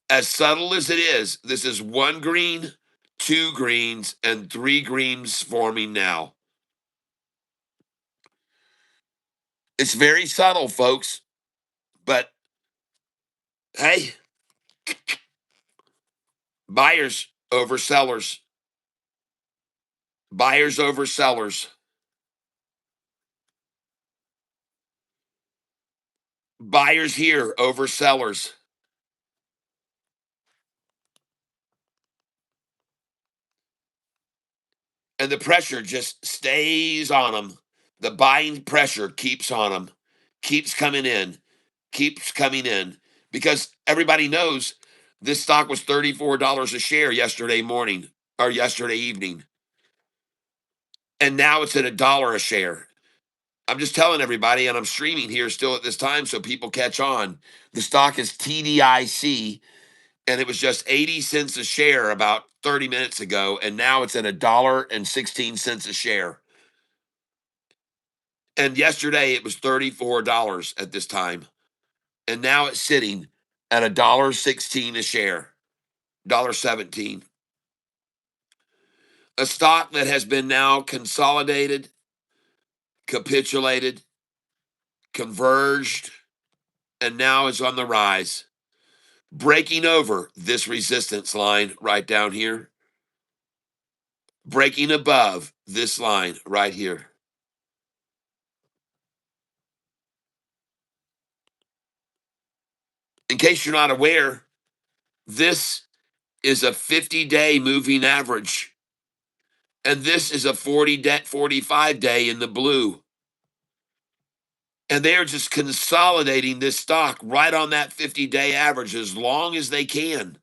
this is 1 green, 2 greens, and 3 greens forming now. It's very subtle, folks, but hey, buyers over sellers. Buyers over sellers. Buyers here over sellers. And the pressure just stays on them. The buying pressure keeps on them, keeps coming in, because everybody knows this stock was $34 a share yesterday morning or yesterday evening. And now it's at $1 a share. I'm just telling everybody, and I'm streaming here still at this time so people catch on. The stock is TDIC, and it was just 80 cents a share about 30 minutes ago, and now it's at $1.16 a share. And yesterday it was $34 at this time, and now it's sitting at $1.16 a share, $1.17. A stock that has been now consolidated, capitulated, converged, and now is on the rise, breaking over this resistance line right down here, breaking above this line right here. In case you're not aware, this is a 50-day moving average, and this is a 45-day in the blue. And they are just consolidating this stock right on that 50-day average as long as they can.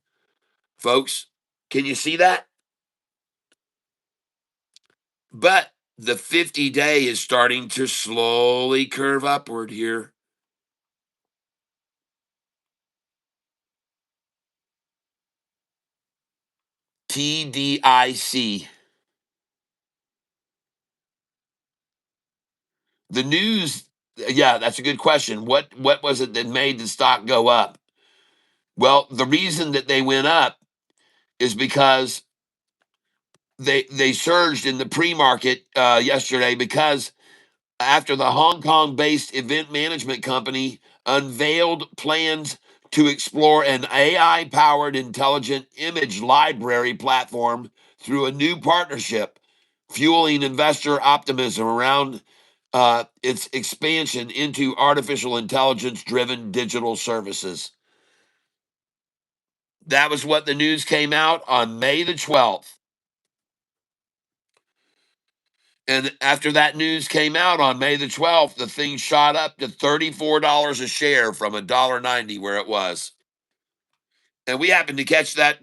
Folks, can you see that? But the 50-day is starting to slowly curve upward here. TDIC. The news, yeah, that's a good question. What was it that made the stock go up? Well, the reason that they went up is because they surged in the pre-market yesterday, because after the Hong Kong-based event management company unveiled plans to explore an AI-powered intelligent image library platform through a new partnership, fueling investor optimism around its expansion into artificial intelligence-driven digital services. That was what the news came out on May the 12th. And after that news came out on May the 12th, the thing shot up to $34 a share from $1.90 where it was. And we happened to catch that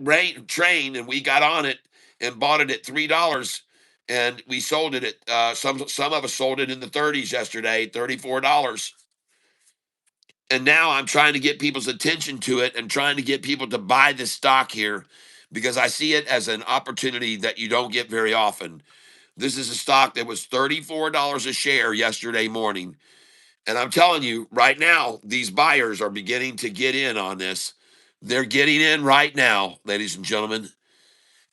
train, and we got on it and bought it at $3. And we sold it at, some of us sold it in the 30s yesterday, $34. And now I'm trying to get people's attention to it and trying to get people to buy this stock here, because I see it as an opportunity that you don't get very often. This is a stock that was $34 a share yesterday morning. And I'm telling you right now, these buyers are beginning to get in on this. They're getting in right now, ladies and gentlemen.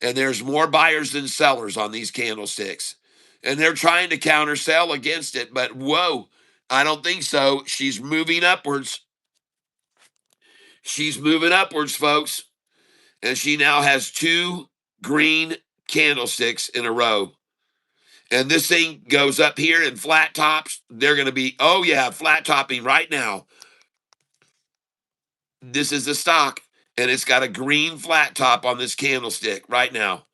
And there's more buyers than sellers on these candlesticks. And they're trying to counter sell against it. But whoa, I don't think so. She's moving upwards. She's moving upwards, folks. And she now has 2 green candlesticks in a row. And this thing goes up here in flat tops. They're going to be, oh yeah, flat topping right now. This is the stock, and it's got a green flat top on this candlestick right now.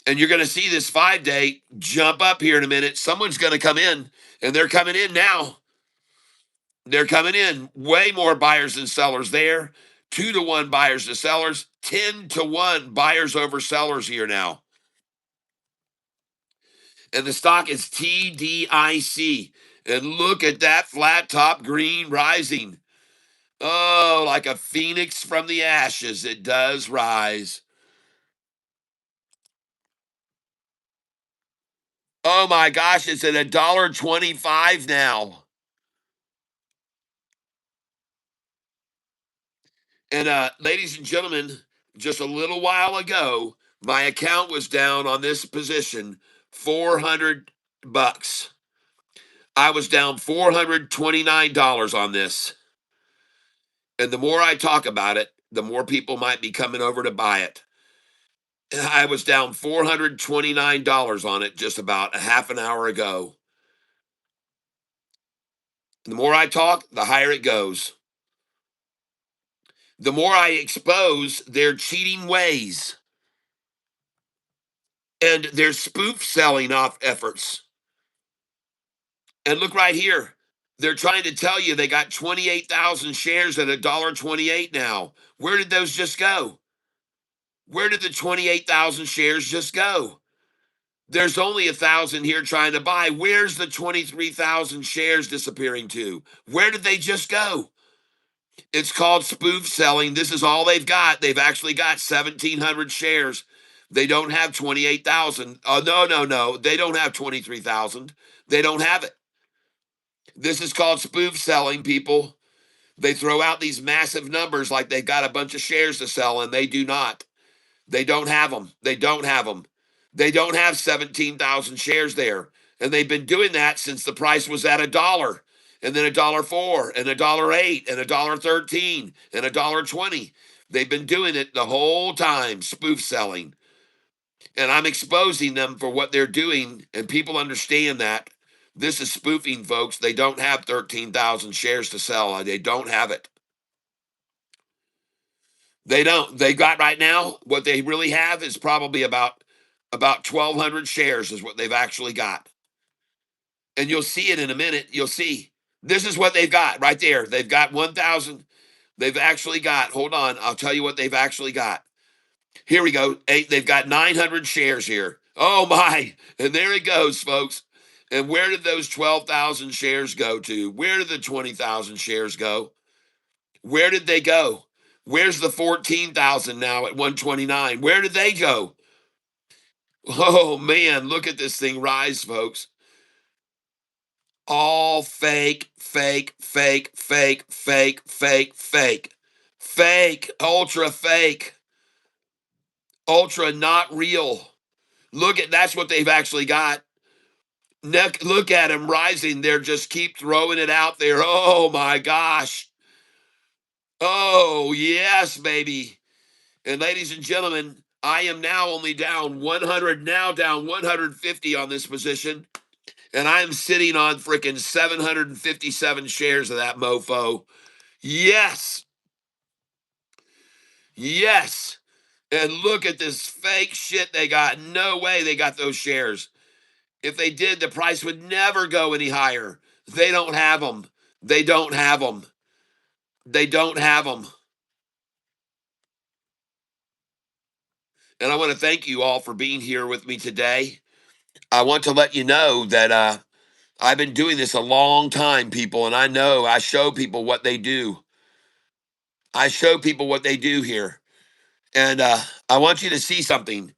And you're going to see this 5-day jump up here in a minute. Someone's going to come in, and they're coming in now. They're coming in. Way more buyers than sellers there. 2-to-1 buyers to sellers. 10-to-1 buyers over sellers here now. And the stock is TDIC. And look at that flat top green rising. Oh, like a phoenix from the ashes, it does rise. Oh my gosh, it's at $1.25 now. And ladies and gentlemen, just a little while ago, my account was down on this position $400. I was down $429 on this. And the more I talk about it, the more people might be coming over to buy it. I was down $429 on it just about a half an hour ago. The more I talk, the higher it goes. The more I expose their cheating ways and their spoof selling off efforts. And look right here. They're trying to tell you they got 28,000 shares at $1.28 now. Where did those just go? Where did the 28,000 shares just go? There's only 1,000 here trying to buy. Where's the 23,000 shares disappearing to? Where did they just go? It's called spoof selling. This is all they've got. They've actually got 1,700 shares. They don't have 28,000. Oh, no. They don't have 23,000. They don't have it. This is called spoof selling, people. They throw out these massive numbers like they've got a bunch of shares to sell, and they do not. They don't have them. They don't have them. They don't have 17,000 shares there. And they've been doing that since the price was at $1, and then $1.04, and $1.08, and $1.13, and $1.20. They've been doing it the whole time, spoof selling. And I'm exposing them for what they're doing, and people understand that. This is spoofing, folks. They don't have 13,000 shares to sell. They don't have it. They don't. They got right now, what they really have is probably about 1,200 shares is what they've actually got. And you'll see it in a minute. You'll see. This is what they've got right there. They've got 1,000. They've actually got, hold on, I'll tell you what they've actually got. Here we go. They've got 900 shares here. Oh my. And there it goes, folks. And where did those 12,000 shares go to? Where did the 20,000 shares go? Where did they go? Where's the 14,000 now at 129? Where did they go? Oh man, look at this thing rise, folks. All fake, fake, fake, fake, fake, fake, fake, fake, ultra fake, ultra not real. Look at, that's what they've actually got. Look at them rising. They're just keep throwing it out there. Oh my gosh. Oh yes, baby. And ladies and gentlemen, I am now only down 100, now down 150 on this position. And I'm sitting on freaking 757 shares of that mofo. Yes. Yes. And look at this fake shit they got. No way they got those shares. If they did, the price would never go any higher. They don't have them. They don't have them. They don't have them. And I want to thank you all for being here with me today. I want to let you know that I've been doing this a long time, people, and I know I show people what they do. I show people what they do here. And I want you to see something.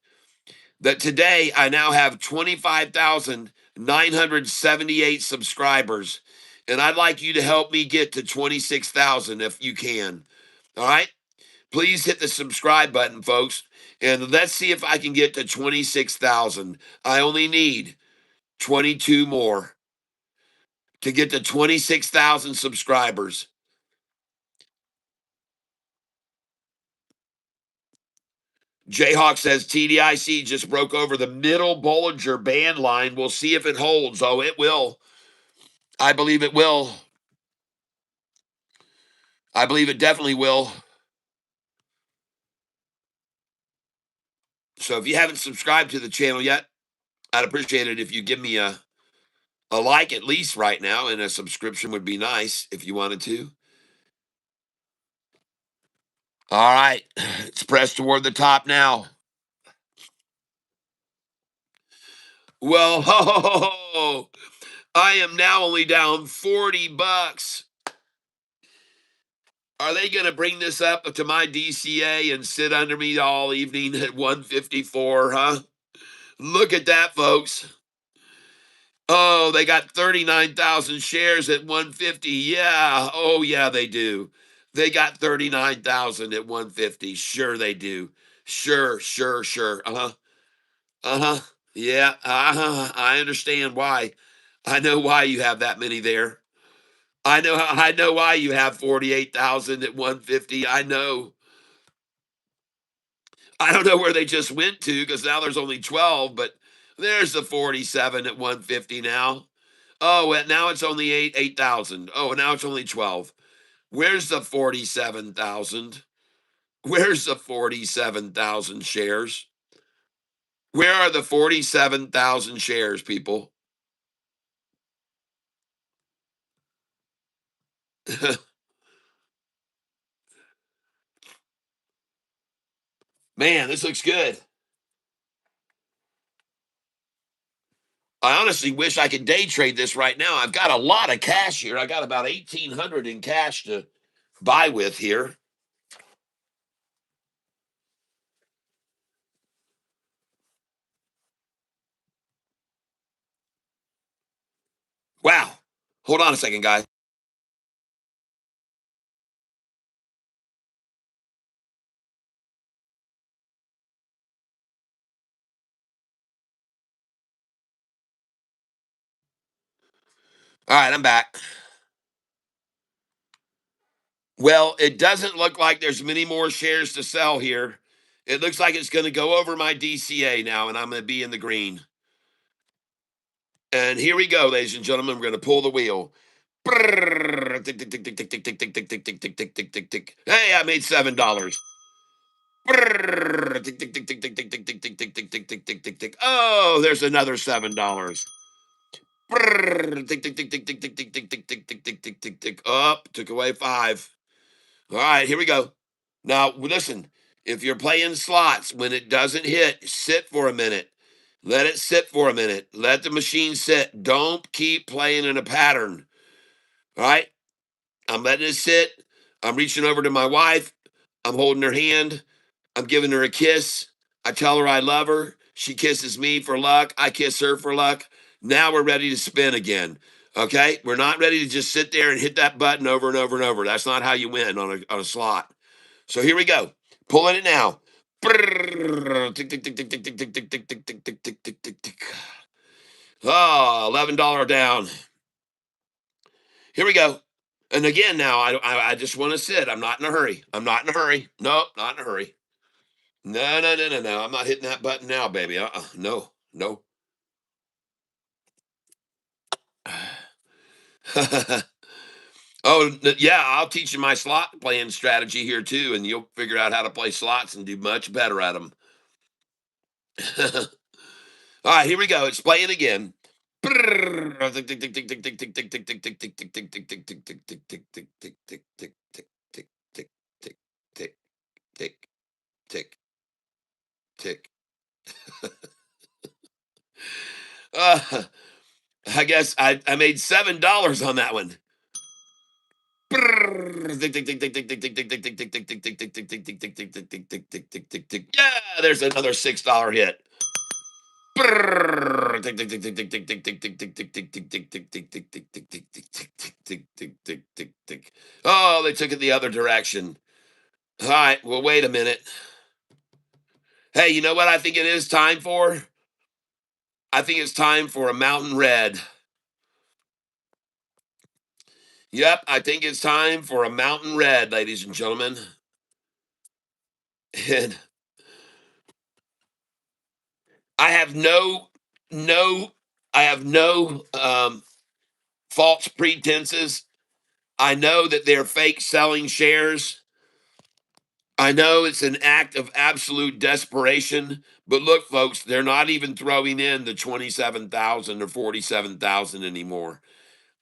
That today I now have 25,978 subscribers. And I'd like you to help me get to 26,000 if you can. All right? Please hit the subscribe button, folks. And let's see if I can get to 26,000. I only need 22 more to get to 26,000 subscribers. Jayhawk says TDIC just broke over the middle Bollinger Band line. We'll see if it holds. Oh, it will. I believe it will. I believe it definitely will. So if you haven't subscribed to the channel yet, I'd appreciate it if you give me a like at least right now, and a subscription would be nice if you wanted to. All right, it's pressed toward the top now. Well, I am now only down $40. Are they going to bring this up to my DCA and sit under me all evening at 154, huh? Look at that, folks. Oh, they got 39,000 shares at 150. Yeah. Oh, yeah, they do. They got 39,000 at 150. Sure, they do. Sure, sure, sure. Uh-huh. Uh-huh. Yeah. Uh-huh. I understand why. I know why you have that many there. I know why you have 48,000 at 150. I know. I don't know where they just went to because now there's only 12, but there's the 47 at 150 now. Oh, and now it's only 8,000. Oh, now it's only 12. Where's the 47,000? Where's the 47,000 shares? Where are the 47,000 shares, people? Man, this looks good. I honestly wish I could day trade this right now. I've got a lot of cash here. I got about 1,800 in cash to buy with here. Wow. Hold on a second, guys. All right, I'm back. Well, it doesn't look like there's many more shares to sell here. It looks like it's going to go over my DCA now, and I'm going to be in the green. And here we go, ladies and gentlemen. We're going to pull the wheel. Hey, I made $7. Oh, there's another $7. Up, took away 5. All right, here we go. Now, listen, if you're playing slots, when it doesn't hit, sit for a minute. Let it sit for a minute. Let the machine sit. Don't keep playing in a pattern. All right? I'm letting it sit. I'm reaching over to my wife. I'm holding her hand. I'm giving her a kiss. I tell her I love her. She kisses me for luck. I kiss her for luck. Now we're ready to spin again. Okay? We're not ready to just sit there and hit that button over and over and over. That's not how you win on a slot. So here we go. Pulling it now. Oh, $11 down. Here we go. And again, now I just want to sit. I'm not in a hurry. I'm not in a hurry. Nope, not in a hurry. No, no, no, no, no. I'm not hitting that button now, baby. No, no. Oh, yeah, I'll teach you my slot playing strategy here too, and you'll figure out how to play slots and do much better at them. All right, here we go. It's playing again. Tick, tick. I guess I made $7 on that one. Yeah, there's another $6 hit. Oh, they took it the other direction. All right, well, wait a minute. Hey, you know what I think it is time for? I think it's time for a mountain red. Yep, I think it's time for a mountain red, ladies and gentlemen. And I have no, I have no false pretenses. I know that they're fake selling shares. I know it's an act of absolute desperation, but look, folks, they're not even throwing in the 27,000 or 47,000 anymore.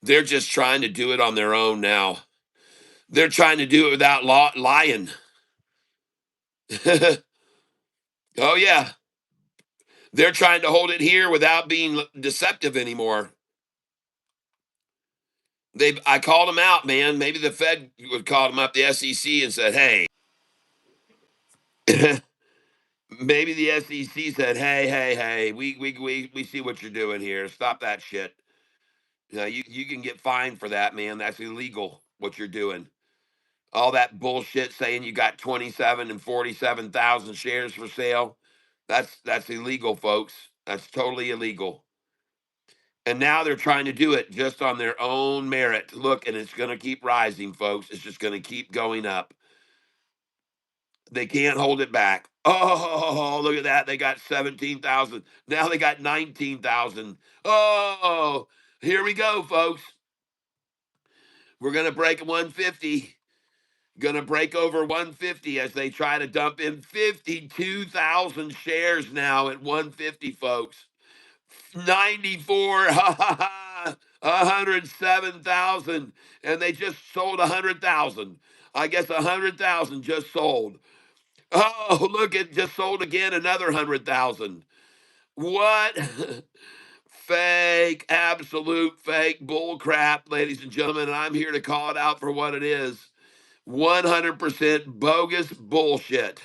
They're just trying to do it on their own now. They're trying to do it without lying. Oh, yeah. They're trying to hold it here without being deceptive anymore. I called them out, man. Maybe the Fed would call them up, the SEC, and said, hey, maybe the SEC said, hey, we see what you're doing here. Stop that shit. You can get fined for that, man. That's illegal, what you're doing. All that bullshit saying you got 27 and 47,000 shares for sale. That's illegal, folks. That's totally illegal. And now they're trying to do it just on their own merit. Look, and it's going to keep rising, folks. It's just going to keep going up. They can't hold it back. Oh, look at that. They got 17,000. Now they got 19,000. Oh, here we go, folks. We're going to break 150. Going to break over 150 as they try to dump in 52,000 shares now at 150, folks. 94, 107,000, and they just sold 100,000. I guess 100,000 just sold. Oh, look, it just sold again another 100,000. What? Fake, absolute fake bull crap, ladies and gentlemen, and I'm here to call it out for what it is. 100% bogus bullshit.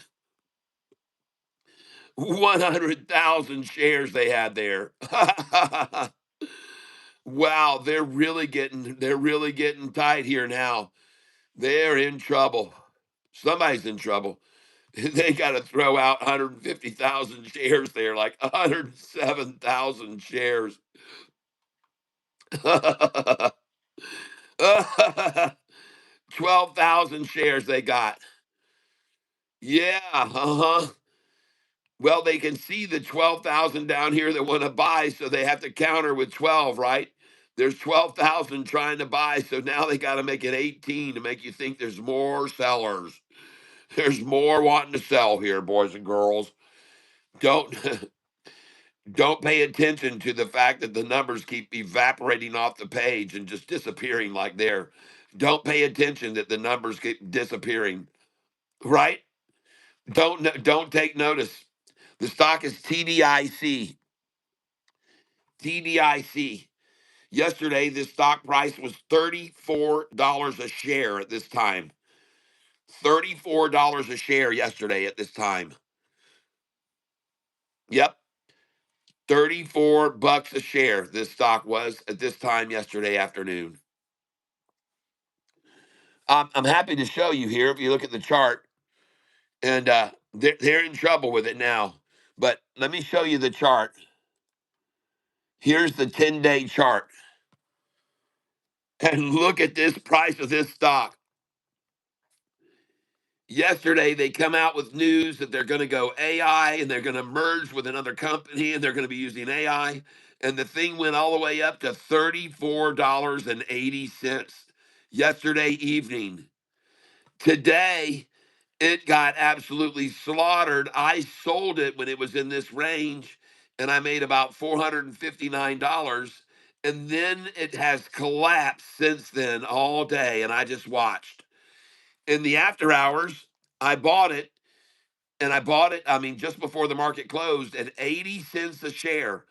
100,000 shares they had there. Wow, they're really getting tight here now. They're in trouble. Somebody's in trouble. They got to throw out 150,000 shares there, like 107,000 shares. 12,000 shares they got. Yeah, uh-huh. Well, they can see the 12,000 down here that want to buy, so they have to counter with 12, right? There's 12,000 trying to buy, so now they got to make it 18 to make you think there's more sellers. There's more wanting to sell here, boys and girls. Don't don't pay attention to the fact that the numbers keep evaporating off the page and just disappearing like they're. Don't pay attention that the numbers keep disappearing, right? Don't take notice. The stock is TDIC. TDIC. Yesterday, this stock price was $34 a share at this time. $34 a share yesterday at this time. Yep. 34 bucks a share this stock was at this time yesterday afternoon. I'm happy to show you here if you look at the chart, and they're in trouble with it now. But let me show you the chart. Here's the 10-day chart. And look at this price of this stock. Yesterday, they come out with news that they're going to go AI and they're going to merge with another company and they're going to be using AI. And the thing went all the way up to $34.80 yesterday evening. Today, it got absolutely slaughtered. I sold it when it was in this range and I made about $459. And then it has collapsed since then all day. And I just watched. In the after hours, I bought it, and I bought it, I mean, just before the market closed at 80 cents a share.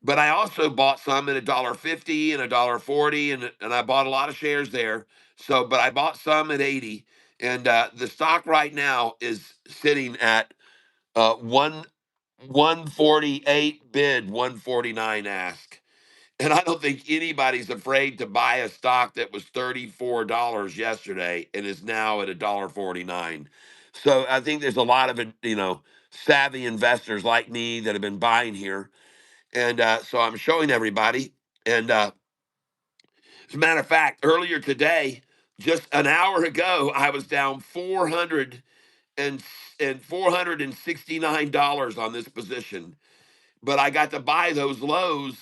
But I also bought some at $1.50 and $1.40, and I bought a lot of shares there. So, but I bought some at 80, and the stock right now is sitting at 148 bid, 149 ask. And I don't think anybody's afraid to buy a stock that was $34 yesterday and is now at $1.49. So I think there's a lot of savvy investors like me that have been buying here, and so I'm showing everybody. And as a matter of fact, earlier today, just an hour ago, I was down 400 and $469 on this position, but I got to buy those lows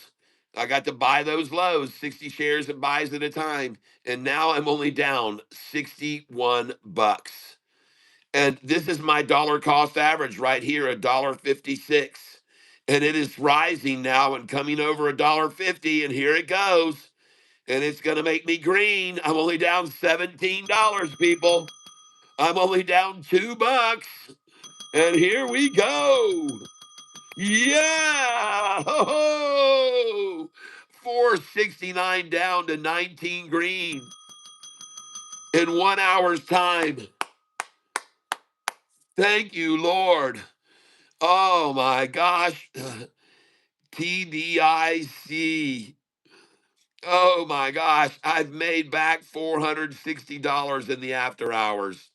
I got to buy those lows, 60 shares and buys at a time. And now I'm only down 61 bucks. And this is my dollar cost average right here, $1.56. And it is rising now and coming over $1.50. And here it goes. And it's going to make me green. I'm only down $17, people. I'm only down $2. And here we go. Yeah! Ho-ho! 469 down to 19 green in 1 hour's time. Thank you, Lord. Oh my gosh. TDIC. Oh my gosh. I've made back $460 in the after hours.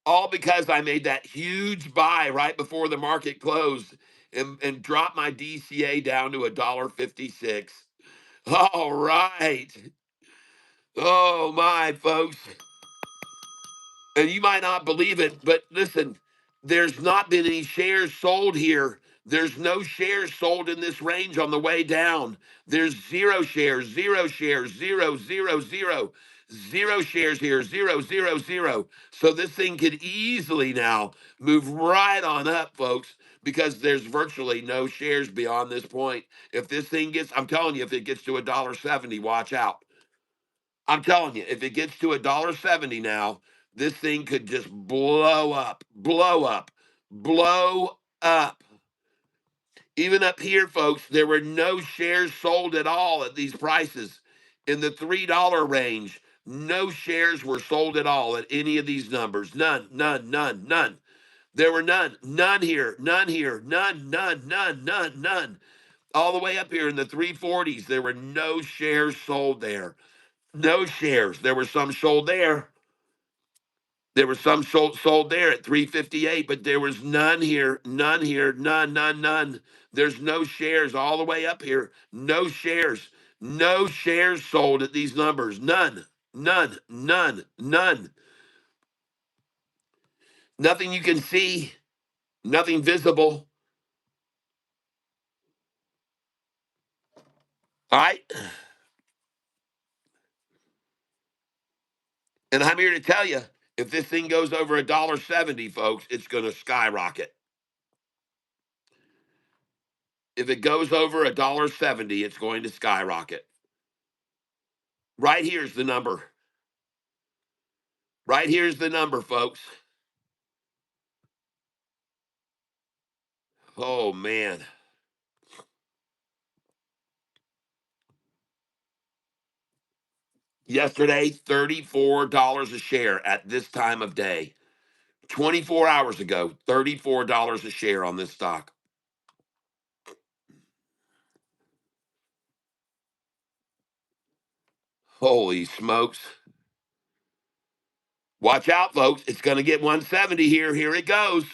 All because I made that huge buy right before the market closed and dropped my DCA down to $1.56. All right. Oh my folks. And you might not believe it, but listen, there's not been any shares sold here. There's no shares sold in this range on the way down. There's zero shares, zero shares, zero, zero, zero, zero shares here, zero, zero, zero. So this thing could easily now move right on up, folks, because there's virtually no shares beyond this point. If this thing gets, I'm telling you, if it gets to $1.70, watch out. I'm telling you, if it gets to $1.70 now, this thing could just blow up, blow up, blow up. Even up here, folks, there were no shares sold at all at these prices. In the $3 range, no shares were sold at all at any of these numbers. None, none, none, none. There were none, none here, none here, none, none, none, none, none. All the way up here in the 340s, there were no shares sold there. No shares. There were some sold there. There were some sold there at 358, but there was none here, none here, none, none, none. There's no shares all the way up here. No shares. No shares sold at these numbers. None, none, none, none. Nothing you can see, nothing visible. All right. And I'm here to tell you, if this thing goes over $1.70, folks, it's going to skyrocket. If it goes over $1.70, it's going to skyrocket. Right here's the number. Right here's the number, folks. Oh, man. Yesterday, $34 a share at this time of day. 24 hours ago, $34 a share on this stock. Holy smokes. Watch out, folks. It's going to get 170 here. Here it goes.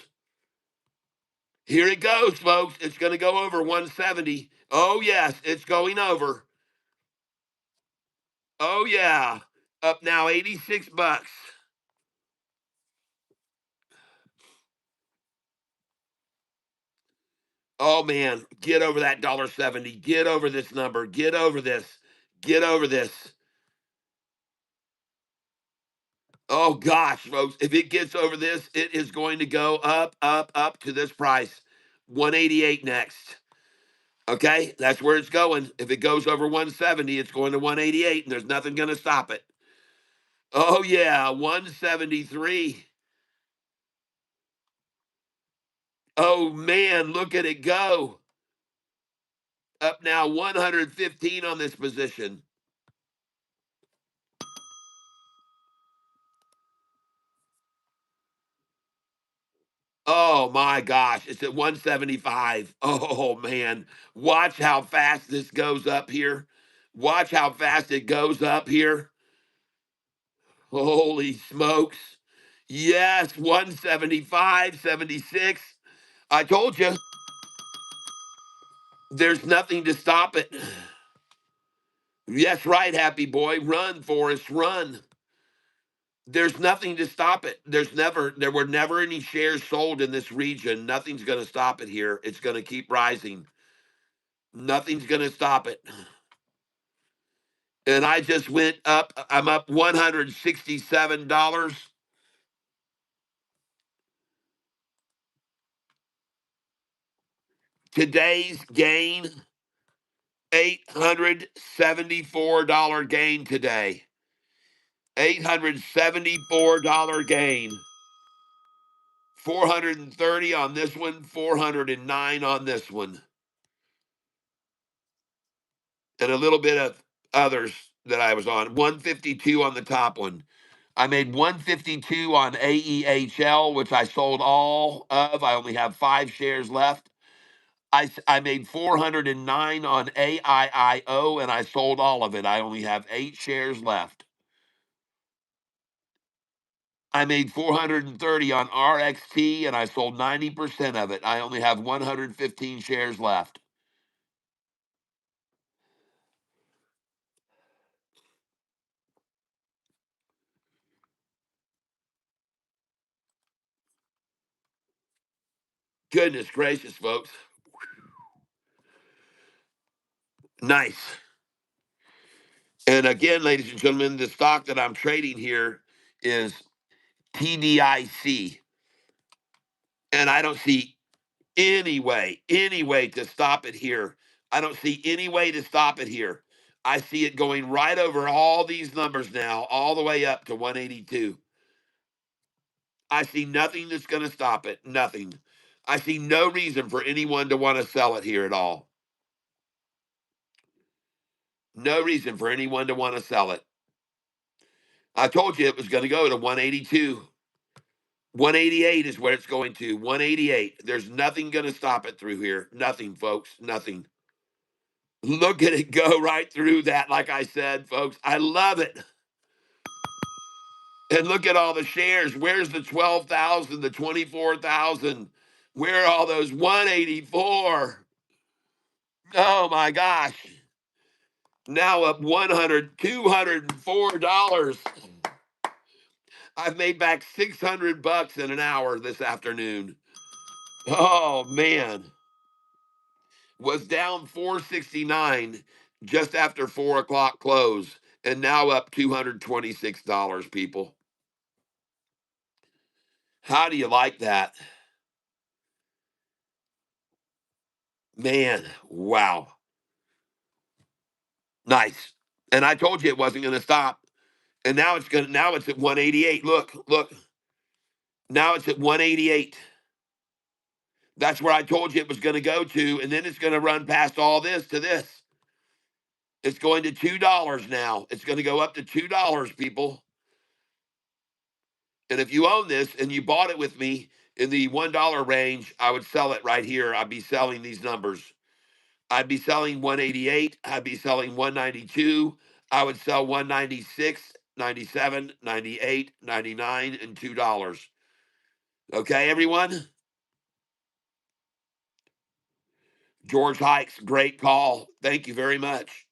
Here it goes, folks. It's going to go over 170. Oh, yes, it's going over. Oh, yeah. Up now 86 bucks. Oh, man. Get over that $1.70. Get over this number. Get over this. Get over this. Oh gosh, folks, if it gets over this, it is going to go up, up, up to this price. 188 next. Okay, that's where it's going. If it goes over 170, it's going to 188, and there's nothing going to stop it. Oh yeah, 173. Oh man, look at it go. Up now 115 on this position. Oh my gosh, it's at 175. Oh man, watch how fast this goes up here. Watch how fast it goes up here. Holy smokes. Yes, 175, 76. I told you, there's nothing to stop it. Yes, right, happy boy. Run, Forrest, run. There's nothing to stop it. There were never any shares sold in this region. Nothing's going to stop it here. It's going to keep rising. Nothing's going to stop it. And I just went up. I'm up $167. Today's gain, $874 gain today. $874 gain. 430 on this one, 409 on this one, and a little bit of others that I was on. 152 on the top one. I made 152 on AEHL, which I sold all of. I only have 5 shares left. I made 409 on AIIO, and I sold all of it. I only have 8 shares left. I made 430 on RXT, and I sold 90% of it. I only have 115 shares left. Goodness gracious, folks. Nice. And again, ladies and gentlemen, the stock that I'm trading here is TDIC. And I don't see any way to stop it here. I don't see any way to stop it here. I see it going right over all these numbers now, all the way up to 182. I see nothing that's going to stop it. Nothing. I see no reason for anyone to want to sell it here at all. No reason for anyone to want to sell it. I told you it was going to go to 182. 188 is where it's going to. 188. There's nothing going to stop it through here. Nothing, folks. Nothing. Look at it go right through that, like I said, folks. I love it. And look at all the shares. Where's the 12,000, the 24,000? Where are all those 184? Oh my gosh. Now up $204. I've made back $600 in an hour this afternoon. Oh man. Was down 469 just after 4 o'clock close, and now up $226, people. How do you like that? Man, wow. Nice. And I told you it wasn't going to stop. And now it's at 188. Look. Now it's at 188. That's where I told you it was going to go to, and then it's going to run past all this to this. It's going to $2 now. It's going to go up to $2, people. And if you own this and you bought it with me in the $1 range, I would sell it right here. I'd be selling these numbers. I'd be selling 188. I'd be selling 192. I would sell 196, 97, 98, 99, and $2. Okay, everyone? George Hikes, great call. Thank you very much.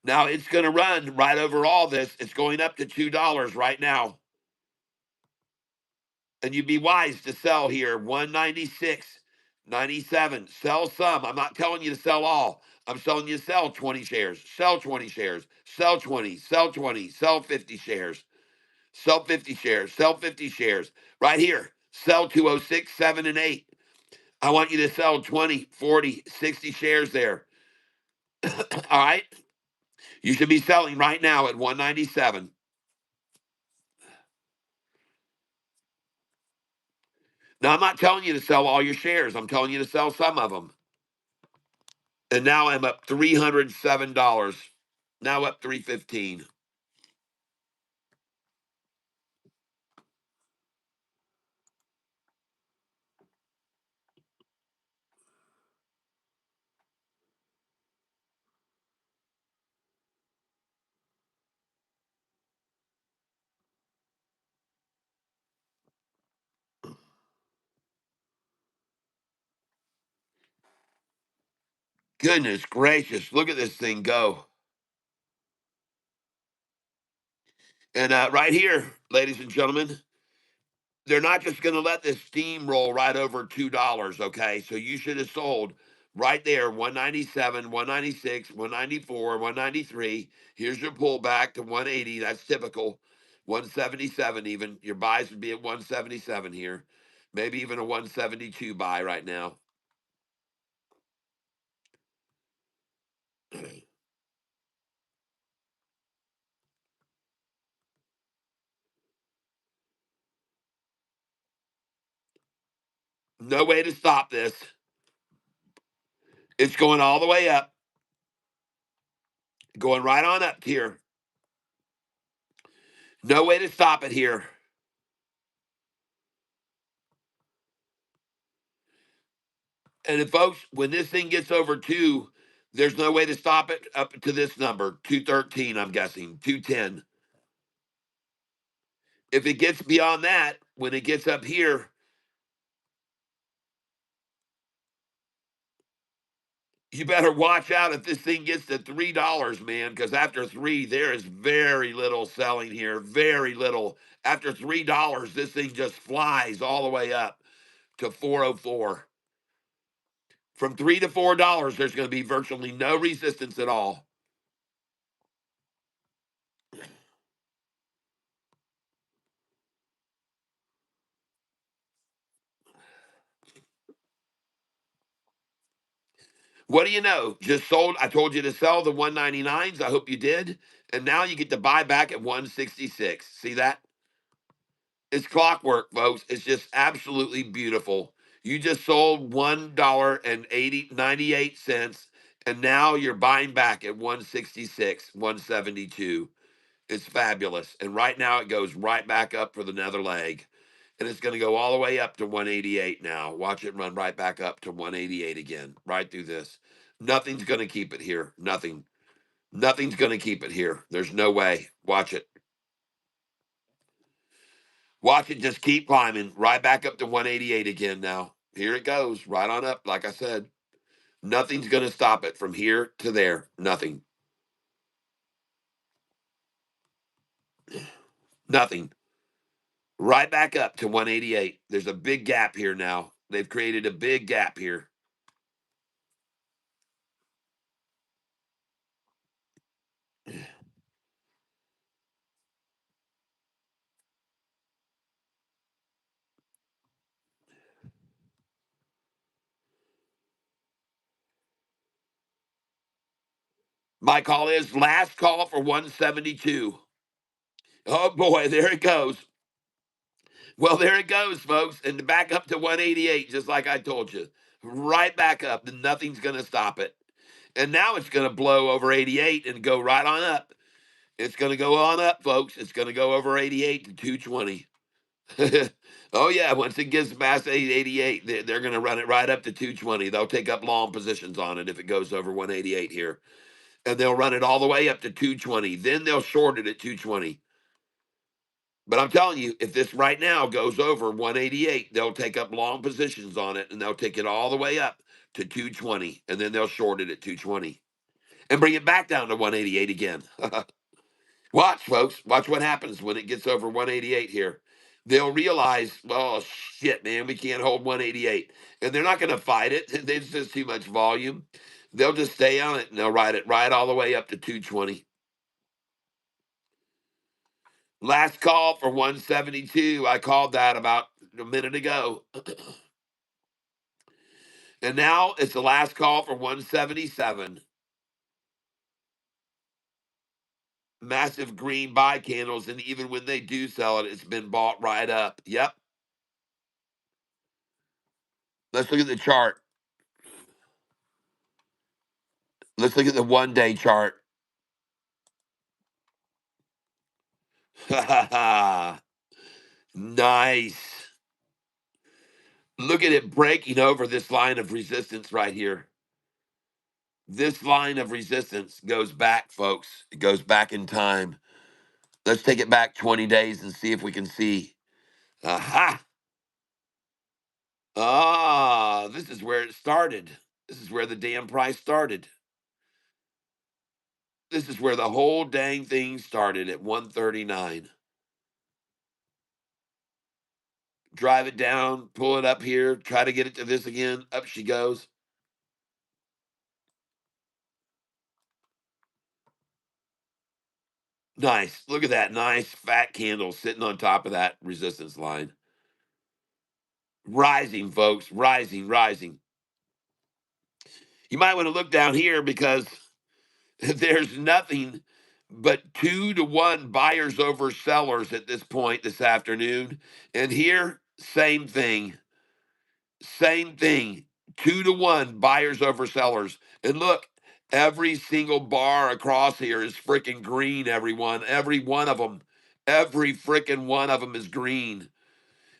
Now it's going to run right over all this. It's going up to $2 right now. And you'd be wise to sell here 196, 97. Sell some. I'm not telling you to sell all. I'm telling you to sell 20 shares. Sell 20 shares. Sell 20. Sell 20. Sell 50 shares. Sell 50 shares. Sell 50 shares. Right here. Sell 206, 7, and 8. I want you to sell 20, 40, 60 shares there. All right? You should be selling right now at 197. Now, I'm not telling you to sell all your shares. I'm telling you to sell some of them. And now I'm up $307. Now up $315. Goodness gracious, look at this thing go. And right here, ladies and gentlemen, they're not just going to let this steamroll right over $2, okay? So you should have sold Right there, 197, 196, 194, 193. Here's your pullback to 180. That's typical. 177 even. Your buys would be at 177 here. Maybe even a 172 buy right now. No way to stop this. It's going all the way up. Going right on up here. No way to stop it here. And folks, when this thing gets over 2, there's no way to stop it up to this number, 213, I'm guessing, 210. If it gets beyond that, when it gets up here, you better watch out if this thing gets to $3, man, because after 3, there is very little selling here. Very little. After $3, this thing just flies all the way up to 404. From $3 to $4, there's going to be virtually no resistance at all. What do you know? Just sold. I told you to sell the 199s. I hope you did. And now you get to buy back at 166. See that? It's clockwork, folks. It's just absolutely beautiful. You just sold $1.98, and now you're buying back at 166, 172. It's fabulous. And right now it goes right back up for the nether leg. And it's going to go all the way up to 188 now. Watch it run right back up to 188 again, right through this. Nothing's going to keep it here. Nothing. Nothing's going to keep it here. There's no way. Watch it. Watch it just keep climbing right back up to 188 again now. Here it goes, right on up. Like I said, nothing's going to stop it from here to there. Nothing. Nothing. Right back up to 188. There's a big gap here now. They've created a big gap here. My call is last call for 172. Oh boy, there it goes. Well, there it goes, folks. And back up to 188, just like I told you. Right back up. And nothing's going to stop it. And now it's going to blow over 88 and go right on up. It's going to go on up, folks. It's going to go over 88 to 220. Oh, yeah. Once it gets past 888, they're going to run it right up to 220. They'll take up long positions on it if it goes over 188 here. And they'll run it all the way up to 220. Then they'll short it at 220. But I'm telling you, if this right now goes over 188, they'll take up long positions on it and they'll take it all the way up to 220. And then they'll short it at 220 and bring it back down to 188 again. Watch, folks. Watch what happens when it gets over 188 here. They'll realize, well, shit, man, we can't hold 188. And they're not going to fight it. There's just too much volume. They'll just stay on it and they'll ride it right all the way up to 220. Last call for 172. I called that about a minute ago. And now it's the last call for 177. Massive green buy candles. And even when they do sell it, it's been bought right up. Yep. Let's look at the chart. Let's look at the 1 day chart. Nice. Look at it breaking over this line of resistance right here. This line of resistance goes back, folks. It goes back in time. Let's take it back 20 days and see if we can see. Aha! Ah, this is where it started. This is where the damn price started. This is where the whole dang thing started at 139. Drive it down, pull it up here, try to get it to this again. Up she goes. Nice. Look at that nice fat candle sitting on top of that resistance line. Rising, folks. Rising, rising. You might want to look down here because there's nothing but 2-to-1 buyers over sellers at this point this afternoon. And here, same thing. Same thing. 2-to-1 buyers over sellers. And look, every single bar across here is freaking green, everyone. Every one of them. Every freaking one of them is green.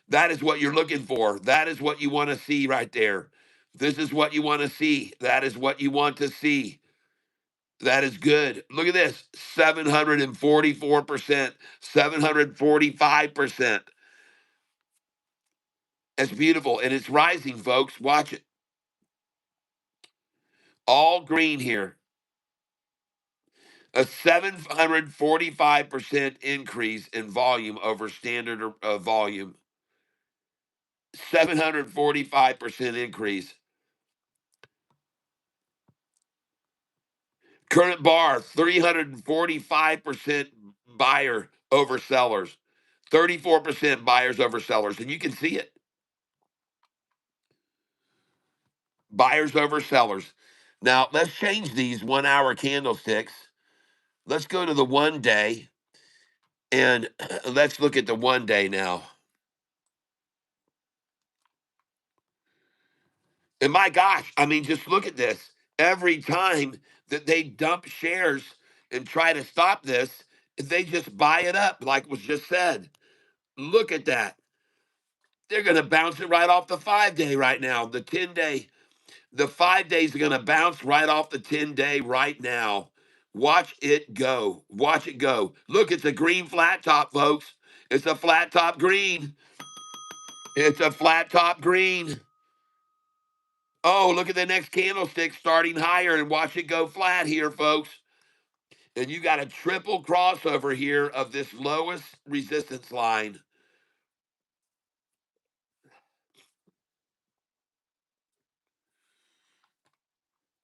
That is what you're looking for. That is what you want to see right there. This is what you want to see. That is what you want to see. That is good. Look at this 744%, 745%. It's beautiful and it's rising, folks. Watch it. All green here. A 745% increase in volume over standard volume. 745% increase. Current bar, 345% buyer over sellers. 34% buyers over sellers. And you can see it. Buyers over sellers. Now, let's change these 1 hour candlesticks. Let's go to the 1 day and let's look at the 1 day now. And my gosh, I mean, just look at this. Every time that they dump shares and try to stop this, they just buy it up, like was just said. Look at that. They're going to bounce it right off the 5 day right now. The 10 day, the 5 days are going to bounce right off the 10 day right now. Watch it go. Watch it go. Look, it's a green flat top, folks. It's a flat top green. It's a flat top green. Oh, look at the next candlestick starting higher and watch it go flat here, folks. And you got a triple crossover here of this lowest resistance line.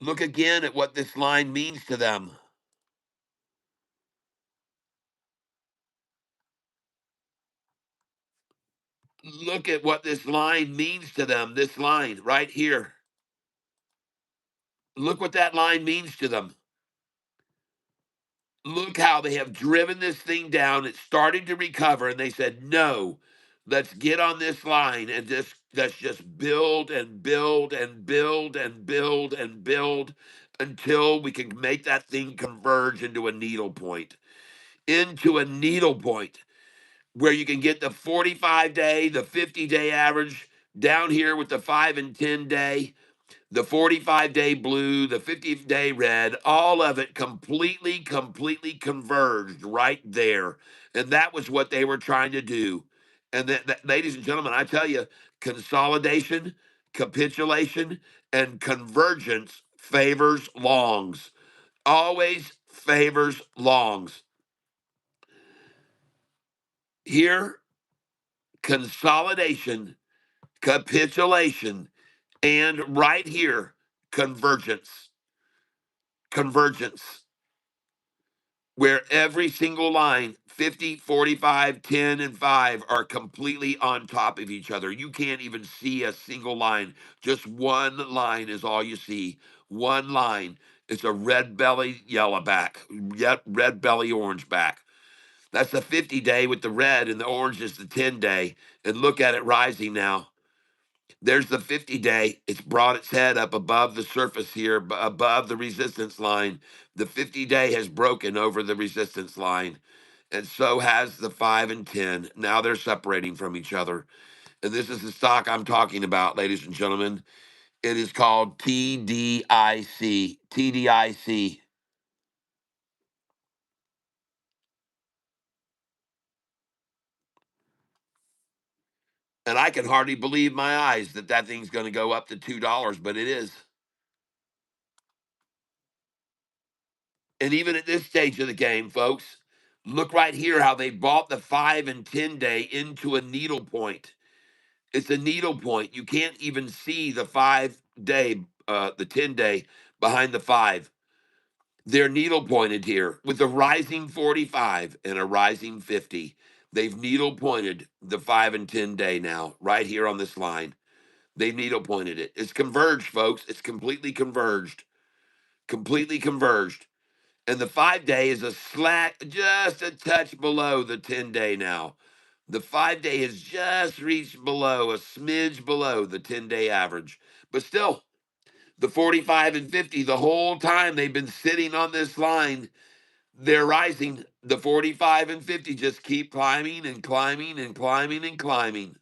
Look again at what this line means to them. Look at what this line means to them. This line right here. Look what that line means to them. Look how they have driven this thing down. It's starting to recover, and they said, no, let's get on this line and just let's just build and build and build and build and build until we can make that thing converge into a needle point. Into a needle point where you can get the 45 day, the 50-day average down here with the 5 and 10 day, the 45-day blue, the 50-day red, all of it completely converged right there. And that was what they were trying to do. And that, ladies and gentlemen, I tell you, consolidation, capitulation, and convergence favors longs. Always favors longs. Here, consolidation, capitulation, and right here, convergence. Convergence, where every single line, 50, 45, 10, and 5, are completely on top of each other. You can't even see a single line. Just one line is all you see. One line. It's a red belly yellow back, red belly orange back. That's the 50-day with the red, and the orange is the 10-day. And look at it rising now. There's the 50-day. It's brought its head up above the surface here, above the resistance line. The 50-day has broken over the resistance line, and so has the 5 and 10. Now they're separating from each other. And this is the stock I'm talking about, ladies and gentlemen. It is called TDIC. TDIC. And I can hardly believe my eyes that that thing's going to go up to $2, but it is. And even at this stage of the game, folks, look right here how they bought the 5 and 10-day into a needle point. It's a needle point. You can't even see the 5-day, the 10-day behind the 5. They're needle pointed here with a rising 45 and a rising 50. They've needle pointed the 5 and 10 day now, right here on this line. They've needle pointed it. It's converged, folks. It's completely converged. Completely converged. And the 5 day is a slack, just a touch below the 10 day now. The 5 day has just reached below, a smidge below the 10-day average. But still, the 45 and 50, the whole time they've been sitting on this line, they're rising. The 45 and 50 just keep climbing and climbing and climbing and climbing.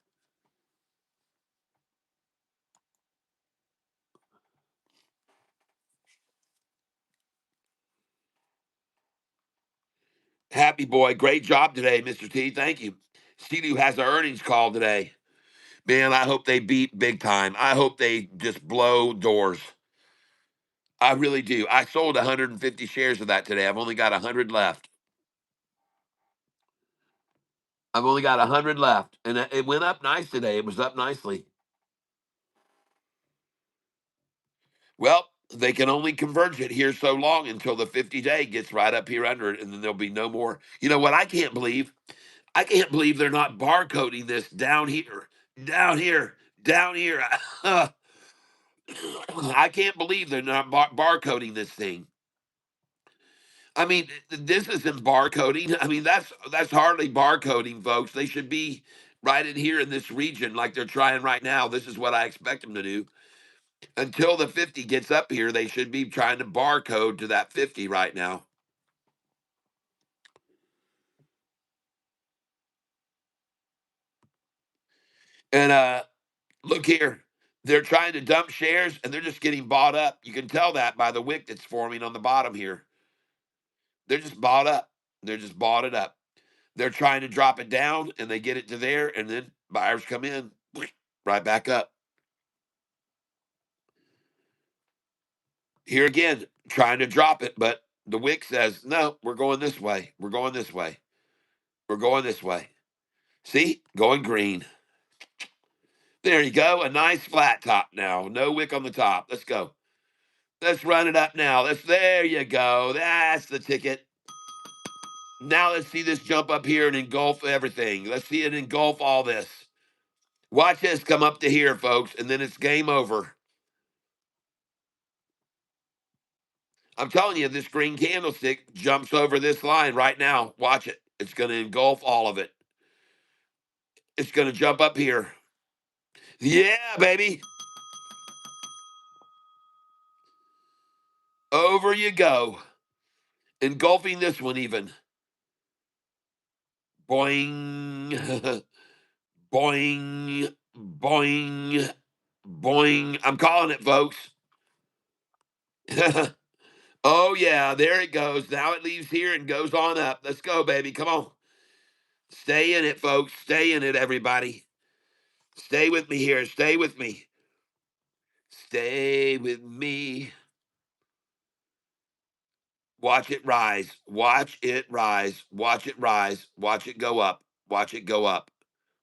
Happy boy. Great job today, Mr. T. Thank you. CDU has an earnings call today. Man, I hope they beat big time. I hope they just blow doors. I really do. I sold 150 shares of that today. I've only got 100 left. I've only got 100 left. And it went up nice today. It was up nicely. Well, they can only converge it here so long until the 50-day gets right up here under it, and then there'll be no more. You know what I can't believe? I can't believe they're not barcoding this down here, down here, down here. I can't believe they're not barcoding this thing. I mean, this isn't barcoding. I mean, that's hardly barcoding, folks. They should be right in here in this region like they're trying right now. This is what I expect them to do. Until the 50 gets up here, they should be trying to barcode to that 50 right now. And look here. They're trying to dump shares and they're just getting bought up. You can tell that by the wick that's forming on the bottom here. They're just bought up. They're just bought it up. They're trying to drop it down and they get it to there, and then buyers come in right back up. Here again, trying to drop it, but the wick says, no, we're going this way. We're going this way. We're going this way. See? Going green. There you go. A nice flat top now. No wick on the top. Let's go. Let's run it up now. There you go. That's the ticket. Now let's see this jump up here and engulf everything. Let's see it engulf all this. Watch this come up to here, folks, and then it's game over. I'm telling you, this green candlestick jumps over this line right now. Watch it. It's going to engulf all of it. It's going to jump up here. Yeah, baby. Over you go. Engulfing this one even. Boing. Boing. Boing. Boing. I'm calling it, folks. Oh, yeah. There it goes. Now it leaves here and goes on up. Let's go, baby. Come on. Stay in it, folks. Stay in it, everybody. Stay with me here. Stay with me. Stay with me. Watch it rise. Watch it rise. Watch it rise. Watch it go up. Watch it go up.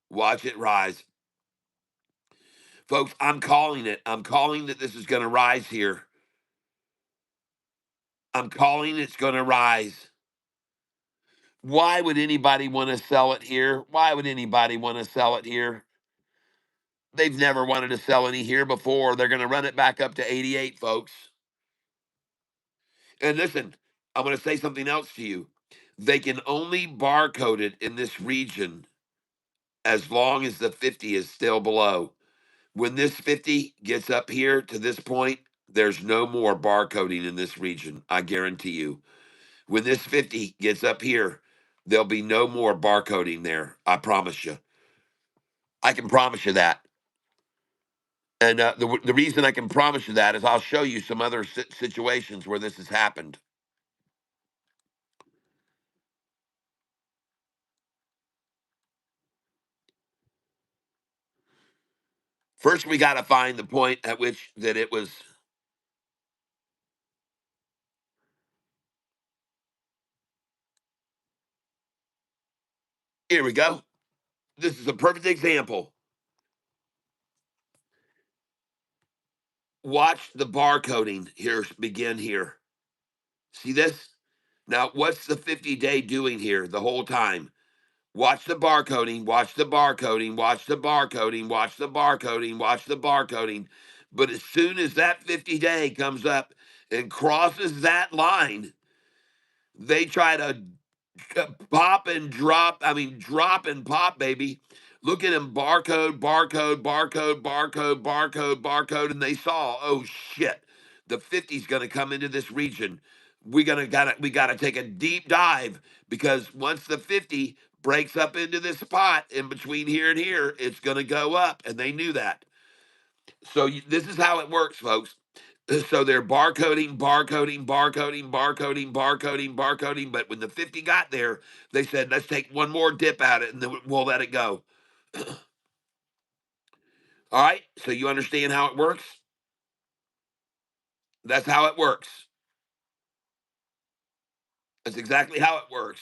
Watch it rise. Folks, I'm calling it. I'm calling that this is going to rise here. I'm calling it's going to rise. Why would anybody want to sell it here? Why would anybody want to sell it here? They've never wanted to sell any here before. They're going to run it back up to 88, folks. And listen, I'm going to say something else to you. They can only barcode it in this region as long as the 50 is still below. When this 50 gets up here to this point, there's no more barcoding in this region. I guarantee you. When this 50 gets up here, there'll be no more barcoding there. I promise you. I can promise you that. And the reason I can promise you that is I'll show you some other situations where this has happened. First, we got to find the point at which that it was. Here we go. This is a perfect example. Watch the barcoding here begin here. See this? Now, what's the 50-day doing here the whole time? Watch the barcoding, watch the barcoding, watch the barcoding, watch the barcoding, watch the barcoding. But as soon as that 50-day comes up and crosses that line, they try to pop and drop. I mean, drop and pop, baby. Look at him, barcode, barcode, barcode, barcode, barcode, barcode, and they saw, oh shit, the 50's going to come into this region. We gotta take a deep dive, because once the 50 breaks up into this spot in between here and here, it's going to go up, and they knew that. So this is how it works, folks. So they're barcoding, barcoding, barcoding, barcoding, barcoding, barcoding. But when the 50 got there, they said, let's take one more dip at it and then we'll let it go. All right. So you understand how it works? That's how it works. That's exactly how it works.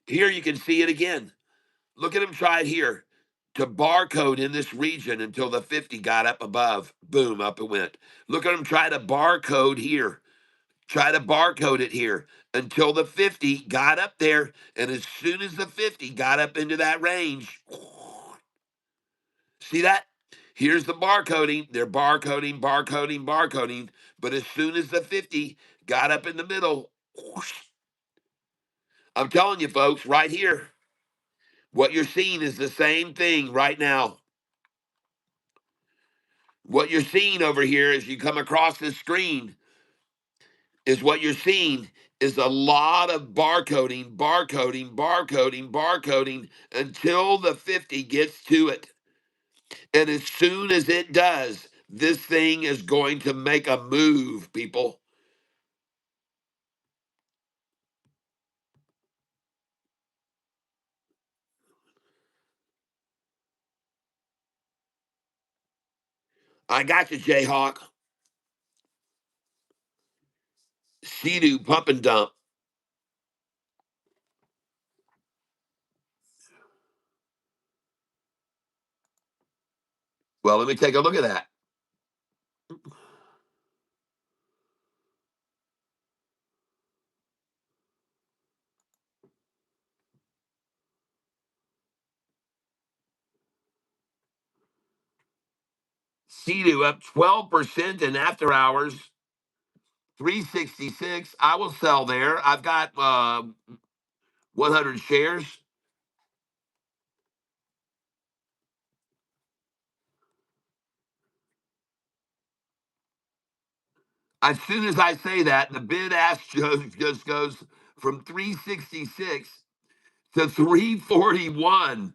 Here you can see it again. Look at him try it here to barcode in this region until the 50 got up above. Boom, up it went. Look at him try to barcode here. Try to barcode it here until the 50 got up there. And as soon as the 50 got up into that range, see that? Here's the barcoding. They're barcoding, barcoding, barcoding. But as soon as the 50 got up in the middle, I'm telling you, folks, right here, what you're seeing is the same thing right now. What you're seeing over here as you come across this screen is what you're seeing is a lot of barcoding, barcoding, barcoding, barcoding until the 50 gets to it. And as soon as it does, this thing is going to make a move, people. I got you, Jayhawk. Sea-Doo pump and dump. Well, let me take a look at that. Sea-Doo up 12% in after hours, 366. I will sell there. I've got 100 shares. As soon as I say that, the bid ask just goes from 366 to 341.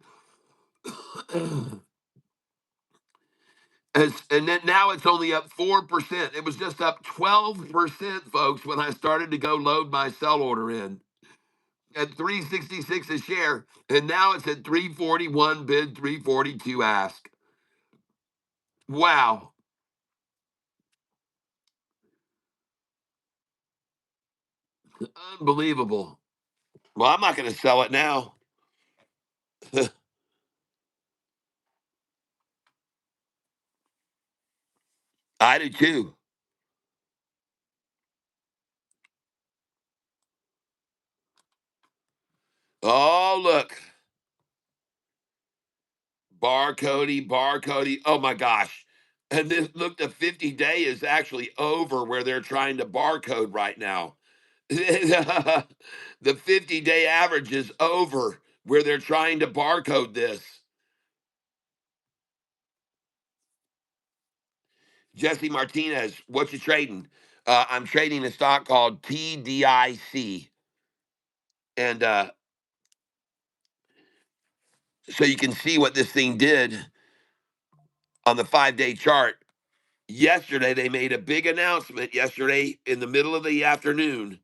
And then now it's only up 4%. It was just up 12%, folks, when I started to go load my sell order in at 366 a share. And now it's at 341 bid, 342 ask. Wow. Unbelievable. Well, I'm not going to sell it now. I do too. Oh, look. Barcody, barcody. Oh my gosh. And this, look, the 50-day is actually over where they're trying to barcode right now. The 50-day average is over where they're trying to barcode this. Jesse Martinez, what you trading? I'm trading a stock called TDIC. And so you can see what this thing did on the 5-day chart. Yesterday, they made a big announcement yesterday in the middle of the afternoon,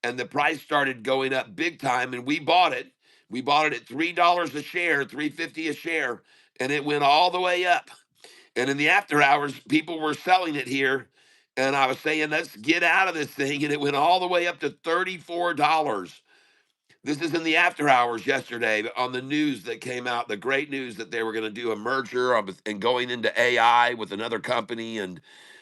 and the price started going up big time, and we bought it. We bought it at $3 a share, 350 a share, and it went all the way up. And in the after hours, people were selling it here, and I was saying, let's get out of this thing, and it went all the way up to $34. This is in the after hours yesterday on the news that came out, the great news that they were going to do a merger and going into AI with another company, and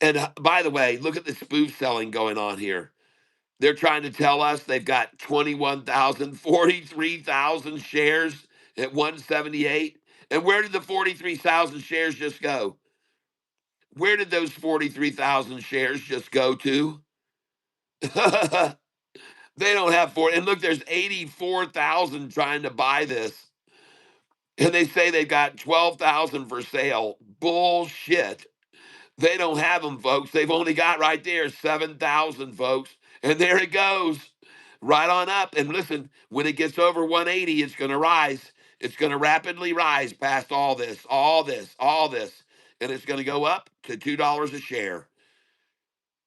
And by the way, look at the spoof selling going on here. They're trying to tell us they've got 21,000, 43,000 shares at 178. And where did the 43,000 shares just go? Where did those 43,000 shares just go to? They don't have four. And look, there's 84,000 trying to buy this. And they say they've got 12,000 for sale. Bullshit. They don't have them, folks. They've only got right there 7,000, folks. And there it goes, right on up. And listen, when it gets over 180, it's going to rise. It's going to rapidly rise past all this, all this, all this. And it's going to go up to $2 a share.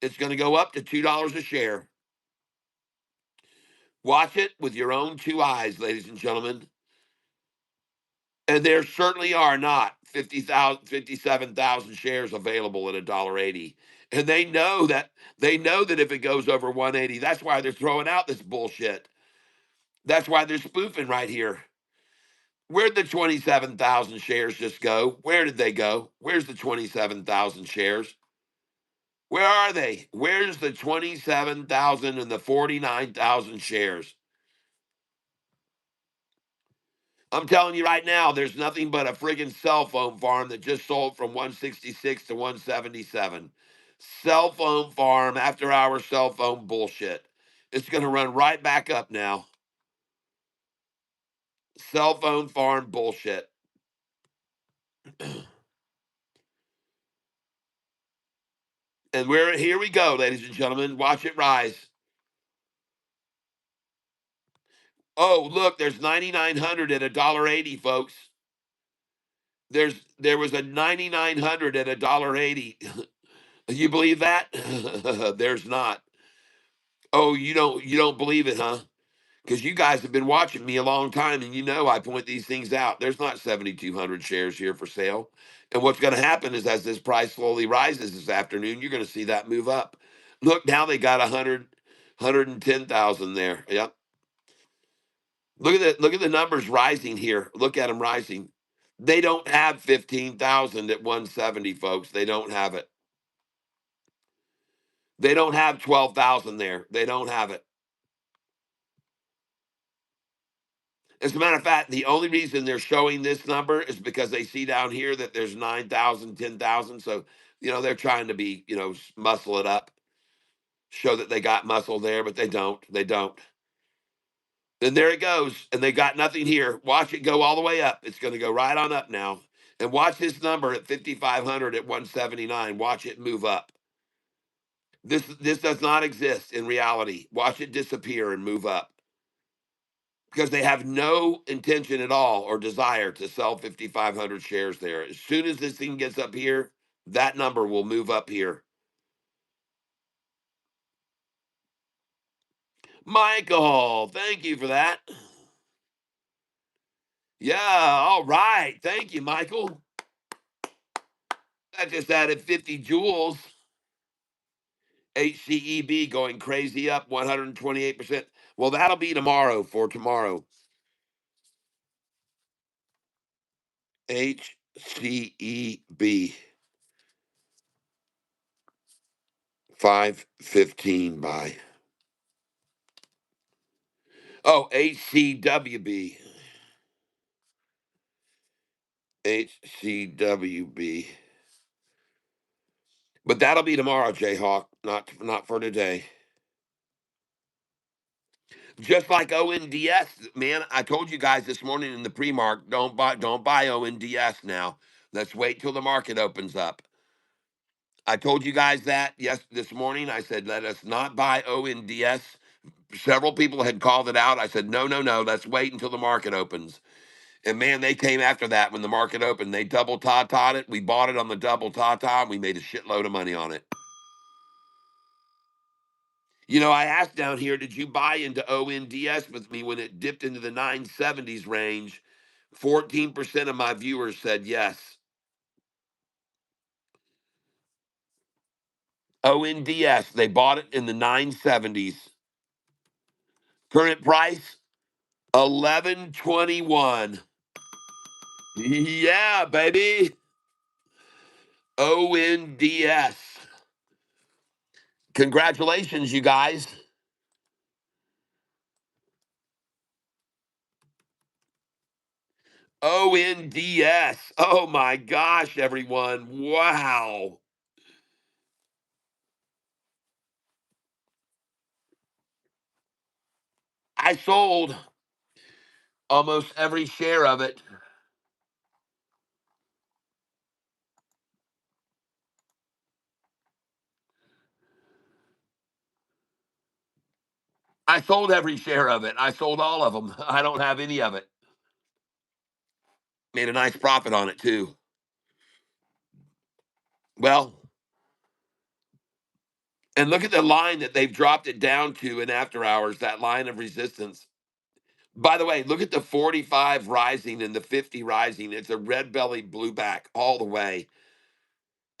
It's going to go up to $2 a share. Watch it with your own two eyes, ladies and gentlemen. And there certainly are not 57,000 shares available at $1.80. And they know that if it goes over 180, that's why they're throwing out this bullshit. That's why they're spoofing right here. Where'd the 27,000 shares just go? Where did they go? Where's the 27,000 shares? Where are they? Where's the 27,000 and the 49,000 shares? I'm telling you right now, there's nothing but a friggin' cell phone farm that just sold from 166 to 177. Cell phone farm, after hour cell phone bullshit. It's going to run right back up now. Cell phone farm bullshit. And here we go, ladies and gentlemen. Watch it rise. Oh, look, there's 9,900 at $1.80, folks. There was a 9,900 at $1.80. You believe that? There's not. Oh, you don't believe it, huh? Because you guys have been watching me a long time, and you know I point these things out. There's not 7,200 shares here for sale. And what's going to happen is as this price slowly rises this afternoon, you're going to see that move up. Look, now they got 110,000 there. Yep. Look at the numbers rising here. Look at them rising. They don't have 15,000 at 170, folks. They don't have it. They don't have 12,000 there. They don't have it. As a matter of fact, the only reason they're showing this number is because they see down here that there's 9,000, 10,000. So, they're trying to be, muscle it up, show that they got muscle there, but they don't. They don't. Then there it goes. And they got nothing here. Watch it go all the way up. It's going to go right on up now. And watch this number at 5,500 at 179. Watch it move up. This does not exist in reality. Watch it disappear and move up. Because they have no intention at all or desire to sell 5,500 shares there. As soon as this thing gets up here, that number will move up here. Michael, thank you for that. Yeah, all right. Thank you, Michael. That just added 50 joules. HCEB going crazy up 128%. Well, that'll be tomorrow for tomorrow. HCEB 515 buy. Oh, HCWB. HCWB. But that'll be tomorrow, Jayhawk. Not for today. Just like ONDS, man. I told you guys this morning in the pre-mark, don't buy ONDS now. Let's wait till the market opens up. I told you guys that this morning. I said let us not buy ONDS. Several people had called it out. I said no. Let's wait until the market opens. And man, they came after that when the market opened. They double ta-ta'd it. We bought it on the double ta-ta, and we made a shitload of money on it. I asked down here, did you buy into ONDS with me when it dipped into the 970s range? 14% of my viewers said yes. ONDS, they bought it in the 970s. Current price, 11.21. Yeah, baby. ONDS. Congratulations, you guys. ONDS. Oh my gosh, everyone. Wow. I sold almost every share of it. I sold every share of it. I sold all of them. I don't have any of it. Made a nice profit on it too. Well, and look at the line that they've dropped it down to in after hours, that line of resistance. By the way, look at the 45 rising and the 50 rising. It's a red belly blue back all the way.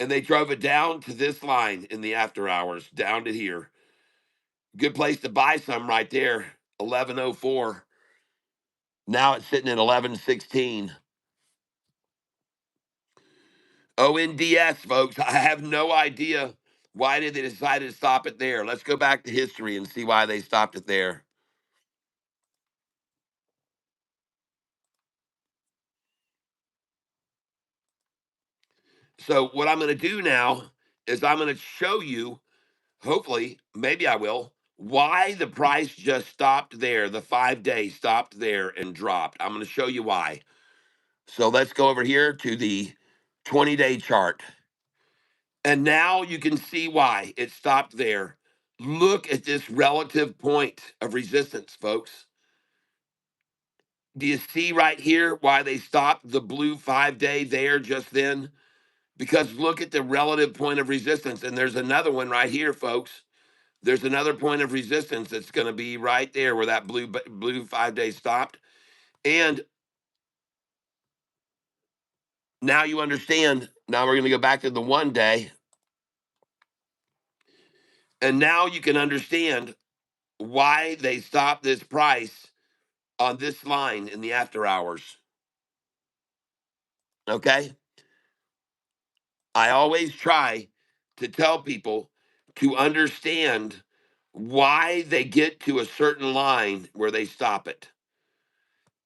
And they drove it down to this line in the after hours, down to here. Good place to buy some right there, 1104. Now it's sitting at 1116. ONDS, folks. I have no idea why did they decide to stop it there. Let's go back to history and see why they stopped it there. So what I'm going to do now is I'm going to show you, hopefully, maybe I will, why the price just stopped there. The 5-day stopped there and dropped. I'm going to show you why. So let's go over here to the 20-day chart. And now you can see why it stopped there. Look at this relative point of resistance, folks. Do you see right here why they stopped the blue 5-day there just then? Because look at the relative point of resistance. And there's another one right here, folks. There's another point of resistance that's going to be right there where that blue 5-day stopped. And now you understand. Now we're going to go back to the 1-day. And now you can understand why they stopped this price on this line in the after hours. Okay? I always try to tell people to understand why they get to a certain line where they stop it.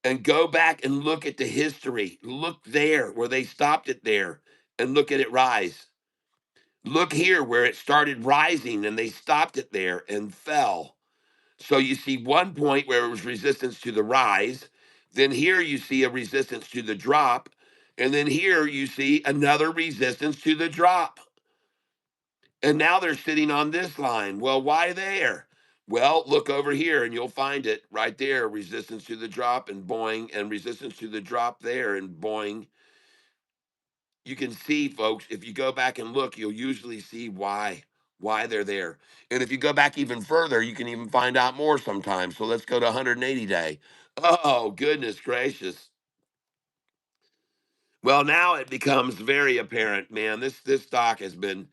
And go back and look at the history. Look there where they stopped it there and look at it rise. Look here where it started rising and they stopped it there and fell. So you see one point where it was resistance to the rise. Then here you see a resistance to the drop. And then here you see another resistance to the drop. And now they're sitting on this line. Well, why there? Well, look over here and you'll find it right there. Resistance to the drop and boing, and resistance to the drop there and boing. You can see, folks, if you go back and look, you'll usually see why they're there. And if you go back even further, you can even find out more sometimes. So let's go to 180 day. Oh, goodness gracious. Well, now it becomes very apparent, man. This stock has been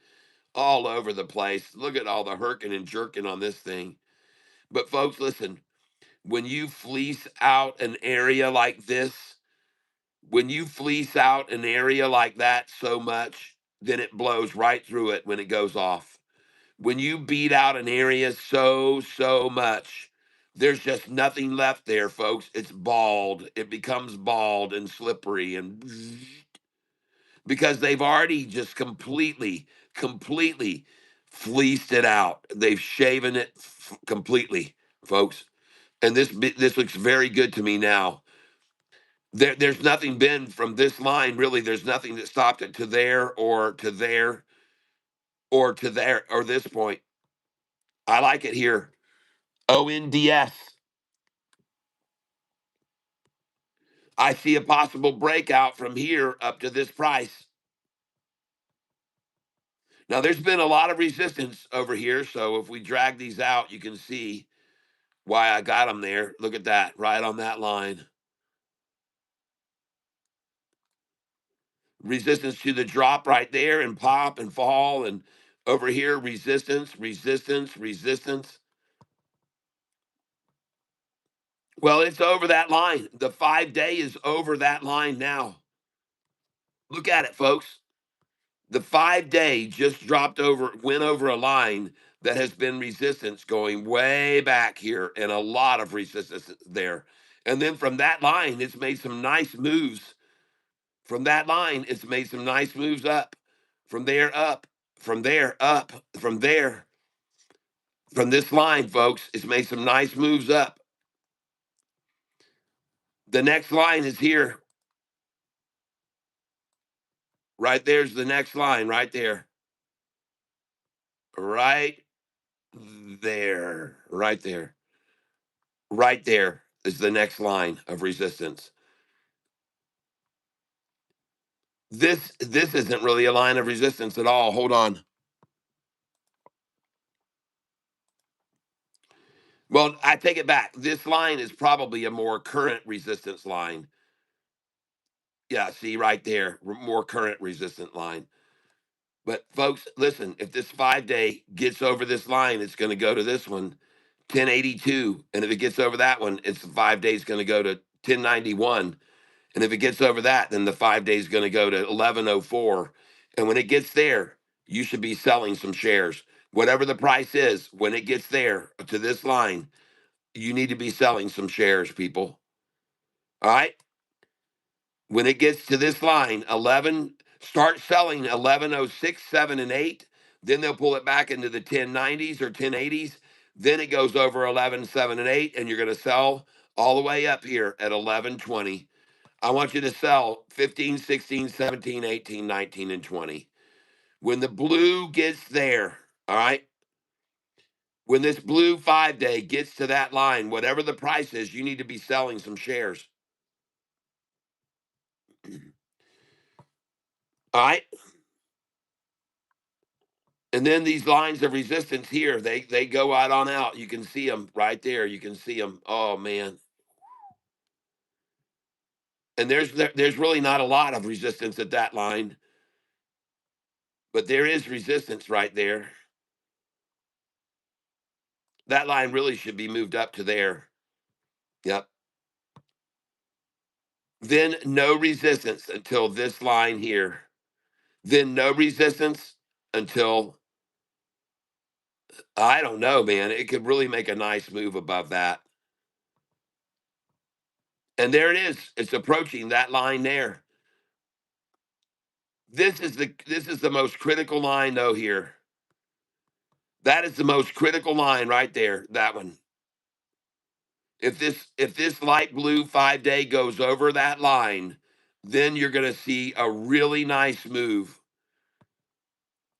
all over the place. Look at all the herking and jerking on this thing. But folks, listen, when you fleece out an area like this, when you fleece out an area like that so much, then it blows right through it when it goes off. When you beat out an area so much, there's just nothing left there, folks. It's bald. It becomes bald and slippery and because they've already just completely fleeced it out. They've shaven it completely, folks. And this looks very good to me now. There's nothing been from this line, really. There's nothing that stopped it to there or to there or to there or this point. I like it here. ONDS. I see a possible breakout from here up to this price. Now, there's been a lot of resistance over here. So if we drag these out, you can see why I got them there. Look at that, right on that line. Resistance to the drop right there and pop and fall. And over here, resistance. Well, it's over that line. The 5-day is over that line now. Look at it, folks. The 5-day just went over a line that has been resistance going way back here and a lot of resistance there. And then from that line, it's made some nice moves. From that line, it's made some nice moves up. From there, up. From there, up. From there, from this line, folks, it's made some nice moves up. The next line is here. Right there's the next line, right there. Right there. Right there. Right there is the next line of resistance. This isn't really a line of resistance at all. Hold on. Well, I take it back. This line is probably a more current resistance line. Yeah, see right there, more current resistant line. But folks, listen, if this 5-day gets over this line, it's going to go to this one, 1082. And if it gets over that one, it's the 5 days going to go to 1091. And if it gets over that, then the 5 days going to go to 1104. And when it gets there, you should be selling some shares. Whatever the price is, when it gets there to this line, you need to be selling some shares, people. All right? When it gets to this line, 11, start selling 1106, 7, and 8. Then they'll pull it back into the 1090s or 1080s. Then it goes over 11, 7, and 8, and you're going to sell all the way up here at 1120. I want you to sell 15, 16, 17, 18, 19, and 20. When the blue gets there, all right? When this blue 5-day gets to that line, whatever the price is, you need to be selling some shares. All right? And then these lines of resistance here, they go out on out. You can see them right there. You can see them. Oh man. And there's really not a lot of resistance at that line, but there is resistance right there. That line really should be moved up to there. Yep. Then no resistance until this line here. Then no resistance until, I don't know, man. It could really make a nice move above that. And there it is. It's approaching that line there. This is the most critical line though here. That is the most critical line right there. That one. If this light blue 5-day goes over that line, then you're going to see a really nice move.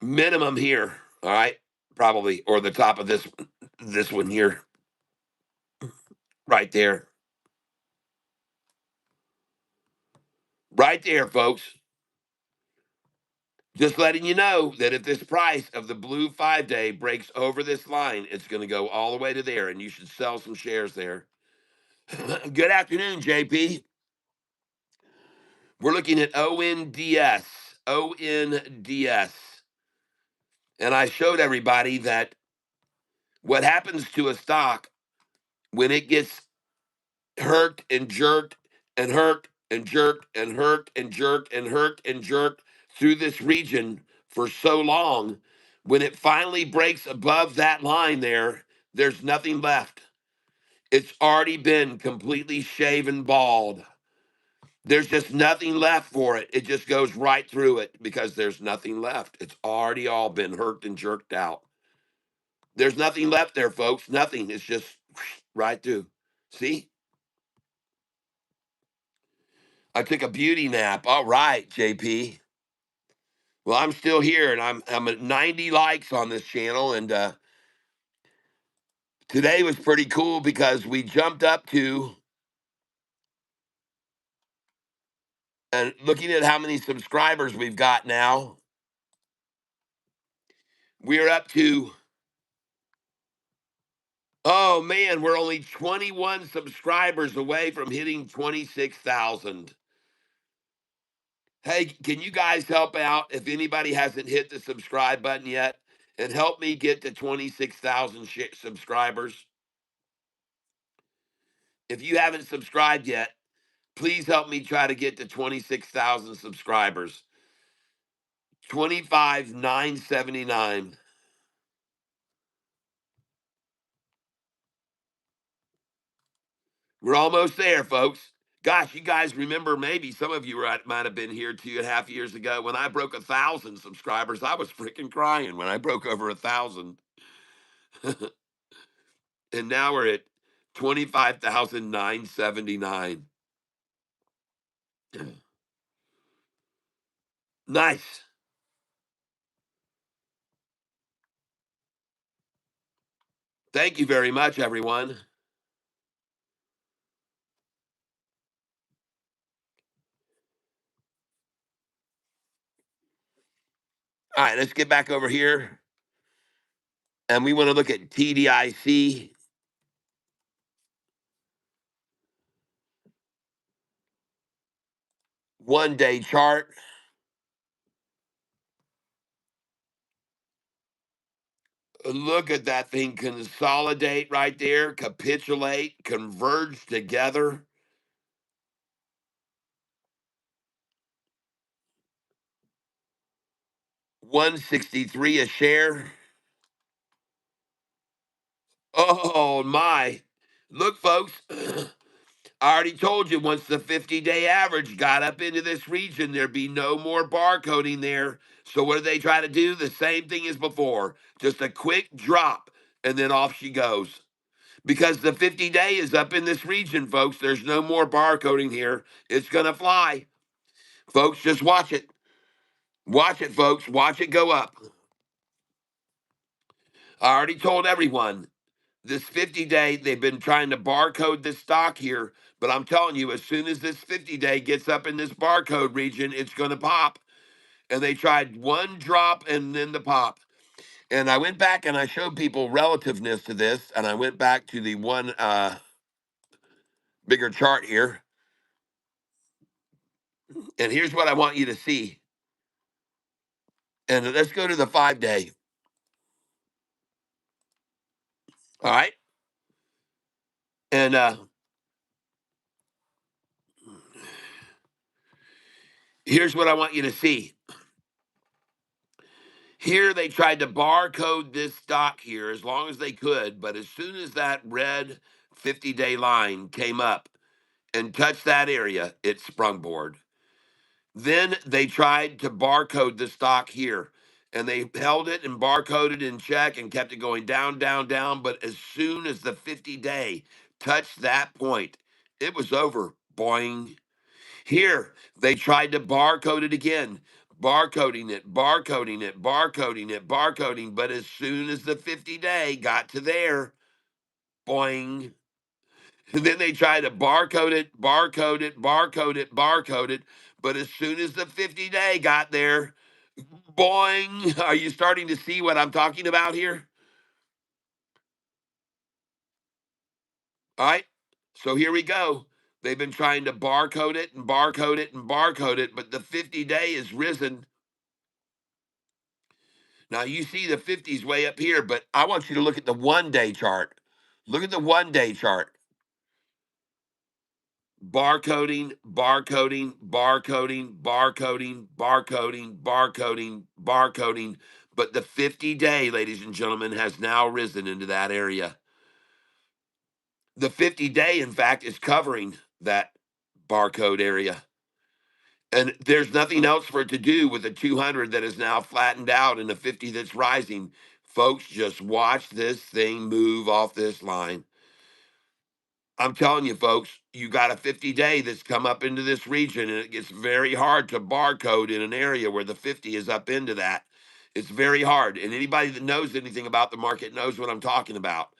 Minimum here, all right? Probably, or the top of this one here. Right there. Right there, folks. Just letting you know that if this price of the blue 5-day breaks over this line, it's going to go all the way to there, and you should sell some shares there. Good afternoon, JP. We're looking at ONDS. ONDS. And I showed everybody that what happens to a stock when it gets hurt and jerked and hurt and jerked and hurt and jerked and hurt and jerked through this region for so long, when it finally breaks above that line there, there's nothing left. It's already been completely shaven bald. There's just nothing left for it. It just goes right through it because there's nothing left. It's already all been hurt and jerked out. There's nothing left there, folks. Nothing. It's just right through. See? I took a beauty nap. All right, JP. Well, I'm still here, and I'm at 90 likes on this channel, and today was pretty cool because we jumped up to, and looking at how many subscribers we've got now, we're up to, oh man, we're only 21 subscribers away from hitting 26,000. Hey, can you guys help out if anybody hasn't hit the subscribe button yet and help me get to 26,000 subscribers? If you haven't subscribed yet, please help me try to get to 26,000 subscribers. 25,979. We're almost there, folks. Gosh, you guys remember, maybe some of you might have been here 2.5 years ago when I broke 1,000 subscribers. I was freaking crying when I broke over 1,000. And now we're at 25,979. Nice. Thank you very much, everyone. All right, let's get back over here. And we want to look at TDIC. One-day chart. Look at that thing consolidate right there, capitulate, converge together. $163 a share. Oh my. Look, folks, I already told you once the 50-day average got up into this region, there'd be no more barcoding there. So what do they try to do? The same thing as before. Just a quick drop, and then off she goes. Because the 50-day is up in this region, folks. There's no more barcoding here. It's going to fly. Folks, just watch it. Watch it, folks. Watch it go up. I already told everyone this 50-day, they've been trying to barcode this stock here, but I'm telling you, as soon as this 50-day gets up in this barcode region, it's going to pop. And they tried one drop and then the pop. And I went back and I showed people relativeness to this, and I went back to the one bigger chart here. And here's what I want you to see. And let's go to the 5-day. All right. And here's what I want you to see. Here they tried to barcode this stock here as long as they could, but as soon as that red 50-day line came up and touched that area, it sprung board. Then they tried to barcode the stock here, and they held it and barcoded in check and kept it going down, down, down. But as soon as the 50-day touched that point, it was over. Boing. Here, they tried to barcode it again, barcoding it, barcoding it, barcoding it, barcoding. But as soon as the 50-day got to there, boing. And then they tried to barcode it, barcode it, barcode it, barcode it. But as soon as the 50-day got there, boing. Are you starting to see what I'm talking about here? All right. So here we go. They've been trying to barcode it and barcode it and barcode it, but the 50-day is risen. Now you see the 50s way up here, but I want you to look at the 1-day chart. Look at the 1-day chart. Barcoding, barcoding, barcoding, barcoding, barcoding, barcoding, barcoding. But the 50-day, ladies and gentlemen, has now risen into that area. The 50-day, in fact, is covering that barcode area. And there's nothing else for it to do with the 200 that is now flattened out and the 50 that's rising. Folks, just watch this thing move off this line. I'm telling you, folks, you got a 50-day that's come up into this region, and it gets very hard to barcode in an area where the 50 is up into that. It's very hard. And anybody that knows anything about the market knows what I'm talking about.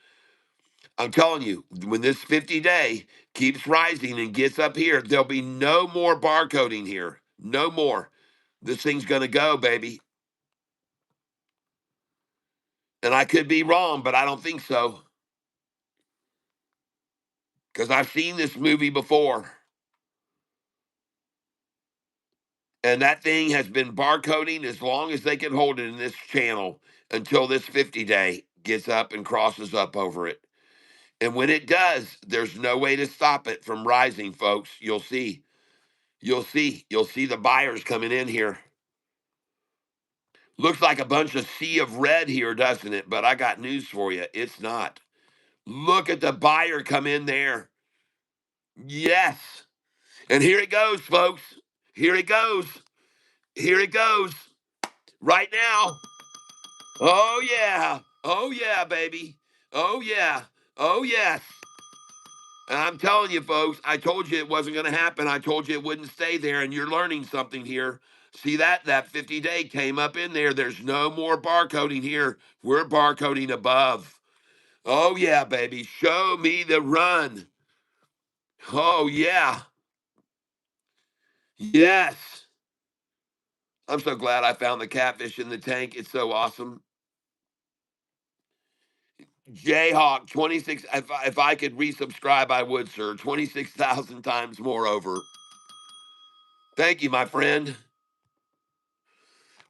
I'm telling you, when this 50-day keeps rising and gets up here, there'll be no more barcoding here. No more. This thing's going to go, baby. And I could be wrong, but I don't think so. Because I've seen this movie before. And that thing has been barcoding as long as they can hold it in this channel until this 50-day gets up and crosses up over it. And when it does, there's no way to stop it from rising, folks. You'll see. You'll see. You'll see the buyers coming in here. Looks like a bunch of sea of red here, doesn't it? But I got news for you. It's not. Look at the buyer come in there. Yes. And here it goes, folks. Here it goes. Here it goes. Right now. Oh, yeah. Oh, yeah, baby. Oh, yeah. Oh, yes. And I'm telling you, folks, I told you it wasn't going to happen. I told you it wouldn't stay there, and you're learning something here. See that? That 50-day came up in there. There's no more barcoding here. We're barcoding above. Oh, yeah, baby. Show me the run. Oh, yeah. Yes. I'm so glad I found the catfish in the tank. It's so awesome. Jayhawk, 26. If I could resubscribe, I would, sir. 26,000 times more over. Thank you, my friend.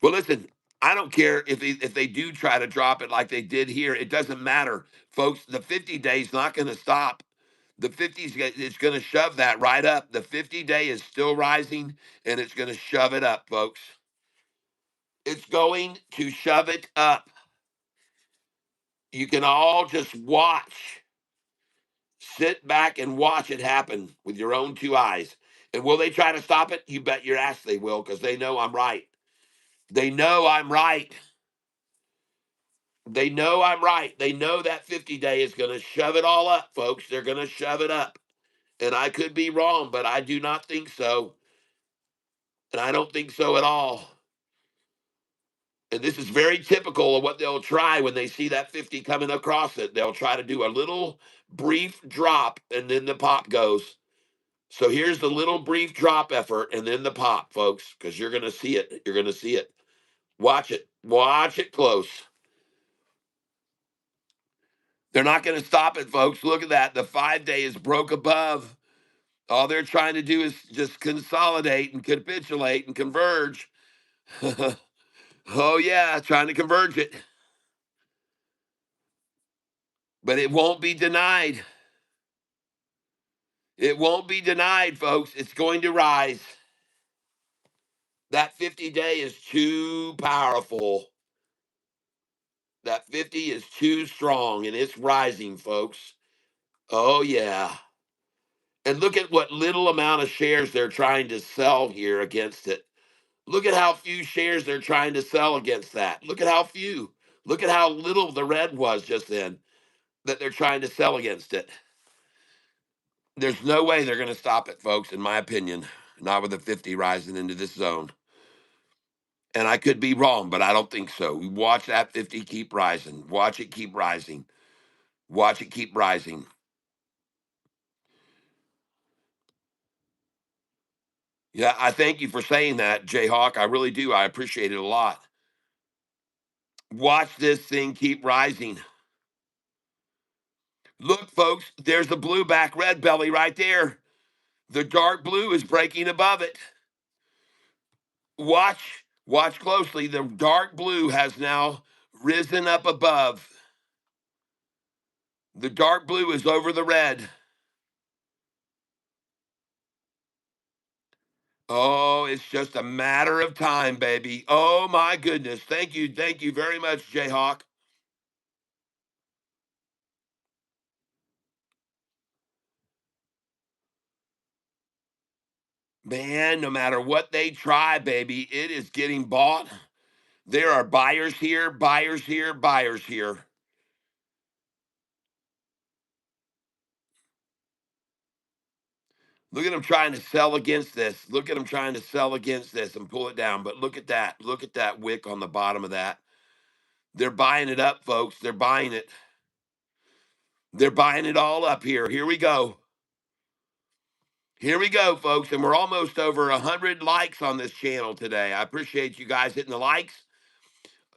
Well, listen, I don't care if they do try to drop it like they did here. It doesn't matter, folks. The 50-day is not going to stop. The 50 is going to shove that right up. The 50-day is still rising, and it's going to shove it up, folks. It's going to shove it up. You can all just watch. Sit back and watch it happen with your own two eyes. And will they try to stop it? You bet your ass they will, because they know I'm right. They know I'm right. They know I'm right. They know that 50-day is going to shove it all up, folks. They're going to shove it up. And I could be wrong, but I do not think so. And I don't think so at all. And this is very typical of what they'll try when they see that 50 coming across it. They'll try to do a little brief drop, and then the pop goes. So here's the little brief drop effort, and then the pop, folks, because you're going to see it. You're going to see it. Watch it. Watch it close. They're not going to stop it, folks. Look at that. The 5-day is broke above. All they're trying to do is just consolidate and capitulate and converge. Oh, yeah, trying to converge it. But it won't be denied. It won't be denied, folks. It's going to rise. That 50-day is too powerful. That 50 is too strong, and it's rising, folks. Oh, yeah. And look at what little amount of shares they're trying to sell here against it. Look at how few shares they're trying to sell against that. Look at how few. Look at how little the red was just then that they're trying to sell against it. There's no way they're going to stop it, folks, in my opinion. Not with the 50 rising into this zone. And I could be wrong, but I don't think so. We watch that 50 keep rising. Watch it keep rising. Watch it keep rising. Yeah, I thank you for saying that, Jayhawk. I really do. I appreciate it a lot. Watch this thing keep rising. Look, folks, there's the blue back red belly right there. The dark blue is breaking above it. Watch closely. The dark blue has now risen up above. The dark blue is over the red. Oh, it's just a matter of time, baby. Oh my goodness. Thank you very much, Jayhawk. Man, no matter what they try, baby, it is getting bought. There are buyers here, buyers here, buyers here. Look at them trying to sell against this. Look at them trying to sell against this and pull it down. But look at that. Look at that wick on the bottom of that. They're buying it up, folks. They're buying it. They're buying it all up here. Here we go. Here we go, folks. And we're almost over 100 likes on this channel today. I appreciate you guys hitting the likes.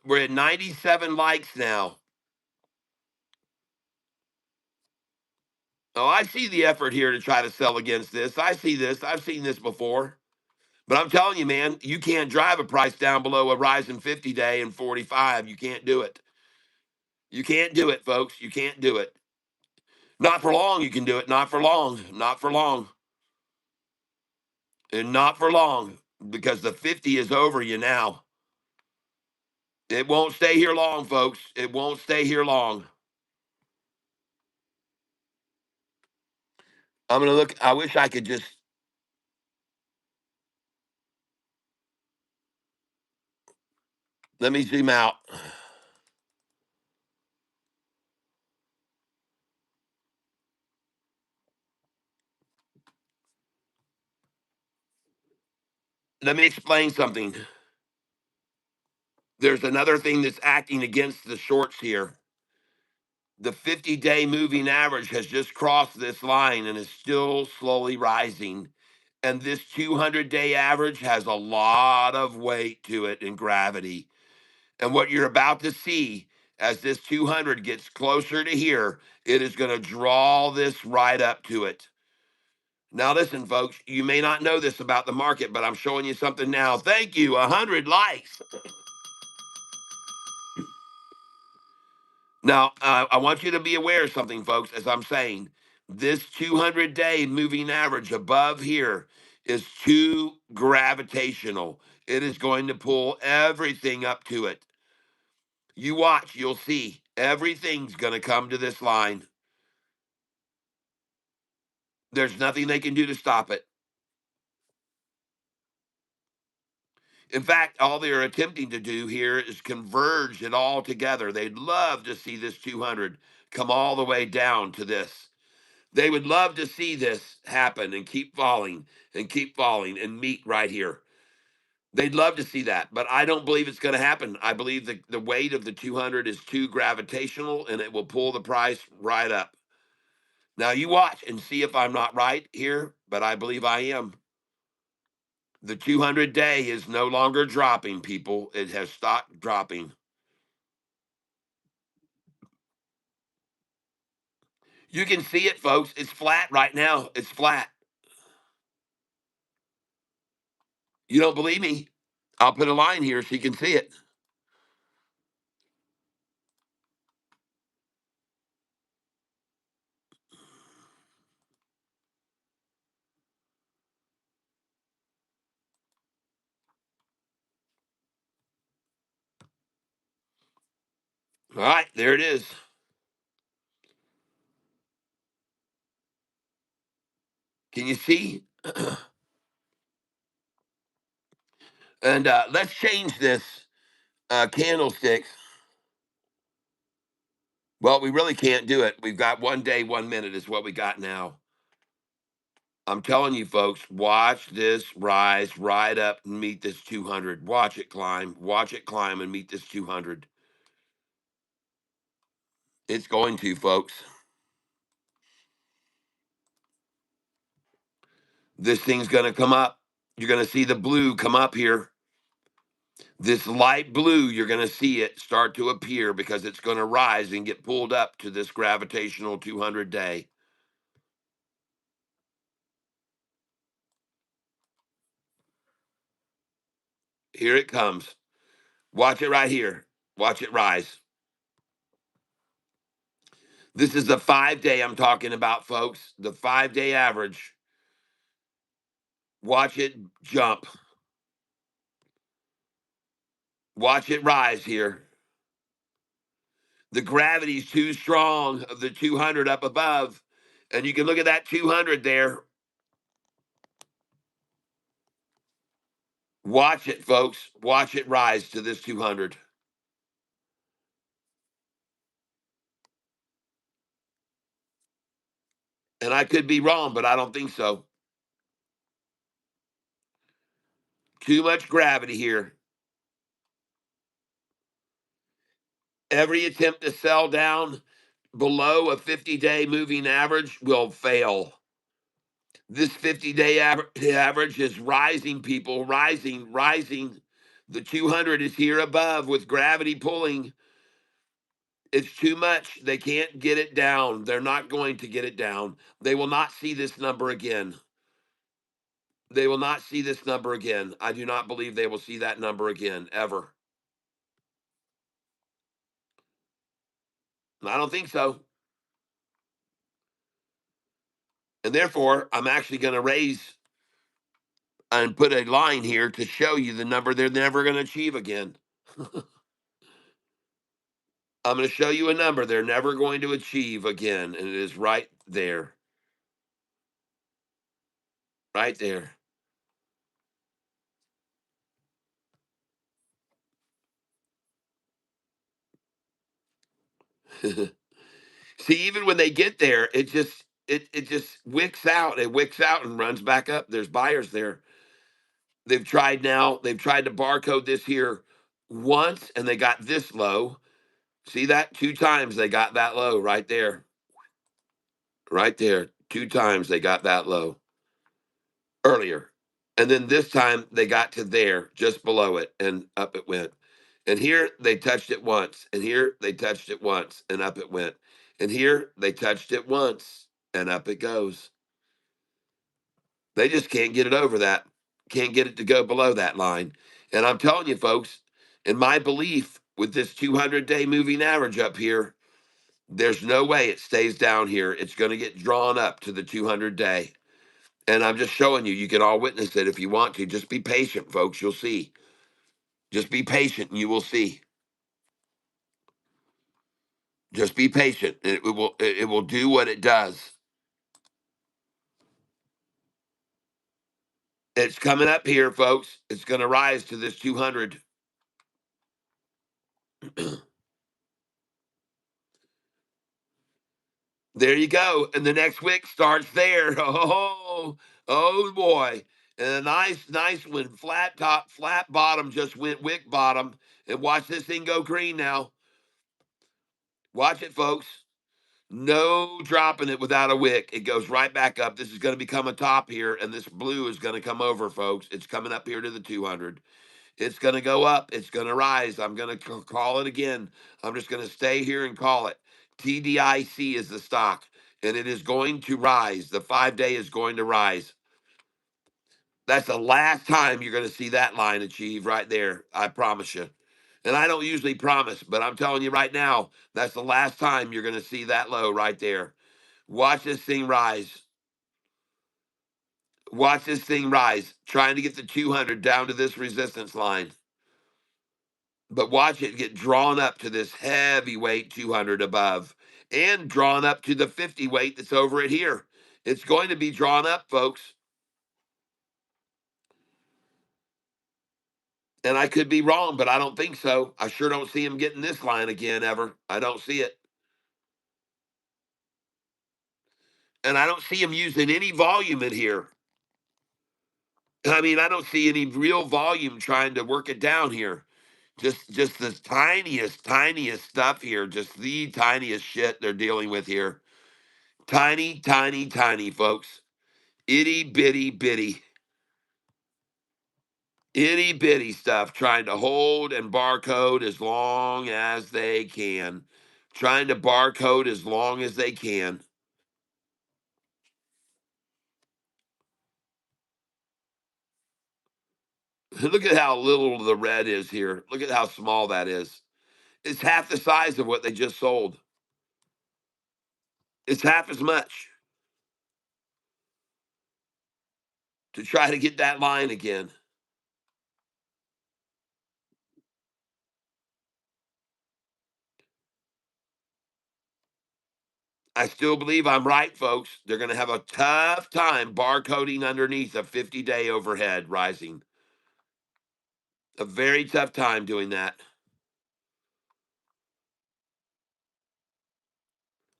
We're at 97 likes now. Oh, I see the effort here to try to sell against this. I see this. I've seen this before. But I'm telling you, man, you can't drive a price down below a rising 50-day and 45. You can't do it. You can't do it, folks. You can't do it. Not for long, you can do it. Not for long. Not for long. And not for long, because the 50 is over you now. It won't stay here long, folks. It won't stay here long. I'm going to look. I wish I could just. Let me zoom out. Let me explain something. There's another thing that's acting against the shorts here. The 50-day moving average has just crossed this line and is still slowly rising. And this 200-day average has a lot of weight to it in gravity. And what you're about to see as this 200 gets closer to here, it is going to draw this right up to it. Now, listen, folks, you may not know this about the market, but I'm showing you something now. Thank you. 100 likes. Now, I want you to be aware of something, folks, as I'm saying. This 200-day moving average above here is too gravitational. It is going to pull everything up to it. You watch, you'll see. Everything's going to come to this line. There's nothing they can do to stop it. In fact, all they're attempting to do here is converge it all together. They'd love to see this 200 come all the way down to this. They would love to see this happen and keep falling and meet right here. They'd love to see that, but I don't believe it's going to happen. I believe the weight of the 200 is too gravitational and it will pull the price right up. Now you watch and see if I'm not right here, but I believe I am. The 200-day is no longer dropping, people. It has stopped dropping. You can see it, folks. It's flat right now. It's flat. You don't believe me? I'll put a line here so you can see it. All right, there it is. Can you see? And let's change this candlestick. Well, we really can't do it. We've got 1 day, 1 minute is what we got now. I'm telling you, folks, watch this rise right up and meet this 200. Watch it climb and meet this 200. It's going to, folks. This thing's going to come up. You're going to see the blue come up here. This light blue, you're going to see it start to appear because it's going to rise and get pulled up to this gravitational 200 day. Here it comes. Watch it right here. Watch it rise. This is the 5-day I'm talking about, folks. The 5-day average. Watch it jump. Watch it rise here. The gravity's too strong of the 200 up above. And you can look at that 200 there. Watch it, folks. Watch it rise to this 200. And I could be wrong, but I don't think so. Too much gravity here. Every attempt to sell down below a 50-day moving average will fail. This 50-day average is rising, people, rising. The 200 is here above with gravity pulling. It's too much. They can't get it down. They're not going to get it down. They will not see this number again. They will not see this number again. I do not believe they will see that number again, ever. I don't think so. And therefore, I'm actually going to raise and put a line here to show you the number they're never going to achieve again. I'm going to show you a number they're never going to achieve again, and it is right there. right there. See, even when they get there, it just wicks out. It wicks out and runs back up. There's buyers there. They've tried to barcode this here once and they got this low. See that? 2 times they got that low right there. Right there. 2 times they got that low earlier. And then this time they got to there, just below it, and up it went. And here they touched it once, and here they touched it once, and up it went. And here they touched it once, and up it goes. They just can't get it over that, can't get it to go below that line. And I'm telling you, folks, in my belief, with this 200-day moving average up here, there's no way it stays down here. It's going to get drawn up to the 200-day. And I'm just showing you, you can all witness it if you want to. Just be patient, folks. You'll see. Just be patient and you will see. Just be patient. It will do what it does. It's coming up here, folks. It's going to rise to this 200. There you go. And the next wick starts there. Oh boy. And a nice one. Flat top, flat bottom, just went wick bottom. And watch this thing go green now. Watch it, folks. No dropping it without a wick. It goes right back up. This is going to become a top here, and this blue is going to come over, folks. It's coming up here to the 200. It's going to go up. It's going to rise. I'm going to call it again. I'm just going to stay here and call it. TDIC is the stock, and it is going to rise. The 5-day is going to rise. That's the last time you're going to see that line achieve right there. I promise you. And I don't usually promise, but I'm telling you right now, that's the last time you're going to see that low right there. Watch this thing rise. Watch this thing rise, trying to get the 200 down to this resistance line. But watch it get drawn up to this heavyweight 200 above and drawn up to the 50 weight that's over it here. It's going to be drawn up, folks. And I could be wrong, but I don't think so. I sure don't see him getting this line again ever. I don't see it. And I don't see him using any volume in here. I mean, I don't see any real volume trying to work it down here. Just the tiniest stuff here. Just the tiniest shit they're dealing with here. Tiny, folks. Itty bitty. Itty bitty stuff trying to hold and barcode as long as they can. Trying to barcode as long as they can. Look at how little the red is here. Look at how small that is. It's half the size of what they just sold. It's half as much to try to get that line again. I still believe I'm right, folks. They're going to have a tough time barcoding underneath a 50-day overhead rising. A very tough time doing that.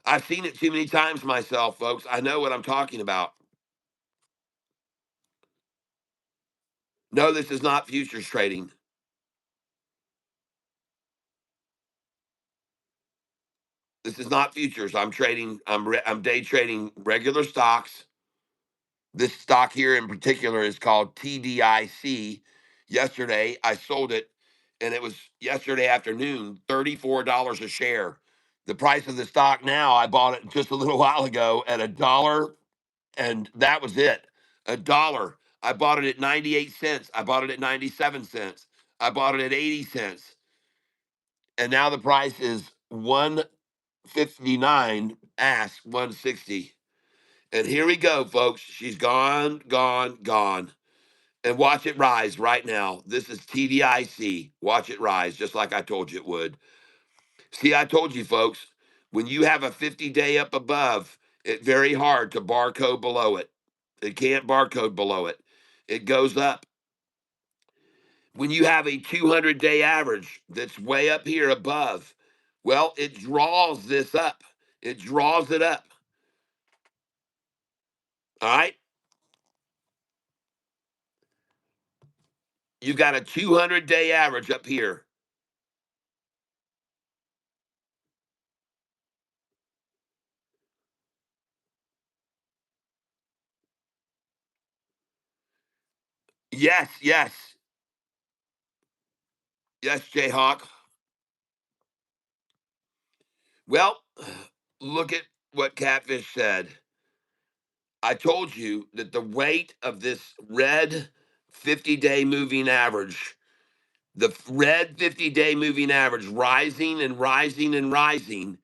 I've seen it too many times myself, folks. I know what I'm talking about. No, this is not futures trading. This is not futures. I'm trading. I'm day trading regular stocks. This stock here in particular is called TDIC. Yesterday I sold it, and it was yesterday afternoon, $34 a share. The price of the stock now, I bought it just a little while ago at $1, and that was it. $1. I bought it at 98 cents. I bought it at 97 cents. I bought it at 80 cents. And now the price is 159, ask 160. And here we go, folks. She's gone. And watch it rise right now. This is TDIC. Watch it rise, just like I told you it would. See, I told you, folks, when you have a 50-day up above, it's very hard to barcode below it. It can't barcode below it. It goes up. When you have a 200-day average that's way up here above, well, it draws this up. It draws it up. All right. You've got a 200-day average up here. Yes, yes. Yes, Jayhawk. Well, look at what Catfish said. I told you that the weight of this red 50-day moving average, the red 50-day moving average rising and rising and rising,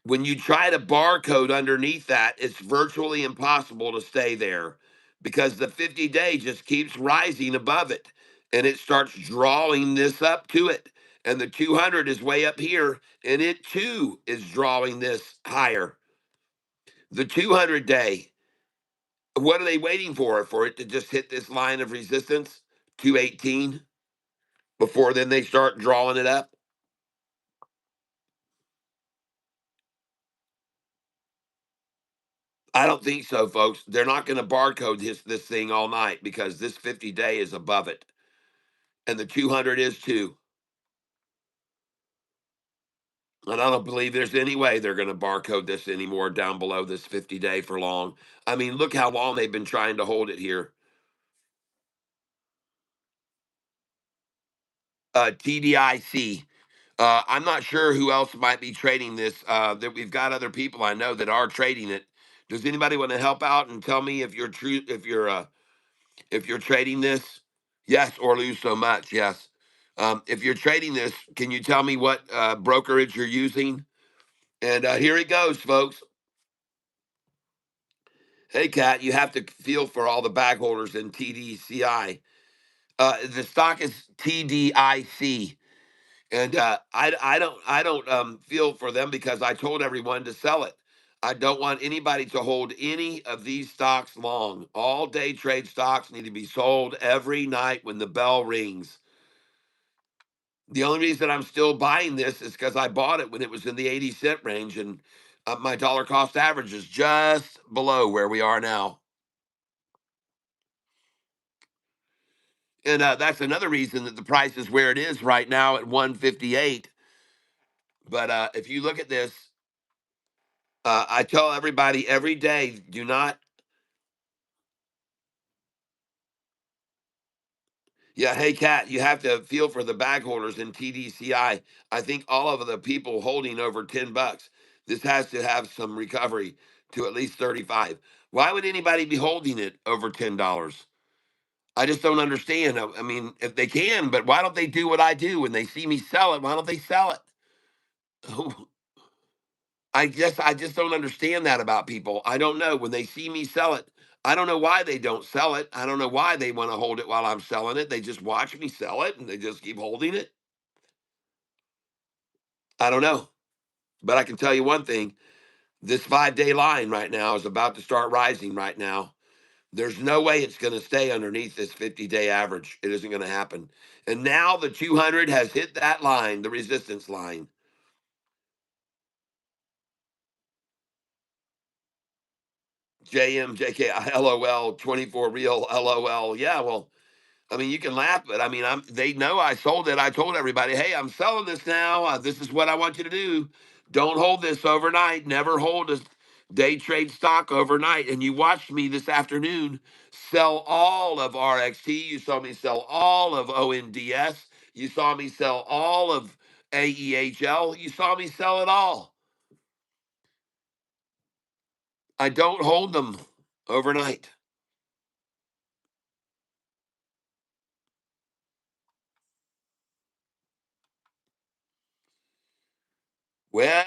when you try to barcode underneath that, it's virtually impossible to stay there because the 50-day just keeps rising above it and it starts drawing this up to it. And the 200 is way up here and it too is drawing this higher. The 200-day, what are they waiting for? For it to just hit this line of resistance, 218, before then they start drawing it up? I don't think so, folks. They're not going to barcode this thing all night because this 50-day is above it. And the 200 is too. And I don't believe there's any way they're going to barcode this anymore down below this 50-day for long. I mean, look how long they've been trying to hold it here. TDIC. I'm not sure who else might be trading this. That we've got other people I know that are trading it. Does anybody want to help out and tell me if you're true, if you're trading this? Yes, or lose so much. Yes. If you're trading this, can you tell me what brokerage you're using? And here it goes, folks. Hey, Kat, you have to feel for all the bag holders in TDCI. The stock is TDIC, and I don't feel for them because I told everyone to sell it. I don't want anybody to hold any of these stocks long. All day trade stocks need to be sold every night when the bell rings. The only reason I'm still buying this is because I bought it when it was in the 80-cent range, and my dollar cost average is just below where we are now. And that's another reason that the price is where it is right now at 158. But if you look at this, I tell everybody every day, do not. Yeah, hey, Kat, you have to feel for the bag holders in TDCI. I think all of the people holding over $10, this has to have some recovery to at least 35. Why would anybody be holding it over $10? I just don't understand. I mean, if they can, but why don't they do what I do when they see me sell it? Why don't they sell it? I guess I just don't understand that about people. I don't know. When they see me sell it, I don't know why they don't sell it. I don't know why they want to hold it while I'm selling it. They just watch me sell it and they just keep holding it. I don't know. But I can tell you one thing, this 5-day line right now is about to start rising right now. There's no way it's going to stay underneath this 50-day average. It isn't going to happen. And now the 200 has hit that line, the resistance line. JMJK, LOL, 24 real, LOL. Yeah, well, I mean, you can laugh, but I mean, they know I sold it. I told everybody, hey, I'm selling this now. This is what I want you to do. Don't hold this overnight. Never hold a day trade stock overnight. And you watched me this afternoon sell all of RXT. You saw me sell all of ONDS. You saw me sell all of AEHL. You saw me sell it all. I don't hold them overnight. Well,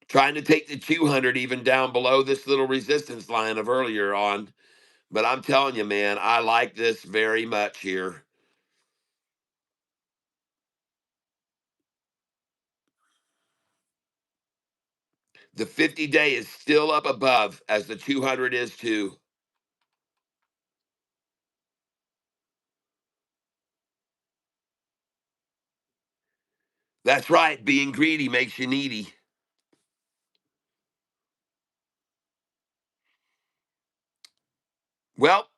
trying to take the 200 even down below this little resistance line of earlier on. But I'm telling you, man, I like this very much here. The 50-day is still up above as the 200 is too. That's right. Being greedy makes you needy. Well,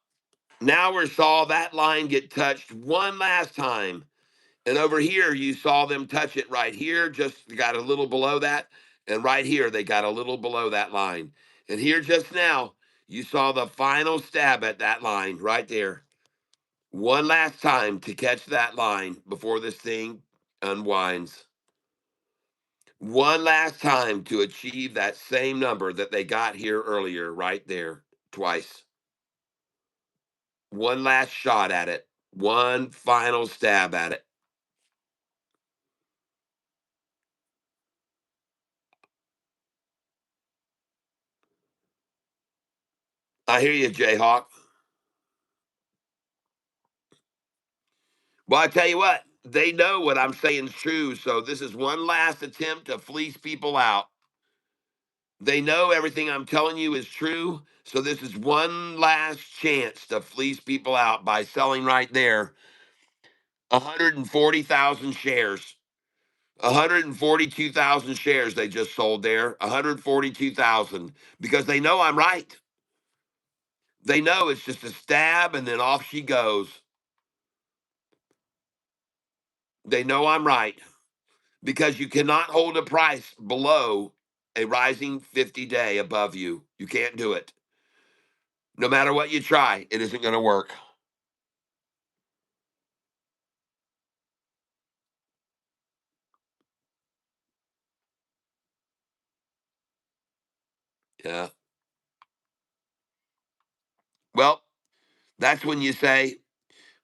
now we saw that line get touched one last time. And over here, you saw them touch it right here, just got a little below that. And right here, they got a little below that line. And here just now, you saw the final stab at that line right there. One last time to catch that line before this thing unwinds. One last time to achieve that same number that they got here earlier, right there, twice. One last shot at it. One final stab at it. I hear you, Jayhawk. Well, I tell you what, they know what I'm saying is true. So this is one last attempt to fleece people out. They know everything I'm telling you is true. So this is one last chance to fleece people out by selling right there 140,000 shares. 142,000 shares they just sold there. 142,000 because they know I'm right. They know it's just a stab and then off she goes. They know I'm right because you cannot hold a price below a rising 50-day above you. You can't do it. No matter what you try, it isn't going to work. Yeah. Well, that's when you say,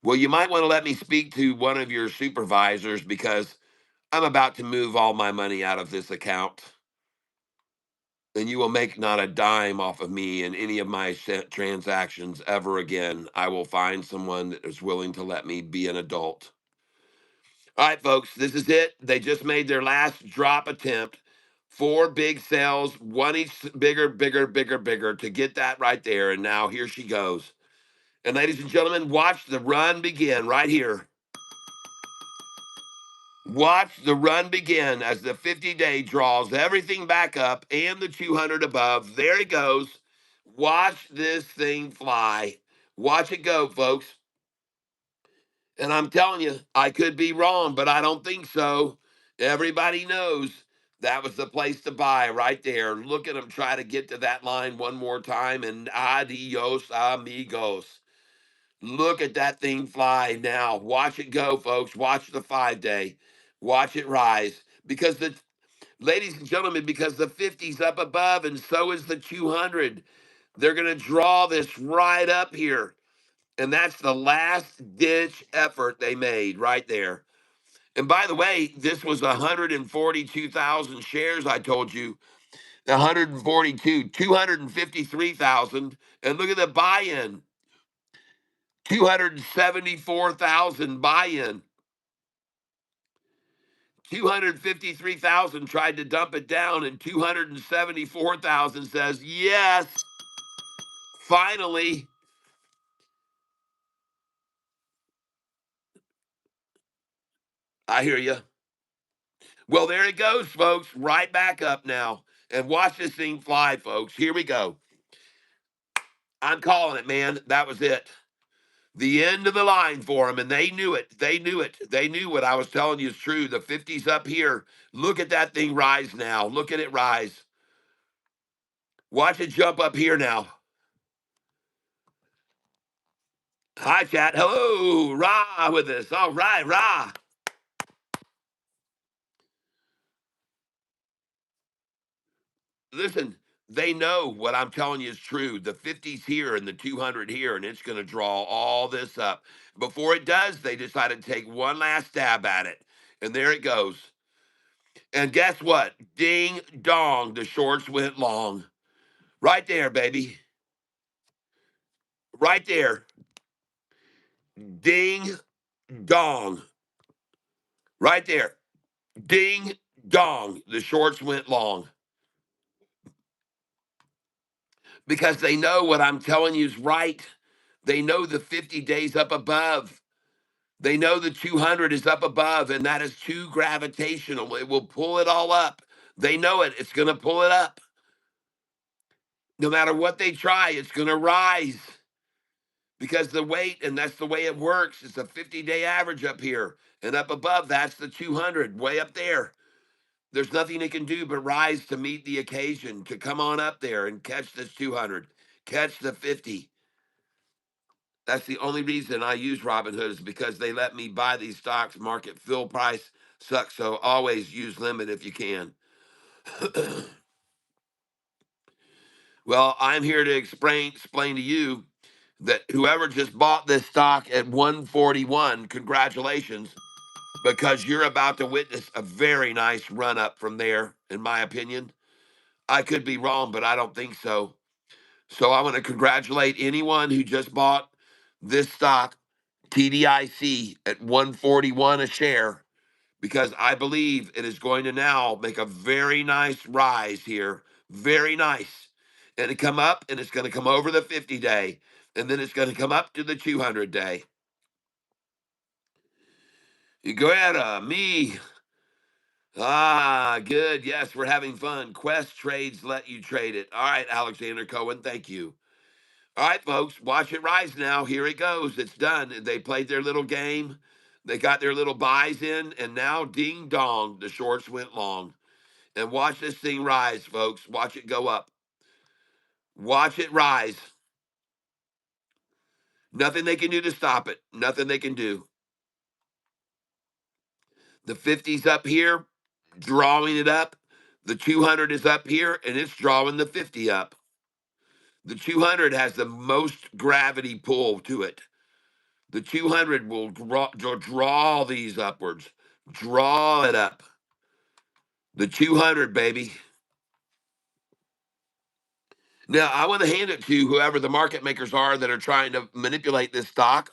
well, you might want to let me speak to one of your supervisors because I'm about to move all my money out of this account. And you will make not a dime off of me in any of my transactions ever again. I will find someone that is willing to let me be an adult. All right, folks, this is it. They just made their last drop attempt. 4 big sales, one each bigger, bigger, bigger, bigger to get that right there. And now here she goes. And ladies and gentlemen, watch the run begin right here. Watch the run begin as the 50-day draws everything back up and the 200 above. There it goes. Watch this thing fly. Watch it go, folks. And I'm telling you, I could be wrong, but I don't think so. Everybody knows that was the place to buy right there. Look at them try to get to that line one more time, and adios, amigos. Look at that thing fly now. Watch it go, folks. Watch the 5-day. Watch it rise. Because ladies and gentlemen, because the 50's up above and so is the 200. They're going to draw this right up here. And that's the last ditch effort they made right there. And by the way, this was 142,000 shares, I told you. 142, 253,000. And look at the buy-in. 274,000 buy-in. 253,000 tried to dump it down, and 274,000 says, yes, finally. I hear you. Well, there it goes, folks. Right back up now. And watch this thing fly, folks. Here we go. I'm calling it, man. That was it. The end of the line for them, and they knew it. They knew it. They knew what I was telling you is true. The 50's up here. Look at that thing rise now. Look at it rise. Watch it jump up here now. Hi, chat. Hello. Ra with us. All right, Ra. Listen, they know what I'm telling you is true. The 50's here and the 200 here, and it's going to draw all this up. Before it does, they decided to take one last stab at it. And there it goes. And guess what? Ding dong, the shorts went long. Right there, baby. Right there. Ding dong. Right there. Ding dong, the shorts went long. because they know what I'm telling you is right. They know the 50 days up above. They know the 200 is up above, and that is too gravitational. It will pull it all up. They know it. It's going to pull it up. No matter what they try, it's going to rise because the weight, and that's the way it works. It's a 50-day average up here, and up above, that's the 200, way up there. There's nothing they can do but rise to meet the occasion, to come on up there and catch this 200, catch the 50. That's the only reason I use Robinhood is because they let me buy these stocks. Market fill price sucks, so always use limit if you can. Well, I'm here to explain to you that whoever just bought this stock at 141, congratulations, because you're about to witness a very nice run up from there, in my opinion. I could be wrong, but I don't think so. So I want to congratulate anyone who just bought this stock, TDIC, at 141 a share, because I believe it is going to now make a very nice rise here. Very nice. And it come up, and it's going to come over the 50-day, and then it's going to come up to the 200-day. You go ahead, me. Ah, good. Yes, we're having fun. Quest Trades let you trade it. All right, Alexander Cohen, thank you. All right, folks, watch it rise now. Here it goes. It's done. They played their little game. They got their little buys in, and now ding dong, the shorts went long. And watch this thing rise, folks. Watch it go up. Watch it rise. Nothing they can do to stop it. Nothing they can do. The 50's up here, drawing it up. The 200 is up here, and it's drawing the 50 up. The 200 has the most gravity pull to it. The 200 will draw these upwards. Draw it up. The 200, baby. Now, I want to hand it to whoever the market makers are that are trying to manipulate this stock.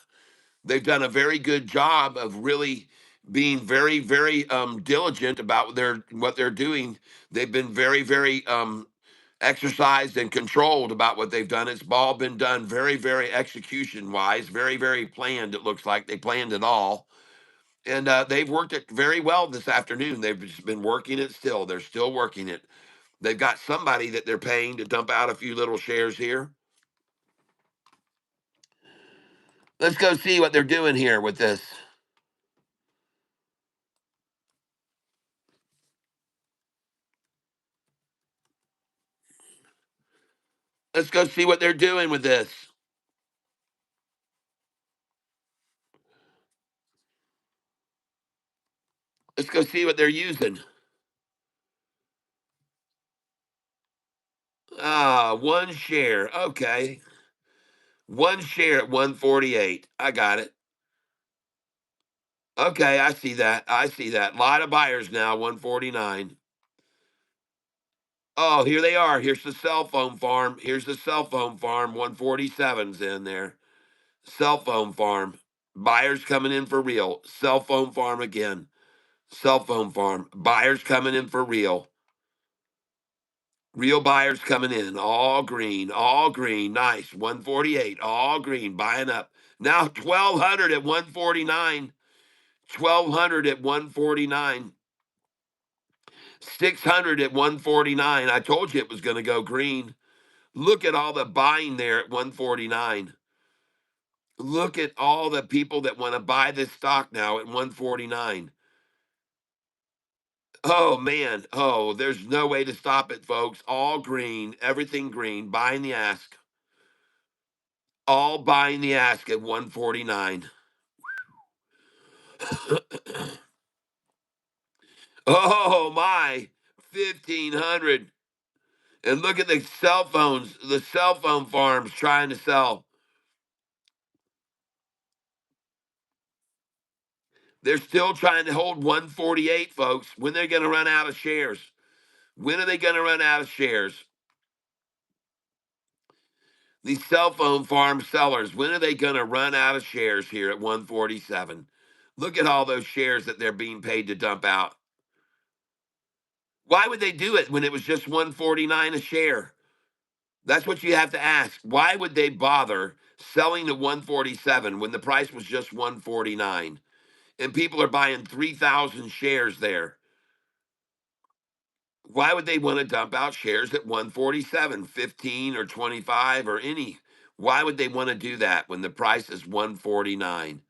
They've done a very good job of really being very, very diligent about what they're doing. They've been very, very exercised and controlled about what they've done. It's all been done very, very execution wise, very, very planned. It looks like they planned it all. And they've worked it very well this afternoon. They've just been working it still. They're still working it. They've got somebody that they're paying to dump out a few little shares here. Let's go see what they're doing here with this. Let's go see what they're doing with this. Let's go see what they're using. One share. Okay. One share at 148. I got it. Okay, I see that. I see that. A lot of buyers now, 149. Oh, here they are. Here's the cell phone farm. Here's the cell phone farm. 147's in there. Cell phone farm. Buyers coming in for real. Cell phone farm again. Cell phone farm. Buyers coming in for real. Real buyers coming in. All green. All green. Nice. 148. All green. Buying up. Now 1200 at 149. 1200 at 149. 600 at 149. I told you it was going to go green. Look at all the buying there at 149. Look at all the people that want to buy this stock now at 149. Oh, man. Oh, there's no way to stop it, folks. All green, everything green, buying the ask. All buying the ask at 149. Oh, my. 1500. And look at the cell phones, the cell phone farms trying to sell. They're still trying to hold 148, folks. When they're going to run out of shares? When are they going to run out of shares? These cell phone farm sellers, when are they going to run out of shares here at 147? Look at all those shares that they're being paid to dump out. Why would they do it when it was just 149 a share? That's what you have to ask. Why would they bother selling to 147 when the price was just 149 and people are buying 3,000 shares there? Why would they want to dump out shares at 147, 15 or 25 or any? Why would they want to do that when the price is 149?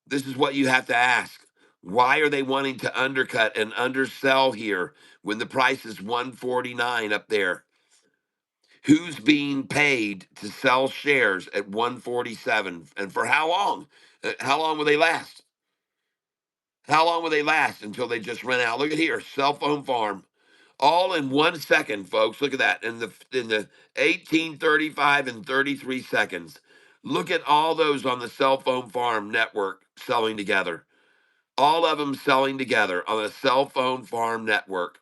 This is what you have to ask. Why are they wanting to undercut and undersell here when the price is 149 up there? Who's being paid to sell shares at 147 and for how long? How long will they last? How long will they last until they just run out? Look at here, cell phone farm. All in 1 second, folks. Look at that. In the 18, 35, and 33 seconds. Look at all those on the cell phone farm network selling together. All of them selling together on a cell phone farm network.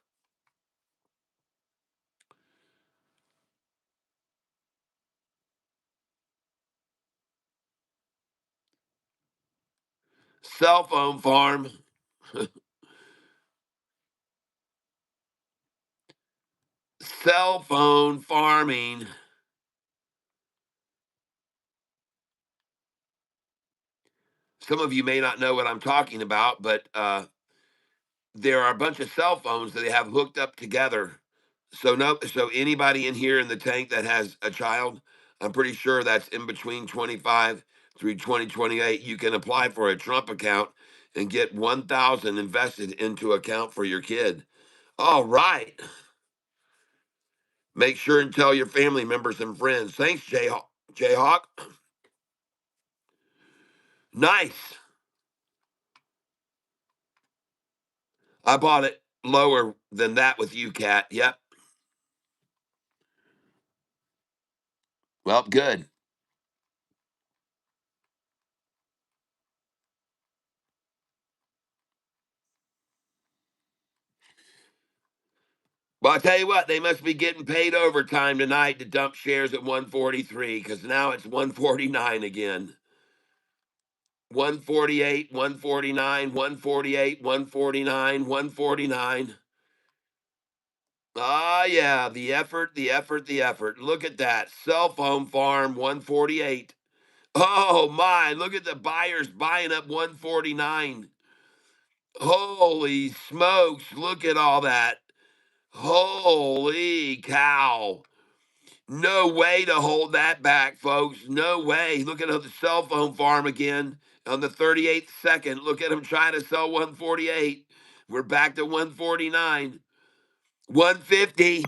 Cell phone farm. Cell phone farming. Some of you may not know what I'm talking about, but there are a bunch of cell phones that they have hooked up together. So anybody in here in the tank that has a child, I'm pretty sure that's in between 25 through 2028. You can apply for a Trump account and get 1,000 invested into account for your kid. All right. Make sure and tell your family members and friends. Thanks, Jayhawk. Nice. I bought it lower than that with you, Cat. Yep. Well, good. Well, I tell you what, they must be getting paid overtime tonight to dump shares at 143 because now it's 149 again. 148, 149, 148, 149, 149. Ah, yeah, the effort, the effort, the effort. Look at that. Cell phone farm 148. Oh, my. Look at the buyers buying up 149. Holy smokes. Look at all that. Holy cow. No way to hold that back, folks. No way. Look at the cell phone farm again on the 38th second. Look at them trying to sell 148. We're back to 149, 150.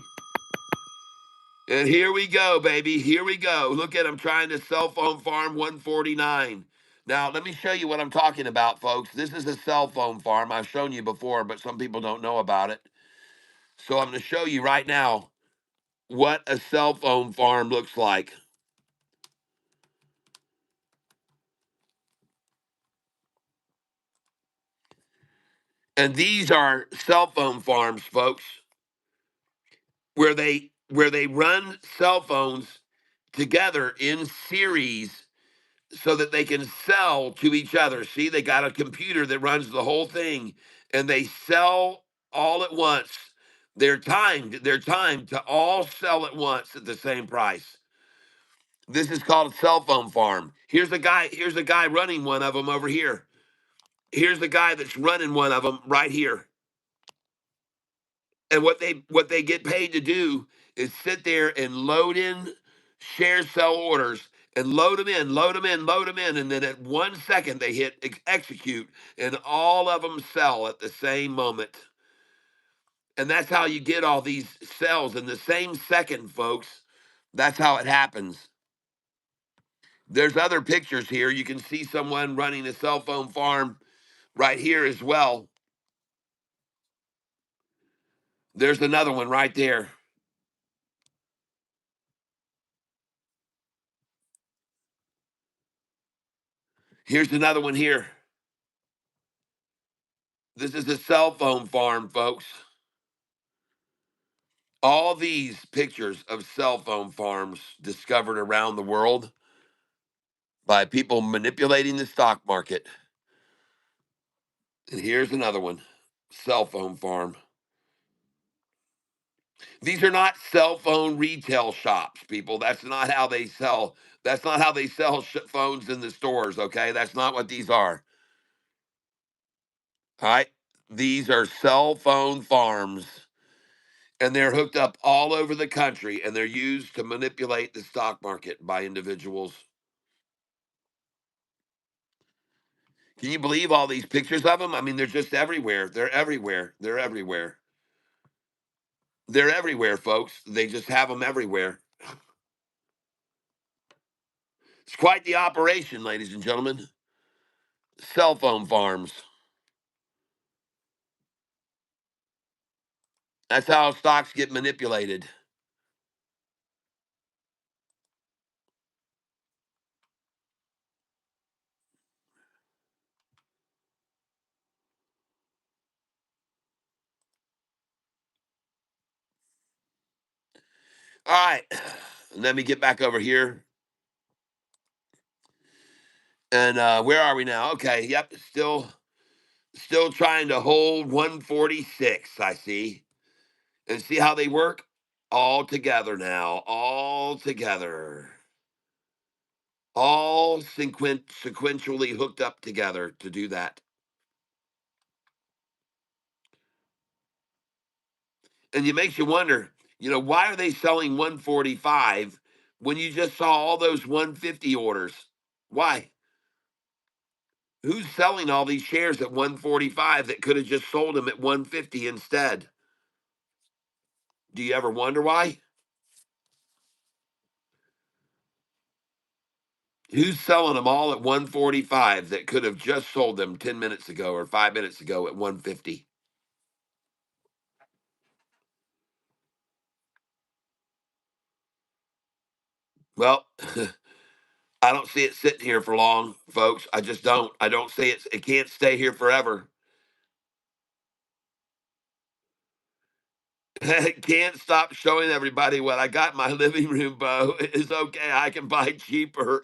And here we go, baby. Here we go. Look at them trying to cell phone farm 149. Now, let me show you what I'm talking about, folks. This is a cell phone farm. I've shown you before, but some people don't know about it. So I'm going to show you right now what a cell phone farm looks like. And these are cell phone farms, folks, where they run cell phones together in series so that they can sell to each other. See, they got a computer that runs the whole thing and they sell all at once. They're timed to all sell at once at the same price. This is called a cell phone farm. Here's a guy running one of them over here. Here's the guy that's running one of them right here. And what they get paid to do is sit there and load in share sell orders and load them in, load them in, load them in, and then at 1 second they hit execute, and all of them sell at the same moment. And that's how you get all these sells in the same second, folks. That's how it happens. There's other pictures here. You can see someone running a cell phone farm right here as well. There's another one right there. Here's another one here. This is a cell phone farm, folks. All these pictures of cell phone farms discovered around the world by people manipulating the stock market. And here's another one, cell phone farm. These are not cell phone retail shops, people. That's not how they sell. That's not how they sell phones in the stores, okay? That's not what these are. All right? These are cell phone farms, and they're hooked up all over the country, and they're used to manipulate the stock market by individuals. Can you believe all these pictures of them? I mean, they're just everywhere. They're everywhere. They're everywhere. They're everywhere, folks. They just have them everywhere. It's quite the operation, ladies and gentlemen. Cell phone farms. That's how stocks get manipulated. All right. Let me get back over here. And where are we now? Okay. Yep. Still trying to hold 146, I see. And see how they work? All together now. All together. All sequentially hooked up together to do that. And it makes you wonder, why are they selling 145 when you just saw all those 150 orders? Why? Who's selling all these shares at 145 that could have just sold them at 150 instead? Do you ever wonder why? Who's selling them all at 145 that could have just sold them 10 minutes ago or 5 minutes ago at 150? Well, I don't see it sitting here for long, folks. I just don't. I don't see it. It can't stay here forever. Can't stop showing everybody what I got in my living room, Bo. It's okay. I can buy cheaper.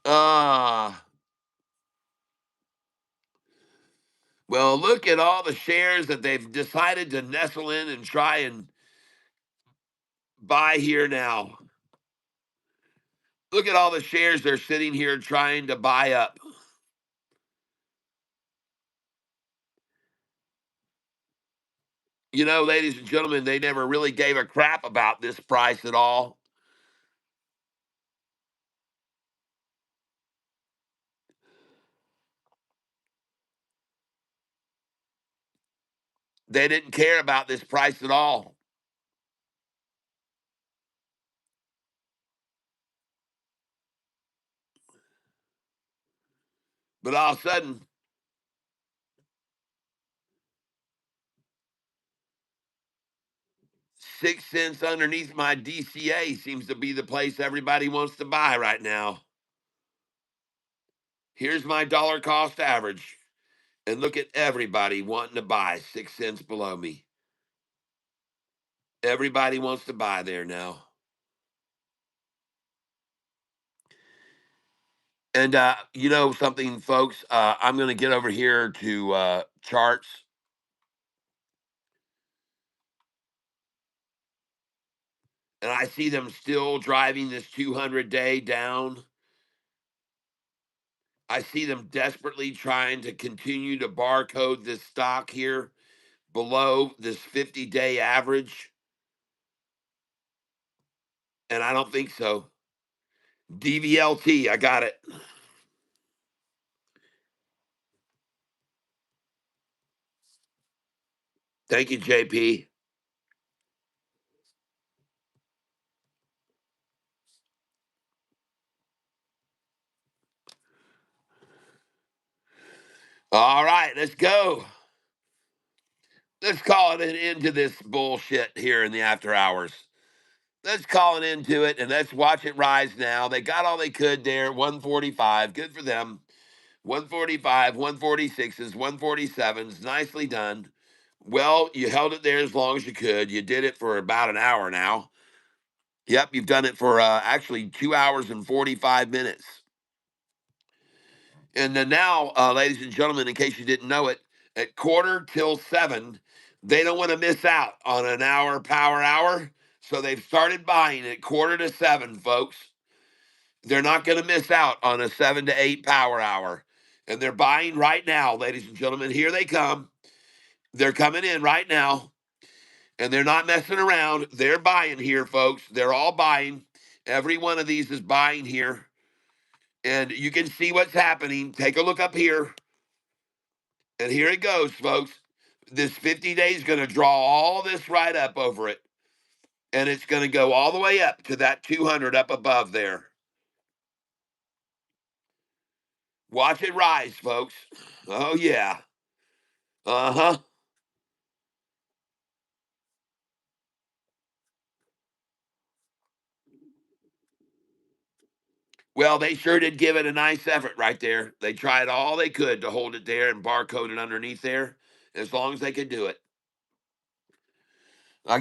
Ah. Well, look at all the shares that they've decided to nestle in and try and buy here now. Look at all the shares they're sitting here trying to buy up. Ladies and gentlemen, they never really gave a crap about this price at all. They didn't care about this price at all. But all of a sudden, 6 cents underneath my DCA seems to be the place everybody wants to buy right now. Here's my dollar cost average. And look at everybody wanting to buy 6 cents below me. Everybody wants to buy there now. And you know something, folks? I'm going to get over here to charts. And I see them still driving this 200-day down. I see them desperately trying to continue to barcode this stock here below this 50-day average. And I don't think so. DVLT, I got it. Thank you, JP. All right, let's go. Let's call it an end to this bullshit here in the after hours. Let's call an end to it and let's watch it rise now. They got all they could there, 145. Good for them. 145, 146s, 147s. Nicely done. Well, you held it there as long as you could. You did it for about an hour now. Yep, you've done it for actually 2 hours and 45 minutes. And then now, ladies and gentlemen, in case you didn't know it, at 6:45. They don't want to miss out on an hour power hour. So they've started buying at 6:45, folks. They're not going to miss out on a 7 to 8 power hour. And they're buying right now, ladies and gentlemen. Here they come. They're coming in right now. And they're not messing around. They're buying here, folks. They're all buying. Every one of these is buying here. And you can see what's happening. Take a look up here. And here it goes, folks. This 50 days is going to draw all this right up over it. And it's going to go all the way up to that 200 up above there. Watch it rise, folks. Oh, yeah. Uh-huh. Well, they sure did give it a nice effort right there. They tried all they could to hold it there and barcode it underneath there as long as they could do it.